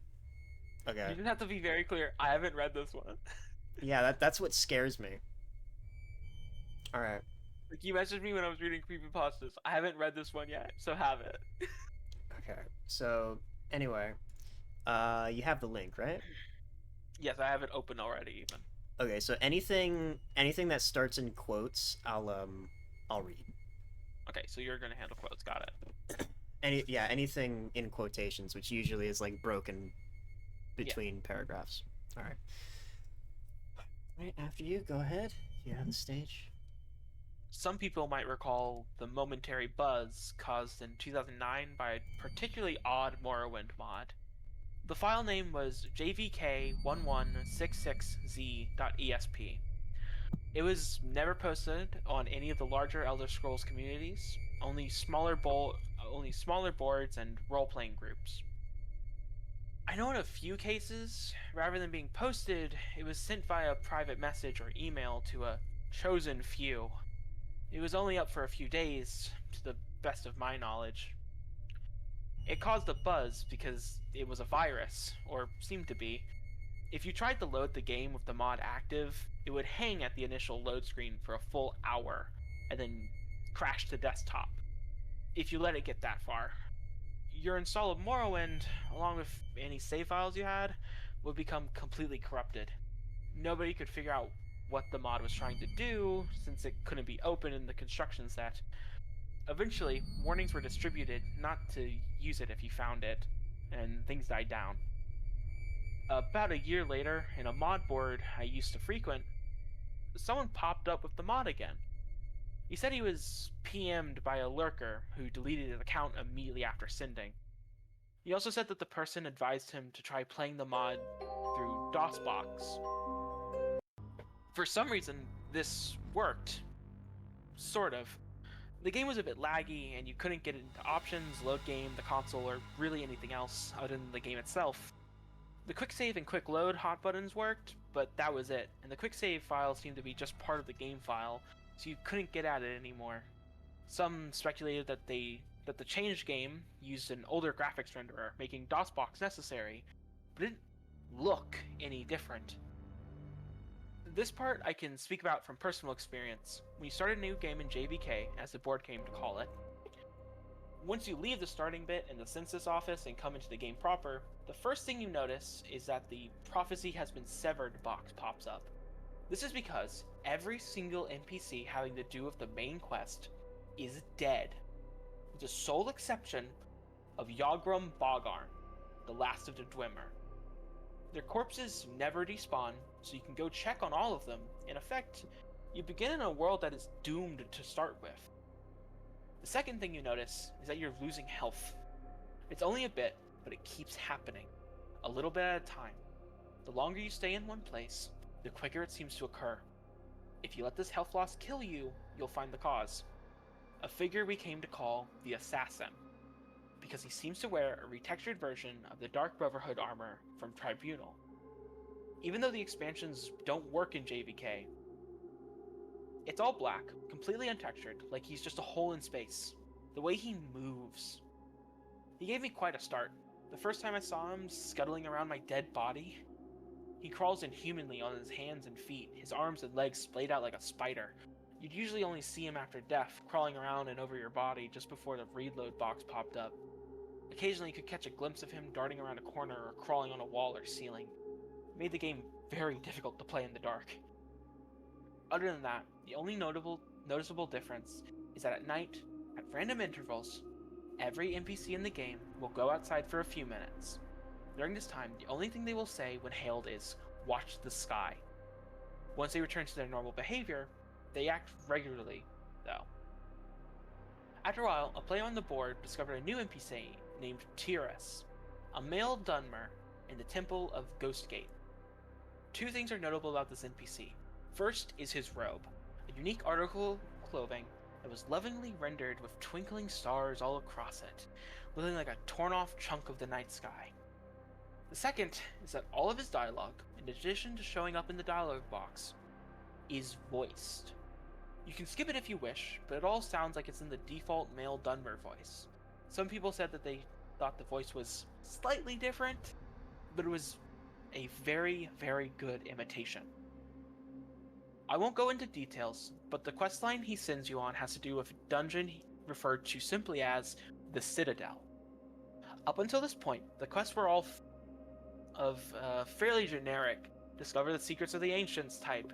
A: Okay.
C: You just have to be very clear. I haven't read this one.
A: Yeah, that's what scares me. All right.
C: Like, you messaged me when I was reading creepypastas. I haven't read this one yet, so have it.
A: Okay. So anyway, you have the link, right?
C: Yes, I have it open already. Even.
A: Okay. So anything that starts in quotes, I'll read.
C: Okay, so you're gonna handle quotes. Got it.
A: Anything in quotations, which usually is like broken between paragraphs. All right. Right after you, go ahead. You have the stage.
C: Some people might recall the momentary buzz caused in 2009 by a particularly odd Morrowind mod. The file name was jvk1166z.esp. It was never posted on any of the larger Elder Scrolls communities, only smaller boards and role-playing groups. I know in a few cases, rather than being posted, it was sent via private message or email to a chosen few. It was only up for a few days, to the best of my knowledge. It caused a buzz because it was a virus, or seemed to be. If you tried to load the game with the mod active, it would hang at the initial load screen for a full hour, and then crash the desktop, if you let it get that far. Your install of Morrowind, along with any save files you had, would become completely corrupted. Nobody could figure out what the mod was trying to do, since it couldn't be opened in the construction set. Eventually, warnings were distributed not to use it if you found it, and things died down. About a year later, in a mod board I used to frequent, someone popped up with the mod again. He said he was PM'd by a lurker who deleted his account immediately after sending. He also said that the person advised him to try playing the mod through DOSBox. For some reason, this worked. Sort of. The game was a bit laggy, and you couldn't get into options, load game, the console, or really anything else other than the game itself. The quick save and quick load hot buttons worked, but that was it, and the quick save file seemed to be just part of the game file, so you couldn't get at it anymore. Some speculated that the changed game used an older graphics renderer, making DOSBox necessary, but it didn't look any different. This part I can speak about from personal experience. When you start a new game in JVK, as the board came to call it, once you leave the starting bit in the census office and come into the game proper, the first thing you notice is that the Prophecy has been severed box pops up. This is because every single NPC having to do with the main quest is dead, with the sole exception of Yagrum Bogarn, the last of the Dwemer. Their corpses never despawn, so you can go check on all of them. In effect, you begin in a world that is doomed to start with. The second thing you notice is that you're losing health. It's only a bit, but it keeps happening, a little bit at a time. The longer you stay in one place, the quicker it seems to occur. If you let this health loss kill you, you'll find the cause. A figure we came to call the Assassin, because he seems to wear a retextured version of the Dark Brotherhood armor from Tribunal. Even though the expansions don't work in JVK, it's all black, completely untextured, like he's just a hole in space. The way he moves. He gave me quite a start. The first time I saw him scuttling around my dead body, he crawls inhumanly on his hands and feet, his arms and legs splayed out like a spider. You'd usually only see him after death, crawling around and over your body just before the reload box popped up. Occasionally you could catch a glimpse of him darting around a corner or crawling on a wall or ceiling. It made the game very difficult to play in the dark. Other than that, the only noticeable difference is that at night, at random intervals, every NPC in the game will go outside for a few minutes. During this time, the only thing they will say when hailed is, "Watch the sky." Once they return to their normal behavior, they act regularly, though. After a while, a player on the board discovered a new NPC named Tyrus, a male Dunmer in the Temple of Ghostgate. Two things are notable about this NPC. First is his robe, a unique article of clothing that was lovingly rendered with twinkling stars all across it, looking like a torn-off chunk of the night sky. The second is that all of his dialogue, in addition to showing up in the dialogue box, is voiced. You can skip it if you wish, but it all sounds like it's in the default male Dunmer voice. Some people said that they thought the voice was slightly different, but it was a very, very good imitation. I won't go into details, but the questline he sends you on has to do with a dungeon referred to simply as the Citadel. Up until this point, the quests were all fairly generic. Discover the secrets of the ancients type.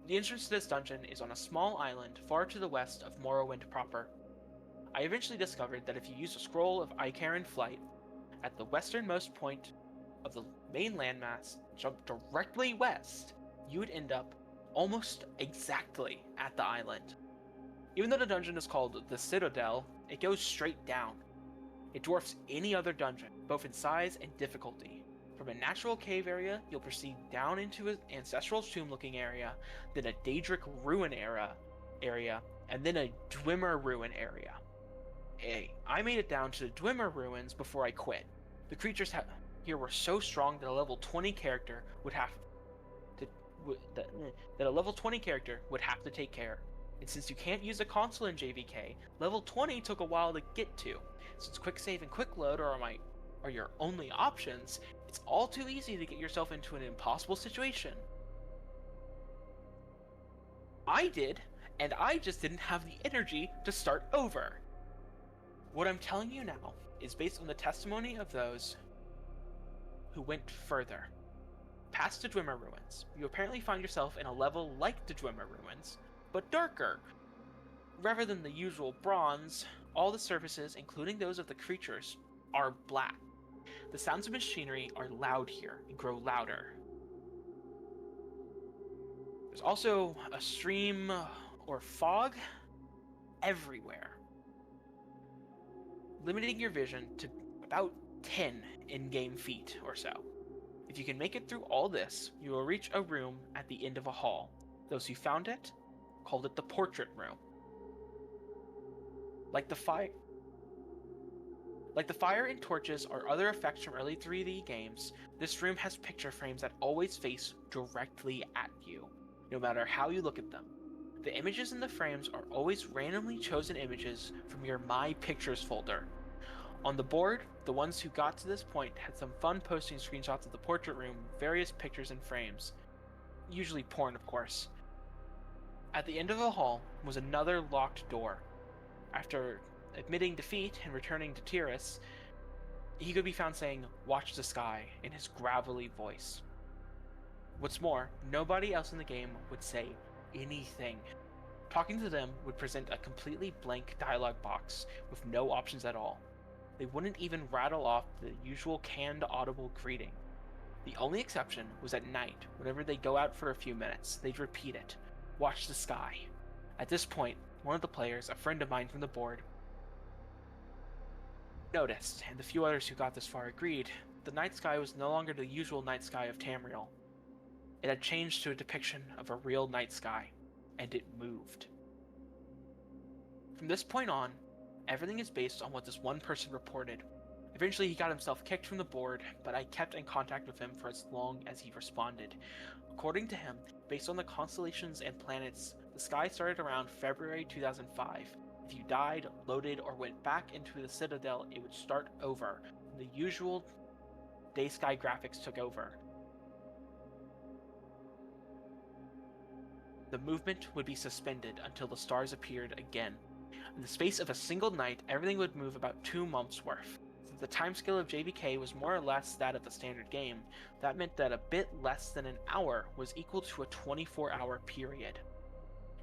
C: The entrance to this dungeon is on a small island far to the west of Morrowind proper. I eventually discovered that if you use a scroll of Icaren Flight at the westernmost point of the main landmass, jump directly west, you would end up almost exactly at the island. Even though the dungeon is called the Citadel, it goes straight down. It dwarfs any other dungeon, both in size and difficulty. From a natural cave area, you'll proceed down into an ancestral tomb-looking area, then a Daedric ruin area, and then a Dwemer ruin area. I made it down to the Dwemer ruins before I quit. The creatures here were so strong that a level 20 character would have to take care. And since you can't use a console in JVK, level 20 took a while to get to. Since quick save and quick load are your only options, it's all too easy to get yourself into an impossible situation. I did, and I just didn't have the energy to start over. What I'm telling you now is based on the testimony of those who went further. Past the Dwemer ruins, you apparently find yourself in a level like the Dwemer ruins, but darker. Rather than the usual bronze, all the surfaces, including those of the creatures, are black. The sounds of machinery are loud here and grow louder. There's also a stream or fog everywhere, limiting your vision to about 10 in-game feet or so. If you can make it through all this, you will reach a room at the end of a hall. Those who found it called it the portrait room. Like the fire and torches or other effects from early 3D games, this room has picture frames that always face directly at you, no matter how you look at them. The images in the frames are always randomly chosen images from your My Pictures folder. On the board, the ones who got to this point had some fun posting screenshots of the portrait room, various pictures and frames. Usually porn, of course. At the end of the hall was another locked door. After admitting defeat and returning to Tyrus, he could be found saying, "Watch the sky," in his gravelly voice. What's more, nobody else in the game would say anything. Talking to them would present a completely blank dialogue box with no options at all. They wouldn't even rattle off the usual canned audible greeting. The only exception was at night. Whenever they go out for a few minutes, they'd repeat it. "Watch the sky." At this point, one of the players, a friend of mine from the board, noticed, and the few others who got this far agreed, the night sky was no longer the usual night sky of Tamriel. It had changed to a depiction of a real night sky, and it moved. From this point on, everything is based on what this one person reported. Eventually he got himself kicked from the board, but I kept in contact with him for as long as he responded. According to him, based on the constellations and planets, the sky started around February 2005. If you died, loaded, or went back into the Citadel, it would start over. The usual day sky graphics took over. The movement would be suspended until the stars appeared again. In the space of a single night, everything would move about 2 months' worth. Since the timescale of JVK was more or less that of the standard game, that meant that a bit less than an hour was equal to a 24-hour period.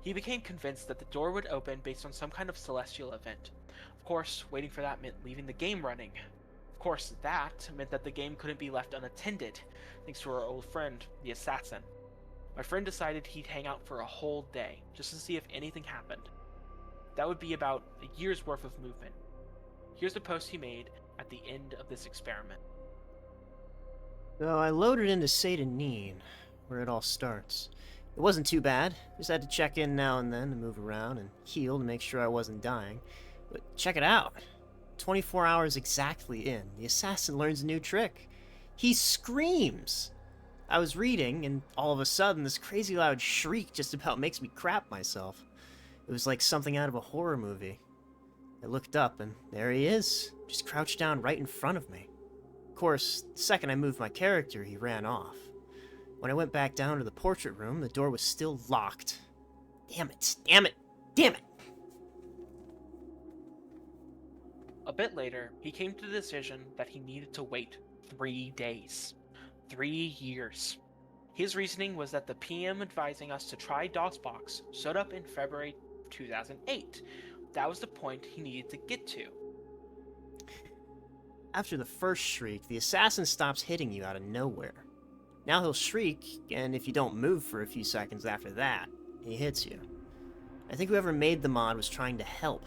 C: He became convinced that the door would open based on some kind of celestial event. Of course, waiting for that meant leaving the game running. Of course, that meant that the game couldn't be left unattended, thanks to our old friend, the assassin. My friend decided he'd hang out for a whole day, just to see if anything happened. That would be about a year's worth of movement. Here's the post he made at the end of this experiment.
A: So I loaded into Satanin, where it all starts. It wasn't too bad, just had to check in now and then to move around and heal to make sure I wasn't dying. But check it out. 24 hours exactly in, the assassin learns a new trick. He screams! I was reading, and all of a sudden this crazy loud shriek just about makes me crap myself. It was like something out of a horror movie. I looked up, and there he is, just crouched down right in front of me. Of course, the second I moved my character, he ran off. When I went back down to the portrait room, the door was still locked. Damn it, damn it, damn it!
C: A bit later, he came to the decision that he needed to wait 3 days. 3 years. His reasoning was that the PM advising us to try DOSBox showed up in February 2008. That was the point he needed to get to.
A: After the first shriek, the assassin stops hitting you out of nowhere. Now he'll shriek, and if you don't move for a few seconds after that, he hits you. I think whoever made the mod was trying to help.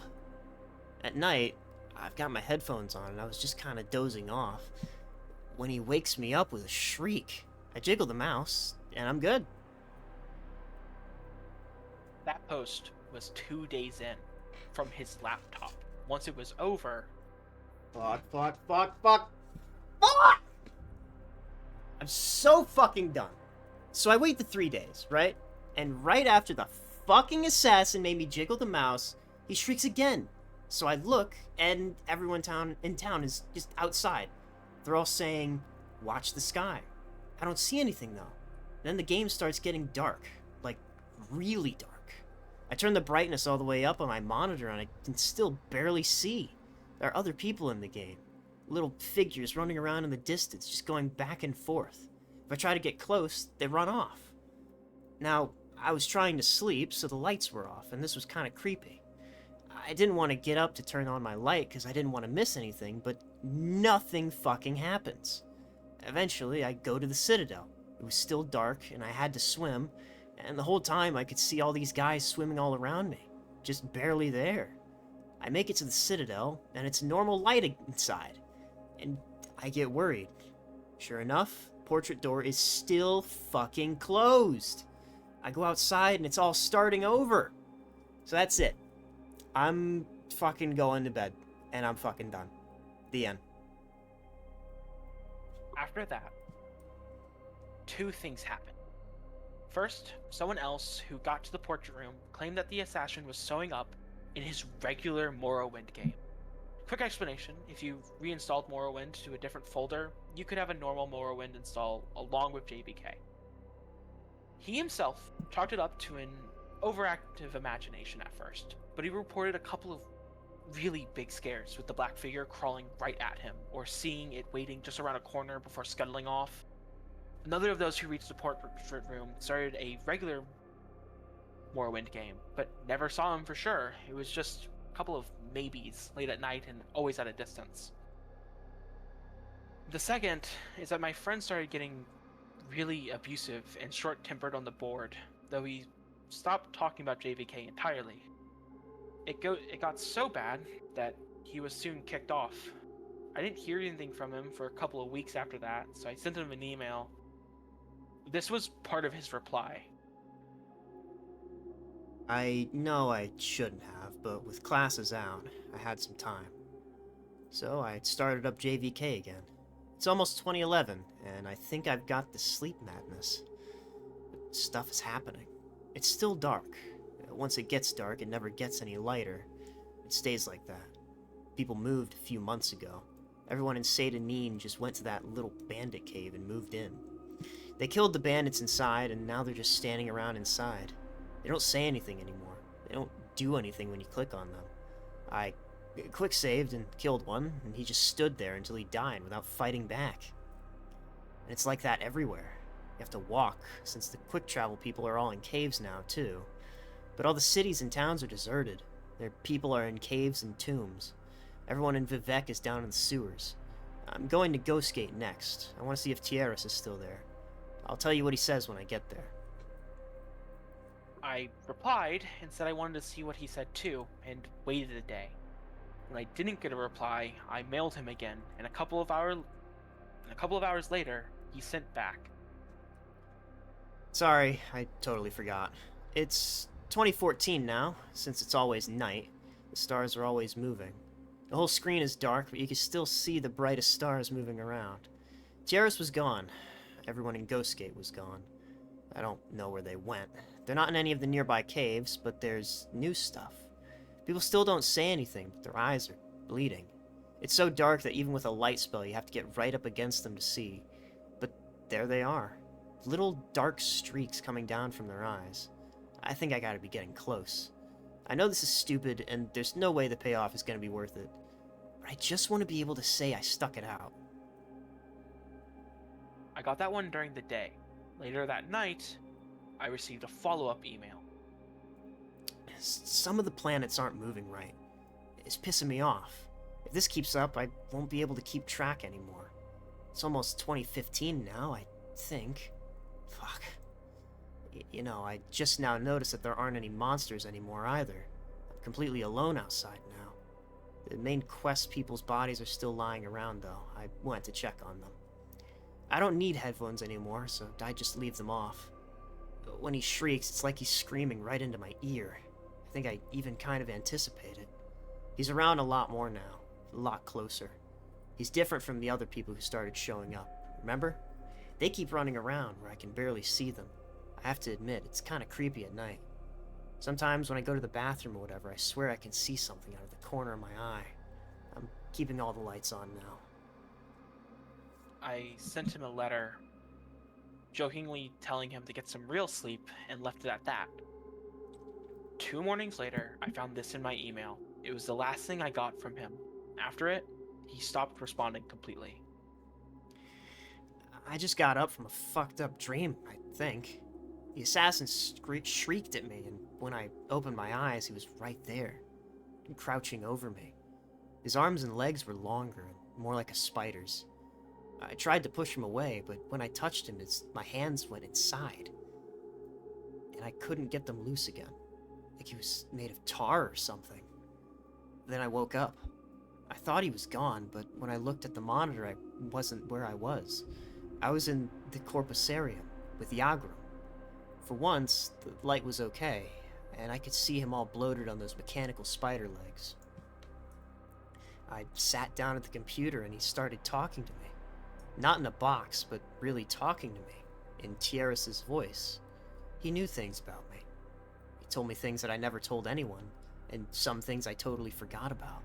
A: At night, I've got my headphones on and I was just kind of dozing off when he wakes me up with a shriek. I jiggle the mouse, and I'm good.
C: That post was 2 days in from his laptop. Once it was over,
A: Fuck, fuck, fuck, fuck, fuck! I'm so fucking done. So I wait the 3 days, right? And right after the fucking assassin made me jiggle the mouse, he shrieks again. So I look, and everyone in town is just outside. They're all saying, "Watch the sky." I don't see anything, though. Then the game starts getting dark. Like, really dark. I turn the brightness all the way up on my monitor, and I can still barely see. There are other people in the game. Little figures running around in the distance, just going back and forth. If I try to get close, they run off. Now, I was trying to sleep, so the lights were off, and this was kind of creepy. I didn't want to get up to turn on my light because I didn't want to miss anything, but nothing fucking happens. Eventually, I go to the Citadel. It was still dark, and I had to swim, and the whole time I could see all these guys swimming all around me, just barely there. I make it to the Citadel, and it's normal light inside, and I get worried. Sure enough, the portrait door is still fucking closed. I go outside, and it's all starting over. So that's it. I'm fucking going to bed, and I'm fucking done. The end.
C: after that, 2 things happened. First, someone else who got to the portrait room claimed that the assassin was showing up in his regular Morrowind game. Quick explanation, if you reinstalled Morrowind to a different folder, you could have a normal Morrowind install along with JVK. He himself chalked it up to an overactive imagination at first, but he reported a couple of really big scares with the black figure crawling right at him, or seeing it waiting just around a corner before scuttling off. Another of those who reached the portrait room started a regular Morrowind game, but never saw him for sure. It was just a couple of maybes late at night and always at a distance. The second is that my friend started getting really abusive and short-tempered on the board, though he stopped talking about JVK entirely. It got so bad that he was soon kicked off. I didn't hear anything from him for a couple of weeks after that, so I sent him an email. This was part of his reply.
A: I know I shouldn't have, but with classes out, I had some time. So I started up JVK again. It's almost 2011, and I think I've got the sleep madness. But stuff is happening. It's still dark. Once it gets dark, it never gets any lighter. It stays like that. People moved a few months ago. Everyone in Seyda just went to that little bandit cave and moved in. They killed the bandits inside, and now they're just standing around inside. They don't say anything anymore. They don't do anything when you click on them. I quick saved and killed one, and he just stood there until he died without fighting back. And it's like that everywhere. You have to walk, since the quick travel people are all in caves now, too. But all the cities and towns are deserted. Their people are in caves and tombs. Everyone in Vivek is down in the sewers. I'm going to Ghostgate next. I want to see if Tierras is still there. I'll tell you what he says when I get there.
C: I replied and said I wanted to see what he said too, and waited a day. When I didn't get a reply, I mailed him again, and a couple of hours later, he sent back.
A: Sorry, I totally forgot. It's 2014 now, since it's always night. The stars are always moving. The whole screen is dark, but you can still see the brightest stars moving around. Tierras was gone. Everyone in Ghostgate was gone. I don't know where they went.
E: They're not in any of the nearby caves, but there's new stuff. People still don't say anything, but their eyes are bleeding. It's so dark that even with a light spell, you have to get right up against them to see. But there they are. Little dark streaks coming down from their eyes. I think I gotta be getting close. I know this is stupid, and there's no way the payoff is gonna be worth it. But I just want to be able to say I stuck it out.
C: I got that one during the day. Later that night, I received a follow-up email.
E: Some of the planets aren't moving right. It's pissing me off. If this keeps up, I won't be able to keep track anymore. It's almost 2015 now, I think. Fuck. You know, I just now noticed that there aren't any monsters anymore either. I'm completely alone outside now. The main quest people's bodies are still lying around, though. I went to check on them. I don't need headphones anymore, so I just leave them off. When he shrieks, it's like he's screaming right into my ear. I think I even kind of anticipate it. He's around a lot more now, a lot closer. He's different from the other people who started showing up, remember? They keep running around where I can barely see them. I have to admit, it's kind of creepy at night. Sometimes when I go to the bathroom or whatever, I swear I can see something out of the corner of my eye. I'm keeping all the lights on now.
C: I sent him a letter, jokingly telling him to get some real sleep, and left it at that. 2 mornings later, I found this in my email. It was the last thing I got from him. After it, he stopped responding completely.
E: I just got up from a fucked up dream, I think. The assassin shrieked at me, and when I opened my eyes, he was right there, crouching over me. His arms and legs were longer and more like a spider's. I tried to push him away, but when I touched him, my hands went inside. And I couldn't get them loose again. Like he was made of tar or something. Then I woke up. I thought he was gone, but when I looked at the monitor, I wasn't where I was. I was in the Corpusarium with Yagrum. For once, the light was okay, and I could see him all bloated on those mechanical spider legs. I sat down at the computer and he started talking to me. Not in a box, but really talking to me, in Tierras' voice. He knew things about me. He told me things that I never told anyone, and some things I totally forgot about.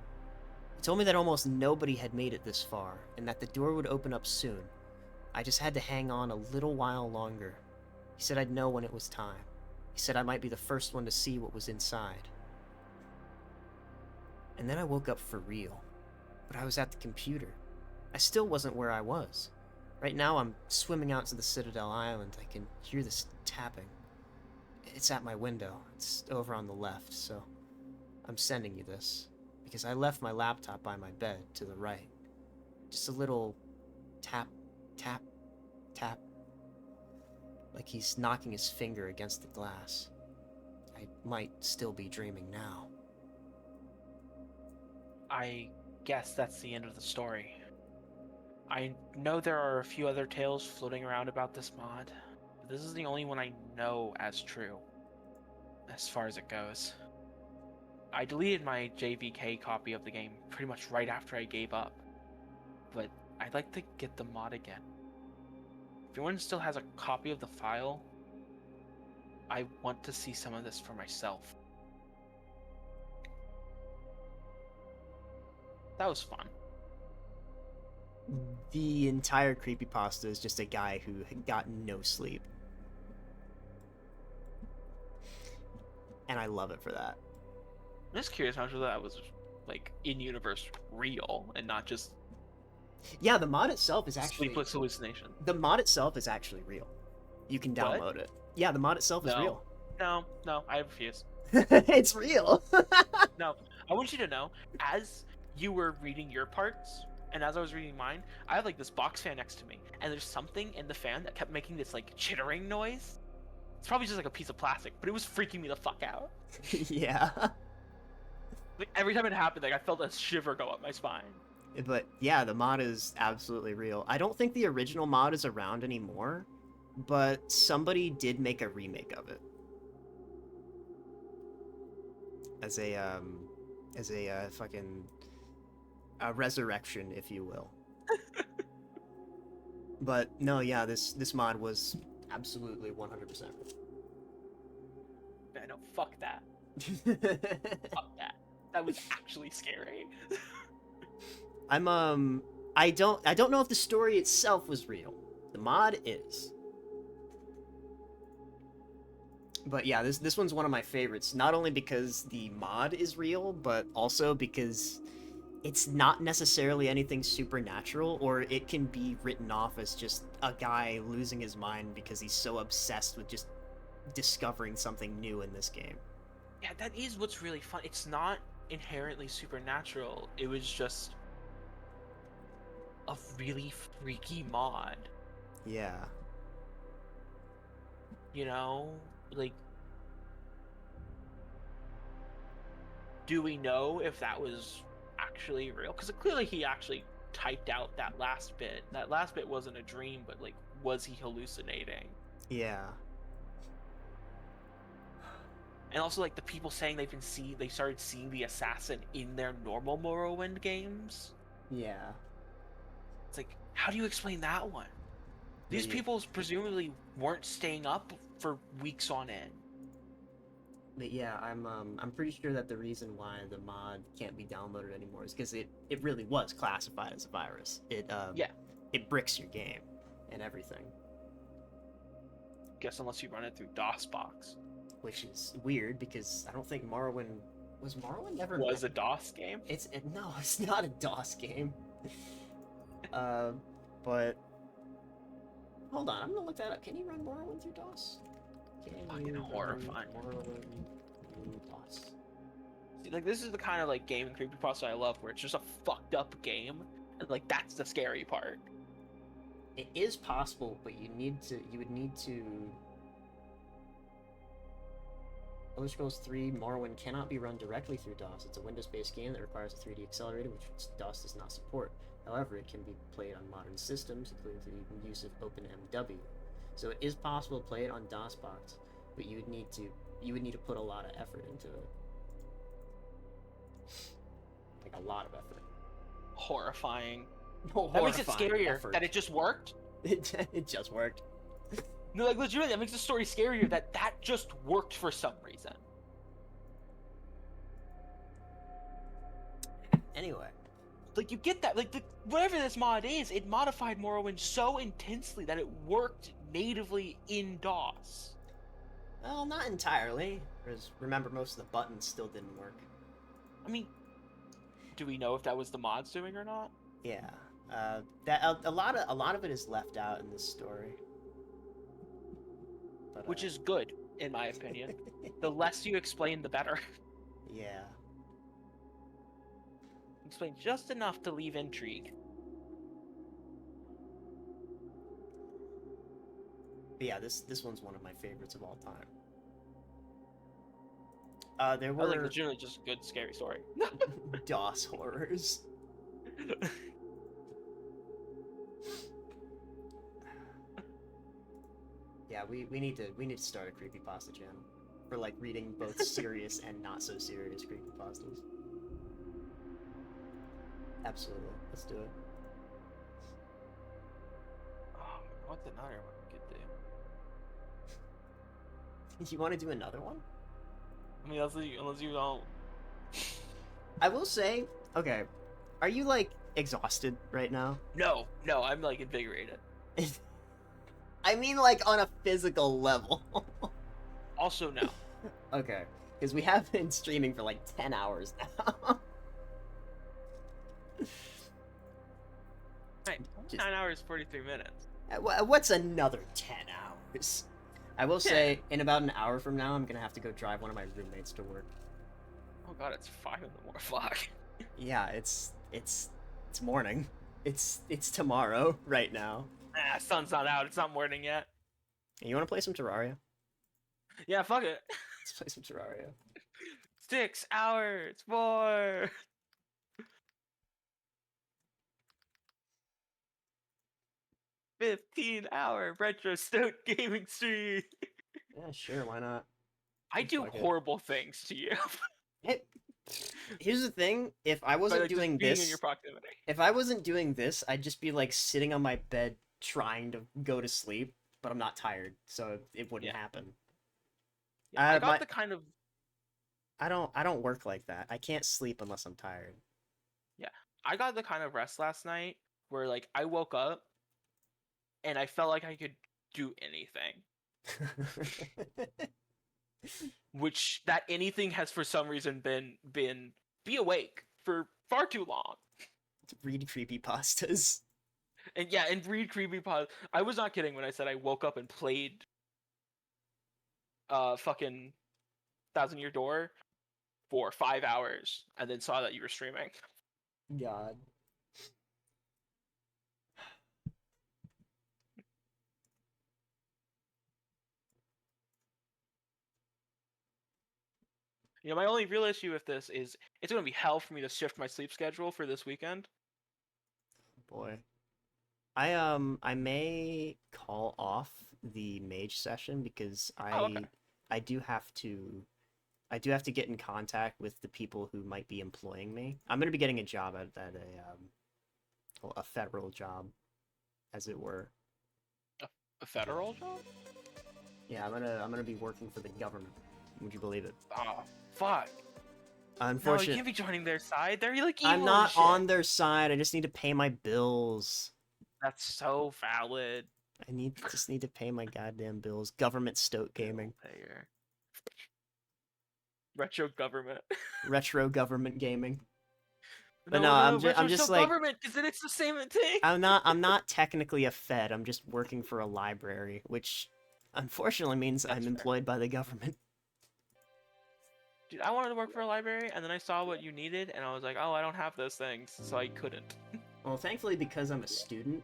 E: He told me that almost nobody had made it this far, and that the door would open up soon. I just had to hang on a little while longer. He said I'd know when it was time. He said I might be the first one to see what was inside. And then I woke up for real. But I was at the computer. I still wasn't where I was. Right now I'm swimming out to the Citadel Island. I can hear this tapping. It's at my window. It's over on the left, so I'm sending you this. Because I left my laptop by my bed to the right. Just a little tap, tap, tap. Like he's knocking his finger against the glass. I might still be dreaming now.
C: I guess that's the end of the story. I know there are a few other tales floating around about this mod, but this is the only one I know as true, as far as it goes. I deleted my JVK copy of the game pretty much right after I gave up, but I'd like to get the mod again. If anyone still has a copy of the file, I want to see some of this for myself. That was fun.
E: The entire creepypasta is just a guy who had gotten no sleep. And I love it for that.
C: I'm just curious how much of that was like in-universe real and not just
E: Yeah, the mod itself is actually
C: sleepless hallucination.
E: The mod itself is actually real. You can download it. Yeah, the mod itself is real.
C: No, I refuse.
E: It's real.
C: No, I want you to know, as you were reading your parts, and as I was reading mine, I have like this box fan next to me, and there's something in the fan that kept making this like chittering noise. It's probably just like a piece of plastic, but it was freaking me the fuck out.
E: Yeah.
C: Like every time it happened, like I felt a shiver go up my spine.
E: But yeah, the mod is absolutely real. I don't think the original mod is around anymore, but somebody did make a remake of it. As a fucking resurrection, if you will. But no, yeah, this mod was absolutely 100%.
C: fuck that. Fuck that. That was actually scary.
E: I don't know if the story itself was real. The mod is. But yeah, this one's one of my favorites, not only because the mod is real, but also because it's not necessarily anything supernatural, or it can be written off as just a guy losing his mind because he's so obsessed with just discovering something new in this game.
C: Yeah, that is what's really fun. It's not inherently supernatural. It was just a really freaky mod.
E: Yeah.
C: You know? Like, do we know if that was actually real? Because clearly he actually typed out that last bit. That last bit wasn't a dream, but like, was he hallucinating?
E: Yeah.
C: And also, like, the people saying they started seeing the assassin in their normal Morrowind games.
E: Yeah.
C: It's like, how do you explain that one? These
E: Yeah.
C: people presumably weren't staying up for weeks on end.
E: But yeah, I'm pretty sure that the reason why the mod can't be downloaded anymore is because it really was classified as a virus.
C: Yeah.
E: It bricks your game and everything,
C: Guess unless you run it through DOSBox.
E: which is weird because I don't think Morrowind was ever
C: Was a DOS game?
E: No, it's not a DOS game. But hold on, I'm gonna look that up. Can you run Morrowind through DOS?
C: Fucking horrifying.
E: Morrowind through DOS.
C: See, like, this is the kind of like game and creepypasta I love, where it's just a fucked up game, and like that's the scary part.
E: It is possible, but you would need to. Elder Scrolls 3 Morrowind cannot be run directly through DOS. It's a Windows-based game that requires a 3D accelerator, which DOS does not support. However, it can be played on modern systems, including through the use of OpenMW. So it is possible to play it on DOSBox, but you would need to put a lot of effort into it. Like a lot of effort.
C: Horrifying.
E: No,
C: That makes it
E: horrifying
C: scarier
E: effort.
C: that it just worked.
E: It just worked.
C: No, like, legitimately, that makes the story scarier that just worked for some reason.
E: Anyway.
C: Like, you get that. Like, whatever this mod is, it modified Morrowind so intensely that it worked natively in DOS.
E: Well, not entirely. Because remember, most of the buttons still didn't work.
C: I mean, do we know if that was the mods doing or not?
E: Yeah. That a lot of it is left out in this story. But,
C: Which is good, in my opinion. The less you explain, the better.
E: Yeah.
C: Explain just enough to leave intrigue.
E: But yeah, this one's one of my favorites of all time. There
C: I
E: were
C: like legitimately just a good scary story.
E: DOS horrors. Yeah, we need to start a creepypasta channel for like reading both serious and not so serious creepypastas. Absolutely, let's do it.
C: Oh, what's another one we could do?
E: You want to do another one?
C: I mean, unless you don't.
E: I will say, okay, are you like exhausted right now?
C: No, I'm like invigorated.
E: I mean, like on a physical level.
C: Also, no.
E: Okay, because we have been streaming for like 10 hours now.
C: Right, 9 hours 43 minutes.
E: What's another 10 hours? I will say, in about an hour from now, I'm gonna have to go drive one of my roommates to work.
C: Oh god, it's 5 in the morning. Fuck.
E: Yeah, it's morning. It's tomorrow right now.
C: Ah, sun's not out. It's not morning yet.
E: You want to play some Terraria?
C: Yeah, fuck it.
E: Let's play some Terraria.
C: 6 hours more. 15-hour retro stoked gaming stream.
E: Yeah, sure, why not?
C: I do
E: Fuck it.
C: horrible things to you.
E: Hey, here's the thing: if I
C: By,
E: wasn't
C: like, just
E: doing
C: being in
E: this,
C: your proximity.
E: if I wasn't doing this, I'd just be like sitting on my bed trying to go to sleep, but I'm not tired, so it wouldn't
C: Yeah.
E: happen.
C: Yeah, I got
E: my-
C: the kind of
E: I don't work like that. I can't sleep unless I'm tired.
C: I got the kind of rest last night where like I woke up and I felt like I could do anything. Which that anything has for some reason been be awake for far too long.
E: Read creepypastas.
C: And yeah, and read creepypasta. I was not kidding when I said I woke up and played fucking Thousand Year Door for 5 hours and then saw that you were streaming.
E: God.
C: You know, my only real issue with this is it's gonna be hell for me to shift my sleep schedule for this weekend.
E: Boy. I may call off the mage session because
C: Okay.
E: I do have to get in contact with the people who might be employing me. I'm gonna be getting a job at a federal job, as it were.
C: A federal job?
E: Yeah, I'm gonna be working for the government. Would you believe it?
C: Oh, fuck. No, you
E: Unfortunately,
C: can't be joining their side. They're like evil
E: I'm
C: as
E: not
C: shit.
E: on their side. I just need to pay my bills.
C: That's so valid.
E: Just need to pay my goddamn bills. Government stoat gaming.
C: Payer. Retro government.
E: Retro government gaming. But no, I'm just like
C: government because then it's the same thing.
E: I'm not technically a fed. I'm just working for a library, which unfortunately means
C: That's
E: I'm
C: fair.
E: employed by the government.
C: Dude, I wanted to work for a library, and then I saw what you needed, and I was like, oh, I don't have those things, so I couldn't.
E: Well, thankfully, because I'm a student,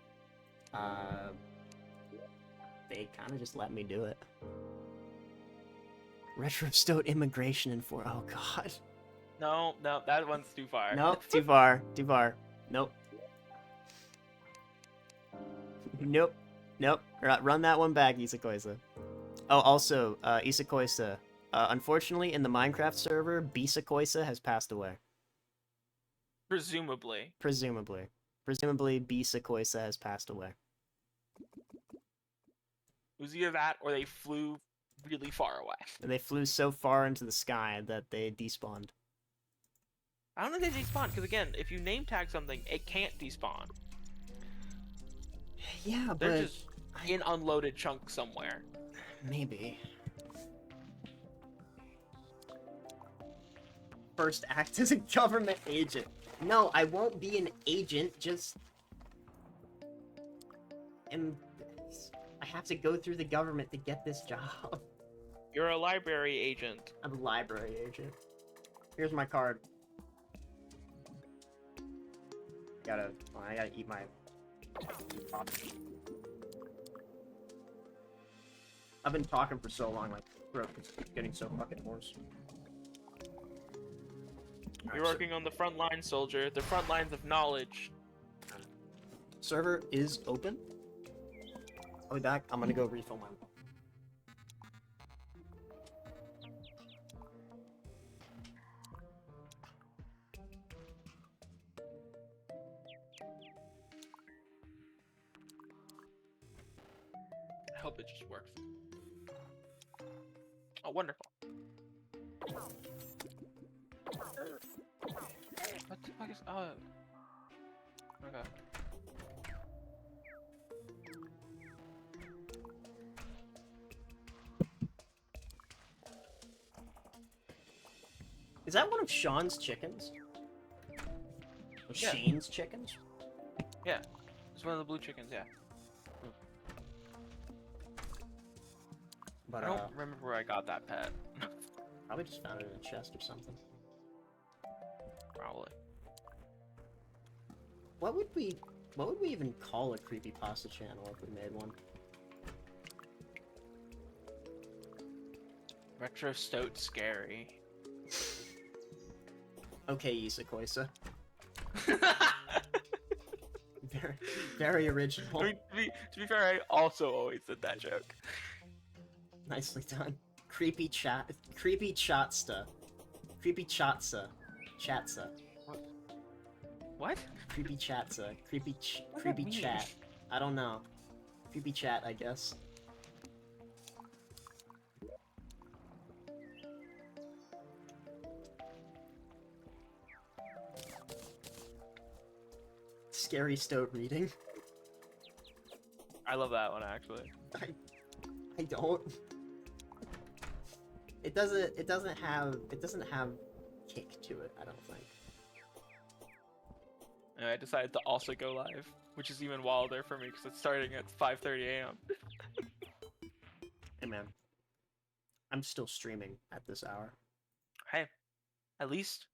E: they kind of just let me do it. Retro stoat immigration and for oh god.
C: No, that one's too far.
E: Nope, too far, too far. Nope. Nope. Nope. Run that one back, Isakoisa. Oh, also, Isakoisa. Unfortunately, in the Minecraft server, Bisakoisa has passed away.
C: Presumably.
E: Presumably. Presumably, Bisakoisa has passed away.
C: It was either that, or they flew really far away.
E: They flew so far into the sky that they despawned.
C: I don't think they despawn, because again, if you name tag something, it can't despawn.
E: Yeah,
C: They're
E: but...
C: just in unloaded chunks somewhere.
E: Maybe. First act as a government agent. No, I won't be an agent, just... I have to go through the government to get this job.
C: You're a library agent.
E: I'm a library agent. Here's my card. I gotta eat my... I've been talking for so long, my throat is getting so fucking hoarse.
C: You're working on the front line, soldier. The front lines of knowledge.
E: Server is open. I'll be back. I'm gonna go refill my...
C: I hope it just works. Oh, wonderful. What the fuck is... Oh. Okay.
E: Is that one of Sean's chickens? Or
C: Yeah.
E: Shane's chickens?
C: Yeah. It's one of the blue chickens, yeah.
E: But,
C: I don't remember where I got that pet.
E: probably just found it in a chest or something.
C: Probably.
E: What would we even call a creepypasta channel if we made one?
C: Retro Stoat Scary.
E: Okay, Isakoisa. Very, very original.
C: I mean, to be fair, I also always did that joke.
E: Nicely done. Creepy chatsta. Creepy chatsa. Chatsa.
C: What?
E: Creepy chatsa. Creepy
C: What does that mean?
E: chat. I don't know. Creepy chat, I guess.
A: scary stone reading.
C: I love that one actually.
A: I don't. It doesn't have kick to it, I don't think.
C: And I decided to also go live, which is even wilder for me because it's starting at 5:30 a.m.
A: Hey man, I'm still streaming at this hour.
C: Hey, at least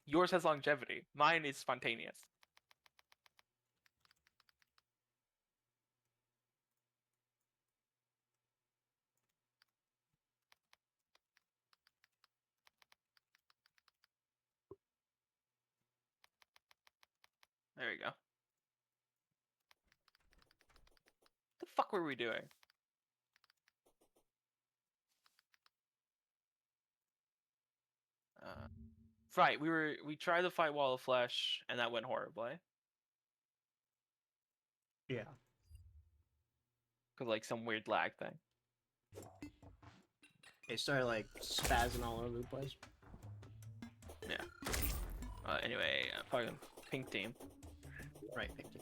C: yours has longevity. Mine is spontaneous. There we go. What the fuck were we doing? Right, we tried to fight Wall of Flesh, and that went horribly.
A: Yeah.
C: Cause like some weird lag thing.
A: It started like spazzing all over the place.
C: Yeah. Anyway, fucking pink team.
A: Right, picked it.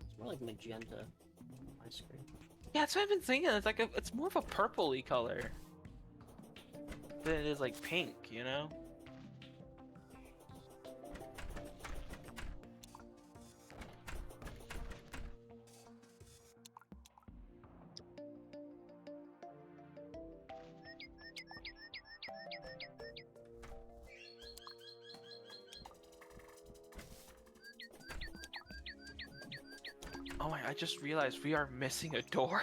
A: It's more like magenta on my screen.
C: Yeah, that's what I've been thinking. It's like it's more of a purpley color than it is like pink, you know? Oh my, I just realized we are missing a door.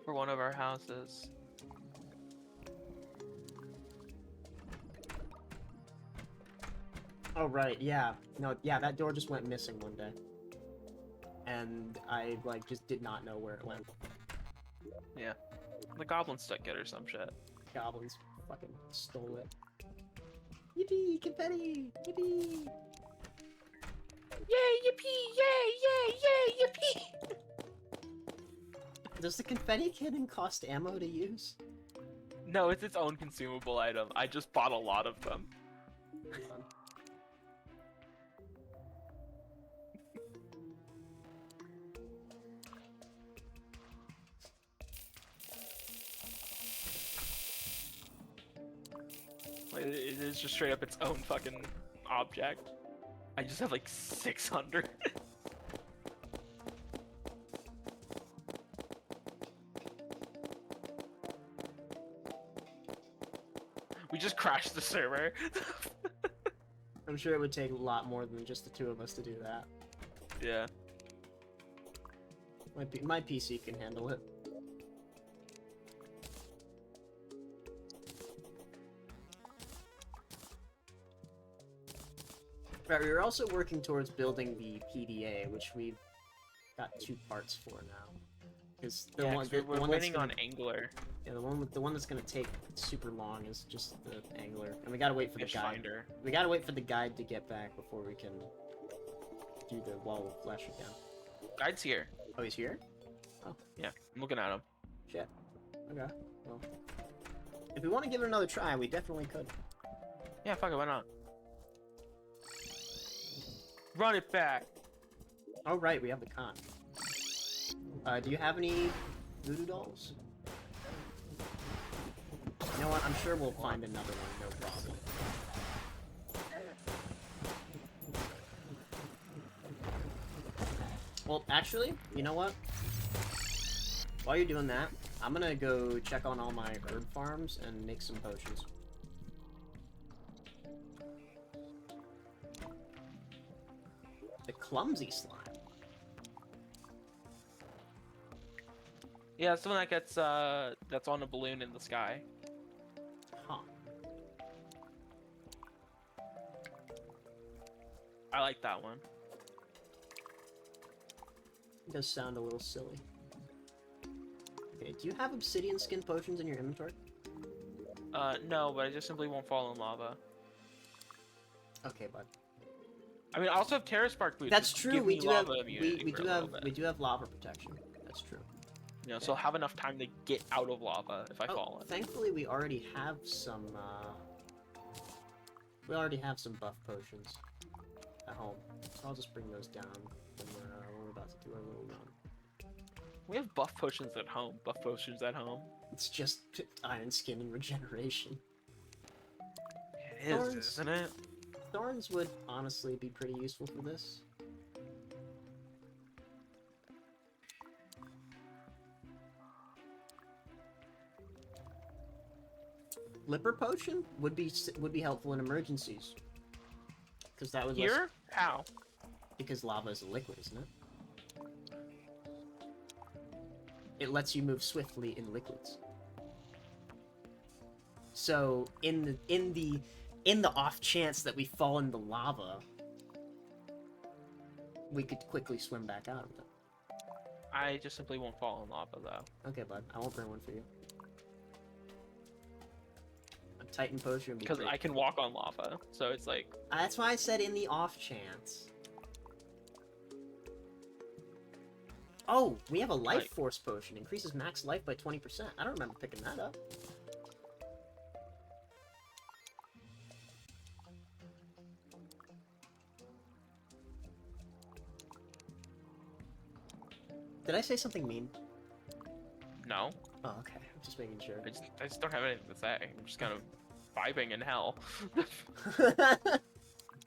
C: For one of our houses.
A: Oh right, yeah. No, yeah, that door just went missing one day. And I like just did not know where it went.
C: Yeah. The goblins took it or some shit.
A: Goblins fucking stole it. Yippee! Confetti! Yippee!
C: Yay, yippee! Yay, yay, yay, yippee!
A: Does the confetti cannon cost ammo to use?
C: No, it's its own consumable item. I just bought a lot of them. Like, it is just straight up its own fucking object. I just have like 600. We just crashed the server.
A: I'm sure it would take a lot more than just the two of us to do that.
C: Yeah.
A: My PC can handle it. Right, we were also working towards building the PDA, which we've got 2 parts for now. Because the
C: Yeah,
A: one,
C: 'cause
A: the,
C: we're
A: the one that's
C: waiting
A: gonna,
C: on Angler.
A: yeah, the one that's gonna take super long is just the angler, and we gotta wait for the
C: Fish
A: guide.
C: finder.
A: We gotta wait for the guide to get back before we can do the wall of flesh again.
C: Guide's here.
A: Oh, he's here?
C: Yeah, I'm looking at him.
A: Shit. Okay. Well, if we want to give it another try, we definitely could.
C: Yeah, fuck it, why not? Run it back.
A: Oh right, we have the con. Do you have any voodoo dolls? You know what? I'm sure we'll find another one, no problem. Well, actually, you know what? While you're doing that, I'm gonna go check on all my herb farms and make some potions. The clumsy slime.
C: Yeah, it's the one that gets that's on a balloon in the sky.
A: Huh.
C: I like that one.
A: It does sound a little silly. Okay, do you have obsidian skin potions in your inventory?
C: No, but I just simply won't fall in lava.
A: Okay, bud.
C: I mean, I also have Terra Spark boots.
A: That's
C: which
A: true.
C: give
A: We
C: me
A: do have
C: lava immunity for a little bit.
A: we do have lava protection. That's true.
C: You know, so I'll have enough time to get out of lava if I fall in.
E: Thankfully, we already have some. We already have some buff potions at home, so I'll just bring those down when we're about to do our little run.
C: We have buff potions at home. Buff potions at home.
E: It's just iron skin and regeneration.
C: It is, isn't it?
E: Thorns would honestly be pretty useful for this. Lipper potion would be helpful in emergencies. Because that would
C: Here? How?
E: because lava is a liquid, isn't it? It lets you move swiftly in liquids. So in the off chance that we fall in the lava, we could quickly swim back out of it.
C: I just simply won't fall in lava though.
E: Okay, bud. I won't bring one for you. A Titan potion would be
C: Because
E: great.
C: I can walk on lava, so it's like
E: That's why I said in the off chance. Oh, we have a life
C: Right.
E: force potion. Increases max life by 20%. I don't remember picking that up. Did I say something mean?
C: no.
E: Oh, okay. I'm just making sure.
C: I just don't have anything to say. I'm just kind of vibing in hell,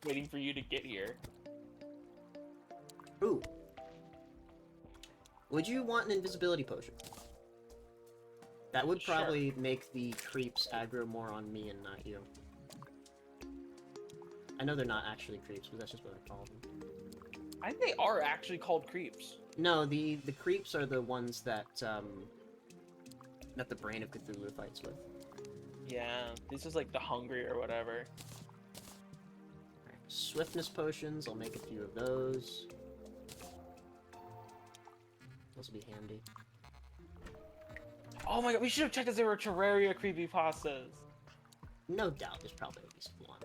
C: waiting for you to get here.
E: Ooh. Would you want an invisibility potion? That would
C: Sure.
E: probably make the creeps aggro more on me and not you. I know they're not actually creeps, but that's just what I call them.
C: I think they are actually called creeps.
E: No, the creeps are the ones that that the brain of Cthulhu fights with.
C: Yeah, this is like the hungry or whatever.
E: Alright, swiftness potions, I'll make a few of those. Those will be handy.
C: Oh my god, we should have checked if there were Terraria creepypastas.
E: No doubt, there's probably at least one.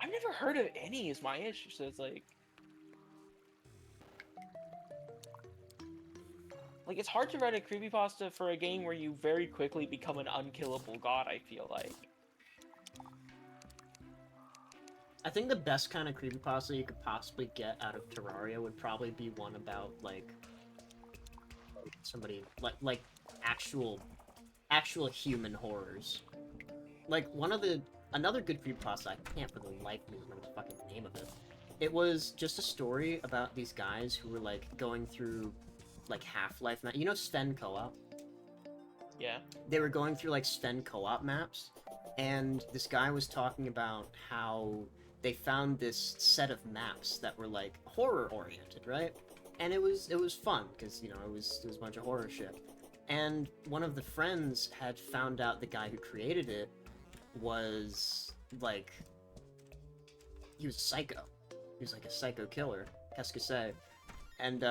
C: I've never heard of any is my issue, so it's like it's hard to write a creepypasta for a game where you very quickly become an unkillable god, I feel like.
E: I think the best kind of creepypasta you could possibly get out of Terraria would probably be one about, like, somebody, like actual human horrors. Like, another good creepypasta, I can't for the life of me remember the fucking name of it. It was just a story about these guys who were, like, going through, like, Half-Life, you know Sven Co-op?
C: Yeah.
E: They were going through, like, Sven Co-op maps, and this guy was talking about how they found this set of maps that were, like, horror-oriented, right? And it was fun, because, you know, it was a bunch of horror shit. And one of the friends had found out the guy who created it was, like, he was a psycho. He was, like, a psycho killer, qu'est-ce que c'est? And,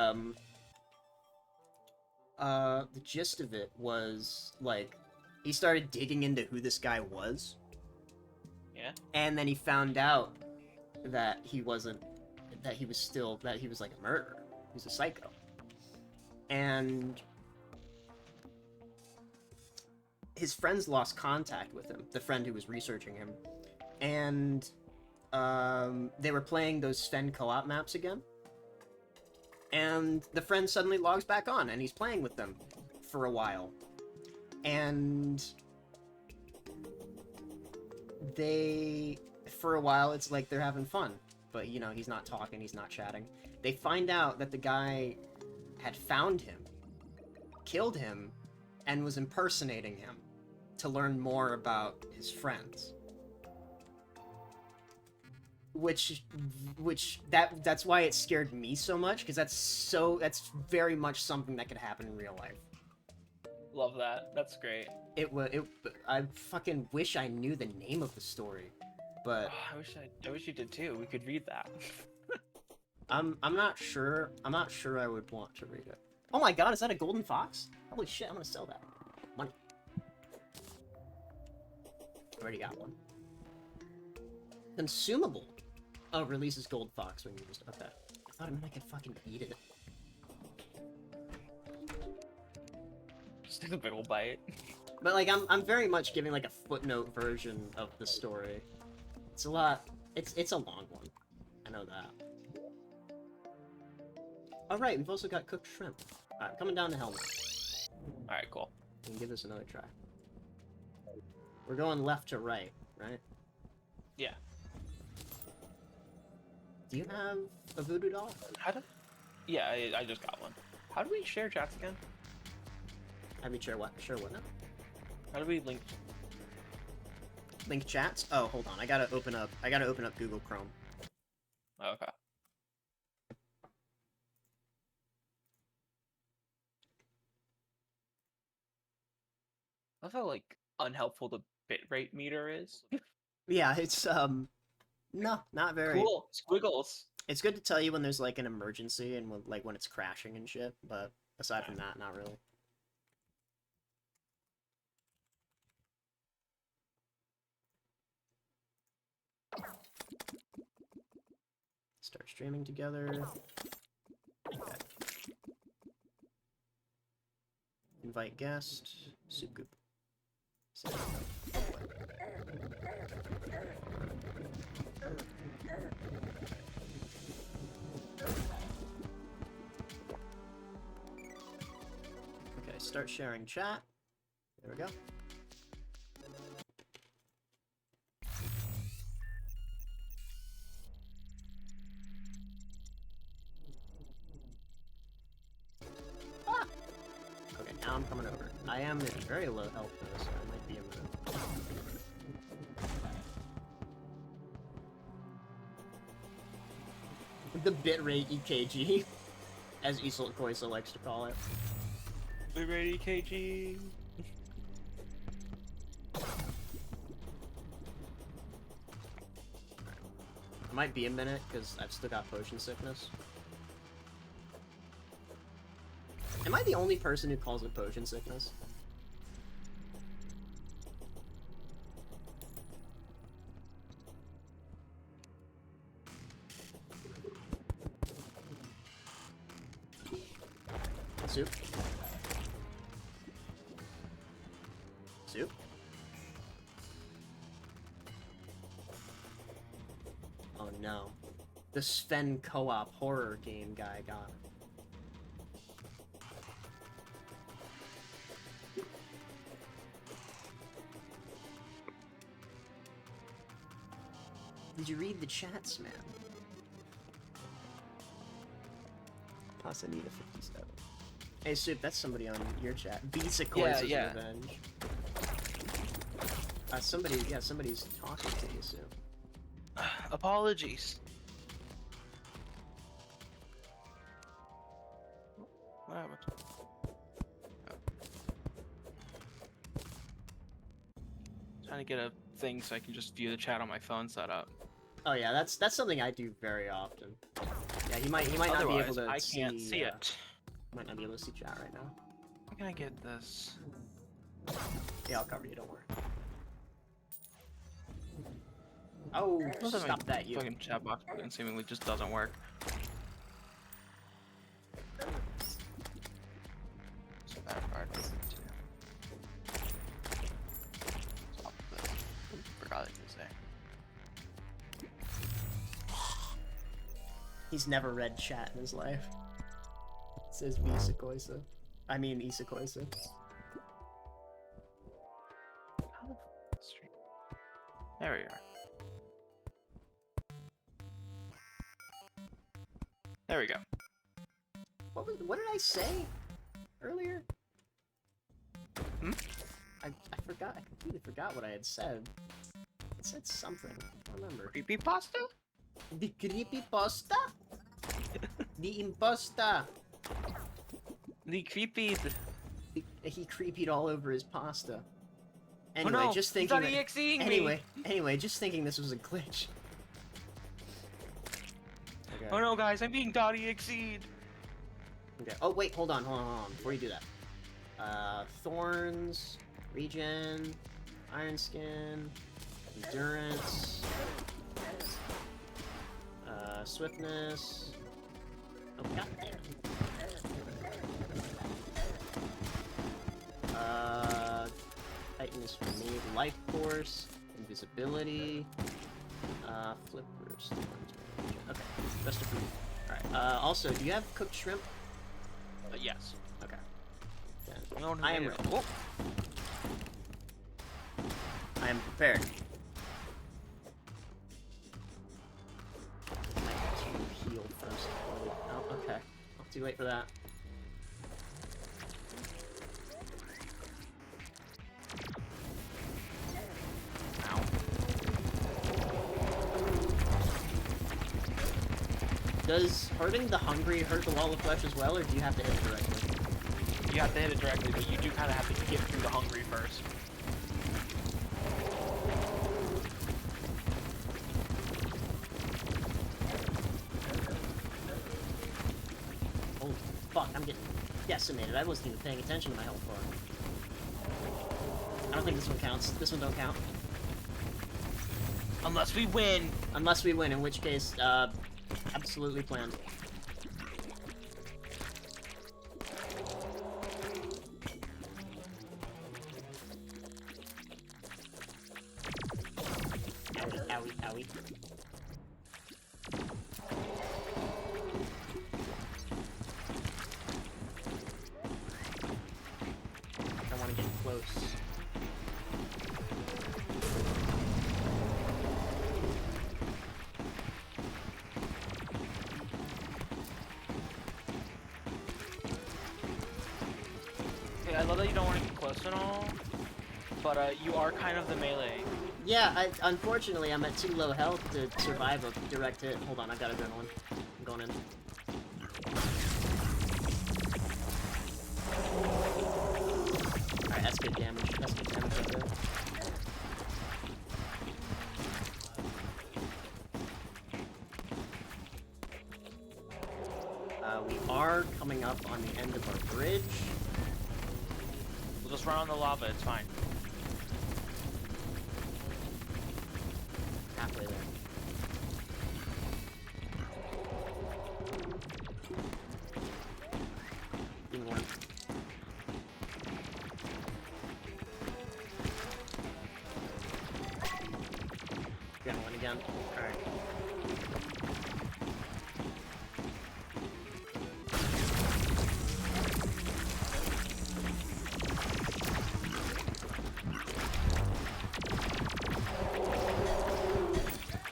E: the gist of it was, like, he started digging into who this guy was.
C: Yeah.
E: And then he found out that he wasn't, that he was like a murderer. He was a psycho. And his friends lost contact with him, the friend who was researching him. And, they were playing those Sven co-op maps again. And the friend suddenly logs back on, and he's playing with them for a while. And for a while, it's like they're having fun. But, you know, he's not talking, he's not chatting. They find out that the guy had found him, killed him, and was impersonating him to learn more about his friends. That's why it scared me so much, because that's very much something that could happen in real life.
C: Love that. That's great.
E: I fucking wish I knew the name of the story, but
C: I wish you did too. We could read that.
E: I'm not sure I would want to read it. Oh my god, is that a golden fox? Holy shit, I'm gonna sell that. Money. Already got one. Consumable. Oh, releases gold fox when used. Okay. I thought it meant I could fucking eat it.
C: Just take a big ol' bite.
A: But like I'm very much giving like a footnote version of the story. It's a lot. It's a long one. I know that. All right, we've also got cooked shrimp. All right, coming down the helmet.
C: All right, cool.
A: We can give this another try. We're going left to right, right?
C: Yeah.
A: Do you have a voodoo doll?
C: How do? Yeah, I just got one. How do we share chats again?
A: I mean, share what? Share what now?
C: How do we link?
A: Link chats? Oh, hold on. I gotta open up Google Chrome.
C: Oh, okay. That's how like unhelpful the bitrate meter is.
A: Yeah, it's no, not very.
C: Cool squiggles.
A: It's good to tell you when there's like an emergency and when it's crashing and shit, but aside from that, not really. Start streaming together. Okay. Invite guest. Soup goop. Set it up. Okay, start sharing chat. There we go. Ah! Okay, now I'm coming over. I am at very low health though, so I might be able to... The bitrate EKG, as Isol Koisa likes to call it.
C: Bitrate EKG.
A: It might be a minute, because I've still got potion sickness. Am I the only person who calls it potion sickness? Soup? Soup? Oh no. The Sven co-op horror game guy got it. Did you read the chats, man? Pasta need a 57. Hey, Soup, that's somebody on your chat. Sequences
C: yeah.
A: Revenge. Somebody's talking to you, Soup.
C: Apologies. What happened? Trying to get a thing so I can just view the chat on my phone setup.
A: Oh yeah, that's something I do very often. Yeah, he might not be able
C: Otherwise,
A: to
C: I
A: see,
C: can't see it.
A: Might not be able to see chat right now.
C: How can I get this?
A: Yeah, I'll cover you, don't worry. Oh, stop that, you.
C: Fucking chat box button seemingly just doesn't work. So that part too. Stop this. Forgot what to say.
A: He's never read chat in his life. It says Isakoisa. I mean Isakoisa.
C: There we are. There we go.
A: What did I say earlier?
C: Hmm?
A: I forgot. I completely forgot what I had said. I said something. I don't remember.
C: Creepypasta?
A: The creepypasta? The imposta.
C: The creepy.
A: He creepied all over his pasta. Anyway,
C: oh no,
A: just
C: he's
A: thinking.
C: not EXEing me.
A: Anyway, just thinking this was a glitch. Okay.
C: Oh no, guys, I'm being .exed.
A: Okay. Oh wait, hold on. Before you do that, thorns, regen, iron skin, endurance, swiftness. Oh goddamn.
E: Titan is for me. Life Force, Invisibility, Flippers. Okay, rest of food. Alright, also, do you have cooked shrimp?
C: Yes.
E: Okay. Then
C: I'm the one who
E: I am
C: made
E: ready.
C: it. Whoa.
E: I am prepared. I have to heal first. Oh, okay. Too late for that. Ow. Does hurting the hungry hurt the wall of flesh as well, or do you have to hit it directly?
C: You have to hit it directly, but you do kind of have to get through the hungry first.
E: Holy fuck, I'm getting decimated. I wasn't even paying attention to my health bar. I don't think this one counts. This one don't count.
C: Unless we win.
E: Unless we win, in which case, absolutely planned. Owie, owie, owie. I want to get close.
C: Okay, I love that you don't want to get close and all, but you are kind of the melee.
E: Yeah, unfortunately, I'm at too low health to survive a direct hit. Hold on, I've got adrenaline. I'm going in. Alright, that's good damage. That's good damage right there. We are coming up on the end of our bridge.
C: We'll just run on the lava, it's fine.
E: Halfway there. Give me one. Got one again. Alright.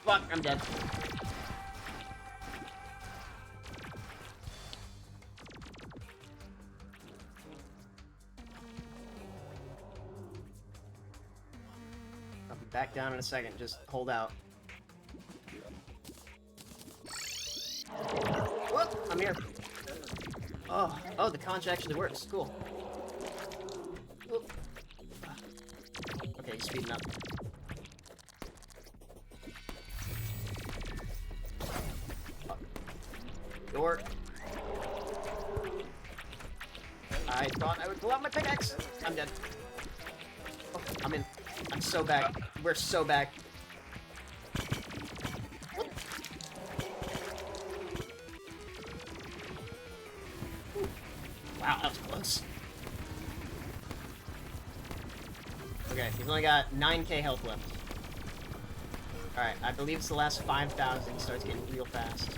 E: Fuck, I'm dead. I'll be back down in a second, just hold out. Whoop, I'm here. Oh, the conch actually works, cool. Whoop. Okay, he's speeding up. Door. I thought I would pull out my pickaxe. I'm dead. Oh, I'm in. I'm so back. We're so back. Whoop. Wow, that was close. Okay, he's only got 9k health left. Alright, I believe it's the last 5,000. He starts getting real fast.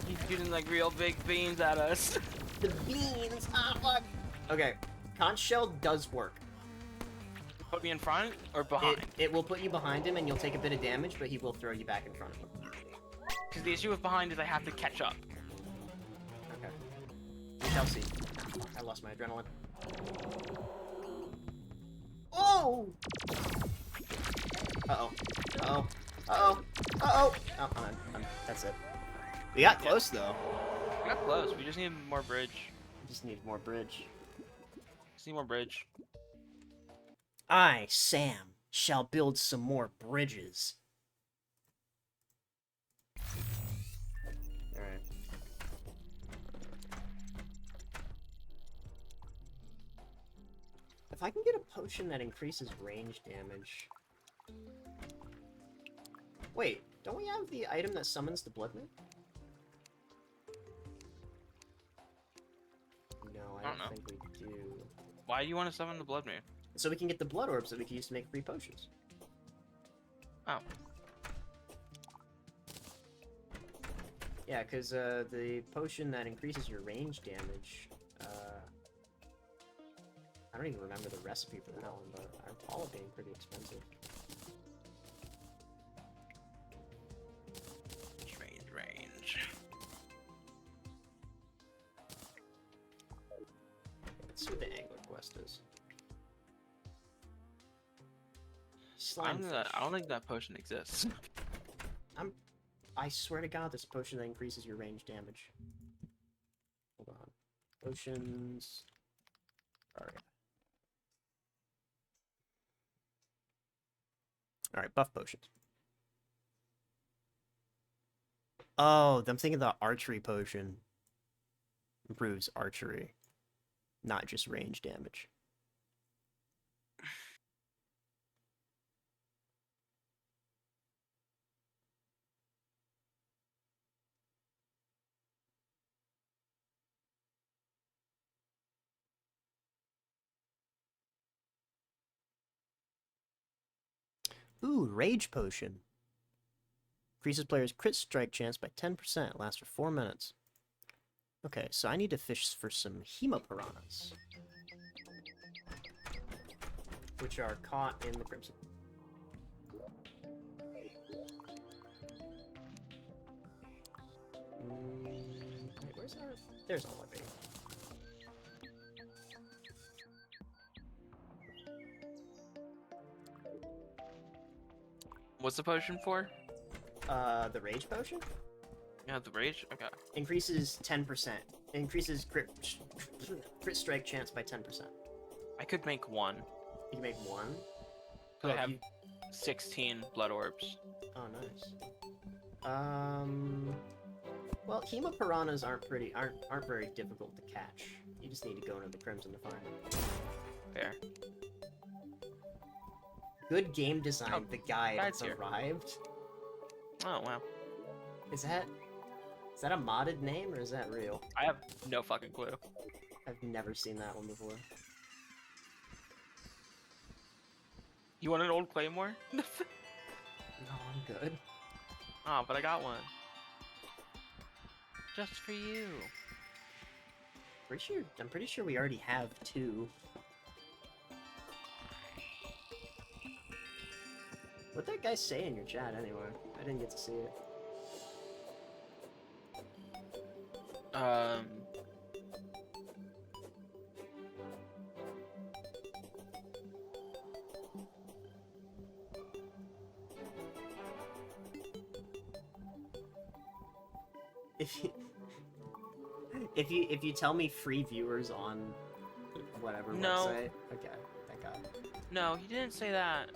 C: He's shooting like real big beams at us.
E: The beans! Ah, fuck! Okay, conch shell does work.
C: Put me in front or behind?
E: It will put you behind him and you'll take a bit of damage, but he will throw you back in front of him.
C: Because the issue with behind is I have to catch up.
E: Okay. We shall see. I lost my adrenaline. Oh! Uh-oh. Uh-oh. Uh-oh. Uh-oh! Oh, that's it. We got close, though.
C: We got close. We just need more bridge.
E: We just need more bridge.
C: Just need more bridge.
E: I, Sam, shall build some more bridges. Alright. If I can get a potion that increases range damage... Wait, don't we have the item that summons the blood myth? No, I don't think we do.
C: Why do you want to summon the Blood Moon?
E: So we can get the blood orbs that we can use to make free potions.
C: Oh.
E: Yeah, because the potion that increases your range damage, I don't even remember the recipe for that one, but I recall it being pretty expensive.
C: Range.
E: Let's see what the angler quest is.
C: I
E: Slime
C: don't think that potion exists.
E: I swear to God, this potion that increases your range damage. Hold on. Potions. Alright, buff potions. Oh, I'm thinking the archery potion improves archery, not just range damage. Ooh, Rage Potion. Increases players' crit strike chance by 10%. Lasts for 4 minutes. Okay, so I need to fish for some Hemopiranhas, which are caught in the Crimson. Wait, where's our... There's all my bait.
C: What's the potion for?
E: The Rage Potion?
C: Yeah, the rage? Okay.
E: Increases 10%. Increases crit strike chance by 10%.
C: I could make one.
E: You can make one.
C: Because I have
E: you...
C: 16 blood orbs.
E: Oh, nice. Well, Hemopiranhas aren't very difficult to catch. You just need to go into the Crimson to find them.
C: Fair.
E: Good game design.
C: Oh,
E: The guide
C: guide's here.
E: arrived.
C: Oh, wow.
E: Is that a modded name or is that real?
C: I have no fucking clue.
E: I've never seen that one before.
C: You want an old claymore?
E: No, I'm good.
C: Oh, but I got one. Just for you.
E: I'm pretty sure we already have 2. What'd that guy say in your chat anyway? I didn't get to see it. If you tell me free viewers on whatever
C: No.
E: website, okay, thank God.
C: No, he didn't say that.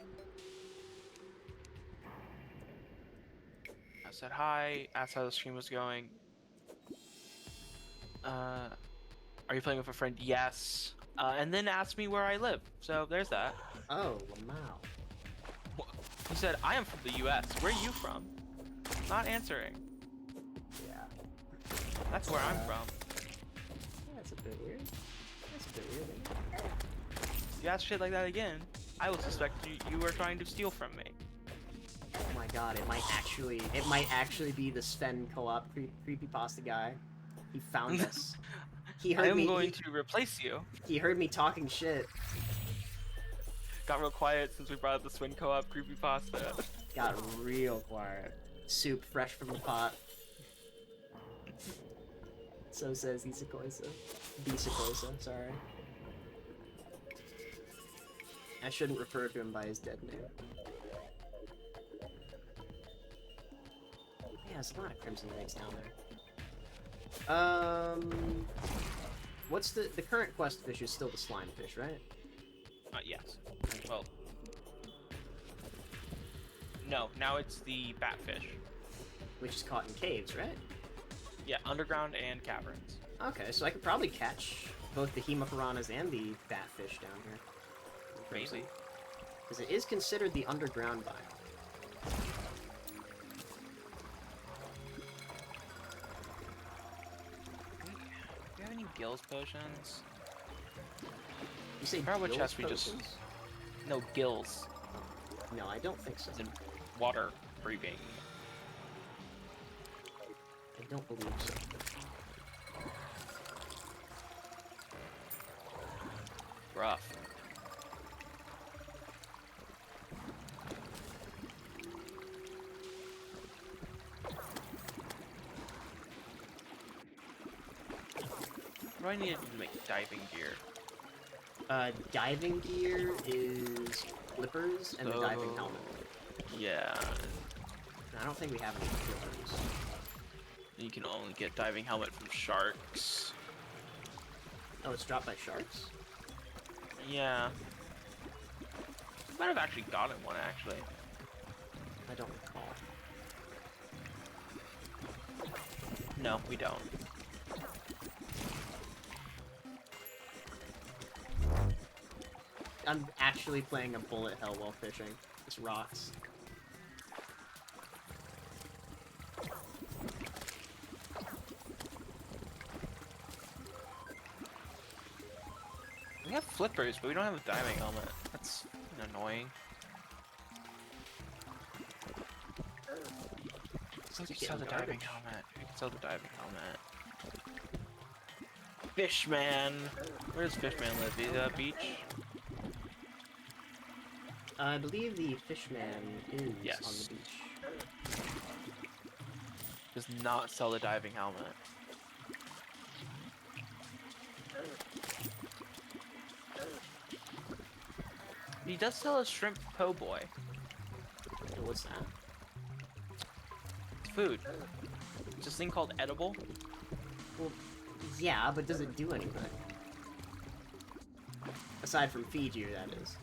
C: I said hi, asked how the stream was going. Are you playing with a friend? Yes. And then asked me where I live. So there's that.
E: Oh, Lamau.
C: He said, I am from the US. Where are you from? Not answering.
E: Yeah.
C: That's where I'm from.
E: That's a bit weird. That's a bit weird, isn't it?
C: If you ask shit like that again, I will suspect you were trying to steal from me.
E: Oh my God, it might actually be the Sven co-op creepypasta guy. He found us. He
C: I
E: heard
C: am
E: me.
C: going to replace you.
E: He heard me talking shit.
C: Got real quiet since we brought up the Swin Co-op creepypasta.
E: Got real quiet. Soup fresh from the pot. So says Isakoisa. Bisakoisa, sorry. I shouldn't refer to him by his dead name. Yeah, there's a lot of Crimson Knights down there. What's the current quest fish is still the slime fish, right?
C: Yes. Well. No, now it's the batfish.
E: Which is caught in caves, right?
C: Yeah, underground and caverns.
E: Okay, so I could probably catch both the Hemopiranhas and the batfish down here.
C: Crazy.
E: Because it is considered the underground biome.
C: Do you have any gills potions?
A: You say
C: Forgot what
A: gills
C: chest we just-
A: potions?
C: No, gills.
A: No, I don't think so.
C: As in water breathing.
A: I don't believe so.
C: Rough. What do I need to make diving gear?
A: Diving gear is flippers and a diving
C: So-
A: helmet.
C: Yeah.
A: And I don't think we have any flippers.
C: You can only get diving helmet from sharks.
A: Oh, it's dropped by sharks?
C: Yeah. We might have actually gotten one, actually.
A: I don't recall.
C: No, we don't.
A: I'm actually playing a bullet hell while fishing. This rocks.
C: We have flippers, but we don't have a diving helmet. That's annoying. We can sell the diving helmet. We can sell the diving helmet. Fishman! Where does Fishman live? Is that a beach?
A: I believe the fishman is
C: Yes.
A: on the beach.
C: Does not sell the diving helmet. He does sell a shrimp po' boy.
A: What's that?
C: It's food. It's this thing called edible.
A: Well, yeah, but does it do anything? Aside from feed you, that is.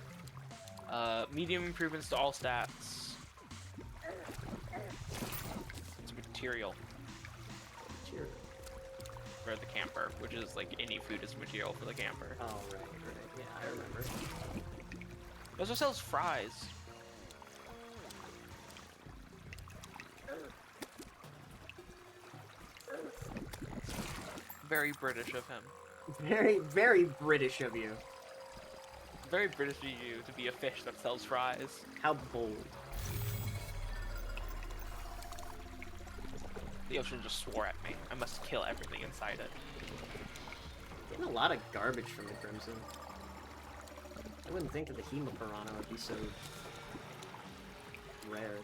C: Medium improvements to all stats. It's material
A: Sure.
C: for the camper, which is like any food is material for the camper.
A: Oh, right. Yeah, I remember.
C: It also sells fries. Very British of him.
A: Very, very British of you.
C: Very British of you to be a fish that sells fries.
A: How bold.
C: The ocean just swore at me. I must kill everything inside it.
A: Getting a lot of garbage from the Crimson. I wouldn't think that the Hemopirana would be so rare.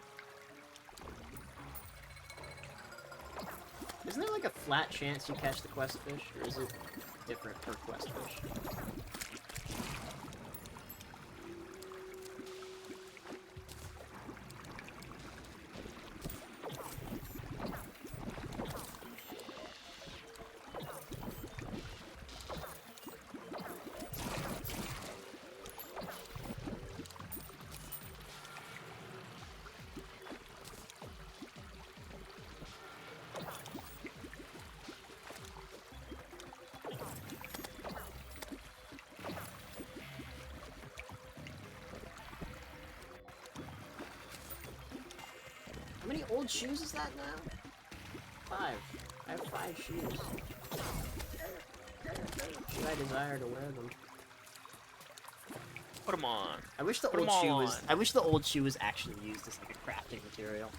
A: Isn't there like a flat chance you catch the quest fish, or is it different per quest fish? How many old shoes is that now? 5. I have 5 shoes. Should I desire to wear them?
C: Put them on.
A: I wish the
C: Put 'em
A: old shoe
C: all
A: was.
C: on.
A: I wish the old shoe was actually used as like a crafting material.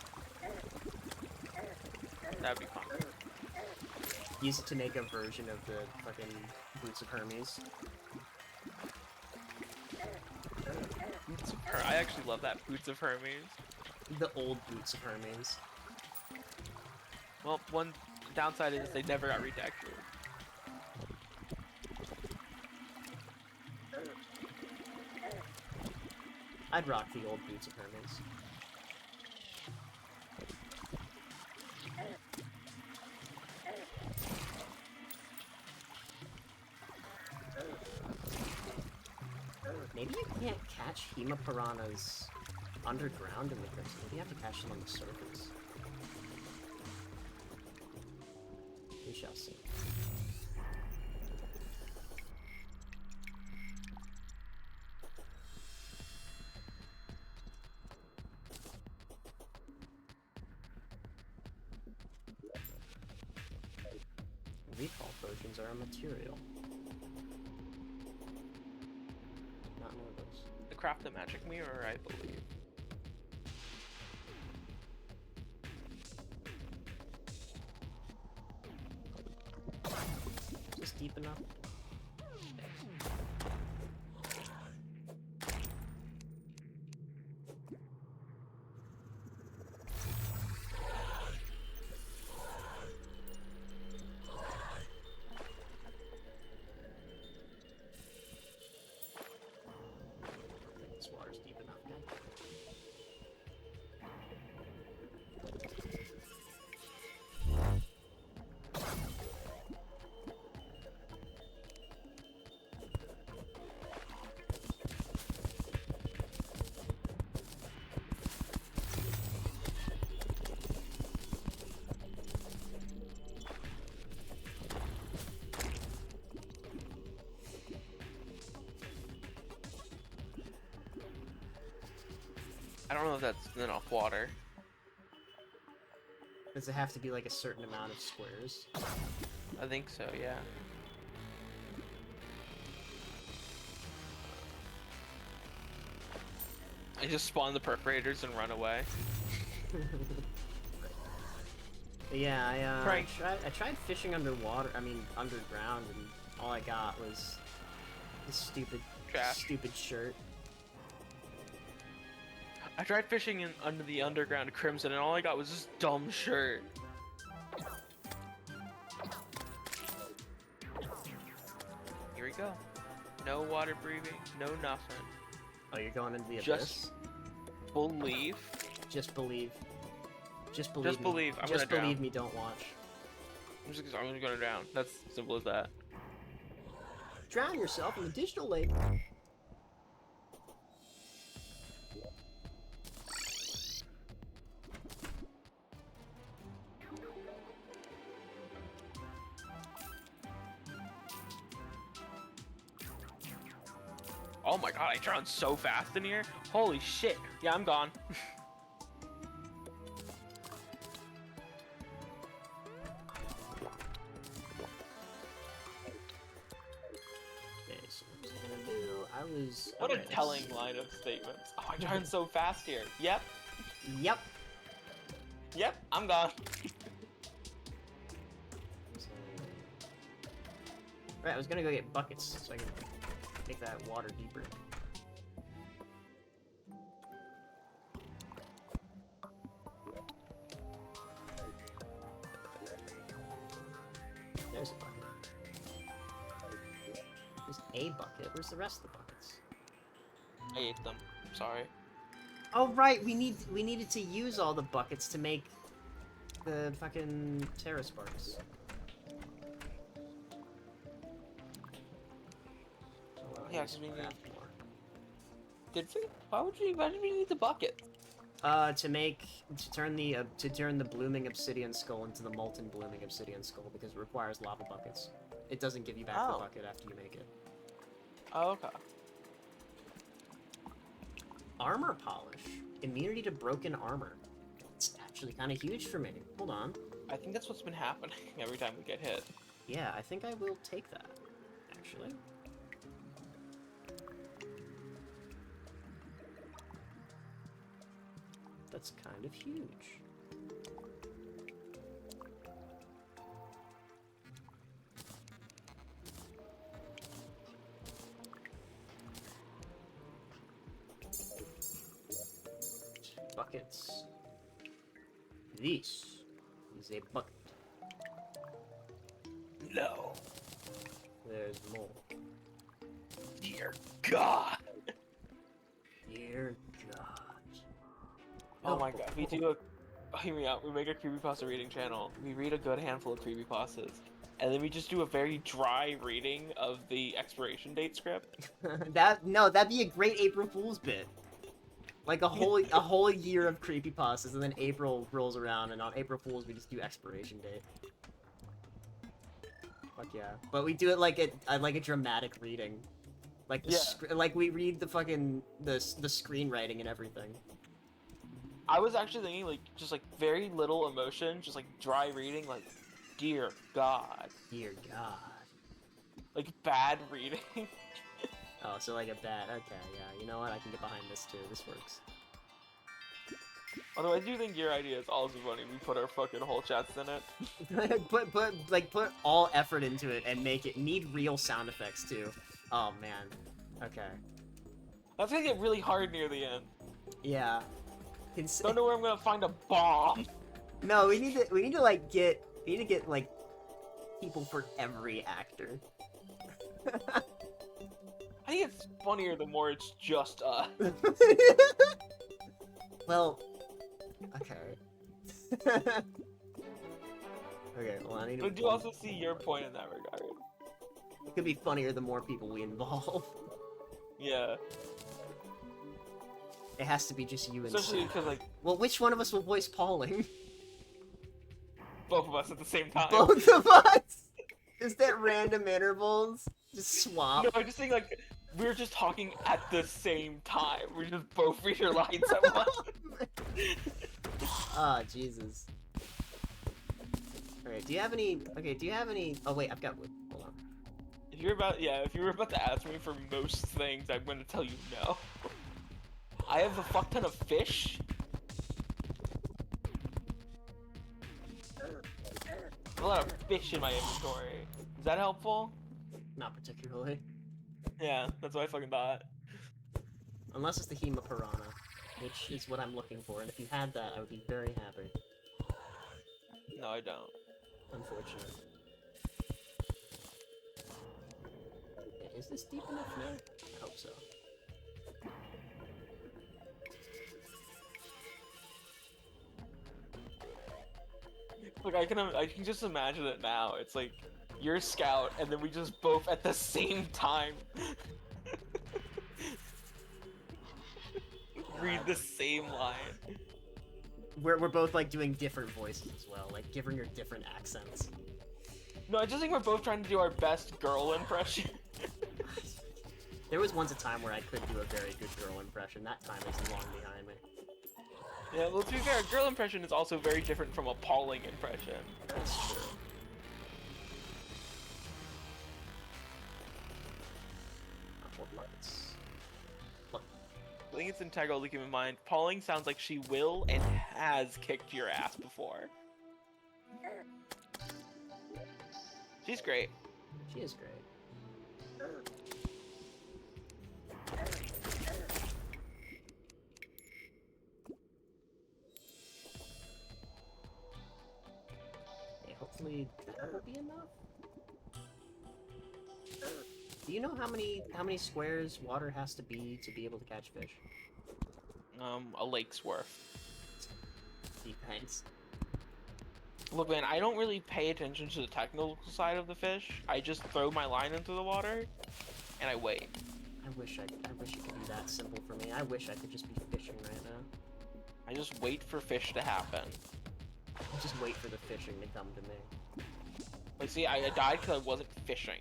C: That'd be fun.
A: Use it to make a version of the fucking Boots of Hermes.
C: I actually love that Boots of Hermes.
A: The old Boots of Hermes.
C: Well, one downside is they never got retextured.
A: I'd rock the old Boots of Hermes. Maybe you can't catch Hemopiranas underground in the Crimson. Maybe you have to catch them on the surface. We shall see. Recall potions are a material.
C: craft a magic mirror, I believe.
E: Just deep enough. This water's deep enough, man.
C: I don't know if that's enough water.
E: Does it have to be like a certain amount of squares?
C: I think so, yeah. I just spawn the perforators and run away.
E: Yeah,
C: Right.
E: I tried fishing underwater. I mean, underground, and all I got was this stupid,
C: Trash.
E: stupid shirt.
C: I tried fishing in under the underground crimson, and all I got was this dumb shirt. Here we go. No water breathing, no nothing.
E: Oh, you're going into the abyss?
C: Just believe.
E: Just believe. Just believe.
C: Just
E: me.
C: believe. I'm
E: Just
C: gonna
E: believe
C: drown.
E: me. Don't watch.
C: I'm gonna go down. That's simple as that.
E: Drown yourself in the digital lake.
C: Oh my god, I drowned so fast in here. Holy shit. Yeah, I'm gone.
E: Okay, so what was I gonna do? I was.
C: What a
E: alright,
C: telling
E: let's-
C: line of statements. Oh, I drowned so fast here. Yep.
E: Yep.
C: Yep, I'm gone.
E: Right, I was gonna go get buckets so I can make that water deeper. There's a bucket. There's a bucket. Where's the rest of the buckets?
C: I ate them. Sorry.
E: Oh right, we needed to use all the buckets to make the fucking Terra Sparks. So,
C: Yeah,
E: guess
C: 'cause we
E: we'll
C: need-
E: craft more.
C: Did we? Why did we need the bucket?
E: To turn the blooming obsidian skull into the molten blooming obsidian skull because it requires lava buckets. It doesn't give you back the
C: Oh.
E: bucket after you make it.
C: Oh, okay.
E: Armor polish. Immunity to broken armor. It's actually kind of huge for me. Hold on.
C: I think that's what's been happening every time we get hit.
E: Yeah, I think I will take that. Actually. That's kind of huge. Buckets. This is a bucket.
C: No.
E: There's more.
C: Dear God.
E: Dear God.
C: Oh my God. We do hear me out. We make a creepypasta reading channel. We read a good handful of creepypastas. And then we just do a very dry reading of the expiration date script.
E: That'd be a great April Fool's bit. Like a whole year of creepypastas, and then April rolls around, and on April Fool's we just do expiration date. Fuck yeah! But we do it like a dramatic reading, like like we read the fucking the screenwriting and everything.
C: I was actually thinking like just like very little emotion, just like dry reading, like dear God,
E: Dear God.
C: like bad reading.
E: Oh, so like a bat. Okay, yeah. You know what? I can get behind this too. This works.
C: Although I do think your idea is also funny. We put our fucking whole chats in it.
E: put all effort into it and make it need real sound effects too. Oh man. Okay.
C: That's gonna get really hard near the end.
E: Yeah.
C: Don't know where I'm gonna find a bomb.
E: No, we need to like get like people for every actor.
C: I think it's funnier the more it's just us.
E: Well, okay. Okay, well, I need to...
C: But I do also see your point in that regard.
E: It could be funnier the more people we involve.
C: Yeah.
E: It has to be just you and
C: Especially because, like,
E: well, which one of us will voice Pauling?
C: both of us at the same time.
E: Both of us? Is that random intervals? Just swap?
C: No, I'm just saying, like, we're just talking at the same time. We just both read your lines at once.
E: Ah, Jesus. Alright, do you have any... Okay, do you have any... Oh, wait, I've got wood. Hold on.
C: If you were about to ask me for most things, I'm gonna tell you no. I have a fuck ton of fish. A lot of fish in my inventory. Is that helpful?
E: Not particularly.
C: Yeah, that's what I fucking thought.
E: Unless it's the Hema Piranha, which is what I'm looking for, and if you had that, I would be very happy.
C: No, I don't.
E: Unfortunate. Okay, is this deep enough now? I hope so.
C: Look, I can just imagine it now. It's like you're a scout, and then we just both at the same time read the same line.
E: We're both like doing different voices as well, like giving her different accents.
C: No, I just think we're both trying to do our best girl impression.
E: There was once a time where I could do a very good girl impression. That time is long behind me.
C: Yeah, well, to be fair, a girl impression is also very different from a Pauling impression.
E: That's true. More parts. Look,
C: I think it's integral to keep in mind. Pauling sounds like she will and has kicked your ass before. She's great.
E: she is great. Okay, hopefully that will be enough. Do you know how many squares water has to be able to catch fish?
C: A lake's worth.
E: Thanks.
C: Look, man, I don't really pay attention to the technical side of the fish. I just throw my line into the water, and I wait.
E: I wish it could be that simple for me. I wish I could just be fishing right now.
C: I just wait for fish to happen.
E: I just wait for the fishing to come to me.
C: Like, see, I died because I wasn't fishing.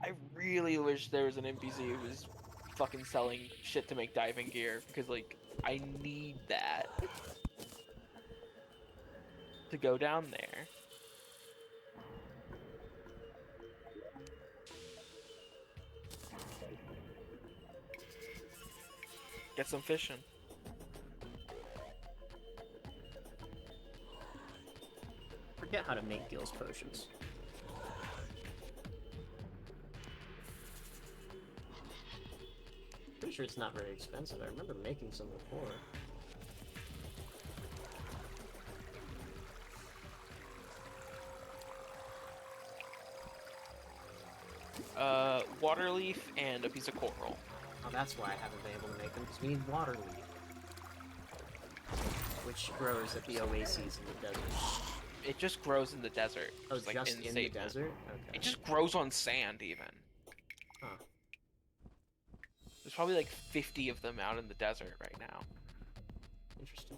C: I really wish there was an NPC who was fucking selling shit to make diving gear, because, like, I need that to go down there. Get some fishing.
E: Forget how to make Gil's potions. Pretty sure it's not very expensive. I remember making some before.
C: Water leaf and a piece of coral.
E: Oh, that's why I haven't been able to make them, because we need water leaf. Which grows at the oases in the desert.
C: It just grows in the desert.
E: Oh,
C: It's, like,
E: just in the
C: statement.
E: desert? Okay.
C: It just grows on sand, even.
E: Huh.
C: There's probably like 50 of them out in the desert right now.
E: Interesting.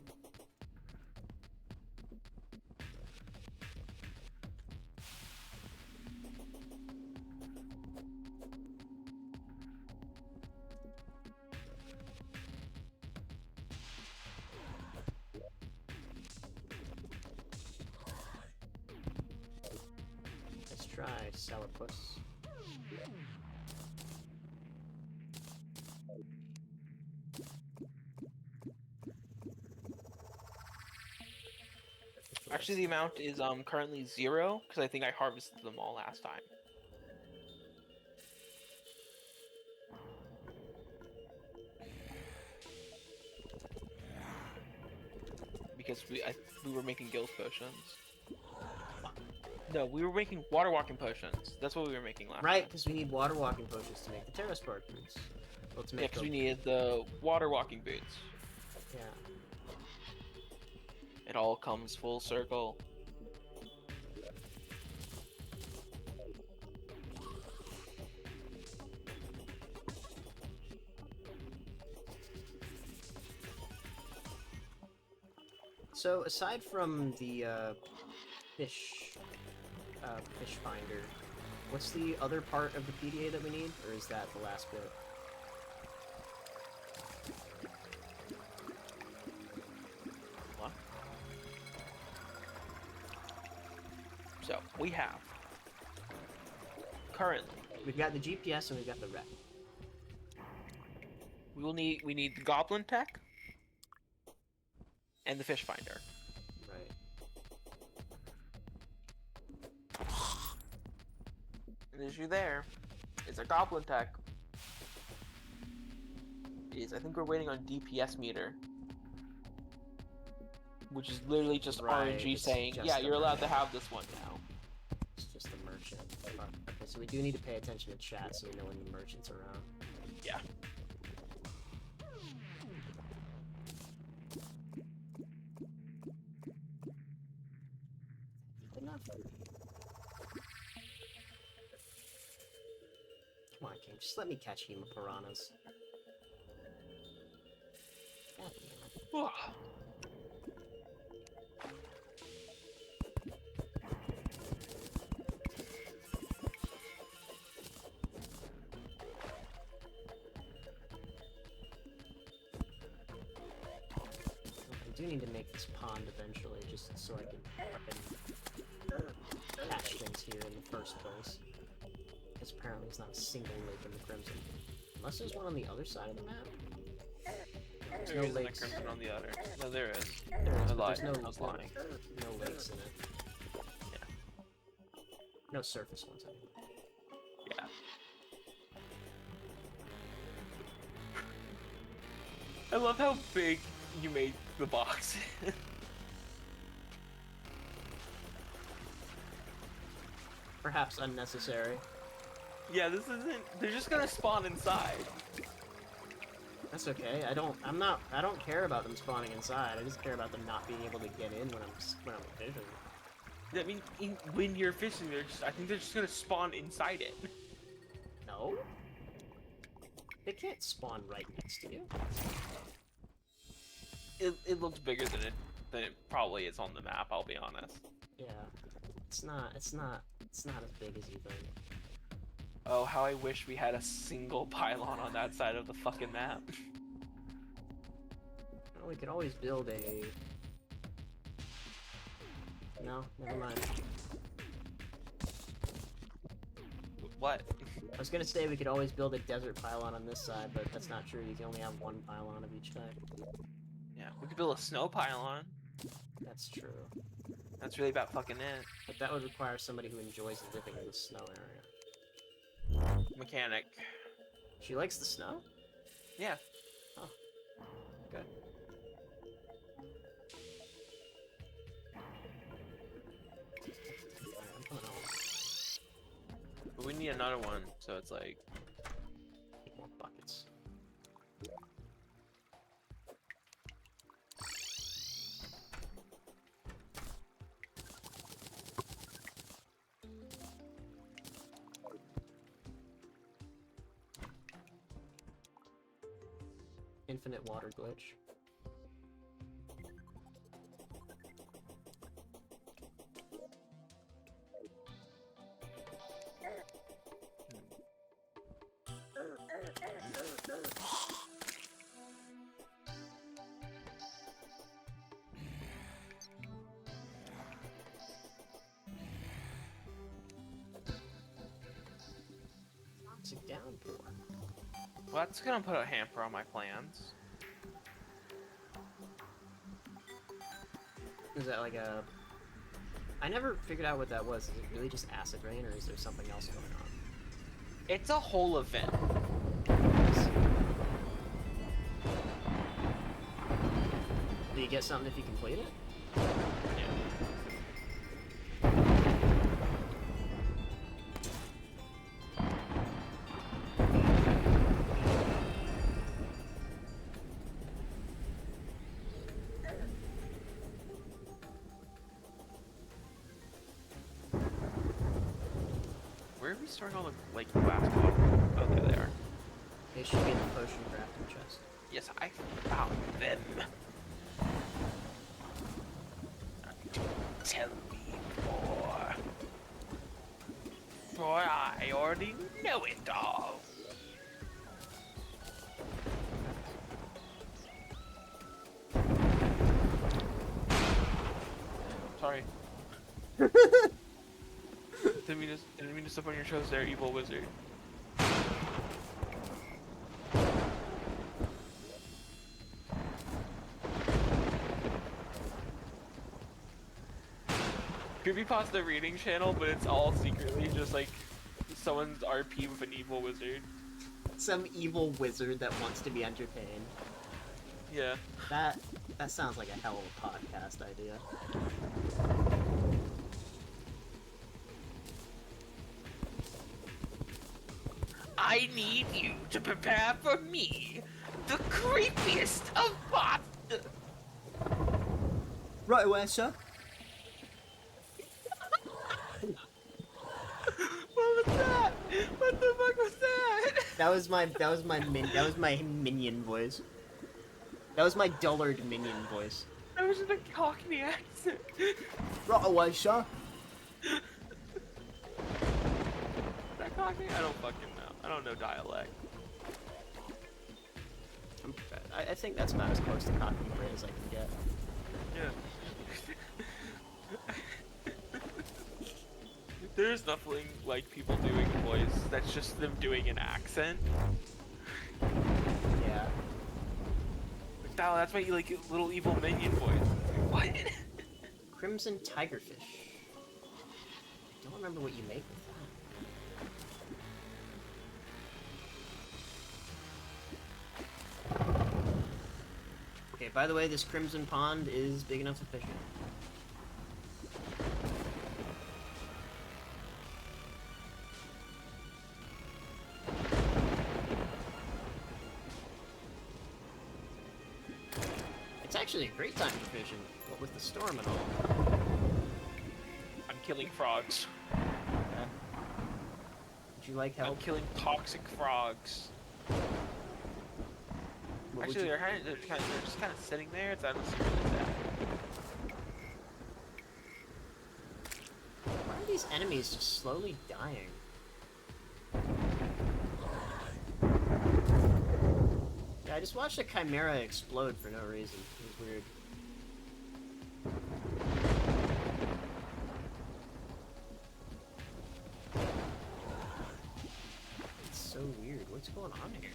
E: try, sourpuss.
C: Actually, the amount is currently 0 because I think I harvested them all last time. Because we were making guild potions. No, we were making water walking potions. That's what we were making last
E: Right,
C: time.
E: because we need water walking potions to make the Terra Spark boots. Well, to
C: Yeah,
E: make
C: because
E: the...
C: we needed the water walking boots.
E: Yeah.
C: It all comes full circle.
E: So, aside from the, fish finder, what's the other part of the PDA that we need? Or is that the last bit?
C: What? So, we have currently
E: We've got the GPS and we've got the rep.
C: we need the goblin tech and the fish finder.
E: Right.
C: And the issue there is a goblin tech. I think we're waiting on DPS meter, which is literally just
E: Right,
C: RNG
E: it's
C: saying,
E: just
C: yeah,
E: the
C: you're allowed to
E: merchant.
C: have this one now.
E: It's just the merchant. Fuck. Okay, so we do need to pay attention to chat so we know when the merchant's around.
C: Yeah.
E: Enough. Come on, King. Just let me catch Hema piranhas. God damn it. I do need to make this pond eventually, just so I can fucking catch things here in the first place. Because apparently there's not a single lake in the Crimson. Unless there's one on the other side of the map. There's
C: There
E: no
C: isn't a
E: lakes.
C: crimson on the other. No, there is.
E: There is,
C: I
E: but
C: lied.
E: there's no,
C: I was lying.
E: no lakes in it.
C: Yeah.
E: No surface ones anyway.
C: Yeah. I love how big you made the box.
E: Perhaps unnecessary.
C: Yeah, this isn't. They're just gonna spawn inside.
E: That's okay. I don't care about them spawning inside. I just care about them not being able to get in when I'm fishing.
C: I mean, when you're fishing, I think they're just gonna spawn inside it.
E: No? They can't spawn right next to you.
C: It looks bigger than it probably is on the map. I'll be honest.
E: Yeah. It's not as big as you think.
C: Oh, how I wish we had a single pylon on that side of the fucking map.
E: Well, we could always build a... No, never mind.
C: What?
E: I was gonna say we could always build a desert pylon on this side, but that's not true. You can only have one pylon of each type.
C: Yeah, we could build a snow pylon.
E: That's true.
C: That's really about fucking it.
E: But that would require somebody who enjoys living in the snow area.
C: Mechanic.
E: She likes the snow?
C: Yeah.
E: Oh. Okay. Alright, I'm coming home.
C: But we need another one, so it's like...
E: Need more buckets. Infinite water glitch. round 4.
C: Well, that's gonna put a hamper on my plans.
E: Is that like a... I never figured out what that was. Is it really just acid rain, or is there something else going on?
C: It's a whole event.
E: Do you get something if you complete it?
C: Yeah. Where are we storing all the like glass bottles? Oh, there they are.
E: They should be in the potion crafting chest.
C: Yes, I found them. Tell me more. For I already know it all. Sorry. didn't mean to step on your toes there, evil wizard. Creepypasta reading channel, but it's all secretly just like someone's RP with an evil wizard.
E: Some evil wizard that wants to be entertained.
C: Yeah.
E: That sounds like a hell of a podcast idea.
C: I need you to prepare for me, the creepiest of pasta.
E: Right away, sir.
C: What was that? What the fuck was that?
E: That was my minion voice. That was my dullard minion voice.
C: That was in a Cockney accent.
E: Right away, sir.
C: That Cockney? I don't fucking know. I don't know dialect.
E: I think that's about as close to Cockney Brit as I can get.
C: Yeah. There's nothing like people doing a voice that's just them doing an accent.
E: Yeah.
C: Like, that's my like little evil minion voice. What?
E: Crimson tigerfish. I don't remember what you make with that. Okay, by the way, this crimson pond is big enough to fish in. It's actually a great time for fishing, what with the storm and all.
C: I'm killing frogs.
E: Okay. Would you like
C: I'm
E: help?
C: killing toxic frogs.
E: What would
C: Actually,
E: you-
C: they're just kind of sitting there. It's honestly really sad.
E: Why are these enemies just slowly dying? Yeah, I just watched a chimera explode for no reason. It was weird. It's so weird. What's going on here?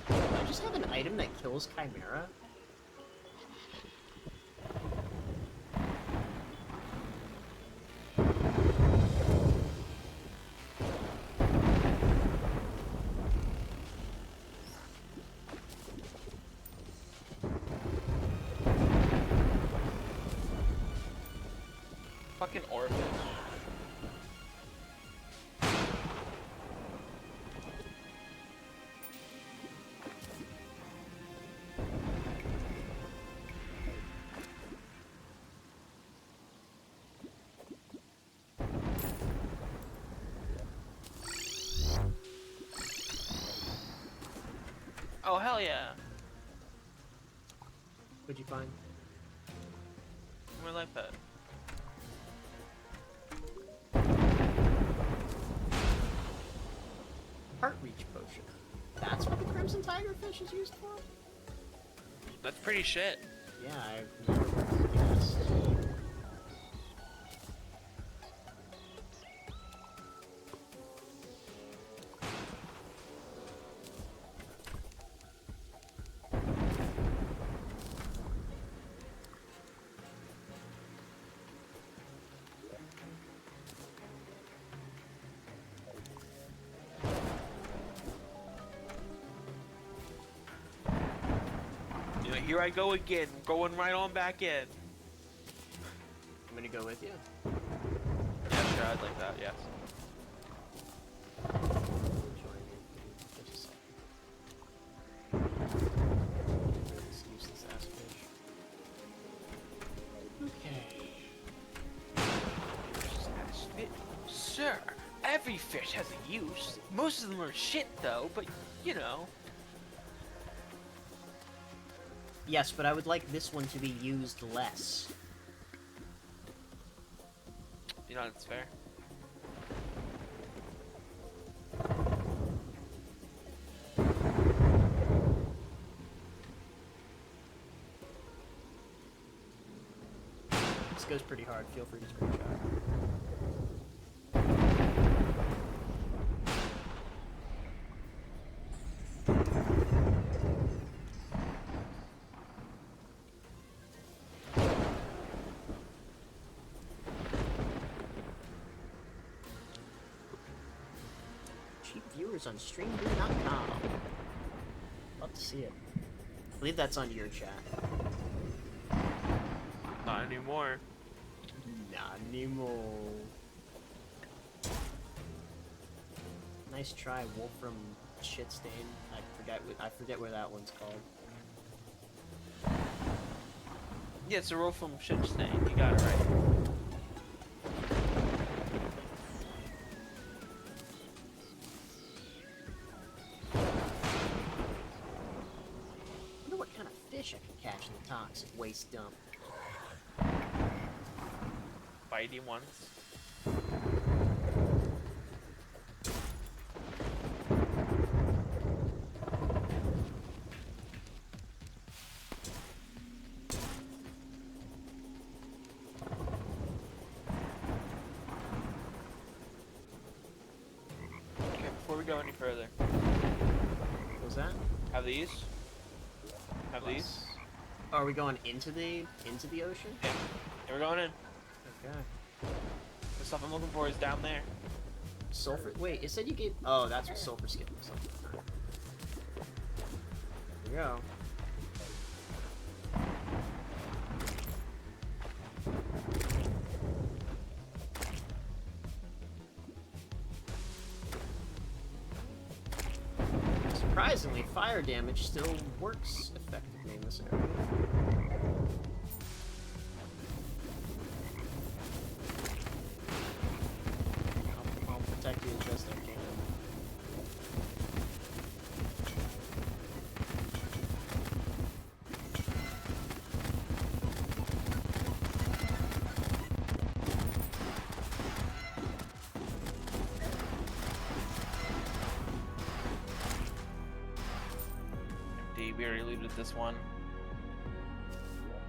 E: Do I just have an item that kills chimera?
C: Fucking oarfish. Oh, hell yeah.
E: What'd you find?
C: My life pad.
E: Heart Reach Potion. That's what the Crimson Tigerfish is used for?
C: That's pretty shit.
E: Yeah, I've never would have guessed.
C: You know, here I go again, going right on back in.
E: I'm gonna go with you.
C: Yeah, sure, I'd like that, yes.
E: Join me. Just a second. This useless ass fish. Okay.
C: Sir, every fish has a use. Most of them are shit though, but you know.
E: Yes, but I would like this one to be used less.
C: You know, that's fair.
E: This goes pretty hard. Feel free to screenshot. Cheap viewers on streamview.com. Love to see it. I believe that's on your chat.
C: Not anymore.
E: Not anymore. Nice try, Wolfram Shitstain. I forget where that one's called.
C: Yeah, it's a roll from shit stain. You got it right.
E: I wonder what kind of fish I can catch in the toxic waste dump.
C: Bitey ones. Okay, before we go any further,
E: What was that?
C: have these? Have these?
E: Oh, are we going into the ocean?
C: Yeah. Here we're going in.
E: Okay.
C: The stuff I'm looking for is down there.
E: Sulfur. Wait, it said you gave. Oh, that's what sulfur skin looks like. Alright. Here we go. Surprisingly, fire damage still works effectively in this area. I'll protect you as best I can.
C: Empty. We already looted this one.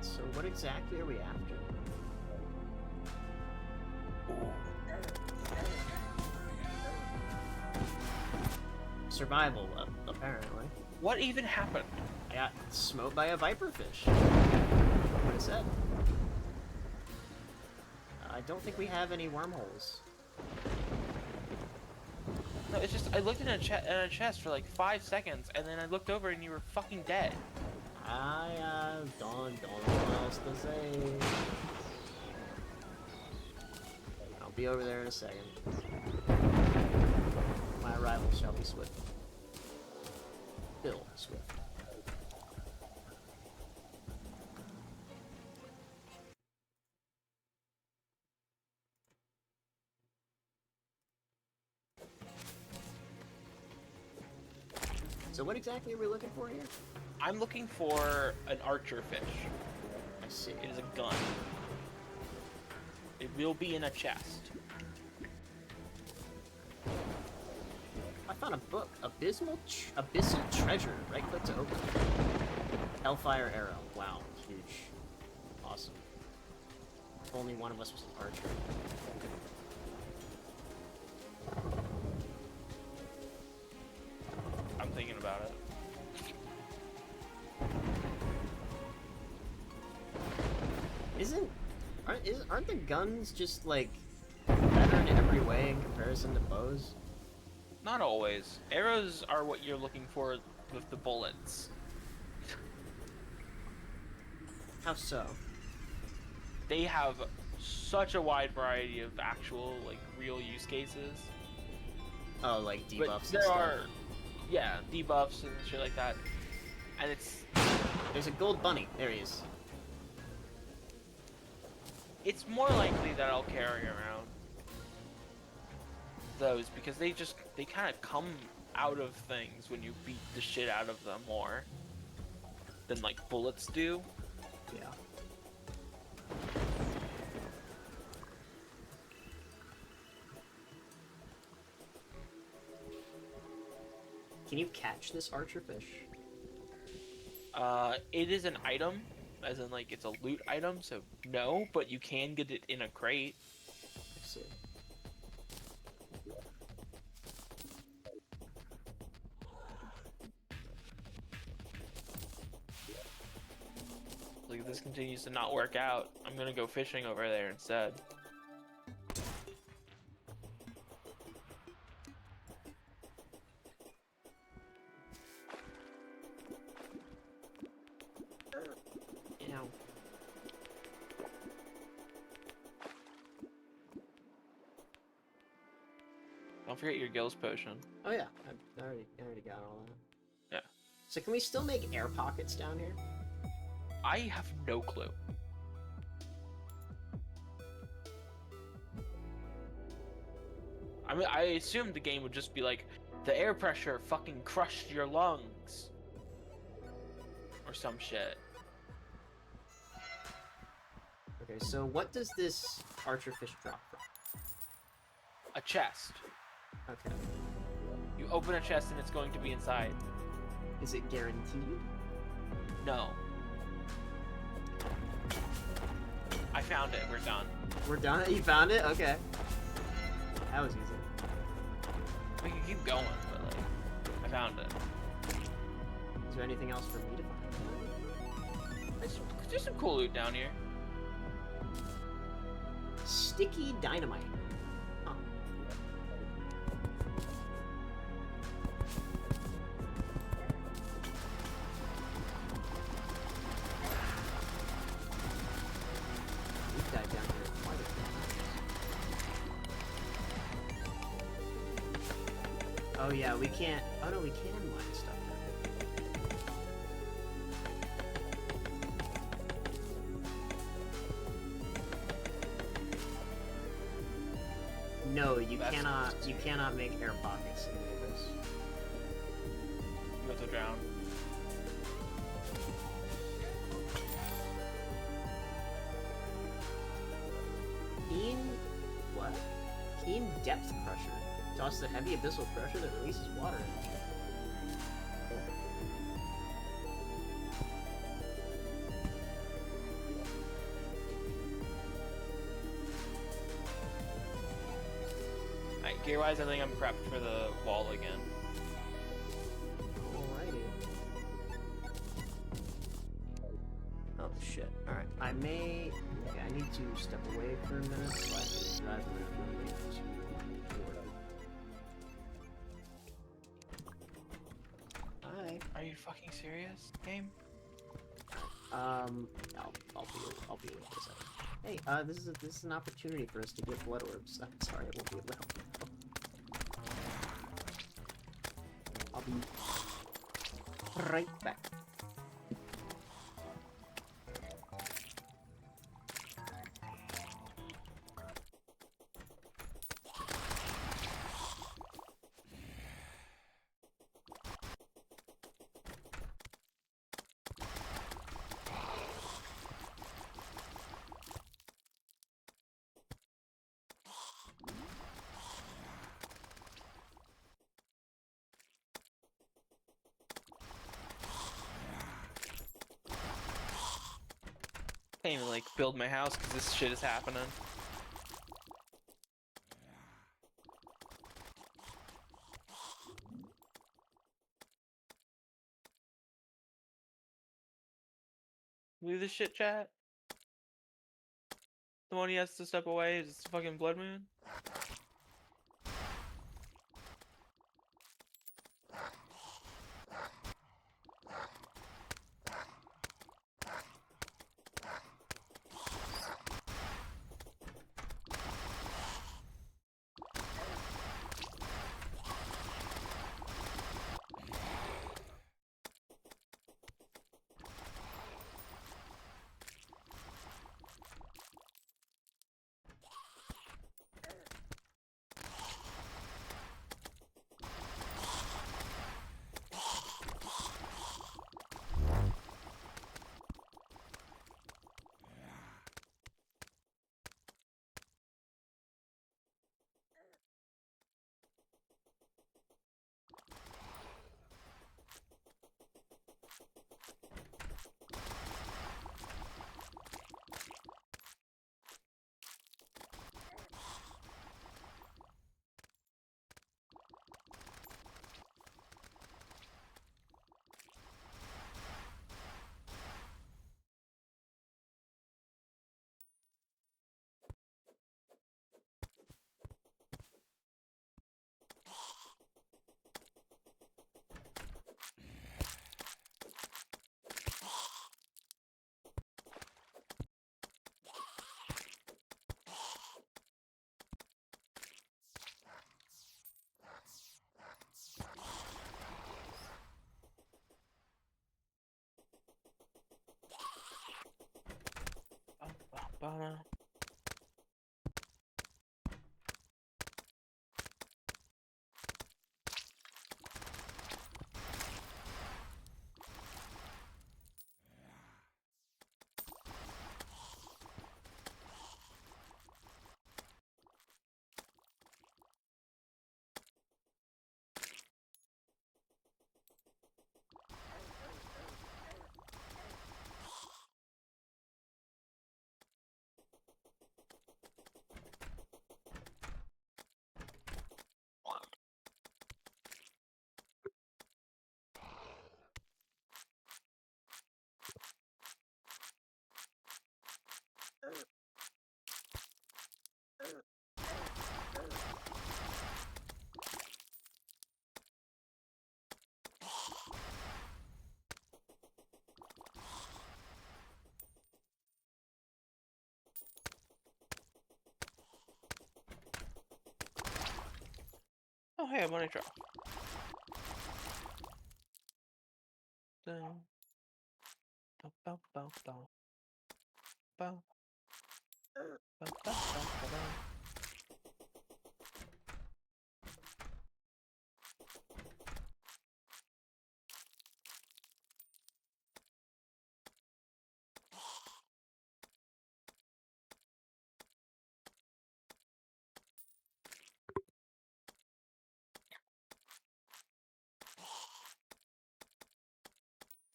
E: So what exactly are we after? Survival, apparently.
C: What even happened?
E: I got smoked by a viperfish. What is that? I don't think we have any wormholes.
C: No, it's just I looked in a chest for like 5 seconds, and then I looked over and you were fucking dead.
E: I don't know what else to say. I'll be over there in a second. My arrival shall be swift. Bill Swift. So what exactly are we looking for here?
C: I'm looking for an archer fish.
E: I see.
C: It is a gun. It will be in a chest.
E: I found a book. Abyssal Treasure. Right click to open. Hellfire Arrow. Wow. Huge. Awesome. If only one of us was an archer.
C: I'm thinking about it.
E: Aren't the guns just like better in every way in comparison to bows?
C: Not always. Arrows are what you're looking for with the bullets.
E: How so?
C: They have such a wide variety of actual, like, real use cases.
E: Oh, like debuffs
C: But
E: and
C: there
E: stuff.
C: are, yeah, debuffs and shit like that. And
E: There's a gold bunny. There he is.
C: it's more likely that I'll carry around those because they kind of come out of things when you beat the shit out of them more than like bullets do.
E: Yeah. Can you catch this archer fish?
C: It is an item, as in like it's a loot item, so no, but you can get it in a crate.
E: I see.
C: Like if this continues to not work out, I'm gonna go fishing over there instead.
E: Ow.
C: Don't forget your gills potion.
E: Oh yeah, I already got all that.
C: Yeah.
E: So can we still make air pockets down here?
C: I have no clue. I mean, I assumed the game would just be like, the air pressure fucking crushed your lungs. Or some shit.
E: Okay, so what does this archer fish drop from?
C: A chest.
E: Okay.
C: You open a chest and it's going to be inside.
E: Is it guaranteed?
C: No. I found it. We're done.
E: We're done? You found it? Okay. That was easy.
C: We can keep going, but like, I found it.
E: Is there anything else for me to find?
C: There's some cool loot down here.
E: Sticky dynamite. Huh. We've dived down here quite a bit. Oh yeah, we can't. Oh no, we can mine stuff down here. No, you
C: That's
E: cannot.
C: interesting.
E: You cannot make air pockets in any of this.
C: You have to drown.
E: Keen. What? Keen depth pressure. Toss the heavy abyssal pressure that releases water energy.
C: Alright, gear-wise, I think I'm prepped for the wall again.
E: Alrighty. Oh shit. Alright. I may. Okay, I need to step away for a minute so I can drive around to Florida. Hi.
C: Are you fucking serious, game?
E: I'll be with you in a second.
A: Hey, this is an opportunity for us to get blood orbs. I'm sorry, I won't be able to help you. I'll be right back.
C: Can't even like build my house because this shit is happening. Leave this shit, chat. The one he has to step away is fucking Blood Moon. Ba-ba-ba. 哦，还有 money drop。噔，包包包包包包包包包。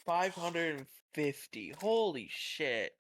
C: 550. Holy shit.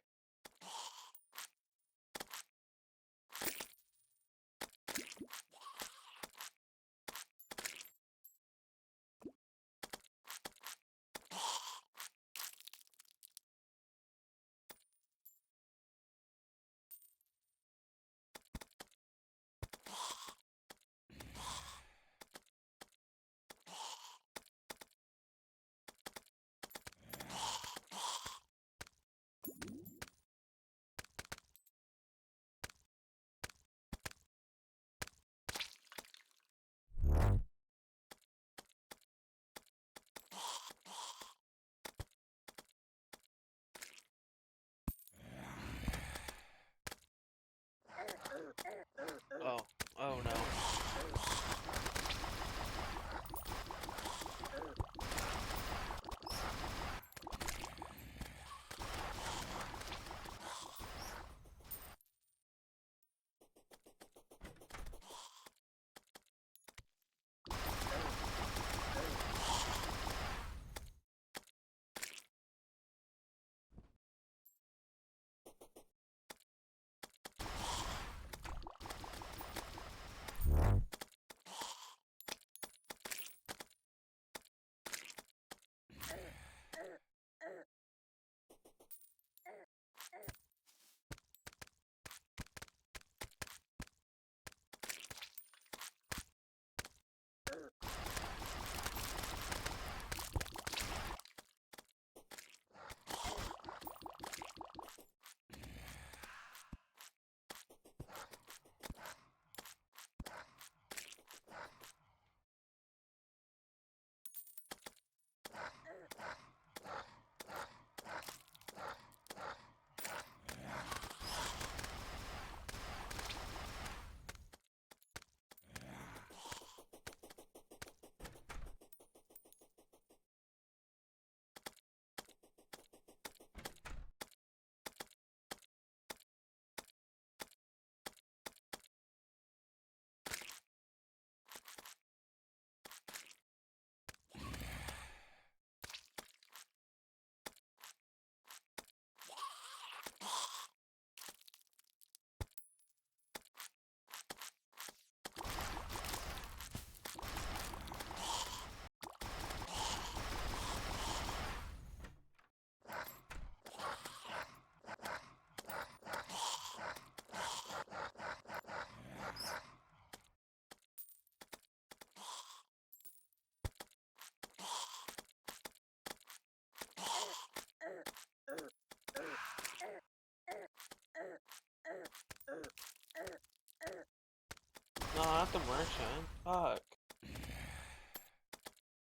D: not the merchant. Fuck.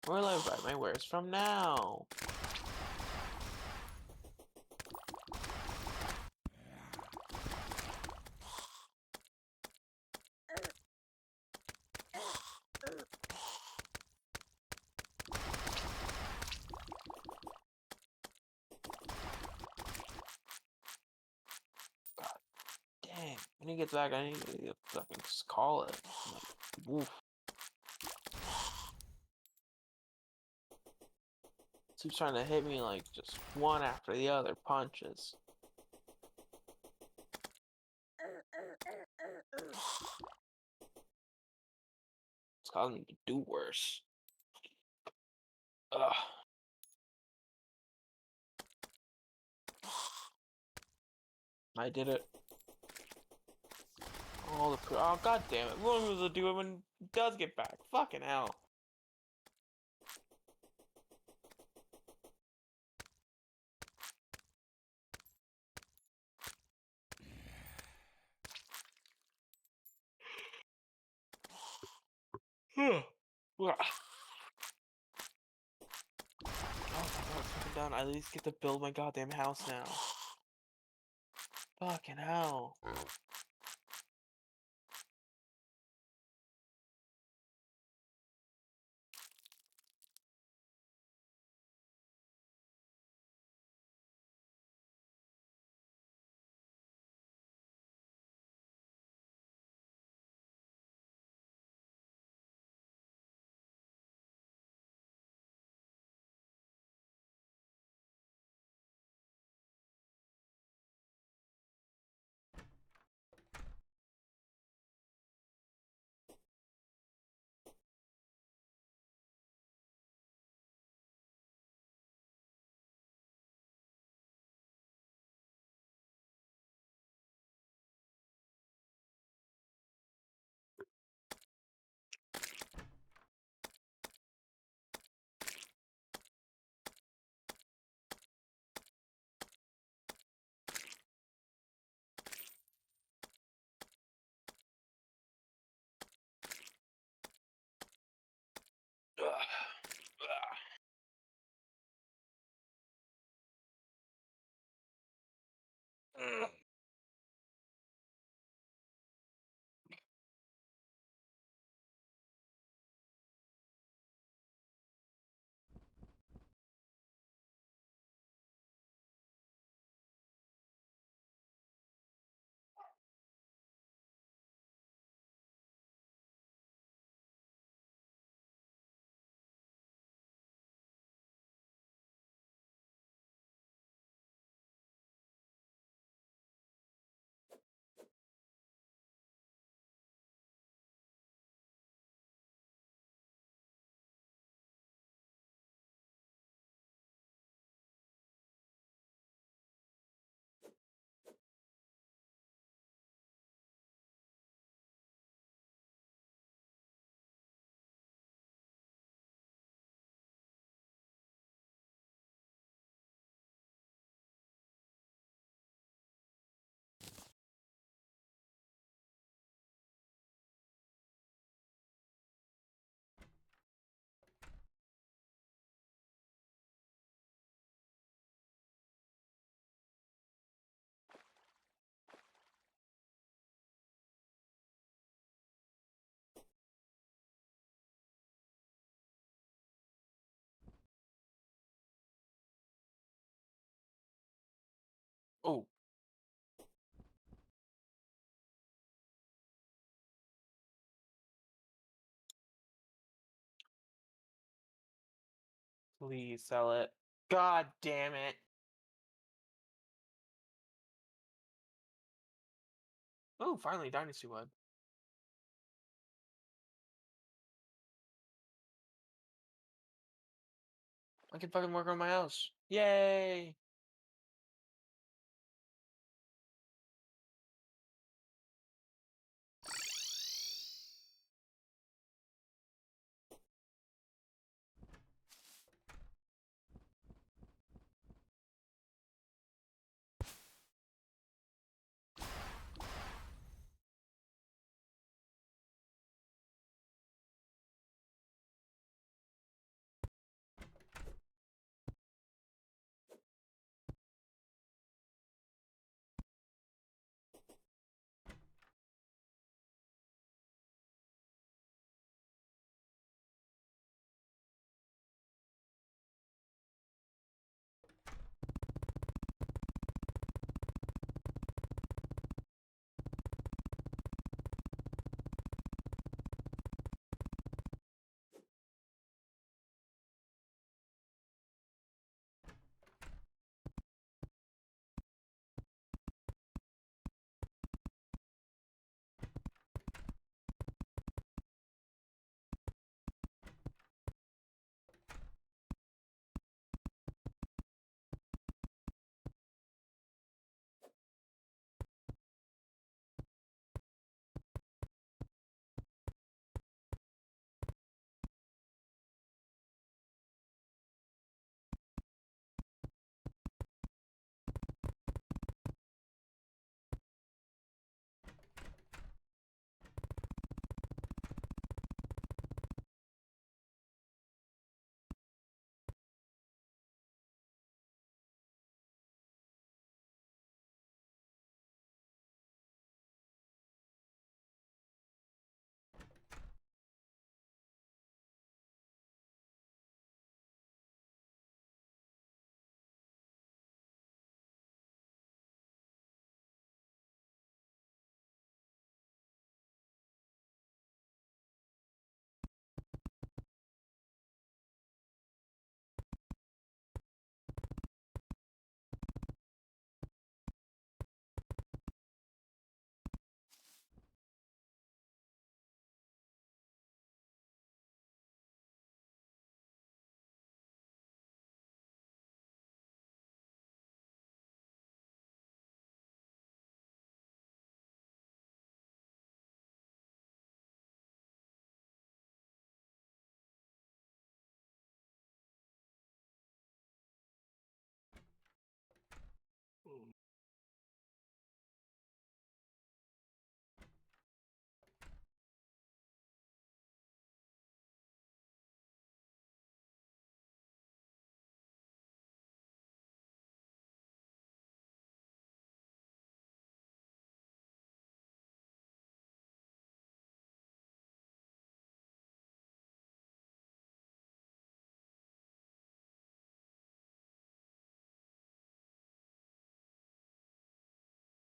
D: Where will I buy my wares from now? Dang, when he gets back, I need to fucking just call it. Like, woof. Keeps trying to hit me like just one after the other punches. It's causing me to do worse. Ugh. I did it. Oh god damn it! What am I supposed to do it when he does get back? Fucking hell. Ugh. Oh my god, it's fucking done. I at least get to build my goddamn house now. Fucking hell. Ugh. Ugh. Oh. Please sell it. God damn it. Oh, finally, Dynasty Wood. I can fucking work on my house. Yay!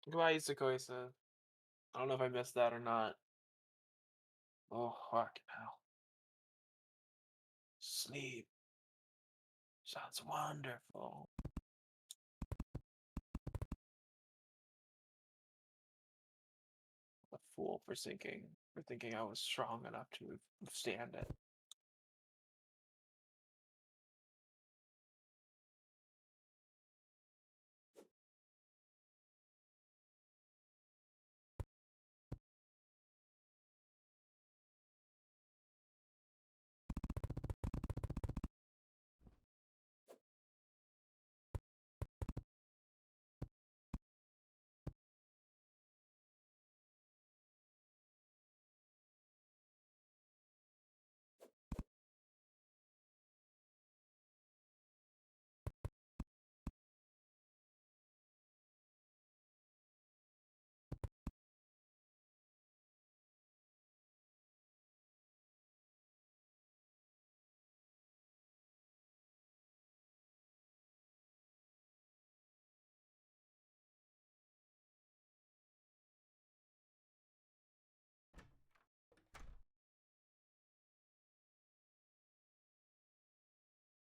B: Goodbye, Isakoisa. I don't know if I missed that or not. Oh, fuck hell. Sleep. Sounds wonderful. A fool for thinking I was strong enough to withstand it.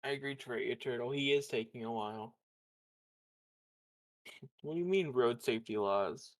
B: I agree, Turtle. He is taking a while. What do you mean road safety laws?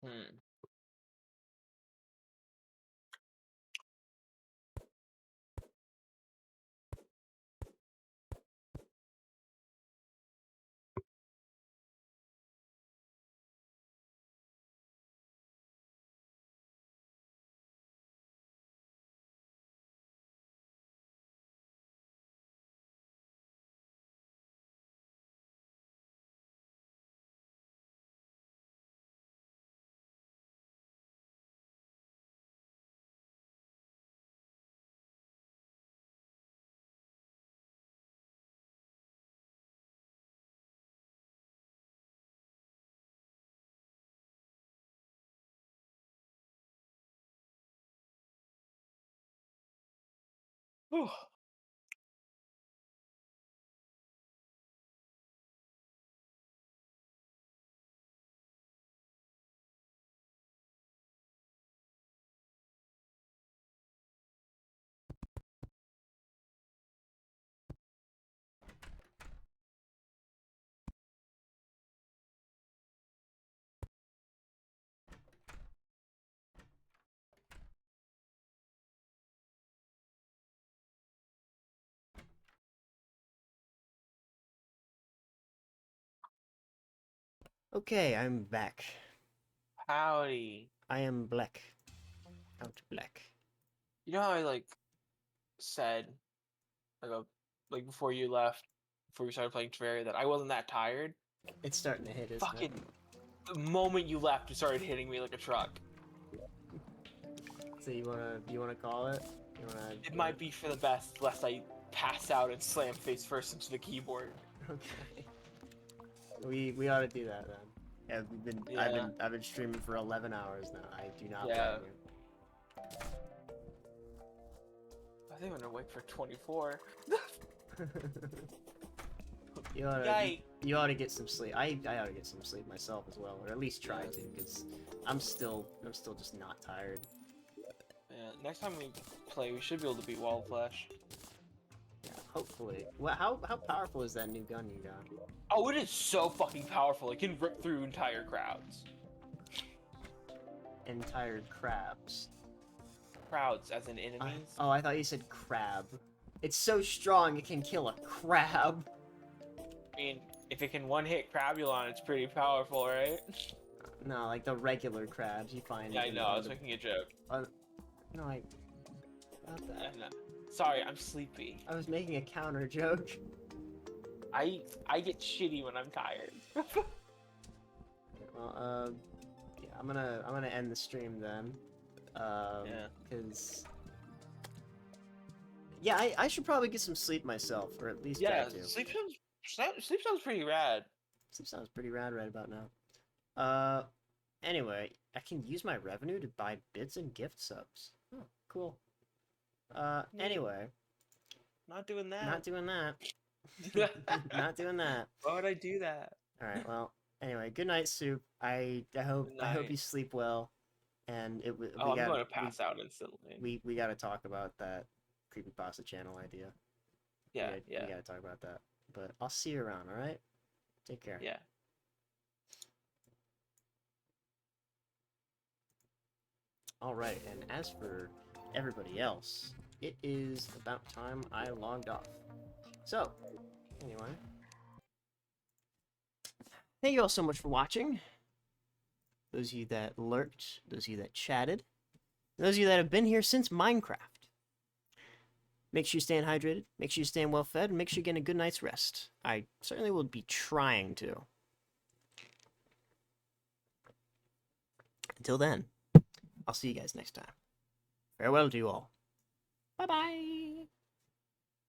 B: Hmm. Whew.
E: Okay, I'm back.
B: Howdy.
E: I am black. Out black.
B: You know how I said like like before you left, before we started playing Terraria, that I wasn't that tired?
E: It's starting to hit, isn't
B: Fucking the moment you left, it started hitting me like a truck.
E: it? So you wanna call it? You wanna?
B: It might be for the best, lest I pass out and slam face first into the keyboard.
E: Okay. We ought to do that then. Yeah, I've been streaming for 11 hours now. I do not
B: Yeah.
E: blame
B: I think I'm gonna wait for 24.
E: you.
B: Yikes.
E: You ought to get some sleep. I ought to get some sleep myself as well, or at least try to, because I'm still just not tired.
B: Yeah, next time we play, we should be able to beat Wall Flesh.
E: Yeah, hopefully. Well, how powerful is that new gun you got?
B: Oh, it is so fucking powerful. It can rip through entire crowds.
E: Entire crabs.
B: Crowds, as in enemies.
E: Oh, I thought you said crab. It's so strong it can kill a crab.
B: I mean, if it can one-hit Crabulon, it's pretty powerful, right?
A: No, like the regular crabs you find.
C: Yeah, I
A: in
C: know. I was
A: the-
C: making a joke.
A: No, I. About that.
C: I know. Sorry, I'm sleepy.
A: I was making a counter joke.
C: I get shitty when I'm tired.
A: Well, yeah, I'm gonna end the stream then.
C: Yeah.
A: Because. Yeah, I should probably get some sleep myself, or at least
C: Yeah,
A: try to.
C: sleep sounds pretty rad.
A: Sleep sounds pretty rad right about now. Anyway, I can use my revenue to buy bits and gift subs. Oh, cool. Anyway,
C: Not doing that.
A: not doing that. Not doing that.
C: Why would I do that?
A: All right. Well, anyway, good night, Soup. I hope
C: Good
A: I hope
C: night.
A: you sleep well. And we
C: Oh, I'm
A: got
C: going to pass out instantly.
A: we got to talk about that Creepypasta channel idea.
C: Yeah,
A: We
C: yeah,
A: got to talk about that. But I'll see you around. All right. Take care.
C: yeah.
A: All right. And as for everybody else, it is about time I logged off. So, anyway. Thank you all so much for watching. Those of you that lurked, those of you that chatted, those of you that have been here since Minecraft. Make sure you stay hydrated, make sure you stay well fed, and make sure you're getting a good night's rest. I certainly will be trying to. Until then, I'll see you guys next time. Farewell to you all. Bye-bye.